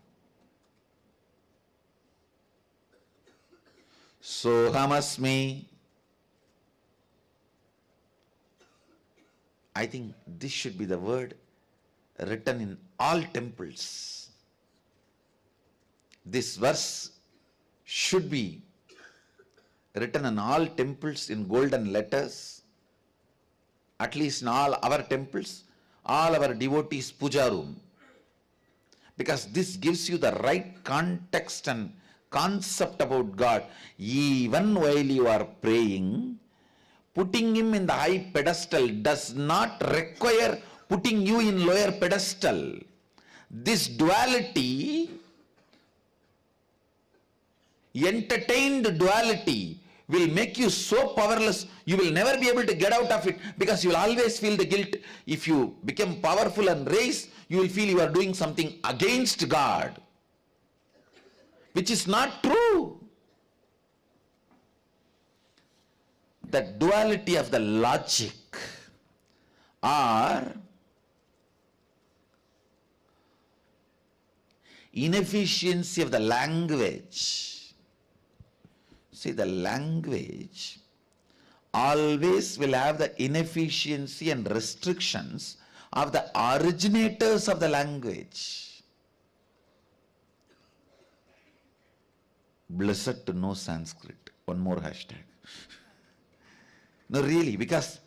Sohamasmi. I think this should be the word written in all temples. This verse should be written in all temples in golden letters, at least in all our temples, all our devotees' puja room. Because this gives you the right context and concept about God. Even while you are praying, putting Him in the high pedestal does not require putting you in lower pedestal. This duality, entertained duality, will make you so powerless, you will never be able to get out of it, because you will always feel the guilt. If you become powerful and raise, you will feel you are doing something against God, which is not true. The duality of the logic or inefficiency of the language. See, the language always will have the inefficiency and restrictions of the originators of the language. Blessed to know Sanskrit. One more hashtag. No, really, because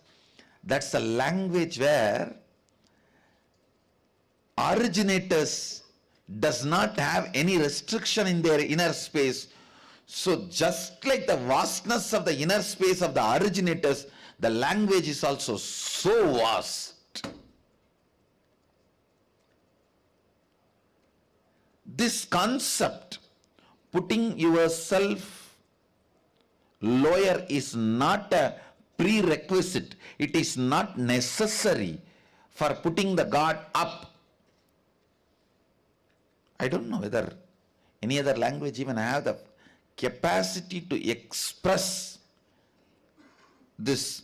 that's a language where originators does not have any restriction in their inner space. So just like the vastness of the inner space of the originators, the language is also so vast. this concept, putting yourself lower, is not a prerequisite. It is not necessary for putting the God up. I don't know whether any other language even have the capacity to express this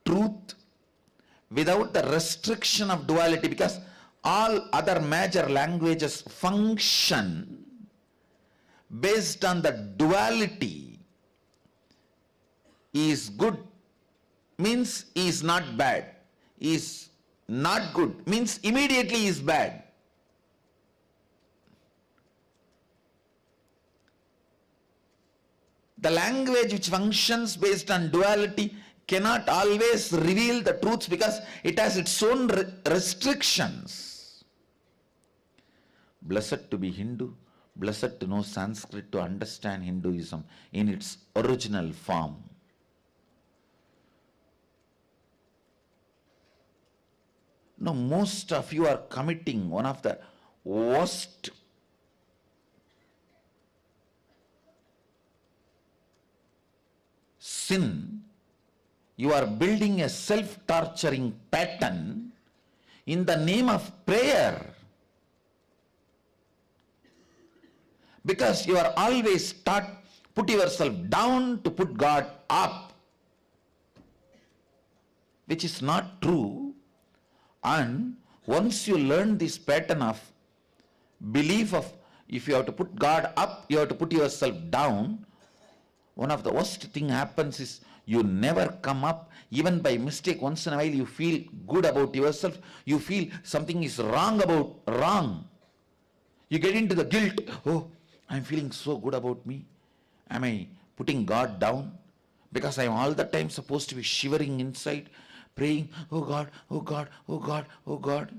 truth without the restriction of duality, because all other major languages function based on the duality. Is good means is not bad, is not good means immediately is bad. The language which functions based on duality cannot always reveal the truths because it has its own restrictions. Blessed to be Hindu, blessed to know Sanskrit to understand Hinduism in its original form. Now, most of you are committing one of the worst sin. You are building a self-torturing pattern in the name of prayer, because you are always taught put yourself down to put God up, which is not true. And once you learn this pattern of belief of if you have to put God up, you have to put yourself down, one of the worst thing happens is you never come up. Even by mistake, once in a while you feel good about yourself, you feel something is wrong. You get into the guilt. Oh, I'm feeling so good about me. Am I putting God down? Because I'm all the time supposed to be shivering inside, praying, oh God, oh God, oh God, oh God.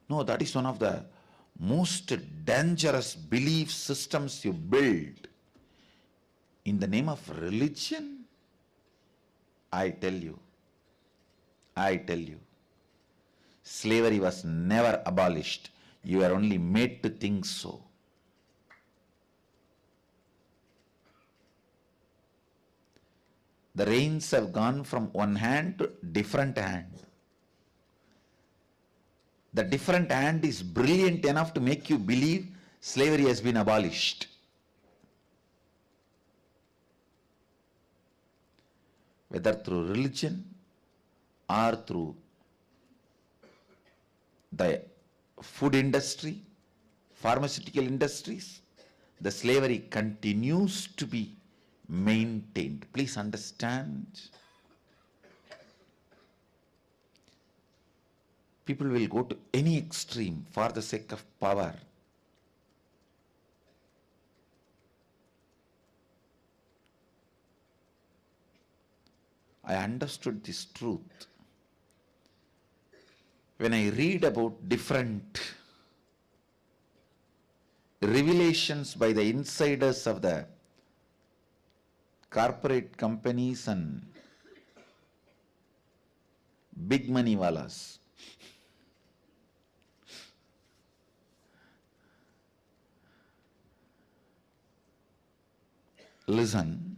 No, that is one of the most dangerous belief systems you build. In the name of religion, I tell you, slavery was never abolished. You are only made to think so. The reins have gone from one hand to different hand. The different hand is brilliant enough to make you believe slavery has been abolished. Whether through religion or through the food industry, pharmaceutical industries, the slavery continues to be maintained. Please understand. People will go to any extreme for the sake of power. I understood this truth when I read about different revelations by the insiders of the corporate companies and big money walas. Listen.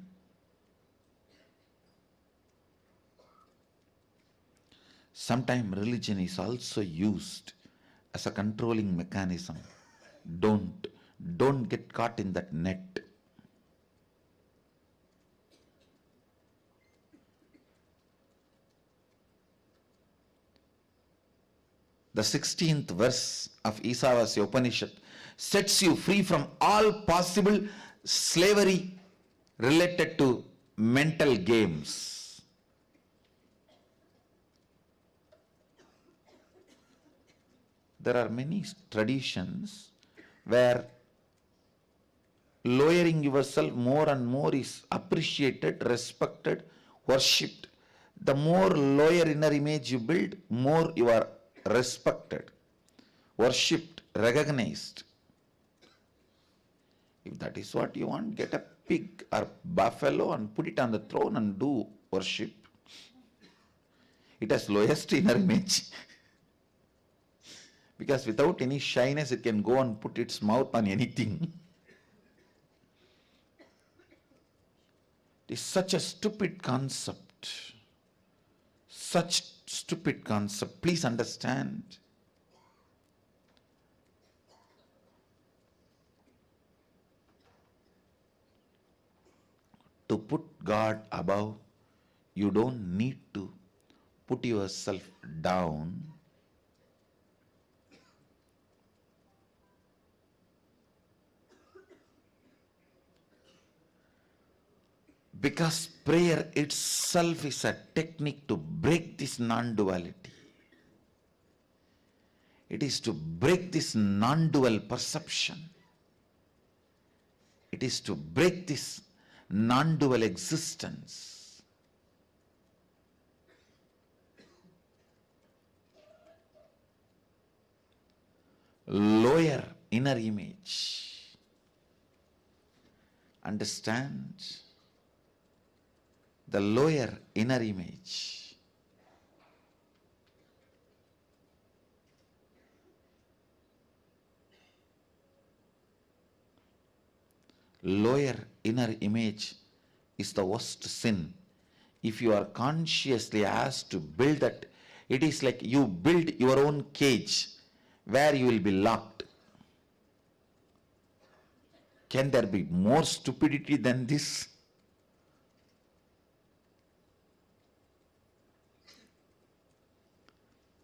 Sometimes religion is also used as a controlling mechanism. Don't get caught in that net. The 16th verse of Ishavasya Upanishad sets you free from all possible slavery related to mental games. There are many traditions where lowering yourself more and more is appreciated, respected, worshipped. The more lower inner image you build, more you are respected, worshipped, recognized. If that is what you want, get a pig or buffalo and put it on the throne and do worship. It has lowest inner image. Because without any shyness, it can go and put its mouth on anything. It is such a stupid concept. Such stupid concept. Please understand. To put God above, you don't need to put yourself down. Because prayer itself is a technique to break this non-duality. It is to break this non-dual perception. It is to break this non-dual existence. Lower inner image. Understand? The lower inner image. Lower inner image is the worst sin. If you are consciously asked to build that, it is like you build your own cage where you will be locked. Can there be more stupidity than this?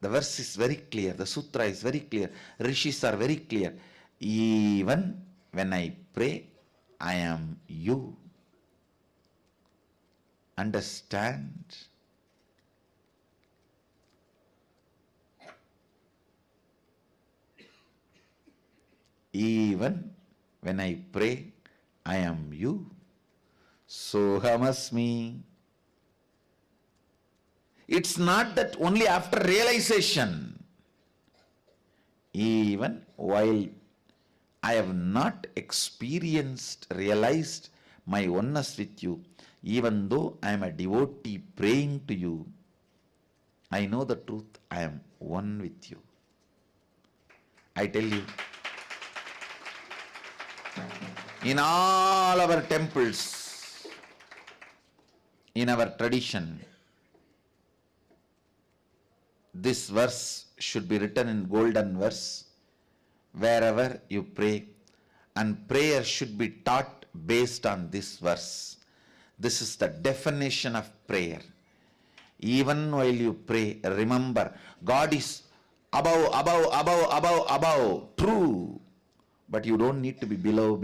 The verse is very clear, the sutra is very clear, rishis are very clear. Even when I pray, I am you. Understand? Even when I pray, I am you. Sohamasmi. It's not that only after realization. Even while I have not realized my oneness with you, even though I am a devotee praying to you, I know the truth, I am one with you. I tell you, in all our temples, in our tradition, this verse should be written in golden verse wherever you pray, and prayer should be taught based on this verse. This is the definition of prayer. Even while you pray, remember, God is above, true. But you don't need to be below.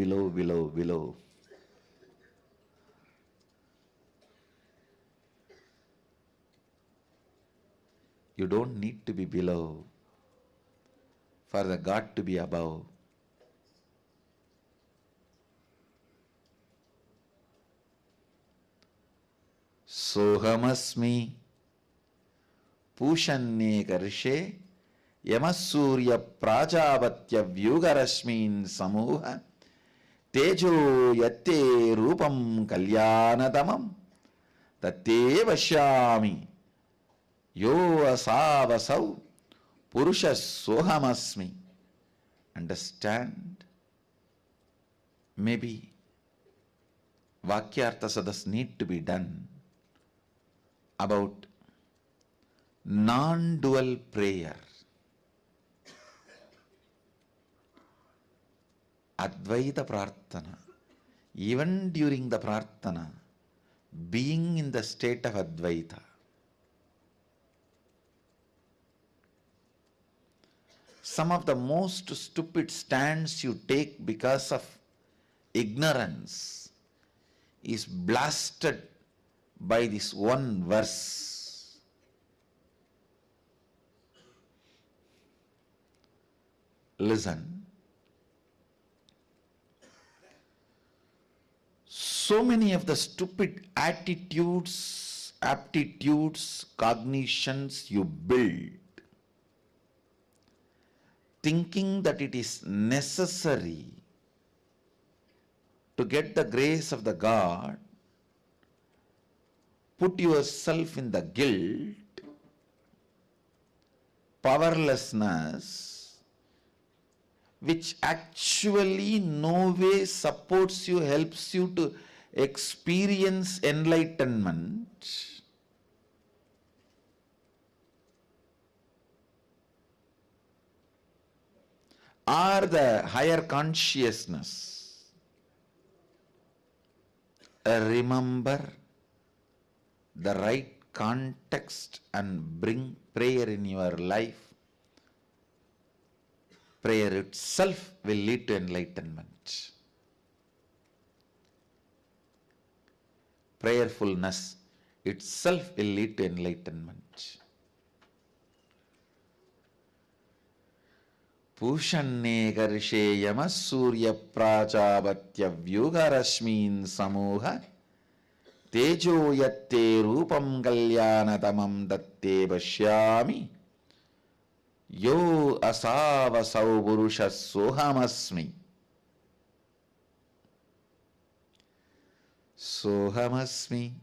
You don't need to be below for the God to be above. Sohamasmi Pushanneka Rishe Yamasurya Prajavatya Vyugarashmin Samuha Tejo Yatte Rupam Kalyanadamam Tate Vashyami Yo Asavasau Purusha Sohamasmi. Understand? Maybe Vakyartha Sadas need to be done about non-dual prayer. Advaita Prarthana. Even during the Prarthana, being in the state of Advaita. Some of the most stupid stands you take because of ignorance is blasted by this one verse. Listen. So many of the stupid attitudes, aptitudes, cognitions you build, thinking that it is necessary to get the grace of the God, put yourself in the guilt, powerlessness, which actually no way supports you, helps you to experience enlightenment, or the higher consciousness, remember the right context and bring prayer in your life, prayer itself will lead to enlightenment. Prayerfulness itself will lead to enlightenment. Pushanne karshe yama surya prajavatya vyugarashmin samoha tejo yatte rupam kalyanatamam datte pashyami yo asavasau purusha sohamasmi. Sohamasmi.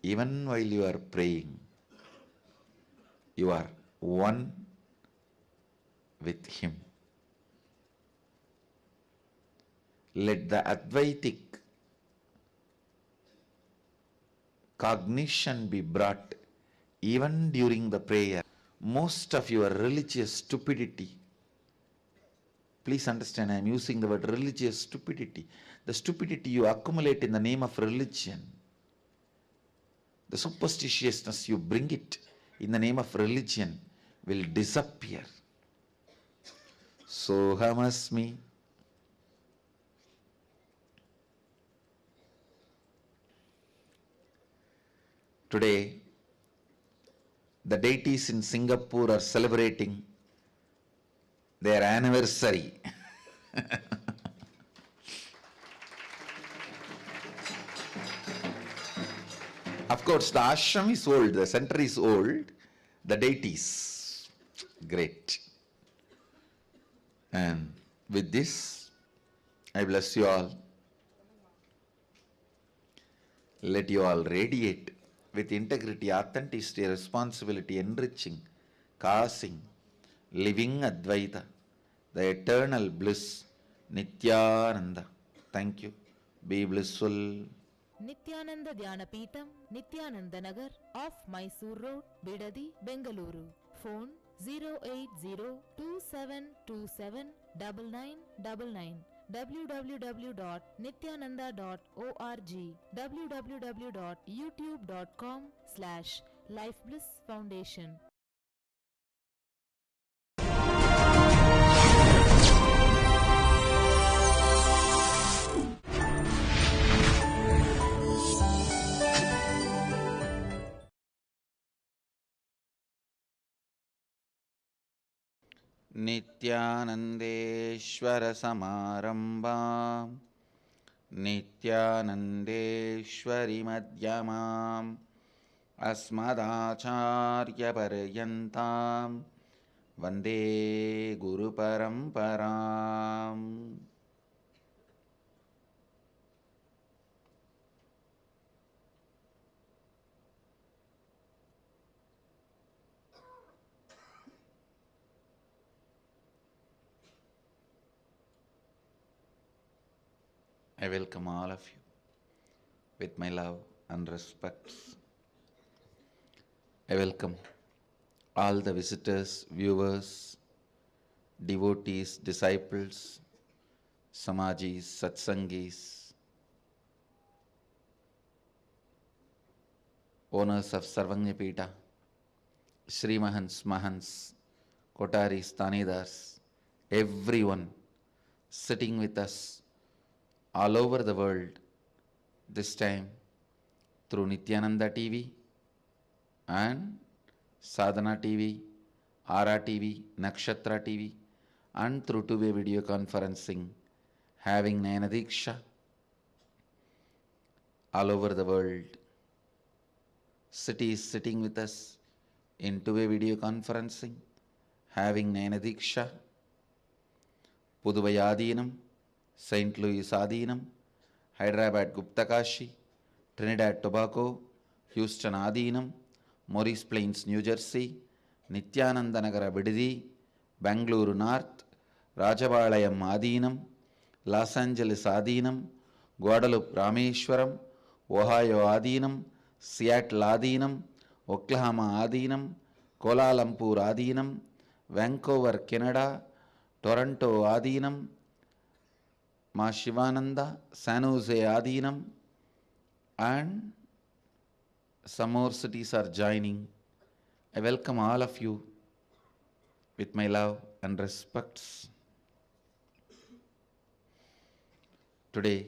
Even while you are praying, you are one with Him. Let the Advaitic cognition be brought even during the prayer. Most of your religious stupidity, please understand, I am using the word religious stupidity. The stupidity you accumulate in the name of religion, the superstitiousness you bring it in the name of religion will disappear. Sohamasmi. Today, the deities in Singapore are celebrating their anniversary. Of course, the ashram is old, the center is old, the deities, great. And with this, I bless you all. Let you all radiate with integrity, authenticity, responsibility, enriching, causing, living Advaita, the eternal bliss, Nithyananda. Thank you. Be blissful. Nithyananda Dhyana Peetham, Nithyananda Nagar, off Mysore Road, Bidadi, Bengaluru. Phone 08027279999. www.nithyananda.org. www.youtube.com/lifeblissfoundation. नित्यानन्देश्वर समारम्भां नित्यानन्देश्वरि मध्यमाम् अस्मदाचार्यपर्यन्तां वन्दे गुरुपरम्पराम्. I welcome all of you with my love and respects. I welcome all the visitors, viewers, devotees, disciples, samajis, satsangis, owners of Sarvanyapita, Sri Mahants, Mahants, Kotaris, Tanidars, everyone sitting with us all over the world, this time through Nithyananda TV and Sadhana TV, Ara TV, Nakshatra TV, and through two-way video conferencing, having Nayana Diksha all over the world. Cities sitting with us in two-way video conferencing, having Nayana Diksha, Puduvai Adinam, St. Louis Adinam, Hyderabad Guptakashi, Trinidad Tobago, Houston Adinam, Maurice Plains, New Jersey, Nithyananda Nagara Bidadi, Bangalore North, Rajabalayam Adinam, Los Angeles Adinam, Guadalupe Rameshwaram, Ohio Adinam, Seattle Adinam, Oklahoma Adinam, Kuala Lumpur Adinam, Vancouver, Canada, Toronto Adinam, Ma Shivananda, San Jose Adinam, and some more cities are joining. I welcome all of you with my love and respects. Today,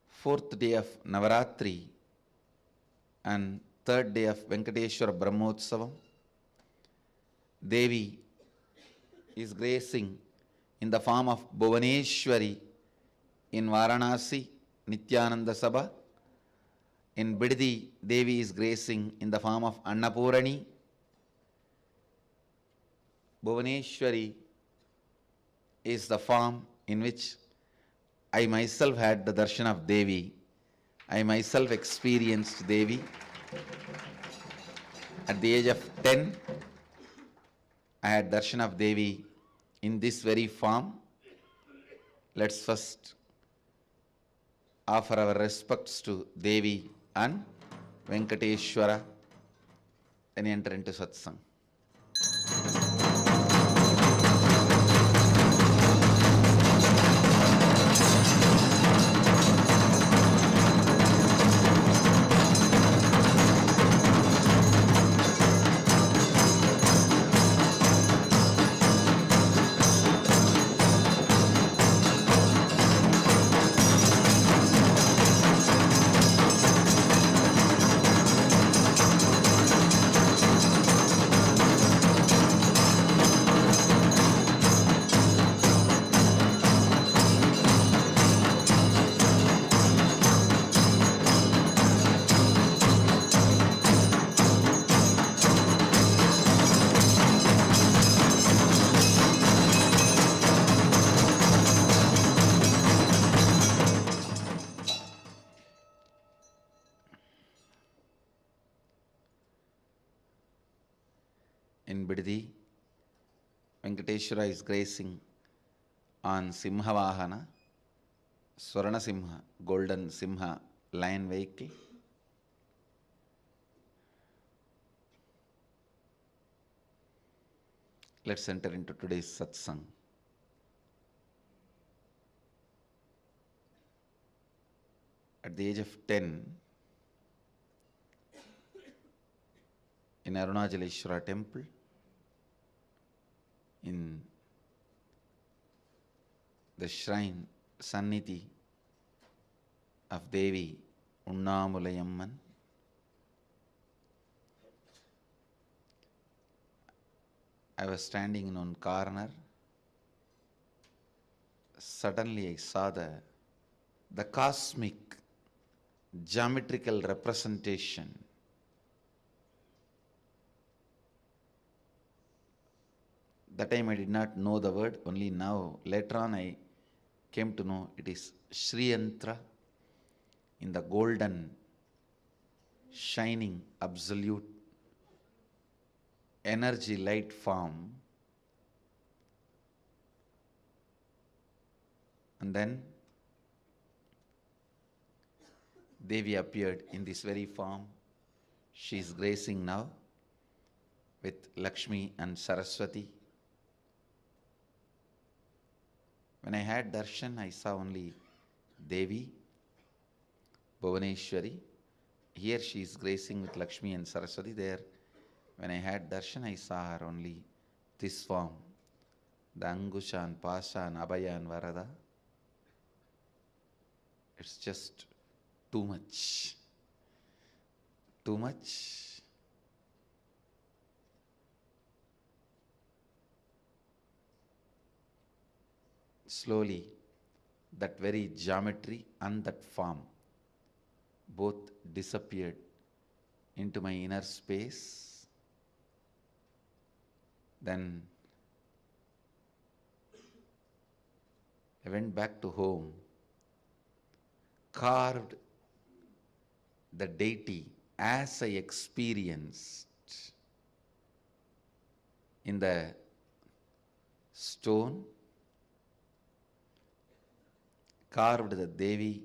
fourth day of Navaratri and third day of Venkateshwara Brahmotsavam, Devi is gracing in the form of Bhuvaneshwari in Varanasi, Nithyananda Sabha. In Bidadi, Devi is gracing in the form of Annapurani. Bhuvaneshwari is the form in which I myself had the darshan of Devi. I myself experienced Devi. At the age of 10, I had darshan of Devi in this very form. Let's first offer our respects to Devi and Venkateshwara and enter into satsang. In Bidadi, Venkateshwara is gracing on Simhavahana, Swarana Simha, Golden Simha lion vehicle. Let's enter into today's satsang. At the age of 10, in Arunachaleshwara temple, in the shrine Sannidhi of Devi Unnamulayamman, I was standing in one corner. Suddenly I saw the cosmic geometrical representation. That time I did not know the word, only now, later on I came to know it is Sri Yantra in the golden, shining, absolute energy light form. And then Devi appeared in this very form. She is gracing now with Lakshmi and Saraswati. When I had darshan, I saw only Devi, Bhuvaneshwari. Here she is gracing with Lakshmi and Saraswati. There, when I had darshan, I saw her only this form, the Angusha and Pasha and Abhaya and Varada. It's just too much. Too much. Slowly, that very geometry and that form both disappeared into my inner space. Then I went back to home, carved the deity as I experienced in the stone, carved the Devi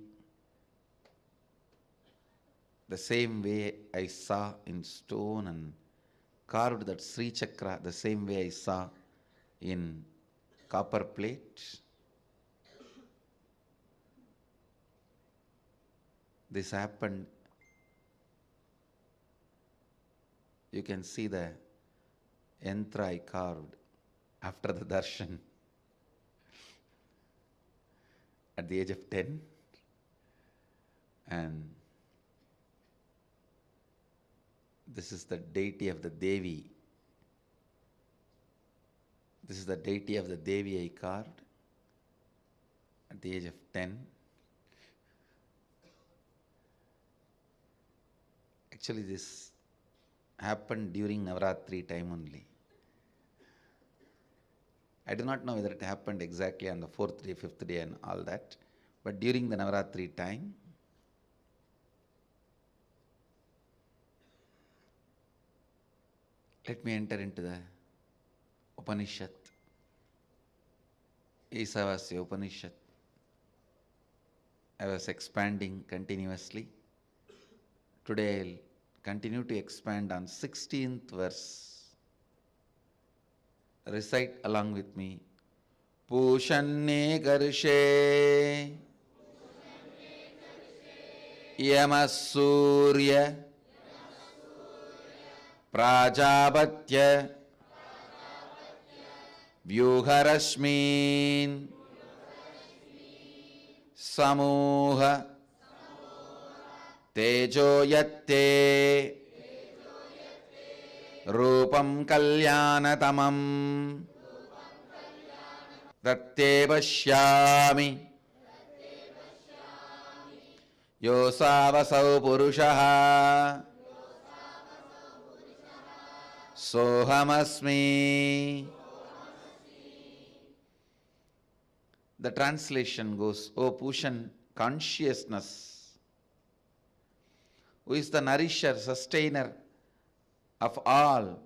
the same way I saw in stone, and carved that Sri Chakra the same way I saw in copper plate. This happened. You can see the yantra I carved after the darshan at the age of 10. And this is the deity of the Devi. This is the deity of the Devi I carved at the age of 10. Actually, this happened during Navaratri time only. I do not know whether it happened exactly on the 4th day, 5th day and all that, but during the Navaratri time, let me enter into the Upanishad, Ishavasya Upanishad. I was expanding continuously. Today I'll continue to expand on 16th verse. Recite along with me. Pushanne karshe Yamasurya Prajapatya Vyuharashmin Samuha Tejo yatte Rupam Kalyanatamam Tatte Pashyami Yosavasau Purushaha Sohamasmi. The translation goes, O Pushan, consciousness, who is the nourisher, sustainer of all,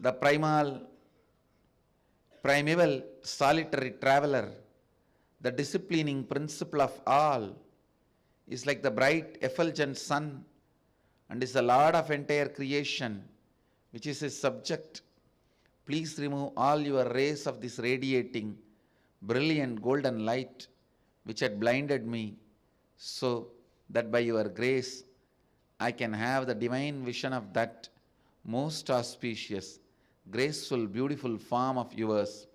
the primeval solitary traveler, the disciplining principle of all, is like the bright effulgent sun and is the Lord of entire creation, which is his subject. Please remove all your rays of this radiating, brilliant golden light which had blinded me, so that by your grace I can have the divine vision of that most auspicious, graceful, beautiful form of yours.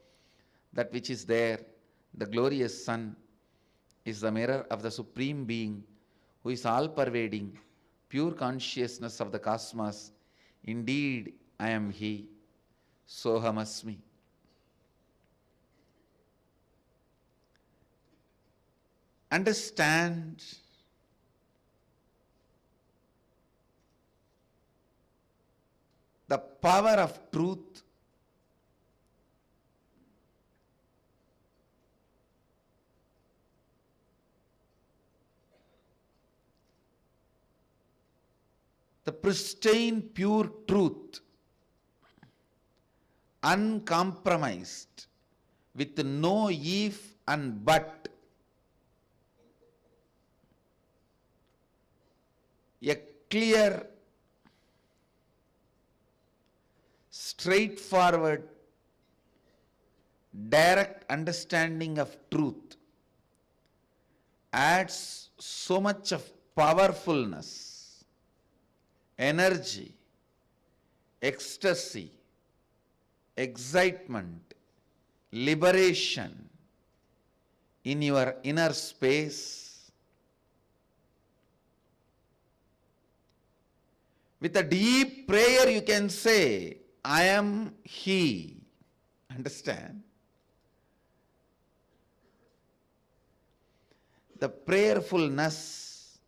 That which is there, the glorious sun, is the mirror of the Supreme Being, who is all-pervading, pure consciousness of the cosmos. Indeed, I am He. Sohamasmi. Understand the power of truth. The pristine, pure truth, uncompromised, with no if and but. A clear, straightforward, direct understanding of truth adds so much of powerfulness, energy, ecstasy, excitement, liberation in your inner space. With a deep prayer you can say, I am He. Understand? The prayerfulness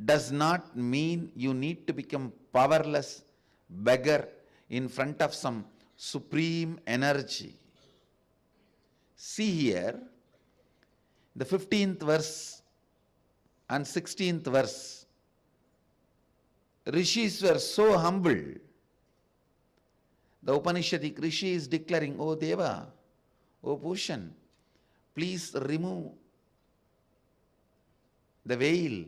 does not mean you need to become powerless beggar in front of some supreme energy. See here, the 15th verse and 16th verse, Rishis were so humble. The Upanishadic Rishi is declaring, O Deva, O Bhushan, please remove the veil.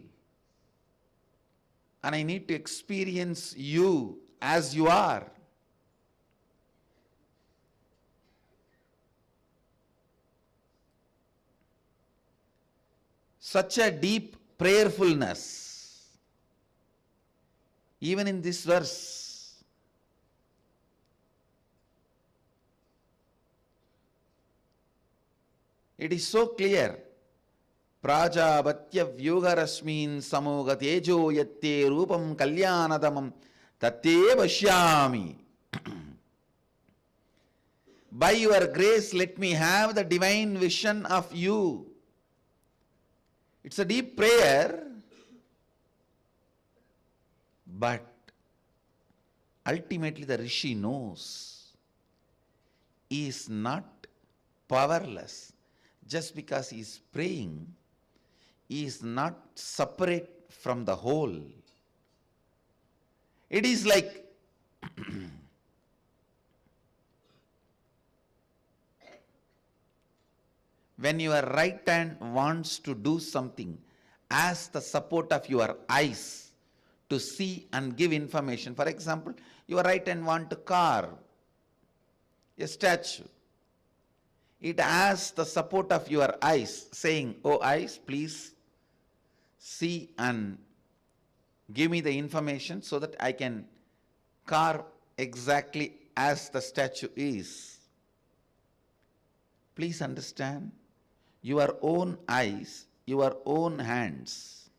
And I need to experience you as you are. Such a deep prayerfulness, even in this verse. It is so clear. Prajavatya vyugarasmin samoga tejo yatte rupam kalyanadamam tatte vashyami. By your grace, let me have the divine vision of you. It's a deep prayer, but ultimately the Rishi knows he is not powerless. Just because he is praying, he is not separate from the whole. It is like when your right hand wants to do something, ask the support of your eyes to see and give information. For example, your right hand wants to carve a statue. It asks the support of your eyes, saying, "Oh eyes, please see and give me the information so that I can carve exactly as the statue is." Please understand, your own eyes, your own hands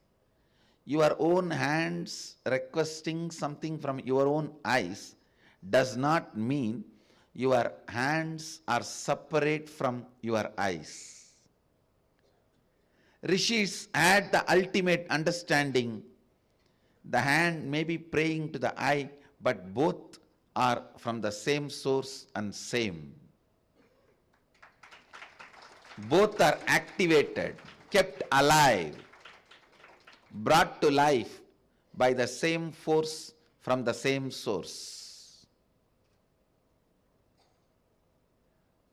requesting something from your own eyes does not mean your hands are separate from your eyes. Rishis had the ultimate understanding. The hand may be praying to the eye, but both are from the same source and same. Both are activated, kept alive, brought to life by the same force from the same source.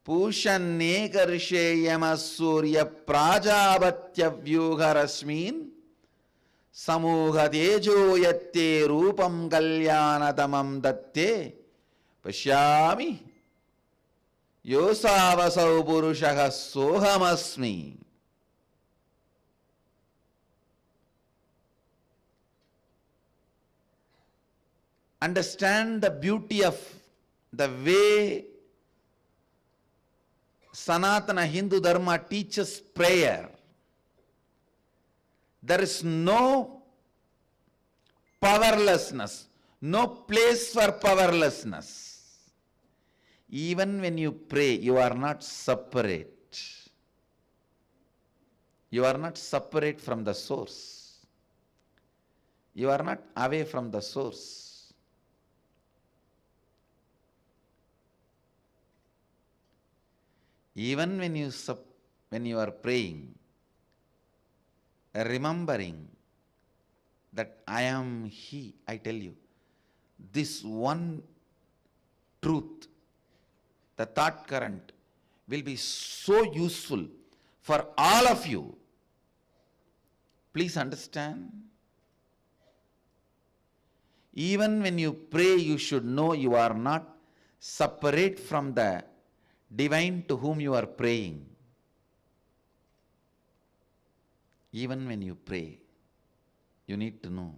Pushaneka risheyama surya prajavatya vyugarasmin samugha tejo yatte rupam kalyanadamam datte pashyami yosavasau purushaha sohamasmi. Understand the beauty of the way Sanatana Hindu Dharma teaches prayer. There is no powerlessness, no place for powerlessness. Even when you pray, you are not separate. You are not separate from the source. You are not away from the source. Even when you are praying, remembering that I am He, I tell you, this one truth, the thought current, will be so useful for all of you. Please understand. Even when you pray, you should know you are not separate from the divine to whom you are praying. Even when you pray, you need to know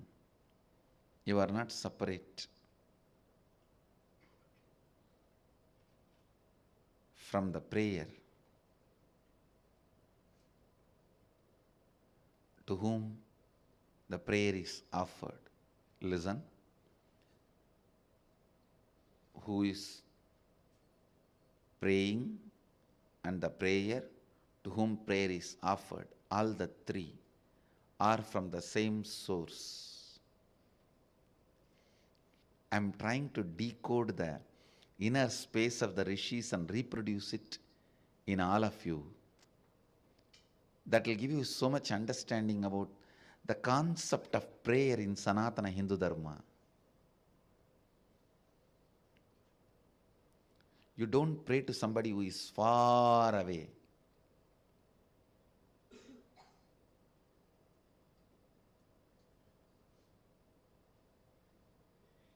you are not separate from the prayer to whom the prayer is offered. Listen. Who is praying and the prayer to whom prayer is offered, all the three are from the same source. I am trying to decode the inner space of the rishis and reproduce it in all of you. That will give you so much understanding about the concept of prayer in Sanatana Hindu Dharma. You don't pray to somebody who is far away.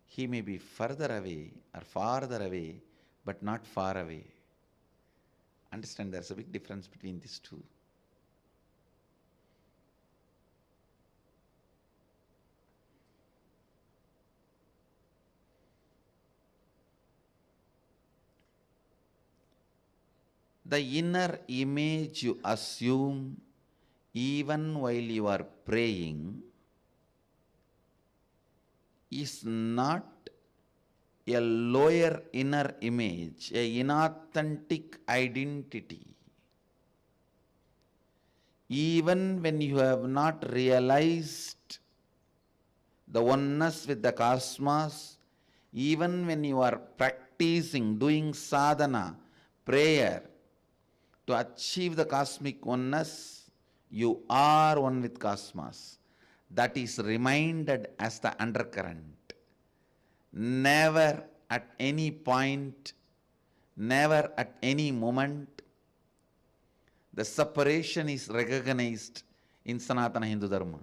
He may be further away or farther away, but not far away. Understand, there's a big difference between these two. The inner image you assume even while you are praying is not a lower inner image, a inauthentic identity. Even when you have not realized the oneness with the cosmos, even when you are practicing, doing sadhana, prayer, to achieve the cosmic oneness, you are one with cosmos. That is reminded as the undercurrent. Never at any point, never at any moment, the separation is recognized in Sanatana Hindu Dharma.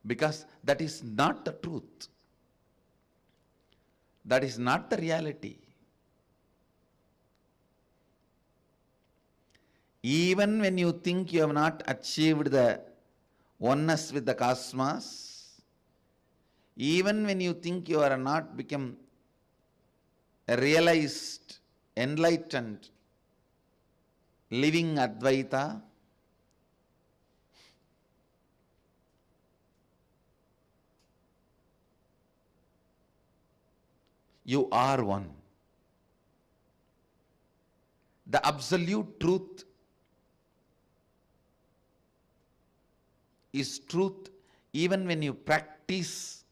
Because that is not the truth. That is not the reality. Even when you think you have not achieved the oneness with the cosmos, even when you think you are not become a realized, enlightened, living Advaita, you are one. The absolute truth is truth even when you practice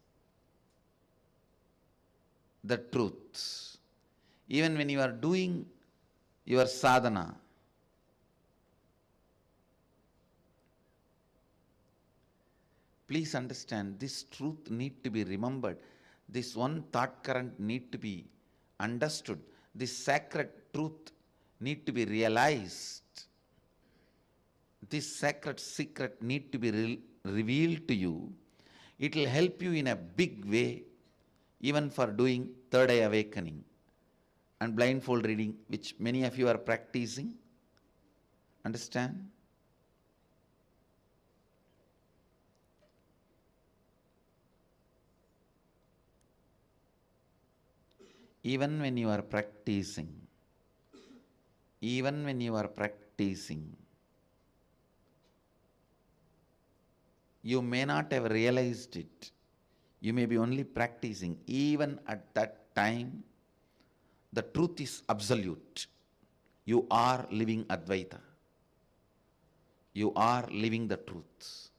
the truth, even when you are doing your sadhana. Please understand, this truth need to be remembered. This one thought current need to be understood. This sacred truth need to be realized. This sacred secret need to be revealed to you. It will help you in a big way, even for doing third eye awakening and blindfold reading, which many of you are practicing. Understand? Even when you are practicing, you may not have realized it. You may be only practicing. Even at that time, the truth is absolute. You are living Advaita. You are living the truth.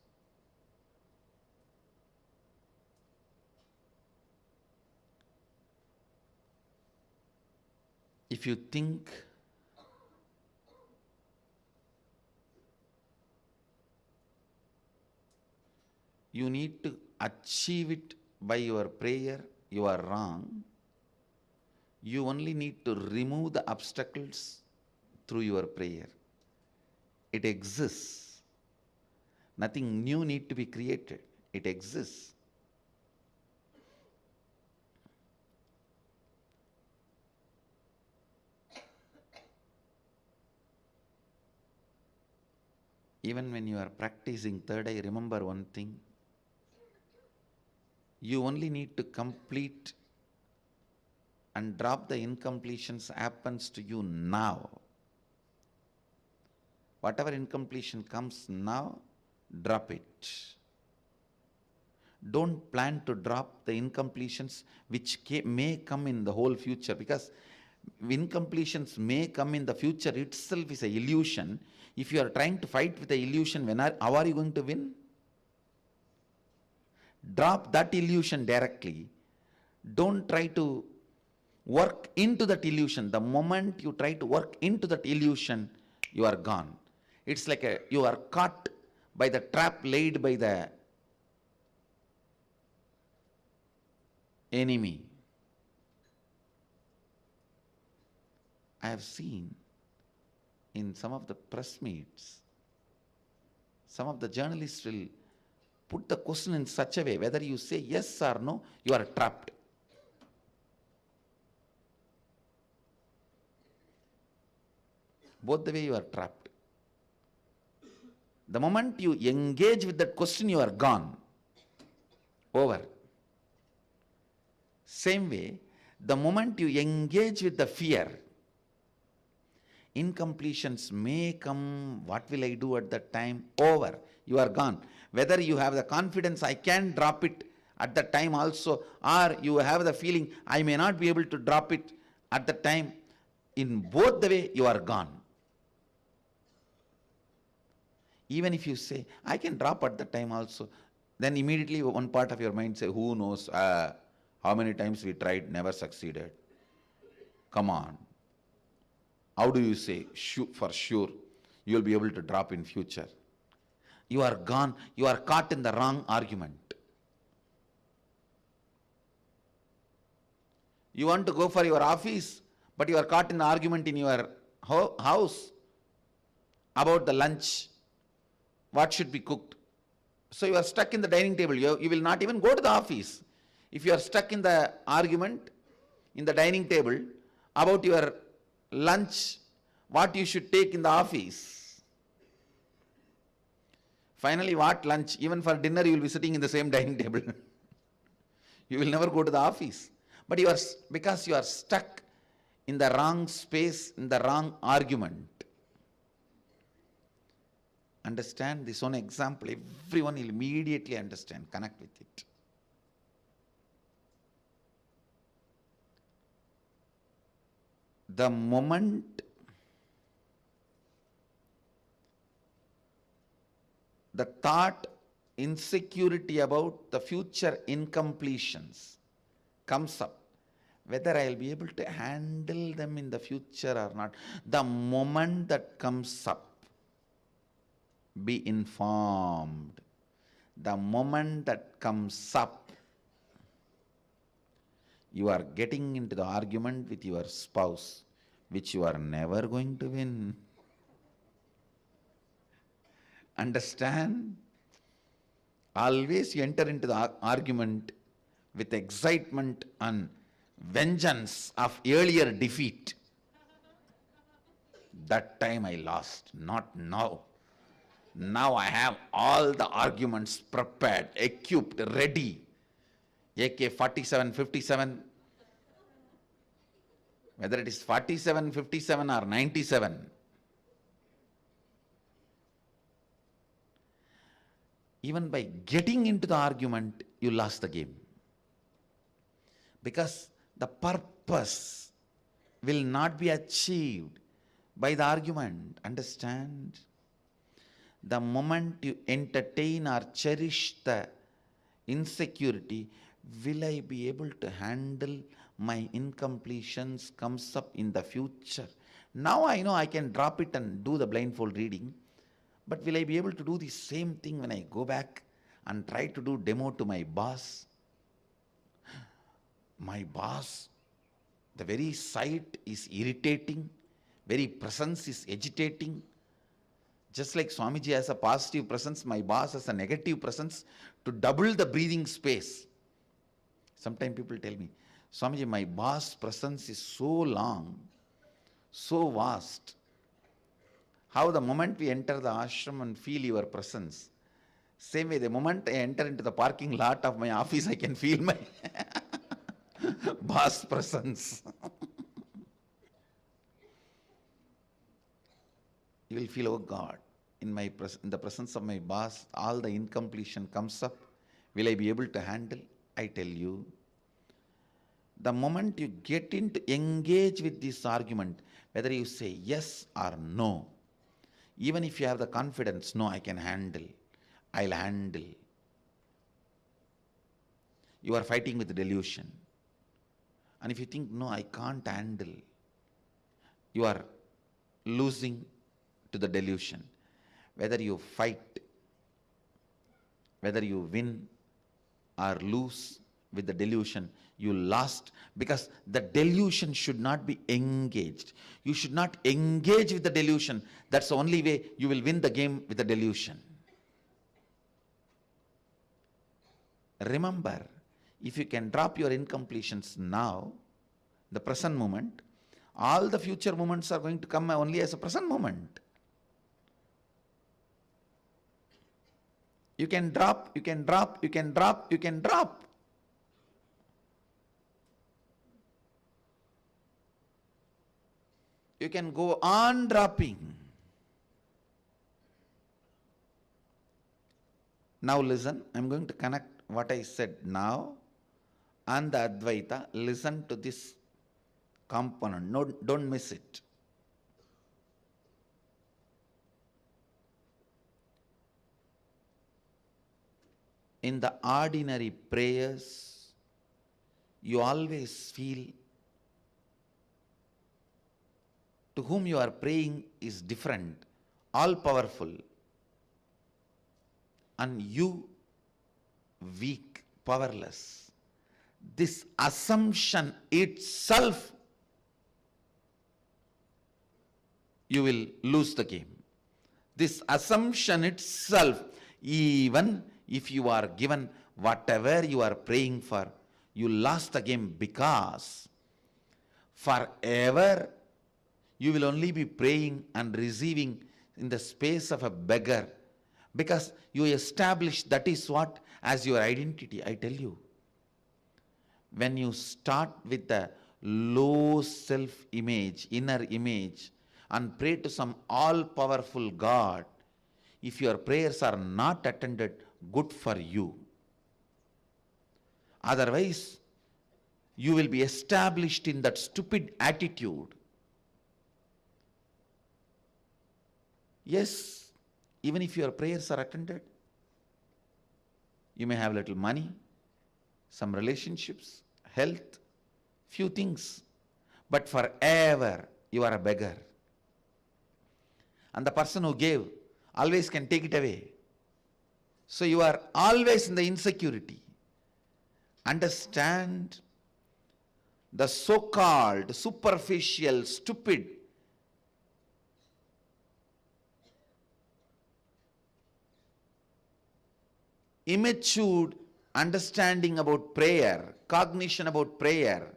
If you think you need to achieve it by your prayer, you are wrong. You only need to remove the obstacles through your prayer. It exists. Nothing new need to be created. It exists. Even when you are practicing third eye, remember one thing. You only need to complete and drop the incompletions happens to you now. Whatever incompletion comes now, drop it. Don't plan to drop the incompletions which may come in the whole future, because incompletions may come in the future itself is an illusion. If you are trying to fight with the illusion, how are you going to win? Drop that illusion directly. Don't try to work into that illusion. The moment you try to work into that illusion, you are gone. It's like you are caught by the trap laid by the enemy. I have seen in some of the press meets, some of the journalists will put the question in such a way, whether you say yes or no, you are trapped. Both the way you are trapped. The moment you engage with that question, you are gone. Over. Same way, the moment you engage with the fear, incompletions may come, what will I do at that time? Over. You are gone. Whether you have the confidence, I can drop it at that time also, or you have the feeling, I may not be able to drop it at the time, in both the way, you are gone. Even if you say, I can drop at that time also, then immediately one part of your mind say, who knows, how many times we tried, never succeeded. Come on. How do you say, for sure, you will be able to drop in future? You are gone, you are caught in the wrong argument. You want to go for your office, but you are caught in the argument in your house about the lunch, what should be cooked. So you are stuck in the dining table, you will not even go to the office. If you are stuck in the argument in the dining table about your lunch, what you should take in the office. Finally, what lunch? Even for dinner, you will be sitting in the same dining table. You will never go to the office. But you are, because you are stuck in the wrong space, in the wrong argument. Understand this one example, everyone will immediately understand, connect with it. The moment the thought, insecurity about the future incompletions comes up, whether I will be able to handle them in the future or not, the moment that comes up, be informed. The moment that comes up, you are getting into the argument with your spouse, which you are never going to win. Understand? Always you enter into the argument with excitement and vengeance of earlier defeat. That time I lost, not now. Now I have all the arguments prepared, equipped, ready. AK-47, 57, whether it is 47, 57 or 97. Even by getting into the argument, you lost the game. Because the purpose will not be achieved by the argument. Understand? The moment you entertain or cherish the insecurity, will I be able to handle my incompletions comes up in the future? Now I know I can drop it and do the blindfold reading, but will I be able to do the same thing when I go back and try to do demo to my boss? My boss, the very sight is irritating, very presence is agitating. Just like Swamiji has a positive presence, my boss has a negative presence to double the breathing space. Sometimes people tell me, Swamiji, my boss presence is so long, so vast. How the moment we enter the ashram and feel your presence, same way the moment I enter into the parking lot of my office, I can feel my boss presence. You will feel, oh God, in the presence of my boss, all the incompletion comes up. Will I be able to handle? I tell you, the moment you get into engage with this argument, whether you say yes or no, even if you have the confidence, no, I can handle, I'll handle. You are fighting with delusion. And if you think, no, I can't handle, you are losing to the delusion. Whether you fight, whether you win or lose, with the delusion, you lost, because the delusion should not be engaged. You should not engage with the delusion. That's the only way you will win the game with the delusion. Remember, if you can drop your incompletions now, the present moment, all the future moments are going to come only as a present moment. You can drop, you can drop, you can drop, you can drop. You can go on dropping. Now listen, I'm going to connect what I said now and the Advaita. Listen to this component. No, don't miss it. In the ordinary prayers, you always feel to whom you are praying is different, all powerful, and you weak, powerless. This assumption itself, you will lose the game. This assumption itself, even if you are given whatever you are praying for, you lost the game, because forever you will only be praying and receiving in the space of a beggar, because you establish that is what as your identity. I tell you, when you start with the low self-image, inner image, and pray to some all-powerful God, if your prayers are not attended, good for you. Otherwise, you will be established in that stupid attitude. Yes, even if your prayers are attended, you may have little money, some relationships, health, few things, but forever you are a beggar. And the person who gave always can take it away. So you are always in the insecurity. Understand, the so-called superficial, stupid, immature understanding about prayer, cognition about prayer,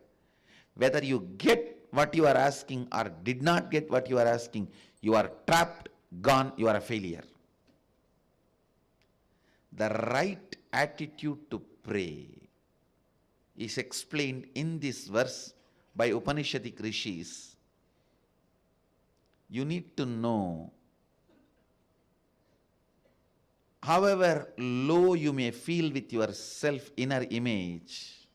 whether you get what you are asking or did not get what you are asking, you are trapped, gone, you are a failure. The right attitude to pray is explained in this verse by Upanishadic rishis. You need to know, however low you may feel with your self-inner image,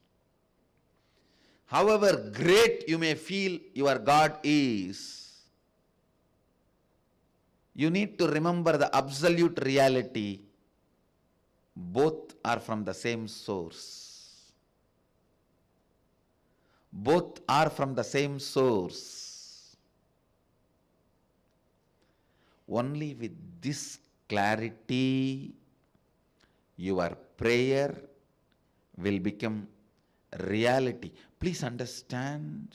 however great you may feel your God is, you need to remember the absolute reality. Both are from the same source. Both are from the same source. Only with this clarity, your prayer will become reality. Please understand,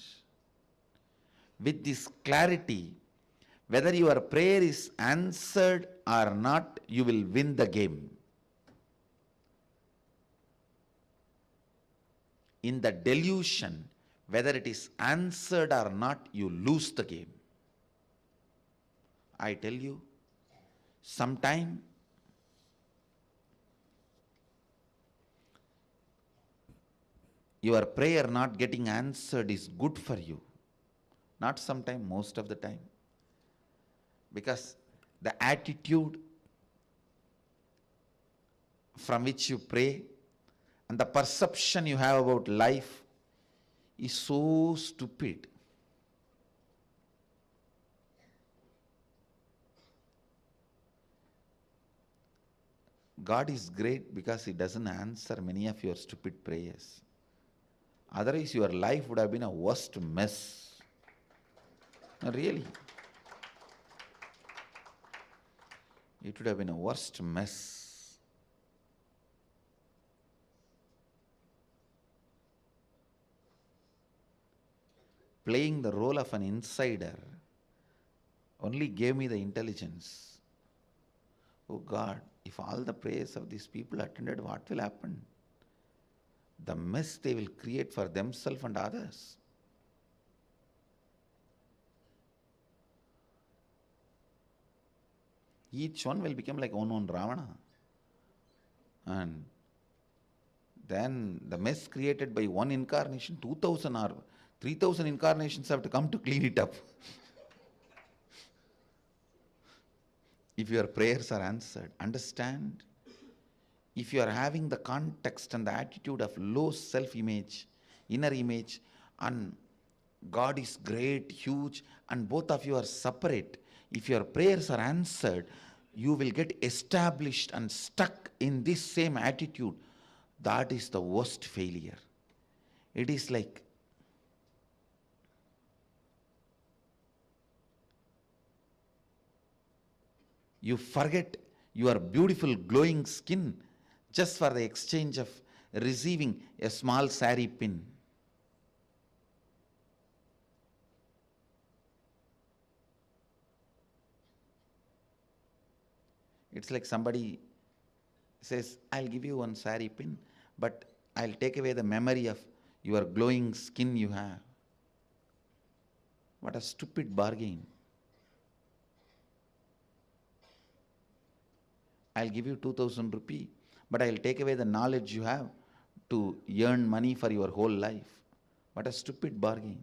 with this clarity, whether your prayer is answered or not, you will win the game. In the delusion, whether it is answered or not, you lose the game. I tell you, sometime your prayer not getting answered is good for you. Not sometime, most of the time. Because the attitude from which you pray and the perception you have about life is so stupid. God is great because He doesn't answer many of your stupid prayers. Otherwise, your life would have been a worst mess. No, really. It would have been a worst mess. playing the role of an insider only gave me the intelligence. Oh God, if all the prayers of these people attended, what will happen? The mess they will create for themselves and others. Each one will become like one Ravana. And then the mess created by one incarnation, 2000 or 3000 incarnations have to come to clean it up. If your prayers are answered, understand, if you are having the context and the attitude of low self-image, inner image, and God is great, huge, and both of you are separate, if your prayers are answered, you will get established and stuck in this same attitude. That is the worst failure. It is like you forget your beautiful glowing skin just for the exchange of receiving a small sari pin. It's like somebody says, I'll give you one sari pin, but I'll take away the memory of your glowing skin you have. What a stupid bargain. I'll give you 2000 rupee, but I'll take away the knowledge you have to earn money for your whole life. What a stupid bargain.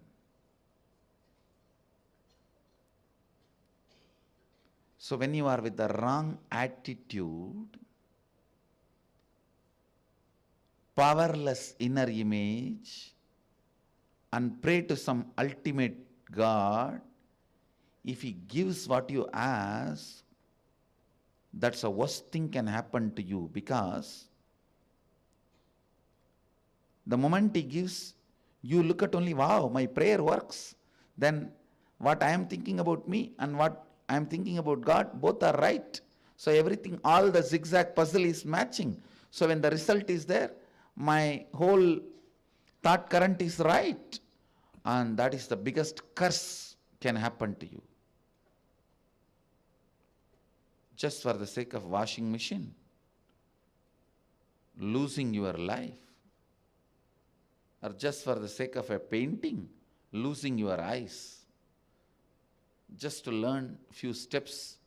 So when you are with the wrong attitude, powerless inner image, and pray to some ultimate God, if He gives what you ask, that's the worst thing can happen to you, because the moment He gives, you look at only, wow, my prayer works. Then what I am thinking about me and what I am thinking about God, both are right. So everything, all the zigzag puzzle is matching. So when the result is there, my whole thought current is right. And that is the biggest curse can happen to you. Just for the sake of washing machine, losing your life. Or just for the sake of a painting, losing your eyes. Just to learn few steps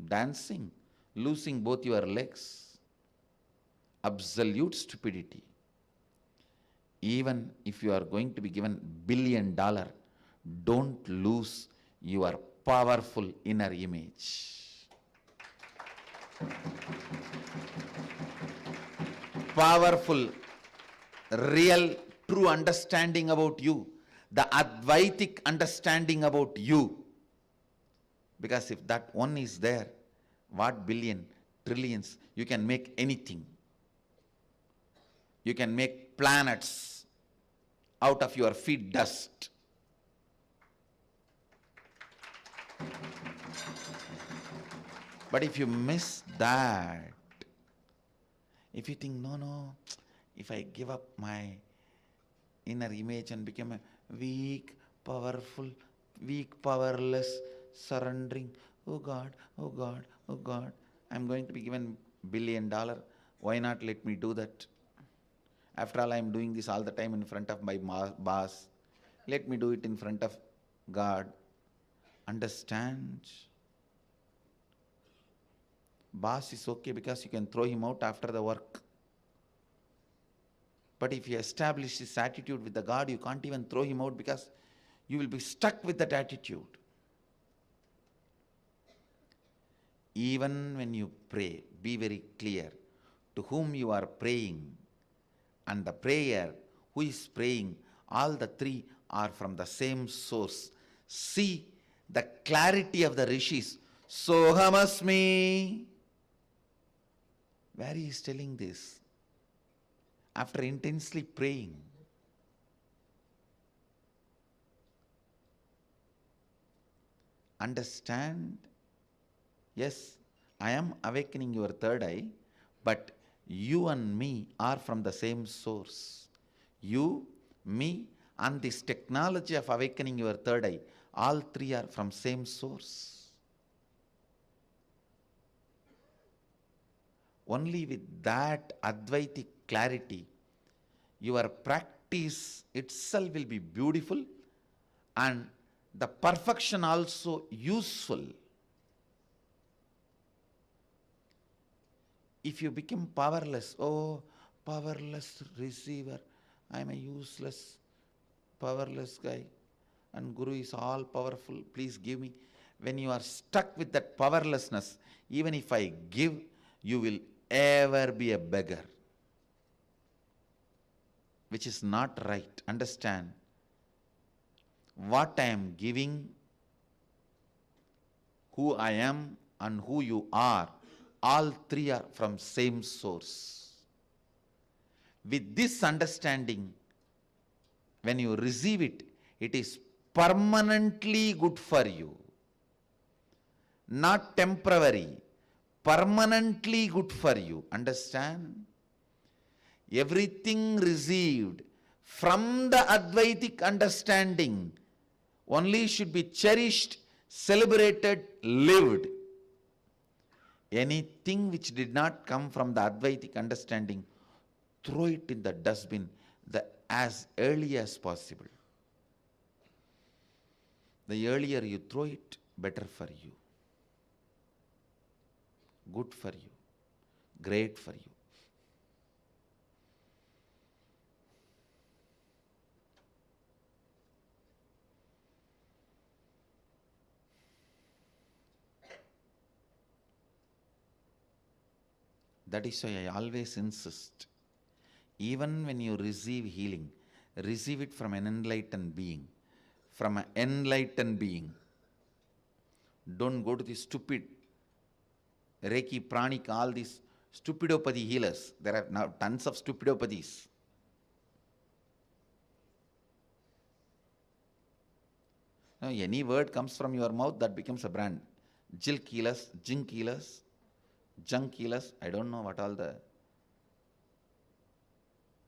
dancing, losing both your legs. Absolute stupidity. Even if you are going to be given $1 billion, don't lose your powerful inner image. Powerful, real, true understanding about you, the Advaitic understanding about you. Because if that one is there, what billion, trillions, you can make anything. You can make planets out of your feet dust. But if you miss that, if you think, no, if I give up my inner image and become a weak, powerful, weak, powerless, surrendering, oh God, I'm going to be given $1 billion. Why not let me do that? After all, I am doing this all the time in front of my boss. Let me do it in front of God. Understand? Boss is okay because you can throw him out after the work. But if you establish this attitude with the God, you can't even throw him out because you will be stuck with that attitude. Even when you pray, be very clear to whom you are praying. And the prayer, who is praying, all the three are from the same source. See the clarity of the rishis. Sohamasmi. Where he is telling this? After intensely praying. Understand? Yes, I am awakening your third eye, but you and me are from the same source. You, me, And this technology of awakening your third eye, all three are from same source. Only with that Advaitic clarity, your practice itself will be beautiful and the perfection also useful. If you become powerless, oh, powerless receiver, I am a useless, powerless guy, and Guru is all powerful, please give me. When you are stuck with that powerlessness, even if I give, you will ever be a beggar, which is not right. Understand, what I am giving, who I am and who you are, all three are from same source. With this understanding, when you receive it, it is permanently good for you. Not temporary, permanently good for you. Understand? Everything received from the Advaitic understanding only should be cherished, celebrated, lived. Anything which did not come from the Advaitic understanding, throw it in the dustbin as early as possible. The earlier you throw it, better for you, good for you, great for you. That is why I always insist, even when you receive healing, receive it from an enlightened being. From an enlightened being. Don't go to the stupid Reiki, Pranik, all these stupidopathy healers. There are now tons of stupidopathies. Now, any word comes from your mouth, that becomes a brand. Jilk healers, jink healers, junk healers, I don't know what all the...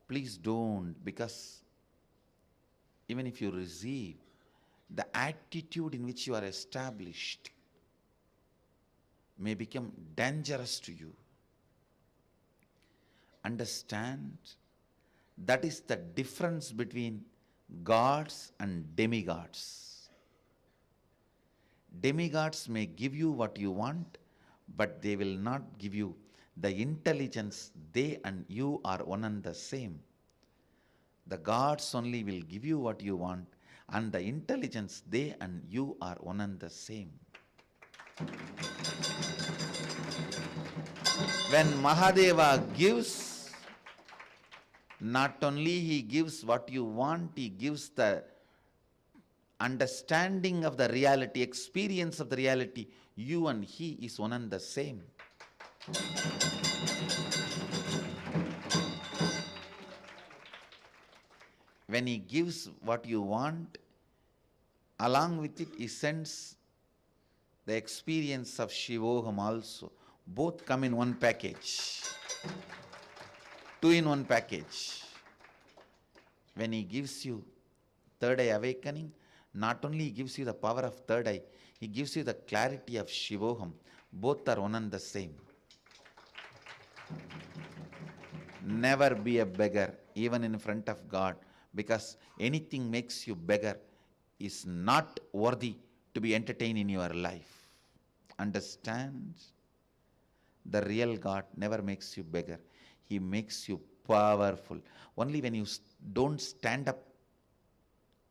Please don't, because even if you receive, the attitude in which you are established may become dangerous to you. Understand, that is the difference between gods and demigods. Demigods may give you what you want, but they will not give you the intelligence. They and you are one and the same. The gods only will give you what you want, and the intelligence, they and you are one and the same. When Mahadeva gives, not only he gives what you want, he gives the understanding of the reality, experience of the reality. You and he is one and the same. When he gives what you want, along with it he sends the experience of Shivoham also. Both come in one package. Two in one package. When he gives you third eye awakening, not only he gives you the power of third eye, he gives you the clarity of Shivoham. Both are one and the same. Never be a beggar, even in front of God, because anything makes you beggar is not worthy to be entertained in your life. Understand? The real God never makes you beggar. He makes you powerful. Only when you don't stand up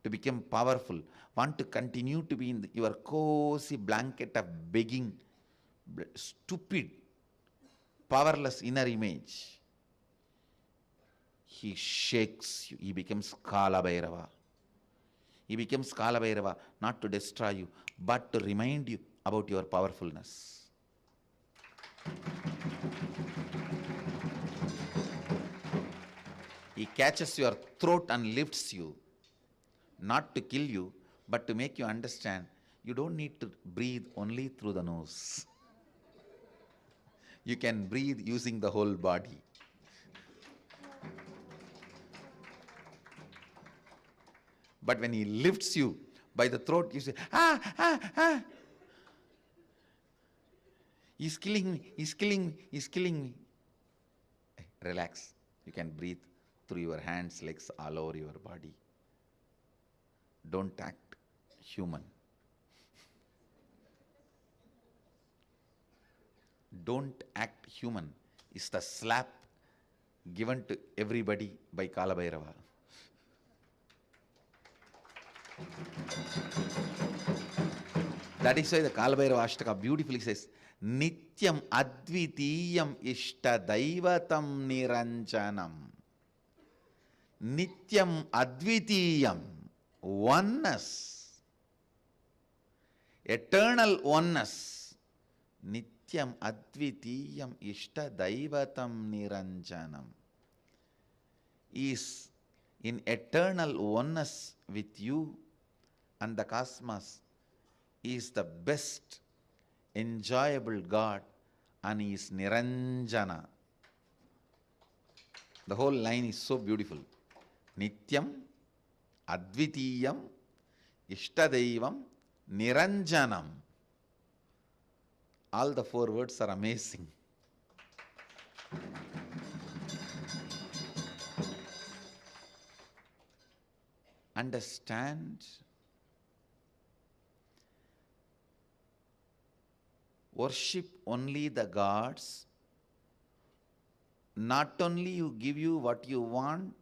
to become powerful, want to continue to be in your cozy blanket of begging, stupid, powerless inner image, he shakes you. He becomes Kala Bhairava. He becomes Kala Bhairava not to destroy you, but to remind you about your powerfulness. He catches your throat and lifts you, not to kill you, but to make you understand you don't need to breathe only through the nose. You can breathe using the whole body. But when he lifts you by the throat, you say, ah, ah, ah. He's killing me, he's killing me, he's killing me. Relax. You can breathe through your hands, legs, all over your body. Don't act human. Don't act human is the slap given to everybody by Kala Bhairava. That is why the Kala Bhairava Ashtaka beautifully says, Nityam Advitiyam Ishta Daivatam Niranjanam. Nityam Advitiyam, oneness, eternal oneness. Nityam Advitiyam Ishta Daivatam Niranjanam is in eternal oneness with you and the cosmos. He is the best enjoyable God and He is Niranjana. The whole line is so beautiful. Nityam Advitiyam Ishtadaivam Niranjanam. All the 4 words are amazing. Understand, worship only the gods. Not only you give you what you want,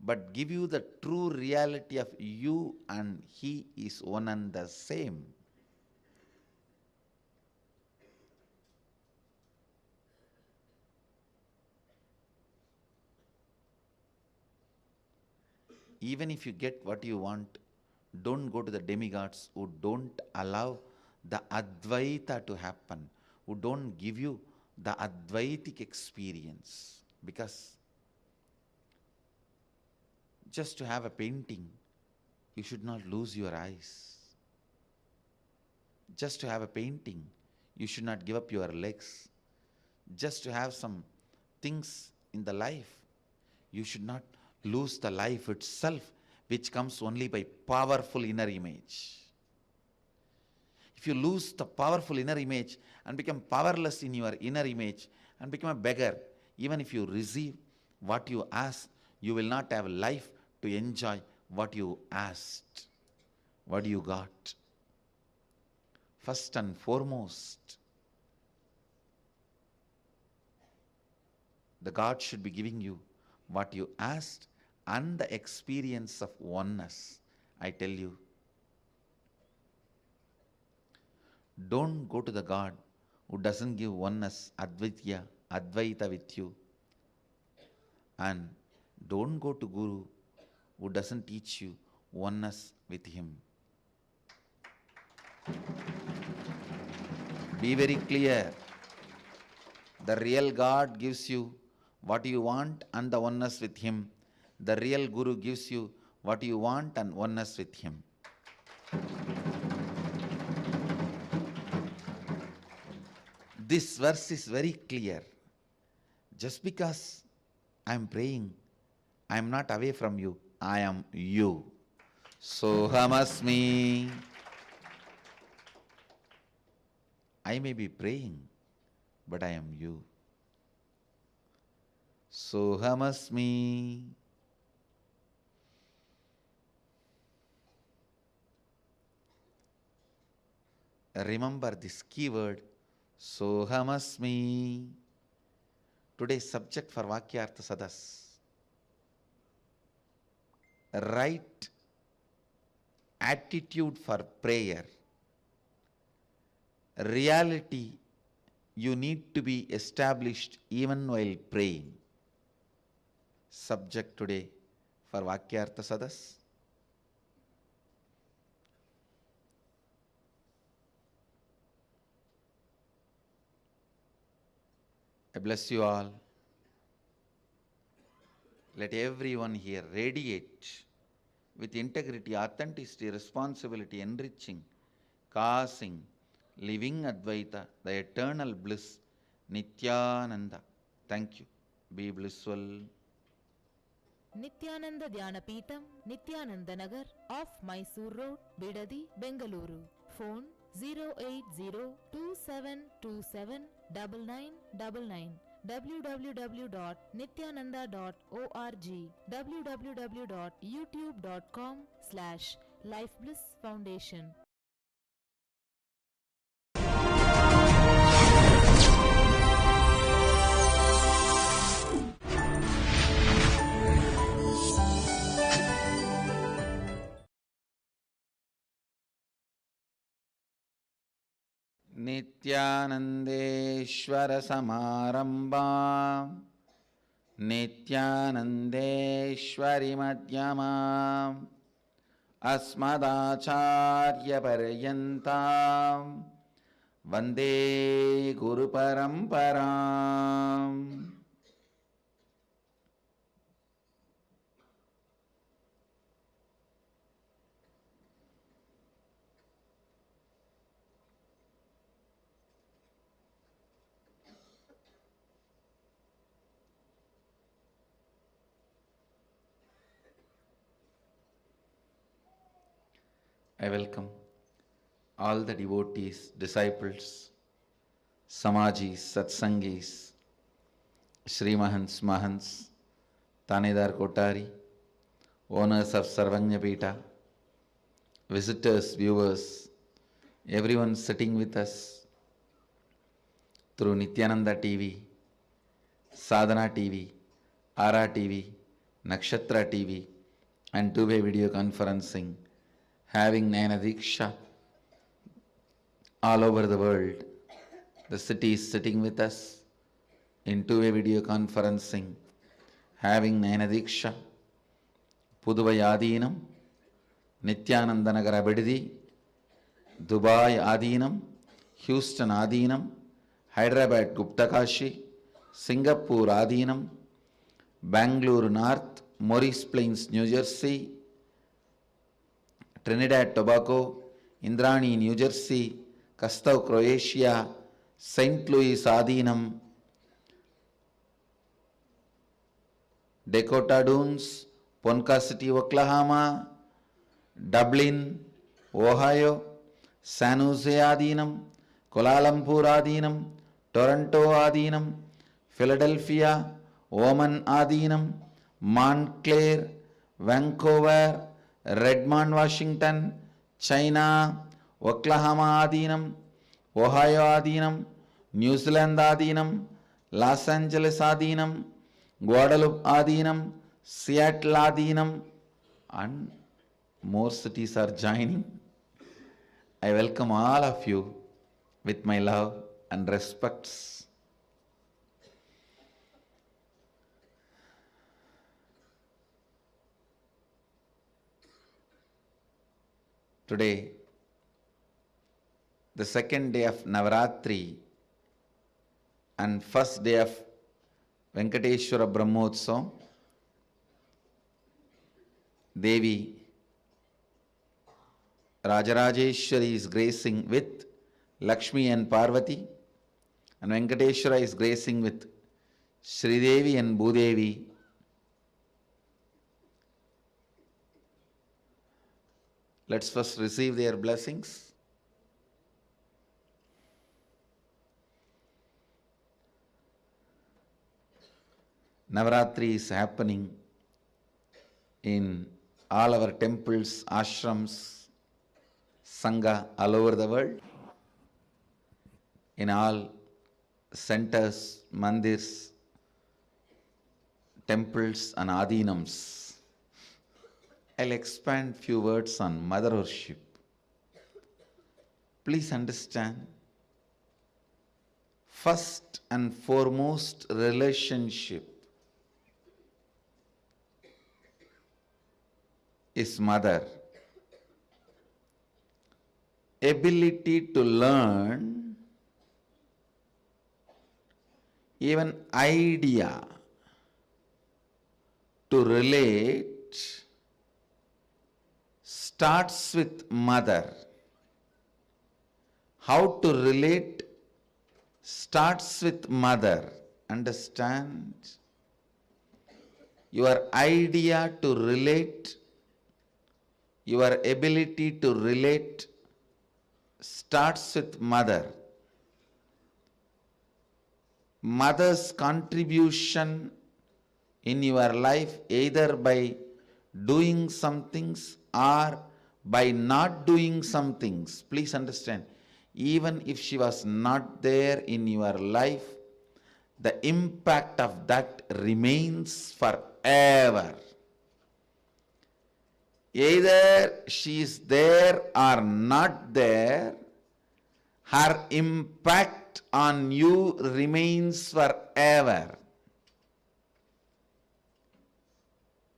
but give you the true reality of you and He is one and the same. Even if you get what you want, don't go to the demigods who don't allow the Advaita to happen, who don't give you the Advaitic experience. Because just to have a painting, you should not lose your eyes. Just to have a painting, you should not give up your legs. Just to have some things in the life, you should not lose the life itself, which comes only by powerful inner image. If you lose the powerful inner image and become powerless in your inner image and become a beggar, even if you receive what you ask, you will not have life to enjoy what you asked, what you got. First and foremost, the God should be giving you what you asked and the experience of oneness. I tell you, don't go to the God who doesn't give oneness, Advaita with you. And don't go to Guru who doesn't teach you oneness with him. Be very clear. The real God gives you what you want and the oneness with him. The real Guru gives you what you want and oneness with him. This verse is very clear. Just because I am praying, I am not away from you. I am you. Sohamasmi. I may be praying, but I am you. Sohamasmi. Remember this keyword, Sohamasmi. Today's subject for Vakyartha Sadas. Right attitude for prayer. Reality you need to be established even while praying. Subject today for Vakyartha Sadas. I bless you all. Let everyone here radiate with integrity, authenticity, responsibility, enriching, causing, living Advaita, the eternal bliss, Nithyananda. Thank you. Be blissful. Nithyananda Dhyana Peetham, Nithyananda Nagar off Mysore Road, Bidadi, Bengaluru. Phone 08027279999. www.nithyananda.org, www.youtube.com/lifeblissfoundation. नित्यानन्देश्वर समारम्भां नित्यानन्देश्वरि मध्यमाम् अस्मदाचार्यपर्यन्तां वन्दे गुरुपरम्पराम्. I welcome all the devotees, disciples, Samajis, Satsangis, Sri Mahants, Mahants, Tanedar Kotari, owners of Sarvanya Peeta, visitors, viewers, everyone sitting with us through Nithyananda TV, Sadhana TV, Ara TV, Nakshatra TV, and two-way video conferencing, having Nayana Diksha all over the world. The city is sitting with us in two-way video conferencing, having Nayana Diksha, Puduvai Adinam, Nithyananda Nagara Bidadi, Dubai Adinam, Houston Adinam, Hyderabad Guptakashi, Singapore Adinam, Bangalore North, Morris Plains, New Jersey, Trinidad Tobago, Indrani, New Jersey, Kastau, Croatia, St. Louis Adinam, Dakota Dunes, Ponca City, Oklahoma, Dublin, Ohio, San Jose Adinam, Kuala Lumpur Adinam, Toronto Adinam, Philadelphia, Oman Adinam, Montclair, Vancouver, Redmond, Washington, China, Oklahoma Adinam, Ohio Adinam, New Zealand Adinam, Los Angeles Adinam, Guadalupe Adinam, Seattle Adinam, and more cities are joining. I welcome all of you with my love and respects. Today, the second day of Navaratri and first day of Venkateshwara Brahmotsavam, Devi Rajarajeshwari is gracing with Lakshmi and Parvati, and Venkateshwara is gracing with Sridevi and Bhudevi. Let's first receive their blessings. Navaratri is happening in all our temples, ashrams, sangha all over the world, in all centers, mandirs, temples and adinams. I'll expand few words on mother worship. Please understand, first and foremost relationship is mother. Ability to learn, even idea to relate starts with mother. How to relate starts with mother. Understand? Your idea to relate, your ability to relate starts with mother. Mother's contribution in your life, either by doing some things or by not doing some things. Please understand, even if she was not there in your life, the impact of that remains forever. Either she is there or not there, her impact on you remains forever.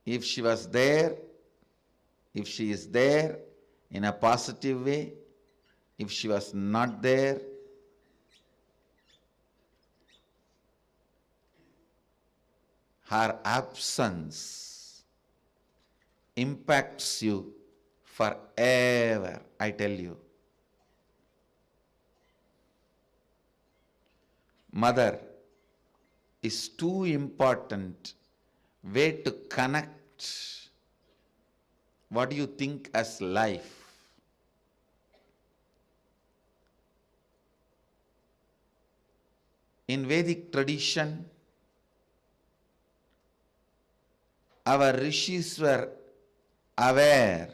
If she was there, if she is there in a positive way, if she was not there, her absence impacts you forever, I tell you. Mother is too important way to connect what you think as life. In Vedic tradition, our rishis were aware.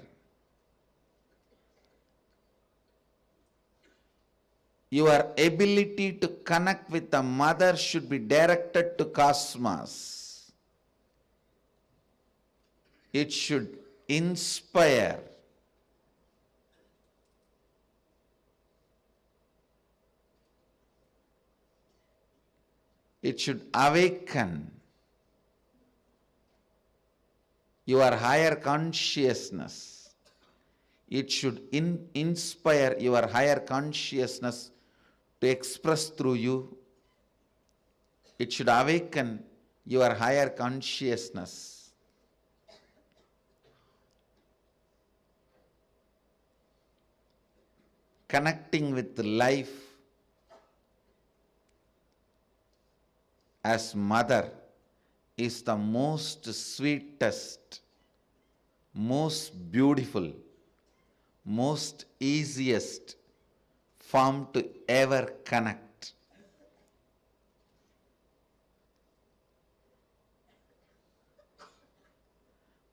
Your ability to connect with the mother should be directed to cosmos. It should inspire. It should awaken your higher consciousness. It should inspire your higher consciousness to express through you. It should awaken your higher consciousness. Connecting with life as mother is the most sweetest, most beautiful, most easiest form to ever connect.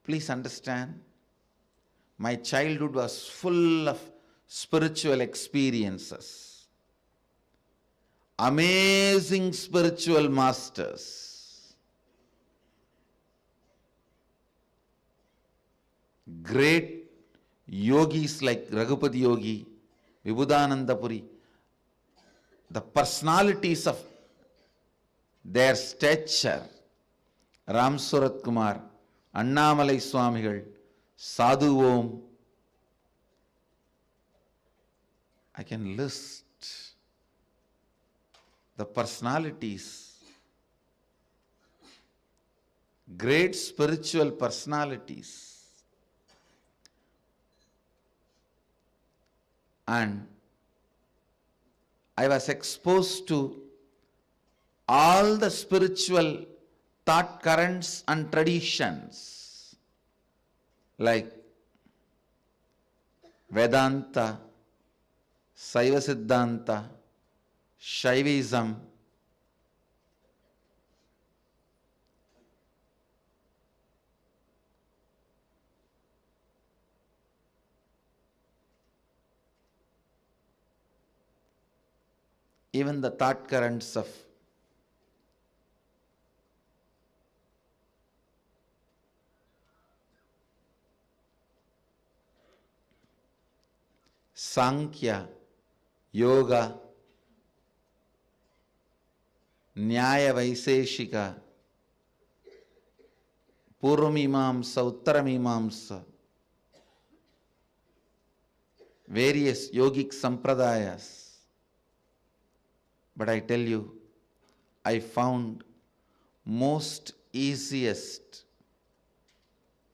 Please understand, my childhood was full of spiritual experiences, amazing spiritual masters, great yogis like Raghupati Yogi, Vibhudananda Puri, the personalities of their stature, Ram Surat Kumar, Annamalai Swamigal, Sadhu Om. I can list the personalities, great spiritual personalities. And I was exposed to all the spiritual thought currents and traditions like Vedanta, Saiva Siddhanta, Shaivism, even the thought currents of Sankhya, Yoga, Nyaya Vaiseshika, Purvamimamsa, Uttaramimamsa, various yogic sampradayas. But I tell you, I found most easiest,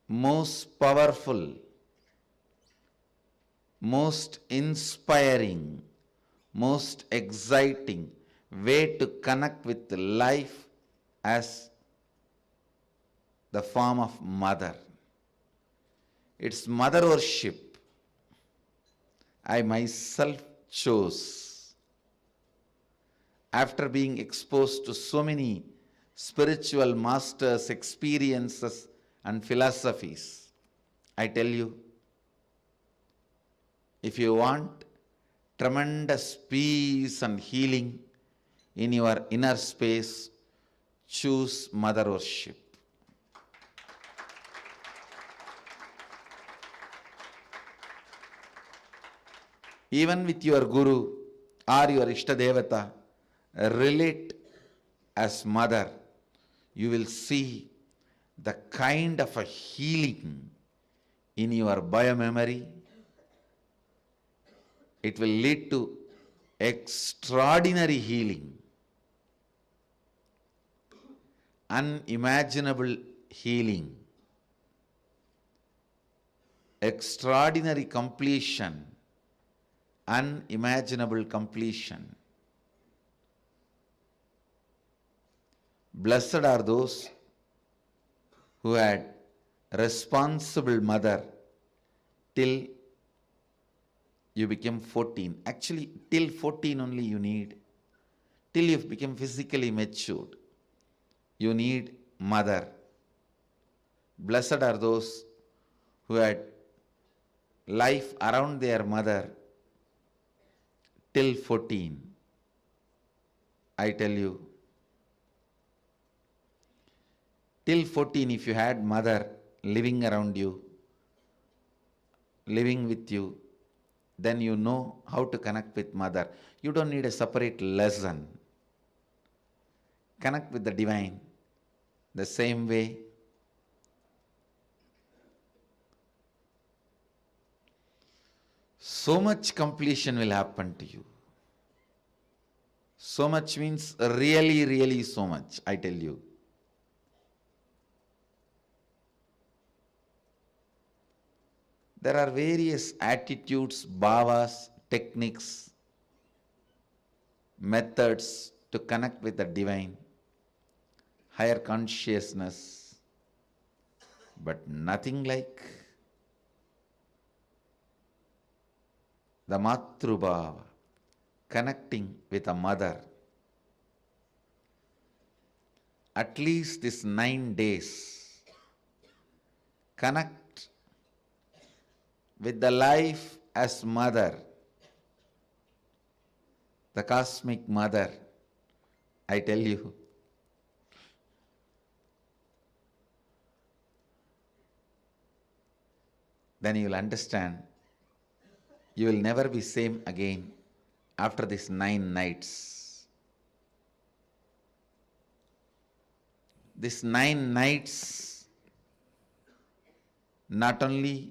most powerful, most inspiring, most exciting way to connect with life as the form of mother. It's mother worship I myself chose after being exposed to so many spiritual masters, experiences, and philosophies. I tell you, if you want tremendous peace and healing in your inner space, choose mother worship. Even with your guru or your Ishtadevata, relate as mother. You will see the kind of a healing in your biomemory. It will lead to extraordinary healing, unimaginable healing, extraordinary completion, unimaginable completion. Blessed are those who had responsible mother till you became 14. Actually, till 14 only you need. Till you become physically matured, you need mother. Blessed are those who had life around their mother till 14. I tell you, till 14, if you had mother living around you, living with you, then you know how to connect with mother. You don't need a separate lesson. Connect with the divine the same way. So much completion will happen to you. So much means really, really so much, I tell you. There are various attitudes, bhavas, techniques, methods to connect with the divine, higher consciousness, but nothing like the Matrubhava, connecting with a mother. At least these 9 days, connect with the life as mother, the cosmic mother. I tell you, then you will understand you will never be same again after these 9 nights. These 9 nights, not only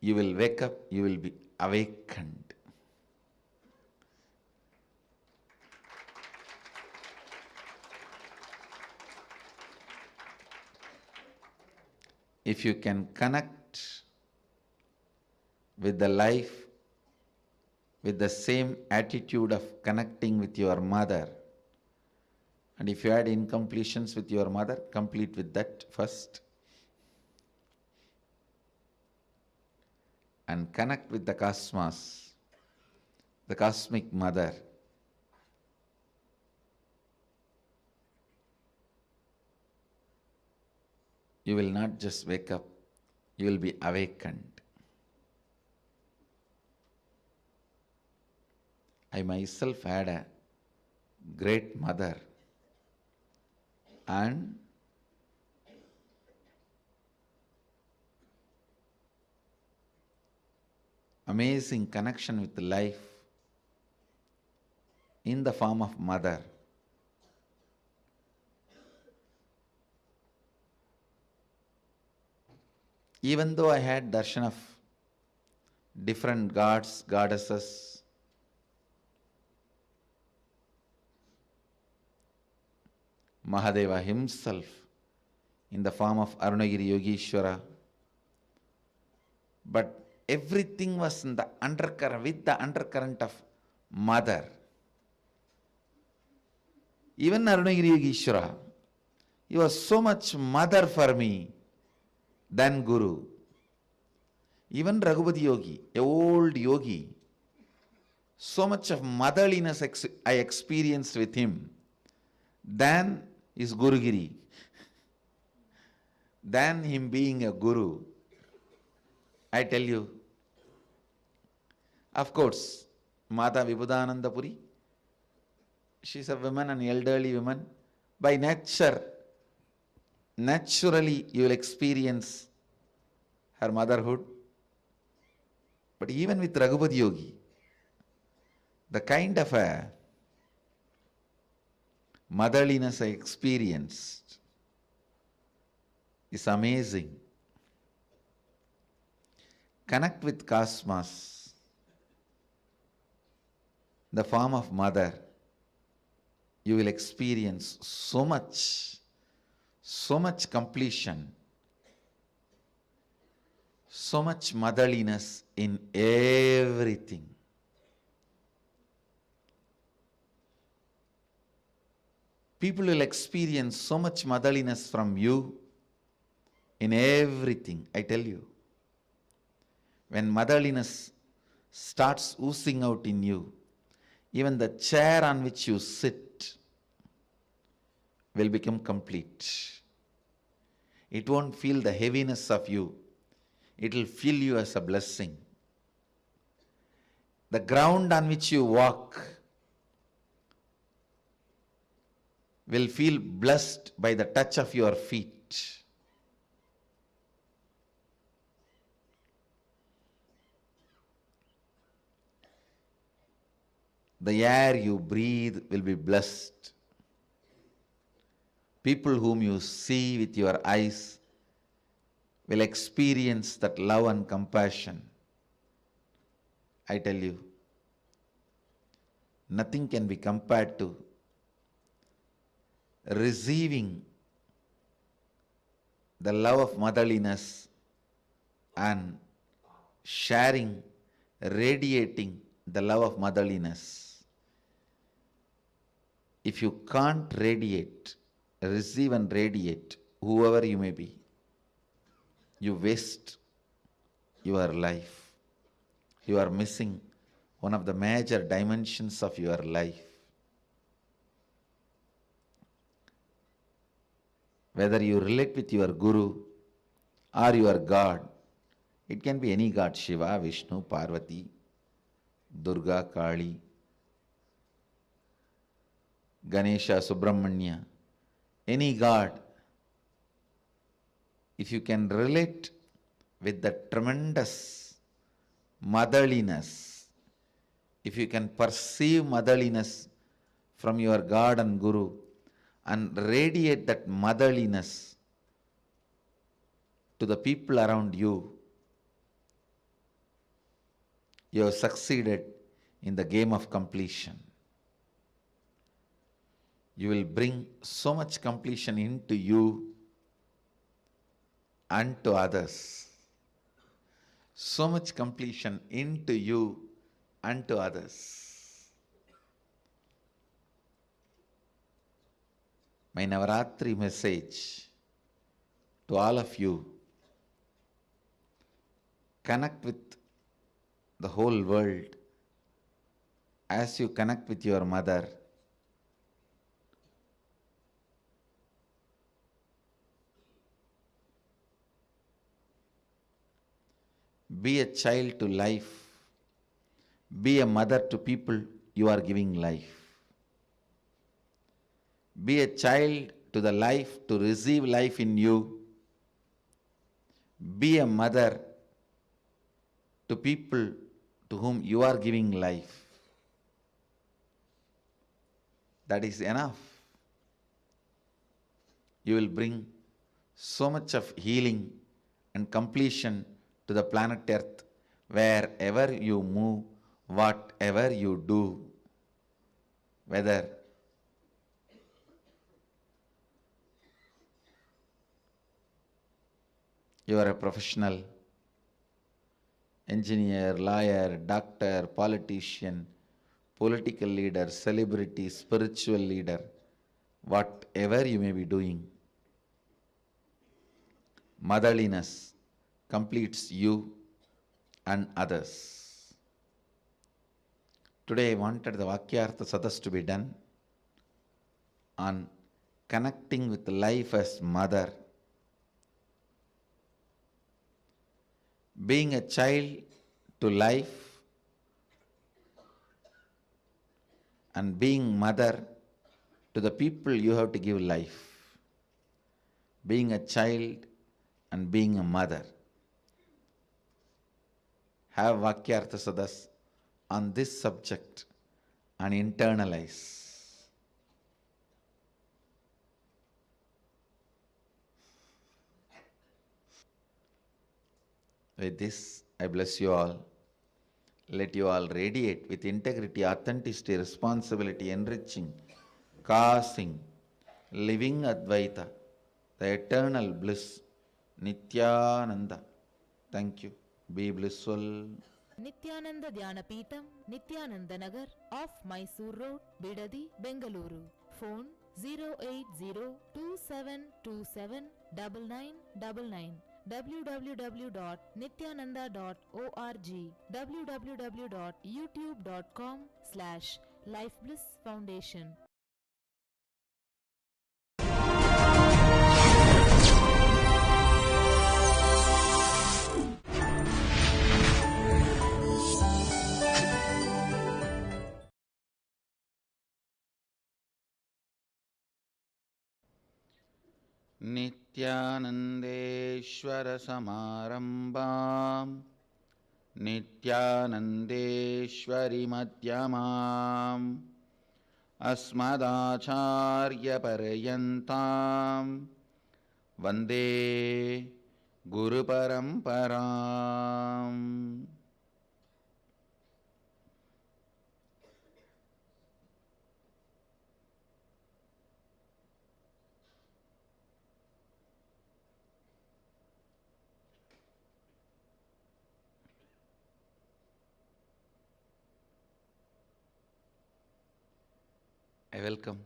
you will wake up, you will be awakened. If you can connect with the life with the same attitude of connecting with your mother, and if you had incompletions with your mother, complete with that first. And connect with the cosmos, the cosmic mother. You will not just wake up, you will be awakened. I myself had a great mother, and amazing connection with life in the form of mother. Even though I had darshan of different gods, goddesses, Mahadeva himself in the form of Arunagiri Yogeshwara, but everything was in the undercurrent, with the undercurrent of mother. Even Arunagiri Yogeshwara, You are so much mother for me than Guru. Even Raghupati Yogi, a old yogi, so much of motherliness I experienced with him than his Gurugiri, than him being a Guru. I tell you, of course, Mata Vibhudananda Puri, she's a woman, an elderly woman. By nature, naturally you will experience her motherhood. But even with Raghupati Yogi, the kind of a motherliness I experienced is amazing. Connect with cosmos, the form of mother. You will experience so much completion, so much motherliness in everything. People will experience so much motherliness from you in everything, I tell you. When motherliness starts oozing out in you, even the chair on which you sit will become complete. It won't feel the heaviness of you. It will feel you as a blessing. The ground on which you walk will feel blessed by the touch of your feet. The air you breathe will be blessed. People whom you see with your eyes will experience that love and compassion. I tell you, nothing can be compared to receiving the love of motherliness and sharing, radiating the love of motherliness. If you can't radiate, receive and radiate, whoever you may be, you waste your life. You are missing one of the major dimensions of your life. Whether you relate with your Guru or your God, it can be any God, Shiva, Vishnu, Parvati, Durga, Kali, Ganesha, Subramanya, any God. If you can relate with the tremendous motherliness, if you can perceive motherliness from your God and Guru and radiate that motherliness to the people around you, you have succeeded in the game of completion. You will bring so much completion into you and to others. So much completion into you and to others. My Navaratri message to all of you: connect with the whole world as you connect with your mother. Be a child to life. Be a mother to people you are giving life. Be a child to the life to receive life in you. Be a mother to people to whom you are giving life. That is enough. You will bring so much of healing and completion to the planet Earth wherever you move, whatever you do, whether you are a professional, engineer, lawyer, doctor, politician, political leader, celebrity, spiritual leader, whatever you may be doing, motherliness completes you and others. Today I wanted the Vakyartha Sadas to be done on connecting with life as mother. Being a child to life and being mother to the people you have to give life. Being a child and being a mother. Have Vakyartha Sadas on this subject and internalize. With this, I bless you all. Let you all radiate with integrity, authenticity, responsibility, enriching, causing, living Advaita, the eternal bliss, Nithyananda. Thank you. Be blissful. Nithyananda Dhyana Peetham, Nithyananda Nagar, off Mysore Road, Bidadi, Bengaluru. Phone 08027279999. www.nithyananda.org. www.youtube.com/lifeblissfoundation. नित्यानन्देश्वर समारम्भां नित्यानन्देश्वरि मध्यमाम् अस्मदाचार्यपर्यन्तां वन्दे गुरुपरम्पराम्. I welcome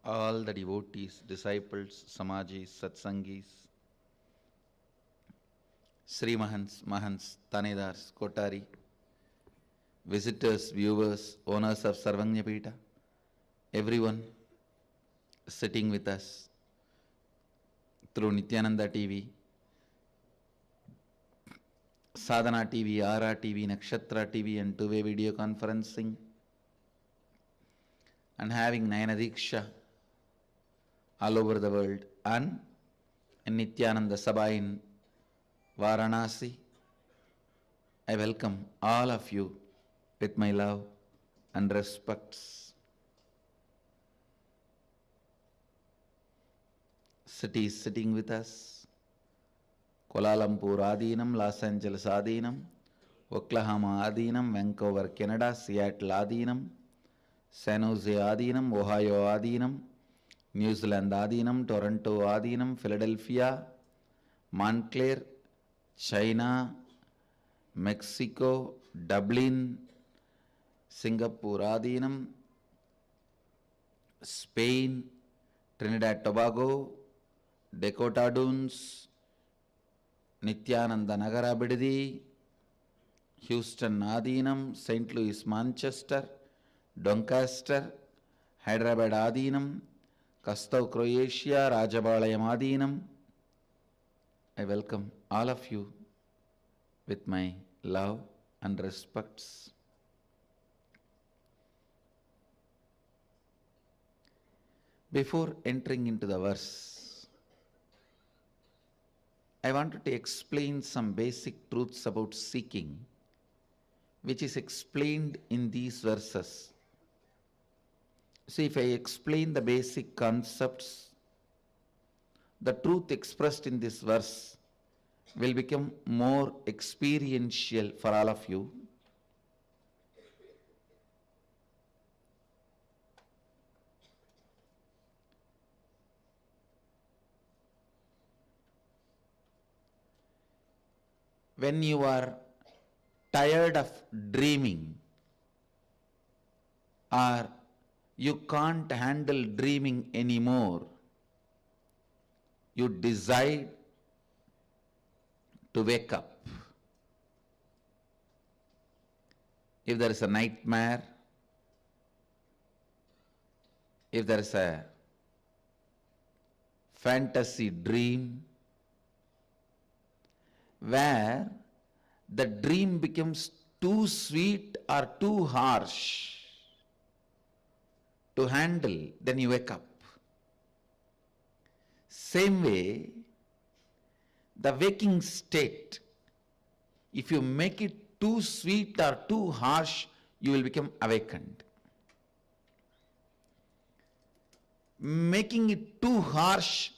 all the devotees, disciples, Samajis, Satsangis, Sri Mahants, Mahants, Tanedars, Kotari, visitors, viewers, owners of Sarvanyapita, everyone sitting with us through Nithyananda TV, Sadhana TV, Ara TV, Nakshatra TV and two-way video conferencing, and having Nayana Diksha all over the world, and in Nithyananda Sabha in Varanasi. I welcome all of you with my love and respects. Cities sitting with us: Kuala Lumpur Adinam, Los Angeles Adinam, Oklahoma Adinam, Vancouver Canada, Seattle Adinam, San Jose Adinam, Ohio Adinam, New Zealand Adinam, Toronto Adinam, Philadelphia, Montclair, China, Mexico, Dublin, Singapore Adinam, Spain, Trinidad Tobago, Dakota Dunes, Nithyananda Nagara Bidadi, Houston Adinam, St. Louis Manchester, Doncaster, Hyderabad Adinam, Kastav Croatia, Rajabalayam Adinam. I welcome all of you with my love and respects. Before entering into the verse, I wanted to explain some basic truths about seeking, which is explained in these verses. See, if I explain the basic concepts, the truth expressed in this verse will become more experiential for all of you. When you are tired of dreaming, or you can't handle dreaming anymore, you decide to wake up. If there is a nightmare, if there is a fantasy dream where the dream becomes too sweet or too harsh to handle, then you wake up. Same way, the waking state, if you make it too sweet or too harsh, you will become awakened. Making it too harsh,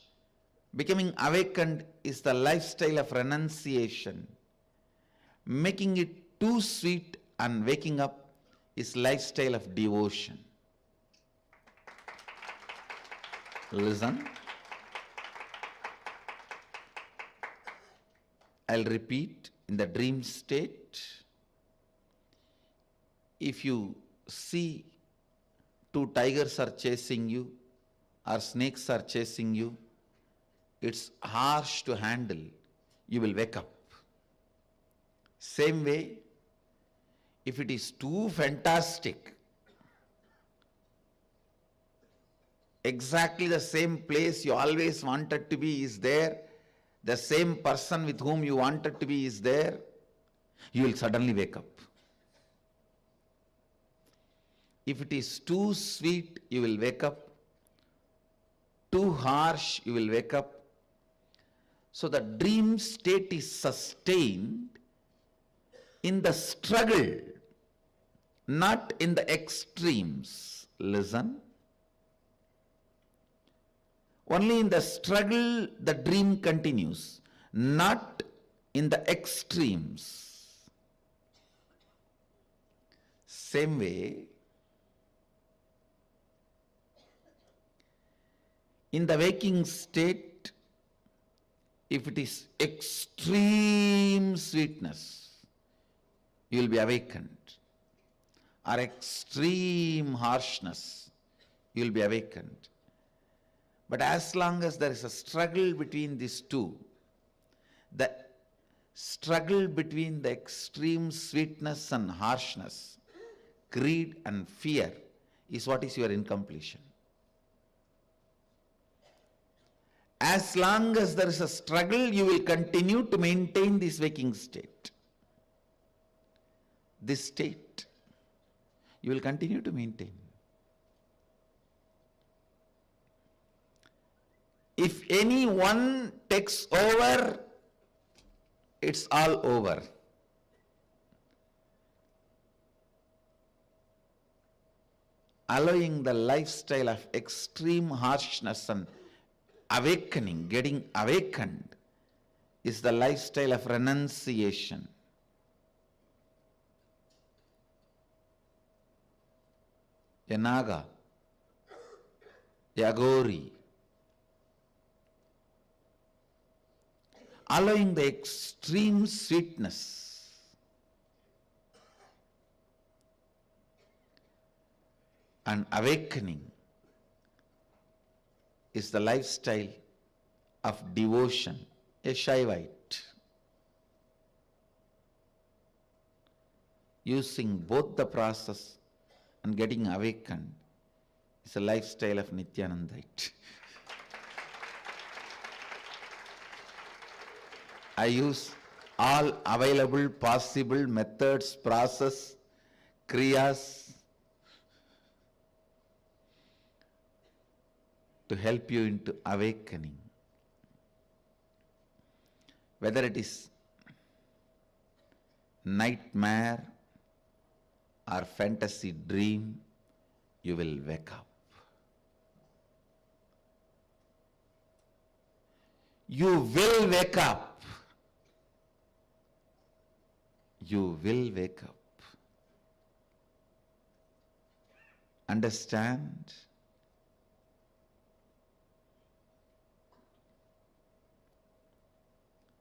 becoming awakened, is the lifestyle of renunciation. Making it too sweet and waking up is lifestyle of devotion. Listen. I'll repeat. In the dream state, if you see two tigers are chasing you or snakes are chasing you, it's harsh to handle. You will wake up. Same way, if it is too fantastic, exactly the same place you always wanted to be is there, the same person with whom you wanted to be is there, you will suddenly wake up. If it is too sweet, you will wake up. Too harsh, you will wake up. So the dream state is sustained in the struggle, not in the extremes. Listen. Only in the struggle the dream continues, not in the extremes. Same way, in the waking state, if it is extreme sweetness, you will be awakened. Or extreme harshness, you will be awakened. But as long as there is a struggle between these two, the struggle between the extreme sweetness and harshness, greed and fear, is what is your incompletion. As long as there is a struggle, you will continue to maintain this waking state. This state, you will continue to maintain. If anyone takes over, it's all over. Allowing the lifestyle of extreme harshness and awakening, getting awakened, is the lifestyle of renunciation. A Naga, a Agori, allowing the extreme sweetness and awakening is the lifestyle of devotion. A Shaivite, using both the process and getting awakened, is a lifestyle of Nithyanandite. I use all available possible methods, process, kriyas to help you into awakening. Whether it is nightmare or fantasy dream, you will wake up. You will wake up. You will wake up. Understand?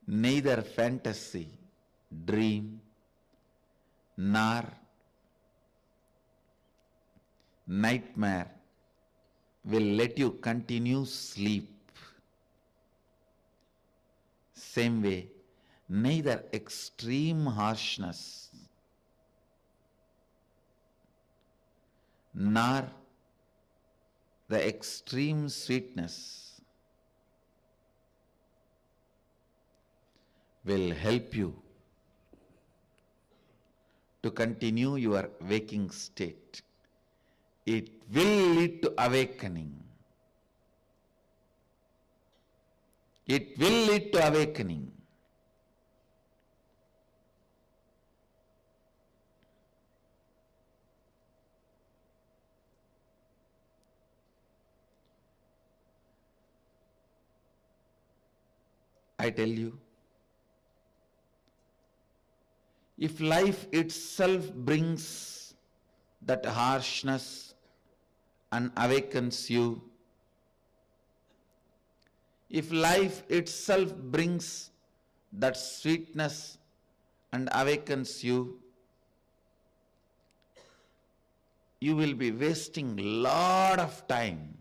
Neither fantasy, dream, nor nightmare will let you continue sleep. Same way, neither extreme harshness nor the extreme sweetness will help you to continue your waking state. It will lead to awakening. It will lead to awakening. I tell you, if life itself brings that harshness and awakens you, if life itself brings that sweetness and awakens you, you will be wasting lot of time.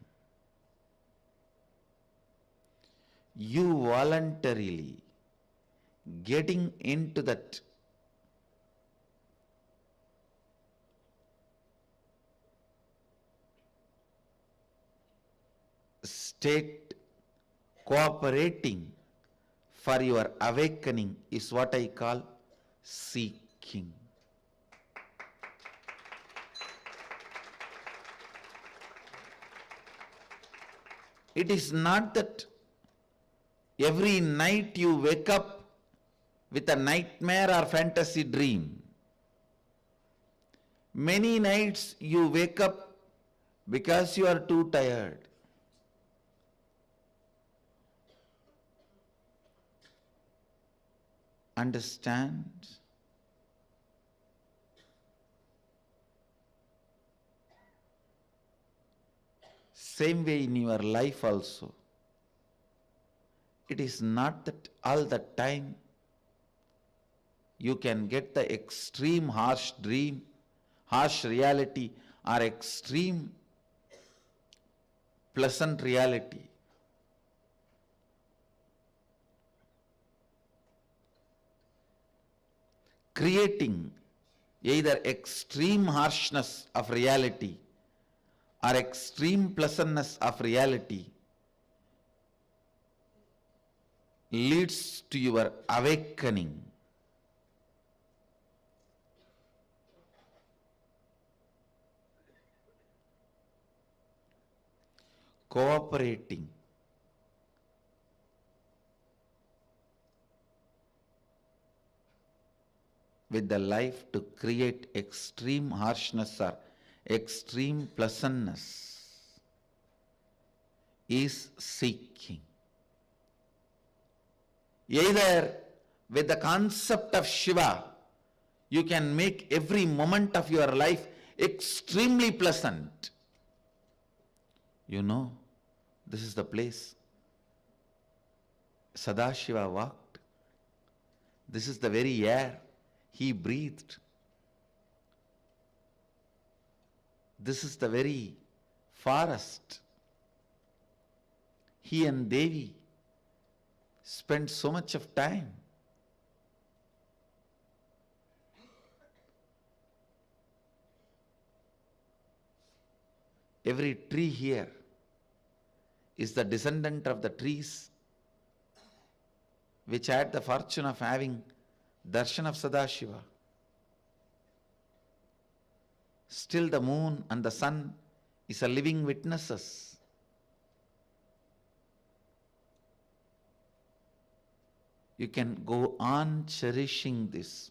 You voluntarily getting into that state, cooperating for your awakening is what I call seeking. It is not that every night you wake up with a nightmare or fantasy dream. Many nights you wake up because you are too tired. Understand? Same way in your life also. It is not that all the time you can get the extreme harsh dream, harsh reality, or extreme pleasant reality. Creating either extreme harshness of reality or extreme pleasantness of reality leads to your awakening. Cooperating with the life to create extreme harshness or extreme pleasantness is seeking. Either with the concept of Shiva, you can make every moment of your life extremely pleasant. You know, this is the place Sadashiva walked. This is the very air he breathed. This is the very forest he and Devi spent so much of time. Every tree here is the descendant of the trees which had the fortune of having darshan of Sadashiva. Still the moon and the sun is a living witnesses. You can go on cherishing this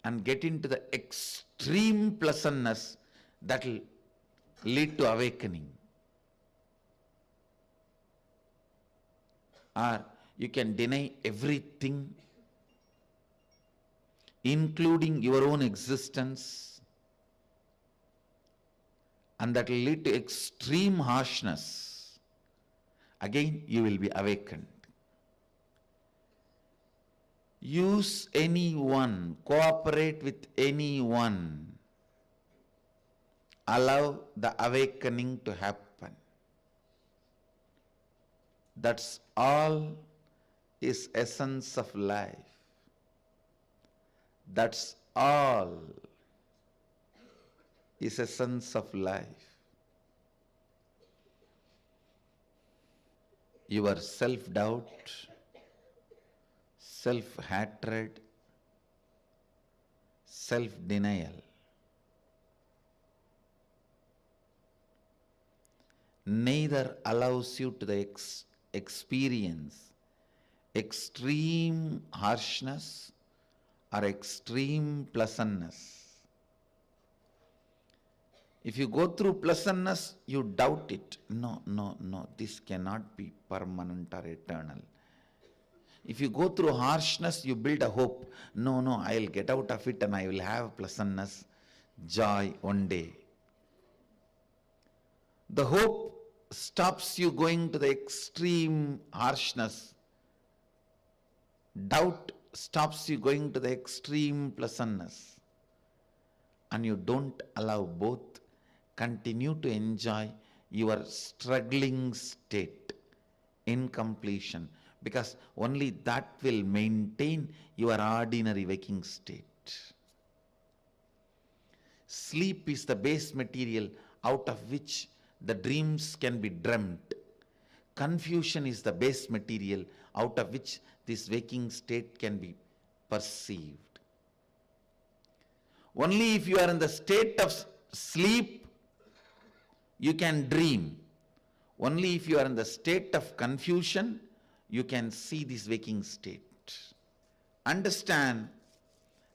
and get into the extreme pleasantness that will lead to awakening. Or you can deny everything, including your own existence, and that will lead to extreme harshness. Again, you will be awakened. Use anyone, cooperate with anyone. Allow the awakening to happen. That's all is essence of life. That's all is essence of life. Your self-doubt, self-hatred, self-denial neither allows you to experience extreme harshness or extreme pleasantness. If you go through pleasantness, you doubt it. No, this cannot be permanent or eternal. If you go through harshness, you build a hope. No, I'll get out of it and I will have pleasantness, joy one day. The hope stops you going to the extreme harshness. Doubt stops you going to the extreme pleasantness. And you don't allow both. Continue to enjoy your struggling state in completion, because only that will maintain your ordinary waking state. Sleep is the base material out of which the dreams can be dreamt. Confusion is the base material out of which this waking state can be perceived. Only if you are in the state of sleep, you can dream. Only if you are in the state of confusion, you can see this waking state. Understand,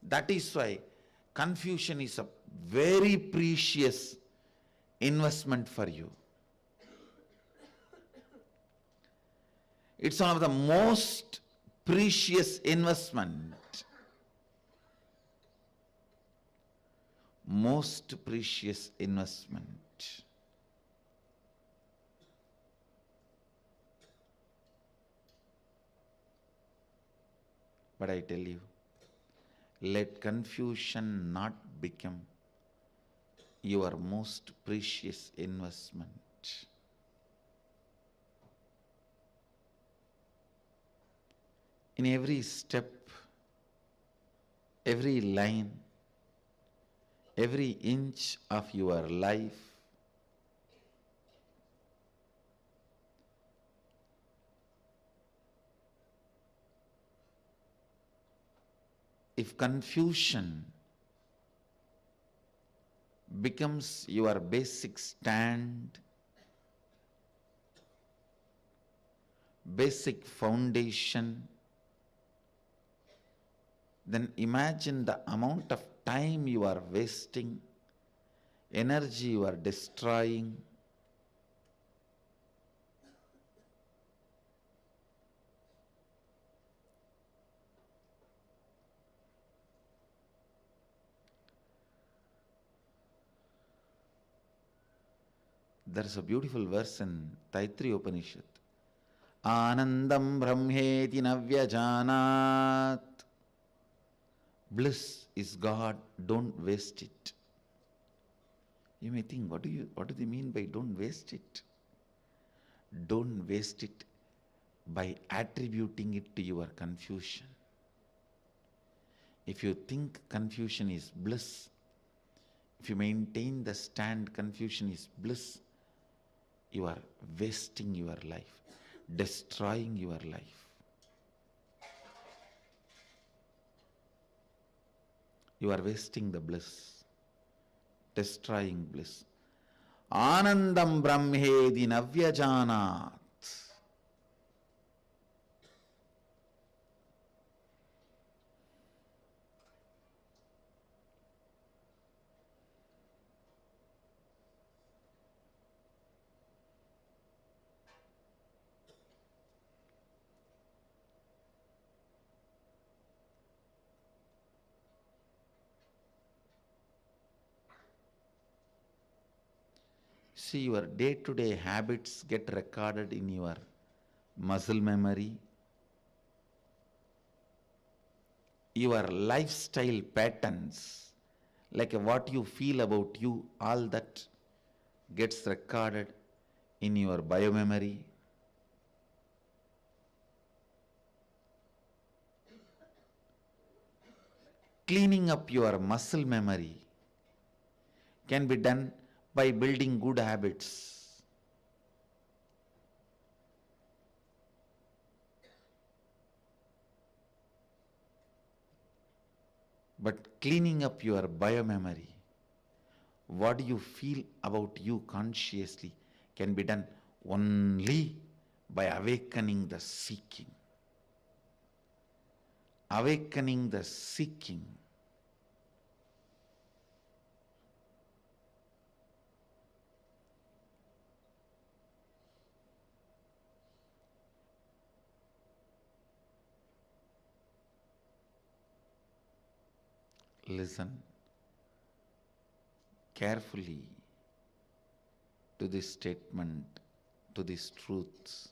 that is why confusion is a very precious investment for you. It's one of the most precious investment. Most precious investment. But I tell you, let confusion not become your most precious investment. In every step, every line, every inch of your life, if confusion becomes your basic stand, basic foundation, then imagine the amount of time you are wasting, energy you are destroying. There is a beautiful verse in Taittiriya Upanishad. Anandam brahmeti navyajanat. Bliss is God, don't waste it. You may think, what do they mean by don't waste it? Don't waste it by attributing it to your confusion. If you think confusion is bliss, if you maintain the stand confusion is bliss, you are wasting your life, destroying your life. You are wasting the bliss, destroying bliss. Anandam brahmedi navyajanat. See, your day-to-day habits get recorded in your muscle memory. Your lifestyle patterns, like what you feel about you, all that gets recorded in your biomemory. cleaning up your muscle memory can be done by building good habits. But cleaning up your biomemory, what do you feel about you consciously, can be done only by awakening the seeking. Awakening the seeking. Listen carefully to this statement, to these truths.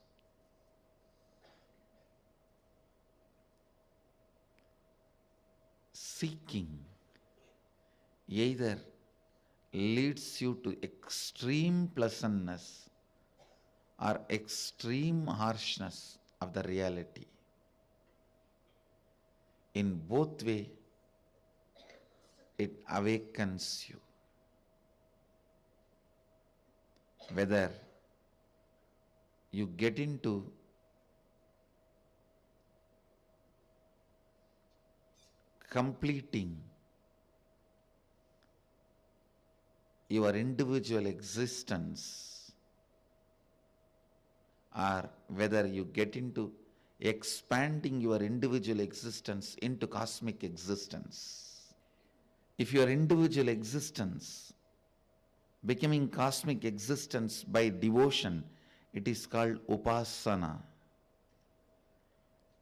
Seeking either leads you to extreme pleasantness or extreme harshness of the reality. In both ways, it awakens you. Whether you get into completing your individual existence, or whether you get into expanding your individual existence into cosmic existence. If your individual existence becoming cosmic existence by devotion, it is called upasana.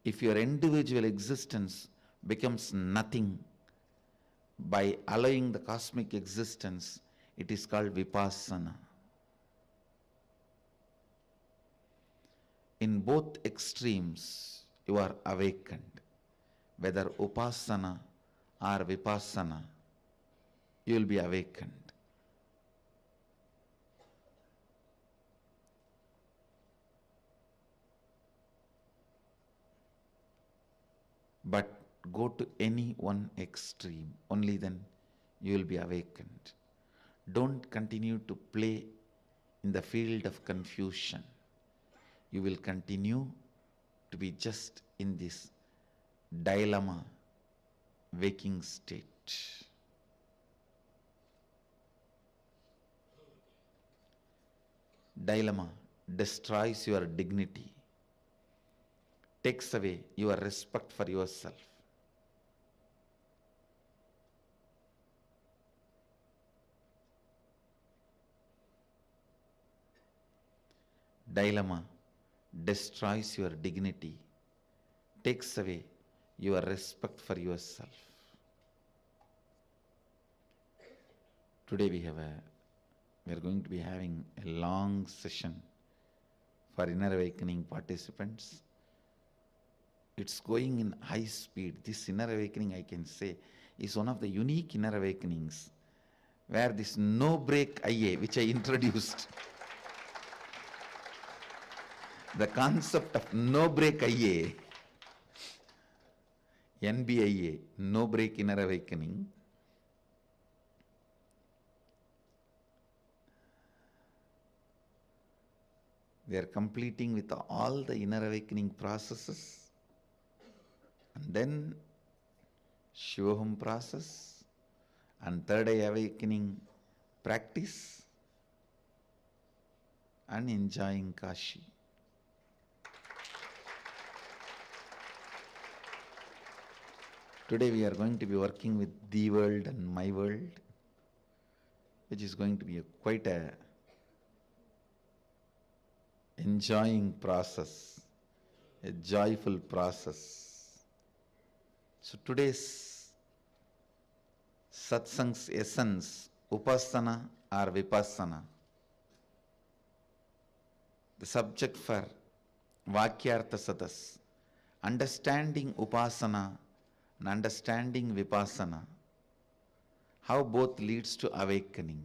If your individual existence becomes nothing by allowing the cosmic existence, it is called vipassana. In both extremes, you are awakened. Whether upasana or vipassana, you will be awakened. But go to any one extreme, only then you will be awakened. Don't continue to play in the field of confusion. You will continue to be just in this dilemma, waking state. Dilemma destroys your dignity, takes away your respect for yourself. Dilemma destroys your dignity, takes away your respect for yourself. Today we are going to be having a long session for inner awakening participants. It's going in high speed. This inner awakening, I can say, is one of the unique inner awakenings where this no break IA, which I introduced, the concept of no break IA, NBIA, no break inner awakening, they are completing with all the inner awakening processes, and then Shivaham process and third eye awakening practice, and enjoying Kashi. Today we are going to be working with the world and my world, which is going to be quite a enjoying process, a joyful process. So today's satsang's essence, upasana or vipassana. The subject for Vakyartha Sadas, understanding upasana and understanding vipassana, how both leads to awakening.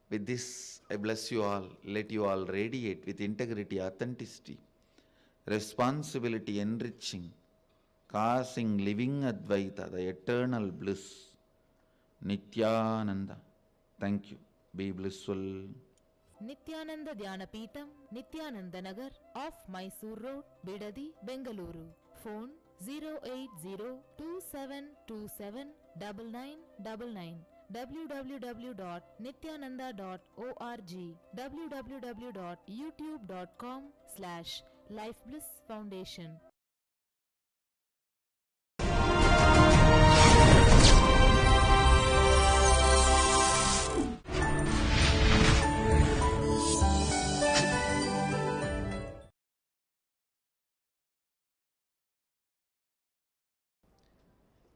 With this, I bless you all, let you all radiate with integrity, authenticity, responsibility, enriching causing living Advaita, the eternal bliss, Nithyananda. Thank you. Be blissful. Nithyananda Dhyana Peetham, Nithyananda Nagar, off Mysore Road, Bidadi, Bengaluru. Phone 08027279999. www.nithyananda.org. www.youtube.com/lifeblissfoundation.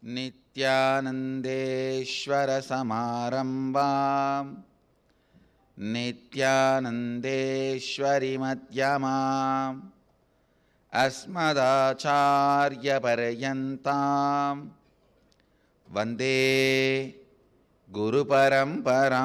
नित्यानन्देश्वर समारम्भां नित्यानन्देश्वरि मध्यमाम् अस्मदाचार्यपर्यन्तां वन्दे गुरुपरम्पराम्.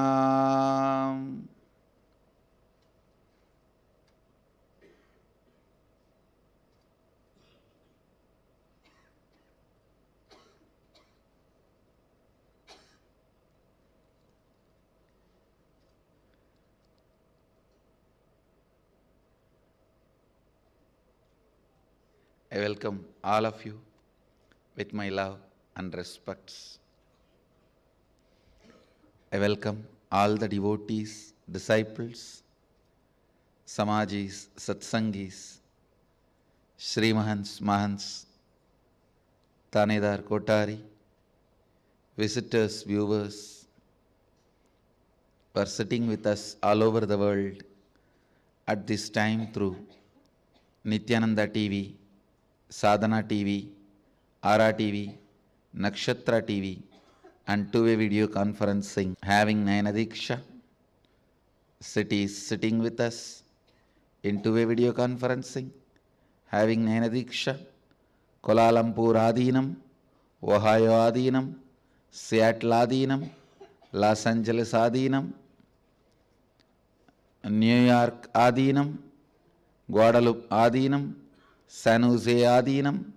I welcome all of you with my love and respects. I welcome all the devotees, disciples, Samajis, Satsangis, Sri Mahants, Mahants, Tanedar, Kotari, visitors, viewers, who are sitting with us all over the world at this time through Nithyananda TV, Sadhana TV, Ara TV, Nakshatra TV, and two-way video conferencing, having Nayanadiksha cities sitting with us in two-way video conferencing, having Nayanadiksha, Kuala Lumpur Adinam, Ohio Adinam, Seattle Adinam, Los Angeles Adinam, New York Adinam, Guadalupe Adinam, San Jose Adinam,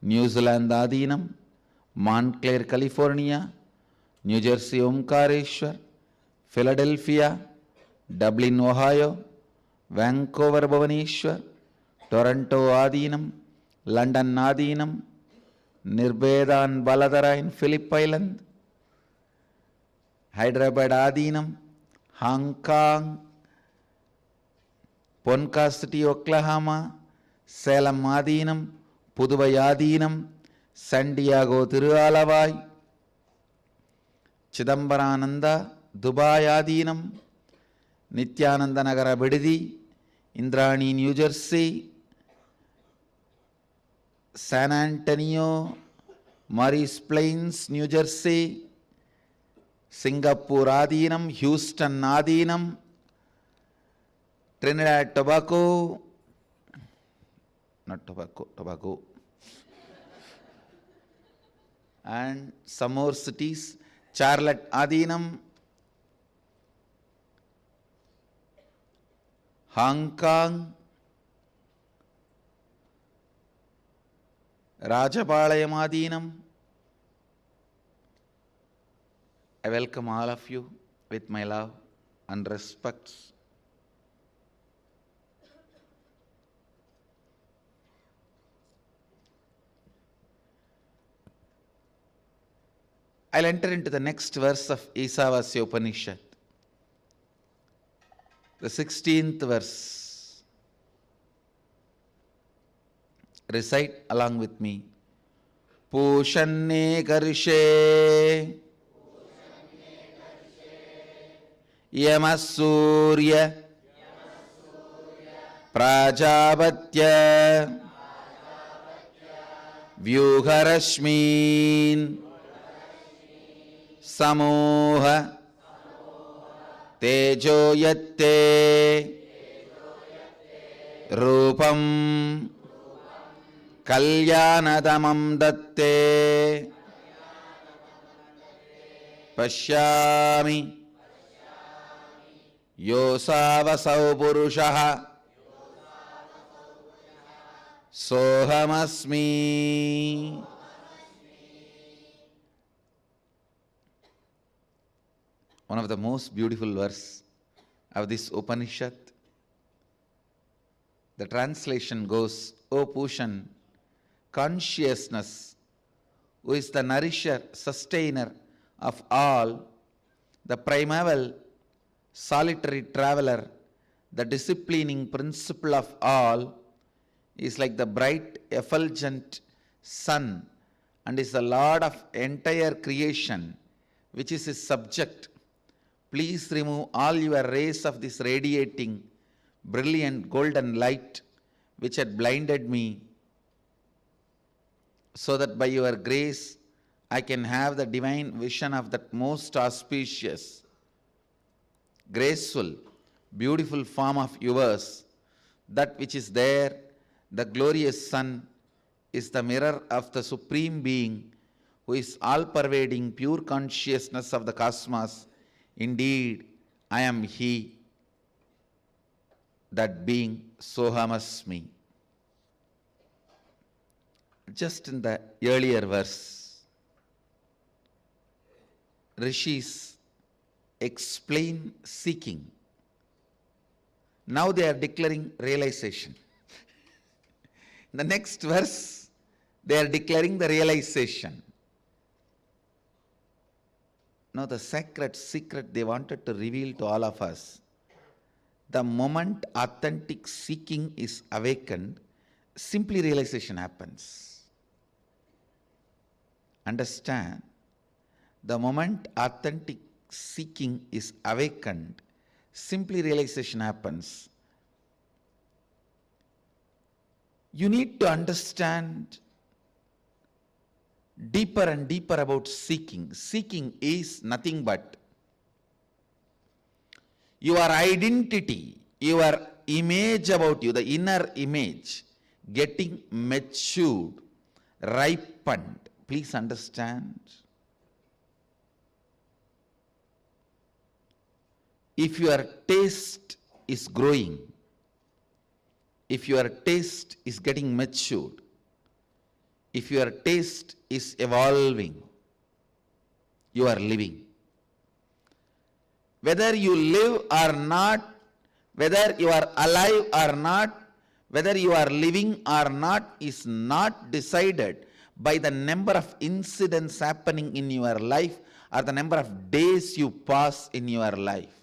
New Zealand Adinam, Montclair, California, New Jersey Omkareshwar, Philadelphia, Dublin, Ohio, Vancouver Bhuvaneshwar, Toronto Adinam, London Adinam, Nirbeda and Baladara in Phillip Island, Hyderabad Adinam, Hong Kong, Ponca City, Oklahoma, Salem Adinam, Puduvai Adinam, San Diego Tirualavai, Chidambarananda, Dubai Adinam, Nithyananda Nagara Bidadi, Indrani, New Jersey, San Antonio, Morris Plains, New Jersey, Singapore Adinam, Houston Adinam, Trinidad Tobago, not Tobago, and some more cities, Charlotte Adinam, Hong Kong, Rajapalayam Adinam. I welcome all of you with my love and respects. I'll enter into the next verse of Ishavasya Upanishad, the 16th verse. Recite along with me. Pushanne karshe Yamasurya Prajabatya Vyuharashmin Samoha Tejo yatte Rupam Kalyanadamam datte Pashyami Yosavasau Purushaha Sohamasmi. One of the most beautiful verse of this Upanishad. The translation goes, O Pushan, consciousness, who is the nourisher, sustainer of all, the primeval, solitary traveler, the disciplining principle of all, is like the bright, effulgent sun and is the Lord of entire creation, which is his subject. Please remove all your rays of this radiating, brilliant golden light which had blinded me, so that by your grace I can have the divine vision of that most auspicious, graceful, beautiful form of yours, that which is there, the glorious sun, is the mirror of the Supreme Being, who is all-pervading pure consciousness of the cosmos. Indeed, I am He, that being Sohamasmi. Just in the earlier verse, Rishis explain seeking. Now they are declaring realization. In the next verse, they are declaring the realization. Now the sacred secret they wanted to reveal to all of us. The moment authentic seeking is awakened, simply realization happens. Understand, the moment authentic seeking is awakened, simply realization happens. You need to understand deeper and deeper about seeking. Seeking is nothing but your identity, your image about you, the inner image, getting matured, ripened. Please understand. If your taste is growing, if your taste is getting matured, if your taste is evolving, you are living. Whether you live or not, whether you are alive or not, whether you are living or not, is not decided by the number of incidents happening in your life or the number of days you pass in your life.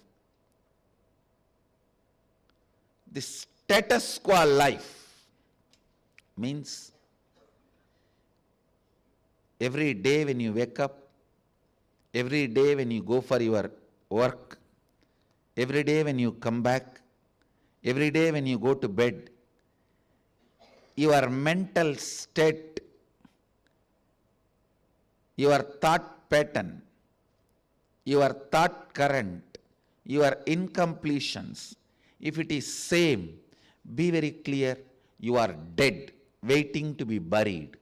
The status quo life means every day when you wake up, every day when you go for your work, every day when you come back, every day when you go to bed, your mental state, your thought pattern, your thought current, your incompletions, if it is same, be very clear, you are dead, waiting to be buried.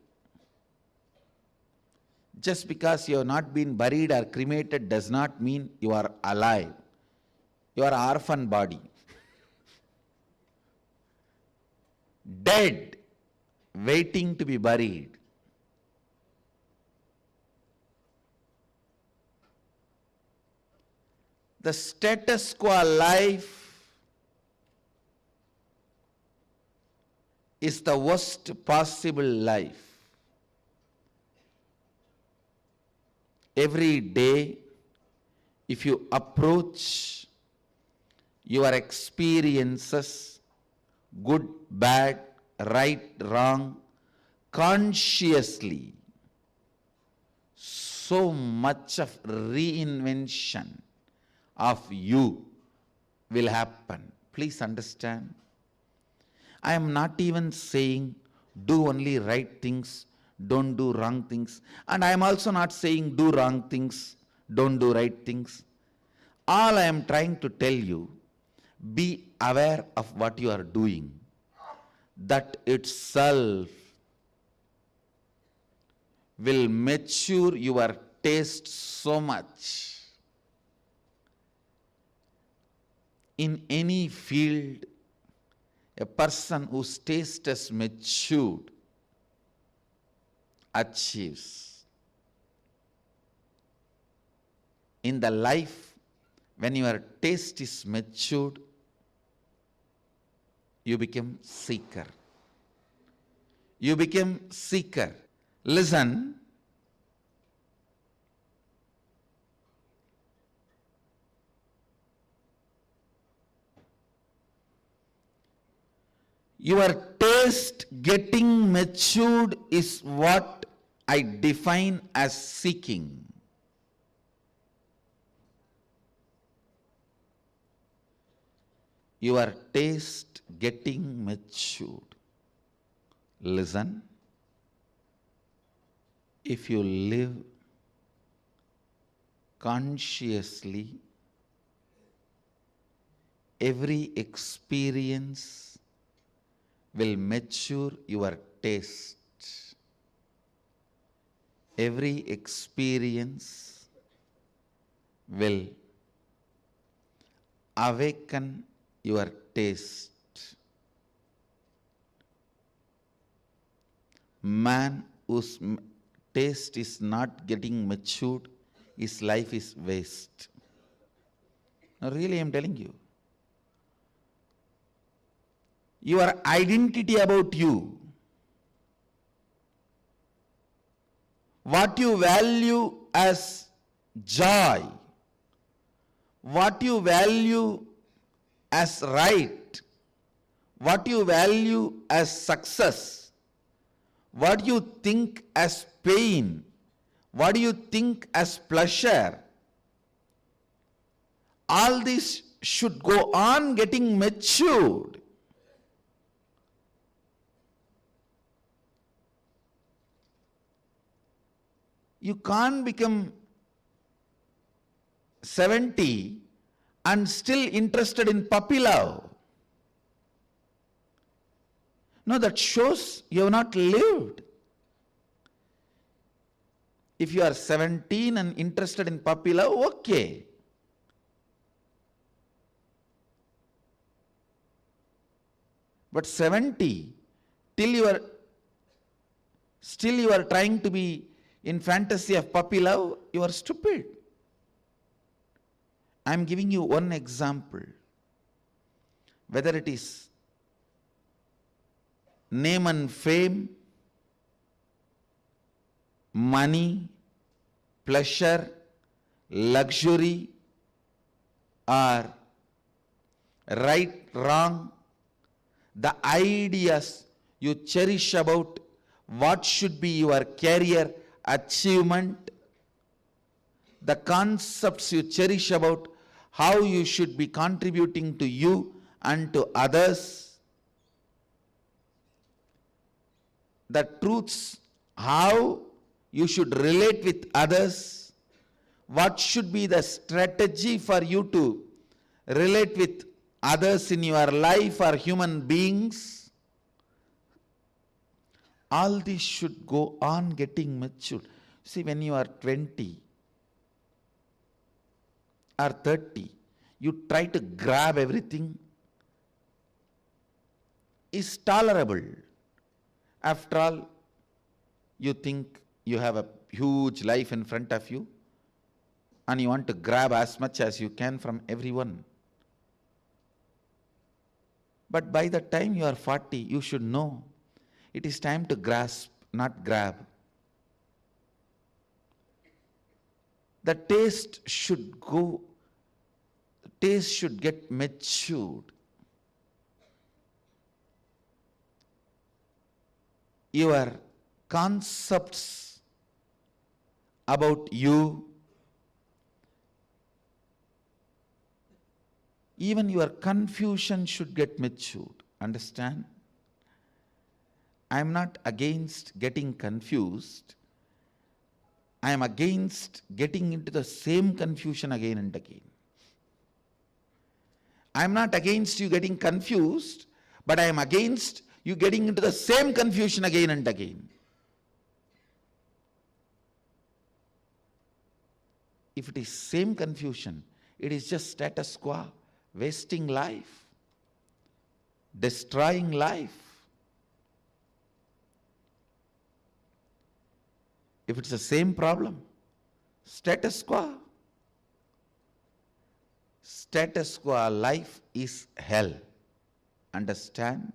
Just because you have not been buried or cremated does not mean you are alive. You are an orphan body. Dead, waiting to be buried. The status quo life is the worst possible life. Every day, if you approach your experiences, good, bad, right, wrong, consciously, so much of reinvention of you will happen. Please understand. I am not even saying do only right things, don't do wrong things. And I am also not saying do wrong things, don't do right things. All I am trying to tell you, be aware of what you are doing. That itself will mature your taste so much. In any field, A person whose taste has matured achieves. In the life, when your taste is matured, you become seeker. You become seeker. Listen. Your taste getting matured is what I define as seeking. Your taste getting matured. Listen. If you live consciously, every experience will mature your taste. Every experience will awaken your taste. Man whose taste is not getting matured, his life is waste. Now really I am telling you. Your identity about you, what you value as joy, what you value as right, what you value as success, what you think as pain, what do you think as pleasure, all this should go on getting matured. You can't become 70 and still interested in puppy love. No, that shows you have not lived. If you are 17 and interested in puppy love, okay. But 70, still you are trying to be in fantasy of puppy love, you are stupid. I am giving you one example. Whether it is name and fame, money, pleasure, luxury, or right, wrong, the ideas you cherish about what should be your career achievement, the concepts you cherish about how you should be contributing to you and to others, the truths, how you should relate with others, what should be the strategy for you to relate with others in your life or human beings. All this should go on getting matured. See, when you are 20 or 30, you try to grab everything, is tolerable. After all, you think you have a huge life in front of you and you want to grab as much as you can from everyone. But by the time you are 40, you should know it is time to grasp, not grab. The taste should get matured. Your concepts about you, even your confusion should get matured. Understand? I am not against getting confused. I am against getting into the same confusion again and again. I am not against you getting confused, but I am against you getting into the same confusion again and again. If it is same confusion, it is just status quo, wasting life. destroying life. If it's the same problem, status quo. Status quo life is hell. Understand?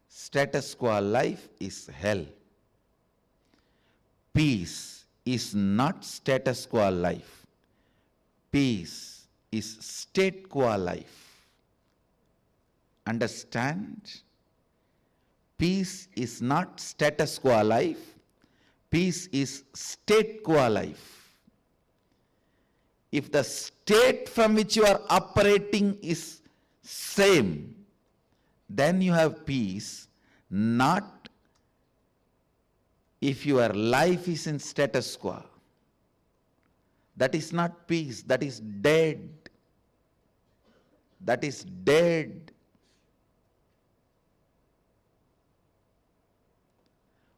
Status quo life is hell. Peace is not status quo life. Peace is state quo life. Understand? Peace is not status quo life. Peace is state quo life. If the state from which you are operating is same, then you have peace, not if your life is in status quo. That is not peace, that is dead. That is dead.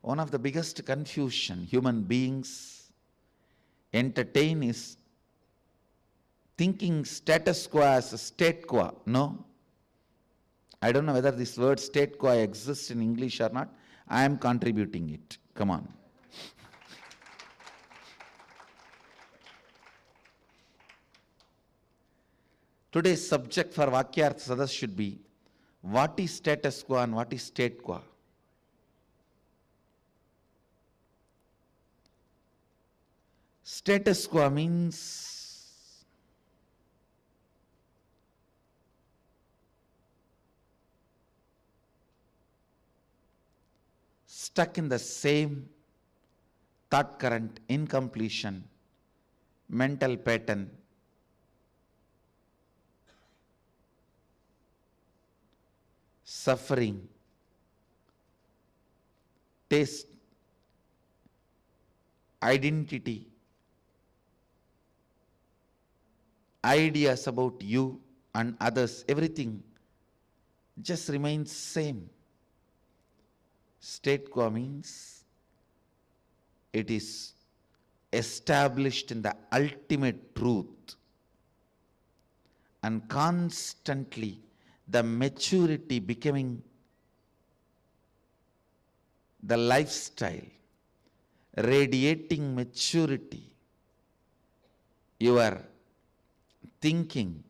One of the biggest confusion human beings entertain is thinking status quo as a state quo. No. I don't know whether this word state quo exists in English or not. I am contributing it. Come on. Today's subject for Vakyartha Sadas should be, what is status quo and what is state quo? Status quo means stuck in the same thought current, incompletion, mental pattern, suffering, taste, identity, ideas about you and others, everything just remains same. State quo means it is established in the ultimate truth, and constantly the maturity becoming the lifestyle, radiating maturity. Your thinking,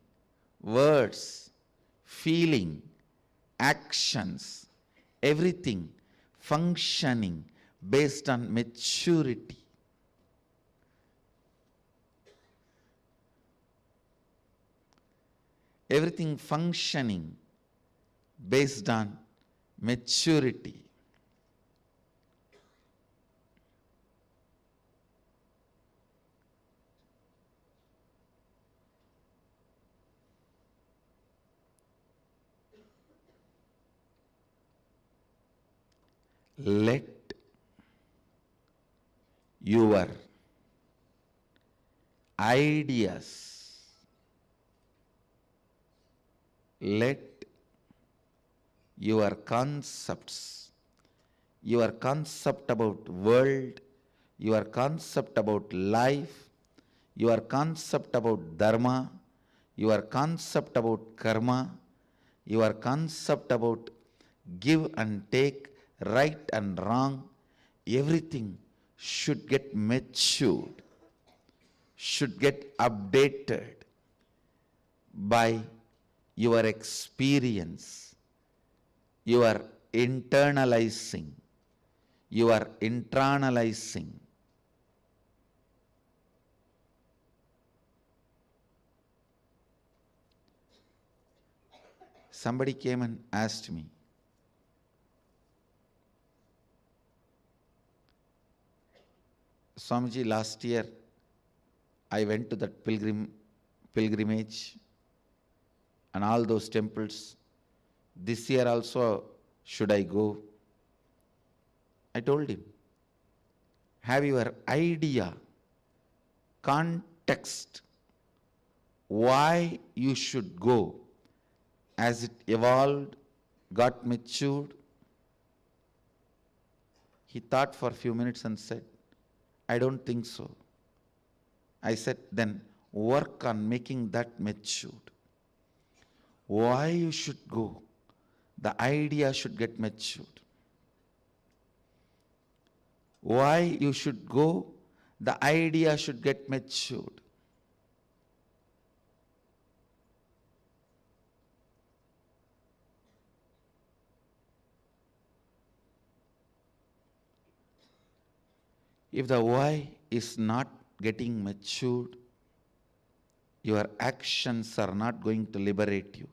words, feeling, actions, everything functioning based on maturity. Everything functioning based on maturity. Let your ideas, let your concepts, your concept about world, your concept about life, your concept about dharma, your concept about karma, your concept about give and take, right and wrong, everything should get matured, should get updated by your experience, your internalizing, your internalizing. Somebody came and asked me, Swamiji, last year I went to that pilgrimage and all those temples. This year also, should I go? I told him, have your idea, context, why you should go, as it evolved, got matured. He thought for a few minutes and said, I don't think so. I said, then work on making that matured. why you should go, the idea should get matured. Why you should go, the idea should get matured. If the why is not getting matured, your actions are not going to liberate you.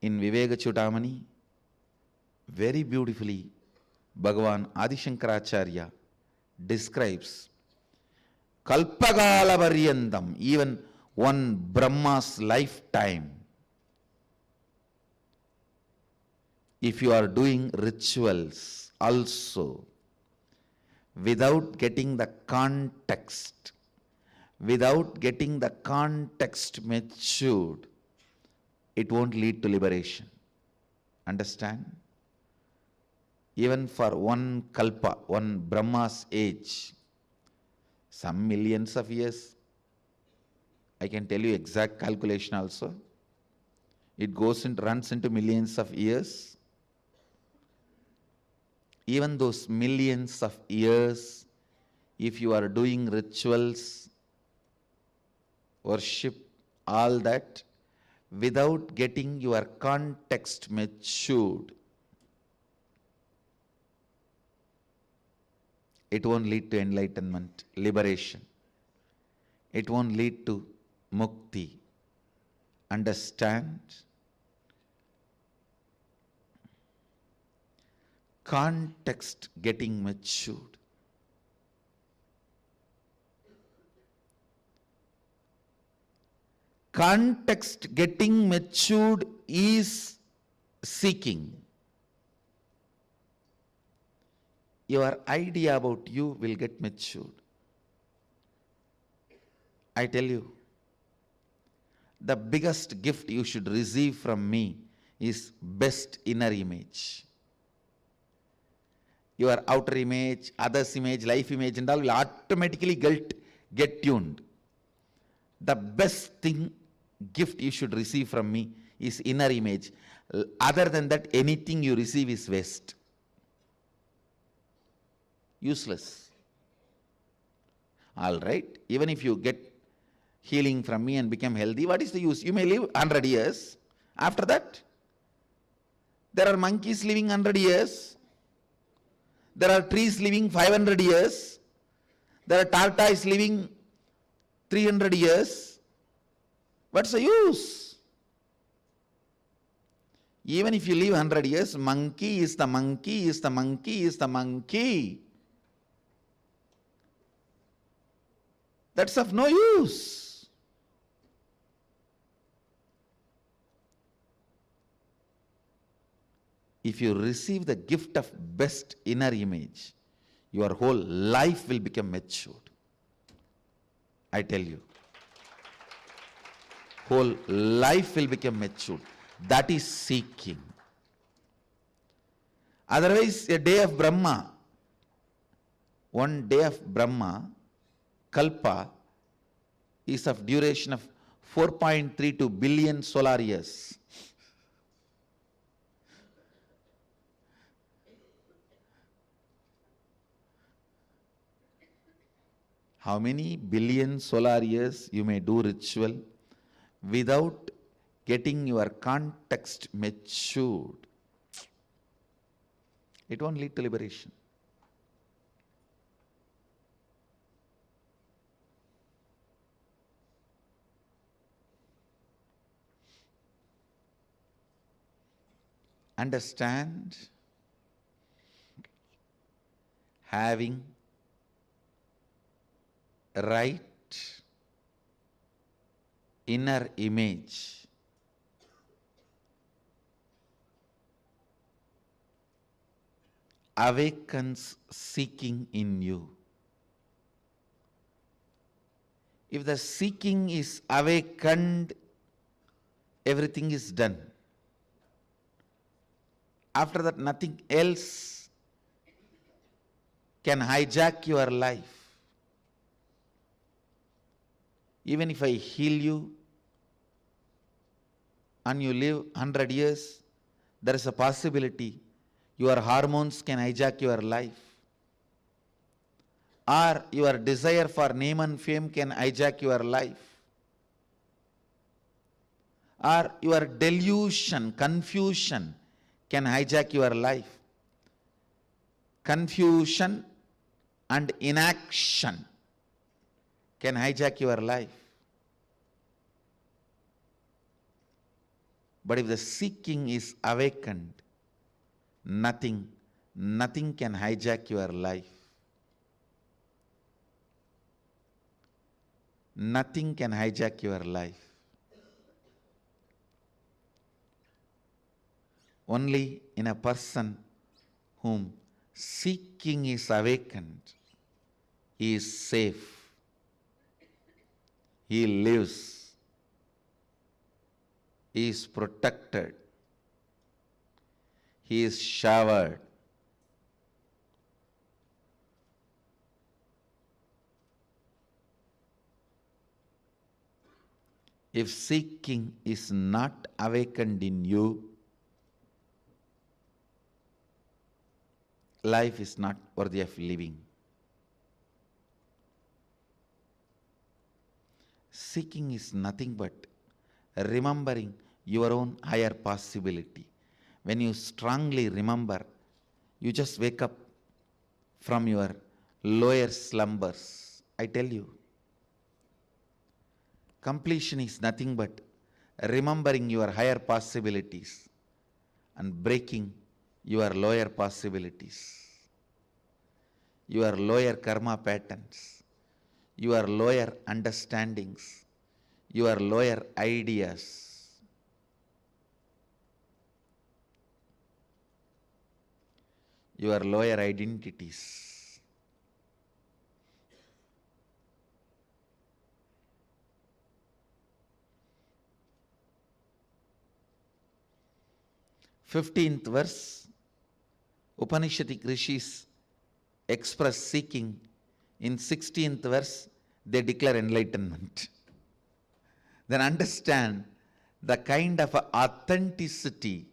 In Viveka Chudamani, very beautifully, Bhagavan Adi Shankaracharya describes Kalpagala Varyandam, even one Brahma's lifetime. If you are doing rituals also, without getting the context matured, it won't lead to liberation. Understand? Even for one kalpa, one Brahma's age, some millions of years, I can tell you exact calculation also. It runs into millions of years. Even those millions of years, if you are doing rituals, worship, all that, without getting your context matured, it won't lead to enlightenment, liberation. It won't lead to mukti. Understand? Context getting matured. Context getting matured is seeking. Your idea about you will get matured. I tell you, the biggest gift you should receive from me is best inner image. Your outer image, others' image, life image and all will automatically get tuned. The best gift you should receive from me is inner image. Other than that, anything you receive is waste. Useless. All right, even if you get healing from me and become healthy, what is the use? You may live 100 years. After that, there are monkeys living 100 years. There are trees living 500 years. There are tortoises living 300 years. What's the use? Even if you live 100 years, monkey is the monkey, is the monkey, is the monkey. That's of no use. If you receive the gift of best inner image, your whole life will become matured. I tell you. Whole life will become matured. That is seeking. Otherwise, a day of Brahma, one day of Brahma, Kalpa, is of duration of 4.32 billion solar years. How many billion solar years you may do ritual without getting your context matured? It won't lead to liberation. Understand? Having right inner image awakens seeking in you. If the seeking is awakened, everything is done. After that, nothing else can hijack your life. Even if I heal you, and you live 100 years, there is a possibility your hormones can hijack your life. Or your desire for name and fame can hijack your life. Or your delusion, confusion can hijack your life. Confusion and inaction can hijack your life. But if the seeking is awakened, nothing can hijack your life. Nothing can hijack your life. Only in a person whom seeking is awakened, he is safe. He lives. He is protected. He is showered. If seeking is not awakened in you, life is not worthy of living. Seeking is nothing but remembering your own higher possibility. When you strongly remember, you just wake up from your lower slumbers. I tell you, completion is nothing but remembering your higher possibilities and breaking your lower possibilities, your lower karma patterns, your lower understandings, your lower ideas. Your lower identities. Fifteenth verse, Upanishadic rishis express seeking. In 16th verse, they declare enlightenment. Then understand the kind of authenticity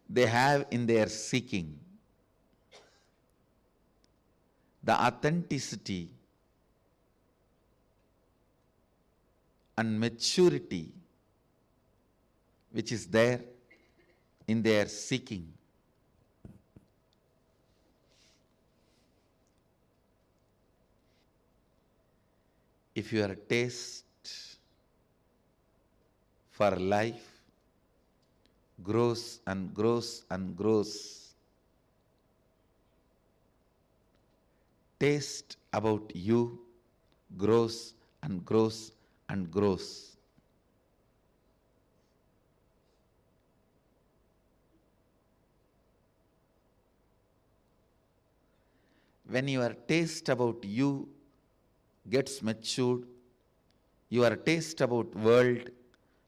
they have in their seeking. The authenticity and maturity which is there in their seeking. If your taste for life grows and grows and grows, taste about you grows and grows and grows. When your taste about you gets matured, your taste about world,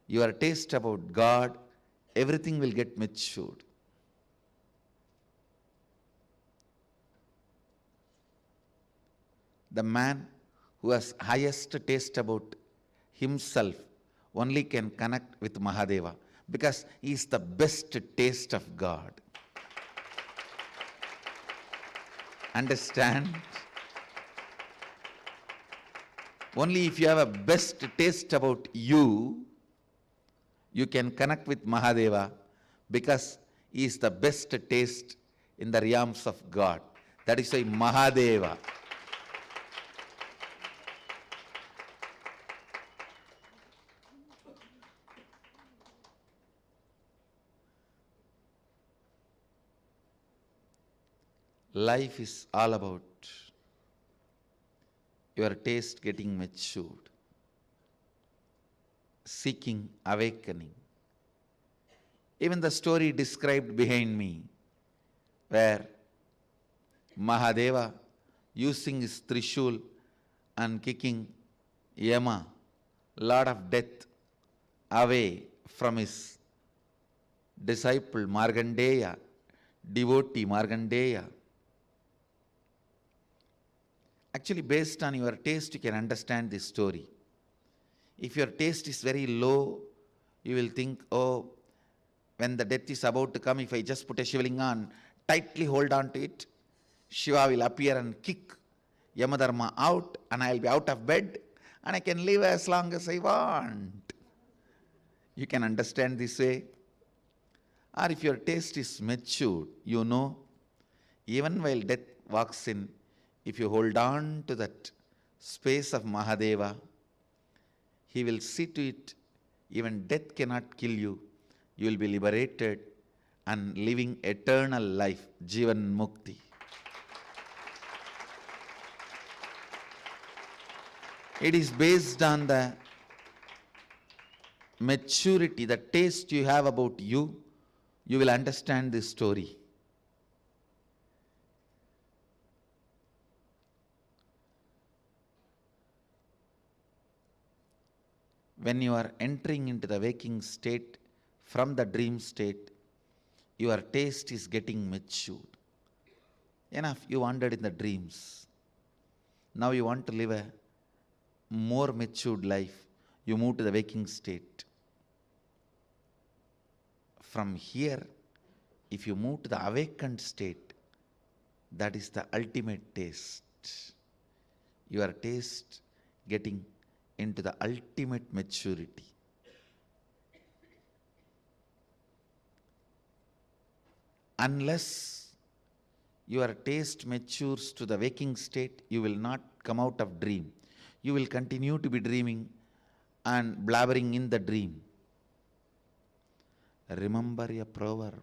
your taste about God, everything will get matured. The man who has highest taste about himself only can connect with Mahadeva because he is the best taste of God. Understand? Only if you have a best taste about you, you can connect with Mahadeva because he is the best taste in the realms of God. That is why Mahadeva. Life is all about your taste getting matured, seeking awakening. Even the story described behind me, where Mahadeva using his Trishul and kicking Yama, Lord of Death, away from his disciple Markandeya, devotee Markandeya. Actually, based on your taste, you can understand this story. If your taste is very low, you will think, oh, when the death is about to come, if I just put a Shivalinga and tightly hold on to it, Shiva will appear and kick Yamadharma out, and I will be out of bed, and I can live as long as I want. You can understand this way. Or if your taste is matured, you know, even while death walks in, if you hold on to that space of Mahadeva, he will see to it, even death cannot kill you. You will be liberated and living eternal life, Jivan Mukti. It is based on the maturity, the taste you have about you. You will understand this story. When you are entering into the waking state from the dream state, your taste is getting matured. Enough, you wandered in the dreams. Now you want to live a more matured life. You move to the waking state. From here, if you move to the awakened state, that is the ultimate taste. Your taste getting into the ultimate maturity. Unless your taste matures to the waking state, you will not come out of dream. You will continue to be dreaming and blabbering in the dream. Remember a proverb.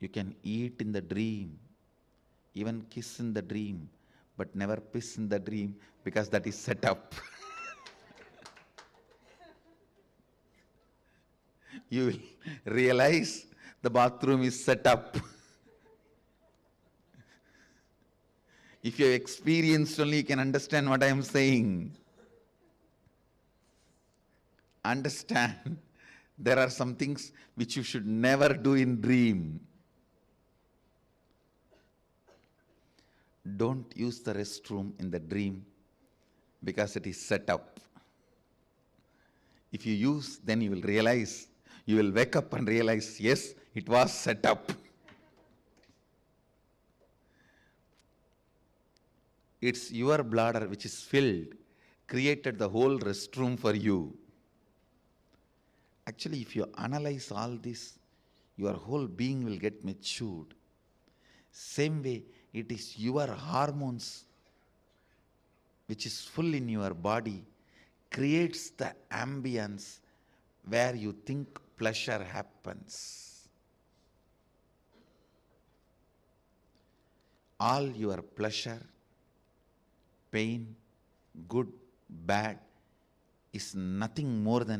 You can eat in the dream, even kiss in the dream, but never piss in the dream, because that is set up. You will realize the bathroom is set up. If you have experienced only, you can understand what I am saying. Understand, there are some things which you should never do in dream. Don't use the restroom in the dream because it is set up. If you use, then you will realize, you will wake up and realize, yes, it was set up. It's your bladder which is filled, created the whole restroom for you. Actually, if you analyze all this, your whole being will get matured. Same way, it is your hormones which is full in your body, creates the ambience where you think pleasure happens. All your pleasure, pain, good, bad, is nothing more than